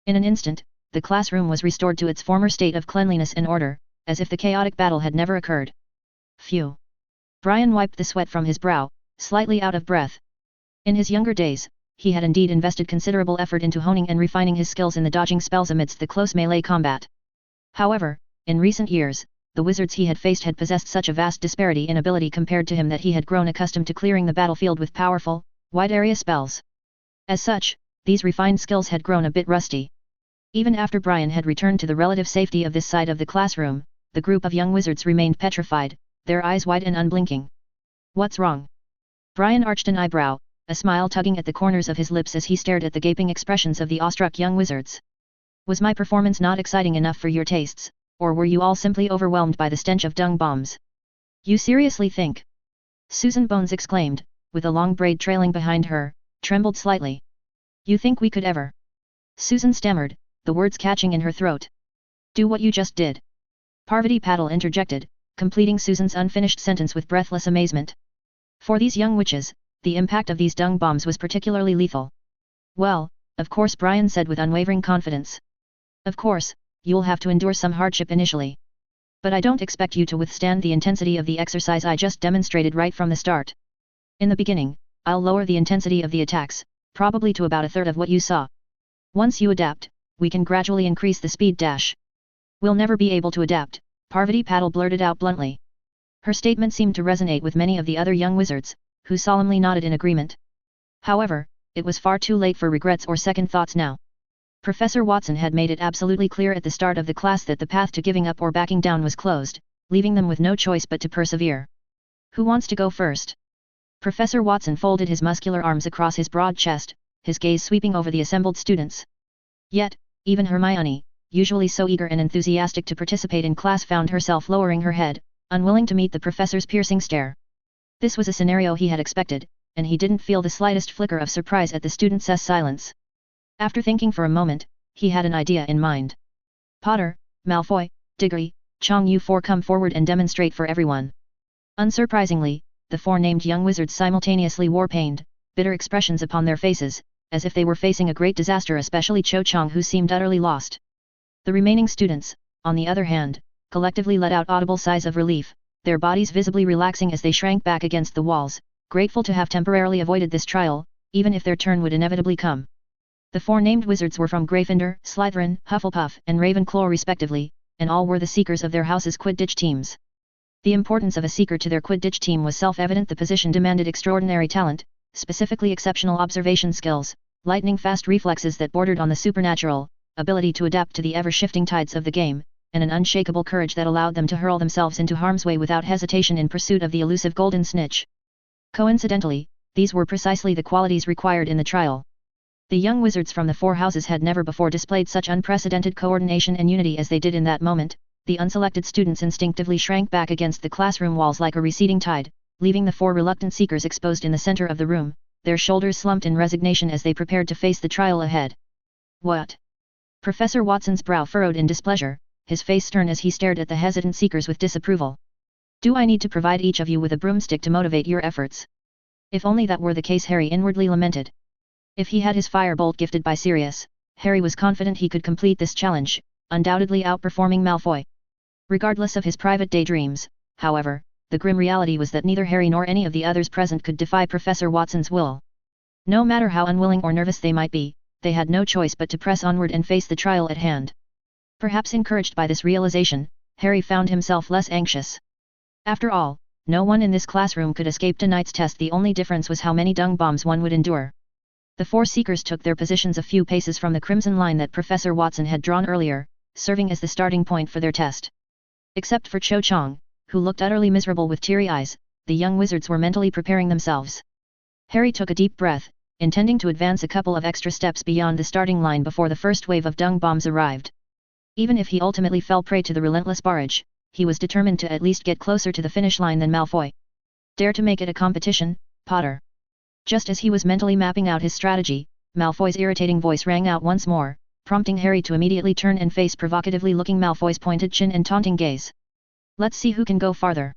S1: In an instant, the classroom was restored to its former state of cleanliness and order, as if the chaotic battle had never occurred. Phew! Brian wiped the sweat from his brow, slightly out of breath. In his younger days, he had indeed invested considerable effort into honing and refining his skills in the dodging spells amidst the close melee combat. However, in recent years, the wizards he had faced had possessed such a vast disparity in ability compared to him that he had grown accustomed to clearing the battlefield with powerful, wide-area spells. As such, these refined skills had grown a bit rusty. Even after Brian had returned to the relative safety of this side of the classroom, the group of young wizards remained petrified, their eyes wide and unblinking. What's wrong? Brian arched an eyebrow, a smile tugging at the corners of his lips as he stared at the gaping expressions of the awestruck young wizards. Was my performance not exciting enough for your tastes, or were you all simply overwhelmed by the stench of dung bombs? You seriously think? Susan Bones exclaimed, with a long braid trailing behind her, trembled slightly. You think we could ever? Susan stammered, the words catching in her throat. Do what you just did. Parvati Patil interjected, completing Susan's unfinished sentence with breathless amazement. For these young witches, the impact of these dung bombs was particularly lethal. Well, of course, Brian said with unwavering confidence. Of course, you'll have to endure some hardship initially. But I don't expect you to withstand the intensity of the exercise I just demonstrated right from the start. In the beginning, I'll lower the intensity of the attacks, probably to about a third of what you saw. Once you adapt, we can gradually increase the speed dash. We'll never be able to adapt, Parvati Patil blurted out bluntly. Her statement seemed to resonate with many of the other young wizards, who solemnly nodded in agreement. However, it was far too late for regrets or second thoughts now. Professor Watson had made it absolutely clear at the start of the class that the path to giving up or backing down was closed, leaving them with no choice but to persevere. Who wants to go first? Professor Watson folded his muscular arms across his broad chest, his gaze sweeping over the assembled students. Yet, even Hermione, usually so eager and enthusiastic to participate in class, found herself lowering her head, unwilling to meet the professor's piercing stare. This was a scenario he had expected, and he didn't feel the slightest flicker of surprise at the students' silence. After thinking for a moment, he had an idea in mind. Potter, Malfoy, Diggory, Chong, you four come forward and demonstrate for everyone. Unsurprisingly, the four named young wizards simultaneously wore pained, bitter expressions upon their faces, as if they were facing a great disaster, especially Cho Chong, who seemed utterly lost. The remaining students, on the other hand, collectively let out audible sighs of relief, their bodies visibly relaxing as they shrank back against the walls, grateful to have temporarily avoided this trial, even if their turn would inevitably come. The four named wizards were from Gryffindor, Slytherin, Hufflepuff, and Ravenclaw respectively, and all were the seekers of their house's Quidditch teams. The importance of a seeker to their Quidditch team was self-evident. The position demanded extraordinary talent, specifically exceptional observation skills, lightning-fast reflexes that bordered on the supernatural, ability to adapt to the ever-shifting tides of the game, and an unshakable courage that allowed them to hurl themselves into harm's way without hesitation in pursuit of the elusive golden snitch. Coincidentally, these were precisely the qualities required in the trial. The young wizards from the four houses had never before displayed such unprecedented coordination and unity as they did in that moment. The unselected students instinctively shrank back against the classroom walls like a receding tide, leaving the four reluctant seekers exposed in the center of the room, their shoulders slumped in resignation as they prepared to face the trial ahead. What? Professor Watson's brow furrowed in displeasure, his face stern as he stared at the hesitant seekers with disapproval. Do I need to provide each of you with a broomstick to motivate your efforts? If only that were the case, Harry inwardly lamented. If he had his firebolt gifted by Sirius, Harry was confident he could complete this challenge, undoubtedly outperforming Malfoy. Regardless of his private daydreams, however, the grim reality was that neither Harry nor any of the others present could defy Professor Watson's will. No matter how unwilling or nervous they might be, they had no choice but to press onward and face the trial at hand. Perhaps encouraged by this realization, Harry found himself less anxious. After all, no one in this classroom could escape tonight's test. The only difference was how many dung bombs one would endure. The 4 seekers took their positions a few paces from the crimson line that Professor Watson had drawn earlier, serving as the starting point for their test. Except for Cho Chang, who looked utterly miserable with teary eyes, the young wizards were mentally preparing themselves. Harry took a deep breath, intending to advance a couple of extra steps beyond the starting line before the first wave of dung bombs arrived. Even if he ultimately fell prey to the relentless barrage, he was determined to at least get closer to the finish line than Malfoy. Dare to make it a competition, Potter. Just as he was mentally mapping out his strategy, Malfoy's irritating voice rang out once more, prompting Harry to immediately turn and face provocatively looking Malfoy's pointed chin and taunting gaze. Let's see who can go farther.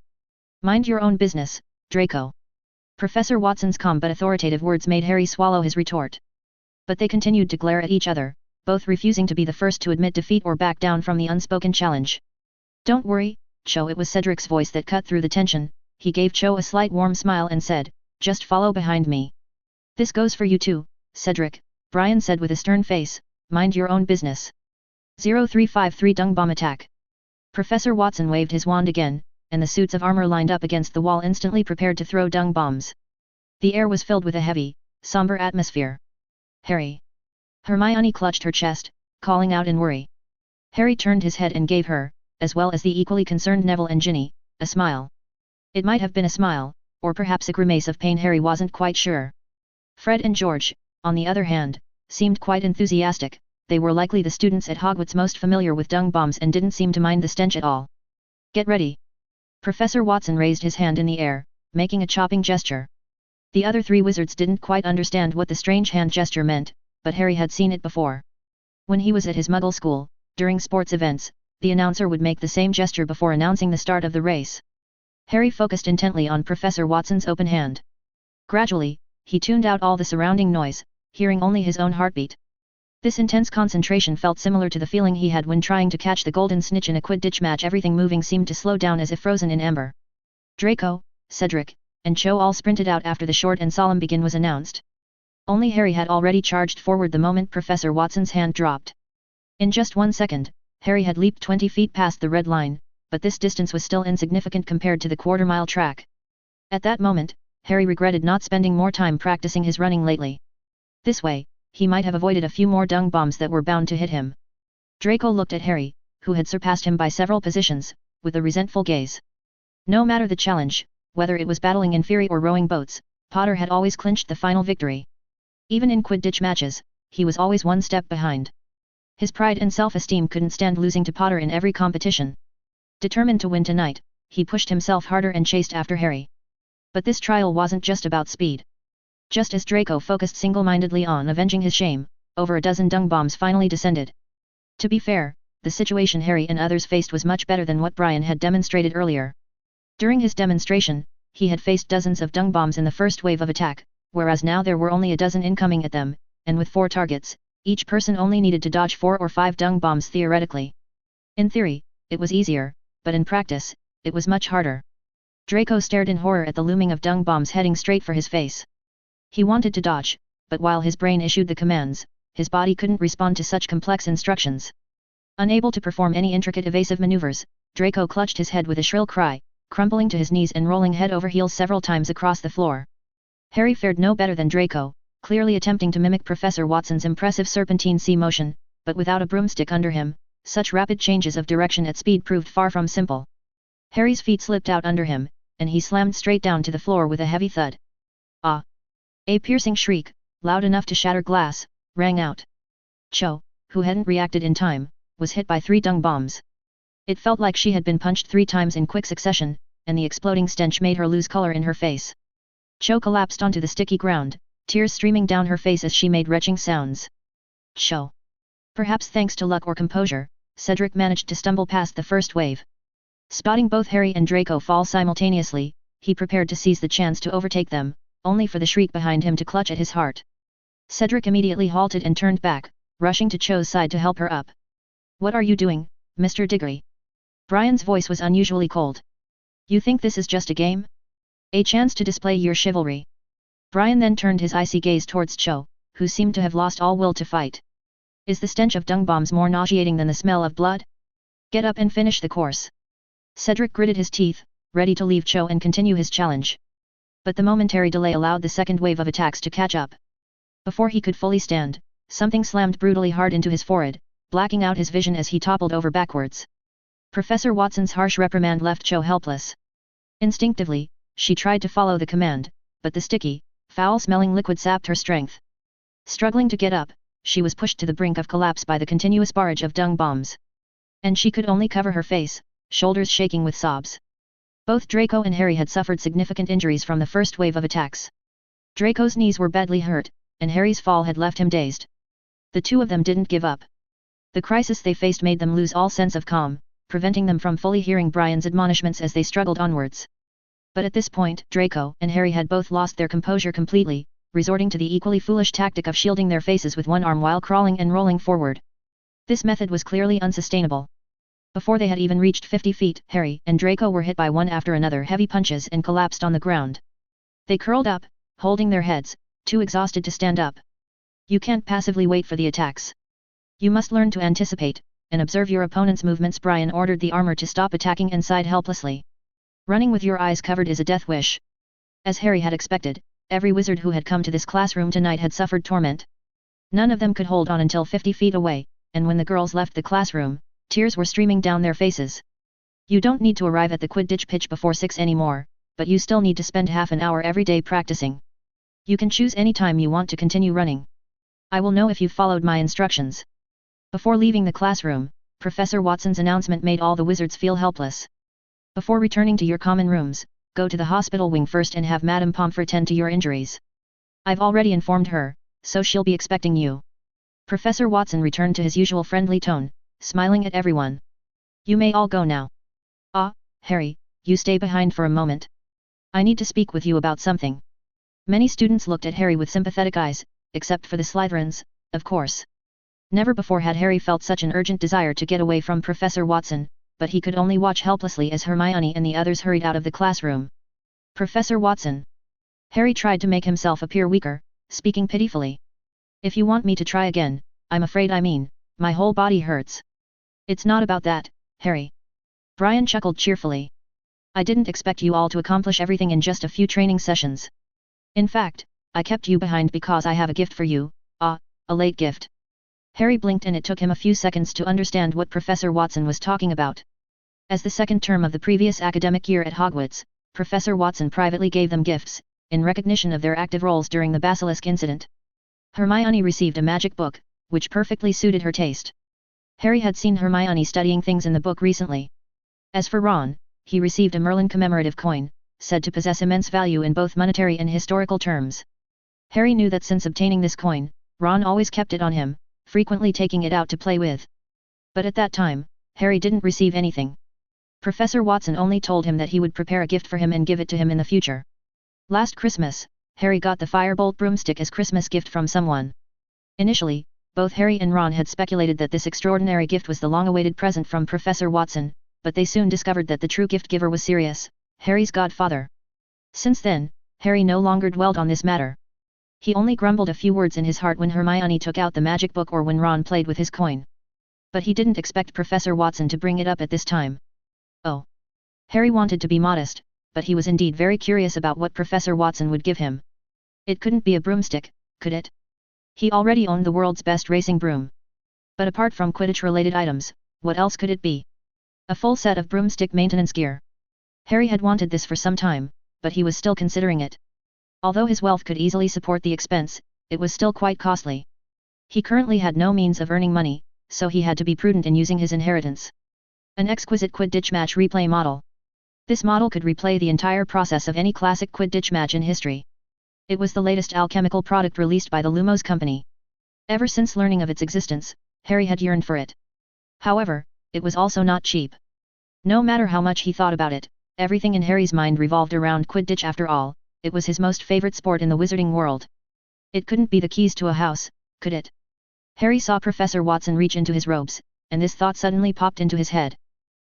S1: Mind your own business, Draco. Professor Watson's calm but authoritative words made Harry swallow his retort. But they continued to glare at each other, both refusing to be the first to admit defeat or back down from the unspoken challenge. Don't worry, Cho. It was Cedric's voice that cut through the tension. He gave Cho a slight warm smile and said, just follow behind me. This goes for you too, Cedric, Brian said with a stern face, mind your own business. 0353 Dung Bomb Attack. Professor Watson waved his wand again, and the suits of armor lined up against the wall instantly prepared to throw dung bombs. The air was filled with a heavy, somber atmosphere. Harry. Hermione clutched her chest, calling out in worry. Harry turned his head and gave her, as well as the equally concerned Neville and Ginny, a smile. It might have been a smile, or perhaps a grimace of pain. Harry wasn't quite sure. Fred and George, on the other hand, seemed quite enthusiastic. They were likely the students at Hogwarts most familiar with dung bombs and didn't seem to mind the stench at all. Get ready. Professor Watson raised his hand in the air, making a chopping gesture. The other 3 wizards didn't quite understand what the strange hand gesture meant, but Harry had seen it before. When he was at his Muggle school, during sports events, the announcer would make the same gesture before announcing the start of the race. Harry focused intently on Professor Watson's open hand. Gradually, he tuned out all the surrounding noise, hearing only his own heartbeat. This intense concentration felt similar to the feeling he had when trying to catch the golden snitch in a Quidditch match. Everything moving seemed to slow down as if frozen in amber. Draco, Cedric, and Cho all sprinted out after the short and solemn begin was announced. Only Harry had already charged forward the moment Professor Watson's hand dropped. In just 1 second, Harry had leaped 20 feet past the red line, but this distance was still insignificant compared to the quarter-mile track. At that moment, Harry regretted not spending more time practicing his running lately. This way, he might have avoided a few more dung bombs that were bound to hit him. Draco looked at Harry, who had surpassed him by several positions, with a resentful gaze. No matter the challenge, whether it was battling in Fury or rowing boats, Potter had always clinched the final victory. Even in Quidditch matches, he was always 1 step behind. His pride and self-esteem couldn't stand losing to Potter in every competition. Determined to win tonight, he pushed himself harder and chased after Harry. But this trial wasn't just about speed. Just as Draco focused single-mindedly on avenging his shame, over a dozen dung bombs finally descended. To be fair, the situation Harry and others faced was much better than what Brian had demonstrated earlier. During his demonstration, he had faced dozens of dung bombs in the first wave of attack, whereas now there were only a dozen incoming at them, and with 4 targets, each person only needed to dodge 4 or 5 dung bombs theoretically. In theory, it was easier, but in practice, it was much harder. Draco stared in horror at the looming of dung bombs heading straight for his face. He wanted to dodge, but while his brain issued the commands, his body couldn't respond to such complex instructions. Unable to perform any intricate evasive maneuvers, Draco clutched his head with a shrill cry, crumpling to his knees and rolling head over heels several times across the floor. Harry fared no better than Draco, clearly attempting to mimic Professor Watson's impressive serpentine sea motion, but without a broomstick under him. Such rapid changes of direction at speed proved far from simple. Harry's feet slipped out under him, and he slammed straight down to the floor with a heavy thud. Ah! A piercing shriek, loud enough to shatter glass, rang out. Cho, who hadn't reacted in time, was hit by 3 dung bombs. It felt like she had been punched 3 times in quick succession, and the exploding stench made her lose color in her face. Cho collapsed onto the sticky ground, tears streaming down her face as she made retching sounds. Cho. Perhaps thanks to luck or composure, Cedric managed to stumble past the first wave. Spotting both Harry and Draco fall simultaneously, he prepared to seize the chance to overtake them, only for the shriek behind him to clutch at his heart. Cedric immediately halted and turned back, rushing to Cho's side to help her up. What are you doing, Mr. Diggory? Brian's voice was unusually cold. You think this is just a game? A chance to display your chivalry. Brian then turned his icy gaze towards Cho, who seemed to have lost all will to fight. Is the stench of dung bombs more nauseating than the smell of blood? Get up and finish the course. Cedric gritted his teeth, ready to leave Cho and continue his challenge. But the momentary delay allowed the second wave of attacks to catch up. Before he could fully stand, something slammed brutally hard into his forehead, blacking out his vision as he toppled over backwards. Professor Watson's harsh reprimand left Cho helpless. Instinctively, she tried to follow the command, but the sticky, foul-smelling liquid sapped her strength. Struggling to get up, she was pushed to the brink of collapse by the continuous barrage of dung bombs. And she could only cover her face, shoulders shaking with sobs. Both Draco and Harry had suffered significant injuries from the first wave of attacks. Draco's knees were badly hurt, and Harry's fall had left him dazed. The two of them didn't give up. The crisis they faced made them lose all sense of calm, preventing them from fully hearing Brian's admonishments as they struggled onwards. But at this point, Draco and Harry had both lost their composure completely, resorting to the equally foolish tactic of shielding their faces with one arm while crawling and rolling forward. This method was clearly unsustainable. Before they had even reached 50 feet, Harry and Draco were hit by one after another heavy punches and collapsed on the ground. They curled up, holding their heads, too exhausted to stand up. You can't passively wait for the attacks. You must learn to anticipate and observe your opponent's movements. Brian ordered the armor to stop attacking and sighed helplessly. Running with your eyes covered is a death wish. As Harry had expected, every wizard who had come to this classroom tonight had suffered torment. None of them could hold on until 50 feet away, and when the girls left the classroom, tears were streaming down their faces. You don't need to arrive at the Quidditch pitch before 6 anymore, but you still need to spend half an hour every day practicing. You can choose any time you want to continue running. I will know if you've followed my instructions. Before leaving the classroom, Professor Watson's announcement made all the wizards feel helpless. Before returning to your common rooms, go to the hospital wing first and have Madame Pomfrey tend to your injuries. I've already informed her, so she'll be expecting you. Professor Watson returned to his usual friendly tone, smiling at everyone. You may all go now. Ah, Harry, you stay behind for a moment. I need to speak with you about something. Many students looked at Harry with sympathetic eyes, except for the Slytherins, of course. Never before had Harry felt such an urgent desire to get away from Professor Watson, but he could only watch helplessly as Hermione and the others hurried out of the classroom. Professor Watson. Harry tried to make himself appear weaker, speaking pitifully. If you want me to try again, I'm afraid my whole body hurts. It's not about that, Harry. Brian chuckled cheerfully. I didn't expect you all to accomplish everything in just a few training sessions. In fact, I kept you behind because I have a gift for you, a late gift. Harry blinked and it took him a few seconds to understand what Professor Watson was talking about. As the second term of the previous academic year at Hogwarts, Professor Watson privately gave them gifts, in recognition of their active roles during the basilisk incident. Hermione received a magic book, which perfectly suited her taste. Harry had seen Hermione studying things in the book recently. As for Ron, he received a Merlin commemorative coin, said to possess immense value in both monetary and historical terms. Harry knew that since obtaining this coin, Ron always kept it on him, frequently taking it out to play with. But at that time, Harry didn't receive anything. Professor Watson only told him that he would prepare a gift for him and give it to him in the future. Last Christmas, Harry got the Firebolt broomstick as Christmas gift from someone. Initially, both Harry and Ron had speculated that this extraordinary gift was the long-awaited present from Professor Watson, but they soon discovered that the true gift giver was Sirius, Harry's godfather. Since then, Harry no longer dwelled on this matter. He only grumbled a few words in his heart when Hermione took out the magic book or when Ron played with his coin. But he didn't expect Professor Watson to bring it up at this time. Oh. Harry wanted to be modest, but he was indeed very curious about what Professor Watson would give him. It couldn't be a broomstick, could it? He already owned the world's best racing broom. But apart from Quidditch-related items, what else could it be? A full set of broomstick maintenance gear. Harry had wanted this for some time, but he was still considering it. Although his wealth could easily support the expense, it was still quite costly. He currently had no means of earning money, so he had to be prudent in using his inheritance. An exquisite Quidditch match replay model. This model could replay the entire process of any classic Quidditch match in history. It was the latest alchemical product released by the Lumos Company. Ever since learning of its existence, Harry had yearned for it. However, it was also not cheap. No matter how much he thought about it, everything in Harry's mind revolved around Quidditch. After all, it was his most favorite sport in the wizarding world. It couldn't be the keys to a house, could it? Harry saw Professor Watson reach into his robes, and this thought suddenly popped into his head.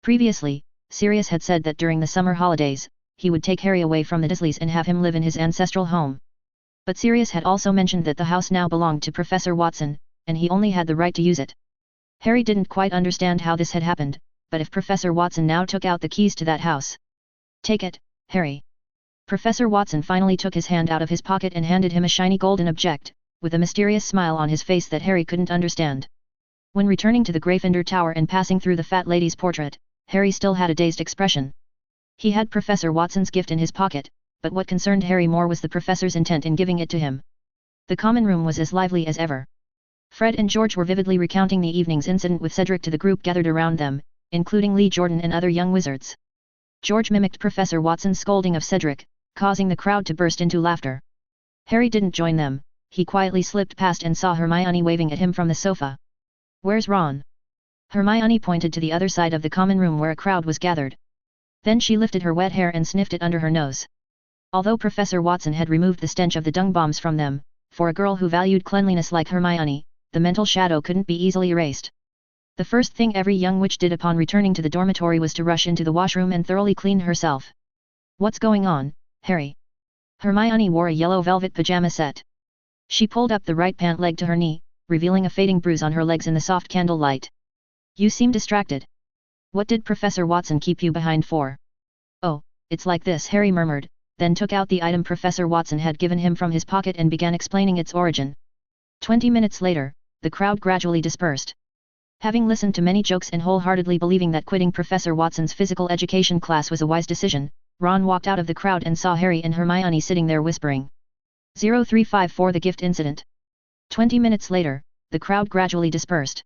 S1: Previously, Sirius had said that during the summer holidays, he would take Harry away from the Dursleys and have him live in his ancestral home. But Sirius had also mentioned that the house now belonged to Professor Watson, and he only had the right to use it. Harry didn't quite understand how this had happened, but if Professor Watson now took out the keys to that house. Take it, Harry. Professor Watson finally took his hand out of his pocket and handed him a shiny golden object, with a mysterious smile on his face that Harry couldn't understand. When returning to the Gryffindor Tower and passing through the fat lady's portrait, Harry still had a dazed expression. He had Professor Watson's gift in his pocket, but what concerned Harry more was the professor's intent in giving it to him. The common room was as lively as ever. Fred and George were vividly recounting the evening's incident with Cedric to the group gathered around them, including Lee Jordan and other young wizards. George mimicked Professor Watson's scolding of Cedric, causing the crowd to burst into laughter. Harry didn't join them, he quietly slipped past and saw Hermione waving at him from the sofa. "Where's Ron?" Hermione pointed to the other side of the common room where a crowd was gathered. Then she lifted her wet hair and sniffed it under her nose. Although Professor Watson had removed the stench of the dung bombs from them, for a girl who valued cleanliness like Hermione, the mental shadow couldn't be easily erased. The first thing every young witch did upon returning to the dormitory was to rush into the washroom and thoroughly clean herself. "What's going on, Harry?" Hermione wore a yellow velvet pajama set. She pulled up the right pant leg to her knee, revealing a fading bruise on her legs in the soft candlelight. "You seem distracted. What did Professor Watson keep you behind for?" "Oh, it's like this," Harry murmured, then took out the item Professor Watson had given him from his pocket and began explaining its origin. 20 minutes later, the crowd gradually dispersed. Having listened to many jokes and wholeheartedly believing that quitting Professor Watson's physical education class was a wise decision, Ron walked out of the crowd and saw Harry and Hermione sitting there whispering. 0354 The Gift Incident. 20 minutes later, the crowd gradually dispersed.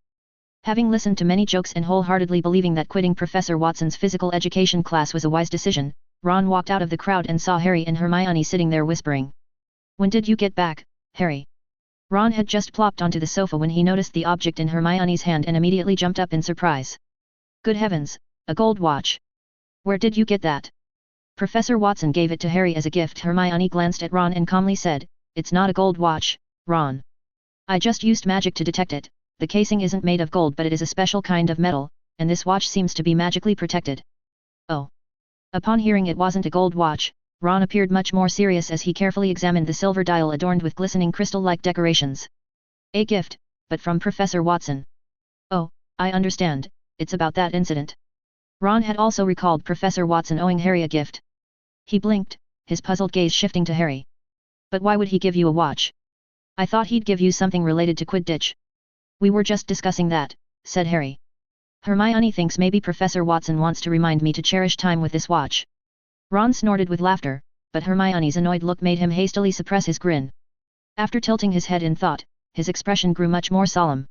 S1: Having listened to many jokes and wholeheartedly believing that quitting Professor Watson's physical education class was a wise decision, Ron walked out of the crowd and saw Harry and Hermione sitting there whispering. "When did you get back, Harry?" Ron had just plopped onto the sofa when he noticed the object in Hermione's hand and immediately jumped up in surprise. "Good heavens, a gold watch! Where did you get that?" "Professor Watson gave it to Harry as a gift." Hermione glanced at Ron and calmly said, "It's not a gold watch, Ron. I just used magic to detect it. The casing isn't made of gold but it is a special kind of metal, and this watch seems to be magically protected." "Oh." Upon hearing it wasn't a gold watch, Ron appeared much more serious as he carefully examined the silver dial adorned with glistening crystal-like decorations. "A gift, but from Professor Watson." "Oh, I understand, it's about that incident." Ron had also recalled Professor Watson owing Harry a gift. He blinked, his puzzled gaze shifting to Harry. "But why would he give you a watch? I thought he'd give you something related to Quidditch." "We were just discussing that," said Harry. "Hermione thinks maybe Professor Watson wants to remind me to cherish time with this watch." Ron snorted with laughter, but Hermione's annoyed look made him hastily suppress his grin. After tilting his head in thought, his expression grew much more solemn.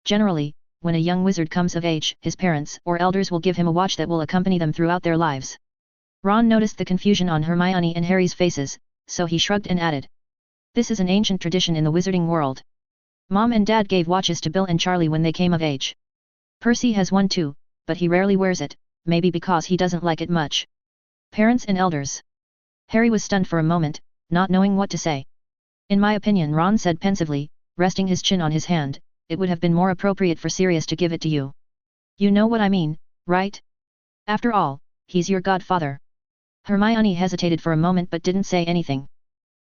S1: Generally, when a young wizard comes of age, his parents or elders will give him a watch that will accompany them throughout their lives. Ron noticed the confusion on Hermione and Harry's faces, so he shrugged and added. "This is an ancient tradition in the wizarding world. Mom and Dad gave watches to Bill and Charlie when they came of age. Percy has one too, but he rarely wears it, maybe because he doesn't like it much." "Parents and elders." Harry was stunned for a moment, not knowing what to say. "In my opinion," Ron said pensively, resting his chin on his hand, "it would have been more appropriate for Sirius to give it to you. You know what I mean, right? After all, he's your godfather." Hermione hesitated for a moment but didn't say anything.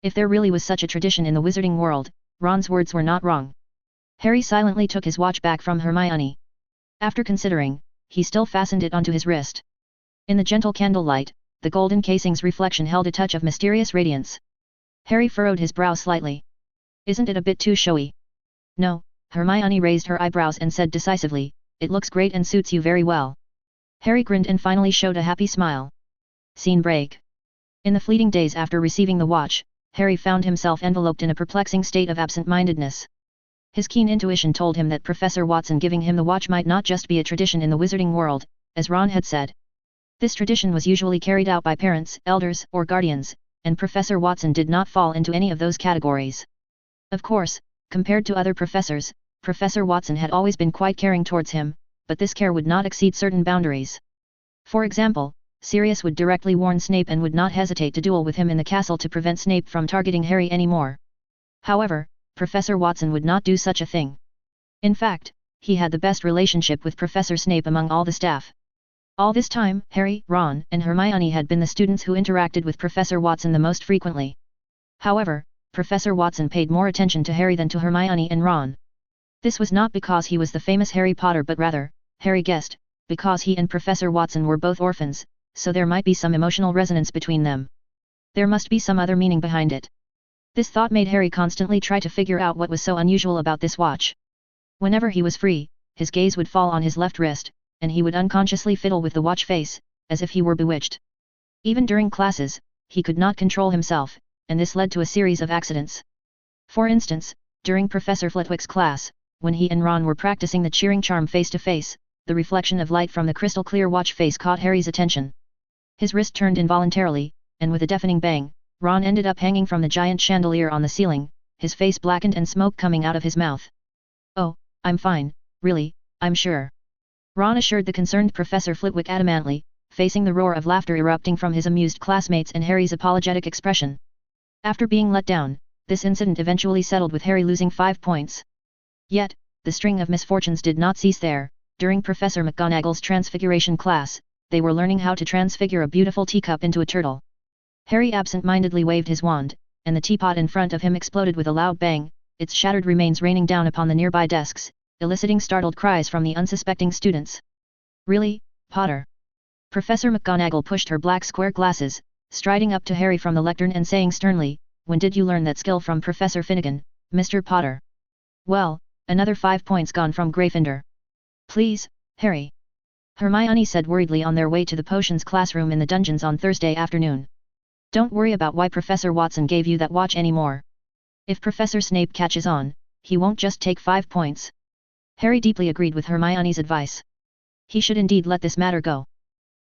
S1: If there really was such a tradition in the wizarding world, Ron's words were not wrong. Harry silently took his watch back from Hermione. After considering, he still fastened it onto his wrist. In the gentle candlelight, the golden casing's reflection held a touch of mysterious radiance. Harry furrowed his brow slightly. "Isn't it a bit too showy?" "No," Hermione raised her eyebrows and said decisively, "it looks great and suits you very well." Harry grinned and finally showed a happy smile. Scene break. In the fleeting days after receiving the watch, Harry found himself enveloped in a perplexing state of absent-mindedness. His keen intuition told him that Professor Watson giving him the watch might not just be a tradition in the wizarding world, as Ron had said. This tradition was usually carried out by parents, elders, or guardians, and Professor Watson did not fall into any of those categories. Of course, compared to other professors, Professor Watson had always been quite caring towards him, but this care would not exceed certain boundaries. For example, Sirius would directly warn Snape and would not hesitate to duel with him in the castle to prevent Snape from targeting Harry anymore. However, Professor Watson would not do such a thing. In fact, he had the best relationship with Professor Snape among all the staff. All this time, Harry, Ron, and Hermione had been the students who interacted with Professor Watson the most frequently. However, Professor Watson paid more attention to Harry than to Hermione and Ron. This was not because he was the famous Harry Potter, but rather, Harry guessed, because he and Professor Watson were both orphans, so there might be some emotional resonance between them. There must be some other meaning behind it. This thought made Harry constantly try to figure out what was so unusual about this watch. Whenever he was free, his gaze would fall on his left wrist, and he would unconsciously fiddle with the watch face, as if he were bewitched. Even during classes, he could not control himself, and this led to a series of accidents. For instance, during Professor Flitwick's class, when he and Ron were practicing the cheering charm face-to-face, the reflection of light from the crystal-clear watch face caught Harry's attention. His wrist turned involuntarily, and with a deafening bang, Ron ended up hanging from the giant chandelier on the ceiling, his face blackened and smoke coming out of his mouth. "Oh, I'm fine, really, I'm sure," Ron assured the concerned Professor Flitwick adamantly, facing the roar of laughter erupting from his amused classmates and Harry's apologetic expression. After being let down, this incident eventually settled with Harry losing 5 points. Yet, the string of misfortunes did not cease there. During Professor McGonagall's transfiguration class, they were learning how to transfigure a beautiful teacup into a turtle. Harry absent-mindedly waved his wand, and the teapot in front of him exploded with a loud bang, its shattered remains raining down upon the nearby desks, eliciting startled cries from the unsuspecting students. "Really, Potter?" Professor McGonagall pushed her black square glasses, striding up to Harry from the lectern and saying sternly, "When did you learn that skill from Professor Finnegan, Mr. Potter?" "Well, another 5 points gone from Gryffindor." "Please, Harry," Hermione said worriedly on their way to the potions classroom in the dungeons on Thursday afternoon. "Don't worry about why Professor Watson gave you that watch anymore. If Professor Snape catches on, he won't just take 5 points." Harry deeply agreed with Hermione's advice. He should indeed let this matter go.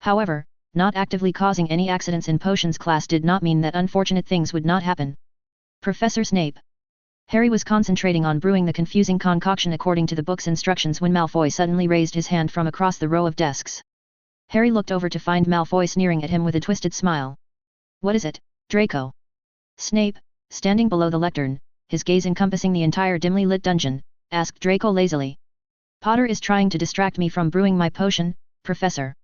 S1: However, not actively causing any accidents in potions class did not mean that unfortunate things would not happen. Professor Snape. Harry was concentrating on brewing the confusing concoction according to the book's instructions when Malfoy suddenly raised his hand from across the row of desks. Harry looked over to find Malfoy sneering at him with a twisted smile. "What is it, Draco?" Snape, standing below the lectern, his gaze encompassing the entire dimly lit dungeon, asked Draco lazily. "Potter is trying to distract me from brewing my potion, Professor.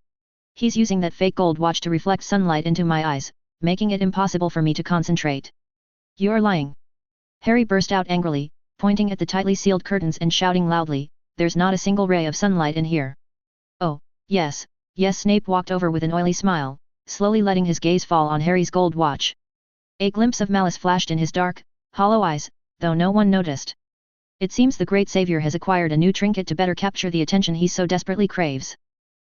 S1: He's using that fake gold watch to reflect sunlight into my eyes, making it impossible for me to concentrate." "You're lying!" Harry burst out angrily, pointing at the tightly sealed curtains and shouting loudly, "There's not a single ray of sunlight in here." "Oh, yes, yes." Snape walked over with an oily smile, slowly letting his gaze fall on Harry's gold watch. A glimpse of malice flashed in his dark, hollow eyes, though no one noticed. "It seems the great savior has acquired a new trinket to better capture the attention he so desperately craves."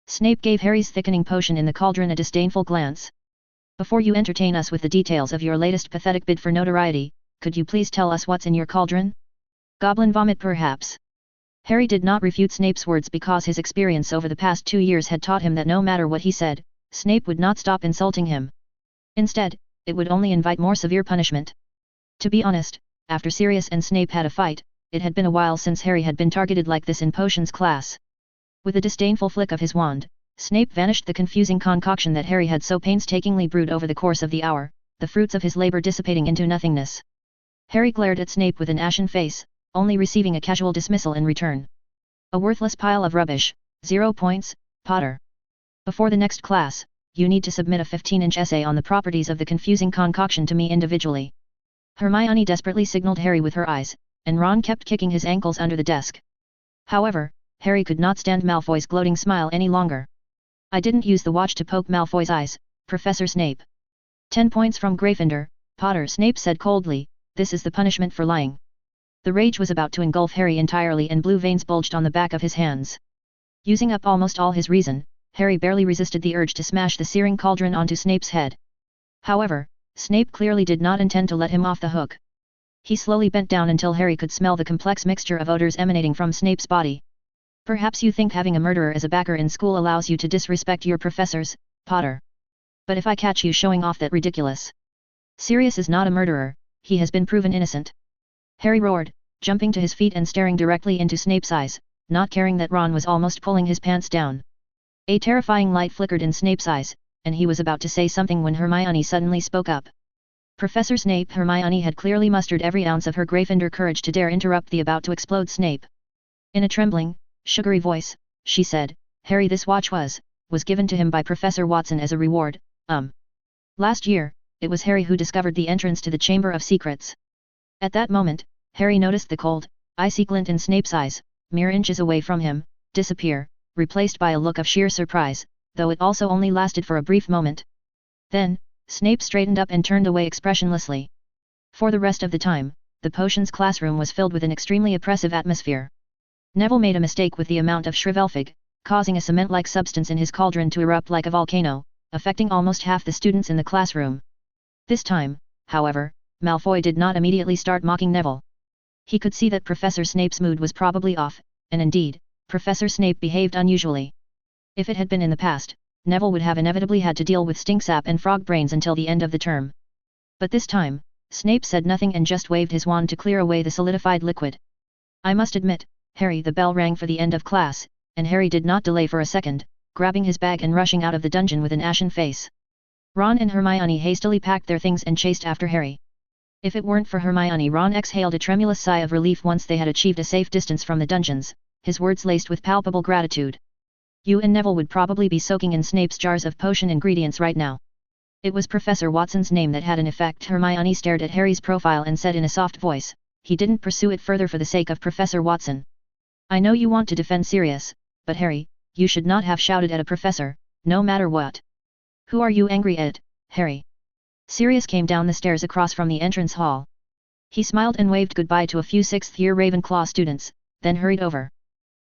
S1: Snape gave Harry's thickening potion in the cauldron a disdainful glance. "Before you entertain us with the details of your latest pathetic bid for notoriety, could you please tell us what's in your cauldron? Goblin vomit perhaps?" Harry did not refute Snape's words because his experience over the past 2 years had taught him that no matter what he said, Snape would not stop insulting him. Instead, it would only invite more severe punishment. To be honest, after Sirius and Snape had a fight, it had been a while since Harry had been targeted like this in potions class. With a disdainful flick of his wand, Snape vanished the confusing concoction that Harry had so painstakingly brewed over the course of the hour, the fruits of his labor dissipating into nothingness. Harry glared at Snape with an ashen face, only receiving a casual dismissal in return. "A worthless pile of rubbish, 0 points, Potter. Before the next class, you need to submit a 15-inch essay on the properties of the confusing concoction to me individually." Hermione desperately signaled Harry with her eyes, and Ron kept kicking his ankles under the desk. However, Harry could not stand Malfoy's gloating smile any longer. "I didn't use the watch to poke Malfoy's eyes, Professor Snape." 10 points from Gryffindor, Potter. Snape said coldly, "This is the punishment for lying." The rage was about to engulf Harry entirely and blue veins bulged on the back of his hands. Using up almost all his reason, Harry barely resisted the urge to smash the searing cauldron onto Snape's head. However, Snape clearly did not intend to let him off the hook. He slowly bent down until Harry could smell the complex mixture of odors emanating from Snape's body. "Perhaps you think having a murderer as a backer in school allows you to disrespect your professors, Potter. But if I catch you showing off that ridiculous. Sirius is not a murderer, he has been proven innocent." Harry roared, jumping to his feet and staring directly into Snape's eyes, not caring that Ron was almost pulling his pants down. A terrifying light flickered in Snape's eyes, and he was about to say something when Hermione suddenly spoke up. "Professor Snape." Hermione had clearly mustered every ounce of her Gryffindor courage to dare interrupt the about-to-explode Snape. In a trembling, sugary voice, she said, "Harry, this watch was given to him by Professor Watson as a reward, Last year, it was Harry who discovered the entrance to the Chamber of Secrets." At that moment, Harry noticed the cold, icy glint in Snape's eyes, mere inches away from him, disappear, replaced by a look of sheer surprise, though it also only lasted for a brief moment. Then, Snape straightened up and turned away expressionlessly. For the rest of the time, the potions classroom was filled with an extremely oppressive atmosphere. Neville made a mistake with the amount of shrivelfig, causing a cement-like substance in his cauldron to erupt like a volcano, affecting almost half the students in the classroom. This time, however, Malfoy did not immediately start mocking Neville. He could see that Professor Snape's mood was probably off, and indeed, Professor Snape behaved unusually. If it had been in the past, Neville would have inevitably had to deal with stinksap and frog brains until the end of the term. But this time, Snape said nothing and just waved his wand to clear away the solidified liquid. I must admit, Harry, the bell rang for the end of class, and Harry did not delay for a second, grabbing his bag and rushing out of the dungeon with an ashen face. Ron and Hermione hastily packed their things and chased after Harry. If it weren't for Hermione, Ron exhaled a tremulous sigh of relief once they had achieved a safe distance from the dungeons, his words laced with palpable gratitude. You and Neville would probably be soaking in Snape's jars of potion ingredients right now. It was Professor Watson's name that had an effect. Hermione stared at Harry's profile and said in a soft voice, he didn't pursue it further for the sake of Professor Watson. I know you want to defend Sirius, but Harry, you should not have shouted at a professor, no matter what. Who are you angry at, Harry? Sirius came down the stairs across from the entrance hall. He smiled and waved goodbye to a few sixth-year Ravenclaw students, then hurried over.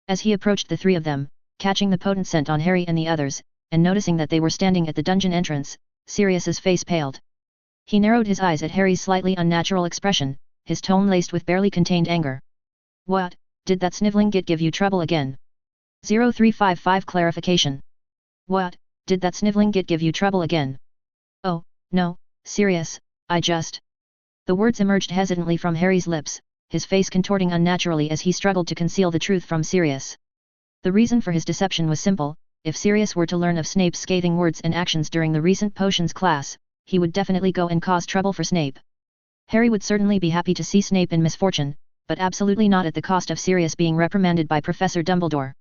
S1: As he approached the three of them, catching the potent scent on Harry and the others, and noticing that they were standing at the dungeon entrance, Sirius's face paled. He narrowed his eyes at Harry's slightly unnatural expression, his tone laced with barely contained anger. What, did that sniveling git give you trouble again? 0355 clarification. What, did that sniveling git give you trouble again? Oh, no, Sirius, I just... The words emerged hesitantly from Harry's lips, his face contorting unnaturally as he struggled to conceal the truth from Sirius. The reason for his deception was simple: if Sirius were to learn of Snape's scathing words and actions during the recent potions class, he would definitely go and cause trouble for Snape. Harry would certainly be happy to see Snape in misfortune, but absolutely not at the cost of Sirius being reprimanded by Professor Dumbledore.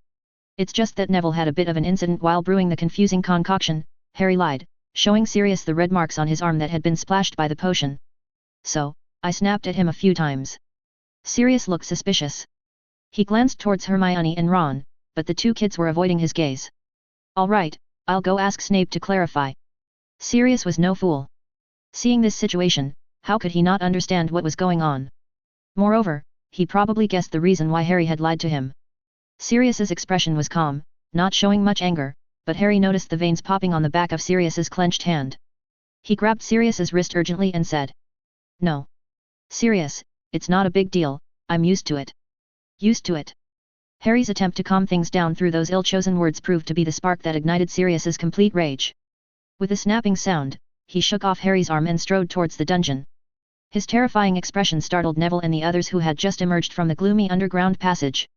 S1: It's just that Neville had a bit of an incident while brewing the confusing concoction, Harry lied, showing Sirius the red marks on his arm that had been splashed by the potion. So, I snapped at him a few times. Sirius looked suspicious. He glanced towards Hermione and Ron, but the two kids were avoiding his gaze. All right, I'll go ask Snape to clarify. Sirius was no fool. Seeing this situation, how could he not understand what was going on? Moreover, he probably guessed the reason why Harry had lied to him. Sirius's expression was calm, not showing much anger, but Harry noticed the veins popping on the back of Sirius's clenched hand. He grabbed Sirius's wrist urgently and said, No. Sirius, it's not a big deal, I'm used to it. Used to it. Harry's attempt to calm things down through those ill-chosen words proved to be the spark that ignited Sirius's complete rage. With a snapping sound, he shook off Harry's arm and strode towards the dungeon. His terrifying expression startled Neville and the others who had just emerged from the gloomy underground passage.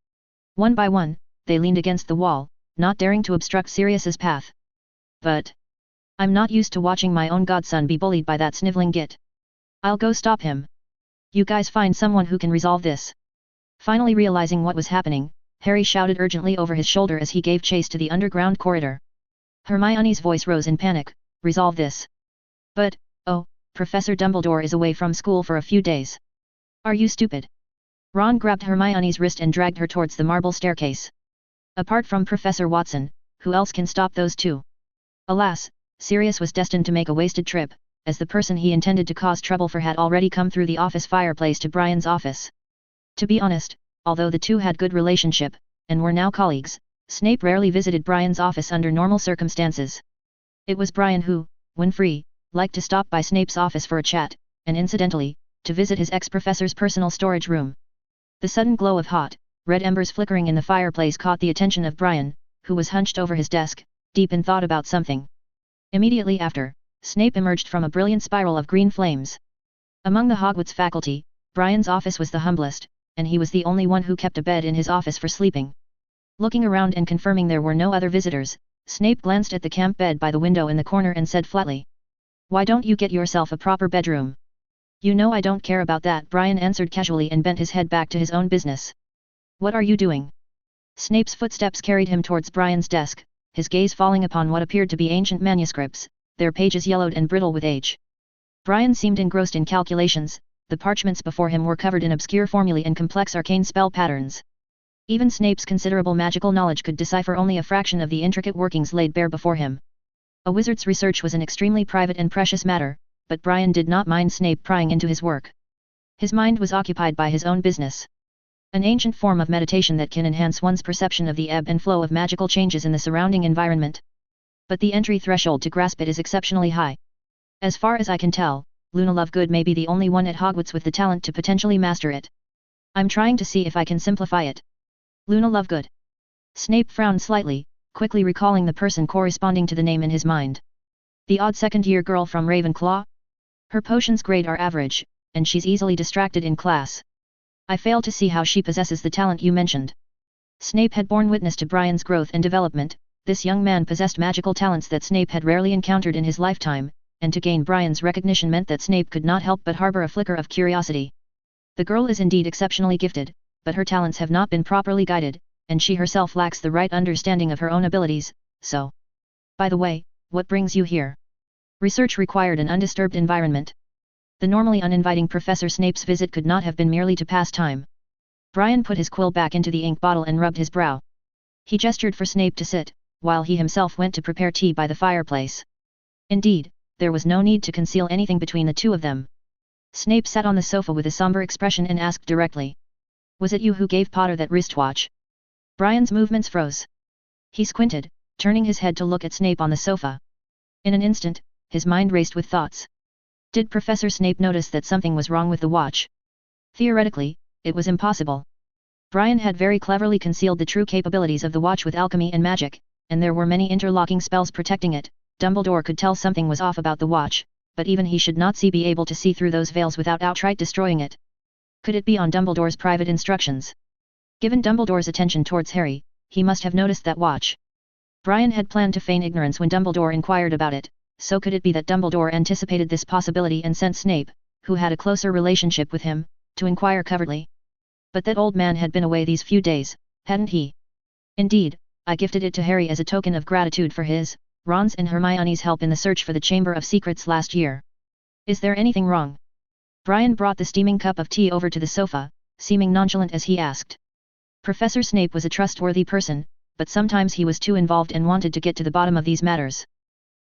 S1: One by one, they leaned against the wall, not daring to obstruct Sirius's path. But... I'm not used to watching my own godson be bullied by that sniveling git. I'll go stop him. You guys find someone who can resolve this. Finally realizing what was happening, Harry shouted urgently over his shoulder as he gave chase to the underground corridor. Hermione's voice rose in panic, resolve this. But, oh, Professor Dumbledore is away from school for a few days. Are you stupid? Ron grabbed Hermione's wrist and dragged her towards the marble staircase. Apart from Professor Watson, who else can stop those two? Alas, Sirius was destined to make a wasted trip, as the person he intended to cause trouble for had already come through the office fireplace to Brian's office. To be honest, although the two had good relationship, and were now colleagues, Snape rarely visited Brian's office under normal circumstances. It was Brian who, when free, liked to stop by Snape's office for a chat, and incidentally, to visit his ex-professor's personal storage room. The sudden glow of hot, red embers flickering in the fireplace caught the attention of Brian, who was hunched over his desk, deep in thought about something. Immediately after, Snape emerged from a brilliant spiral of green flames. Among the Hogwarts faculty, Brian's office was the humblest, and he was the only one who kept a bed in his office for sleeping. Looking around and confirming there were no other visitors, Snape glanced at the camp bed by the window in the corner and said flatly, "Why don't you get yourself a proper bedroom?" "You know I don't care about that," Brian answered casually and bent his head back to his own business. "What are you doing?" Snape's footsteps carried him towards Brian's desk, his gaze falling upon what appeared to be ancient manuscripts, their pages yellowed and brittle with age. Brian seemed engrossed in calculations, the parchments before him were covered in obscure formulae and complex arcane spell patterns. Even Snape's considerable magical knowledge could decipher only a fraction of the intricate workings laid bare before him. A wizard's research was an extremely private and precious matter, but Brian did not mind Snape prying into his work. His mind was occupied by his own business. An ancient form of meditation that can enhance one's perception of the ebb and flow of magical changes in the surrounding environment. But the entry threshold to grasp it is exceptionally high. As far as I can tell, Luna Lovegood may be the only one at Hogwarts with the talent to potentially master it. I'm trying to see if I can simplify it. Luna Lovegood. Snape frowned slightly, quickly recalling the person corresponding to the name in his mind. The odd second-year girl from Ravenclaw? Her potions grade are average, and she's easily distracted in class. I fail to see how she possesses the talent you mentioned. Snape had borne witness to Brian's growth and development. This young man possessed magical talents that Snape had rarely encountered in his lifetime, and to gain Brian's recognition meant that Snape could not help but harbor a flicker of curiosity. The girl is indeed exceptionally gifted, but her talents have not been properly guided, and she herself lacks the right understanding of her own abilities, so. By the way, what brings you here? Research required an undisturbed environment. The normally uninviting Professor Snape's visit could not have been merely to pass time. Brian put his quill back into the ink bottle and rubbed his brow. He gestured for Snape to sit, while he himself went to prepare tea by the fireplace. Indeed, there was no need to conceal anything between the two of them. Snape sat on the sofa with a somber expression and asked directly. Was it you who gave Potter that wristwatch? Brian's movements froze. He squinted, turning his head to look at Snape on the sofa. In an instant, his mind raced with thoughts. Did Professor Snape notice that something was wrong with the watch? Theoretically, it was impossible. Brian had very cleverly concealed the true capabilities of the watch with alchemy and magic, and there were many interlocking spells protecting it. Dumbledore could tell something was off about the watch, but even he should not be able to see through those veils without outright destroying it. Could it be on Dumbledore's private instructions? Given Dumbledore's attention towards Harry, he must have noticed that watch. Brian had planned to feign ignorance when Dumbledore inquired about it, so could it be that Dumbledore anticipated this possibility and sent Snape, who had a closer relationship with him, to inquire covertly? But that old man had been away these few days, hadn't he? Indeed, I gifted it to Harry as a token of gratitude for his, Ron's and Hermione's help in the search for the Chamber of Secrets last year. Is there anything wrong? Brian brought the steaming cup of tea over to the sofa, seeming nonchalant as he asked. Professor Snape was a trustworthy person, but sometimes he was too involved and wanted to get to the bottom of these matters.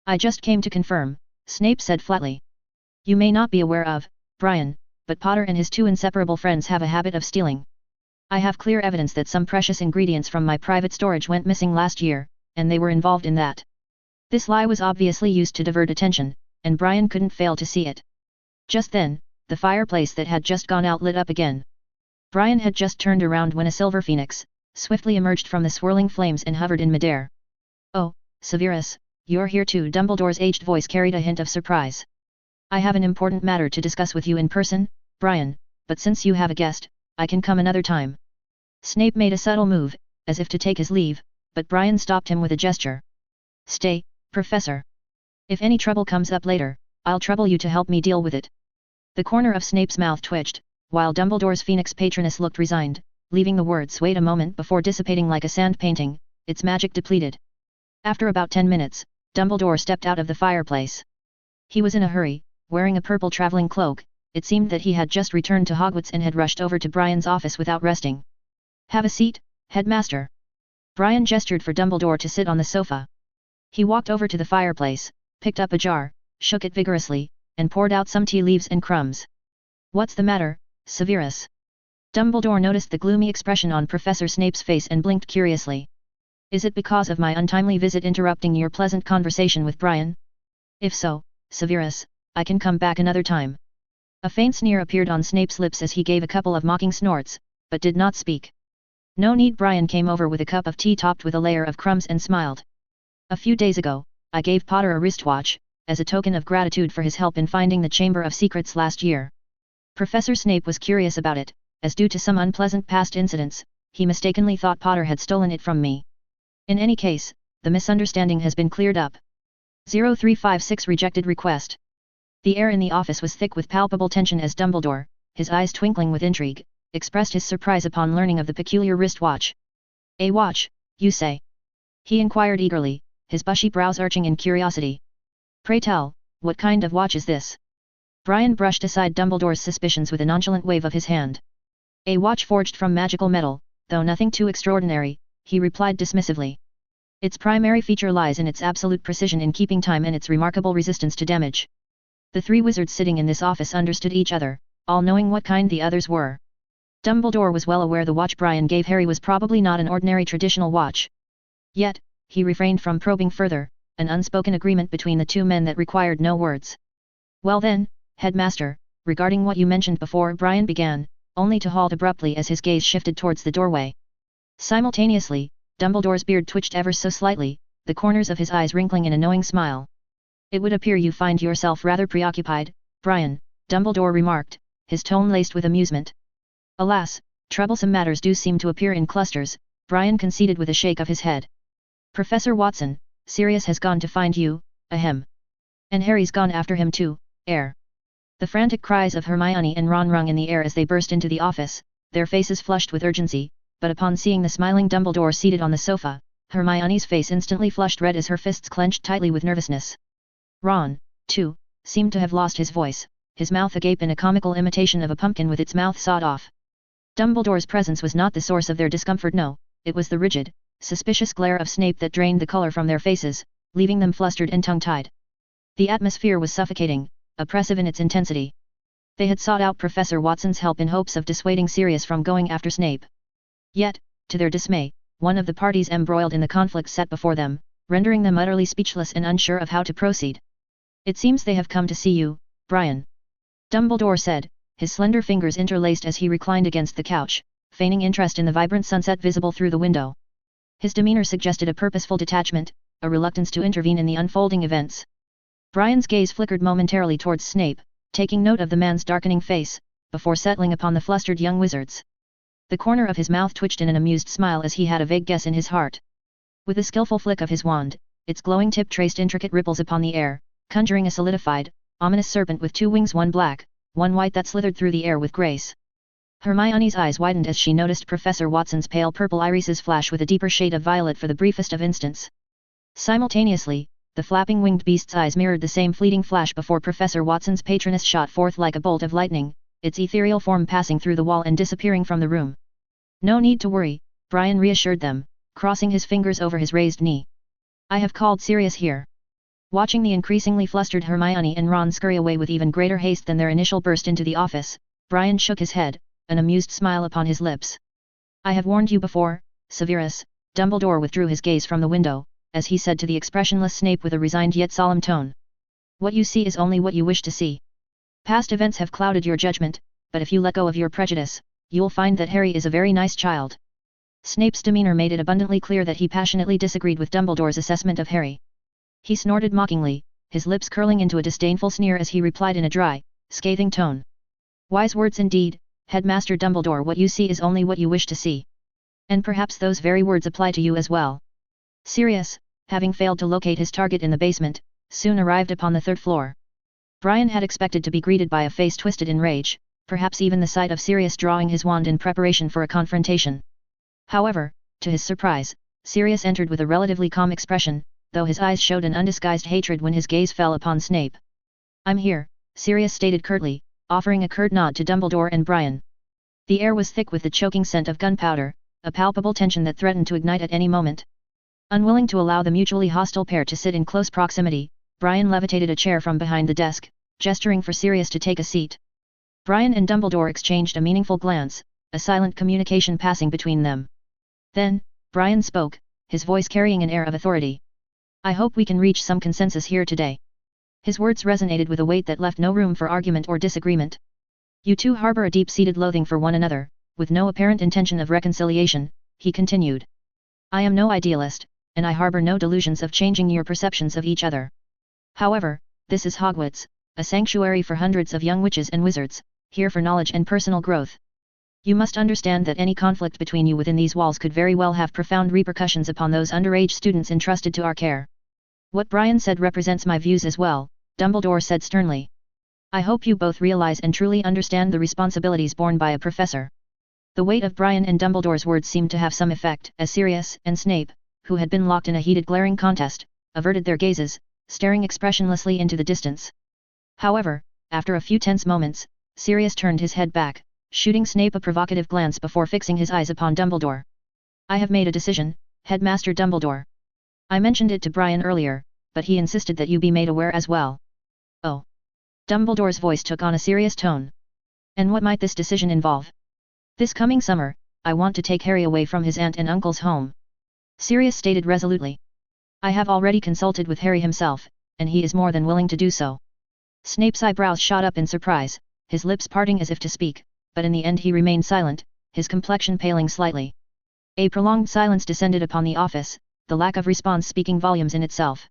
S1: I just came to confirm, Snape said flatly. You may not be aware of, Brian, but Potter and his two inseparable friends have a habit of stealing. I have clear evidence that some precious ingredients from my private storage went missing last year, and they were involved in that. This lie was obviously used to divert attention, and Brian couldn't fail to see it. Just then, the fireplace that had just gone out lit up again. Brian had just turned around when a silver phoenix swiftly emerged from the swirling flames and hovered in midair. Oh, Severus, you're here too. Dumbledore's aged voice carried a hint of surprise. I have an important matter to discuss with you in person, Brian, but since you have a guest, I can come another time. Snape made a subtle move, as if to take his leave, but Brian stopped him with a gesture. Stay, Professor. If any trouble comes up later, I'll trouble you to help me deal with it. The corner of Snape's mouth twitched, while Dumbledore's Phoenix patroness looked resigned, leaving the words wait a moment before dissipating like a sand painting, its magic depleted. After about 10 minutes, Dumbledore stepped out of the fireplace. He was in a hurry, wearing a purple traveling cloak. It seemed that he had just returned to Hogwarts and had rushed over to Brian's office without resting. Have a seat, Headmaster. Brian gestured for Dumbledore to sit on the sofa. He walked over to the fireplace, picked up a jar, shook it vigorously, and poured out some tea leaves and crumbs. What's the matter, Severus? Dumbledore noticed the gloomy expression on Professor Snape's face and blinked curiously. Is it because of my untimely visit interrupting your pleasant conversation with Brian? If so, Severus, I can come back another time. A faint sneer appeared on Snape's lips as he gave a couple of mocking snorts, but did not speak. No need. Brian came over with a cup of tea topped with a layer of crumbs and smiled. A few days ago, I gave Potter a wristwatch, as a token of gratitude for his help in finding the Chamber of Secrets last year. Professor Snape was curious about it, as due to some unpleasant past incidents, he mistakenly thought Potter had stolen it from me. In any case, the misunderstanding has been cleared up. 0356 Rejected request. The air in the office was thick with palpable tension as Dumbledore, his eyes twinkling with intrigue, expressed his surprise upon learning of the peculiar wristwatch. A watch, you say? He inquired eagerly, his bushy brows arching in curiosity. Pray tell, what kind of watch is this? Brian brushed aside Dumbledore's suspicions with a nonchalant wave of his hand. A watch forged from magical metal, though nothing too extraordinary, he replied dismissively. Its primary feature lies in its absolute precision in keeping time and its remarkable resistance to damage. The three wizards sitting in this office understood each other, all knowing what kind the others were. Dumbledore was well aware the watch Brian gave Harry was probably not an ordinary traditional watch. Yet, he refrained from probing further, an unspoken agreement between the two men that required no words. Well then, Headmaster, regarding what you mentioned before, Brian began, only to halt abruptly as his gaze shifted towards the doorway. Simultaneously, Dumbledore's beard twitched ever so slightly, the corners of his eyes wrinkling in a knowing smile. It would appear you find yourself rather preoccupied, Brian, Dumbledore remarked, his tone laced with amusement. Alas, troublesome matters do seem to appear in clusters, Brian conceded with a shake of his head. Professor Watson, Sirius has gone to find you, ahem. And Harry's gone after him too, air. The frantic cries of Hermione and Ron rung in the air as they burst into the office, their faces flushed with urgency, but upon seeing the smiling Dumbledore seated on the sofa, Hermione's face instantly flushed red as her fists clenched tightly with nervousness. Ron, too, seemed to have lost his voice, his mouth agape in a comical imitation of a pumpkin with its mouth sawed off. Dumbledore's presence was not the source of their discomfort, no, it was the rigid, suspicious glare of Snape that drained the color from their faces, leaving them flustered and tongue-tied. The atmosphere was suffocating, oppressive in its intensity. They had sought out Professor Watson's help in hopes of dissuading Sirius from going after Snape. Yet, to their dismay, one of the parties embroiled in the conflict sat before them, rendering them utterly speechless and unsure of how to proceed. It seems they have come to see you, Brian. Dumbledore said, his slender fingers interlaced as he reclined against the couch, feigning interest in the vibrant sunset visible through the window. His demeanor suggested a purposeful detachment, a reluctance to intervene in the unfolding events. Brian's gaze flickered momentarily towards Snape, taking note of the man's darkening face, before settling upon the flustered young wizards. The corner of his mouth twitched in an amused smile as he had a vague guess in his heart. With a skillful flick of his wand, its glowing tip traced intricate ripples upon the air, conjuring a solidified, ominous serpent with two wings, one black, one white, that slithered through the air with grace. Hermione's eyes widened as she noticed Professor Watson's pale purple irises flash with a deeper shade of violet for the briefest of instants. Simultaneously, the flapping winged beast's eyes mirrored the same fleeting flash before Professor Watson's patroness shot forth like a bolt of lightning, its ethereal form passing through the wall and disappearing from the room. No need to worry, Brian reassured them, crossing his fingers over his raised knee. I have called Sirius here. Watching the increasingly flustered Hermione and Ron scurry away with even greater haste than their initial burst into the office, Brian shook his head, an amused smile upon his lips. I have warned you before, Severus. Dumbledore withdrew his gaze from the window, as he said to the expressionless Snape with a resigned yet solemn tone. What you see is only what you wish to see. Past events have clouded your judgment, but if you let go of your prejudice, you'll find that Harry is a very nice child. Snape's demeanor made it abundantly clear that he passionately disagreed with Dumbledore's assessment of Harry. He snorted mockingly, his lips curling into a disdainful sneer as he replied in a dry, scathing tone. Wise words indeed, Headmaster Dumbledore. What you see is only what you wish to see. And perhaps those very words apply to you as well. Sirius, having failed to locate his target in the basement, soon arrived upon the third floor. Brian had expected to be greeted by a face twisted in rage, perhaps even the sight of Sirius drawing his wand in preparation for a confrontation. However, to his surprise, Sirius entered with a relatively calm expression, though his eyes showed an undisguised hatred when his gaze fell upon Snape. I'm here, Sirius stated curtly, offering a curt nod to Dumbledore and Brian. The air was thick with the choking scent of gunpowder, a palpable tension that threatened to ignite at any moment. Unwilling to allow the mutually hostile pair to sit in close proximity, Brian levitated a chair from behind the desk, gesturing for Sirius to take a seat. Brian and Dumbledore exchanged a meaningful glance, a silent communication passing between them. Then, Brian spoke, his voice carrying an air of authority. I hope we can reach some consensus here today. His words resonated with a weight that left no room for argument or disagreement. You two harbor a deep-seated loathing for one another, with no apparent intention of reconciliation, he continued. I am no idealist, and I harbor no delusions of changing your perceptions of each other. However, this is Hogwarts, a sanctuary for hundreds of young witches and wizards, here for knowledge and personal growth. You must understand that any conflict between you within these walls could very well have profound repercussions upon those underage students entrusted to our care. What Brian said represents my views as well, Dumbledore said sternly. I hope you both realize and truly understand the responsibilities borne by a professor. The weight of Brian and Dumbledore's words seemed to have some effect, as Sirius and Snape, who had been locked in a heated glaring contest, averted their gazes, staring expressionlessly into the distance. However, After a few tense moments, Sirius turned his head back, shooting Snape a provocative glance before fixing his eyes upon Dumbledore. I have made a decision, Headmaster Dumbledore. I mentioned it to Brian earlier, but he insisted that you be made aware as well. Oh. Dumbledore's voice took on a serious tone. And what might this decision involve? This coming summer, I want to take Harry away from his aunt and uncle's home. Sirius stated resolutely. I have already consulted with Harry himself, and he is more than willing to do so. Snape's eyebrows shot up in surprise, his lips parting as if to speak, but in the end he remained silent, his complexion paling slightly. A prolonged silence descended upon the office, the lack of response speaking volumes in itself.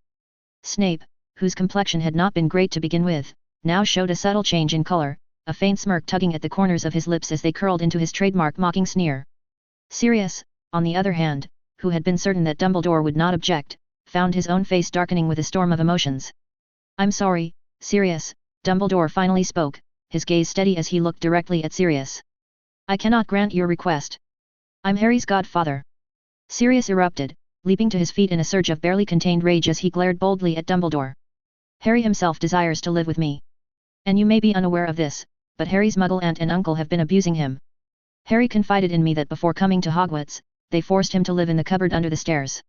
S1: Snape, whose complexion had not been great to begin with, now showed a subtle change in color, a faint smirk tugging at the corners of his lips as they curled into his trademark mocking sneer. Sirius, on the other hand, who had been certain that Dumbledore would not object, found his own face darkening with a storm of emotions. I'm sorry, Sirius, Dumbledore finally spoke, his gaze steady as he looked directly at Sirius. I cannot grant your request. I'm Harry's godfather. Sirius erupted, leaping to his feet in a surge of barely contained rage as he glared boldly at Dumbledore. Harry himself desires to live with me. And you may be unaware of this, but Harry's muggle aunt and uncle have been abusing him. Harry confided in me that before coming to Hogwarts, they forced him to live in the cupboard under the stairs.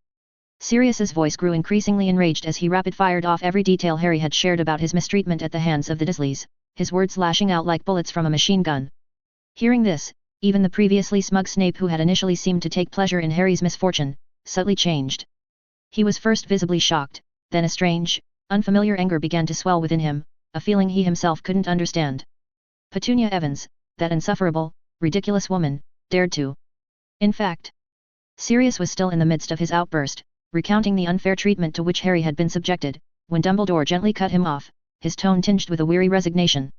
S1: Sirius's voice grew increasingly enraged as he rapid-fired off every detail Harry had shared about his mistreatment at the hands of the Dursleys, his words lashing out like bullets from a machine gun. Hearing this, even the previously smug Snape, who had initially seemed to take pleasure in Harry's misfortune, subtly changed. He was first visibly shocked, then a strange, unfamiliar anger began to swell within him, a feeling he himself couldn't understand. Petunia Evans, that insufferable, ridiculous woman, dared to. In fact, Sirius was still in the midst of his outburst, recounting the unfair treatment to which Harry had been subjected, when Dumbledore gently cut him off, his tone tinged with a weary resignation.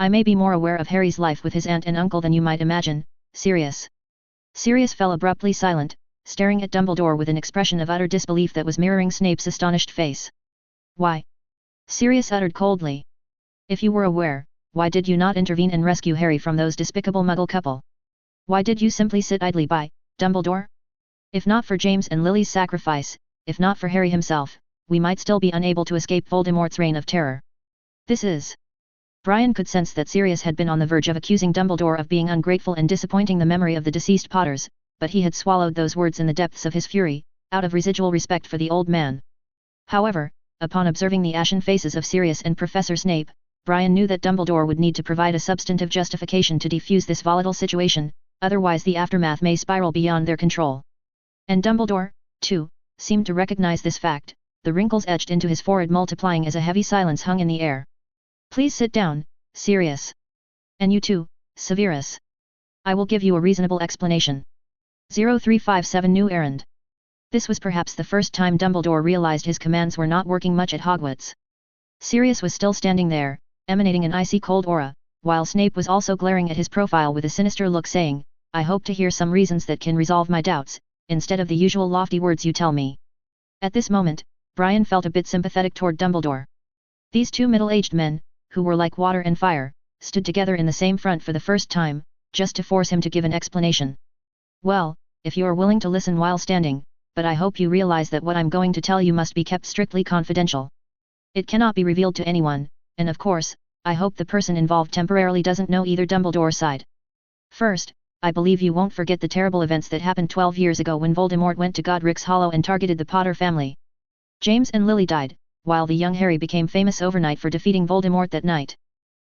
S1: I may be more aware of Harry's life with his aunt and uncle than you might imagine, Sirius. Sirius fell abruptly silent, staring at Dumbledore with an expression of utter disbelief that was mirroring Snape's astonished face. Why? Sirius uttered coldly. If you were aware, why did you not intervene and rescue Harry from those despicable muggle couple? Why did you simply sit idly by, Dumbledore? If not for James and Lily's sacrifice, if not for Harry himself, we might still be unable to escape Voldemort's reign of terror. This is... Brian could sense that Sirius had been on the verge of accusing Dumbledore of being ungrateful and disappointing the memory of the deceased Potters, but he had swallowed those words in the depths of his fury, out of residual respect for the old man. However, upon observing the ashen faces of Sirius and Professor Snape, Brian knew that Dumbledore would need to provide a substantive justification to defuse this volatile situation, otherwise the aftermath may spiral beyond their control. And Dumbledore, too, seemed to recognize this fact, the wrinkles etched into his forehead multiplying as a heavy silence hung in the air. Please sit down, Sirius. And you too, Severus. I will give you a reasonable explanation. 0357 New Errand. This was perhaps the first time Dumbledore realized his commands were not working much at Hogwarts. Sirius was still standing there, emanating an icy cold aura, while Snape was also glaring at his profile with a sinister look saying, I hope to hear some reasons that can resolve my doubts, instead of the usual lofty words you tell me. At this moment, Brian felt a bit sympathetic toward Dumbledore. These two middle-aged men, who were like water and fire, stood together in the same front for the first time, just to force him to give an explanation. Well, if you are willing to listen while standing, but I hope you realize that what I'm going to tell you must be kept strictly confidential. It cannot be revealed to anyone, and of course, I hope the person involved temporarily doesn't know either Dumbledore's side. First, I believe you won't forget the terrible events that happened 12 years ago when Voldemort went to Godric's Hollow and targeted the Potter family. James and Lily died, while the young Harry became famous overnight for defeating Voldemort that night.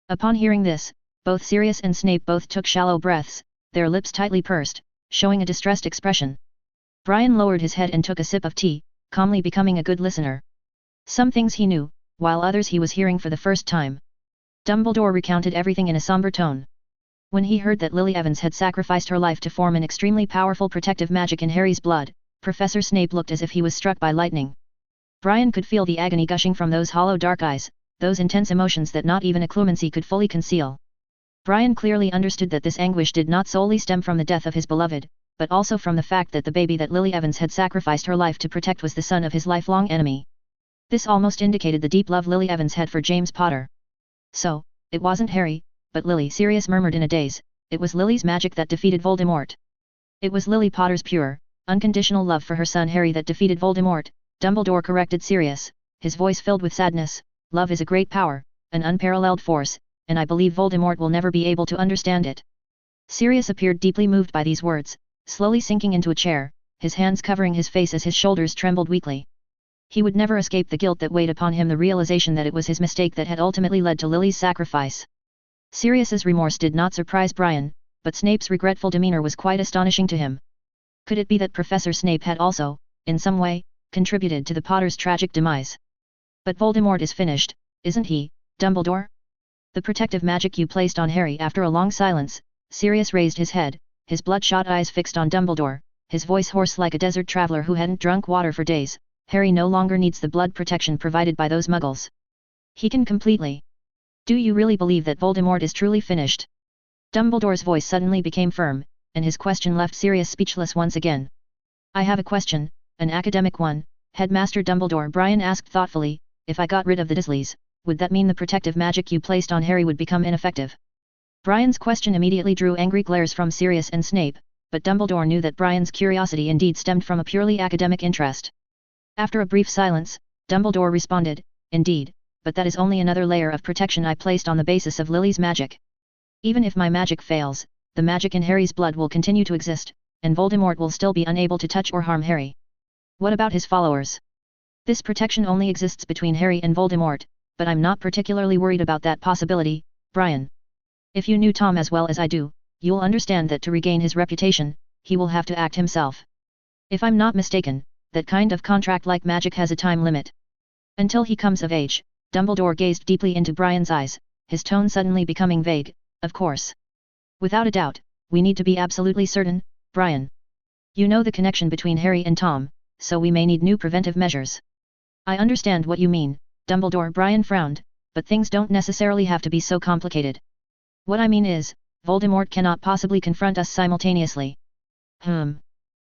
S1: Upon hearing this, both Sirius and Snape both took shallow breaths, their lips tightly pursed, showing a distressed expression. Brian lowered his head and took a sip of tea, calmly becoming a good listener. Some things he knew, while others he was hearing for the first time. Dumbledore recounted everything in a somber tone. When he heard that Lily Evans had sacrificed her life to form an extremely powerful protective magic in Harry's blood, Professor Snape looked as if he was struck by lightning. Brian could feel the agony gushing from those hollow dark eyes, those intense emotions that not even occlumency could fully conceal. Brian clearly understood that this anguish did not solely stem from the death of his beloved, but also from the fact that the baby that Lily Evans had sacrificed her life to protect was the son of his lifelong enemy. This almost indicated the deep love Lily Evans had for James Potter. So, it wasn't Harry, but Lily, Sirius murmured in a daze, it was Lily's magic that defeated Voldemort. It was Lily Potter's pure, unconditional love for her son Harry that defeated Voldemort, Dumbledore corrected Sirius, his voice filled with sadness. Love is a great power, an unparalleled force, and I believe Voldemort will never be able to understand it. Sirius appeared deeply moved by these words, slowly sinking into a chair, his hands covering his face as his shoulders trembled weakly. He would never escape the guilt that weighed upon him, the realization that it was his mistake that had ultimately led to Lily's sacrifice. Sirius's remorse did not surprise Brian, but Snape's regretful demeanor was quite astonishing to him. Could it be that Professor Snape had also, in some way, contributed to the Potter's tragic demise? But Voldemort is finished, isn't he, Dumbledore? The protective magic you placed on Harry. After a long silence, Sirius raised his head, his bloodshot eyes fixed on Dumbledore, his voice hoarse like a desert traveler who hadn't drunk water for days. Harry no longer needs the blood protection provided by those muggles. He can completely. Do you really believe that Voldemort is truly finished? Dumbledore's voice suddenly became firm, and his question left Sirius speechless once again. I have a question, an academic one, Headmaster Dumbledore. Brian asked thoughtfully, if I got rid of the Dursleys, would that mean the protective magic you placed on Harry would become ineffective? Brian's question immediately drew angry glares from Sirius and Snape, but Dumbledore knew that Brian's curiosity indeed stemmed from a purely academic interest. After a brief silence, Dumbledore responded, indeed, but that is only another layer of protection I placed on the basis of Lily's magic. Even if my magic fails, the magic in Harry's blood will continue to exist, and Voldemort will still be unable to touch or harm Harry. What about his followers? This protection only exists between Harry and Voldemort, but I'm not particularly worried about that possibility, Brian. If you knew Tom as well as I do, you'll understand that to regain his reputation, he will have to act himself. If I'm not mistaken, that kind of contract-like magic has a time limit. Until he comes of age. Dumbledore gazed deeply into Brian's eyes, his tone suddenly becoming vague. Of course. Without a doubt, we need to be absolutely certain, Brian. You know the connection between Harry and Tom, so we may need new preventive measures. I understand what you mean, Dumbledore. Brian frowned, but things don't necessarily have to be so complicated. What I mean is, Voldemort cannot possibly confront us simultaneously.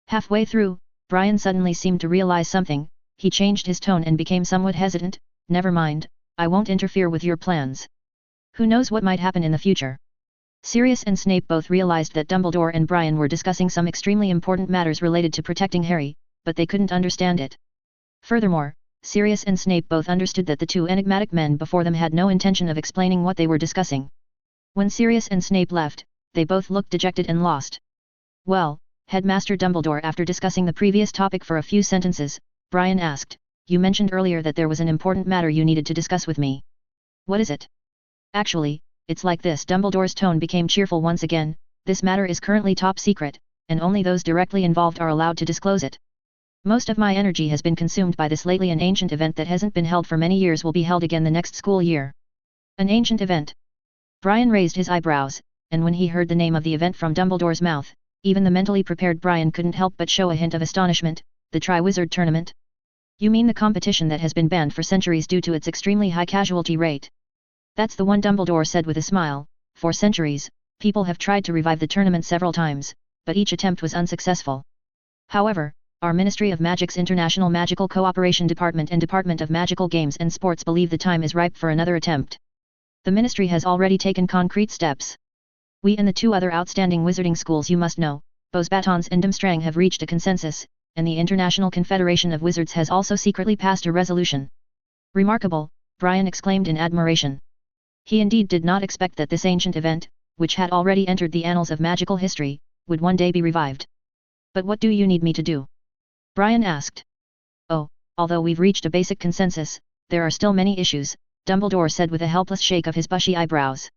S1: Halfway through, Brian suddenly seemed to realize something. He changed his tone and became somewhat hesitant. Never mind, I won't interfere with your plans. Who knows what might happen in the future? Sirius and Snape both realized that Dumbledore and Brian were discussing some extremely important matters related to protecting Harry, but they couldn't understand it. Furthermore, Sirius and Snape both understood that the two enigmatic men before them had no intention of explaining what they were discussing. When Sirius and Snape left, they both looked dejected and lost. Well, Headmaster Dumbledore, after discussing the previous topic for a few sentences, Brian asked, you mentioned earlier that there was an important matter you needed to discuss with me. What is it? Actually, it's like this. Dumbledore's tone became cheerful once again. This matter is currently top secret, and only those directly involved are allowed to disclose it. Most of my energy has been consumed by this lately. An ancient event that hasn't been held for many years will be held again the next school year. An ancient event? Brian raised his eyebrows, and when he heard the name of the event from Dumbledore's mouth, even the mentally prepared Brian couldn't help but show a hint of astonishment. The Triwizard Tournament? You mean the competition that has been banned for centuries due to its extremely high casualty rate? That's the one, Dumbledore said with a smile. For centuries, people have tried to revive the tournament several times, but each attempt was unsuccessful. However, our Ministry of Magic's International Magical Cooperation Department and Department of Magical Games and Sports believe the time is ripe for another attempt. The Ministry has already taken concrete steps. We and the two other outstanding wizarding schools you must know, Beauxbatons and Durmstrang, have reached a consensus, and the International Confederation of Wizards has also secretly passed a resolution. Remarkable, Brian exclaimed in admiration. He indeed did not expect that this ancient event, which had already entered the annals of magical history, would one day be revived. But what do you need me to do? Brian asked. Oh, although we've reached a basic consensus, there are still many issues, Dumbledore said with a helpless shake of his bushy eyebrows.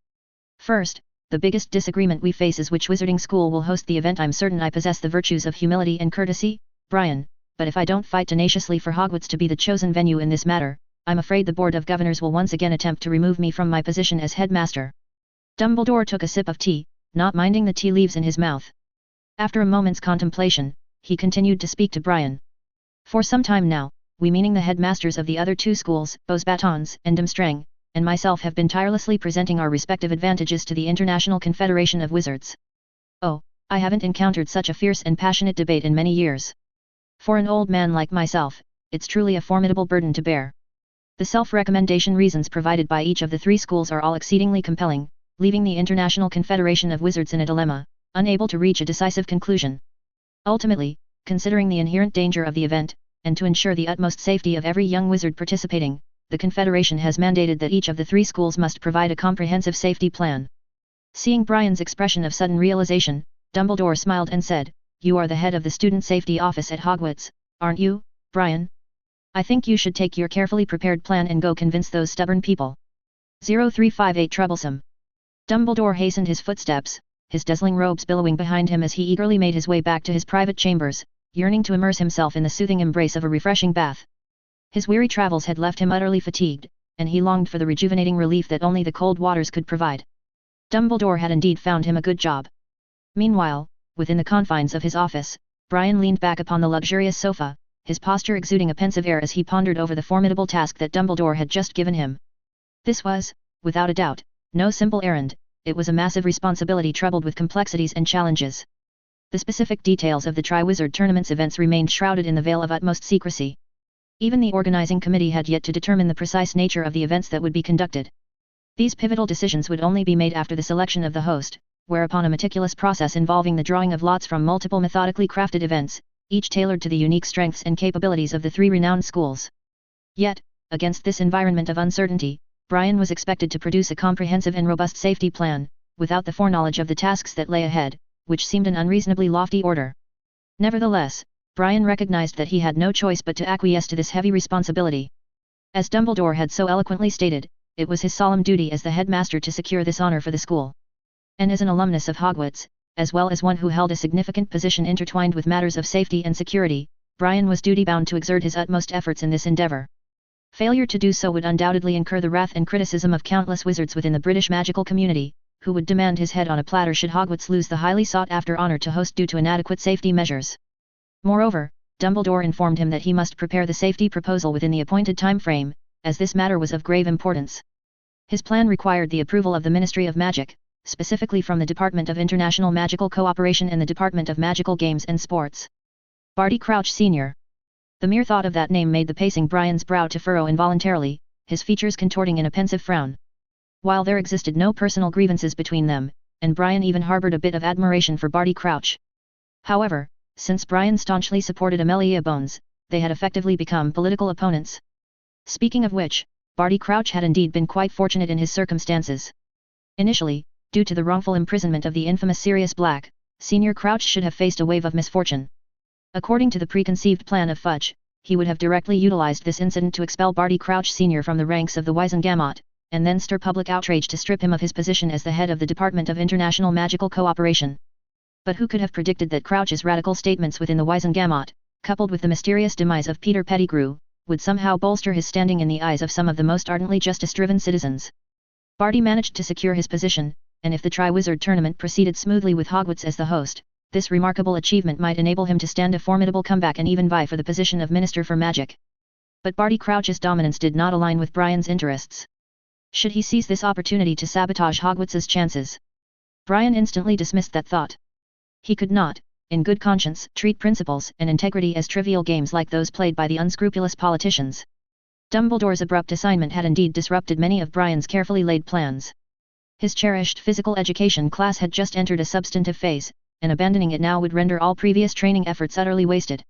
S1: First, the biggest disagreement we face is which wizarding school will host the event. I'm certain I possess the virtues of humility and courtesy, Brian, but if I don't fight tenaciously for Hogwarts to be the chosen venue in this matter, I'm afraid the Board of Governors will once again attempt to remove me from my position as headmaster. Dumbledore took a sip of tea, not minding the tea leaves in his mouth. After a moment's contemplation, he continued to speak to Brian. For some time now, we, meaning the headmasters of the other two schools, Beauxbatons and Durmstrang, and myself, have been tirelessly presenting our respective advantages to the International Confederation of Wizards. Oh, I haven't encountered such a fierce and passionate debate in many years. For an old man like myself, it's truly a formidable burden to bear. The self-recommendation reasons provided by each of the three schools are all exceedingly compelling, leaving the International Confederation of Wizards in a dilemma, unable to reach a decisive conclusion. Ultimately, considering the inherent danger of the event, and to ensure the utmost safety of every young wizard participating, the Confederation has mandated that each of the 3 schools must provide a comprehensive safety plan. Seeing Brian's expression of sudden realization, Dumbledore smiled and said, "You are the head of the Student Safety Office at Hogwarts, aren't you, Brian? I think you should take your carefully prepared plan and go convince those stubborn people." 0358 Troublesome. Dumbledore hastened his footsteps, his dazzling robes billowing behind him as he eagerly made his way back to his private chambers, yearning to immerse himself in the soothing embrace of a refreshing bath. His weary travels had left him utterly fatigued, and he longed for the rejuvenating relief that only the cold waters could provide. Dumbledore had indeed found him a good job. Meanwhile, within the confines of his office, Brian leaned back upon the luxurious sofa, his posture exuding a pensive air as he pondered over the formidable task that Dumbledore had just given him. This was, without a doubt, no simple errand, it was a massive responsibility troubled with complexities and challenges. The specific details of the Triwizard Tournament's events remained shrouded in the veil of utmost secrecy. Even the organizing committee had yet to determine the precise nature of the events that would be conducted. These pivotal decisions would only be made after the selection of the host, whereupon a meticulous process involving the drawing of lots from multiple methodically crafted events, each tailored to the unique strengths and capabilities of the 3 renowned schools. Yet, against this environment of uncertainty, Brian was expected to produce a comprehensive and robust safety plan, without the foreknowledge of the tasks that lay ahead, which seemed an unreasonably lofty order. Nevertheless, Brian recognized that he had no choice but to acquiesce to this heavy responsibility. As Dumbledore had so eloquently stated, it was his solemn duty as the headmaster to secure this honor for the school. And as an alumnus of Hogwarts, as well as one who held a significant position intertwined with matters of safety and security, Brian was duty-bound to exert his utmost efforts in this endeavor. Failure to do so would undoubtedly incur the wrath and criticism of countless wizards within the British magical community, who would demand his head on a platter should Hogwarts lose the highly sought-after honor to host due to inadequate safety measures. Moreover, Dumbledore informed him that he must prepare the safety proposal within the appointed time frame, as this matter was of grave importance. His plan required the approval of the Ministry of Magic, specifically from the Department of International Magical Cooperation and the Department of Magical Games and Sports. Barty Crouch Sr. The mere thought of that name made the pacing Brian's brow to furrow involuntarily, his features contorting in a pensive frown. While there existed no personal grievances between them, and Brian even harbored a bit of admiration for Barty Crouch. However, since Brian staunchly supported Amelia Bones, they had effectively become political opponents. Speaking of which, Barty Crouch had indeed been quite fortunate in his circumstances. Initially, due to the wrongful imprisonment of the infamous Sirius Black, Senior Crouch should have faced a wave of misfortune. According to the preconceived plan of Fudge, he would have directly utilized this incident to expel Barty Crouch Sr. from the ranks of the Wizengamot, and then stir public outrage to strip him of his position as the head of the Department of International Magical Cooperation. But who could have predicted that Crouch's radical statements within the Wizengamot, coupled with the mysterious demise of Peter Pettigrew, would somehow bolster his standing in the eyes of some of the most ardently justice-driven citizens. Barty managed to secure his position, and if the Triwizard Tournament proceeded smoothly with Hogwarts as the host, this remarkable achievement might enable him to stand a formidable comeback and even vie for the position of Minister for Magic. But Barty Crouch's dominance did not align with Brian's interests. Should he seize this opportunity to sabotage Hogwarts's chances? Brian instantly dismissed that thought. He could not, in good conscience, treat principles and integrity as trivial games like those played by the unscrupulous politicians. Dumbledore's abrupt assignment had indeed disrupted many of Brian's carefully laid plans. His cherished physical education class had just entered a substantive phase, and abandoning it now would render all previous training efforts utterly wasted.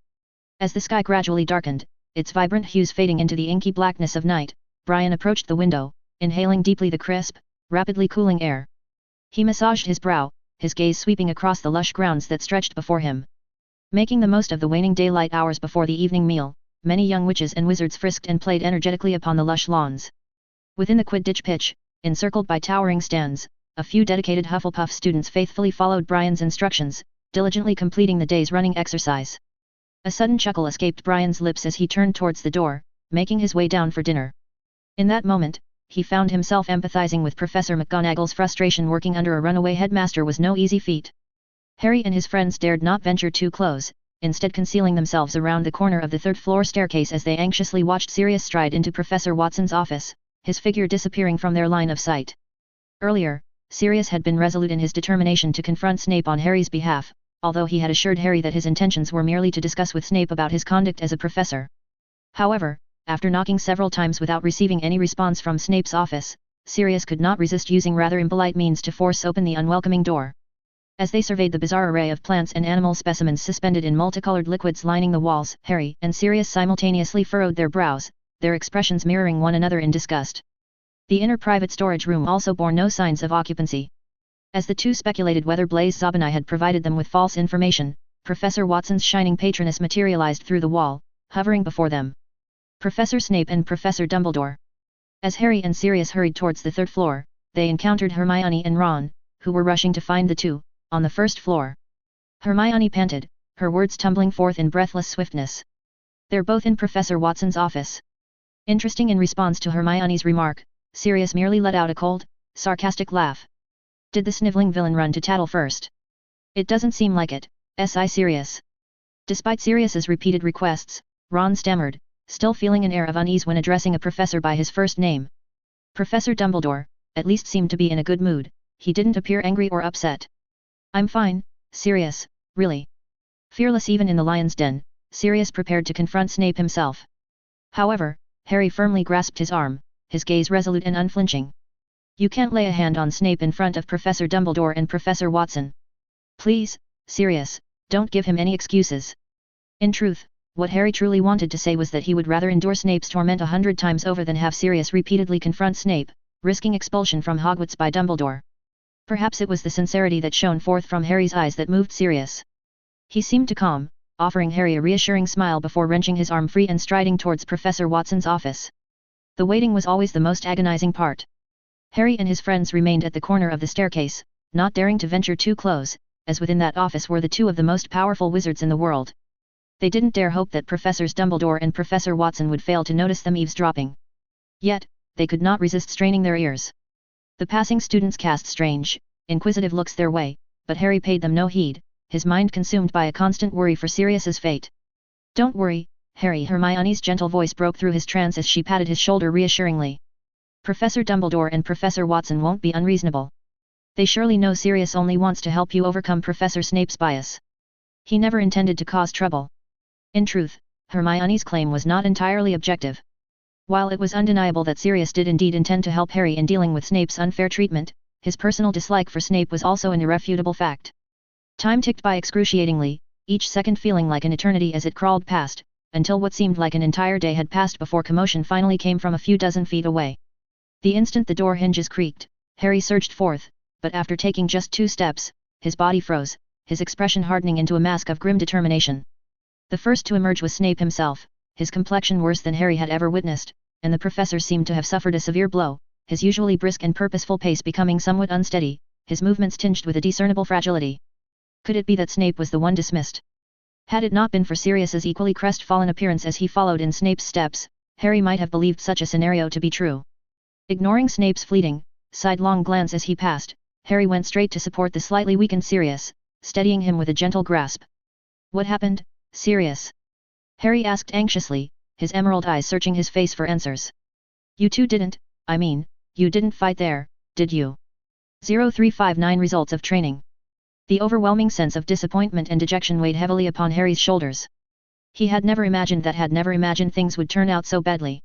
S1: As the sky gradually darkened, its vibrant hues fading into the inky blackness of night, Brian approached the window, inhaling deeply the crisp, rapidly cooling air. He massaged his brow, his gaze sweeping across the lush grounds that stretched before him. Making the most of the waning daylight hours before the evening meal, many young witches and wizards frisked and played energetically upon the lush lawns. Within the Quidditch pitch, encircled by towering stands, a few dedicated Hufflepuff students faithfully followed Brian's instructions, diligently completing the day's running exercise. A sudden chuckle escaped Brian's lips as he turned towards the door, making his way down for dinner. In that moment, he found himself empathizing with Professor McGonagall's frustration. Working under a runaway headmaster was no easy feat. Harry and his friends dared not venture too close, instead concealing themselves around the corner of the third-floor staircase as they anxiously watched Sirius stride into Professor Watson's office, his figure disappearing from their line of sight. Earlier, Sirius had been resolute in his determination to confront Snape on Harry's behalf, although he had assured Harry that his intentions were merely to discuss with Snape about his conduct as a professor. However, after knocking several times without receiving any response from Snape's office, Sirius could not resist using rather impolite means to force open the unwelcoming door. As they surveyed the bizarre array of plants and animal specimens suspended in multicolored liquids lining the walls, Harry and Sirius simultaneously furrowed their brows, their expressions mirroring one another in disgust. The inner private storage room also bore no signs of occupancy. As the two speculated whether Blaise Zabani had provided them with false information, Professor Watson's shining patroness materialized through the wall, hovering before them. Professor Snape and Professor Dumbledore. As Harry and Sirius hurried towards the third floor, they encountered Hermione and Ron, who were rushing to find the two, on the first floor. Hermione panted, her words tumbling forth in breathless swiftness. "They're both in Professor Watson's office." Interesting. In response to Hermione's remark, Sirius merely let out a cold, sarcastic laugh. "Did the sniveling villain run to tattle first?" "It doesn't seem like it, S.I. Sirius." Despite Sirius's repeated requests, Ron stammered, still feeling an air of unease when addressing a professor by his first name. Professor Dumbledore, at least, seemed to be in a good mood. He didn't appear angry or upset. "I'm fine, Sirius, really." Fearless even in the lion's den, Sirius prepared to confront Snape himself. However, Harry firmly grasped his arm, his gaze resolute and unflinching. "You can't lay a hand on Snape in front of Professor Dumbledore and Professor Watson. Please, Sirius, don't give him any excuses." In truth, what Harry truly wanted to say was that he would rather endure Snape's torment 100 times over than have Sirius repeatedly confront Snape, risking expulsion from Hogwarts by Dumbledore. Perhaps it was the sincerity that shone forth from Harry's eyes that moved Sirius. He seemed to calm, offering Harry a reassuring smile before wrenching his arm free and striding towards Professor Watson's office. The waiting was always the most agonizing part. Harry and his friends remained at the corner of the staircase, not daring to venture too close, as within that office were the two of the most powerful wizards in the world. They didn't dare hope that Professors Dumbledore and Professor Watson would fail to notice them eavesdropping. Yet, they could not resist straining their ears. The passing students cast strange, inquisitive looks their way, but Harry paid them no heed, his mind consumed by a constant worry for Sirius's fate. "Don't worry, Harry." Hermione's gentle voice broke through his trance as she patted his shoulder reassuringly. "Professor Dumbledore and Professor Watson won't be unreasonable. They surely know Sirius only wants to help you overcome Professor Snape's bias. He never intended to cause trouble." In truth, Hermione's claim was not entirely objective. While it was undeniable that Sirius did indeed intend to help Harry in dealing with Snape's unfair treatment, his personal dislike for Snape was also an irrefutable fact. Time ticked by excruciatingly, each second feeling like an eternity as it crawled past, until what seemed like an entire day had passed before commotion finally came from a few dozen feet away. The instant the door hinges creaked, Harry surged forth, but after taking just 2 steps, his body froze, his expression hardening into a mask of grim determination. The first to emerge was Snape himself, his complexion worse than Harry had ever witnessed, and the professor seemed to have suffered a severe blow, his usually brisk and purposeful pace becoming somewhat unsteady, his movements tinged with a discernible fragility. Could it be that Snape was the one dismissed? Had it not been for Sirius's equally crestfallen appearance as he followed in Snape's steps, Harry might have believed such a scenario to be true. Ignoring Snape's fleeting, sidelong glance as he passed, Harry went straight to support the slightly weakened Sirius, steadying him with a gentle grasp. "What happened, Sirius?" Harry asked anxiously, his emerald eyes searching his face for answers. "You two didn't, you didn't fight there, did you?" 0359 Results of training. The overwhelming sense of disappointment and dejection weighed heavily upon Harry's shoulders. He had never imagined things would turn out so badly.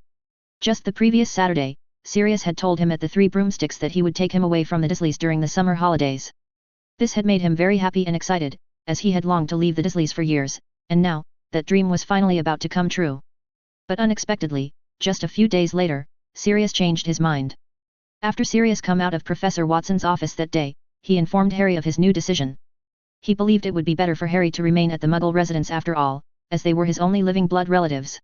S1: Just the previous Saturday, Sirius had told him at the Three Broomsticks that he would take him away from the Dursleys during the summer holidays. This had made him very happy and excited, as he had longed to leave the Dursleys for years, and now, that dream was finally about to come true. But unexpectedly, just a few days later, Sirius changed his mind. After Sirius come out of Professor Watson's office that day, he informed Harry of his new decision. He believed it would be better for Harry to remain at the Muggle residence after all, as they were his only living blood relatives.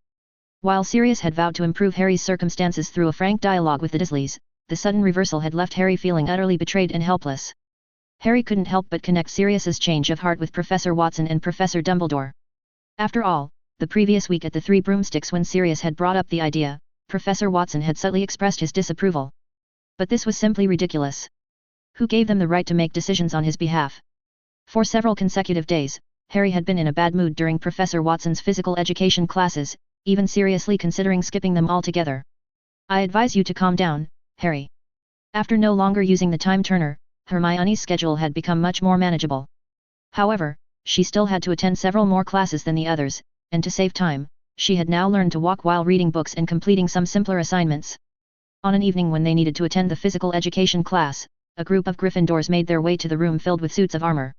S1: While Sirius had vowed to improve Harry's circumstances through a frank dialogue with the Dursleys, the sudden reversal had left Harry feeling utterly betrayed and helpless. Harry couldn't help but connect Sirius's change of heart with Professor Watson and Professor Dumbledore. After all, the previous week at the Three Broomsticks when Sirius had brought up the idea, Professor Watson had subtly expressed his disapproval. But this was simply ridiculous. Who gave them the right to make decisions on his behalf? For several consecutive days, Harry had been in a bad mood during Professor Watson's physical education classes, even seriously considering skipping them altogether. "I advise you to calm down, Harry." After no longer using the time turner, Hermione's schedule had become much more manageable. However, she still had to attend several more classes than the others, and to save time, she had now learned to walk while reading books and completing some simpler assignments. On an evening when they needed to attend the physical education class, a group of Gryffindors made their way to the room filled with suits of armor.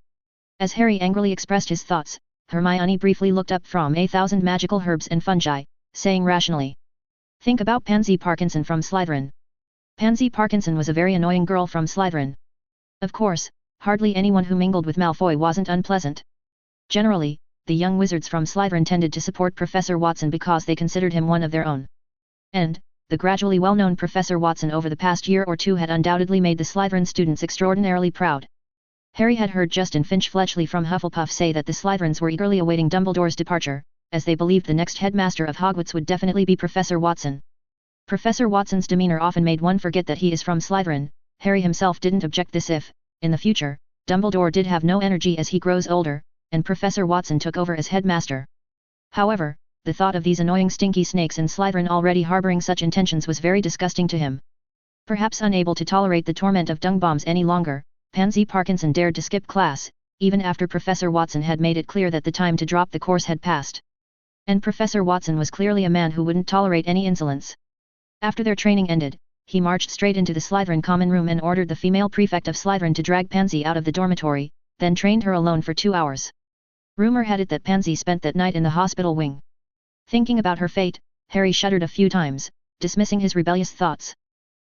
S1: As Harry angrily expressed his thoughts, Hermione briefly looked up from 1,000 magical herbs and fungi, saying rationally, Think about Pansy Parkinson from Slytherin. Pansy Parkinson was a very annoying girl from Slytherin. Of course, hardly anyone who mingled with Malfoy wasn't unpleasant. Generally, the young wizards from Slytherin tended to support Professor Watson because they considered him one of their own. And, the gradually well-known Professor Watson over the past year or two had undoubtedly made the Slytherin students extraordinarily proud. Harry had heard Justin Finch-Fletchley from Hufflepuff say that the Slytherins were eagerly awaiting Dumbledore's departure, as they believed the next headmaster of Hogwarts would definitely be Professor Watson. Professor Watson's demeanor often made one forget that he is from Slytherin. Harry himself didn't object this if, in the future, Dumbledore did have no energy as he grows older, and Professor Watson took over as headmaster. However, the thought of these annoying stinky snakes in Slytherin already harboring such intentions was very disgusting to him. Perhaps unable to tolerate the torment of dung bombs any longer, Pansy Parkinson dared to skip class, even after Professor Watson had made it clear that the time to drop the course had passed. And Professor Watson was clearly a man who wouldn't tolerate any insolence. After their training ended, he marched straight into the Slytherin common room and ordered the female prefect of Slytherin to drag Pansy out of the dormitory, then trained her alone for 2 hours. Rumor had it that Pansy spent that night in the hospital wing. Thinking about her fate, Harry shuddered a few times, dismissing his rebellious thoughts.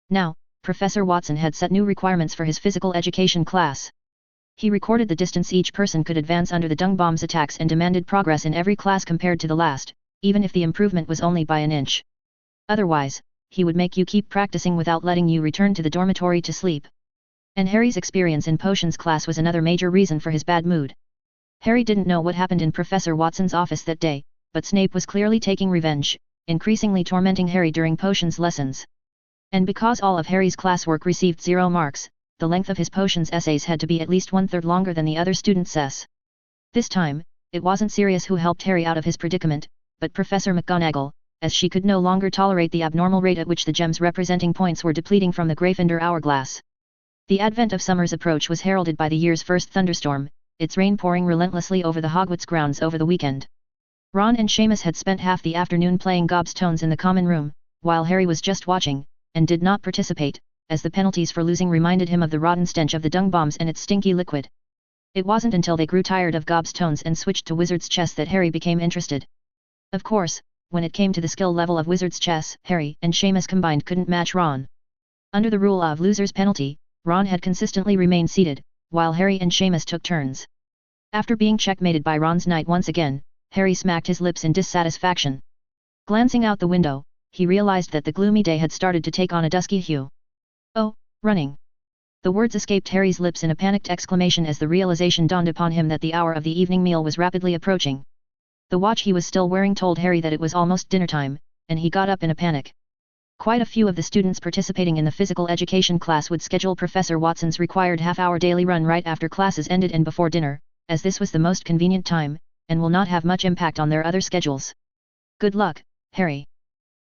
S1: Now, Professor Watson had set new requirements for his physical education class. He recorded the distance each person could advance under the dung bomb's attacks and demanded progress in every class compared to the last, even if the improvement was only by an inch. Otherwise, he would make you keep practicing without letting you return to the dormitory to sleep. And Harry's experience in potions class was another major reason for his bad mood. Harry didn't know what happened in Professor Watson's office that day, but Snape was clearly taking revenge, increasingly tormenting Harry during potions lessons. And because all of Harry's classwork received 0 marks, the length of his potions essays had to be at least 1/3 longer than the other students'. This time, it wasn't Sirius who helped Harry out of his predicament, but Professor McGonagall, as she could no longer tolerate the abnormal rate at which the gems representing points were depleting from the Gryffindor hourglass. The advent of summer's approach was heralded by the year's first thunderstorm, its rain pouring relentlessly over the Hogwarts grounds over the weekend. Ron and Seamus had spent half the afternoon playing gobstones in the common room, while Harry was just watching, and did not participate, as the penalties for losing reminded him of the rotten stench of the dung bombs and its stinky liquid. It wasn't until they grew tired of gobstones and switched to wizard's chess that Harry became interested. Of course, when it came to the skill level of wizard's chess, Harry and Seamus combined couldn't match Ron. Under the rule of loser's penalty, Ron had consistently remained seated, while Harry and Seamus took turns. After being checkmated by Ron's knight once again, Harry smacked his lips in dissatisfaction. Glancing out the window, he realized that the gloomy day had started to take on a dusky hue. Oh, running! The words escaped Harry's lips in a panicked exclamation as the realization dawned upon him that the hour of the evening meal was rapidly approaching. The watch he was still wearing told Harry that it was almost dinner time, and he got up in a panic. Quite a few of the students participating in the physical education class would schedule Professor Watson's required half-hour daily run right after classes ended and before dinner, as this was the most convenient time, and will not have much impact on their other schedules. Good luck, Harry.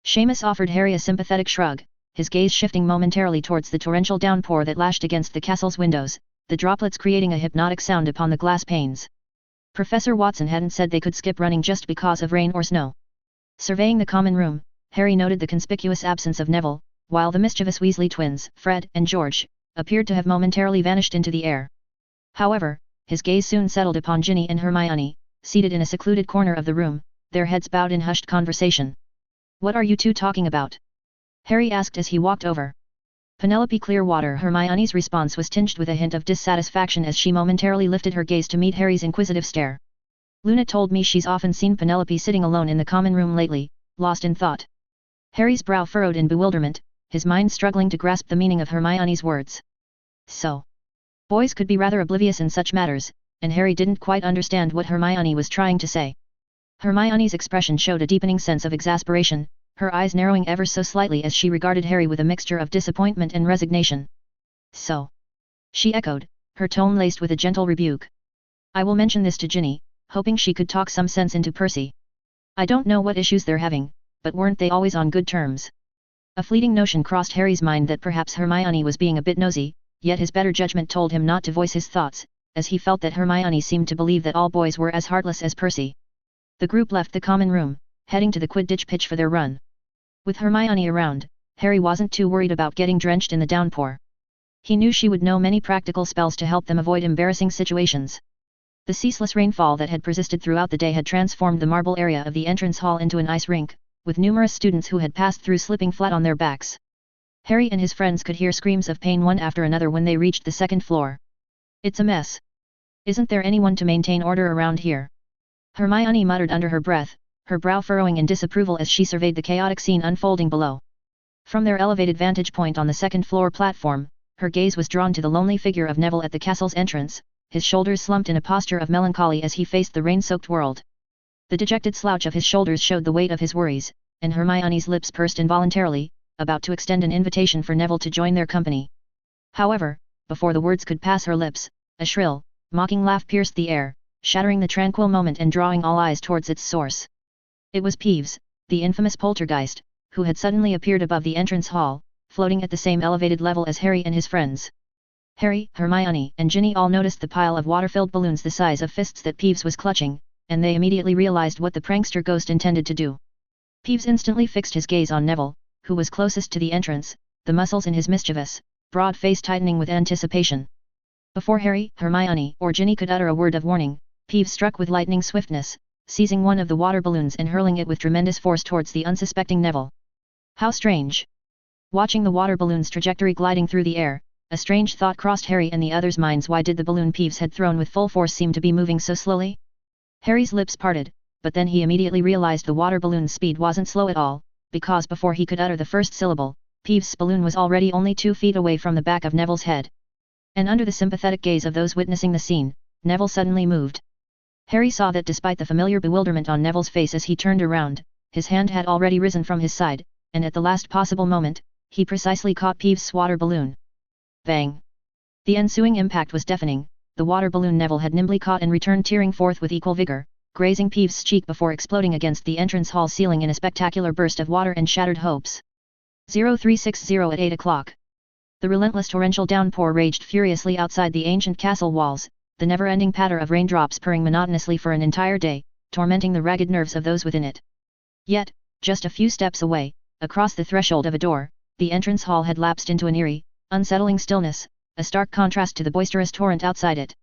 S1: Seamus offered Harry a sympathetic shrug, his gaze shifting momentarily towards the torrential downpour that lashed against the castle's windows, the droplets creating a hypnotic sound upon the glass panes. Professor Watson hadn't said they could skip running just because of rain or snow. Surveying the common room, Harry noted the conspicuous absence of Neville, while the mischievous Weasley twins, Fred and George, appeared to have momentarily vanished into the air. However, his gaze soon settled upon Ginny and Hermione, seated in a secluded corner of the room, their heads bowed in hushed conversation. "What are you two talking about?" Harry asked as he walked over. Penelope Clearwater. Hermione's response was tinged with a hint of dissatisfaction as she momentarily lifted her gaze to meet Harry's inquisitive stare. "Luna told me she's often seen Penelope sitting alone in the common room lately, lost in thought." Harry's brow furrowed in bewilderment, his mind struggling to grasp the meaning of Hermione's words. So, boys could be rather oblivious in such matters, and Harry didn't quite understand what Hermione was trying to say. Hermione's expression showed a deepening sense of exasperation, her eyes narrowing ever so slightly as she regarded Harry with a mixture of disappointment and resignation. "So?" she echoed, her tone laced with a gentle rebuke. "I will mention this to Ginny, hoping she could talk some sense into Percy. I don't know what issues they're having, but weren't they always on good terms?" A fleeting notion crossed Harry's mind that perhaps Hermione was being a bit nosy, yet his better judgment told him not to voice his thoughts, as he felt that Hermione seemed to believe that all boys were as heartless as Percy. The group left the common room, heading to the Quidditch pitch for their run. With Hermione around, Harry wasn't too worried about getting drenched in the downpour. He knew she would know many practical spells to help them avoid embarrassing situations. The ceaseless rainfall that had persisted throughout the day had transformed the marble area of the entrance hall into an ice rink, with numerous students who had passed through slipping flat on their backs. Harry and his friends could hear screams of pain one after another when they reached the second floor. It's a mess. Isn't there anyone to maintain order around here? Hermione muttered under her breath, her brow furrowing in disapproval as she surveyed the chaotic scene unfolding below. From their elevated vantage point on the second floor platform, her gaze was drawn to the lonely figure of Neville at the castle's entrance, his shoulders slumped in a posture of melancholy as he faced the rain-soaked world. The dejected slouch of his shoulders showed the weight of his worries, and Hermione's lips pursed involuntarily, about to extend an invitation for Neville to join their company. However, before the words could pass her lips, a shrill, mocking laugh pierced the air, shattering the tranquil moment and drawing all eyes towards its source. It was Peeves, the infamous poltergeist, who had suddenly appeared above the entrance hall, floating at the same elevated level as Harry and his friends. Harry, Hermione, and Ginny all noticed the pile of water-filled balloons the size of fists that Peeves was clutching, and they immediately realized what the prankster ghost intended to do. Peeves instantly fixed his gaze on Neville, who was closest to the entrance, the muscles in his mischievous, broad face tightening with anticipation. Before Harry, Hermione, or Ginny could utter a word of warning, Peeves struck with lightning swiftness, seizing one of the water balloons and hurling it with tremendous force towards the unsuspecting Neville. How strange! Watching the water balloon's trajectory gliding through the air, a strange thought crossed Harry and the others' minds. Why did the balloon Peeves had thrown with full force seem to be moving so slowly? Harry's lips parted, but then he immediately realized the water balloon's speed wasn't slow at all, because before he could utter the first syllable, Peeves' balloon was already only 2 feet away from the back of Neville's head. And under the sympathetic gaze of those witnessing the scene, Neville suddenly moved. Harry saw that despite the familiar bewilderment on Neville's face as he turned around, his hand had already risen from his side, and at the last possible moment, he precisely caught Peeves' water balloon. Bang! The ensuing impact was deafening. The water balloon Neville had nimbly caught and returned tearing forth with equal vigor, grazing Peeves' cheek before exploding against the entrance hall ceiling in a spectacular burst of water and shattered hopes. 0360 at 8 o'clock. The relentless torrential downpour raged furiously outside the ancient castle walls, the never-ending patter of raindrops purring monotonously for an entire day, tormenting the ragged nerves of those within it. Yet, just a few steps away, across the threshold of a door, the entrance hall had lapsed into an eerie, unsettling stillness, a stark contrast to the boisterous torrent outside it.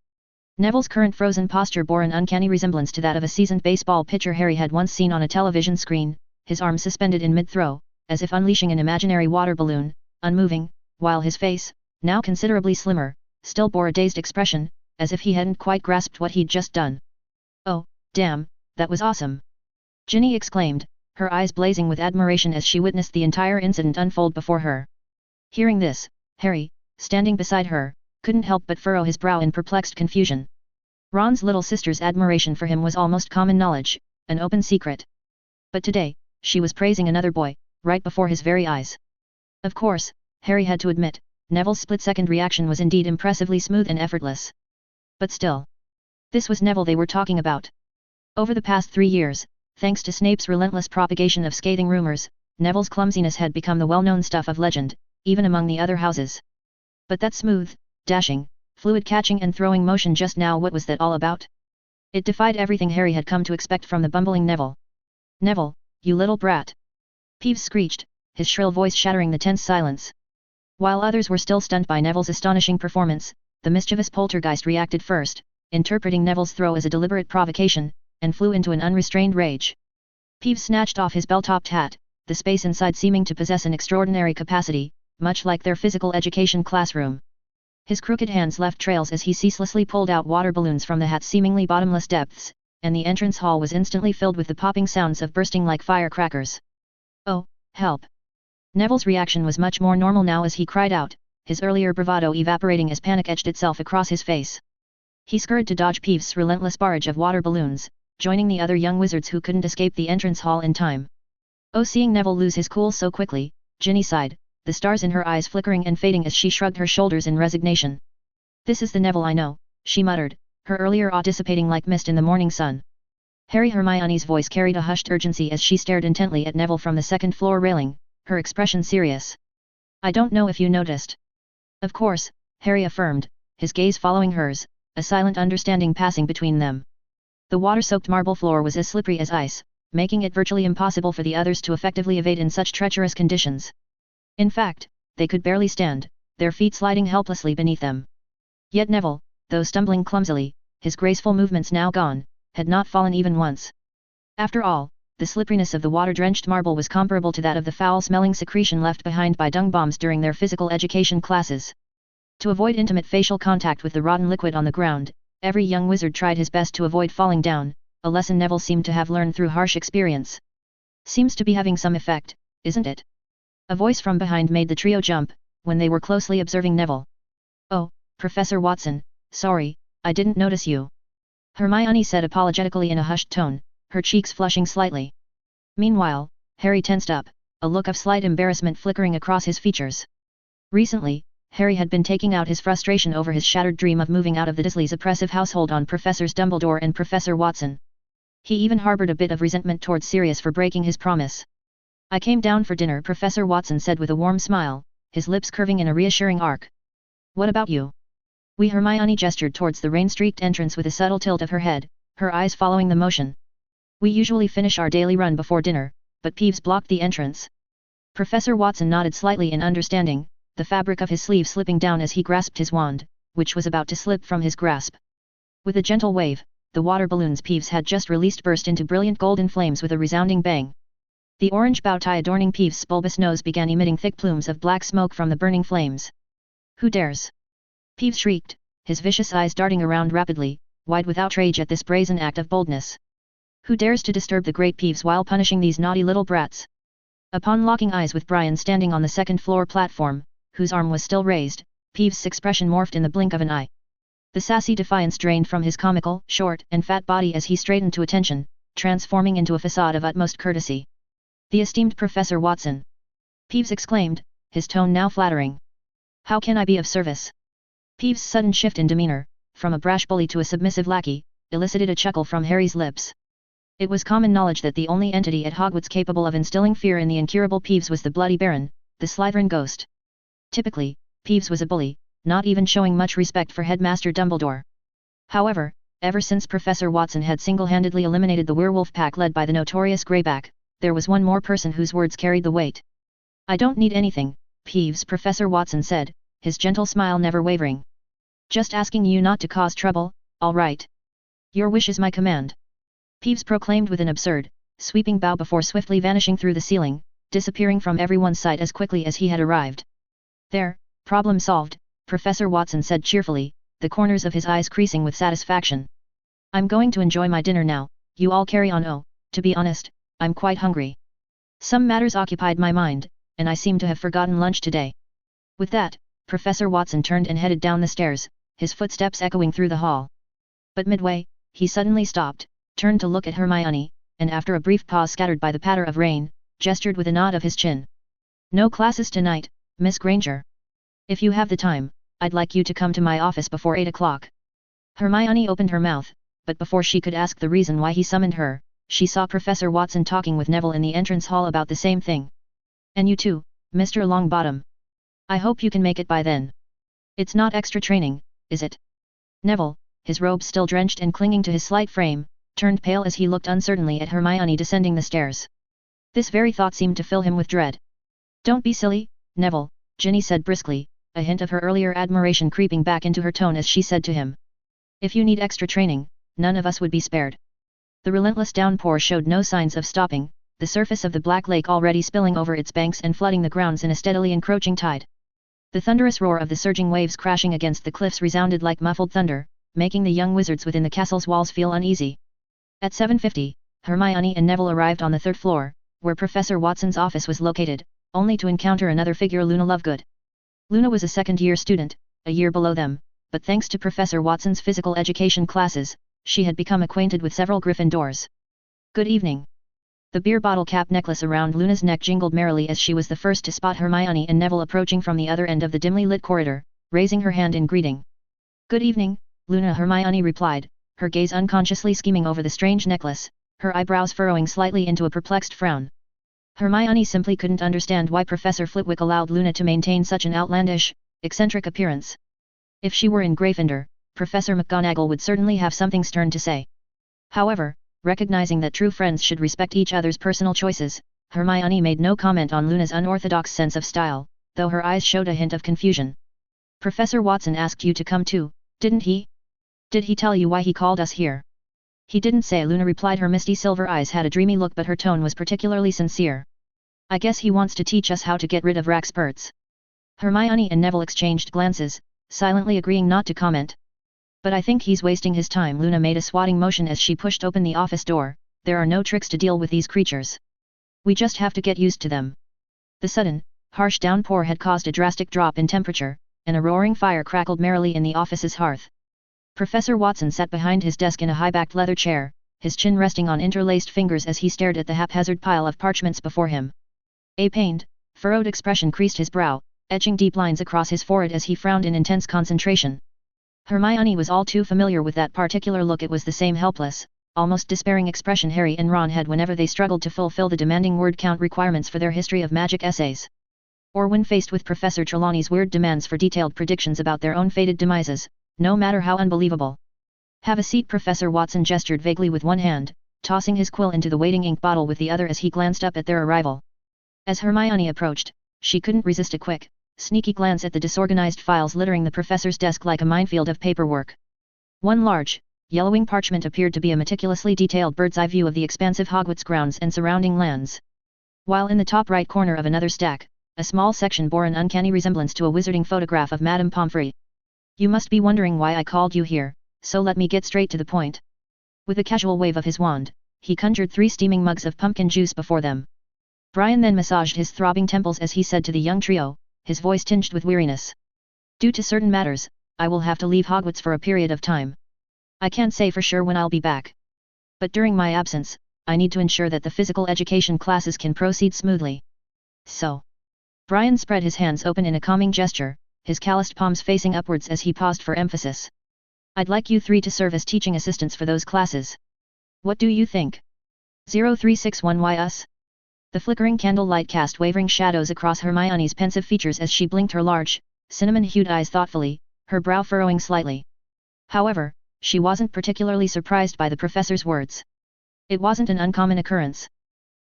S1: Neville's current frozen posture bore an uncanny resemblance to that of a seasoned baseball pitcher Harry had once seen on a television screen, his arms suspended in mid-throw, as if unleashing an imaginary water balloon, unmoving, while his face, now considerably slimmer, still bore a dazed expression, as if he hadn't quite grasped what he'd just done. Oh, damn, that was awesome! Ginny exclaimed, her eyes blazing with admiration as she witnessed the entire incident unfold before her. Hearing this, Harry, standing beside her, couldn't help but furrow his brow in perplexed confusion. Ron's little sister's admiration for him was almost common knowledge, an open secret. But today, she was praising another boy, right before his very eyes. Of course, Harry had to admit, Neville's split-second reaction was indeed impressively smooth and effortless. But still, this was Neville they were talking about. Over the past 3 years, thanks to Snape's relentless propagation of scathing rumors, Neville's clumsiness had become the well-known stuff of legend, even among the other houses. But that smooth, dashing, fluid catching and throwing motion just now, what was that all about? It defied everything Harry had come to expect from the bumbling Neville. Neville, you little brat! Peeves screeched, his shrill voice shattering the tense silence. While others were still stunned by Neville's astonishing performance, the mischievous poltergeist reacted first, interpreting Neville's throw as a deliberate provocation, and flew into an unrestrained rage. Peeves snatched off his bell-topped hat, the space inside seeming to possess an extraordinary capacity, much like their physical education classroom. His crooked hands left trails as he ceaselessly pulled out water balloons from the hat's seemingly bottomless depths, and the entrance hall was instantly filled with the popping sounds of bursting like firecrackers. Oh, help! Neville's reaction was much more normal now as he cried out, his earlier bravado evaporating as panic etched itself across his face. He scurried to dodge Peeves' relentless barrage of water balloons, joining the other young wizards who couldn't escape the entrance hall in time. Oh, seeing Neville lose his cool so quickly, Ginny sighed, the stars in her eyes flickering and fading as she shrugged her shoulders in resignation. This is the Neville I know, she muttered, her earlier awe dissipating like mist in the morning sun. Hermione's voice carried a hushed urgency as she stared intently at Neville from the second-floor railing, her expression serious. I don't know if you noticed. Of course, Harry affirmed, his gaze following hers, a silent understanding passing between them. The water-soaked marble floor was as slippery as ice, making it virtually impossible for the others to effectively evade in such treacherous conditions. In fact, they could barely stand, their feet sliding helplessly beneath them. Yet Neville, though stumbling clumsily, his graceful movements now gone, had not fallen even once. After all, the slipperiness of the water-drenched marble was comparable to that of the foul-smelling secretion left behind by dung bombs during their physical education classes. To avoid intimate facial contact with the rotten liquid on the ground, every young wizard tried his best to avoid falling down, a lesson Neville seemed to have learned through harsh experience. "Seems to be having some effect, isn't it?" A voice from behind made the trio jump, when they were closely observing Neville. "Oh, Professor Watson, sorry, I didn't notice you," Hermione said apologetically in a hushed tone, her cheeks flushing slightly. Meanwhile, Harry tensed up, a look of slight embarrassment flickering across his features. Recently, Harry had been taking out his frustration over his shattered dream of moving out of the Dursleys' oppressive household on Professors Dumbledore and Professor Watson. He even harbored a bit of resentment towards Sirius for breaking his promise. "I came down for dinner," Professor Watson said with a warm smile, his lips curving in a reassuring arc. "What about you?" Hermione gestured towards the rain-streaked entrance with a subtle tilt of her head, her eyes following the motion. "We usually finish our daily run before dinner, but Peeves blocked the entrance." Professor Watson nodded slightly in understanding, the fabric of his sleeve slipping down as he grasped his wand, which was about to slip from his grasp. With a gentle wave, the water balloons Peeves had just released burst into brilliant golden flames with a resounding bang. The orange bow tie adorning Peeves' bulbous nose began emitting thick plumes of black smoke from the burning flames. "Who dares?" Peeves shrieked, his vicious eyes darting around rapidly, wide with outrage at this brazen act of boldness. "Who dares to disturb the great Peeves while punishing these naughty little brats?" Upon locking eyes with Brian standing on the second-floor platform, whose arm was still raised, Peeves' expression morphed in the blink of an eye. The sassy defiance drained from his comical, short and fat body as he straightened to attention, transforming into a facade of utmost courtesy. "The esteemed Professor Watson!" Peeves exclaimed, his tone now flattering. "How can I be of service?" Peeves' sudden shift in demeanor, from a brash bully to a submissive lackey, elicited a chuckle from Harry's lips. It was common knowledge that the only entity at Hogwarts capable of instilling fear in the incurable Peeves was the Bloody Baron, the Slytherin ghost. Typically, Peeves was a bully, not even showing much respect for Headmaster Dumbledore. However, ever since Professor Watson had single-handedly eliminated the werewolf pack led by the notorious Greyback, there was one more person whose words carried the weight. "I don't need anything, Peeves," Professor Watson said, his gentle smile never wavering. "Just asking you not to cause trouble, all right? Your wish is my command," Peeves proclaimed with an absurd, sweeping bow before swiftly vanishing through the ceiling, disappearing from everyone's sight as quickly as he had arrived. "There, problem solved," Professor Watson said cheerfully, the corners of his eyes creasing with satisfaction. "I'm going to enjoy my dinner now, you all carry on. Oh, to be honest, I'm quite hungry. Some matters occupied my mind, and I seem to have forgotten lunch today." With that, Professor Watson turned and headed down the stairs, his footsteps echoing through the hall. But midway, he suddenly stopped, turned to look at Hermione, and after a brief pause scattered by the patter of rain, gestured with a nod of his chin. "No classes tonight, Miss Granger. If you have the time, I'd like you to come to my office before 8 o'clock. Hermione opened her mouth, but before she could ask the reason why he summoned her, she saw Professor Watson talking with Neville in the entrance hall about the same thing. "And you too, Mr. Longbottom. I hope you can make it by then. It's not extra training, is it?" Neville, his robes still drenched and clinging to his slight frame, turned pale as he looked uncertainly at Hermione descending the stairs. This very thought seemed to fill him with dread. "Don't be silly, Neville," Ginny said briskly, a hint of her earlier admiration creeping back into her tone as she said to him. "If you need extra training, none of us would be spared." The relentless downpour showed no signs of stopping, the surface of the Black Lake already spilling over its banks and flooding the grounds in a steadily encroaching tide. The thunderous roar of the surging waves crashing against the cliffs resounded like muffled thunder, making the young wizards within the castle's walls feel uneasy. At 7:50, Hermione and Neville arrived on the third floor, where Professor Watson's office was located, only to encounter another figure, Luna Lovegood. Luna was a second-year student, a year below them, but thanks to Professor Watson's physical education classes, she had become acquainted with several Gryffindors. "Good evening." The beer bottle cap necklace around Luna's neck jingled merrily as she was the first to spot Hermione and Neville approaching from the other end of the dimly lit corridor, raising her hand in greeting. "Good evening, Luna," Hermione replied, her gaze unconsciously skimming over the strange necklace, her eyebrows furrowing slightly into a perplexed frown. Hermione simply couldn't understand why Professor Flitwick allowed Luna to maintain such an outlandish, eccentric appearance. If she were in Gryffindor, Professor McGonagall would certainly have something stern to say. However, recognizing that true friends should respect each other's personal choices, Hermione made no comment on Luna's unorthodox sense of style, though her eyes showed a hint of confusion. "Professor Watson asked you to come too, didn't he? Did he tell you why he called us here?" He didn't say, Luna replied. Her misty silver eyes had a dreamy look, but her tone was particularly sincere. I guess he wants to teach us how to get rid of Raxperts. Hermione and Neville exchanged glances, silently agreeing not to comment. But I think he's wasting his time. Luna made a swatting motion as she pushed open the office door. There are no tricks to deal with these creatures. We just have to get used to them. The sudden, harsh downpour had caused a drastic drop in temperature, and a roaring fire crackled merrily in the office's hearth. Professor Watson sat behind his desk in a high-backed leather chair, his chin resting on interlaced fingers as he stared at the haphazard pile of parchments before him. A pained, furrowed expression creased his brow, etching deep lines across his forehead as he frowned in intense concentration. Hermione was all too familiar with that particular look. It was the same helpless, almost despairing expression Harry and Ron had whenever they struggled to fulfill the demanding word count requirements for their history of magic essays. Or when faced with Professor Trelawney's weird demands for detailed predictions about their own fated demises, no matter how unbelievable. Have a seat. Professor Watson gestured vaguely with one hand, tossing his quill into the waiting ink bottle with the other as he glanced up at their arrival. As Hermione approached, she couldn't resist a quick, sneaky glance at the disorganized files littering the professor's desk like a minefield of paperwork. One large, yellowing parchment appeared to be a meticulously detailed bird's-eye view of the expansive Hogwarts grounds and surrounding lands. While in the top right corner of another stack, a small section bore an uncanny resemblance to a wizarding photograph of Madame Pomfrey. You must be wondering why I called you here, so let me get straight to the point. With a casual wave of his wand, he conjured 3 steaming mugs of pumpkin juice before them. Brian then massaged his throbbing temples as he said to the young trio, his voice tinged with weariness. Due to certain matters, I will have to leave Hogwarts for a period of time. I can't say for sure when I'll be back. But during my absence, I need to ensure that the physical education classes can proceed smoothly. So. Brian spread his hands open in a calming gesture, his calloused palms facing upwards as he paused for emphasis. I'd like you 3 to serve as teaching assistants for those classes. What do you think? 0361 us? The flickering candlelight cast wavering shadows across Hermione's pensive features as she blinked her large, cinnamon-hued eyes thoughtfully, her brow furrowing slightly. However, she wasn't particularly surprised by the professor's words. It wasn't an uncommon occurrence.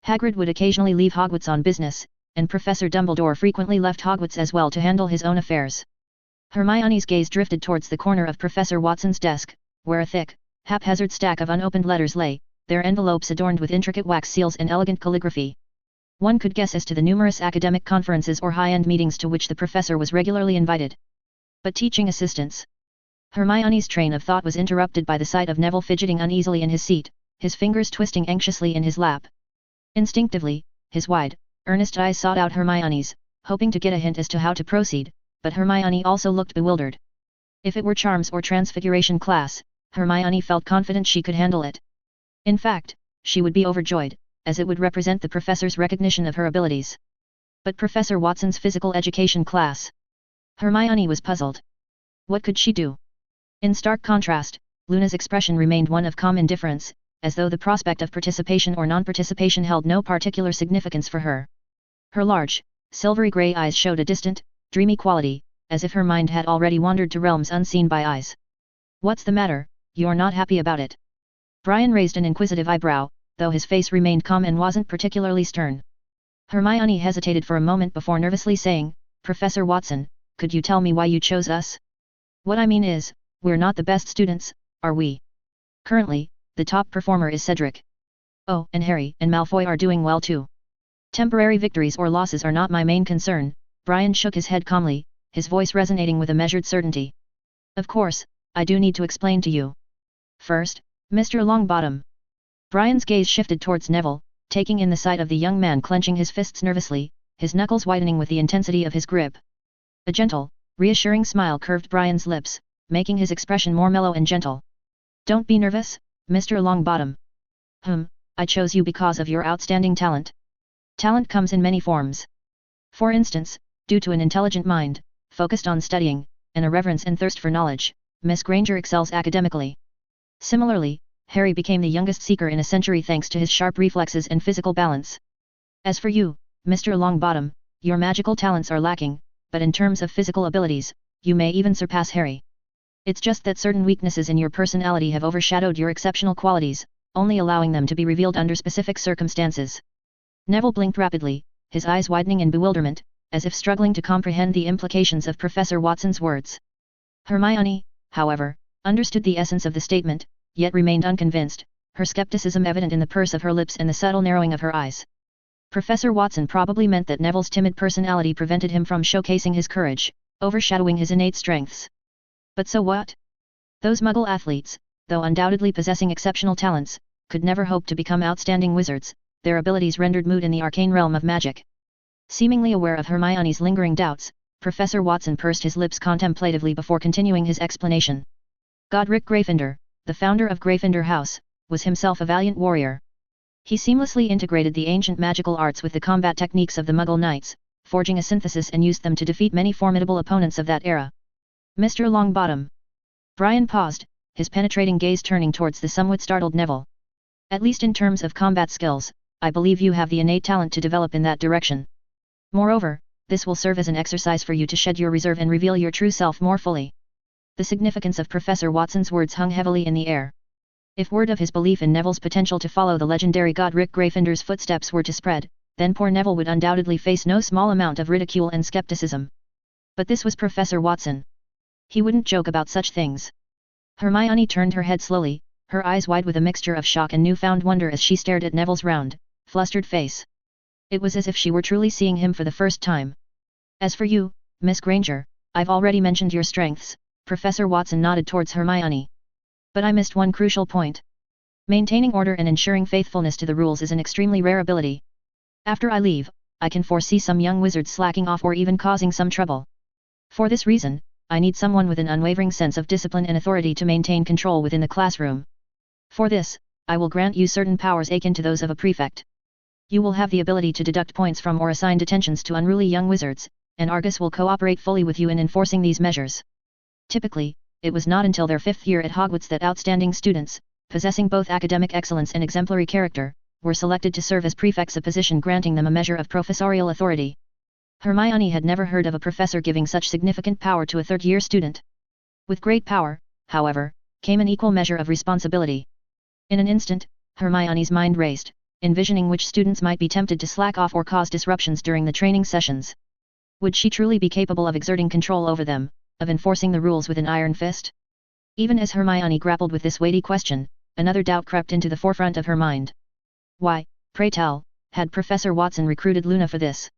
S1: Hagrid would occasionally leave Hogwarts on business, and Professor Dumbledore frequently left Hogwarts as well to handle his own affairs. Hermione's gaze drifted towards the corner of Professor Watson's desk, where a thick, haphazard stack of unopened letters lay, their envelopes adorned with intricate wax seals and elegant calligraphy. One could guess as to the numerous academic conferences or high-end meetings to which the professor was regularly invited. But teaching assistants? Hermione's train of thought was interrupted by the sight of Neville fidgeting uneasily in his seat, his fingers twisting anxiously in his lap. Instinctively, his wide, earnest eyes sought out Hermione's, hoping to get a hint as to how to proceed, but Hermione also looked bewildered. If it were charms or transfiguration class, Hermione felt confident she could handle it. In fact, she would be overjoyed, as it would represent the professor's recognition of her abilities. But Professor Watson's physical education class? Hermione was puzzled. What could she do? In stark contrast, Luna's expression remained one of calm indifference, as though the prospect of participation or non-participation held no particular significance for her. Her large, silvery grey eyes showed a distant, dreamy quality, as if her mind had already wandered to realms unseen by eyes. What's the matter, you're not happy about it? Brian raised an inquisitive eyebrow, though his face remained calm and wasn't particularly stern. Hermione hesitated for a moment before nervously saying, Professor Watson, could you tell me why you chose us? What I mean is, we're not the best students, are we? Currently, the top performer is Cedric. Oh, and Harry and Malfoy are doing well too. Temporary victories or losses are not my main concern. Brian shook his head calmly, his voice resonating with a measured certainty. Of course, I do need to explain to you. First, Mr. Longbottom. Brian's gaze shifted towards Neville, taking in the sight of the young man clenching his fists nervously, his knuckles widening with the intensity of his grip. A gentle, reassuring smile curved Brian's lips, making his expression more mellow and gentle. Don't be nervous, Mr. Longbottom. I chose you because of your outstanding talent. Talent comes in many forms. For instance, due to an intelligent mind, focused on studying, and a reverence and thirst for knowledge, Miss Granger excels academically. Similarly, Harry became the youngest seeker in a century thanks to his sharp reflexes and physical balance. As for you, Mr. Longbottom, your magical talents are lacking, but in terms of physical abilities, you may even surpass Harry. It's just that certain weaknesses in your personality have overshadowed your exceptional qualities, only allowing them to be revealed under specific circumstances. Neville blinked rapidly, his eyes widening in bewilderment, as if struggling to comprehend the implications of Professor Watson's words. Hermione, however, understood the essence of the statement, yet remained unconvinced, her skepticism evident in the purse of her lips and the subtle narrowing of her eyes. Professor Watson probably meant that Neville's timid personality prevented him from showcasing his courage, overshadowing his innate strengths. But so what? Those Muggle athletes, though undoubtedly possessing exceptional talents, could never hope to become outstanding wizards, their abilities rendered moot in the arcane realm of magic. Seemingly aware of Hermione's lingering doubts, Professor Watson pursed his lips contemplatively before continuing his explanation. Godric Gryffindor, the founder of Gryffindor House, was himself a valiant warrior. He seamlessly integrated the ancient magical arts with the combat techniques of the Muggle Knights, forging a synthesis and used them to defeat many formidable opponents of that era. Mr. Longbottom. Brian paused, his penetrating gaze turning towards the somewhat startled Neville. At least in terms of combat skills, I believe you have the innate talent to develop in that direction. Moreover, this will serve as an exercise for you to shed your reserve and reveal your true self more fully. The significance of Professor Watson's words hung heavily in the air. If word of his belief in Neville's potential to follow the legendary Godric Gryffindor's footsteps were to spread, then poor Neville would undoubtedly face no small amount of ridicule and skepticism. But this was Professor Watson. He wouldn't joke about such things. Hermione turned her head slowly, her eyes wide with a mixture of shock and newfound wonder as she stared at Neville's round, flustered face. It was as if she were truly seeing him for the first time. As for you, Miss Granger, I've already mentioned your strengths, Professor Watson nodded towards Hermione. But I missed one crucial point. Maintaining order and ensuring faithfulness to the rules is an extremely rare ability. After I leave, I can foresee some young wizards slacking off or even causing some trouble. For this reason, I need someone with an unwavering sense of discipline and authority to maintain control within the classroom. For this, I will grant you certain powers akin to those of a prefect. You will have the ability to deduct points from or assign detentions to unruly young wizards, and Argus will cooperate fully with you in enforcing these measures. Typically, it was not until their 5th year at Hogwarts that outstanding students, possessing both academic excellence and exemplary character, were selected to serve as prefects, a position granting them a measure of professorial authority. Hermione had never heard of a professor giving such significant power to a 3rd-year student. With great power, however, came an equal measure of responsibility. In an instant, Hermione's mind raced, envisioning which students might be tempted to slack off or cause disruptions during the training sessions. Would she truly be capable of exerting control over them, of enforcing the rules with an iron fist? Even as Hermione grappled with this weighty question, another doubt crept into the forefront of her mind. Why, pray tell, had Professor Watson recruited Luna for this?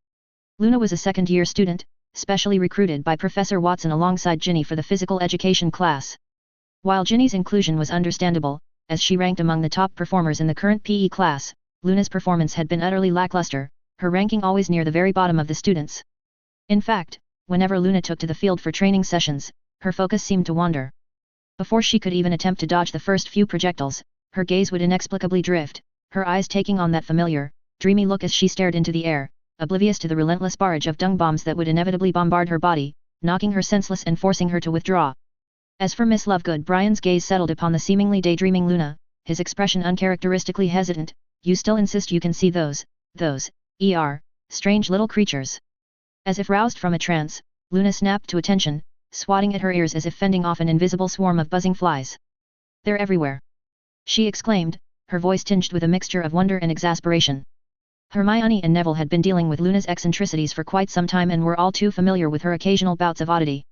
S1: Luna was a 2nd-year student, specially recruited by Professor Watson alongside Ginny for the physical education class. While Ginny's inclusion was understandable, as she ranked among the top performers in the current PE class, Luna's performance had been utterly lackluster, her ranking always near the very bottom of the students. In fact, whenever Luna took to the field for training sessions, her focus seemed to wander. Before she could even attempt to dodge the first few projectiles, her gaze would inexplicably drift, her eyes taking on that familiar, dreamy look as she stared into the air, oblivious to the relentless barrage of dung bombs that would inevitably bombard her body, knocking her senseless and forcing her to withdraw. As for Miss Lovegood, Brian's gaze settled upon the seemingly daydreaming Luna, his expression uncharacteristically hesitant. You still insist you can see those, strange little creatures. As if roused from a trance, Luna snapped to attention, swatting at her ears as if fending off an invisible swarm of buzzing flies. They're everywhere! She exclaimed, her voice tinged with a mixture of wonder and exasperation. Hermione and Neville had been dealing with Luna's eccentricities for quite some time and were all too familiar with her occasional bouts of oddity.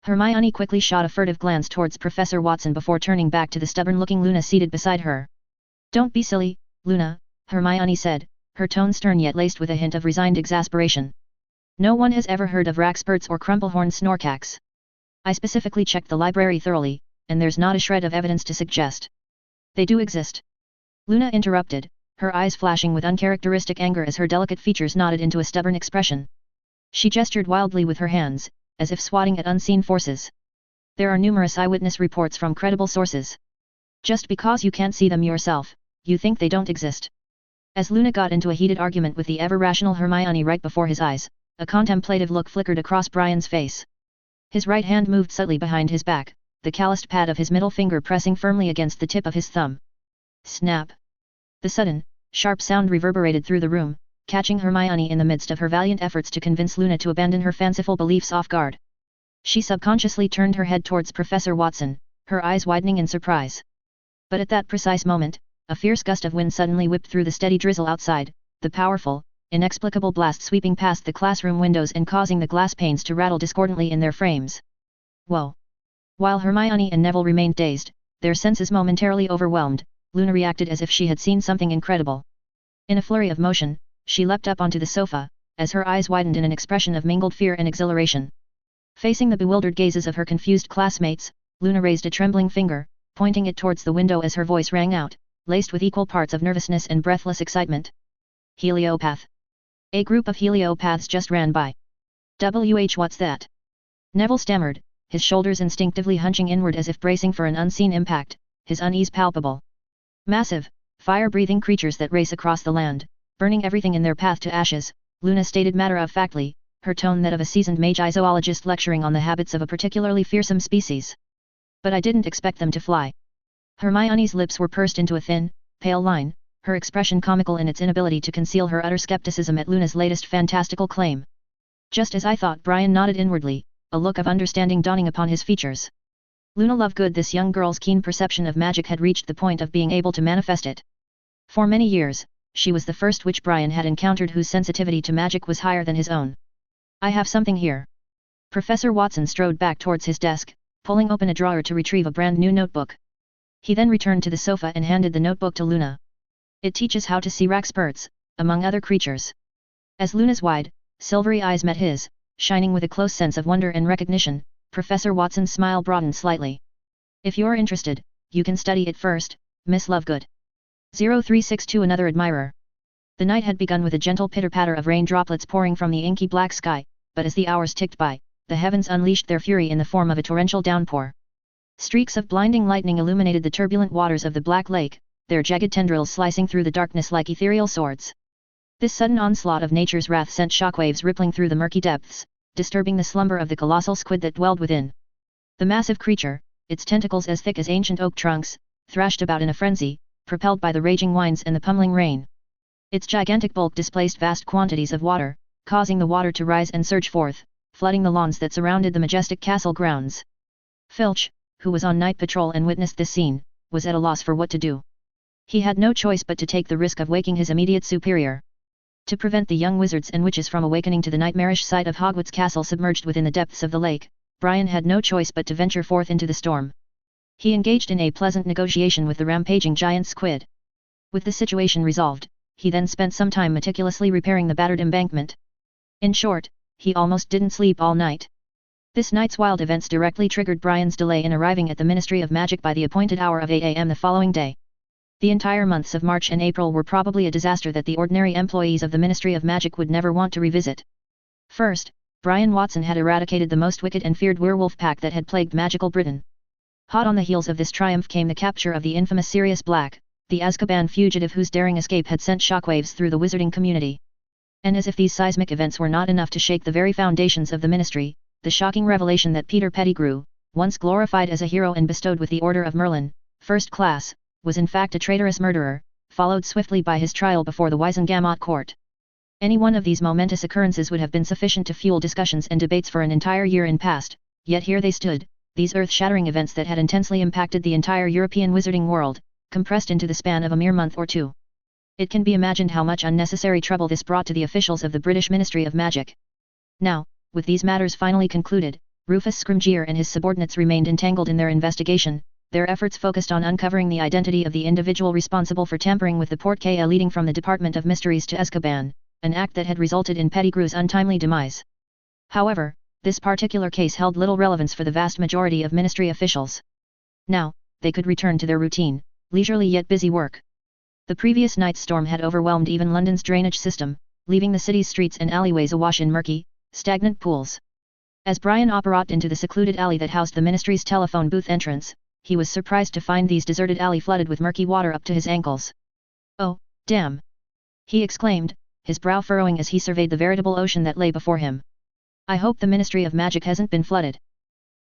S1: Hermione quickly shot a furtive glance towards Professor Watson before turning back to the stubborn-looking Luna seated beside her. Don't be silly, Luna, Hermione said, her tone stern yet laced with a hint of resigned exasperation. No one has ever heard of Rackspurts or Crumplehorn Snorkax. I specifically checked the library thoroughly, and there's not a shred of evidence to suggest they do exist. Luna interrupted, her eyes flashing with uncharacteristic anger as her delicate features knotted into a stubborn expression. She gestured wildly with her hands, as if swatting at unseen forces. There are numerous eyewitness reports from credible sources. Just because you can't see them yourself, you think they don't exist. As Luna got into a heated argument with the ever-rational Hermione right before his eyes, a contemplative look flickered across Brian's face. His right hand moved subtly behind his back, the calloused pad of his middle finger pressing firmly against the tip of his thumb. Snap! The sudden, sharp sound reverberated through the room, catching Hermione in the midst of her valiant efforts to convince Luna to abandon her fanciful beliefs off guard. She subconsciously turned her head towards Professor Watson, her eyes widening in surprise. But at that precise moment, a fierce gust of wind suddenly whipped through the steady drizzle outside, the powerful, inexplicable blast sweeping past the classroom windows and causing the glass panes to rattle discordantly in their frames. Whoa! While Hermione and Neville remained dazed, Their senses momentarily overwhelmed, Luna reacted as if she had seen something incredible. In a flurry of motion, she leapt up onto the sofa, as her eyes widened in an expression of mingled fear and exhilaration. Facing the bewildered gazes of her confused classmates, Luna raised a trembling finger, pointing it towards the window as her voice rang out, laced with equal parts of nervousness and breathless excitement. Heliopath. A group of heliopaths just ran by. What's that? Neville stammered, his shoulders instinctively hunching inward as if bracing for an unseen impact, his unease palpable. Massive, fire-breathing creatures that race across the land, burning everything in their path to ashes, Luna stated matter-of-factly, her tone that of a seasoned magi-zoologist lecturing on the habits of a particularly fearsome species. But I didn't expect them to fly. Hermione's lips were pursed into a thin, pale line, her expression comical in its inability to conceal her utter skepticism at Luna's latest fantastical claim. Just as I thought, Brian nodded inwardly, a look of understanding dawning upon his features. Luna Lovegood, this young girl's keen perception of magic had reached the point of being able to manifest it. For many years, she was the first witch Brian had encountered whose sensitivity to magic was higher than his own. I have something here. Professor Watson strode back towards his desk, pulling open a drawer to retrieve a brand new notebook. He then returned to the sofa and handed the notebook to Luna. It teaches how to see Raxpurts, among other creatures. As Luna's wide, silvery eyes met his, shining with a close sense of wonder and recognition, Professor Watson's smile broadened slightly. If you're interested, you can study it first, Miss Lovegood. 0362 Another admirer. The night had begun with a gentle pitter-patter of rain droplets pouring from the inky black sky, but as the hours ticked by, the heavens unleashed their fury in the form of a torrential downpour. Streaks of blinding lightning illuminated the turbulent waters of the Black Lake, their jagged tendrils slicing through the darkness like ethereal swords. This sudden onslaught of nature's wrath sent shockwaves rippling through the murky depths, disturbing the slumber of the colossal squid that dwelled within. The massive creature, its tentacles as thick as ancient oak trunks, thrashed about in a frenzy, propelled by the raging winds and the pummeling rain. Its gigantic bulk displaced vast quantities of water, causing the water to rise and surge forth, flooding the lawns that surrounded the majestic castle grounds. Filch, who was on night patrol and witnessed this scene, was at a loss for what to do. He had no choice but to take the risk of waking his immediate superior. To prevent the young wizards and witches from awakening to the nightmarish sight of Hogwarts Castle submerged within the depths of the lake, Brian had no choice but to venture forth into the storm. He engaged in a pleasant negotiation with the rampaging giant squid. With the situation resolved, he then spent some time meticulously repairing the battered embankment. In short, he almost didn't sleep all night. This night's wild events directly triggered Brian's delay in arriving at the Ministry of Magic by the appointed hour of 8 a.m. the following day. The entire months of March and April were probably a disaster that the ordinary employees of the Ministry of Magic would never want to revisit. First, Brian Watson had eradicated the most wicked and feared werewolf pack that had plagued magical Britain. Hot on the heels of this triumph came the capture of the infamous Sirius Black, the Azkaban fugitive whose daring escape had sent shockwaves through the wizarding community. And as if these seismic events were not enough to shake the very foundations of the Ministry, the shocking revelation that Peter Pettigrew, once glorified as a hero and bestowed with the Order of Merlin, First Class, was in fact a traitorous murderer, followed swiftly by his trial before the Wizengamot court. Any one of these momentous occurrences would have been sufficient to fuel discussions and debates for an entire year in past, yet here they stood, these earth-shattering events that had intensely impacted the entire European wizarding world, compressed into the span of a mere month or two. It can be imagined how much unnecessary trouble this brought to the officials of the British Ministry of Magic. Now, with these matters finally concluded, Rufus Scrimgeour and his subordinates remained entangled in their investigation, their efforts focused on uncovering the identity of the individual responsible for tampering with the portkey leading from the Department of Mysteries to Azkaban, an act that had resulted in Pettigrew's untimely demise. However, this particular case held little relevance for the vast majority of Ministry officials. Now, they could return to their routine, leisurely yet busy work. The previous night's storm had overwhelmed even London's drainage system, leaving the city's streets and alleyways awash in murky, stagnant pools. As Brian operated into the secluded alley that housed the Ministry's telephone booth entrance, he was surprised to find these deserted alley flooded with murky water up to his ankles. "Oh, damn!" he exclaimed, his brow furrowing as he surveyed the veritable ocean that lay before him. "I hope the Ministry of Magic hasn't been flooded."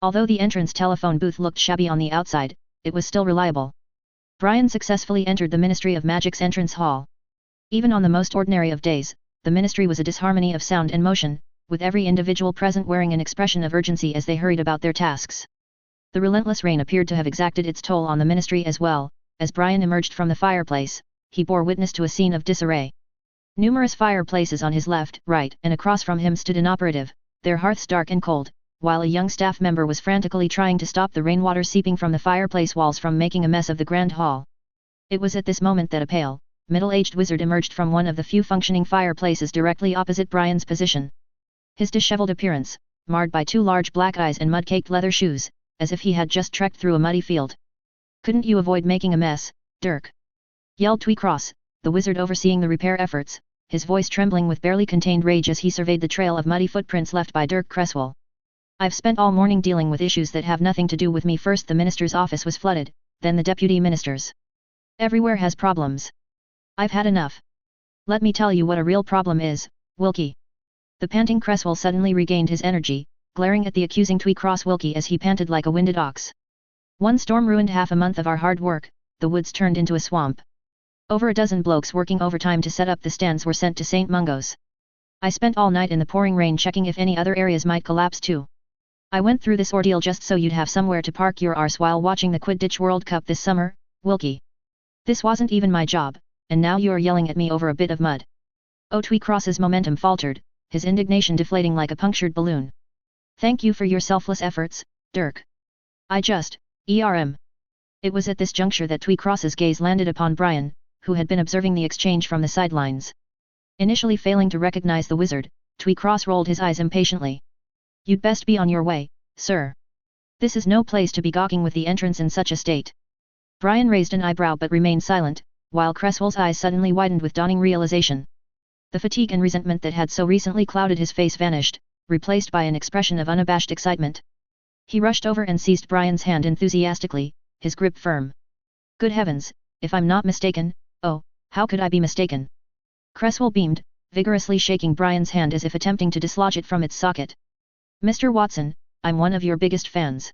S1: Although the entrance telephone booth looked shabby on the outside, it was still reliable. Brian successfully entered the Ministry of Magic's entrance hall. Even on the most ordinary of days, the Ministry was a disharmony of sound and motion, with every individual present wearing an expression of urgency as they hurried about their tasks. The relentless rain appeared to have exacted its toll on the Ministry as well. As Brian emerged from the fireplace, he bore witness to a scene of disarray. Numerous fireplaces on his left, right, and across from him stood inoperative, their hearths dark and cold, while a young staff member was frantically trying to stop the rainwater seeping from the fireplace walls from making a mess of the grand hall. It was at this moment that a pale, middle-aged wizard emerged from one of the few functioning fireplaces directly opposite Brian's position. His disheveled appearance, marred by 2 large black eyes and mud-caked leather shoes, as if he had just trekked through a muddy field. "Couldn't you avoid making a mess, Dirk?" yelled Cross, the wizard overseeing the repair efforts, his voice trembling with barely contained rage as he surveyed the trail of muddy footprints left by Dirk Cresswell. "I've spent all morning dealing with issues that have nothing to do with me. First the minister's office was flooded, then the deputy minister's. Everywhere has problems. I've had enough. Let me tell you what a real problem is, Wilkie." The panting Cresswell suddenly regained his energy, glaring at the accusing Cross Wilkie as he panted like a winded ox. "One storm ruined half a month of our hard work, the woods turned into a swamp. Over a dozen blokes working overtime to set up the stands were sent to St. Mungo's. I spent all night in the pouring rain checking if any other areas might collapse too. I went through this ordeal just so you'd have somewhere to park your arse while watching the Quidditch World Cup this summer, Wilkie. This wasn't even my job, and now you're yelling at me over a bit of mud." Cross's momentum faltered, his indignation deflating like a punctured balloon. "Thank you for your selfless efforts, Dirk. I just, It was at this juncture that Cross's gaze landed upon Brian, who had been observing the exchange from the sidelines. Initially failing to recognize the wizard, Cross rolled his eyes impatiently. "You'd best be on your way, sir. This is no place to be gawking with the entrance in such a state." Brian raised an eyebrow but remained silent, while Cresswell's eyes suddenly widened with dawning realization. The fatigue and resentment that had so recently clouded his face vanished, replaced by an expression of unabashed excitement. He rushed over and seized Brian's hand enthusiastically, his grip firm. "Good heavens, if I'm not mistaken, oh, how could I be mistaken?" Cresswell beamed, vigorously shaking Brian's hand as if attempting to dislodge it from its socket. "Mr. Watson, I'm one of your biggest fans."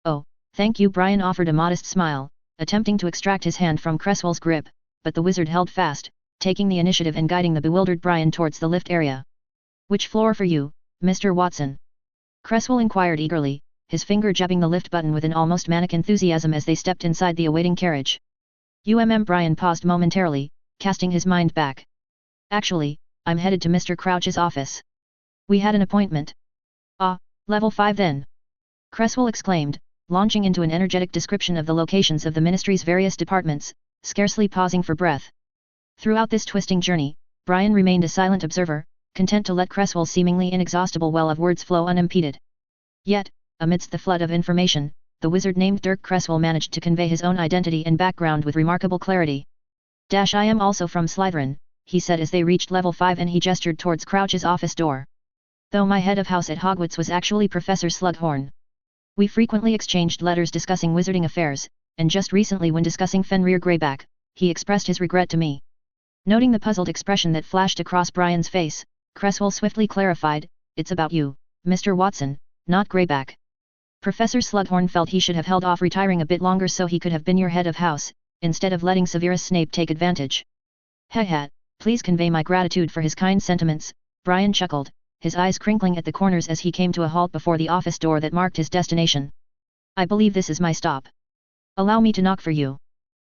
S1: "Oh, thank you." Brian offered a modest smile, attempting to extract his hand from Cresswell's grip, but the wizard held fast, taking the initiative and guiding the bewildered Brian towards the lift area. "Which floor for you, Mr. Watson?" Cresswell inquired eagerly, his finger jabbing the lift button with an almost manic enthusiasm as they stepped inside the awaiting carriage. Brian paused momentarily, casting his mind back. "Actually, I'm headed to Mr. Crouch's office. We had an appointment." "Ah, level 5 then?" Cresswell exclaimed, launching into an energetic description of the locations of the ministry's various departments, scarcely pausing for breath. Throughout this twisting journey, Brian remained a silent observer, content to let Cresswell's seemingly inexhaustible well of words flow unimpeded. Yet, amidst the flood of information, the wizard named Dirk Cresswell managed to convey his own identity and background with remarkable clarity. "I am also from Slytherin," he said as they reached level 5 and he gestured towards Crouch's office door. "Though my head of house at Hogwarts was actually Professor Slughorn. We frequently exchanged letters discussing wizarding affairs, and just recently when discussing Fenrir Greyback, he expressed his regret to me." Noting the puzzled expression that flashed across Brian's face, Cresswell swiftly clarified, "It's about you, Mr. Watson, not Greyback. Professor Slughorn felt he should have held off retiring a bit longer so he could have been your head of house, instead of letting Severus Snape take advantage." Please convey my gratitude for his kind sentiments," Brian chuckled, his eyes crinkling at the corners as he came to a halt before the office door that marked his destination. "I believe this is my stop. Allow me to knock for you."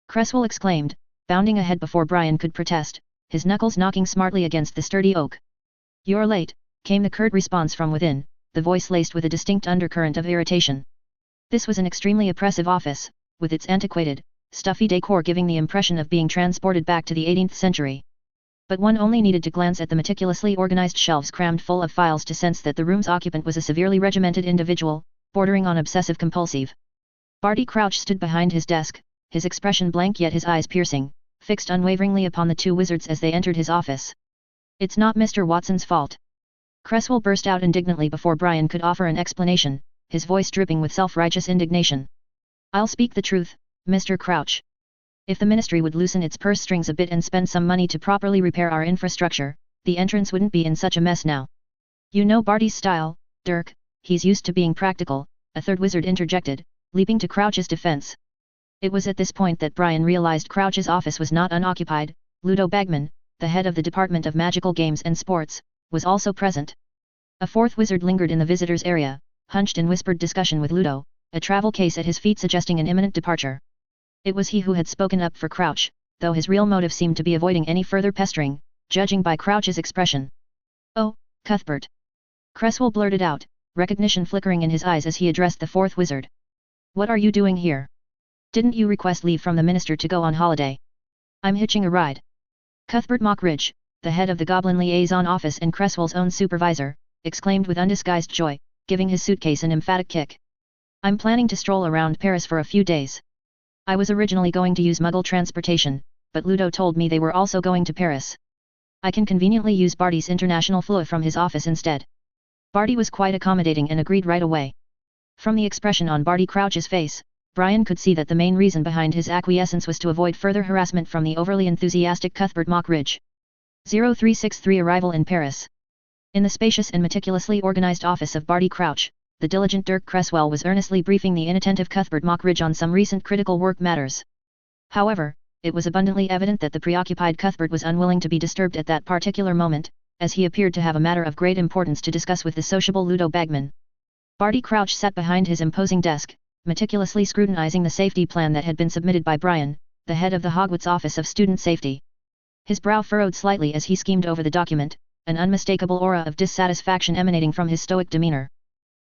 S1: Cresswell exclaimed, bounding ahead before Brian could protest, his knuckles knocking smartly against the sturdy oak. "You're late," came the curt response from within, the voice laced with a distinct undercurrent of irritation. This was an extremely oppressive office, with its antiquated, stuffy decor giving the impression of being transported back to the 18th century. But one only needed to glance at the meticulously organized shelves crammed full of files to sense that the room's occupant was a severely regimented individual, bordering on obsessive-compulsive. Barty Crouch stood behind his desk, his expression blank yet his eyes piercing, fixed unwaveringly upon the two wizards as they entered his office. "It's not Mr. Watson's fault." Cresswell burst out indignantly before Brian could offer an explanation, his voice dripping with self-righteous indignation. "I'll speak the truth, Mr. Crouch. If the ministry would loosen its purse strings a bit and spend some money to properly repair our infrastructure, the entrance wouldn't be in such a mess now." "You know Barty's style, Dirk, he's used to being practical," a third wizard interjected, leaping to Crouch's defense. It was at this point that Brian realized Crouch's office was not unoccupied. Ludo Bagman, the head of the Department of Magical Games and Sports, was also present. A fourth wizard lingered in the visitors' area, hunched in whispered discussion with Ludo, a travel case at his feet suggesting an imminent departure. It was he who had spoken up for Crouch, though his real motive seemed to be avoiding any further pestering, judging by Crouch's expression. "Oh, Cuthbert!" Cresswell blurted out, recognition flickering in his eyes as he addressed the fourth wizard. "What are you doing here? Didn't you request leave from the minister to go on holiday?" "I'm hitching a ride." Cuthbert Mockridge, the head of the Goblin Liaison Office and Cresswell's own supervisor, exclaimed with undisguised joy, giving his suitcase an emphatic kick. "I'm planning to stroll around Paris for a few days. I was originally going to use Muggle transportation, but Ludo told me they were also going to Paris. I can conveniently use Barty's international flua from his office instead." Barty was quite accommodating and agreed right away. From the expression on Barty Crouch's face, Brian could see that the main reason behind his acquiescence was to avoid further harassment from the overly enthusiastic Cuthbert Mockridge. 0363 Arrival in Paris. In the spacious and meticulously organized office of Barty Crouch, the diligent Dirk Cresswell was earnestly briefing the inattentive Cuthbert Mockridge on some recent critical work matters. However, it was abundantly evident that the preoccupied Cuthbert was unwilling to be disturbed at that particular moment, as he appeared to have a matter of great importance to discuss with the sociable Ludo Bagman. Barty Crouch sat behind his imposing desk, meticulously scrutinizing the safety plan that had been submitted by Brian, the head of the Hogwarts Office of Student Safety. His brow furrowed slightly as he schemed over the document, an unmistakable aura of dissatisfaction emanating from his stoic demeanor.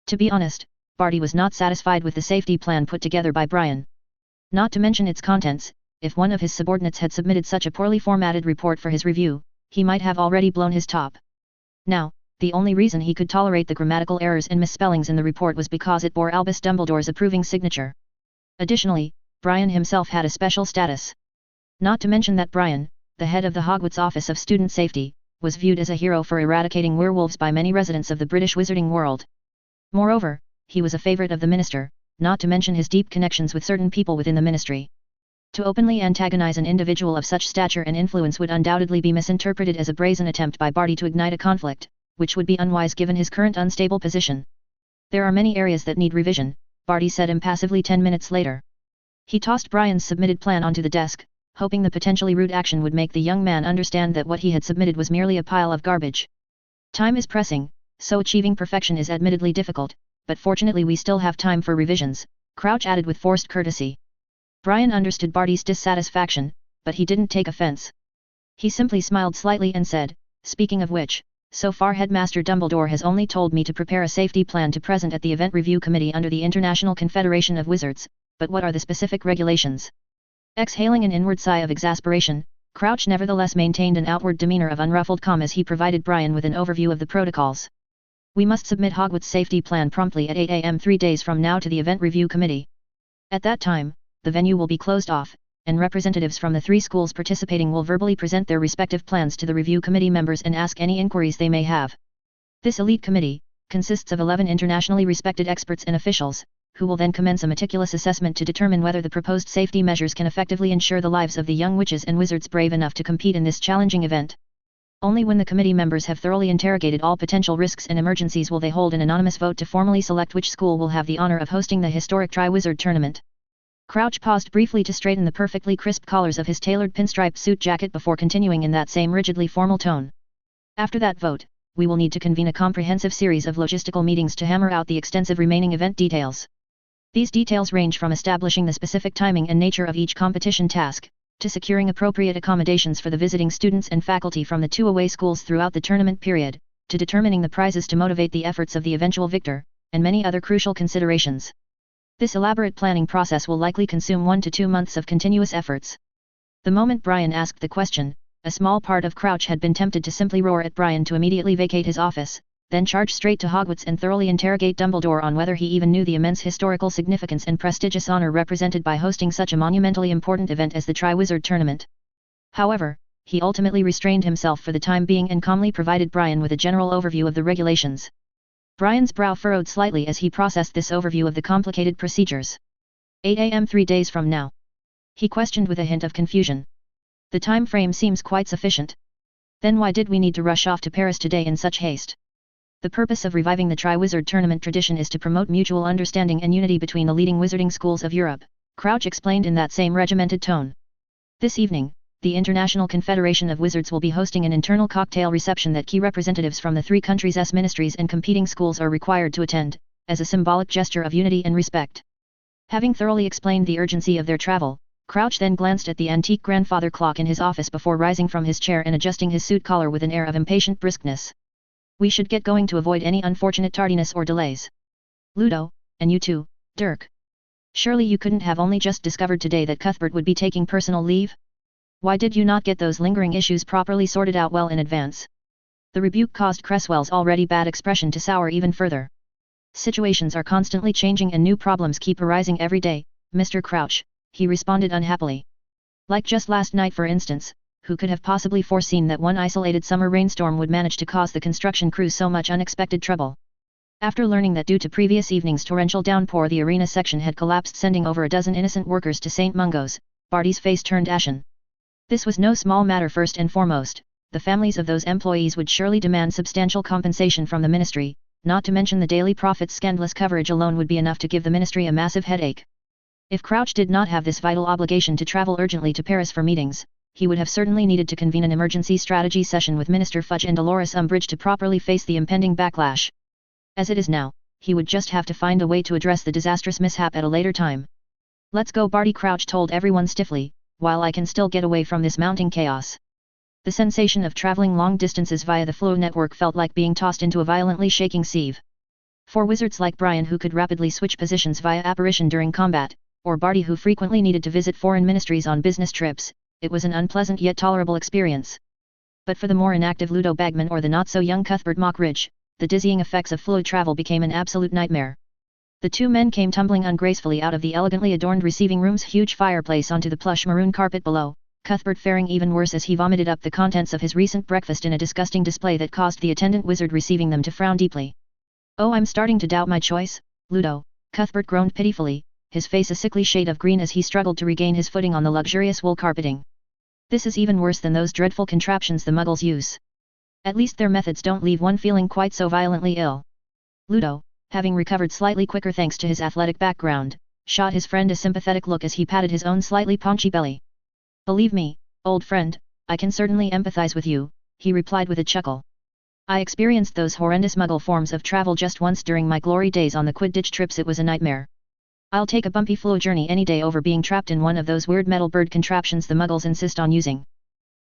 S1: To be honest, Barty was not satisfied with the safety plan put together by Brian. Not to mention its contents, if one of his subordinates had submitted such a poorly formatted report for his review, he might have already blown his top. Now, the only reason he could tolerate the grammatical errors and misspellings in the report was because it bore Albus Dumbledore's approving signature. Additionally, Brian himself had a special status. Not to mention that Brian, the head of the Hogwarts Office of Student Safety, was viewed as a hero for eradicating werewolves by many residents of the British wizarding world. Moreover, he was a favorite of the minister, not to mention his deep connections with certain people within the ministry. To openly antagonize an individual of such stature and influence would undoubtedly be misinterpreted as a brazen attempt by Barty to ignite a conflict, which would be unwise given his current unstable position. "There are many areas that need revision," Barty said impassively 10 minutes later. He tossed Brian's submitted plan onto the desk, hoping the potentially rude action would make the young man understand that what he had submitted was merely a pile of garbage. "Time is pressing, so achieving perfection is admittedly difficult, but fortunately we still have time for revisions," Crouch added with forced courtesy. Brian understood Barty's dissatisfaction, but he didn't take offense. He simply smiled slightly and said, "Speaking of which, so far Headmaster Dumbledore has only told me to prepare a safety plan to present at the Event Review Committee under the International Confederation of Wizards, but what are the specific regulations?" Exhaling an inward sigh of exasperation, Crouch nevertheless maintained an outward demeanor of unruffled calm as he provided Brian with an overview of the protocols. "We must submit Hogwarts' safety plan promptly at 8 a.m. 3 days from now to the Event Review Committee. At that time, the venue will be closed off, and representatives from the 3 schools participating will verbally present their respective plans to the review committee members and ask any inquiries they may have. This elite committee consists of 11 internationally respected experts and officials, who will then commence a meticulous assessment to determine whether the proposed safety measures can effectively ensure the lives of the young witches and wizards brave enough to compete in this challenging event. Only when the committee members have thoroughly interrogated all potential risks and emergencies will they hold an anonymous vote to formally select which school will have the honor of hosting the historic Tri-Wizard tournament." Crouch paused briefly to straighten the perfectly crisp collars of his tailored pinstripe suit jacket before continuing in that same rigidly formal tone. "After that vote, we will need to convene a comprehensive series of logistical meetings to hammer out the extensive remaining event details. These details range from establishing the specific timing and nature of each competition task, to securing appropriate accommodations for the visiting students and faculty from the 2 away schools throughout the tournament period, to determining the prizes to motivate the efforts of the eventual victor, and many other crucial considerations. This elaborate planning process will likely consume 1 to 2 months of continuous efforts." The moment Brian asked the question, a small part of Crouch had been tempted to simply roar at Brian to immediately vacate his office, then charge straight to Hogwarts and thoroughly interrogate Dumbledore on whether he even knew the immense historical significance and prestigious honor represented by hosting such a monumentally important event as the Tri-Wizard tournament. However, he ultimately restrained himself for the time being and calmly provided Brian with a general overview of the regulations. Brian's brow furrowed slightly as he processed this overview of the complicated procedures. 8 a.m. 3 days from now? He questioned with a hint of confusion. "The time frame seems quite sufficient. Then why did we need to rush off to Paris today in such haste?" "The purpose of reviving the Tri-Wizard tournament tradition is to promote mutual understanding and unity between the leading wizarding schools of Europe," Crouch explained in that same regimented tone. "This evening, the International Confederation of Wizards will be hosting an internal cocktail reception that key representatives from the 3 countries' ministries and competing schools are required to attend, as a symbolic gesture of unity and respect." Having thoroughly explained the urgency of their travel, Crouch then glanced at the antique grandfather clock in his office before rising from his chair and adjusting his suit collar with an air of impatient briskness. We should get going to avoid any unfortunate tardiness or delays. Ludo, and you too, Dirk. Surely you couldn't have only just discovered today that Cuthbert would be taking personal leave? Why did you not get those lingering issues properly sorted out well in advance? The rebuke caused Cresswell's already bad expression to sour even further. Situations are constantly changing and new problems keep arising every day, Mr. Crouch, he responded unhappily. Like just last night for instance, who could have possibly foreseen that one isolated summer rainstorm would manage to cause the construction crew so much unexpected trouble? After learning that due to previous evening's torrential downpour the arena section had collapsed sending over a dozen innocent workers to St. Mungo's, Barty's face turned ashen. This was no small matter. First and foremost, the families of those employees would surely demand substantial compensation from the ministry, not to mention the Daily Prophet's scandalous coverage alone would be enough to give the ministry a massive headache. If Crouch did not have this vital obligation to travel urgently to Paris for meetings, he would have certainly needed to convene an emergency strategy session with Minister Fudge and Dolores Umbridge to properly face the impending backlash. As it is now, he would just have to find a way to address the disastrous mishap at a later time. Let's go, Barty Crouch told everyone stiffly, while I can still get away from this mounting chaos. The sensation of traveling long distances via the flow network felt like being tossed into a violently shaking sieve. For wizards like Brian who could rapidly switch positions via apparition during combat, or Barty who frequently needed to visit foreign ministries on business trips, it was an unpleasant yet tolerable experience. But for the more inactive Ludo Bagman or the not-so-young Cuthbert Mockridge, the dizzying effects of fluid travel became an absolute nightmare. The two men came tumbling ungracefully out of the elegantly adorned receiving room's huge fireplace onto the plush maroon carpet below, Cuthbert faring even worse as he vomited up the contents of his recent breakfast in a disgusting display that caused the attendant wizard receiving them to frown deeply. Oh, I'm starting to doubt my choice, Ludo, Cuthbert groaned pitifully, his face a sickly shade of green as he struggled to regain his footing on the luxurious wool carpeting. This is even worse than those dreadful contraptions the Muggles use. At least their methods don't leave one feeling quite so violently ill. Ludo, having recovered slightly quicker thanks to his athletic background, shot his friend a sympathetic look as he patted his own slightly paunchy belly. Believe me, old friend, I can certainly empathize with you, he replied with a chuckle. I experienced those horrendous Muggle forms of travel just once during my glory days on the Quidditch trips. It was a nightmare. I'll take a bumpy flow journey any day over being trapped in one of those weird metal bird contraptions the Muggles insist on using.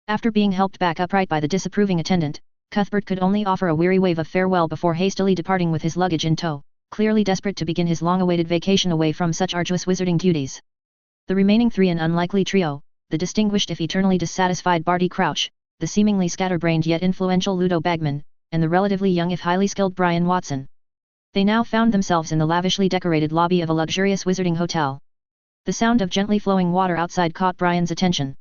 S1: After being helped back upright by the disapproving attendant, Cuthbert could only offer a weary wave of farewell before hastily departing with his luggage in tow, clearly desperate to begin his long-awaited vacation away from such arduous wizarding duties. The remaining three, an unlikely trio, the distinguished if eternally dissatisfied Barty Crouch, the seemingly scatterbrained yet influential Ludo Bagman, and the relatively young if highly skilled Brian Watson. They now found themselves in the lavishly decorated lobby of a luxurious wizarding hotel. The sound of gently flowing water outside caught Brian's attention.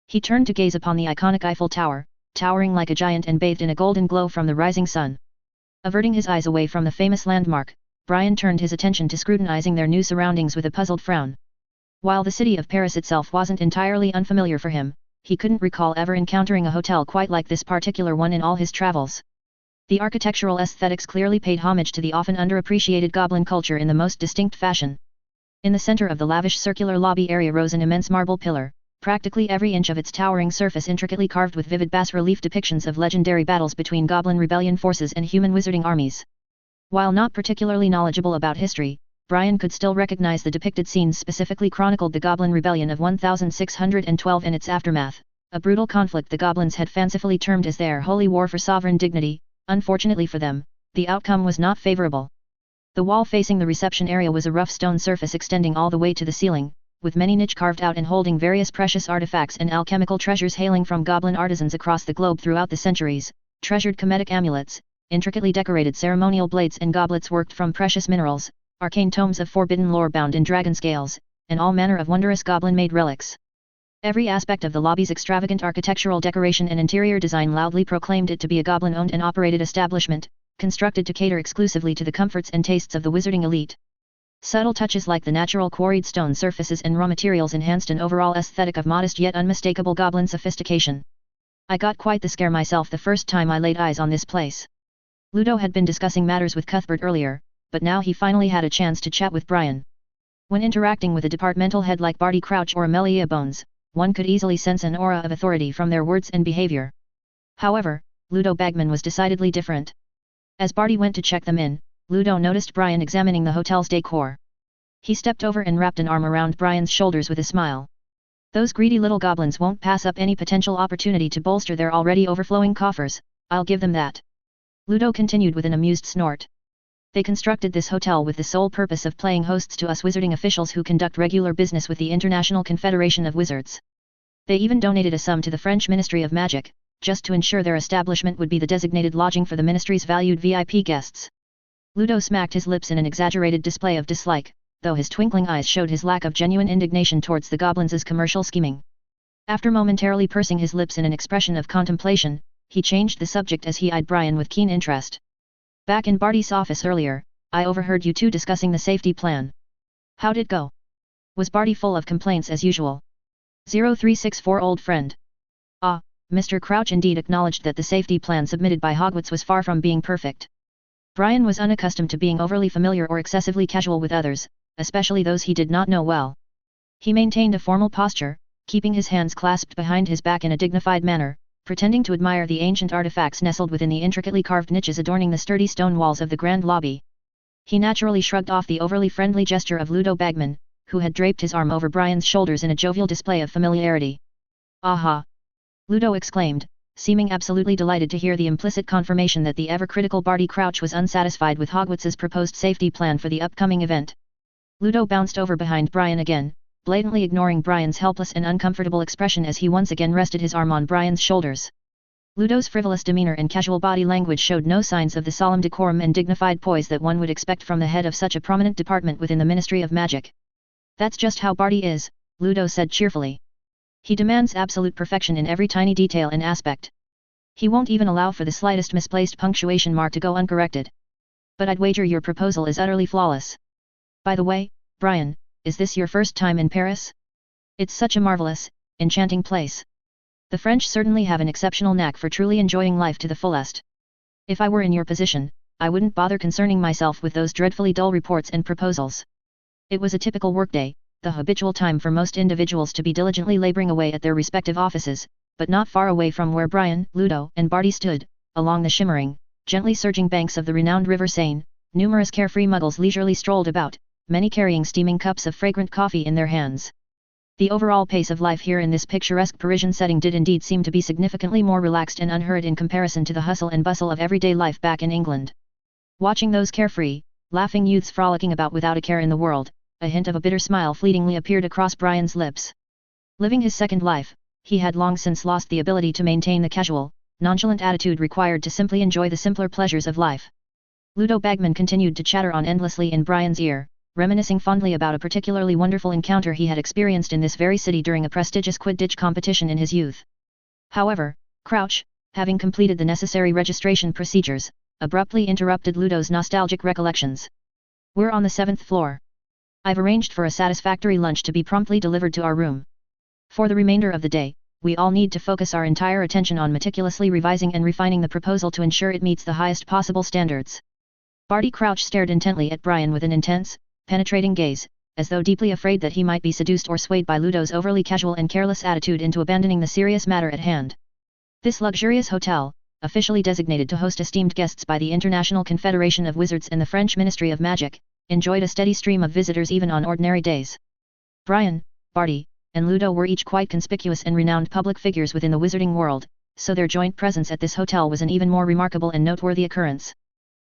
S1: He turned to gaze upon the iconic Eiffel Tower, towering like a giant and bathed in a golden glow from the rising sun. Averting his eyes away from the famous landmark, Brian turned his attention to scrutinizing their new surroundings with a puzzled frown. While the city of Paris itself wasn't entirely unfamiliar for him, he couldn't recall ever encountering a hotel quite like this particular one in all his travels. The architectural aesthetics clearly paid homage to the often underappreciated goblin culture in the most distinct fashion. In the center of the lavish circular lobby area rose an immense marble pillar, practically every inch of its towering surface intricately carved with vivid bas-relief depictions of legendary battles between goblin rebellion forces and human wizarding armies. While not particularly knowledgeable about history, Brian could still recognize the depicted scenes specifically chronicled the Goblin Rebellion of 1612 and its aftermath, a brutal conflict the goblins had fancifully termed as their holy war for sovereign dignity. Unfortunately for them, the outcome was not favorable. The wall facing the reception area was a rough stone surface extending all the way to the ceiling, with many niches carved out and holding various precious artifacts and alchemical treasures hailing from goblin artisans across the globe throughout the centuries, treasured Kemetic amulets, intricately decorated ceremonial blades and goblets worked from precious minerals, arcane tomes of forbidden lore bound in dragon scales, and all manner of wondrous goblin-made relics. Every aspect of the lobby's extravagant architectural decoration and interior design loudly proclaimed it to be a goblin-owned and operated establishment, constructed to cater exclusively to the comforts and tastes of the wizarding elite. Subtle touches like the natural quarried stone surfaces and raw materials enhanced an overall aesthetic of modest yet unmistakable goblin sophistication. I got quite the scare myself the first time I laid eyes on this place. Ludo had been discussing matters with Cuthbert earlier, but now he finally had a chance to chat with Brian. When interacting with a departmental head like Barty Crouch or Amelia Bones, one could easily sense an aura of authority from their words and behavior. However, Ludo Bagman was decidedly different. As Barty went to check them in, Ludo noticed Brian examining the hotel's decor. He stepped over and wrapped an arm around Brian's shoulders with a smile. Those greedy little goblins won't pass up any potential opportunity to bolster their already overflowing coffers, I'll give them that. Ludo continued with an amused snort. They constructed this hotel with the sole purpose of playing hosts to us wizarding officials who conduct regular business with the International Confederation of Wizards. They even donated a sum to the French Ministry of Magic, just to ensure their establishment would be the designated lodging for the ministry's valued VIP guests. Ludo smacked his lips in an exaggerated display of dislike, though his twinkling eyes showed his lack of genuine indignation towards the goblins' commercial scheming. After momentarily pursing his lips in an expression of contemplation, he changed the subject as he eyed Brian with keen interest. Back in Barty's office earlier, I overheard you two discussing the safety plan. How'd it go? Was Barty full of complaints as usual? 0364 Old friend. Ah, Mr. Crouch indeed acknowledged that the safety plan submitted by Hogwarts was far from being perfect. Brian was unaccustomed to being overly familiar or excessively casual with others, especially those he did not know well. He maintained a formal posture, keeping his hands clasped behind his back in a dignified manner, pretending to admire the ancient artifacts nestled within the intricately carved niches adorning the sturdy stone walls of the grand lobby. He naturally shrugged off the overly friendly gesture of Ludo Bagman, who had draped his arm over Brian's shoulders in a jovial display of familiarity. Aha! Ludo exclaimed, seeming absolutely delighted to hear the implicit confirmation that the ever-critical Barty Crouch was unsatisfied with Hogwarts's proposed safety plan for the upcoming event. Ludo bounced over behind Brian again, blatantly ignoring Brian's helpless and uncomfortable expression as he once again rested his arm on Brian's shoulders. Ludo's frivolous demeanor and casual body language showed no signs of the solemn decorum and dignified poise that one would expect from the head of such a prominent department within the Ministry of Magic. That's just how Barty is, Ludo said cheerfully. He demands absolute perfection in every tiny detail and aspect. He won't even allow for the slightest misplaced punctuation mark to go uncorrected. But I'd wager your proposal is utterly flawless. By the way, Brian, is this your first time in Paris? It's such a marvelous, enchanting place. The French certainly have an exceptional knack for truly enjoying life to the fullest. If I were in your position, I wouldn't bother concerning myself with those dreadfully dull reports and proposals. It was a typical workday, the habitual time for most individuals to be diligently laboring away at their respective offices, but not far away from where Brian, Ludo, and Barty stood, along the shimmering, gently surging banks of the renowned River Seine, numerous carefree muggles leisurely strolled about, many carrying steaming cups of fragrant coffee in their hands. The overall pace of life here in this picturesque Parisian setting did indeed seem to be significantly more relaxed and unhurried in comparison to the hustle and bustle of everyday life back in England. Watching those carefree, laughing youths frolicking about without a care in the world, a hint of a bitter smile fleetingly appeared across Brian's lips. Living his second life, he had long since lost the ability to maintain the casual, nonchalant attitude required to simply enjoy the simpler pleasures of life. Ludo Bagman continued to chatter on endlessly in Brian's ear, reminiscing fondly about a particularly wonderful encounter he had experienced in this very city during a prestigious Quidditch competition in his youth. However, Crouch, having completed the necessary registration procedures, abruptly interrupted Ludo's nostalgic recollections. We're on the 7th floor. I've arranged for a satisfactory lunch to be promptly delivered to our room. For the remainder of the day, we all need to focus our entire attention on meticulously revising and refining the proposal to ensure it meets the highest possible standards. Barty Crouch stared intently at Brian with an intense, penetrating gaze, as though deeply afraid that he might be seduced or swayed by Ludo's overly casual and careless attitude into abandoning the serious matter at hand. This luxurious hotel, officially designated to host esteemed guests by the International Confederation of Wizards and the French Ministry of Magic, enjoyed a steady stream of visitors even on ordinary days. Brian, Barty, and Ludo were each quite conspicuous and renowned public figures within the wizarding world, so their joint presence at this hotel was an even more remarkable and noteworthy occurrence.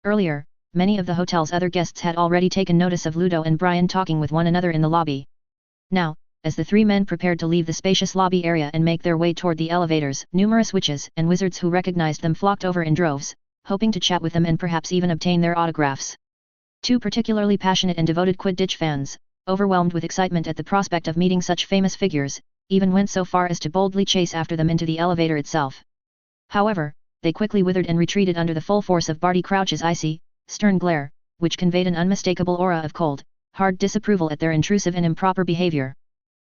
S1: Earlier, many of the hotel's other guests had already taken notice of Ludo and Brian talking with one another in the lobby. Now, as the three men prepared to leave the spacious lobby area and make their way toward the elevators, numerous witches and wizards who recognized them flocked over in droves, hoping to chat with them and perhaps even obtain their autographs. Two particularly passionate and devoted Quidditch fans, overwhelmed with excitement at the prospect of meeting such famous figures, even went so far as to boldly chase after them into the elevator itself. However, they quickly withered and retreated under the full force of Barty Crouch's icy, stern glare, which conveyed an unmistakable aura of cold, hard disapproval at their intrusive and improper behavior.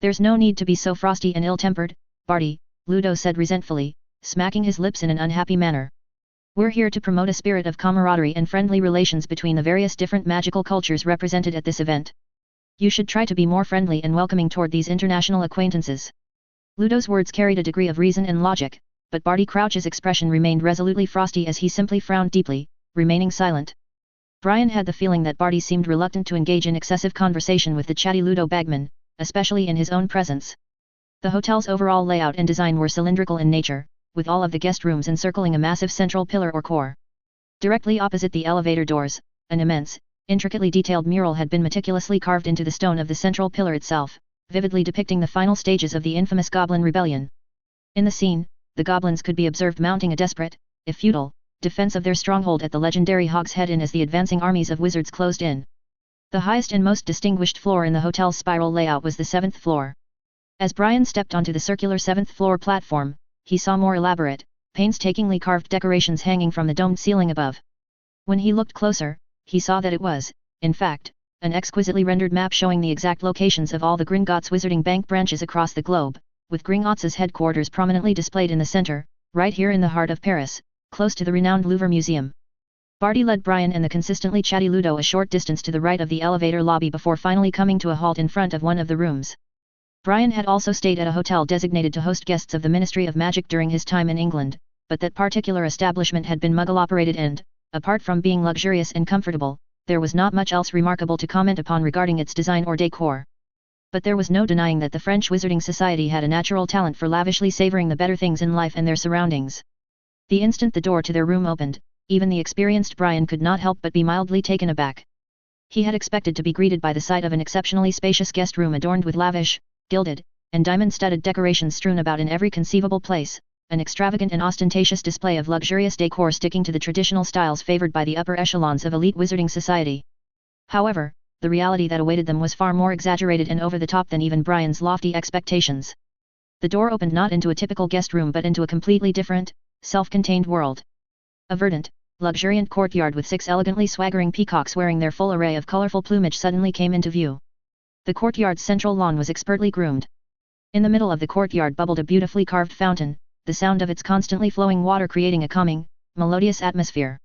S1: There's no need to be so frosty and ill-tempered, Barty, Ludo said resentfully, smacking his lips in an unhappy manner. We're here to promote a spirit of camaraderie and friendly relations between the various different magical cultures represented at this event. You should try to be more friendly and welcoming toward these international acquaintances. Ludo's words carried a degree of reason and logic, but Barty Crouch's expression remained resolutely frosty as he simply frowned deeply, remaining silent. Brian had the feeling that Barty seemed reluctant to engage in excessive conversation with the chatty Ludo Bagman, especially in his own presence. The hotel's overall layout and design were cylindrical in nature, with all of the guest rooms encircling a massive central pillar or core. Directly opposite the elevator doors, an immense, intricately detailed mural had been meticulously carved into the stone of the central pillar itself, vividly depicting the final stages of the infamous Goblin Rebellion. In the scene, the goblins could be observed mounting a desperate, if futile, defense of their stronghold at the legendary Hog's Head Inn as the advancing armies of wizards closed in. The highest and most distinguished floor in the hotel's spiral layout was the 7th floor. As Brian stepped onto the circular 7th floor platform, he saw more elaborate, painstakingly carved decorations hanging from the domed ceiling above. When he looked closer, he saw that it was, in fact, an exquisitely rendered map showing the exact locations of all the Gringotts Wizarding Bank branches across the globe, with Gringotts' headquarters prominently displayed in the center, right here in the heart of Paris, close to the renowned Louvre Museum. Barty led Brian and the consistently chatty Ludo a short distance to the right of the elevator lobby before finally coming to a halt in front of one of the rooms. Brian had also stayed at a hotel designated to host guests of the Ministry of Magic during his time in England, but that particular establishment had been Muggle-operated and, apart from being luxurious and comfortable, there was not much else remarkable to comment upon regarding its design or decor. But there was no denying that the French Wizarding Society had a natural talent for lavishly savoring the better things in life and their surroundings. The instant the door to their room opened, even the experienced Brian could not help but be mildly taken aback. He had expected to be greeted by the sight of an exceptionally spacious guest room adorned with lavish, gilded, and diamond-studded decorations strewn about in every conceivable place, an extravagant and ostentatious display of luxurious decor sticking to the traditional styles favored by the upper echelons of elite wizarding society. However, the reality that awaited them was far more exaggerated and over the top than even Brian's lofty expectations. The door opened not into a typical guest room but into a completely different, self-contained world. A verdant, luxuriant courtyard with 6 elegantly swaggering peacocks wearing their full array of colorful plumage suddenly came into view. The courtyard's central lawn was expertly groomed. In the middle of the courtyard bubbled a beautifully carved fountain, the sound of its constantly flowing water creating a calming, melodious atmosphere.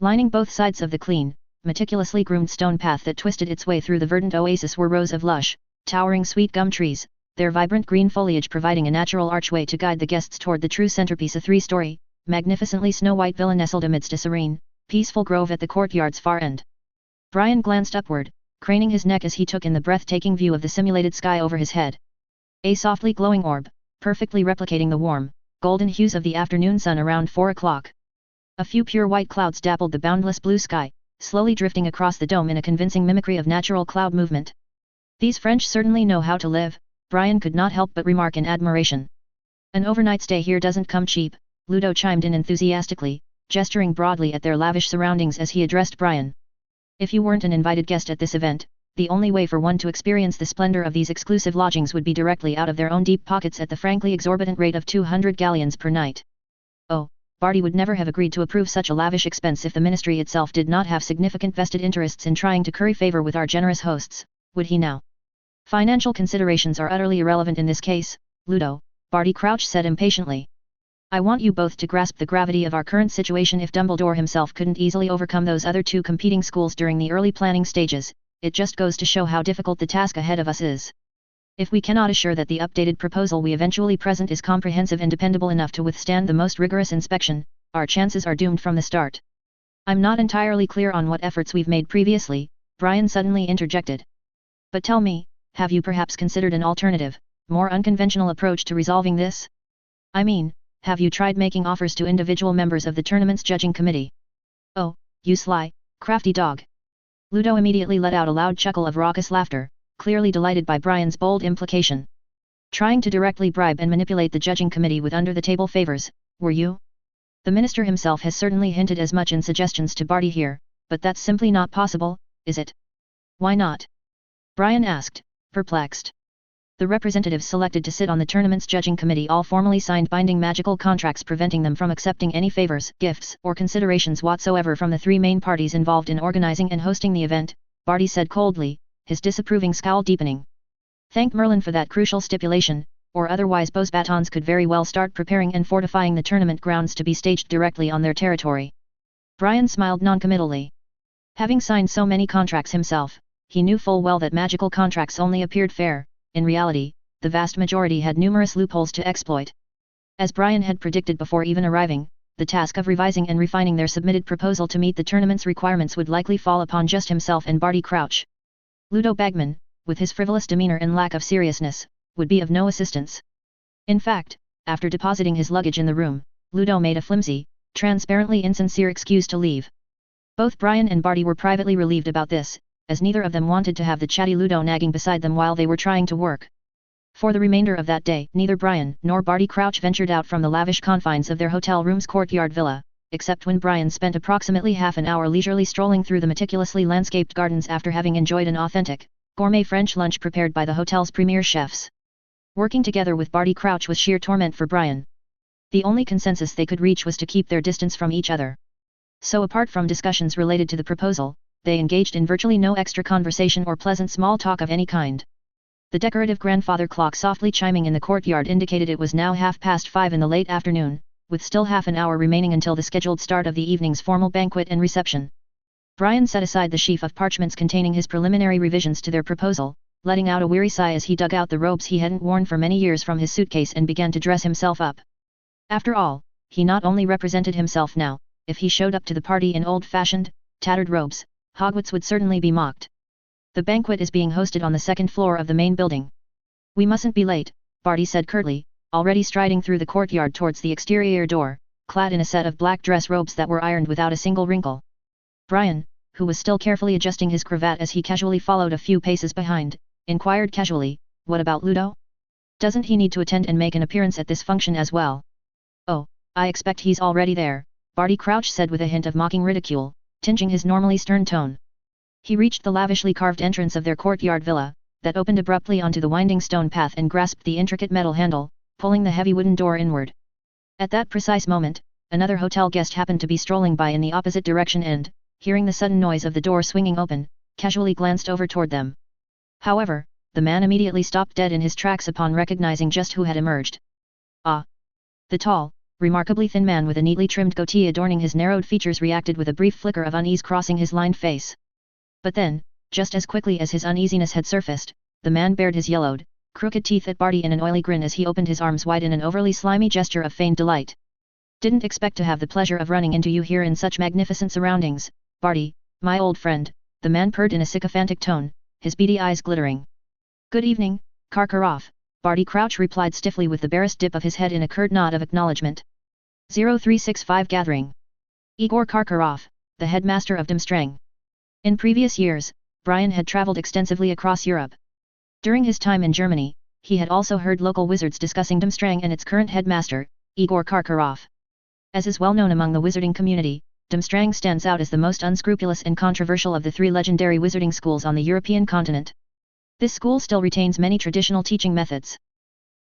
S1: Lining both sides of the clean, meticulously groomed stone path that twisted its way through the verdant oasis were rows of lush, towering sweet gum trees, their vibrant green foliage providing a natural archway to guide the guests toward the true centerpiece, a 3-story, magnificently snow-white villa nestled amidst a serene, peaceful grove at the courtyard's far end. Brian glanced upward, craning his neck as he took in the breathtaking view of the simulated sky over his head. A softly glowing orb, perfectly replicating the warm, golden hues of the afternoon sun around 4 o'clock. A few pure white clouds dappled the boundless blue sky, slowly drifting across the dome in a convincing mimicry of natural cloud movement. These French certainly know how to live, Brian could not help but remark in admiration. An overnight stay here doesn't come cheap, Ludo chimed in enthusiastically, gesturing broadly at their lavish surroundings as he addressed Brian. If you weren't an invited guest at this event, the only way for one to experience the splendor of these exclusive lodgings would be directly out of their own deep pockets at the frankly exorbitant rate of 200 galleons per night. Oh, Barty would never have agreed to approve such a lavish expense if the ministry itself did not have significant vested interests in trying to curry favor with our generous hosts, would he now? Financial considerations are utterly irrelevant in this case, Ludo, Barty Crouch said impatiently. I want you both to grasp the gravity of our current situation. If Dumbledore himself couldn't easily overcome those other 2 competing schools during the early planning stages, it just goes to show how difficult the task ahead of us is. If we cannot assure that the updated proposal we eventually present is comprehensive and dependable enough to withstand the most rigorous inspection, our chances are doomed from the start. I'm not entirely clear on what efforts we've made previously, Brian suddenly interjected. But tell me, have you perhaps considered an alternative, more unconventional approach to resolving this? I mean, have you tried making offers to individual members of the tournament's judging committee? Oh, you sly, crafty dog. Ludo immediately let out a loud chuckle of raucous laughter, clearly delighted by Brian's bold implication. Trying to directly bribe and manipulate the judging committee with under-the-table favors, were you? The minister himself has certainly hinted as much in suggestions to Barty here, but that's simply not possible, is it? Why not? Brian asked, perplexed. The representatives selected to sit on the tournament's judging committee all formally signed binding magical contracts preventing them from accepting any favors, gifts, or considerations whatsoever from the 3 main parties involved in organizing and hosting the event, Barty said coldly, his disapproving scowl deepening. Thank Merlin for that crucial stipulation, or otherwise Beau's Batons could very well start preparing and fortifying the tournament grounds to be staged directly on their territory. Brian smiled noncommittally. Having signed so many contracts himself, he knew full well that magical contracts only appeared fair. In reality, the vast majority had numerous loopholes to exploit. As Brian had predicted before even arriving, the task of revising and refining their submitted proposal to meet the tournament's requirements would likely fall upon just himself and Barty Crouch. Ludo Bagman, with his frivolous demeanor and lack of seriousness, would be of no assistance. In fact, after depositing his luggage in the room, Ludo made a flimsy, transparently insincere excuse to leave. Both Brian and Barty were privately relieved about this, as neither of them wanted to have the chatty Ludo nagging beside them while they were trying to work. For the remainder of that day, neither Brian nor Barty Crouch ventured out from the lavish confines of their hotel room's courtyard villa, except when Brian spent approximately half an hour leisurely strolling through the meticulously landscaped gardens after having enjoyed an authentic, gourmet French lunch prepared by the hotel's premier chefs. Working together with Barty Crouch was sheer torment for Brian. The only consensus they could reach was to keep their distance from each other. So apart from discussions related to the proposal, they engaged in virtually no extra conversation or pleasant small talk of any kind. The decorative grandfather clock softly chiming in the courtyard indicated it was now 5:30 in the late afternoon, with still half an hour remaining until the scheduled start of the evening's formal banquet and reception. Brian set aside the sheaf of parchments containing his preliminary revisions to their proposal, letting out a weary sigh as he dug out the robes he hadn't worn for many years from his suitcase and began to dress himself up. After all, he not only represented himself now, if he showed up to the party in old-fashioned, tattered robes, Hogwarts would certainly be mocked. The banquet is being hosted on the second floor of the main building. We mustn't be late, Barty said curtly, already striding through the courtyard towards the exterior door, clad in a set of black dress robes that were ironed without a single wrinkle. Brian, who was still carefully adjusting his cravat as he casually followed a few paces behind, inquired casually, "What about Ludo? Doesn't he need to attend and make an appearance at this function as well?" "Oh, I expect he's already there," Barty Crouch said with a hint of mocking ridicule, tinging his normally stern tone. He reached the lavishly carved entrance of their courtyard villa, that opened abruptly onto the winding stone path and grasped the intricate metal handle, pulling the heavy wooden door inward. At that precise moment, another hotel guest happened to be strolling by in the opposite direction and, hearing the sudden noise of the door swinging open, casually glanced over toward them. However, the man immediately stopped dead in his tracks upon recognizing just who had emerged. Ah! The tall, remarkably thin man with a neatly trimmed goatee adorning his narrowed features reacted with a brief flicker of unease crossing his lined face. But then, just as quickly as his uneasiness had surfaced, the man bared his yellowed, crooked teeth at Barty in an oily grin as he opened his arms wide in an overly slimy gesture of feigned delight. "Didn't expect to have the pleasure of running into you here in such magnificent surroundings, Barty, my old friend," the man purred in a sycophantic tone, his beady eyes glittering. "Good evening, Karkaroff," Barty Crouch replied stiffly with the barest dip of his head in a curt nod of acknowledgement. 0365 Gathering. Igor Karkaroff, the headmaster of Dumstrang. In previous years, Brian had traveled extensively across Europe. During his time in Germany, he had also heard local wizards discussing Dumstrang and its current headmaster, Igor Karkaroff. As is well known among the wizarding community, Dumstrang stands out as the most unscrupulous and controversial of the three legendary wizarding schools on the European continent. This school still retains many traditional teaching methods.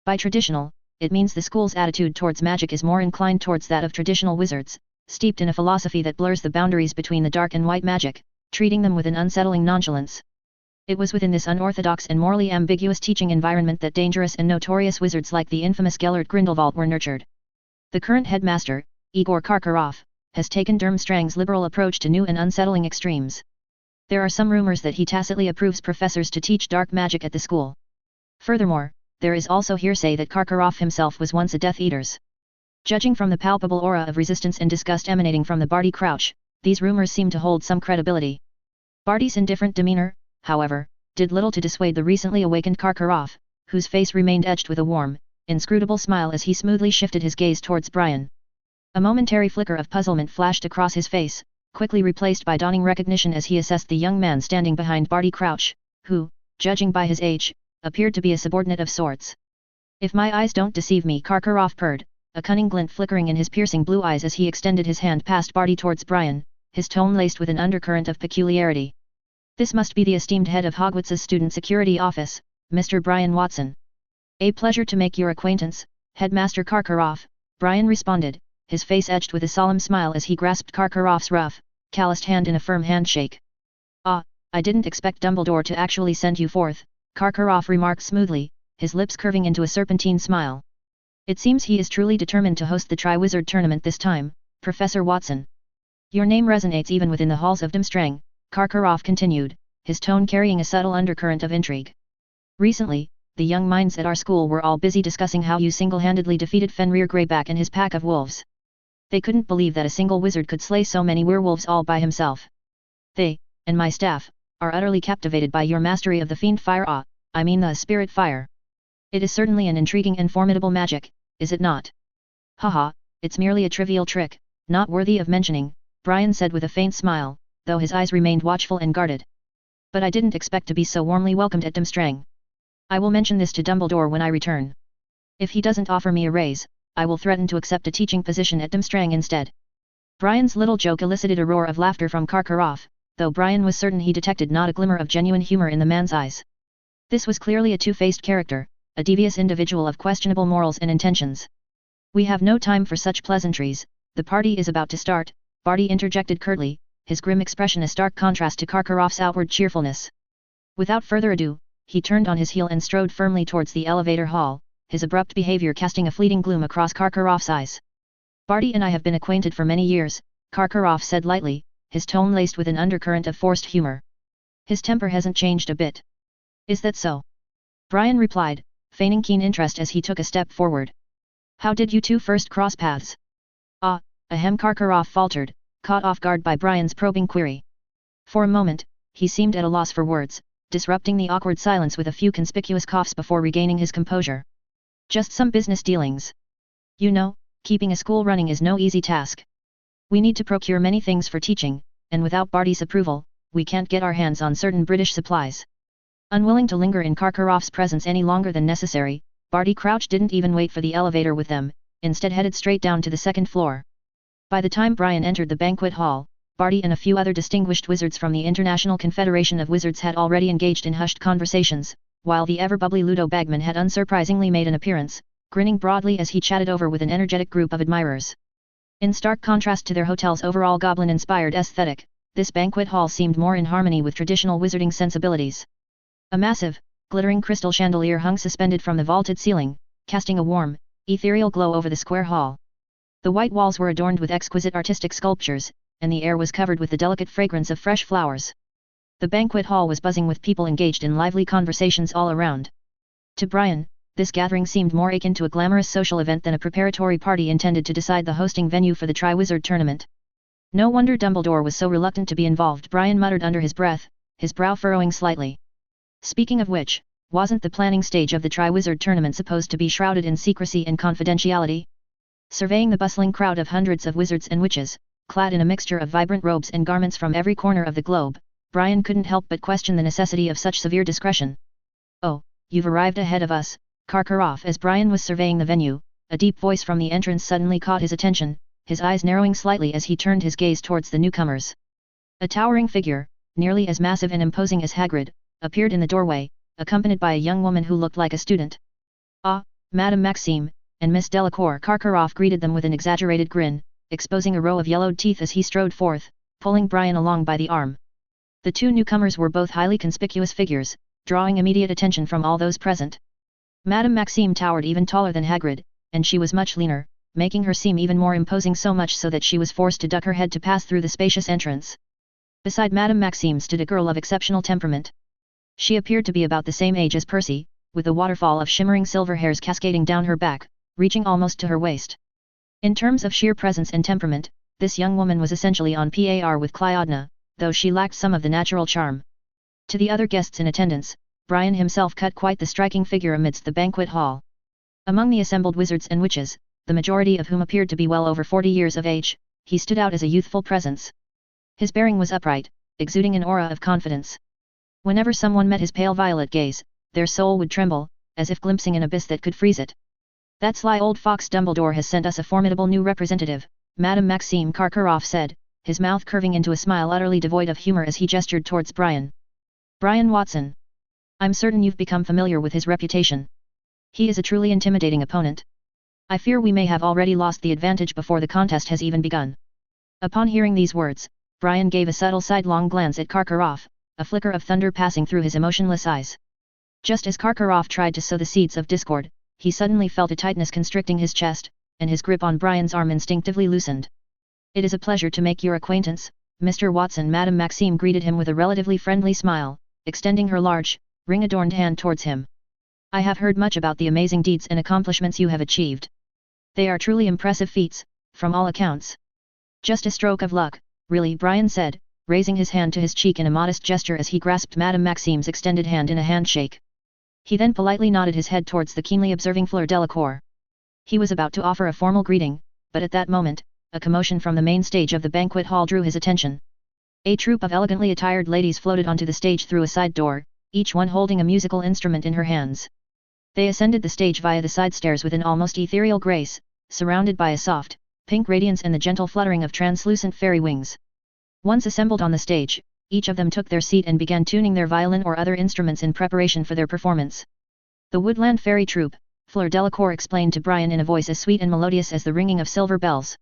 S1: By traditional, it means the school's attitude towards magic is more inclined towards that of traditional wizards, steeped in a philosophy that blurs the boundaries between the dark and white magic, treating them with an unsettling nonchalance. It was within this unorthodox and morally ambiguous teaching environment that dangerous and notorious wizards like the infamous Gellert Grindelwald were nurtured. The current headmaster, Igor Karkaroff, has taken Durmstrang's liberal approach to new and unsettling extremes. There are some rumors that he tacitly approves professors to teach dark magic at the school. Furthermore, there is also hearsay that Karkaroff himself was once a Death Eater's. Judging from the palpable aura of resistance and disgust emanating from the Barty Crouch, these rumors seem to hold some credibility. Barty's indifferent demeanor, however, did little to dissuade the recently awakened Karkaroff, whose face remained edged with a warm, inscrutable smile as he smoothly shifted his gaze towards Brian. A momentary flicker of puzzlement flashed across his face, quickly replaced by dawning recognition as he assessed the young man standing behind Barty Crouch, who, judging by his age, appeared to be a subordinate of sorts. "If my eyes don't deceive me," Karkaroff purred, a cunning glint flickering in his piercing blue eyes as he extended his hand past Barty towards Brian, his tone laced with an undercurrent of peculiarity. "This must be the esteemed head of Hogwarts' Student Security Office, Mr. Brian Watson." "A pleasure to make your acquaintance, Headmaster Karkaroff," Brian responded, his face edged with a solemn smile as he grasped Karkaroff's rough, calloused hand in a firm handshake. "Ah, I didn't expect Dumbledore to actually send you forth," Karkaroff remarked smoothly, his lips curving into a serpentine smile. "It seems he is truly determined to host the Triwizard Tournament this time, Professor Watson. Your name resonates even within the halls of Dumstrang," Karkaroff continued, his tone carrying a subtle undercurrent of intrigue. "Recently, the young minds at our school were all busy discussing how you single-handedly defeated Fenrir Greyback and his pack of wolves. They couldn't believe that a single wizard could slay so many werewolves all by himself. They, and my staff, are utterly captivated by your mastery of the fiend fire. I mean the spirit fire. It is certainly an intriguing and formidable magic, is it not?" "Haha, it's merely a trivial trick," Not worthy of mentioning, Brian said with a faint smile, though his eyes remained watchful and guarded. But I didn't expect to be so warmly welcomed at Durmstrang. I will mention this to Dumbledore when I return. If he doesn't offer me a raise, I will threaten to accept a teaching position at Durmstrang instead. Brian's little joke elicited a roar of laughter from Karkaroff, though Brian was certain he detected not a glimmer of genuine humor in the man's eyes. This was clearly a two-faced character, a devious individual of questionable morals and intentions. We have no time for such pleasantries, the party is about to start, Barty interjected curtly, his grim expression a stark contrast to Karkaroff's outward cheerfulness. Without further ado, he turned on his heel and strode firmly towards the elevator hall, his abrupt behavior casting a fleeting gloom across Karkaroff's eyes. Barty and I have been acquainted for many years, Karkaroff said lightly, his tone laced with an undercurrent of forced humor. His temper hasn't changed a bit. Is that so? Brian replied, feigning keen interest as he took a step forward. How did you two first cross paths? Karkaroff faltered, caught off guard by Brian's probing query. For a moment, he seemed at a loss for words, disrupting the awkward silence with a few conspicuous coughs before regaining his composure. Just some business dealings. You know, keeping a school running is no easy task. We need to procure many things for teaching, and without Barty's approval, we can't get our hands on certain British supplies. Unwilling to linger in Karkaroff's presence any longer than necessary, Barty Crouch didn't even wait for the elevator with them, instead headed straight down to the second floor. By the time Brian entered the banquet hall, Barty and a few other distinguished wizards from the International Confederation of Wizards had already engaged in hushed conversations, while the ever-bubbly Ludo Bagman had unsurprisingly made an appearance, grinning broadly as he chatted over with an energetic group of admirers. In stark contrast to their hotel's overall goblin-inspired aesthetic, this banquet hall seemed more in harmony with traditional wizarding sensibilities. A massive, glittering crystal chandelier hung suspended from the vaulted ceiling, casting a warm, ethereal glow over the square hall. The white walls were adorned with exquisite artistic sculptures, and the air was covered with the delicate fragrance of fresh flowers. The banquet hall was buzzing with people engaged in lively conversations all around. To Brian, this gathering seemed more akin to a glamorous social event than a preparatory party intended to decide the hosting venue for the Triwizard Tournament. No wonder Dumbledore was so reluctant to be involved, Brian muttered under his breath, his brow furrowing slightly. Speaking of which, wasn't the planning stage of the Triwizard Tournament supposed to be shrouded in secrecy and confidentiality? Surveying the bustling crowd of hundreds of wizards and witches, clad in a mixture of vibrant robes and garments from every corner of the globe, Brian couldn't help but question the necessity of such severe discretion. Oh, you've arrived ahead of us, Karkaroff. As Brian was surveying the venue, a deep voice from the entrance suddenly caught his attention, his eyes narrowing slightly as he turned his gaze towards the newcomers. A towering figure, nearly as massive and imposing as Hagrid, appeared in the doorway, accompanied by a young woman who looked like a student. Ah, Madame Maxime, and Miss Delacour. Karkaroff greeted them with an exaggerated grin, exposing a row of yellowed teeth as he strode forth, pulling Brian along by the arm. The two newcomers were both highly conspicuous figures, drawing immediate attention from all those present. Madame Maxime towered even taller than Hagrid, and she was much leaner, making her seem even more imposing, so much so that she was forced to duck her head to pass through the spacious entrance. Beside Madame Maxime stood a girl of exceptional temperament. She appeared to be about the same age as Percy, with a waterfall of shimmering silver hairs cascading down her back, reaching almost to her waist. In terms of sheer presence and temperament, this young woman was essentially on par with Cleodna, though she lacked some of the natural charm. To the other guests in attendance, Brian himself cut quite the striking figure amidst the banquet hall. Among the assembled wizards and witches, the majority of whom appeared to be well over 40 years of age, he stood out as a youthful presence. His bearing was upright, exuding an aura of confidence. Whenever someone met his pale violet gaze, their soul would tremble, as if glimpsing an abyss that could freeze it. That sly old fox Dumbledore has sent us a formidable new representative, Madame Maxime. Karkaroff said, his mouth curving into a smile utterly devoid of humor as he gestured towards Brian. Brian Watson. I'm certain you've become familiar with his reputation. He is a truly intimidating opponent. I fear we may have already lost the advantage before the contest has even begun. Upon hearing these words, Brian gave a subtle sidelong glance at Karkaroff, a flicker of thunder passing through his emotionless eyes. Just as Karkaroff tried to sow the seeds of discord, he suddenly felt a tightness constricting his chest, and his grip on Brian's arm instinctively loosened. It is a pleasure to make your acquaintance, Mr. Watson. Madame Maxime greeted him with a relatively friendly smile, extending her large, ring-adorned hand towards him. I have heard much about the amazing deeds and accomplishments you have achieved. They are truly impressive feats, from all accounts. Just a stroke of luck, really, Brian said, raising his hand to his cheek in a modest gesture as he grasped Madame Maxime's extended hand in a handshake. He then politely nodded his head towards the keenly observing Fleur Delacour. He was about to offer a formal greeting, but at that moment, a commotion from the main stage of the banquet hall drew his attention. A troupe of elegantly attired ladies floated onto the stage through a side door, each one holding a musical instrument in her hands. They ascended the stage via the side stairs with an almost ethereal grace, surrounded by a soft, pink radiance and the gentle fluttering of translucent fairy wings. Once assembled on the stage, each of them took their seat and began tuning their violin or other instruments in preparation for their performance. The Woodland Fairy Troupe, Fleur Delacour explained to Brian in a voice as sweet and melodious as the ringing of silver bells.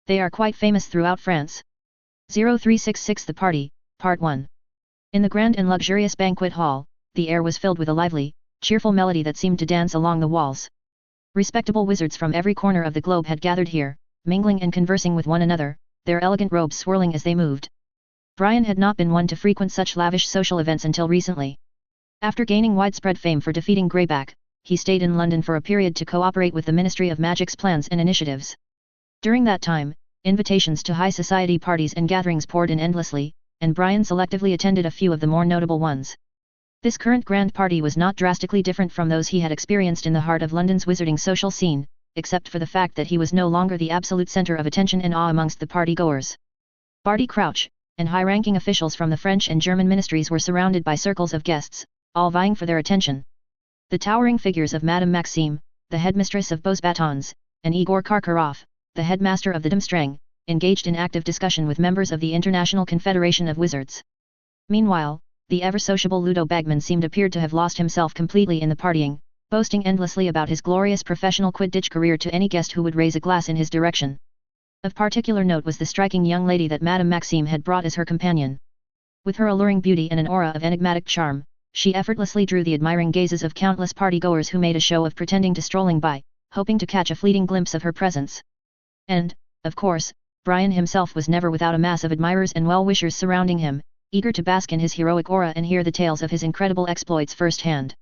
S1: They are quite famous throughout France. 0366 The Party, Part 1. In the grand and luxurious banquet hall, the air was filled with a lively, cheerful melody that seemed to dance along the walls. Respectable wizards from every corner of the globe had gathered here, mingling and conversing with one another, their elegant robes swirling as they moved. Brian had not been one to frequent such lavish social events until recently. After gaining widespread fame for defeating Greyback, he stayed in London for a period to cooperate with the Ministry of Magic's plans and initiatives. During that time, invitations to high society parties and gatherings poured in endlessly, and Brian selectively attended a few of the more notable ones. This current grand party was not drastically different from those he had experienced in the heart of London's wizarding social scene, except for the fact that he was no longer the absolute center of attention and awe amongst the party-goers. Barty Crouch, and high-ranking officials from the French and German ministries were surrounded by circles of guests, all vying for their attention. The towering figures of Madame Maxime, the headmistress of Beauxbatons, and Igor Karkaroff, the headmaster of the Dumstrang, engaged in active discussion with members of the International Confederation of Wizards. Meanwhile, the ever-sociable Ludo Bagman appeared to have lost himself completely in the partying, boasting endlessly about his glorious professional Quidditch career to any guest who would raise a glass in his direction. Of particular note was the striking young lady that Madame Maxime had brought as her companion. With her alluring beauty and an aura of enigmatic charm, she effortlessly drew the admiring gazes of countless party-goers who made a show of pretending to strolling by, hoping to catch a fleeting glimpse of her presence. And, of course, Brian himself was never without a mass of admirers and well-wishers surrounding him, eager to bask in his heroic aura and hear the tales of his incredible exploits firsthand.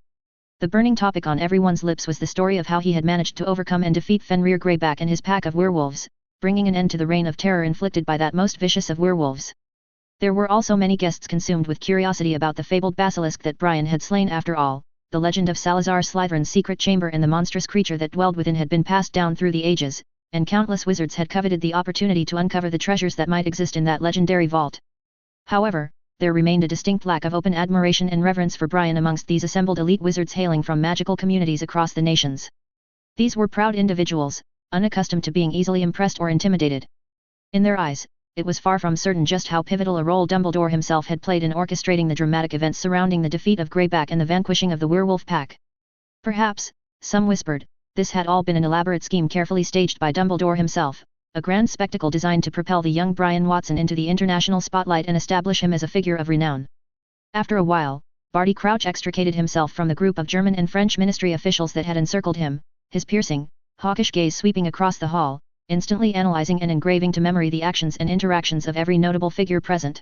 S1: The burning topic on everyone's lips was the story of how he had managed to overcome and defeat Fenrir Greyback and his pack of werewolves, bringing an end to the reign of terror inflicted by that most vicious of werewolves. There were also many guests consumed with curiosity about the fabled basilisk that Brian had slain after all. The legend of Salazar Slytherin's secret chamber and the monstrous creature that dwelled within had been passed down through the ages, and countless wizards had coveted the opportunity to uncover the treasures that might exist in that legendary vault. However, there remained a distinct lack of open admiration and reverence for Brian amongst these assembled elite wizards hailing from magical communities across the nations. These were proud individuals, unaccustomed to being easily impressed or intimidated. In their eyes, it was far from certain just how pivotal a role Dumbledore himself had played in orchestrating the dramatic events surrounding the defeat of Greyback and the vanquishing of the werewolf pack. Perhaps, some whispered, this had all been an elaborate scheme carefully staged by Dumbledore himself, a grand spectacle designed to propel the young Brian Watson into the international spotlight and establish him as a figure of renown. After a while, Barty Crouch extricated himself from the group of German and French ministry officials that had encircled him, his piercing, hawkish gaze sweeping across the hall, instantly analyzing and engraving to memory the actions and interactions of every notable figure present.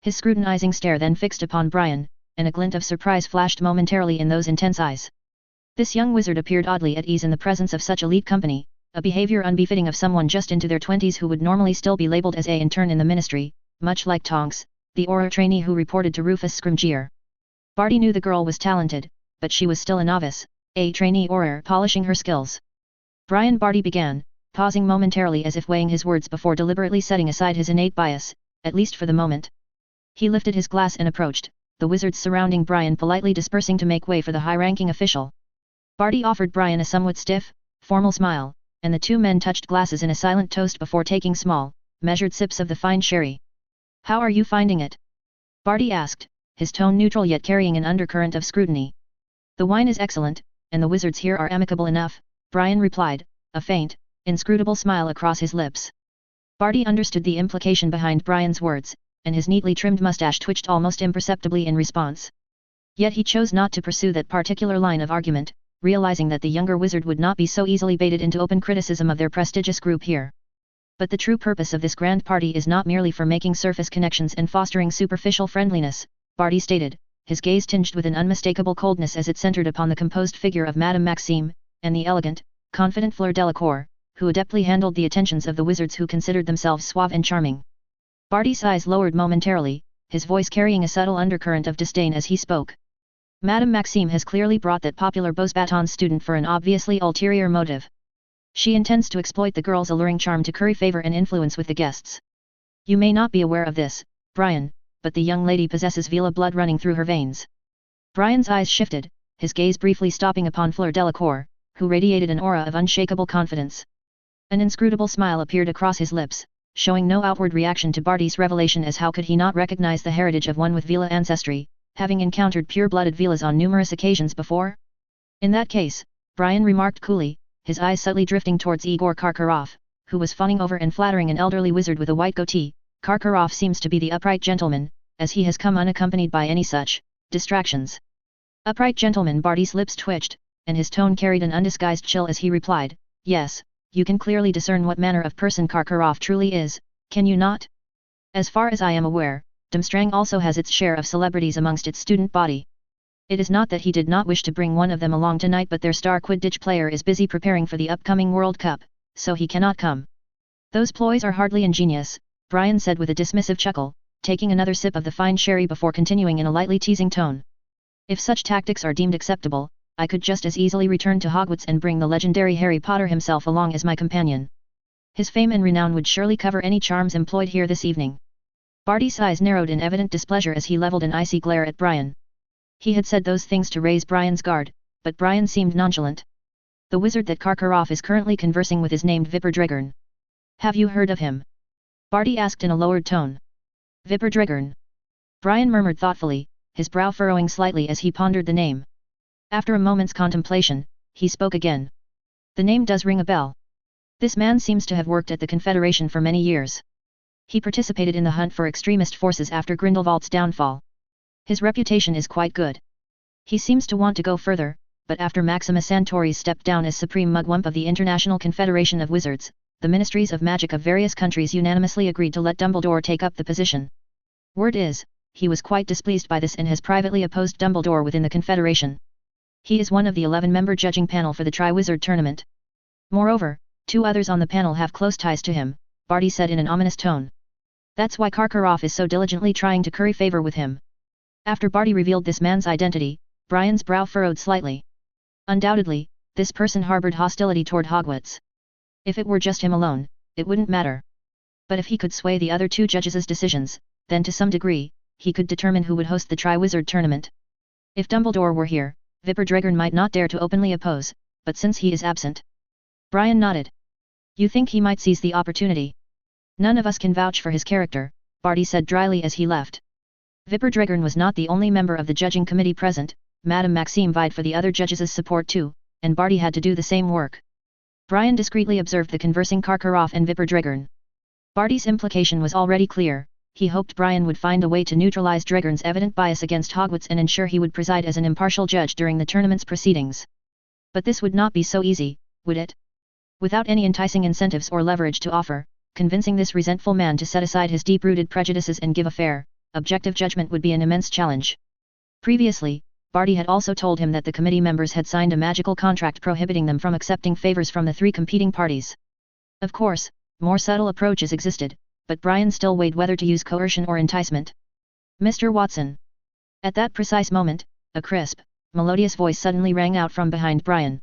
S1: His scrutinizing stare then fixed upon Brian, and a glint of surprise flashed momentarily in those intense eyes. This young wizard appeared oddly at ease in the presence of such elite company, a behavior unbefitting of someone just into their 20s who would normally still be labeled as a intern in the ministry, much like Tonks, the Auror trainee who reported to Rufus Scrimgeour. Barty knew the girl was talented, but she was still a novice, a trainee Auror polishing her skills. Brian Barty began, pausing momentarily as if weighing his words before deliberately setting aside his innate bias, at least for the moment. He lifted his glass and approached, the wizards surrounding Brian politely dispersing to make way for the high-ranking official. Barty offered Brian a somewhat stiff, formal smile, and the two men touched glasses in a silent toast before taking small, measured sips of the fine sherry. "How are you finding it?" Barty asked, his tone neutral yet carrying an undercurrent of scrutiny. "The wine is excellent, and the wizards here are amicable enough," Brian replied, a faint, inscrutable smile across his lips. Barty understood the implication behind Brian's words, and his neatly trimmed mustache twitched almost imperceptibly in response. Yet he chose not to pursue that particular line of argument, realizing that the younger wizard would not be so easily baited into open criticism of their prestigious group here. But the true purpose of this grand party is not merely for making surface connections and fostering superficial friendliness, Barty stated, his gaze tinged with an unmistakable coldness as it centered upon the composed figure of Madame Maxime, and the elegant, confident Fleur Delacour, who adeptly handled the attentions of the wizards who considered themselves suave and charming. Barty's eyes lowered momentarily, his voice carrying a subtle undercurrent of disdain as he spoke. Madame Maxime has clearly brought that popular Beauxbatons student for an obviously ulterior motive. She intends to exploit the girl's alluring charm to curry favor and influence with the guests. You may not be aware of this, Brian, but the young lady possesses Vila blood running through her veins. Brian's eyes shifted, his gaze briefly stopping upon Fleur Delacour, who radiated an aura of unshakable confidence. An inscrutable smile appeared across his lips, showing no outward reaction to Barty's revelation, as how could he not recognize the heritage of one with Vila ancestry, having encountered pure-blooded Vilas on numerous occasions before? In that case, Brian remarked coolly, his eyes subtly drifting towards Igor Karkaroff, who was fawning over and flattering an elderly wizard with a white goatee. Karkaroff seems to be the upright gentleman, as he has come unaccompanied by any such distractions. Upright gentleman. Barty's lips twitched, and his tone carried an undisguised chill as he replied, yes, you can clearly discern what manner of person Karkaroff truly is, can you not? As far as I am aware, Darmstrang also has its share of celebrities amongst its student body. It is not that he did not wish to bring one of them along tonight, but their star Quidditch player is busy preparing for the upcoming World Cup, so he cannot come. Those ploys are hardly ingenious, Brian said with a dismissive chuckle, taking another sip of the fine sherry before continuing in a lightly teasing tone. If such tactics are deemed acceptable, I could just as easily return to Hogwarts and bring the legendary Harry Potter himself along as my companion. His fame and renown would surely cover any charms employed here this evening. Barty's eyes narrowed in evident displeasure as he leveled an icy glare at Brian. He had said those things to raise Brian's guard, but Brian seemed nonchalant. The wizard that Karkaroff is currently conversing with is named Vipperdregern. Have you heard of him? Barty asked in a lowered tone. Vipperdregern. Brian murmured thoughtfully, his brow furrowing slightly as he pondered the name. After a moment's contemplation, he spoke again. The name does ring a bell. This man seems to have worked at the Confederation for many years. He participated in the hunt for extremist forces after Grindelwald's downfall. His reputation is quite good. He seems to want to go further, but after Maximus Santoris stepped down as Supreme Mugwump of the International Confederation of Wizards, the Ministries of Magic of various countries unanimously agreed to let Dumbledore take up the position. Word is, he was quite displeased by this and has privately opposed Dumbledore within the Confederation. He is one of the 11-member judging panel for the Triwizard Tournament. Moreover, 2 others on the panel have close ties to him, Barty said in an ominous tone. That's why Karkaroff is so diligently trying to curry favor with him. After Barty revealed this man's identity, Brian's brow furrowed slightly. Undoubtedly, this person harbored hostility toward Hogwarts. If it were just him alone, it wouldn't matter. But if he could sway the other 2 judges' decisions, then to some degree, he could determine who would host the Triwizard Tournament. If Dumbledore were here, Vipperdregern might not dare to openly oppose, but since he is absent. Brian nodded. You think he might seize the opportunity? None of us can vouch for his character, Barty said dryly as he left. Vipperdregern was not the only member of the judging committee present, Madame Maxime vied for the other judges' support too, and Barty had to do the same work. Brian discreetly observed the conversing Karkaroff and Vipperdregern. Barty's implication was already clear. He hoped Brian would find a way to neutralize Dregern's evident bias against Hogwarts and ensure he would preside as an impartial judge during the tournament's proceedings. But this would not be so easy, would it? Without any enticing incentives or leverage to offer, convincing this resentful man to set aside his deep-rooted prejudices and give a fair, objective judgment would be an immense challenge. Previously, Barty had also told him that the committee members had signed a magical contract prohibiting them from accepting favors from the 3 competing parties. Of course, more subtle approaches existed, but Brian still weighed whether to use coercion or enticement. Mr. Watson. At that precise moment, a crisp, melodious voice suddenly rang out from behind Brian.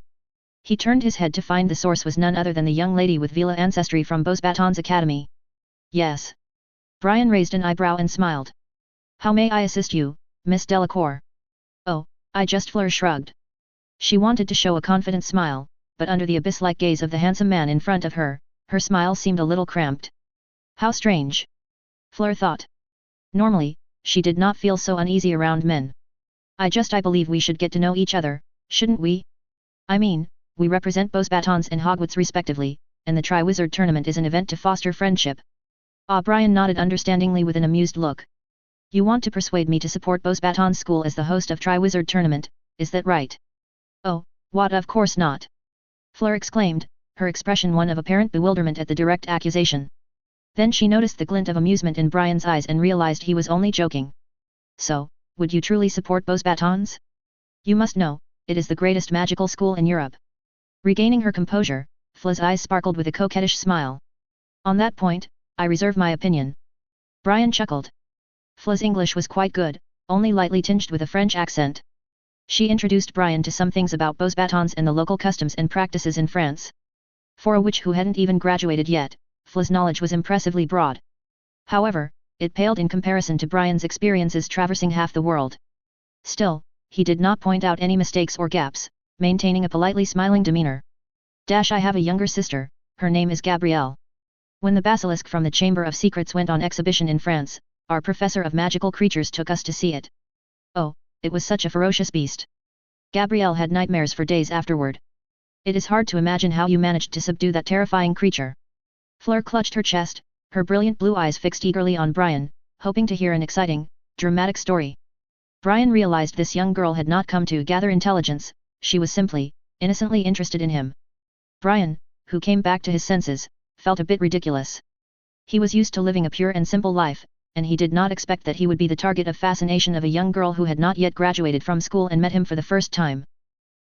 S1: He turned his head to find the source was none other than the young lady with Vila ancestry from Beauxbatons Academy. Yes. Brian raised an eyebrow and smiled. How may I assist you, Miss Delacour? Oh, I just Fleur shrugged. She wanted to show a confident smile, but under the abyss-like gaze of the handsome man in front of her, her smile seemed a little cramped. How strange. Fleur thought. Normally, she did not feel so uneasy around men. I believe we should get to know each other, shouldn't we? I mean, we represent Beauxbatons and Hogwarts respectively, and the Triwizard Tournament is an event to foster friendship. Brian nodded understandingly with an amused look. You want to persuade me to support Beauxbatons School as the host of Triwizard Tournament, is that right? Oh, what, of course not. Fleur exclaimed, her expression one of apparent bewilderment at the direct accusation. Then she noticed the glint of amusement in Brian's eyes and realized he was only joking. So, would you truly support Beauxbatons? You must know, it is the greatest magical school in Europe. Regaining her composure, Fleur's eyes sparkled with a coquettish smile. On that point, I reserve my opinion. Brian chuckled. Fleur's English was quite good, only lightly tinged with a French accent. She introduced Brian to some things about Beauxbatons and the local customs and practices in France. For a witch who hadn't even graduated yet, Fla's knowledge was impressively broad. However, it paled in comparison to Brian's experiences traversing half the world. Still, he did not point out any mistakes or gaps, maintaining a politely smiling demeanor. I have a younger sister, her name is Gabrielle. When the basilisk from the Chamber of Secrets went on exhibition in France, our professor of magical creatures took us to see it. Oh, it was such a ferocious beast. Gabrielle had nightmares for days afterward. It is hard to imagine how you managed to subdue that terrifying creature. Fleur clutched her chest, her brilliant blue eyes fixed eagerly on Brian, hoping to hear an exciting, dramatic story. Brian realized this young girl had not come to gather intelligence, she was simply, innocently interested in him. Brian, who came back to his senses, felt a bit ridiculous. He was used to living a pure and simple life, and he did not expect that he would be the target of fascination of a young girl who had not yet graduated from school and met him for the first time.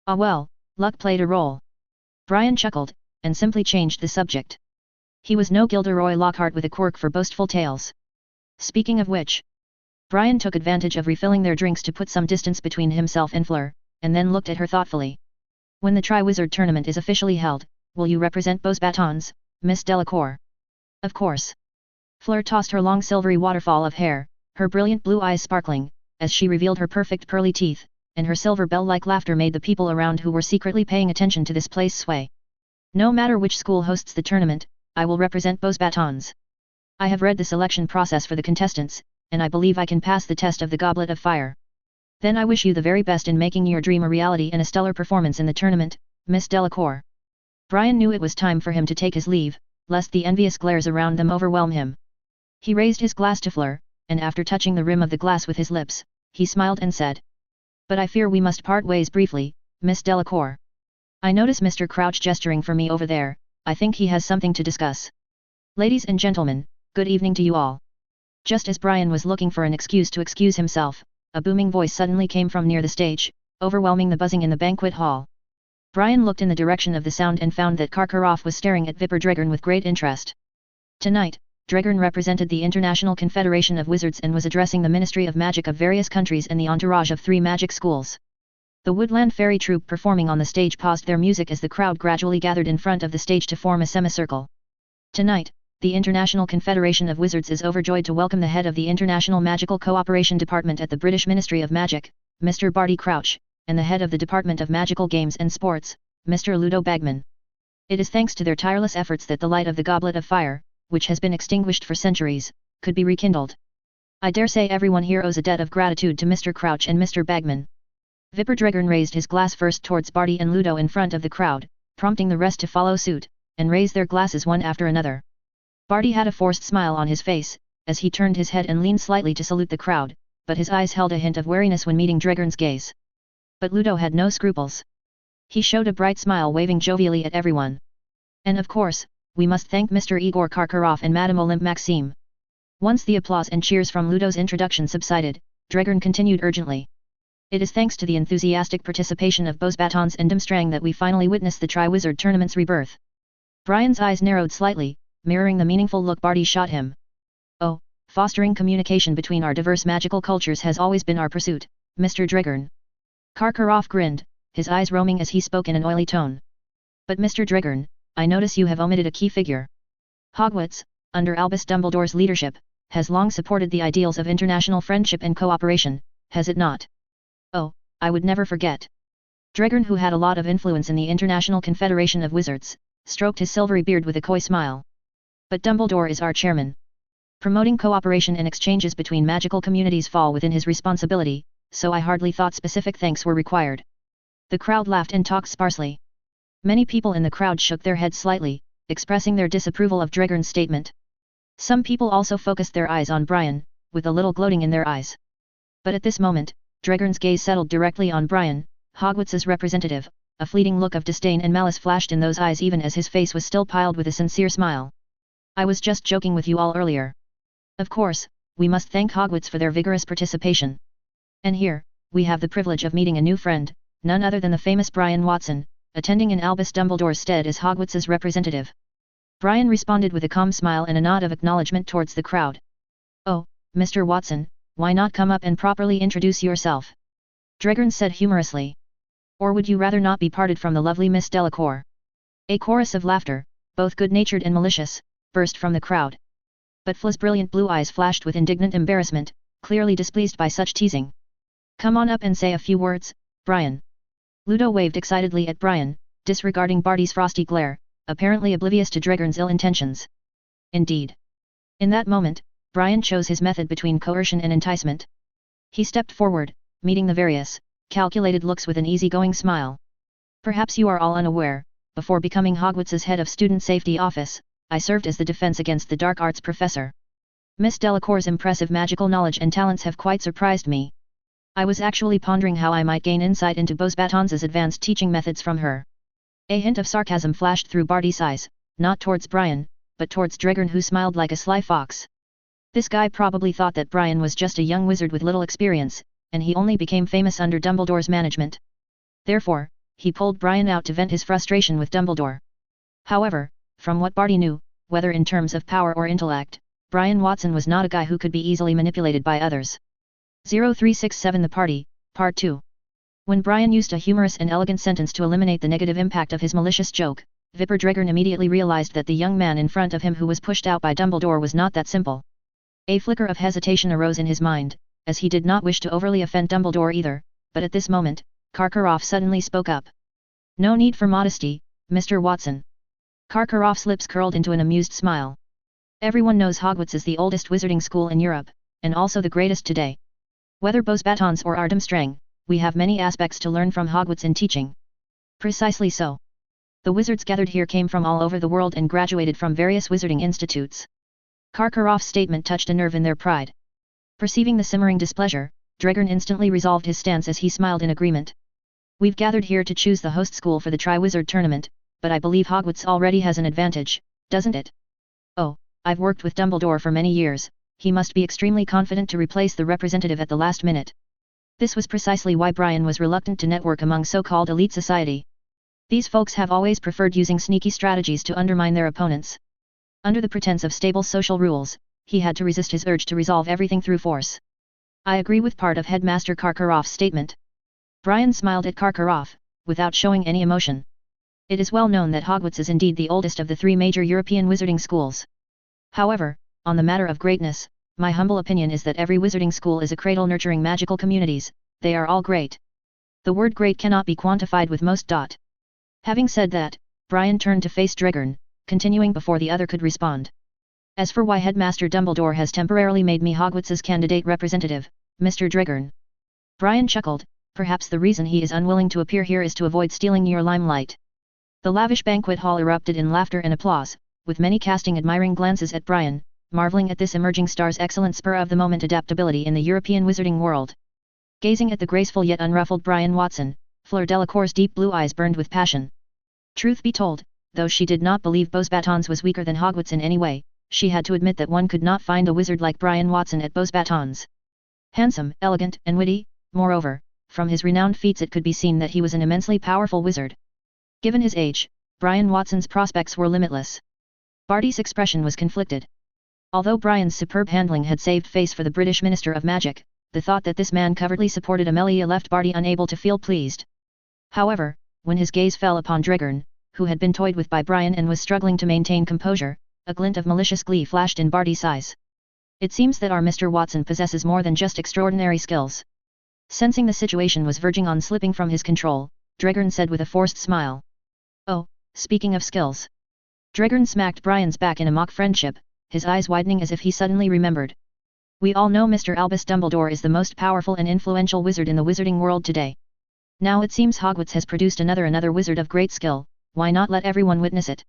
S1: Ah well, luck played a role. Brian chuckled, and simply changed the subject. He was no Gilderoy Lockhart with a quirk for boastful tales. Speaking of which, Brian took advantage of refilling their drinks to put some distance between himself and Fleur, and then looked at her thoughtfully. When the Triwizard Tournament is officially held, will you represent Beaux Batons, Miss Delacour? Of course. Fleur tossed her long silvery waterfall of hair, her brilliant blue eyes sparkling, as she revealed her perfect pearly teeth, and her silver bell-like laughter made the people around who were secretly paying attention to this place sway. No matter which school hosts the tournament, I will represent Beaux Batons. I have read the selection process for the contestants, and I believe I can pass the test of the Goblet of Fire. Then I wish you the very best in making your dream a reality and a stellar performance in the tournament, Miss Delacour. Brian knew it was time for him to take his leave, lest the envious glares around them overwhelm him. He raised his glass to Fleur, and after touching the rim of the glass with his lips, he smiled and said, "But I fear we must part ways briefly, Miss Delacour. I notice Mr. Crouch gesturing for me over there, I think he has something to discuss. Ladies and gentlemen, good evening to you all." Just as Brian was looking for an excuse to excuse himself, a booming voice suddenly came from near the stage, overwhelming the buzzing in the banquet hall. Brian looked in the direction of the sound and found that Karkaroff was staring at Vipper Dragon with great interest. Tonight, Dragon represented the International Confederation of Wizards and was addressing the Ministry of Magic of various countries and the entourage of 3 magic schools. The Woodland Fairy troupe performing on the stage paused their music as the crowd gradually gathered in front of the stage to form a semicircle. Tonight, the International Confederation of Wizards is overjoyed to welcome the head of the International Magical Cooperation Department at the British Ministry of Magic, Mr. Barty Crouch, and the head of the Department of Magical Games and Sports, Mr. Ludo Bagman. It is thanks to their tireless efforts that the light of the Goblet of Fire, which has been extinguished for centuries, could be rekindled. I dare say everyone here owes a debt of gratitude to Mr. Crouch and Mr. Bagman. Vipper Dragon raised his glass first towards Barty and Ludo in front of the crowd, prompting the rest to follow suit, and raise their glasses one after another. Barty had a forced smile on his face, as he turned his head and leaned slightly to salute the crowd, but his eyes held a hint of wariness when meeting Dragon's gaze. But Ludo had no scruples. He showed a bright smile waving jovially at everyone. And of course, we must thank Mr. Igor Karkaroff and Madame Olympe Maxime. Once the applause and cheers from Ludo's introduction subsided, Dragon continued urgently. It is thanks to the enthusiastic participation of Beaux Batons and Dumstrang that we finally witnessed the Triwizard Tournament's rebirth. Brian's eyes narrowed slightly, mirroring the meaningful look Barty shot him. Oh, fostering communication between our diverse magical cultures has always been our pursuit, Mr. Dragon. Karkaroff grinned, his eyes roaming as he spoke in an oily tone. But Mr. Dragon, I notice you have omitted a key figure. Hogwarts, under Albus Dumbledore's leadership, has long supported the ideals of international friendship and cooperation, has it not? Oh, I would never forget. Dragon, who had a lot of influence in the International Confederation of Wizards, stroked his silvery beard with a coy smile. But Dumbledore is our chairman. Promoting cooperation and exchanges between magical communities fall within his responsibility, so I hardly thought specific thanks were required. The crowd laughed and talked sparsely. Many people in the crowd shook their heads slightly, expressing their disapproval of Dragon's statement. Some people also focused their eyes on Brian, with a little gloating in their eyes. But at this moment, Dragon's gaze settled directly on Brian, Hogwarts's representative. A fleeting look of disdain and malice flashed in those eyes even as his face was still piled with a sincere smile. I was just joking with you all earlier. Of course, we must thank Hogwarts for their vigorous participation. And here, we have the privilege of meeting a new friend, none other than the famous Brian Watson, attending in Albus Dumbledore's stead as Hogwarts's representative. Brian responded with a calm smile and a nod of acknowledgement towards the crowd. Oh, Mr. Watson, why not come up and properly introduce yourself? Dragon said humorously. Or would you rather not be parted from the lovely Miss Delacour? A chorus of laughter, both good-natured and malicious, burst from the crowd. But Fla's brilliant blue eyes flashed with indignant embarrassment, clearly displeased by such teasing. Come on up and say a few words, Brian. Ludo waved excitedly at Brian, disregarding Barty's frosty glare, apparently oblivious to Dregorn's ill intentions. Indeed. In that moment, Brian chose his method between coercion and enticement. He stepped forward, meeting the various, calculated looks with an easygoing smile. Perhaps you are all unaware, before becoming Hogwarts's head of student safety office, I served as the defense against the dark arts professor. Miss Delacour's impressive magical knowledge and talents have quite surprised me. I was actually pondering how I might gain insight into Beauxbatons's advanced teaching methods from her. A hint of sarcasm flashed through Barty's eyes, not towards Brian, but towards Dregorn, who smiled like a sly fox. This guy probably thought that Brian was just a young wizard with little experience, and he only became famous under Dumbledore's management. Therefore, he pulled Brian out to vent his frustration with Dumbledore. However, from what Barty knew, whether in terms of power or intellect, Brian Watson was not a guy who could be easily manipulated by others. 0367 The Party, Part 2. When Brian used a humorous and elegant sentence to eliminate the negative impact of his malicious joke, Vipper Dregorn immediately realized that the young man in front of him who was pushed out by Dumbledore was not that simple. A flicker of hesitation arose in his mind, as he did not wish to overly offend Dumbledore either, but at this moment, Karkaroff suddenly spoke up. No need for modesty, Mr. Watson. Karkaroff's lips curled into an amused smile. Everyone knows Hogwarts is the oldest wizarding school in Europe, and also the greatest today. Whether Beauxbatons or Ardumstrang, we have many aspects to learn from Hogwarts in teaching. Precisely so. The wizards gathered here came from all over the world and graduated from various wizarding institutes. Karkaroff's statement touched a nerve in their pride. Perceiving the simmering displeasure, Dregorn instantly resolved his stance as he smiled in agreement. We've gathered here to choose the host school for the Triwizard Tournament, but I believe Hogwarts already has an advantage, doesn't it? Oh, I've worked with Dumbledore for many years, he must be extremely confident to replace the representative at the last minute. This was precisely why Brian was reluctant to network among so-called elite society. These folks have always preferred using sneaky strategies to undermine their opponents. Under the pretense of stable social rules, he had to resist his urge to resolve everything through force. I agree with part of Headmaster Karkaroff's statement. Brian smiled at Karkaroff, without showing any emotion. It is well known that Hogwarts is indeed the oldest of the three major European wizarding schools. However, on the matter of greatness, my humble opinion is that every wizarding school is a cradle nurturing magical communities, they are all great. The word great cannot be quantified with most. Having said that, Brian turned to face Dregorn, continuing before the other could respond. As for why Headmaster Dumbledore has temporarily made me Hogwarts's candidate representative, Mr. Dregorn. Brian chuckled, perhaps the reason he is unwilling to appear here is to avoid stealing your limelight. The lavish banquet hall erupted in laughter and applause, with many casting admiring glances at Brian, marveling at this emerging star's excellent spur-of-the-moment adaptability in the European wizarding world. Gazing at the graceful yet unruffled Brian Watson, Fleur Delacour's deep blue eyes burned with passion. Truth be told, though she did not believe Beauxbatons was weaker than Hogwarts in any way, she had to admit that one could not find a wizard like Brian Watson at Beauxbatons. Handsome, elegant, and witty, moreover, from his renowned feats it could be seen that he was an immensely powerful wizard. Given his age, Brian Watson's prospects were limitless. Barty's expression was conflicted. Although Brian's superb handling had saved face for the British Minister of Magic, the thought that this man covertly supported Amelia left Barty unable to feel pleased. However, when his gaze fell upon Dregorn, who had been toyed with by Brian and was struggling to maintain composure, a glint of malicious glee flashed in Barty's eyes. It seems that our Mr. Watson possesses more than just extraordinary skills. Sensing the situation was verging on slipping from his control, Dregorn said with a forced smile. Oh, speaking of skills. Dregorn smacked Brian's back in a mock friendship, his eyes widening as if he suddenly remembered. We all know Mr. Albus Dumbledore is the most powerful and influential wizard in the wizarding world today. Now it seems Hogwarts has produced another wizard of great skill, why not let everyone witness it?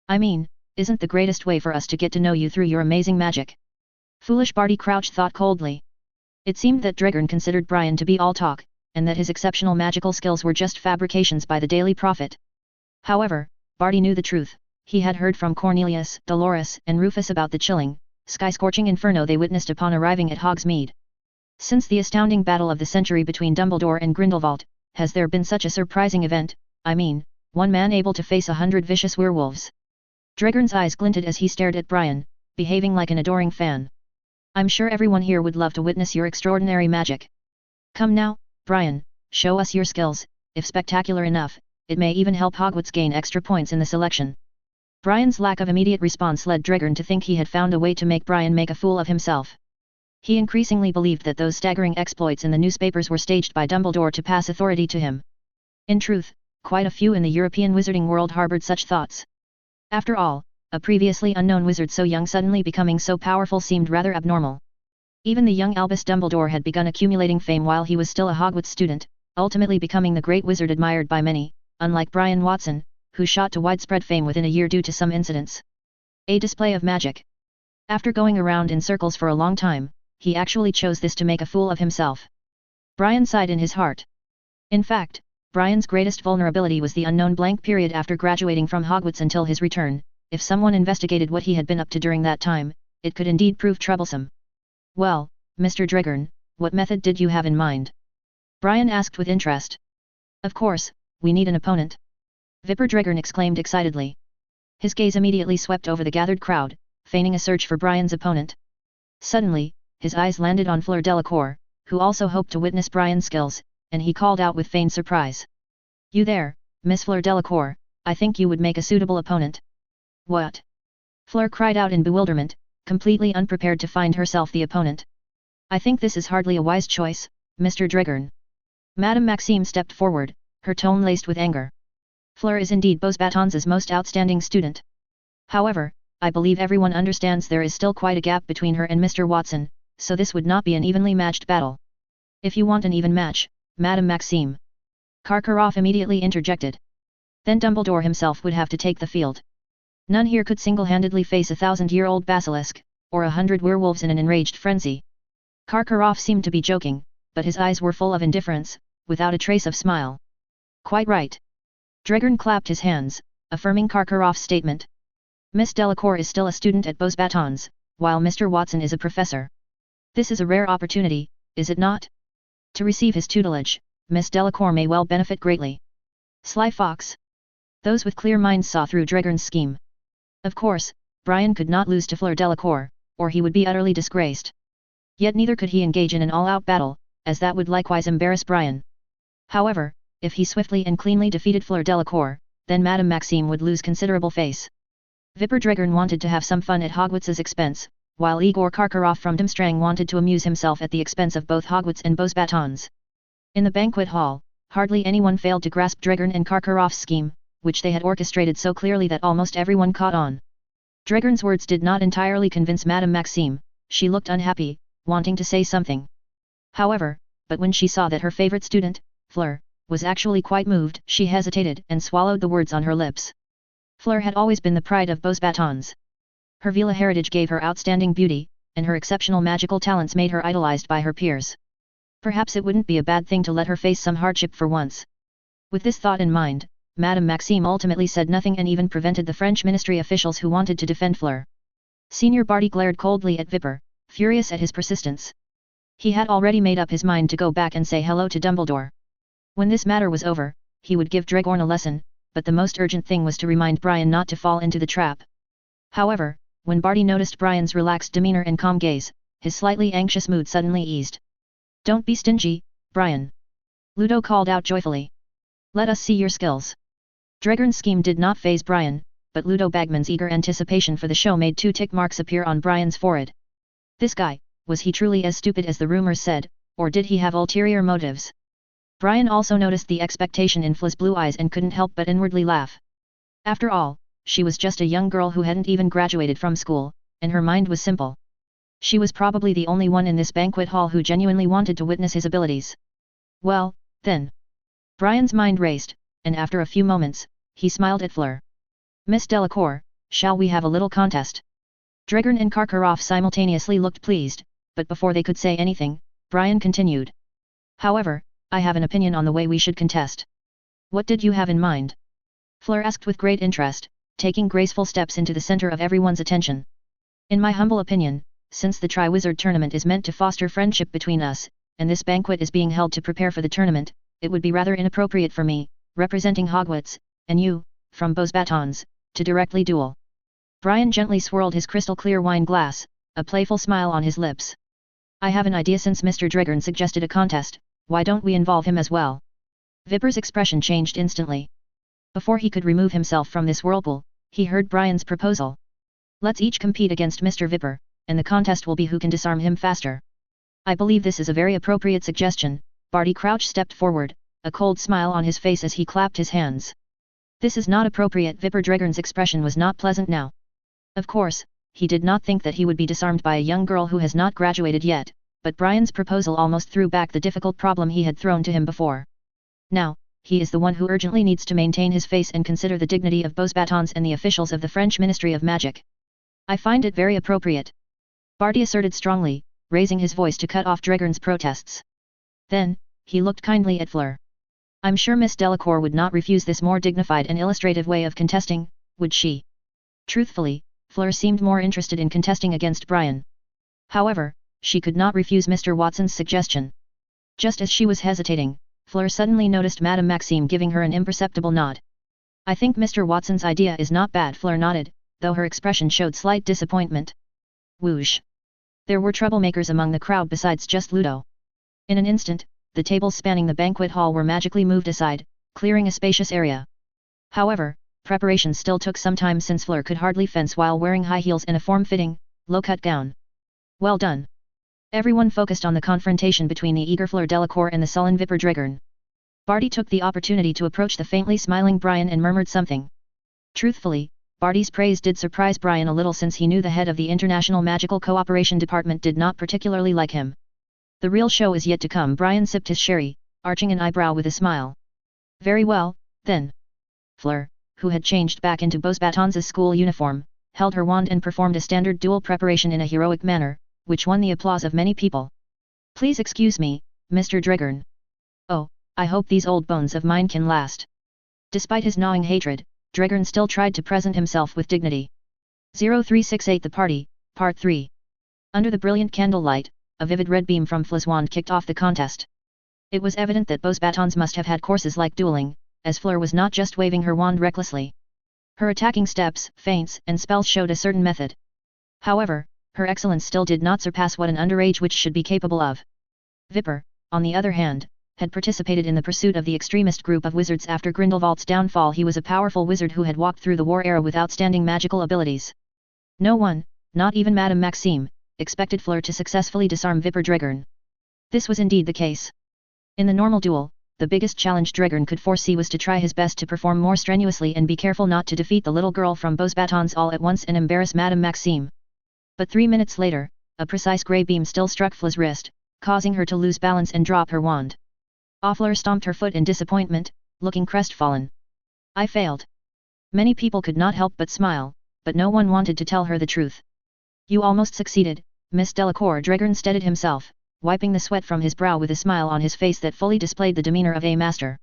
S1: I mean, isn't the greatest way for us to get to know you through your amazing magic? Foolish Barty Crouch thought coldly. It seemed that Dregorn considered Brian to be all talk, and that his exceptional magical skills were just fabrications by the Daily Prophet. However, Barty knew the truth. He had heard from Cornelius, Dolores, and Rufus about the chilling, sky-scorching inferno they witnessed upon arriving at Hogsmeade. Since the astounding battle of the century between Dumbledore and Grindelwald, has there been such a surprising event, I mean, one man able to face 100 vicious werewolves? Dregorn's eyes glinted as he stared at Brian, behaving like an adoring fan. I'm sure everyone here would love to witness your extraordinary magic. Come now, Brian, show us your skills, if spectacular enough, it may even help Hogwarts gain extra points in the selection. Brian's lack of immediate response led Dragon to think he had found a way to make Brian make a fool of himself. He increasingly believed that those staggering exploits in the newspapers were staged by Dumbledore to pass authority to him. In truth, quite a few in the European wizarding world harbored such thoughts. After all, a previously unknown wizard so young suddenly becoming so powerful seemed rather abnormal. Even the young Albus Dumbledore had begun accumulating fame while he was still a Hogwarts student, ultimately becoming the great wizard admired by many, unlike Brian Watson, who shot to widespread fame within a year due to some incidents. A display of magic. After going around in circles for a long time, he actually chose this to make a fool of himself. Brian sighed in his heart. In fact, Brian's greatest vulnerability was the unknown blank period after graduating from Hogwarts until his return. If someone investigated what he had been up to during that time, it could indeed prove troublesome. Well, Mr. Dragon, what method did you have in mind? Brian asked with interest. Of course, we need an opponent. Vipper Dragon exclaimed excitedly. His gaze immediately swept over the gathered crowd, feigning a search for Brian's opponent. Suddenly, his eyes landed on Fleur Delacour, who also hoped to witness Brian's skills, and he called out with feigned surprise. You there, Miss Fleur Delacour, I think you would make a suitable opponent. What? Fleur cried out in bewilderment, completely unprepared to find herself the opponent. I think this is hardly a wise choice, Mr. Dragon. Madame Maxime stepped forward, her tone laced with anger. Fleur is indeed Beauxbatons' most outstanding student. However, I believe everyone understands there is still quite a gap between her and Mr. Watson, so this would not be an evenly matched battle. If you want an even match, Madame Maxime. Karkaroff immediately interjected. Then Dumbledore himself would have to take the field. None here could single-handedly face 1,000-year-old basilisk, or 100 werewolves in an enraged frenzy. Karkaroff seemed to be joking, but his eyes were full of indifference, without a trace of smile. Quite right. Dragon clapped his hands, affirming Karkaroff's statement. Miss Delacour is still a student at Beauxbatons, while Mr. Watson is a professor. This is a rare opportunity, is it not? To receive his tutelage, Miss Delacour may well benefit greatly. Sly fox. Those with clear minds saw through Dragon's scheme. Of course, Brian could not lose to Fleur Delacour, or he would be utterly disgraced. Yet neither could he engage in an all-out battle, as that would likewise embarrass Brian. However, if he swiftly and cleanly defeated Fleur Delacour, then Madame Maxime would lose considerable face. Vipper Dragon wanted to have some fun at Hogwarts' expense, while Igor Karkaroff from Dumstrang wanted to amuse himself at the expense of both Hogwarts and Beauxbatons. In the banquet hall, hardly anyone failed to grasp Dragon and Karkaroff's scheme, which they had orchestrated so clearly that almost everyone caught on. Dragon's words did not entirely convince Madame Maxime. She looked unhappy, wanting to say something. However, but when she saw that her favorite student, Fleur, was actually quite moved, she hesitated and swallowed the words on her lips. Fleur had always been the pride of Beauxbatons. Her Vila heritage gave her outstanding beauty, and her exceptional magical talents made her idolized by her peers. Perhaps it wouldn't be a bad thing to let her face some hardship for once. With this thought in mind, Madame Maxime ultimately said nothing and even prevented the French ministry officials who wanted to defend Fleur. Senior Barty glared coldly at Vipper, furious at his persistence. He had already made up his mind to go back and say hello to Dumbledore. When this matter was over, he would give Dragorn a lesson, but the most urgent thing was to remind Brian not to fall into the trap. However, when Barty noticed Brian's relaxed demeanor and calm gaze, his slightly anxious mood suddenly eased. Don't be stingy, Brian. Ludo called out joyfully. Let us see your skills. Dragorn's scheme did not faze Brian, but Ludo Bagman's eager anticipation for the show made 2 tick marks appear on Brian's forehead. This guy, was he truly as stupid as the rumors said, or did he have ulterior motives? Brian also noticed the expectation in Fla's blue eyes and couldn't help but inwardly laugh. After all, she was just a young girl who hadn't even graduated from school, and her mind was simple. She was probably the only one in this banquet hall who genuinely wanted to witness his abilities. Well, then. Brian's mind raced, and after a few moments, he smiled at Fleur. Miss Delacour, shall we have a little contest? Dragon and Karkaroff simultaneously looked pleased, but before they could say anything, Brian continued. However, I have an opinion on the way we should contest. What did you have in mind? Fleur asked with great interest, taking graceful steps into the center of everyone's attention. In my humble opinion, since the Triwizard Tournament is meant to foster friendship between us, and this banquet is being held to prepare for the tournament, it would be rather inappropriate for me, representing Hogwarts, and you, from Beauxbatons, to directly duel. Brian gently swirled his crystal-clear wine glass, a playful smile on his lips. I have an idea. Since Mr. Dragon suggested a contest, why don't we involve him as well? Vipper's expression changed instantly. Before he could remove himself from this whirlpool, he heard Brian's proposal. Let's each compete against Mr. Vipper, and the contest will be who can disarm him faster. I believe this is a very appropriate suggestion. Barty Crouch stepped forward, a cold smile on his face as he clapped his hands. This is not appropriate. Vipper Dragon's expression was not pleasant now. Of course, he did not think that he would be disarmed by a young girl who has not graduated yet, but Brian's proposal almost threw back the difficult problem he had thrown to him before. Now, he is the one who urgently needs to maintain his face and consider the dignity of Beauxbatons and the officials of the French Ministry of Magic. I find it very appropriate. Barty asserted strongly, raising his voice to cut off Dragon's protests. Then, he looked kindly at Fleur. I'm sure Miss Delacour would not refuse this more dignified and illustrative way of contesting, would she? Truthfully, Fleur seemed more interested in contesting against Brian. However, she could not refuse Mr. Watson's suggestion. Just as she was hesitating, Fleur suddenly noticed Madame Maxime giving her an imperceptible nod. I think Mr. Watson's idea is not bad. Fleur nodded, though her expression showed slight disappointment. Whoosh! There were troublemakers among the crowd besides just Ludo. In an instant, the tables spanning the banquet hall were magically moved aside, clearing a spacious area. However, preparations still took some time since Fleur could hardly fence while wearing high heels and a form-fitting, low-cut gown. Well done! Everyone focused on the confrontation between the eager Fleur Delacour and the sullen Vipper Dragon. Barty took the opportunity to approach the faintly smiling Brian and murmured something. Truthfully, Barty's praise did surprise Brian a little since he knew the head of the International Magical Cooperation Department did not particularly like him. The real show is yet to come. Brian sipped his sherry, arching an eyebrow with a smile. Very well, then. Fleur, who had changed back into Beauxbatons' school uniform, held her wand and performed a standard duel preparation in a heroic manner, which won the applause of many people. Please excuse me, Mr. Dragon. Oh, I hope these old bones of mine can last. Despite his gnawing hatred, Dragon still tried to present himself with dignity. 0368 The Party, Part 3. Under the brilliant candlelight, a vivid red beam from Fleur's wand kicked off the contest. It was evident that Beauxbatons must have had courses like dueling, as Fleur was not just waving her wand recklessly. Her attacking steps, feints, and spells showed a certain method. However, her excellence still did not surpass what an underage witch should be capable of. Vipper, on the other hand, had participated in the pursuit of the extremist group of wizards after Grindelwald's downfall. He was a powerful wizard who had walked through the war era with outstanding magical abilities. No one, not even Madame Maxime, expected Fleur to successfully disarm Vipper Dragon. This was indeed the case. In the normal duel, the biggest challenge Dragon could foresee was to try his best to perform more strenuously and be careful not to defeat the little girl from Beauxbatons all at once and embarrass Madame Maxime. But 3 minutes later, a precise grey beam still struck Fleur's wrist, causing her to lose balance and drop her wand. Fleur stomped her foot in disappointment, looking crestfallen. I failed. Many people could not help but smile, but no one wanted to tell her the truth. You almost succeeded, Miss Delacour. Dragon steadied himself, wiping the sweat from his brow with a smile on his face that fully displayed the demeanor of a master.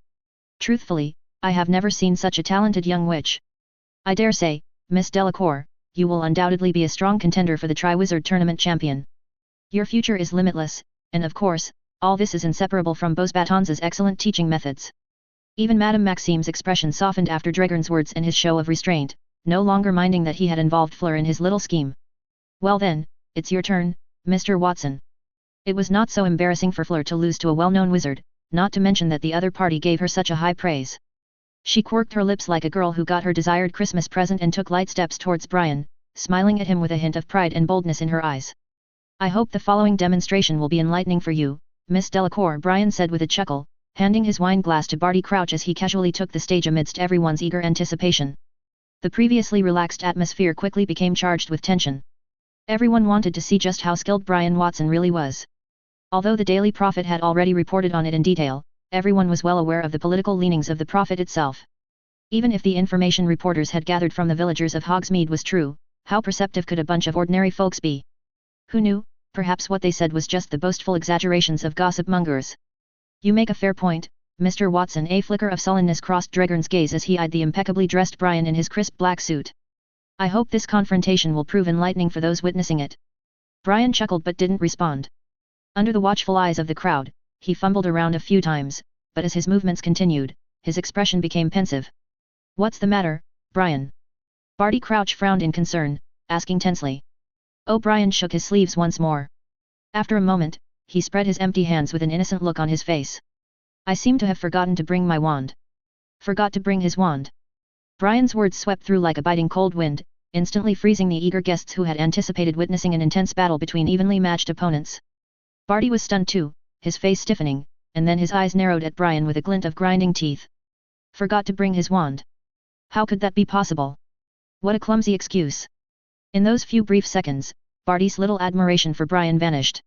S1: Truthfully, I have never seen such a talented young witch. I dare say, Miss Delacour, you will undoubtedly be a strong contender for the Triwizard Tournament champion. Your future is limitless, and of course, all this is inseparable from Beauxbatons' excellent teaching methods. Even Madame Maxime's expression softened after Dragon's words and his show of restraint, no longer minding that he had involved Fleur in his little scheme. Well then, it's your turn, Mr. Watson. It was not so embarrassing for Fleur to lose to a well-known wizard, not to mention that the other party gave her such a high praise. She quirked her lips like a girl who got her desired Christmas present and took light steps towards Brian, smiling at him with a hint of pride and boldness in her eyes. I hope the following demonstration will be enlightening for you, Miss Delacour, Brian said with a chuckle, handing his wine glass to Barty Crouch as he casually took the stage amidst everyone's eager anticipation. The previously relaxed atmosphere quickly became charged with tension. Everyone wanted to see just how skilled Brian Watson really was. Although the Daily Prophet had already reported on it in detail, everyone was well aware of the political leanings of the Prophet itself. Even if the information reporters had gathered from the villagers of Hogsmeade was true, how perceptive could a bunch of ordinary folks be? Who knew, perhaps what they said was just the boastful exaggerations of gossip mongers. You make a fair point, Mr. Watson. A flicker of sullenness crossed Dragon's gaze as he eyed the impeccably dressed Brian in his crisp black suit. I hope this confrontation will prove enlightening for those witnessing it. Brian chuckled but didn't respond. Under the watchful eyes of the crowd, he fumbled around a few times, but as his movements continued, his expression became pensive. What's the matter, Brian? Barty Crouch frowned in concern, asking tensely. O'Brien shook his sleeves once more. After a moment, he spread his empty hands with an innocent look on his face. I seem to have forgotten to bring my wand. Forgot to bring his wand. Brian's words swept through like a biting cold wind, instantly freezing the eager guests who had anticipated witnessing an intense battle between evenly matched opponents. Barty was stunned too, his face stiffening, and then his eyes narrowed at Brian with a glint of grinding teeth. Forgot to bring his wand. How could that be possible? What a clumsy excuse. In those few brief seconds, Barty's little admiration for Brian vanished.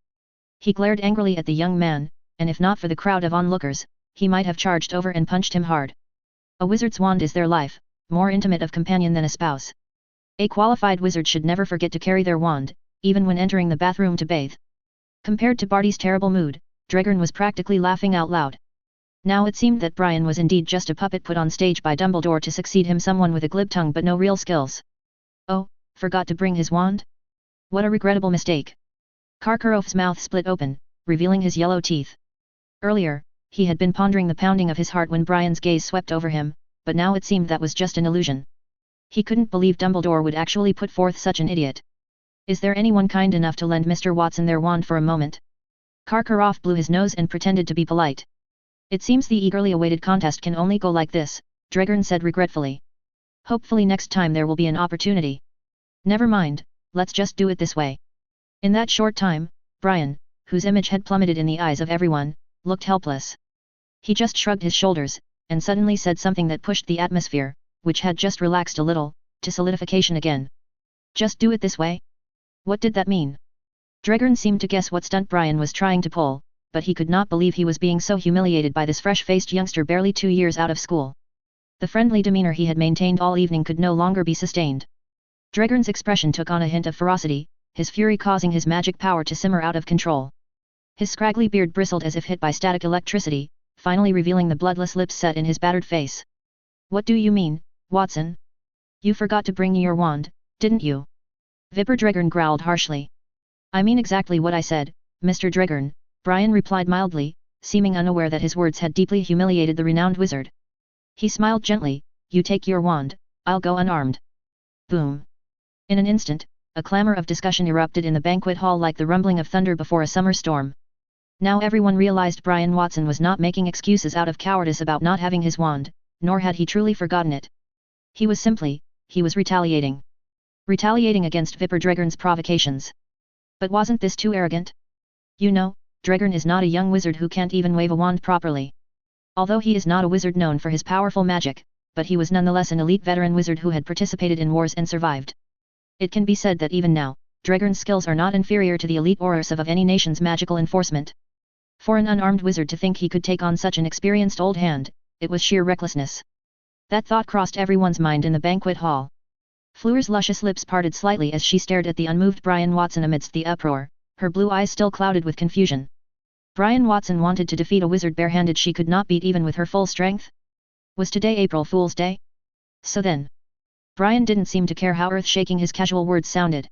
S1: He glared angrily at the young man, and if not for the crowd of onlookers, he might have charged over and punched him hard. A wizard's wand is their life, more intimate of companion than a spouse. A qualified wizard should never forget to carry their wand, even when entering the bathroom to bathe. Compared to Barty's terrible mood, Dragon was practically laughing out loud. Now it seemed that Brian was indeed just a puppet put on stage by Dumbledore to succeed him, someone with a glib tongue but no real skills. Oh, forgot to bring his wand? What a regrettable mistake. Karkaroff's mouth split open, revealing his yellow teeth. Earlier, he had been pondering the pounding of his heart when Brian's gaze swept over him, but now it seemed that was just an illusion. He couldn't believe Dumbledore would actually put forth such an idiot. Is there anyone kind enough to lend Mr. Watson their wand for a moment? Karkaroff blew his nose and pretended to be polite. It seems the eagerly awaited contest can only go like this, Dragon said regretfully. Hopefully next time there will be an opportunity. Never mind, let's just do it this way. In that short time, Brian, whose image had plummeted in the eyes of everyone, looked helpless. He just shrugged his shoulders, and suddenly said something that pushed the atmosphere, which had just relaxed a little, to solidification again. Just do it this way? What did that mean? Dragon seemed to guess what stunt Brian was trying to pull, but he could not believe he was being so humiliated by this fresh-faced youngster barely 2 years out of school. The friendly demeanor he had maintained all evening could no longer be sustained. Dragon's expression took on a hint of ferocity, his fury causing his magic power to simmer out of control. His scraggly beard bristled as if hit by static electricity, finally revealing the bloodless lips set in his battered face. What do you mean, Watson? You forgot to bring your wand, didn't you? Vipper Dragon growled harshly. I mean exactly what I said, Mr. Dragon, Brian replied mildly, seeming unaware that his words had deeply humiliated the renowned wizard. He smiled gently, you take your wand, I'll go unarmed. Boom. In an instant, a clamor of discussion erupted in the banquet hall like the rumbling of thunder before a summer storm. Now everyone realized Brian Watson was not making excuses out of cowardice about not having his wand, nor had he truly forgotten it. He was retaliating. Retaliating against Vipper Dragon's provocations. But wasn't this too arrogant? You know, Dragon is not a young wizard who can't even wave a wand properly. Although he is not a wizard known for his powerful magic, but he was nonetheless an elite veteran wizard who had participated in wars and survived. It can be said that even now, Dragon's skills are not inferior to the elite aurors of any nation's magical enforcement. For an unarmed wizard to think he could take on such an experienced old hand, it was sheer recklessness. That thought crossed everyone's mind in the banquet hall. Fleur's luscious lips parted slightly as she stared at the unmoved Brian Watson amidst the uproar, her blue eyes still clouded with confusion. Brian Watson wanted to defeat a wizard barehanded she could not beat even with her full strength? Was today April Fool's Day? So then. Brian didn't seem to care how earth-shaking his casual words sounded.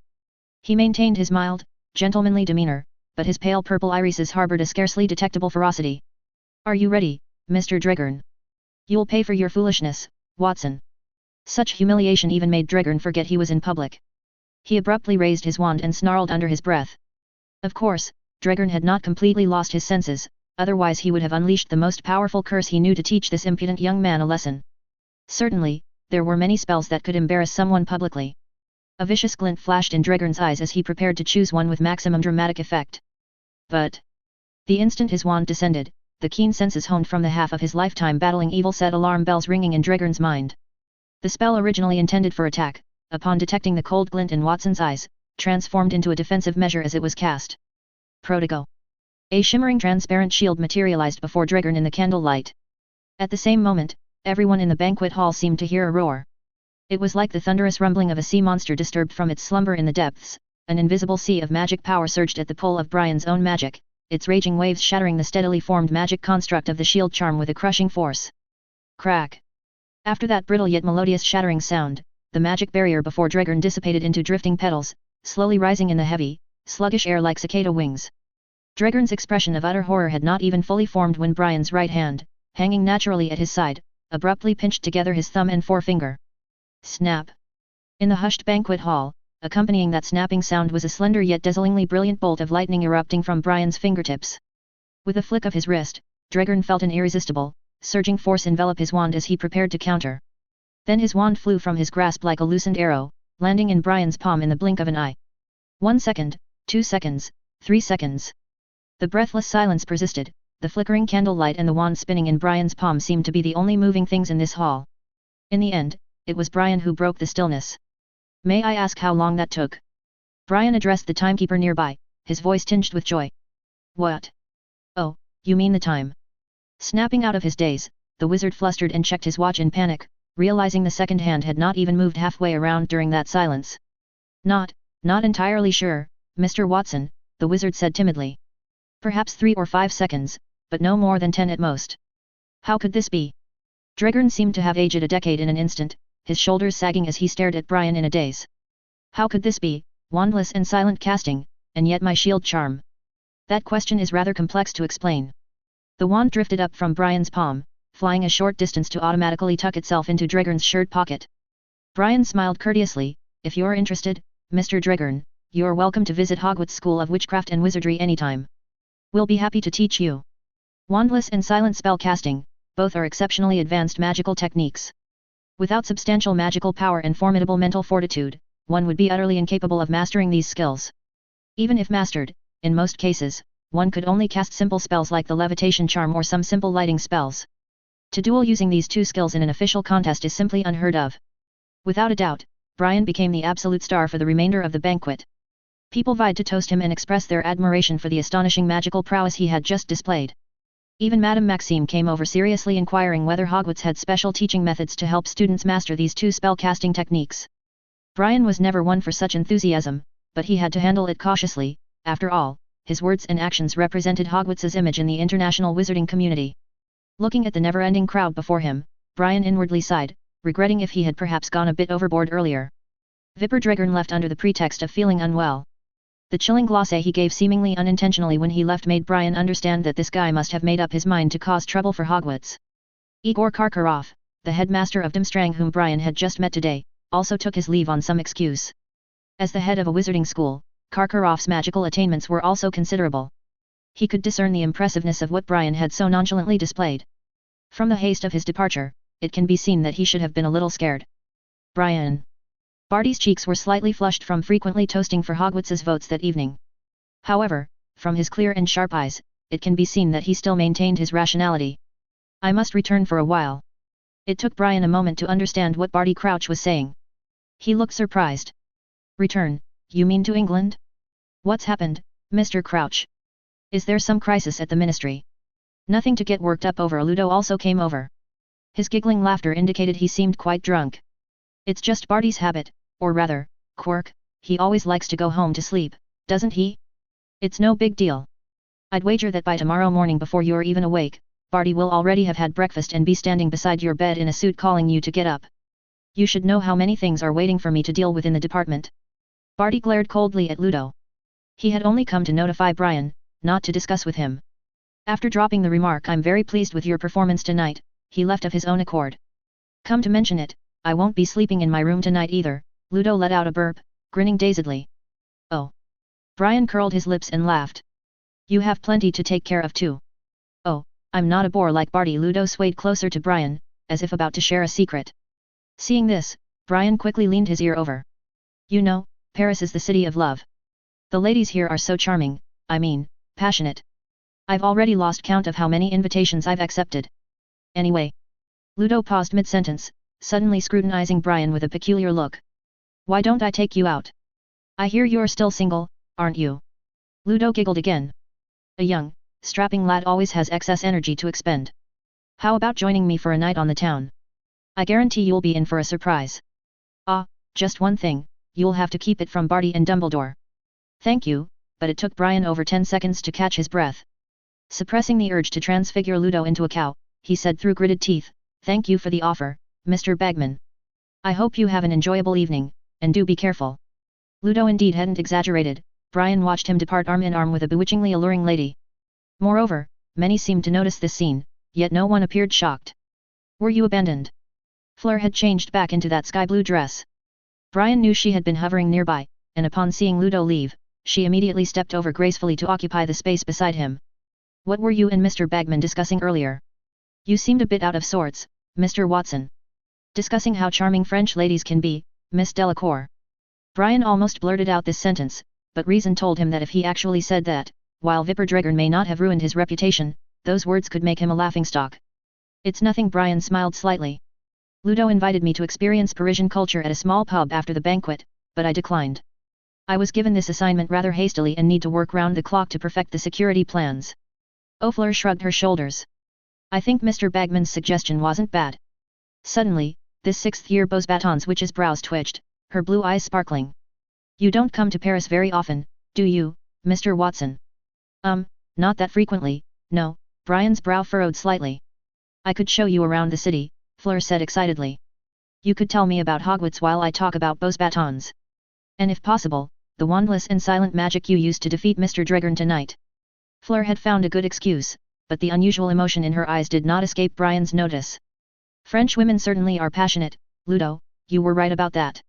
S1: He maintained his mild, gentlemanly demeanor, but his pale purple irises harbored a scarcely detectable ferocity. Are you ready, Mr. Dragon? You'll pay for your foolishness, Watson. Such humiliation even made Dragon forget he was in public. He abruptly raised his wand and snarled under his breath. Of course, Dragon had not completely lost his senses, otherwise he would have unleashed the most powerful curse he knew to teach this impudent young man a lesson. Certainly, there were many spells that could embarrass someone publicly. A vicious glint flashed in Dragon's eyes as he prepared to choose one with maximum dramatic effect. But the instant his wand descended, the keen senses honed from the half of his lifetime battling evil set alarm bells ringing in Dragon's mind. The spell originally intended for attack, upon detecting the cold glint in Watson's eyes, transformed into a defensive measure as it was cast. Protego. A shimmering transparent shield materialized before Dragon in the candlelight. At the same moment, everyone in the banquet hall seemed to hear a roar. It was like the thunderous rumbling of a sea monster disturbed from its slumber in the depths. An invisible sea of magic power surged at the pull of Brian's own magic, its raging waves shattering the steadily formed magic construct of the shield charm with a crushing force. Crack! After that brittle yet melodious shattering sound, the magic barrier before Dragon dissipated into drifting petals, slowly rising in the heavy, sluggish air like cicada wings. Dragon's expression of utter horror had not even fully formed when Brian's right hand, hanging naturally at his side, abruptly pinched together his thumb and forefinger. Snap! In the hushed banquet hall, accompanying that snapping sound was a slender yet dazzlingly brilliant bolt of lightning erupting from Brian's fingertips. With a flick of his wrist, Dragon felt an irresistible, surging force envelop his wand as he prepared to counter. Then his wand flew from his grasp like a loosened arrow, landing in Brian's palm in the blink of an eye. 1 second, 2 seconds, 3 seconds. The breathless silence persisted, the flickering candlelight and the wand spinning in Brian's palm seemed to be the only moving things in this hall. In the end, it was Brian who broke the stillness. May I ask how long that took? Brian addressed the timekeeper nearby, his voice tinged with joy. What? Oh, you mean the time. Snapping out of his daze, the wizard flustered and checked his watch in panic, realizing the second hand had not even moved halfway around during that silence. Not entirely sure, Mr. Watson, the wizard said timidly. Perhaps 3 or 5 seconds, but no more than 10 at most. How could this be? Dregern seemed to have aged a decade in an instant, his shoulders sagging as he stared at Brian in a daze. How could this be, wandless and silent casting, and yet my shield charm? That question is rather complex to explain. The wand drifted up from Brian's palm, flying a short distance to automatically tuck itself into Dregern's shirt pocket. Brian smiled courteously. If you're interested, Mr. Dregern, you're welcome to visit Hogwarts School of Witchcraft and Wizardry anytime. We'll be happy to teach you. Wandless and silent spell casting, both are exceptionally advanced magical techniques. Without substantial magical power and formidable mental fortitude, one would be utterly incapable of mastering these skills. Even if mastered, in most cases, one could only cast simple spells like the levitation charm or some simple lighting spells. To duel using these two skills in an official contest is simply unheard of. Without a doubt, Brian became the absolute star for the remainder of the banquet. People vied to toast him and express their admiration for the astonishing magical prowess he had just displayed. Even Madame Maxime came over seriously inquiring whether Hogwarts had special teaching methods to help students master these two spell-casting techniques. Brian was never one for such enthusiasm, but he had to handle it cautiously. After all, his words and actions represented Hogwarts's image in the international wizarding community. Looking at the never-ending crowd before him, Brian inwardly sighed, regretting if he had perhaps gone a bit overboard earlier. Vipper Dregern left under the pretext of feeling unwell. The chilling glacé he gave seemingly unintentionally when he left made Brian understand that this guy must have made up his mind to cause trouble for Hogwarts. Igor Karkaroff, the headmaster of Durmstrang whom Brian had just met today, also took his leave on some excuse. As the head of a wizarding school, Karkaroff's magical attainments were also considerable. He could discern the impressiveness of what Brian had so nonchalantly displayed. From the haste of his departure, it can be seen that he should have been a little scared. Brian. Barty's cheeks were slightly flushed from frequently toasting for Hogwarts's votes that evening. However, from his clear and sharp eyes, it can be seen that he still maintained his rationality. I must return for a while. It took Brian a moment to understand what Barty Crouch was saying. He looked surprised. Return, you mean to England? What's happened, Mr. Crouch? Is there some crisis at the ministry? Nothing to get worked up over. Ludo also came over. His giggling laughter indicated he seemed quite drunk. It's just Barty's habit, or rather, quirk, he always likes to go home to sleep, doesn't he? It's no big deal. I'd wager that by tomorrow morning before you're even awake, Barty will already have had breakfast and be standing beside your bed in a suit calling you to get up. You should know how many things are waiting for me to deal with in the department. Barty glared coldly at Ludo. He had only come to notify Brian, not to discuss with him. After dropping the remark "I'm very pleased with your performance tonight," he left of his own accord. Come to mention it, I won't be sleeping in my room tonight either. Ludo let out a burp, grinning dazedly. Oh. Brian curled his lips and laughed. You have plenty to take care of too. Oh, I'm not a bore like Barty. Ludo swayed closer to Brian, as if about to share a secret. Seeing this, Brian quickly leaned his ear over. You know, Paris is the city of love. The ladies here are so charming, I mean, passionate. I've already lost count of how many invitations I've accepted. Anyway. Ludo paused mid-sentence, suddenly scrutinizing Brian with a peculiar look. Why don't I take you out? I hear you're still single, aren't you? Ludo giggled again. A young, strapping lad always has excess energy to expend. How about joining me for a night on the town? I guarantee you'll be in for a surprise. Ah, just one thing, you'll have to keep it from Barty and Dumbledore. Thank you, but it took Brian over 10 seconds to catch his breath. Suppressing the urge to transfigure Ludo into a cow, he said through gritted teeth, Thank you for the offer, Mr. Bagman. I hope you have an enjoyable evening, and do be careful. Ludo indeed hadn't exaggerated. Brian watched him depart arm in arm with a bewitchingly alluring lady. Moreover, many seemed to notice this scene, yet no one appeared shocked. Were you abandoned? Fleur had changed back into that sky-blue dress. Brian knew she had been hovering nearby, and upon seeing Ludo leave, she immediately stepped over gracefully to occupy the space beside him. What were you and Mr. Bagman discussing earlier? You seemed a bit out of sorts, Mr. Watson. Discussing how charming French ladies can be, Miss Delacour. Brian almost blurted out this sentence, but reason told him that if he actually said that, while Vipperdreger may not have ruined his reputation, those words could make him a laughingstock. It's nothing. Brian smiled slightly. Ludo invited me to experience Parisian culture at a small pub after the banquet, but I declined. I was given this assignment rather hastily and need to work round the clock to perfect the security plans. Fleur shrugged her shoulders. I think Mr. Bagman's suggestion wasn't bad. Suddenly, this sixth-year Beaux Batons witch's brows twitched, her blue eyes sparkling. You don't come to Paris very often, do you, Mr. Watson? Not that frequently, no. Brian's brow furrowed slightly. I could show you around the city, Fleur said excitedly. You could tell me about Hogwarts while I talk about Beaux Batons. And if possible, the wandless and silent magic you used to defeat Mr. Dreggern tonight. Fleur had found a good excuse, but the unusual emotion in her eyes did not escape Brian's notice. French women certainly are passionate, Ludo, you were right about that.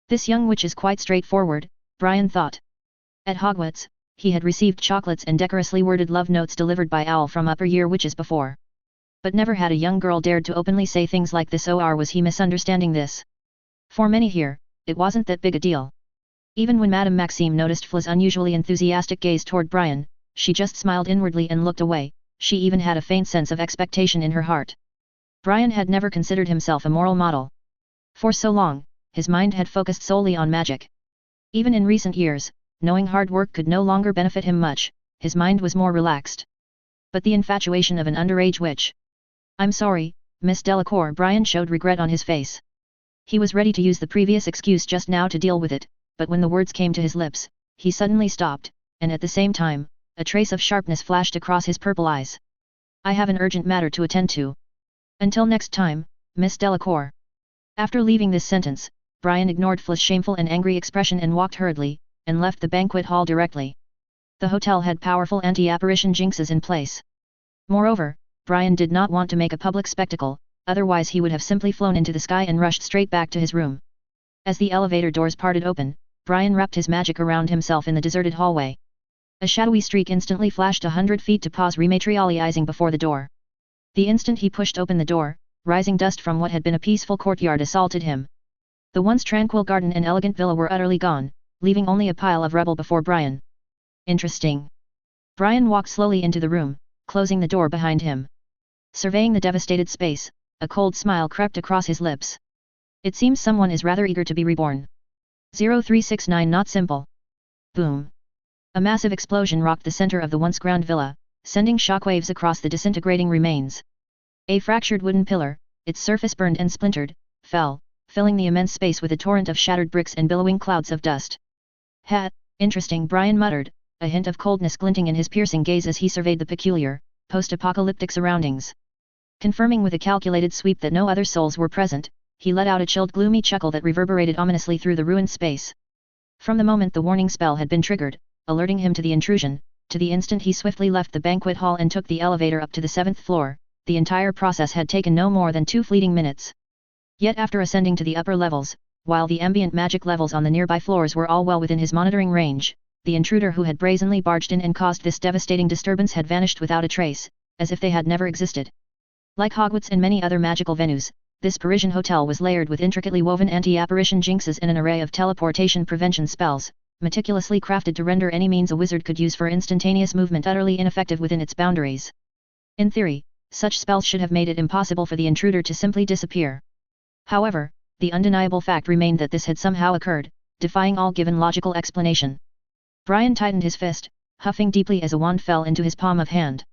S1: This young witch is quite straightforward, Brian thought. At Hogwarts, he had received chocolates and decorously worded love notes delivered by Owl from upper-year witches before. But never had a young girl dared to openly say things like this, or was he misunderstanding this? For many here, it wasn't that big a deal. Even when Madame Maxime noticed Fleur's unusually enthusiastic gaze toward Brian, she just smiled inwardly and looked away. She even had a faint sense of expectation in her heart. Brian had never considered himself a moral model. For so long, his mind had focused solely on magic. Even in recent years, knowing hard work could no longer benefit him much, his mind was more relaxed. But the infatuation of an underage witch. I'm sorry, Miss Delacour. Brian showed regret on his face. He was ready to use the previous excuse just now to deal with it, but when the words came to his lips, he suddenly stopped, and at the same time, a trace of sharpness flashed across his purple eyes. I have an urgent matter to attend to. Until next time, Miss Delacour. After leaving this sentence, Brian ignored Fleur's shameful and angry expression and walked hurriedly, and left the banquet hall directly. The hotel had powerful anti-apparition jinxes in place. Moreover, Brian did not want to make a public spectacle, otherwise he would have simply flown into the sky and rushed straight back to his room. As the elevator doors parted open, Brian wrapped his magic around himself in the deserted hallway. A shadowy streak instantly flashed 100 feet to pause rematerializing before the door. The instant he pushed open the door, rising dust from what had been a peaceful courtyard assaulted him. The once tranquil garden and elegant villa were utterly gone, leaving only a pile of rubble before Brian. Interesting. Brian walked slowly into the room, closing the door behind him. Surveying the devastated space, a cold smile crept across his lips. It seems someone is rather eager to be reborn. 0369 Not simple. Boom. A massive explosion rocked the center of the once grand villa, sending shockwaves across the disintegrating remains. A fractured wooden pillar, its surface burned and splintered, fell, filling the immense space with a torrent of shattered bricks and billowing clouds of dust. Interesting, Brian muttered, a hint of coldness glinting in his piercing gaze as he surveyed the peculiar, post-apocalyptic surroundings. Confirming with a calculated sweep that no other souls were present, he let out a chilled gloomy chuckle that reverberated ominously through the ruined space. From the moment the warning spell had been triggered, alerting him to the intrusion, to the instant he swiftly left the banquet hall and took the elevator up to the 7th floor, the entire process had taken no more than 2 fleeting minutes. Yet after ascending to the upper levels, while the ambient magic levels on the nearby floors were all well within his monitoring range, the intruder who had brazenly barged in and caused this devastating disturbance had vanished without a trace, as if they had never existed. Like Hogwarts and many other magical venues, this Parisian hotel was layered with intricately woven anti-apparition jinxes and an array of teleportation prevention spells, meticulously crafted to render any means a wizard could use for instantaneous movement utterly ineffective within its boundaries. In theory, such spells should have made it impossible for the intruder to simply disappear. However, the undeniable fact remained that this had somehow occurred, defying all given logical explanation. Brian tightened his fist, huffing deeply as a wand fell into his palm of hand.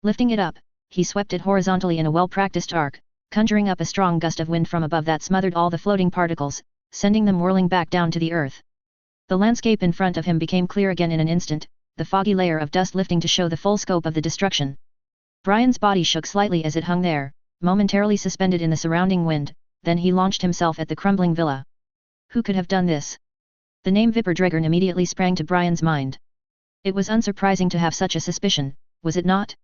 S1: Lifting it up, he swept it horizontally in a well-practiced arc, conjuring up a strong gust of wind from above that smothered all the floating particles, sending them whirling back down to the earth. The landscape in front of him became clear again in an instant, the foggy layer of dust lifting to show the full scope of the destruction. Brian's body shook slightly as it hung there, momentarily suspended in the surrounding wind, then he launched himself at the crumbling villa. Who could have done this? The name Vipperdreger immediately sprang to Brian's mind. It was unsurprising to have such a suspicion, was it not?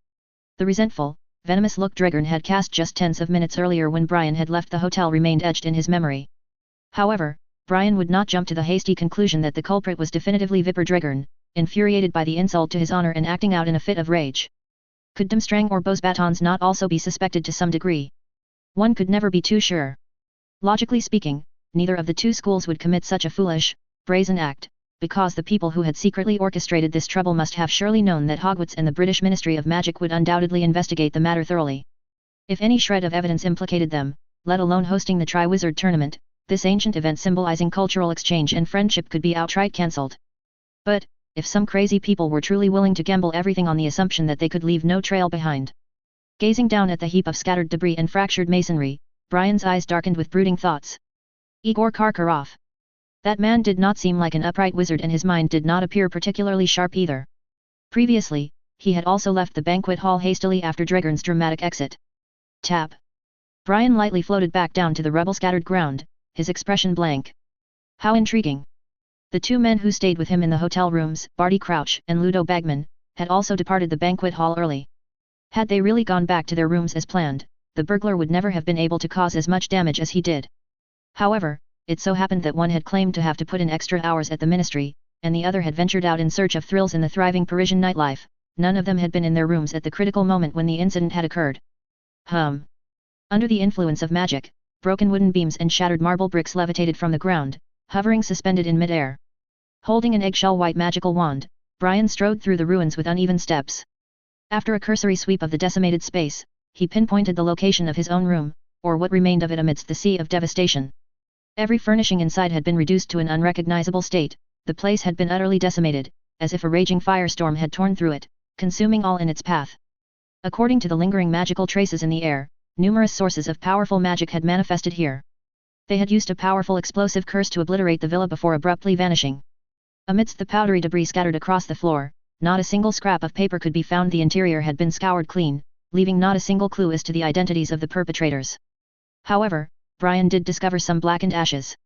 S1: The resentful, venomous look Dreggern had cast just tens of minutes earlier when Brian had left the hotel remained etched in his memory. However, Brian would not jump to the hasty conclusion that the culprit was definitively Vipperdreger, infuriated by the insult to his honor and acting out in a fit of rage. Could Dumstrang or Beaux Batons not also be suspected to some degree? One could never be too sure. Logically speaking, neither of the two schools would commit such a foolish, brazen act, because the people who had secretly orchestrated this trouble must have surely known that Hogwarts and the British Ministry of Magic would undoubtedly investigate the matter thoroughly. If any shred of evidence implicated them, let alone hosting the Triwizard Tournament, this ancient event symbolizing cultural exchange and friendship could be outright cancelled. But, if some crazy people were truly willing to gamble everything on the assumption that they could leave no trail behind. Gazing down at the heap of scattered debris and fractured masonry, Brian's eyes darkened with brooding thoughts. Igor Karkaroff. That man did not seem like an upright wizard and his mind did not appear particularly sharp either. Previously, he had also left the banquet hall hastily after Dragon's dramatic exit. Tap. Brian lightly floated back down to the rubble-scattered ground, his expression blank. How intriguing. The two men who stayed with him in the hotel rooms, Barty Crouch and Ludo Bagman, had also departed the banquet hall early. Had they really gone back to their rooms as planned, the burglar would never have been able to cause as much damage as he did. However, it so happened that one had claimed to have to put in extra hours at the ministry, and the other had ventured out in search of thrills in the thriving Parisian nightlife. None of them had been in their rooms at the critical moment when the incident had occurred. Under the influence of magic, broken wooden beams and shattered marble bricks levitated from the ground, hovering suspended in mid-air. Holding an eggshell-white magical wand, Brian strode through the ruins with uneven steps. After a cursory sweep of the decimated space, he pinpointed the location of his own room, or what remained of it amidst the sea of devastation. Every furnishing inside had been reduced to an unrecognizable state, the place had been utterly decimated, as if a raging firestorm had torn through it, consuming all in its path. According to the lingering magical traces in the air, numerous sources of powerful magic had manifested here. They had used a powerful explosive curse to obliterate the villa before abruptly vanishing. Amidst the powdery debris scattered across the floor, not a single scrap of paper could be found. The interior had been scoured clean, leaving not a single clue as to the identities of the perpetrators. However, Brian did discover some blackened ashes.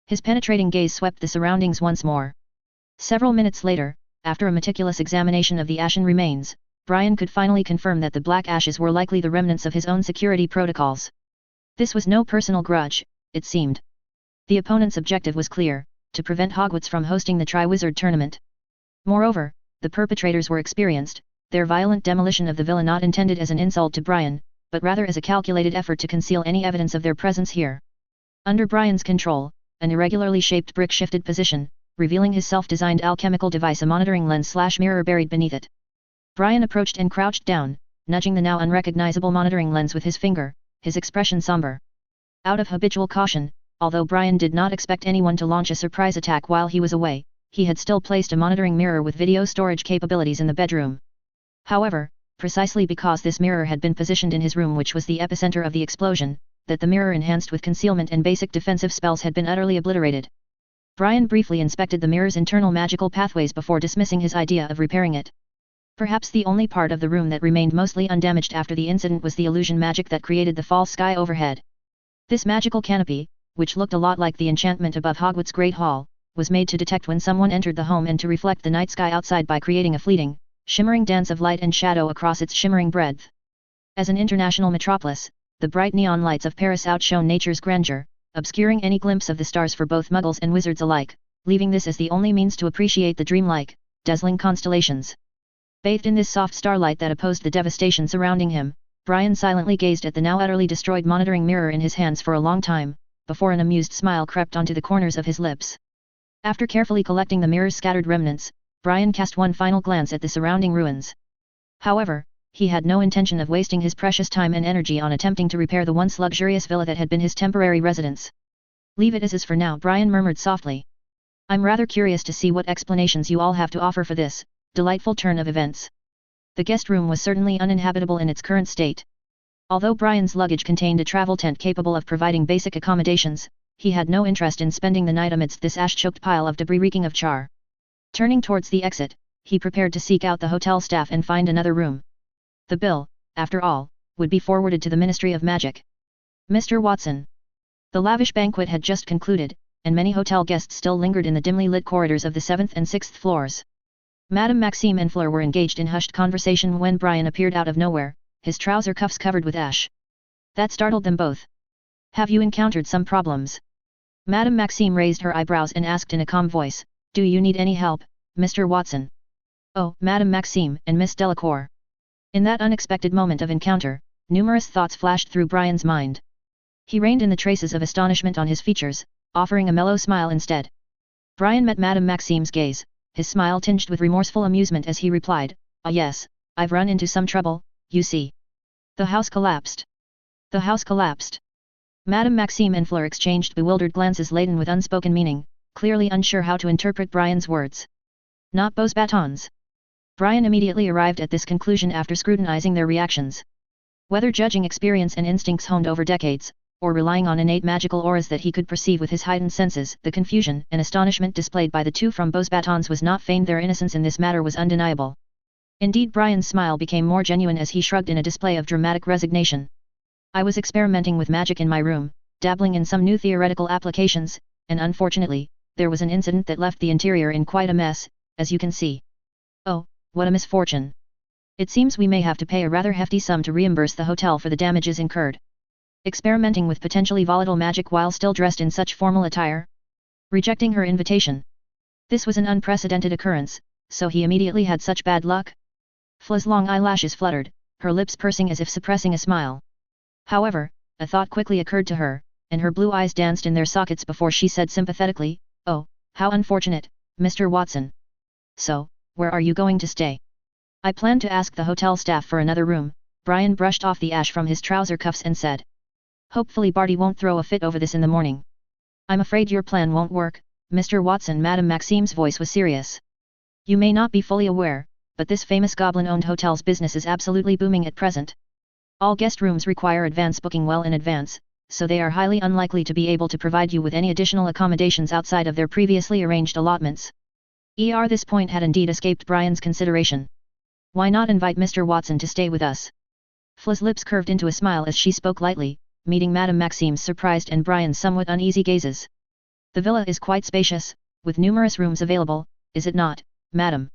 S1: His penetrating gaze swept the surroundings once more. Several minutes later, after a meticulous examination of the ashen remains, Brian could finally confirm that the black ashes were likely the remnants of his own security protocols. This was no personal grudge, it seemed. The opponent's objective was clear: to prevent Hogwarts from hosting the Triwizard Tournament. Moreover, the perpetrators were experienced, their violent demolition of the villa not intended as an insult to Brian, but rather as a calculated effort to conceal any evidence of their presence here. Under Brian's control, an irregularly shaped brick shifted position, revealing his self-designed alchemical device, a monitoring lens/mirror buried beneath it. Brian approached and crouched down, nudging the now unrecognizable monitoring lens with his finger, his expression somber. Out of habitual caution, although Brian did not expect anyone to launch a surprise attack while he was away, he had still placed a monitoring mirror with video storage capabilities in the bedroom. However, precisely because this mirror had been positioned in his room, which was the epicenter of the explosion, that the mirror enhanced with concealment and basic defensive spells had been utterly obliterated. Brian briefly inspected the mirror's internal magical pathways before dismissing his idea of repairing it. Perhaps the only part of the room that remained mostly undamaged after the incident was the illusion magic that created the false sky overhead. This magical canopy, which looked a lot like the enchantment above Hogwarts Great Hall, was made to detect when someone entered the home and to reflect the night sky outside by creating a fleeting, shimmering dance of light and shadow across its shimmering breadth. As an international metropolis, the bright neon lights of Paris outshone nature's grandeur, obscuring any glimpse of the stars for both muggles and wizards alike, leaving this as the only means to appreciate the dreamlike, dazzling constellations. Bathed in this soft starlight that opposed the devastation surrounding him, Brian silently gazed at the now utterly destroyed monitoring mirror in his hands for a long time, before an amused smile crept onto the corners of his lips. After carefully collecting the mirror's scattered remnants, Brian cast one final glance at the surrounding ruins. However, he had no intention of wasting his precious time and energy on attempting to repair the once luxurious villa that had been his temporary residence. "Leave it as is for now," Brian murmured softly. "I'm rather curious to see what explanations you all have to offer for this delightful turn of events." The guest room was certainly uninhabitable in its current state. Although Brian's luggage contained a travel tent capable of providing basic accommodations, he had no interest in spending the night amidst this ash-choked pile of debris reeking of char. Turning towards the exit, he prepared to seek out the hotel staff and find another room. The bill, after all, would be forwarded to the Ministry of Magic. Mr. Watson. The lavish banquet had just concluded, and many hotel guests still lingered in the dimly lit corridors of the 7th and 6th floors. Madame Maxime and Fleur were engaged in hushed conversation when Brian appeared out of nowhere, his trouser cuffs covered with ash. That startled them both. "Have you encountered some problems?" Madame Maxime raised her eyebrows and asked in a calm voice, "Do you need any help, Mr. Watson?" "Oh, Madame Maxime and Miss Delacour." In that unexpected moment of encounter, numerous thoughts flashed through Brian's mind. He reined in the traces of astonishment on his features, offering a mellow smile instead. Brian met Madame Maxime's gaze, his smile tinged with remorseful amusement as he replied, "Ah yes, I've run into some trouble, you see. The house collapsed." "The house collapsed?" Madame Maxime and Fleur exchanged bewildered glances laden with unspoken meaning, clearly unsure how to interpret Brian's words. "Not Beaux Batons?" Brian immediately arrived at this conclusion after scrutinizing their reactions. Whether judging experience and instincts honed over decades, or relying on innate magical auras that he could perceive with his heightened senses, the confusion and astonishment displayed by the two from Beaux Batons was not feigned. Their innocence in this matter was undeniable. Indeed, Brian's smile became more genuine as he shrugged in a display of dramatic resignation. "I was experimenting with magic in my room, dabbling in some new theoretical applications, and unfortunately, there was an incident that left the interior in quite a mess, as you can see." "Oh, what a misfortune. It seems we may have to pay a rather hefty sum to reimburse the hotel for the damages incurred." Experimenting with potentially volatile magic while still dressed in such formal attire? Rejecting her invitation. This was an unprecedented occurrence, so he immediately had such bad luck? Fleur's long eyelashes fluttered, her lips pursing as if suppressing a smile. However, a thought quickly occurred to her, and her blue eyes danced in their sockets before she said sympathetically, "Oh, how unfortunate, Mr. Watson. So, where are you going to stay?" "I plan to ask the hotel staff for another room." Brian brushed off the ash from his trouser cuffs and said. "Hopefully Barty won't throw a fit over this in the morning." "I'm afraid your plan won't work, Mr. Watson." Madame Maxime's voice was serious. "You may not be fully aware, but this famous goblin-owned hotel's business is absolutely booming at present. All guest rooms require advance booking well in advance, so they are highly unlikely to be able to provide you with any additional accommodations outside of their previously arranged allotments." This point had indeed escaped Brian's consideration. "Why not invite Mr. Watson to stay with us?" Fleur's lips curved into a smile as she spoke lightly, meeting Madame Maxime's surprised and Brian's somewhat uneasy gazes. "The villa is quite spacious, with numerous rooms available, is it not, madam?"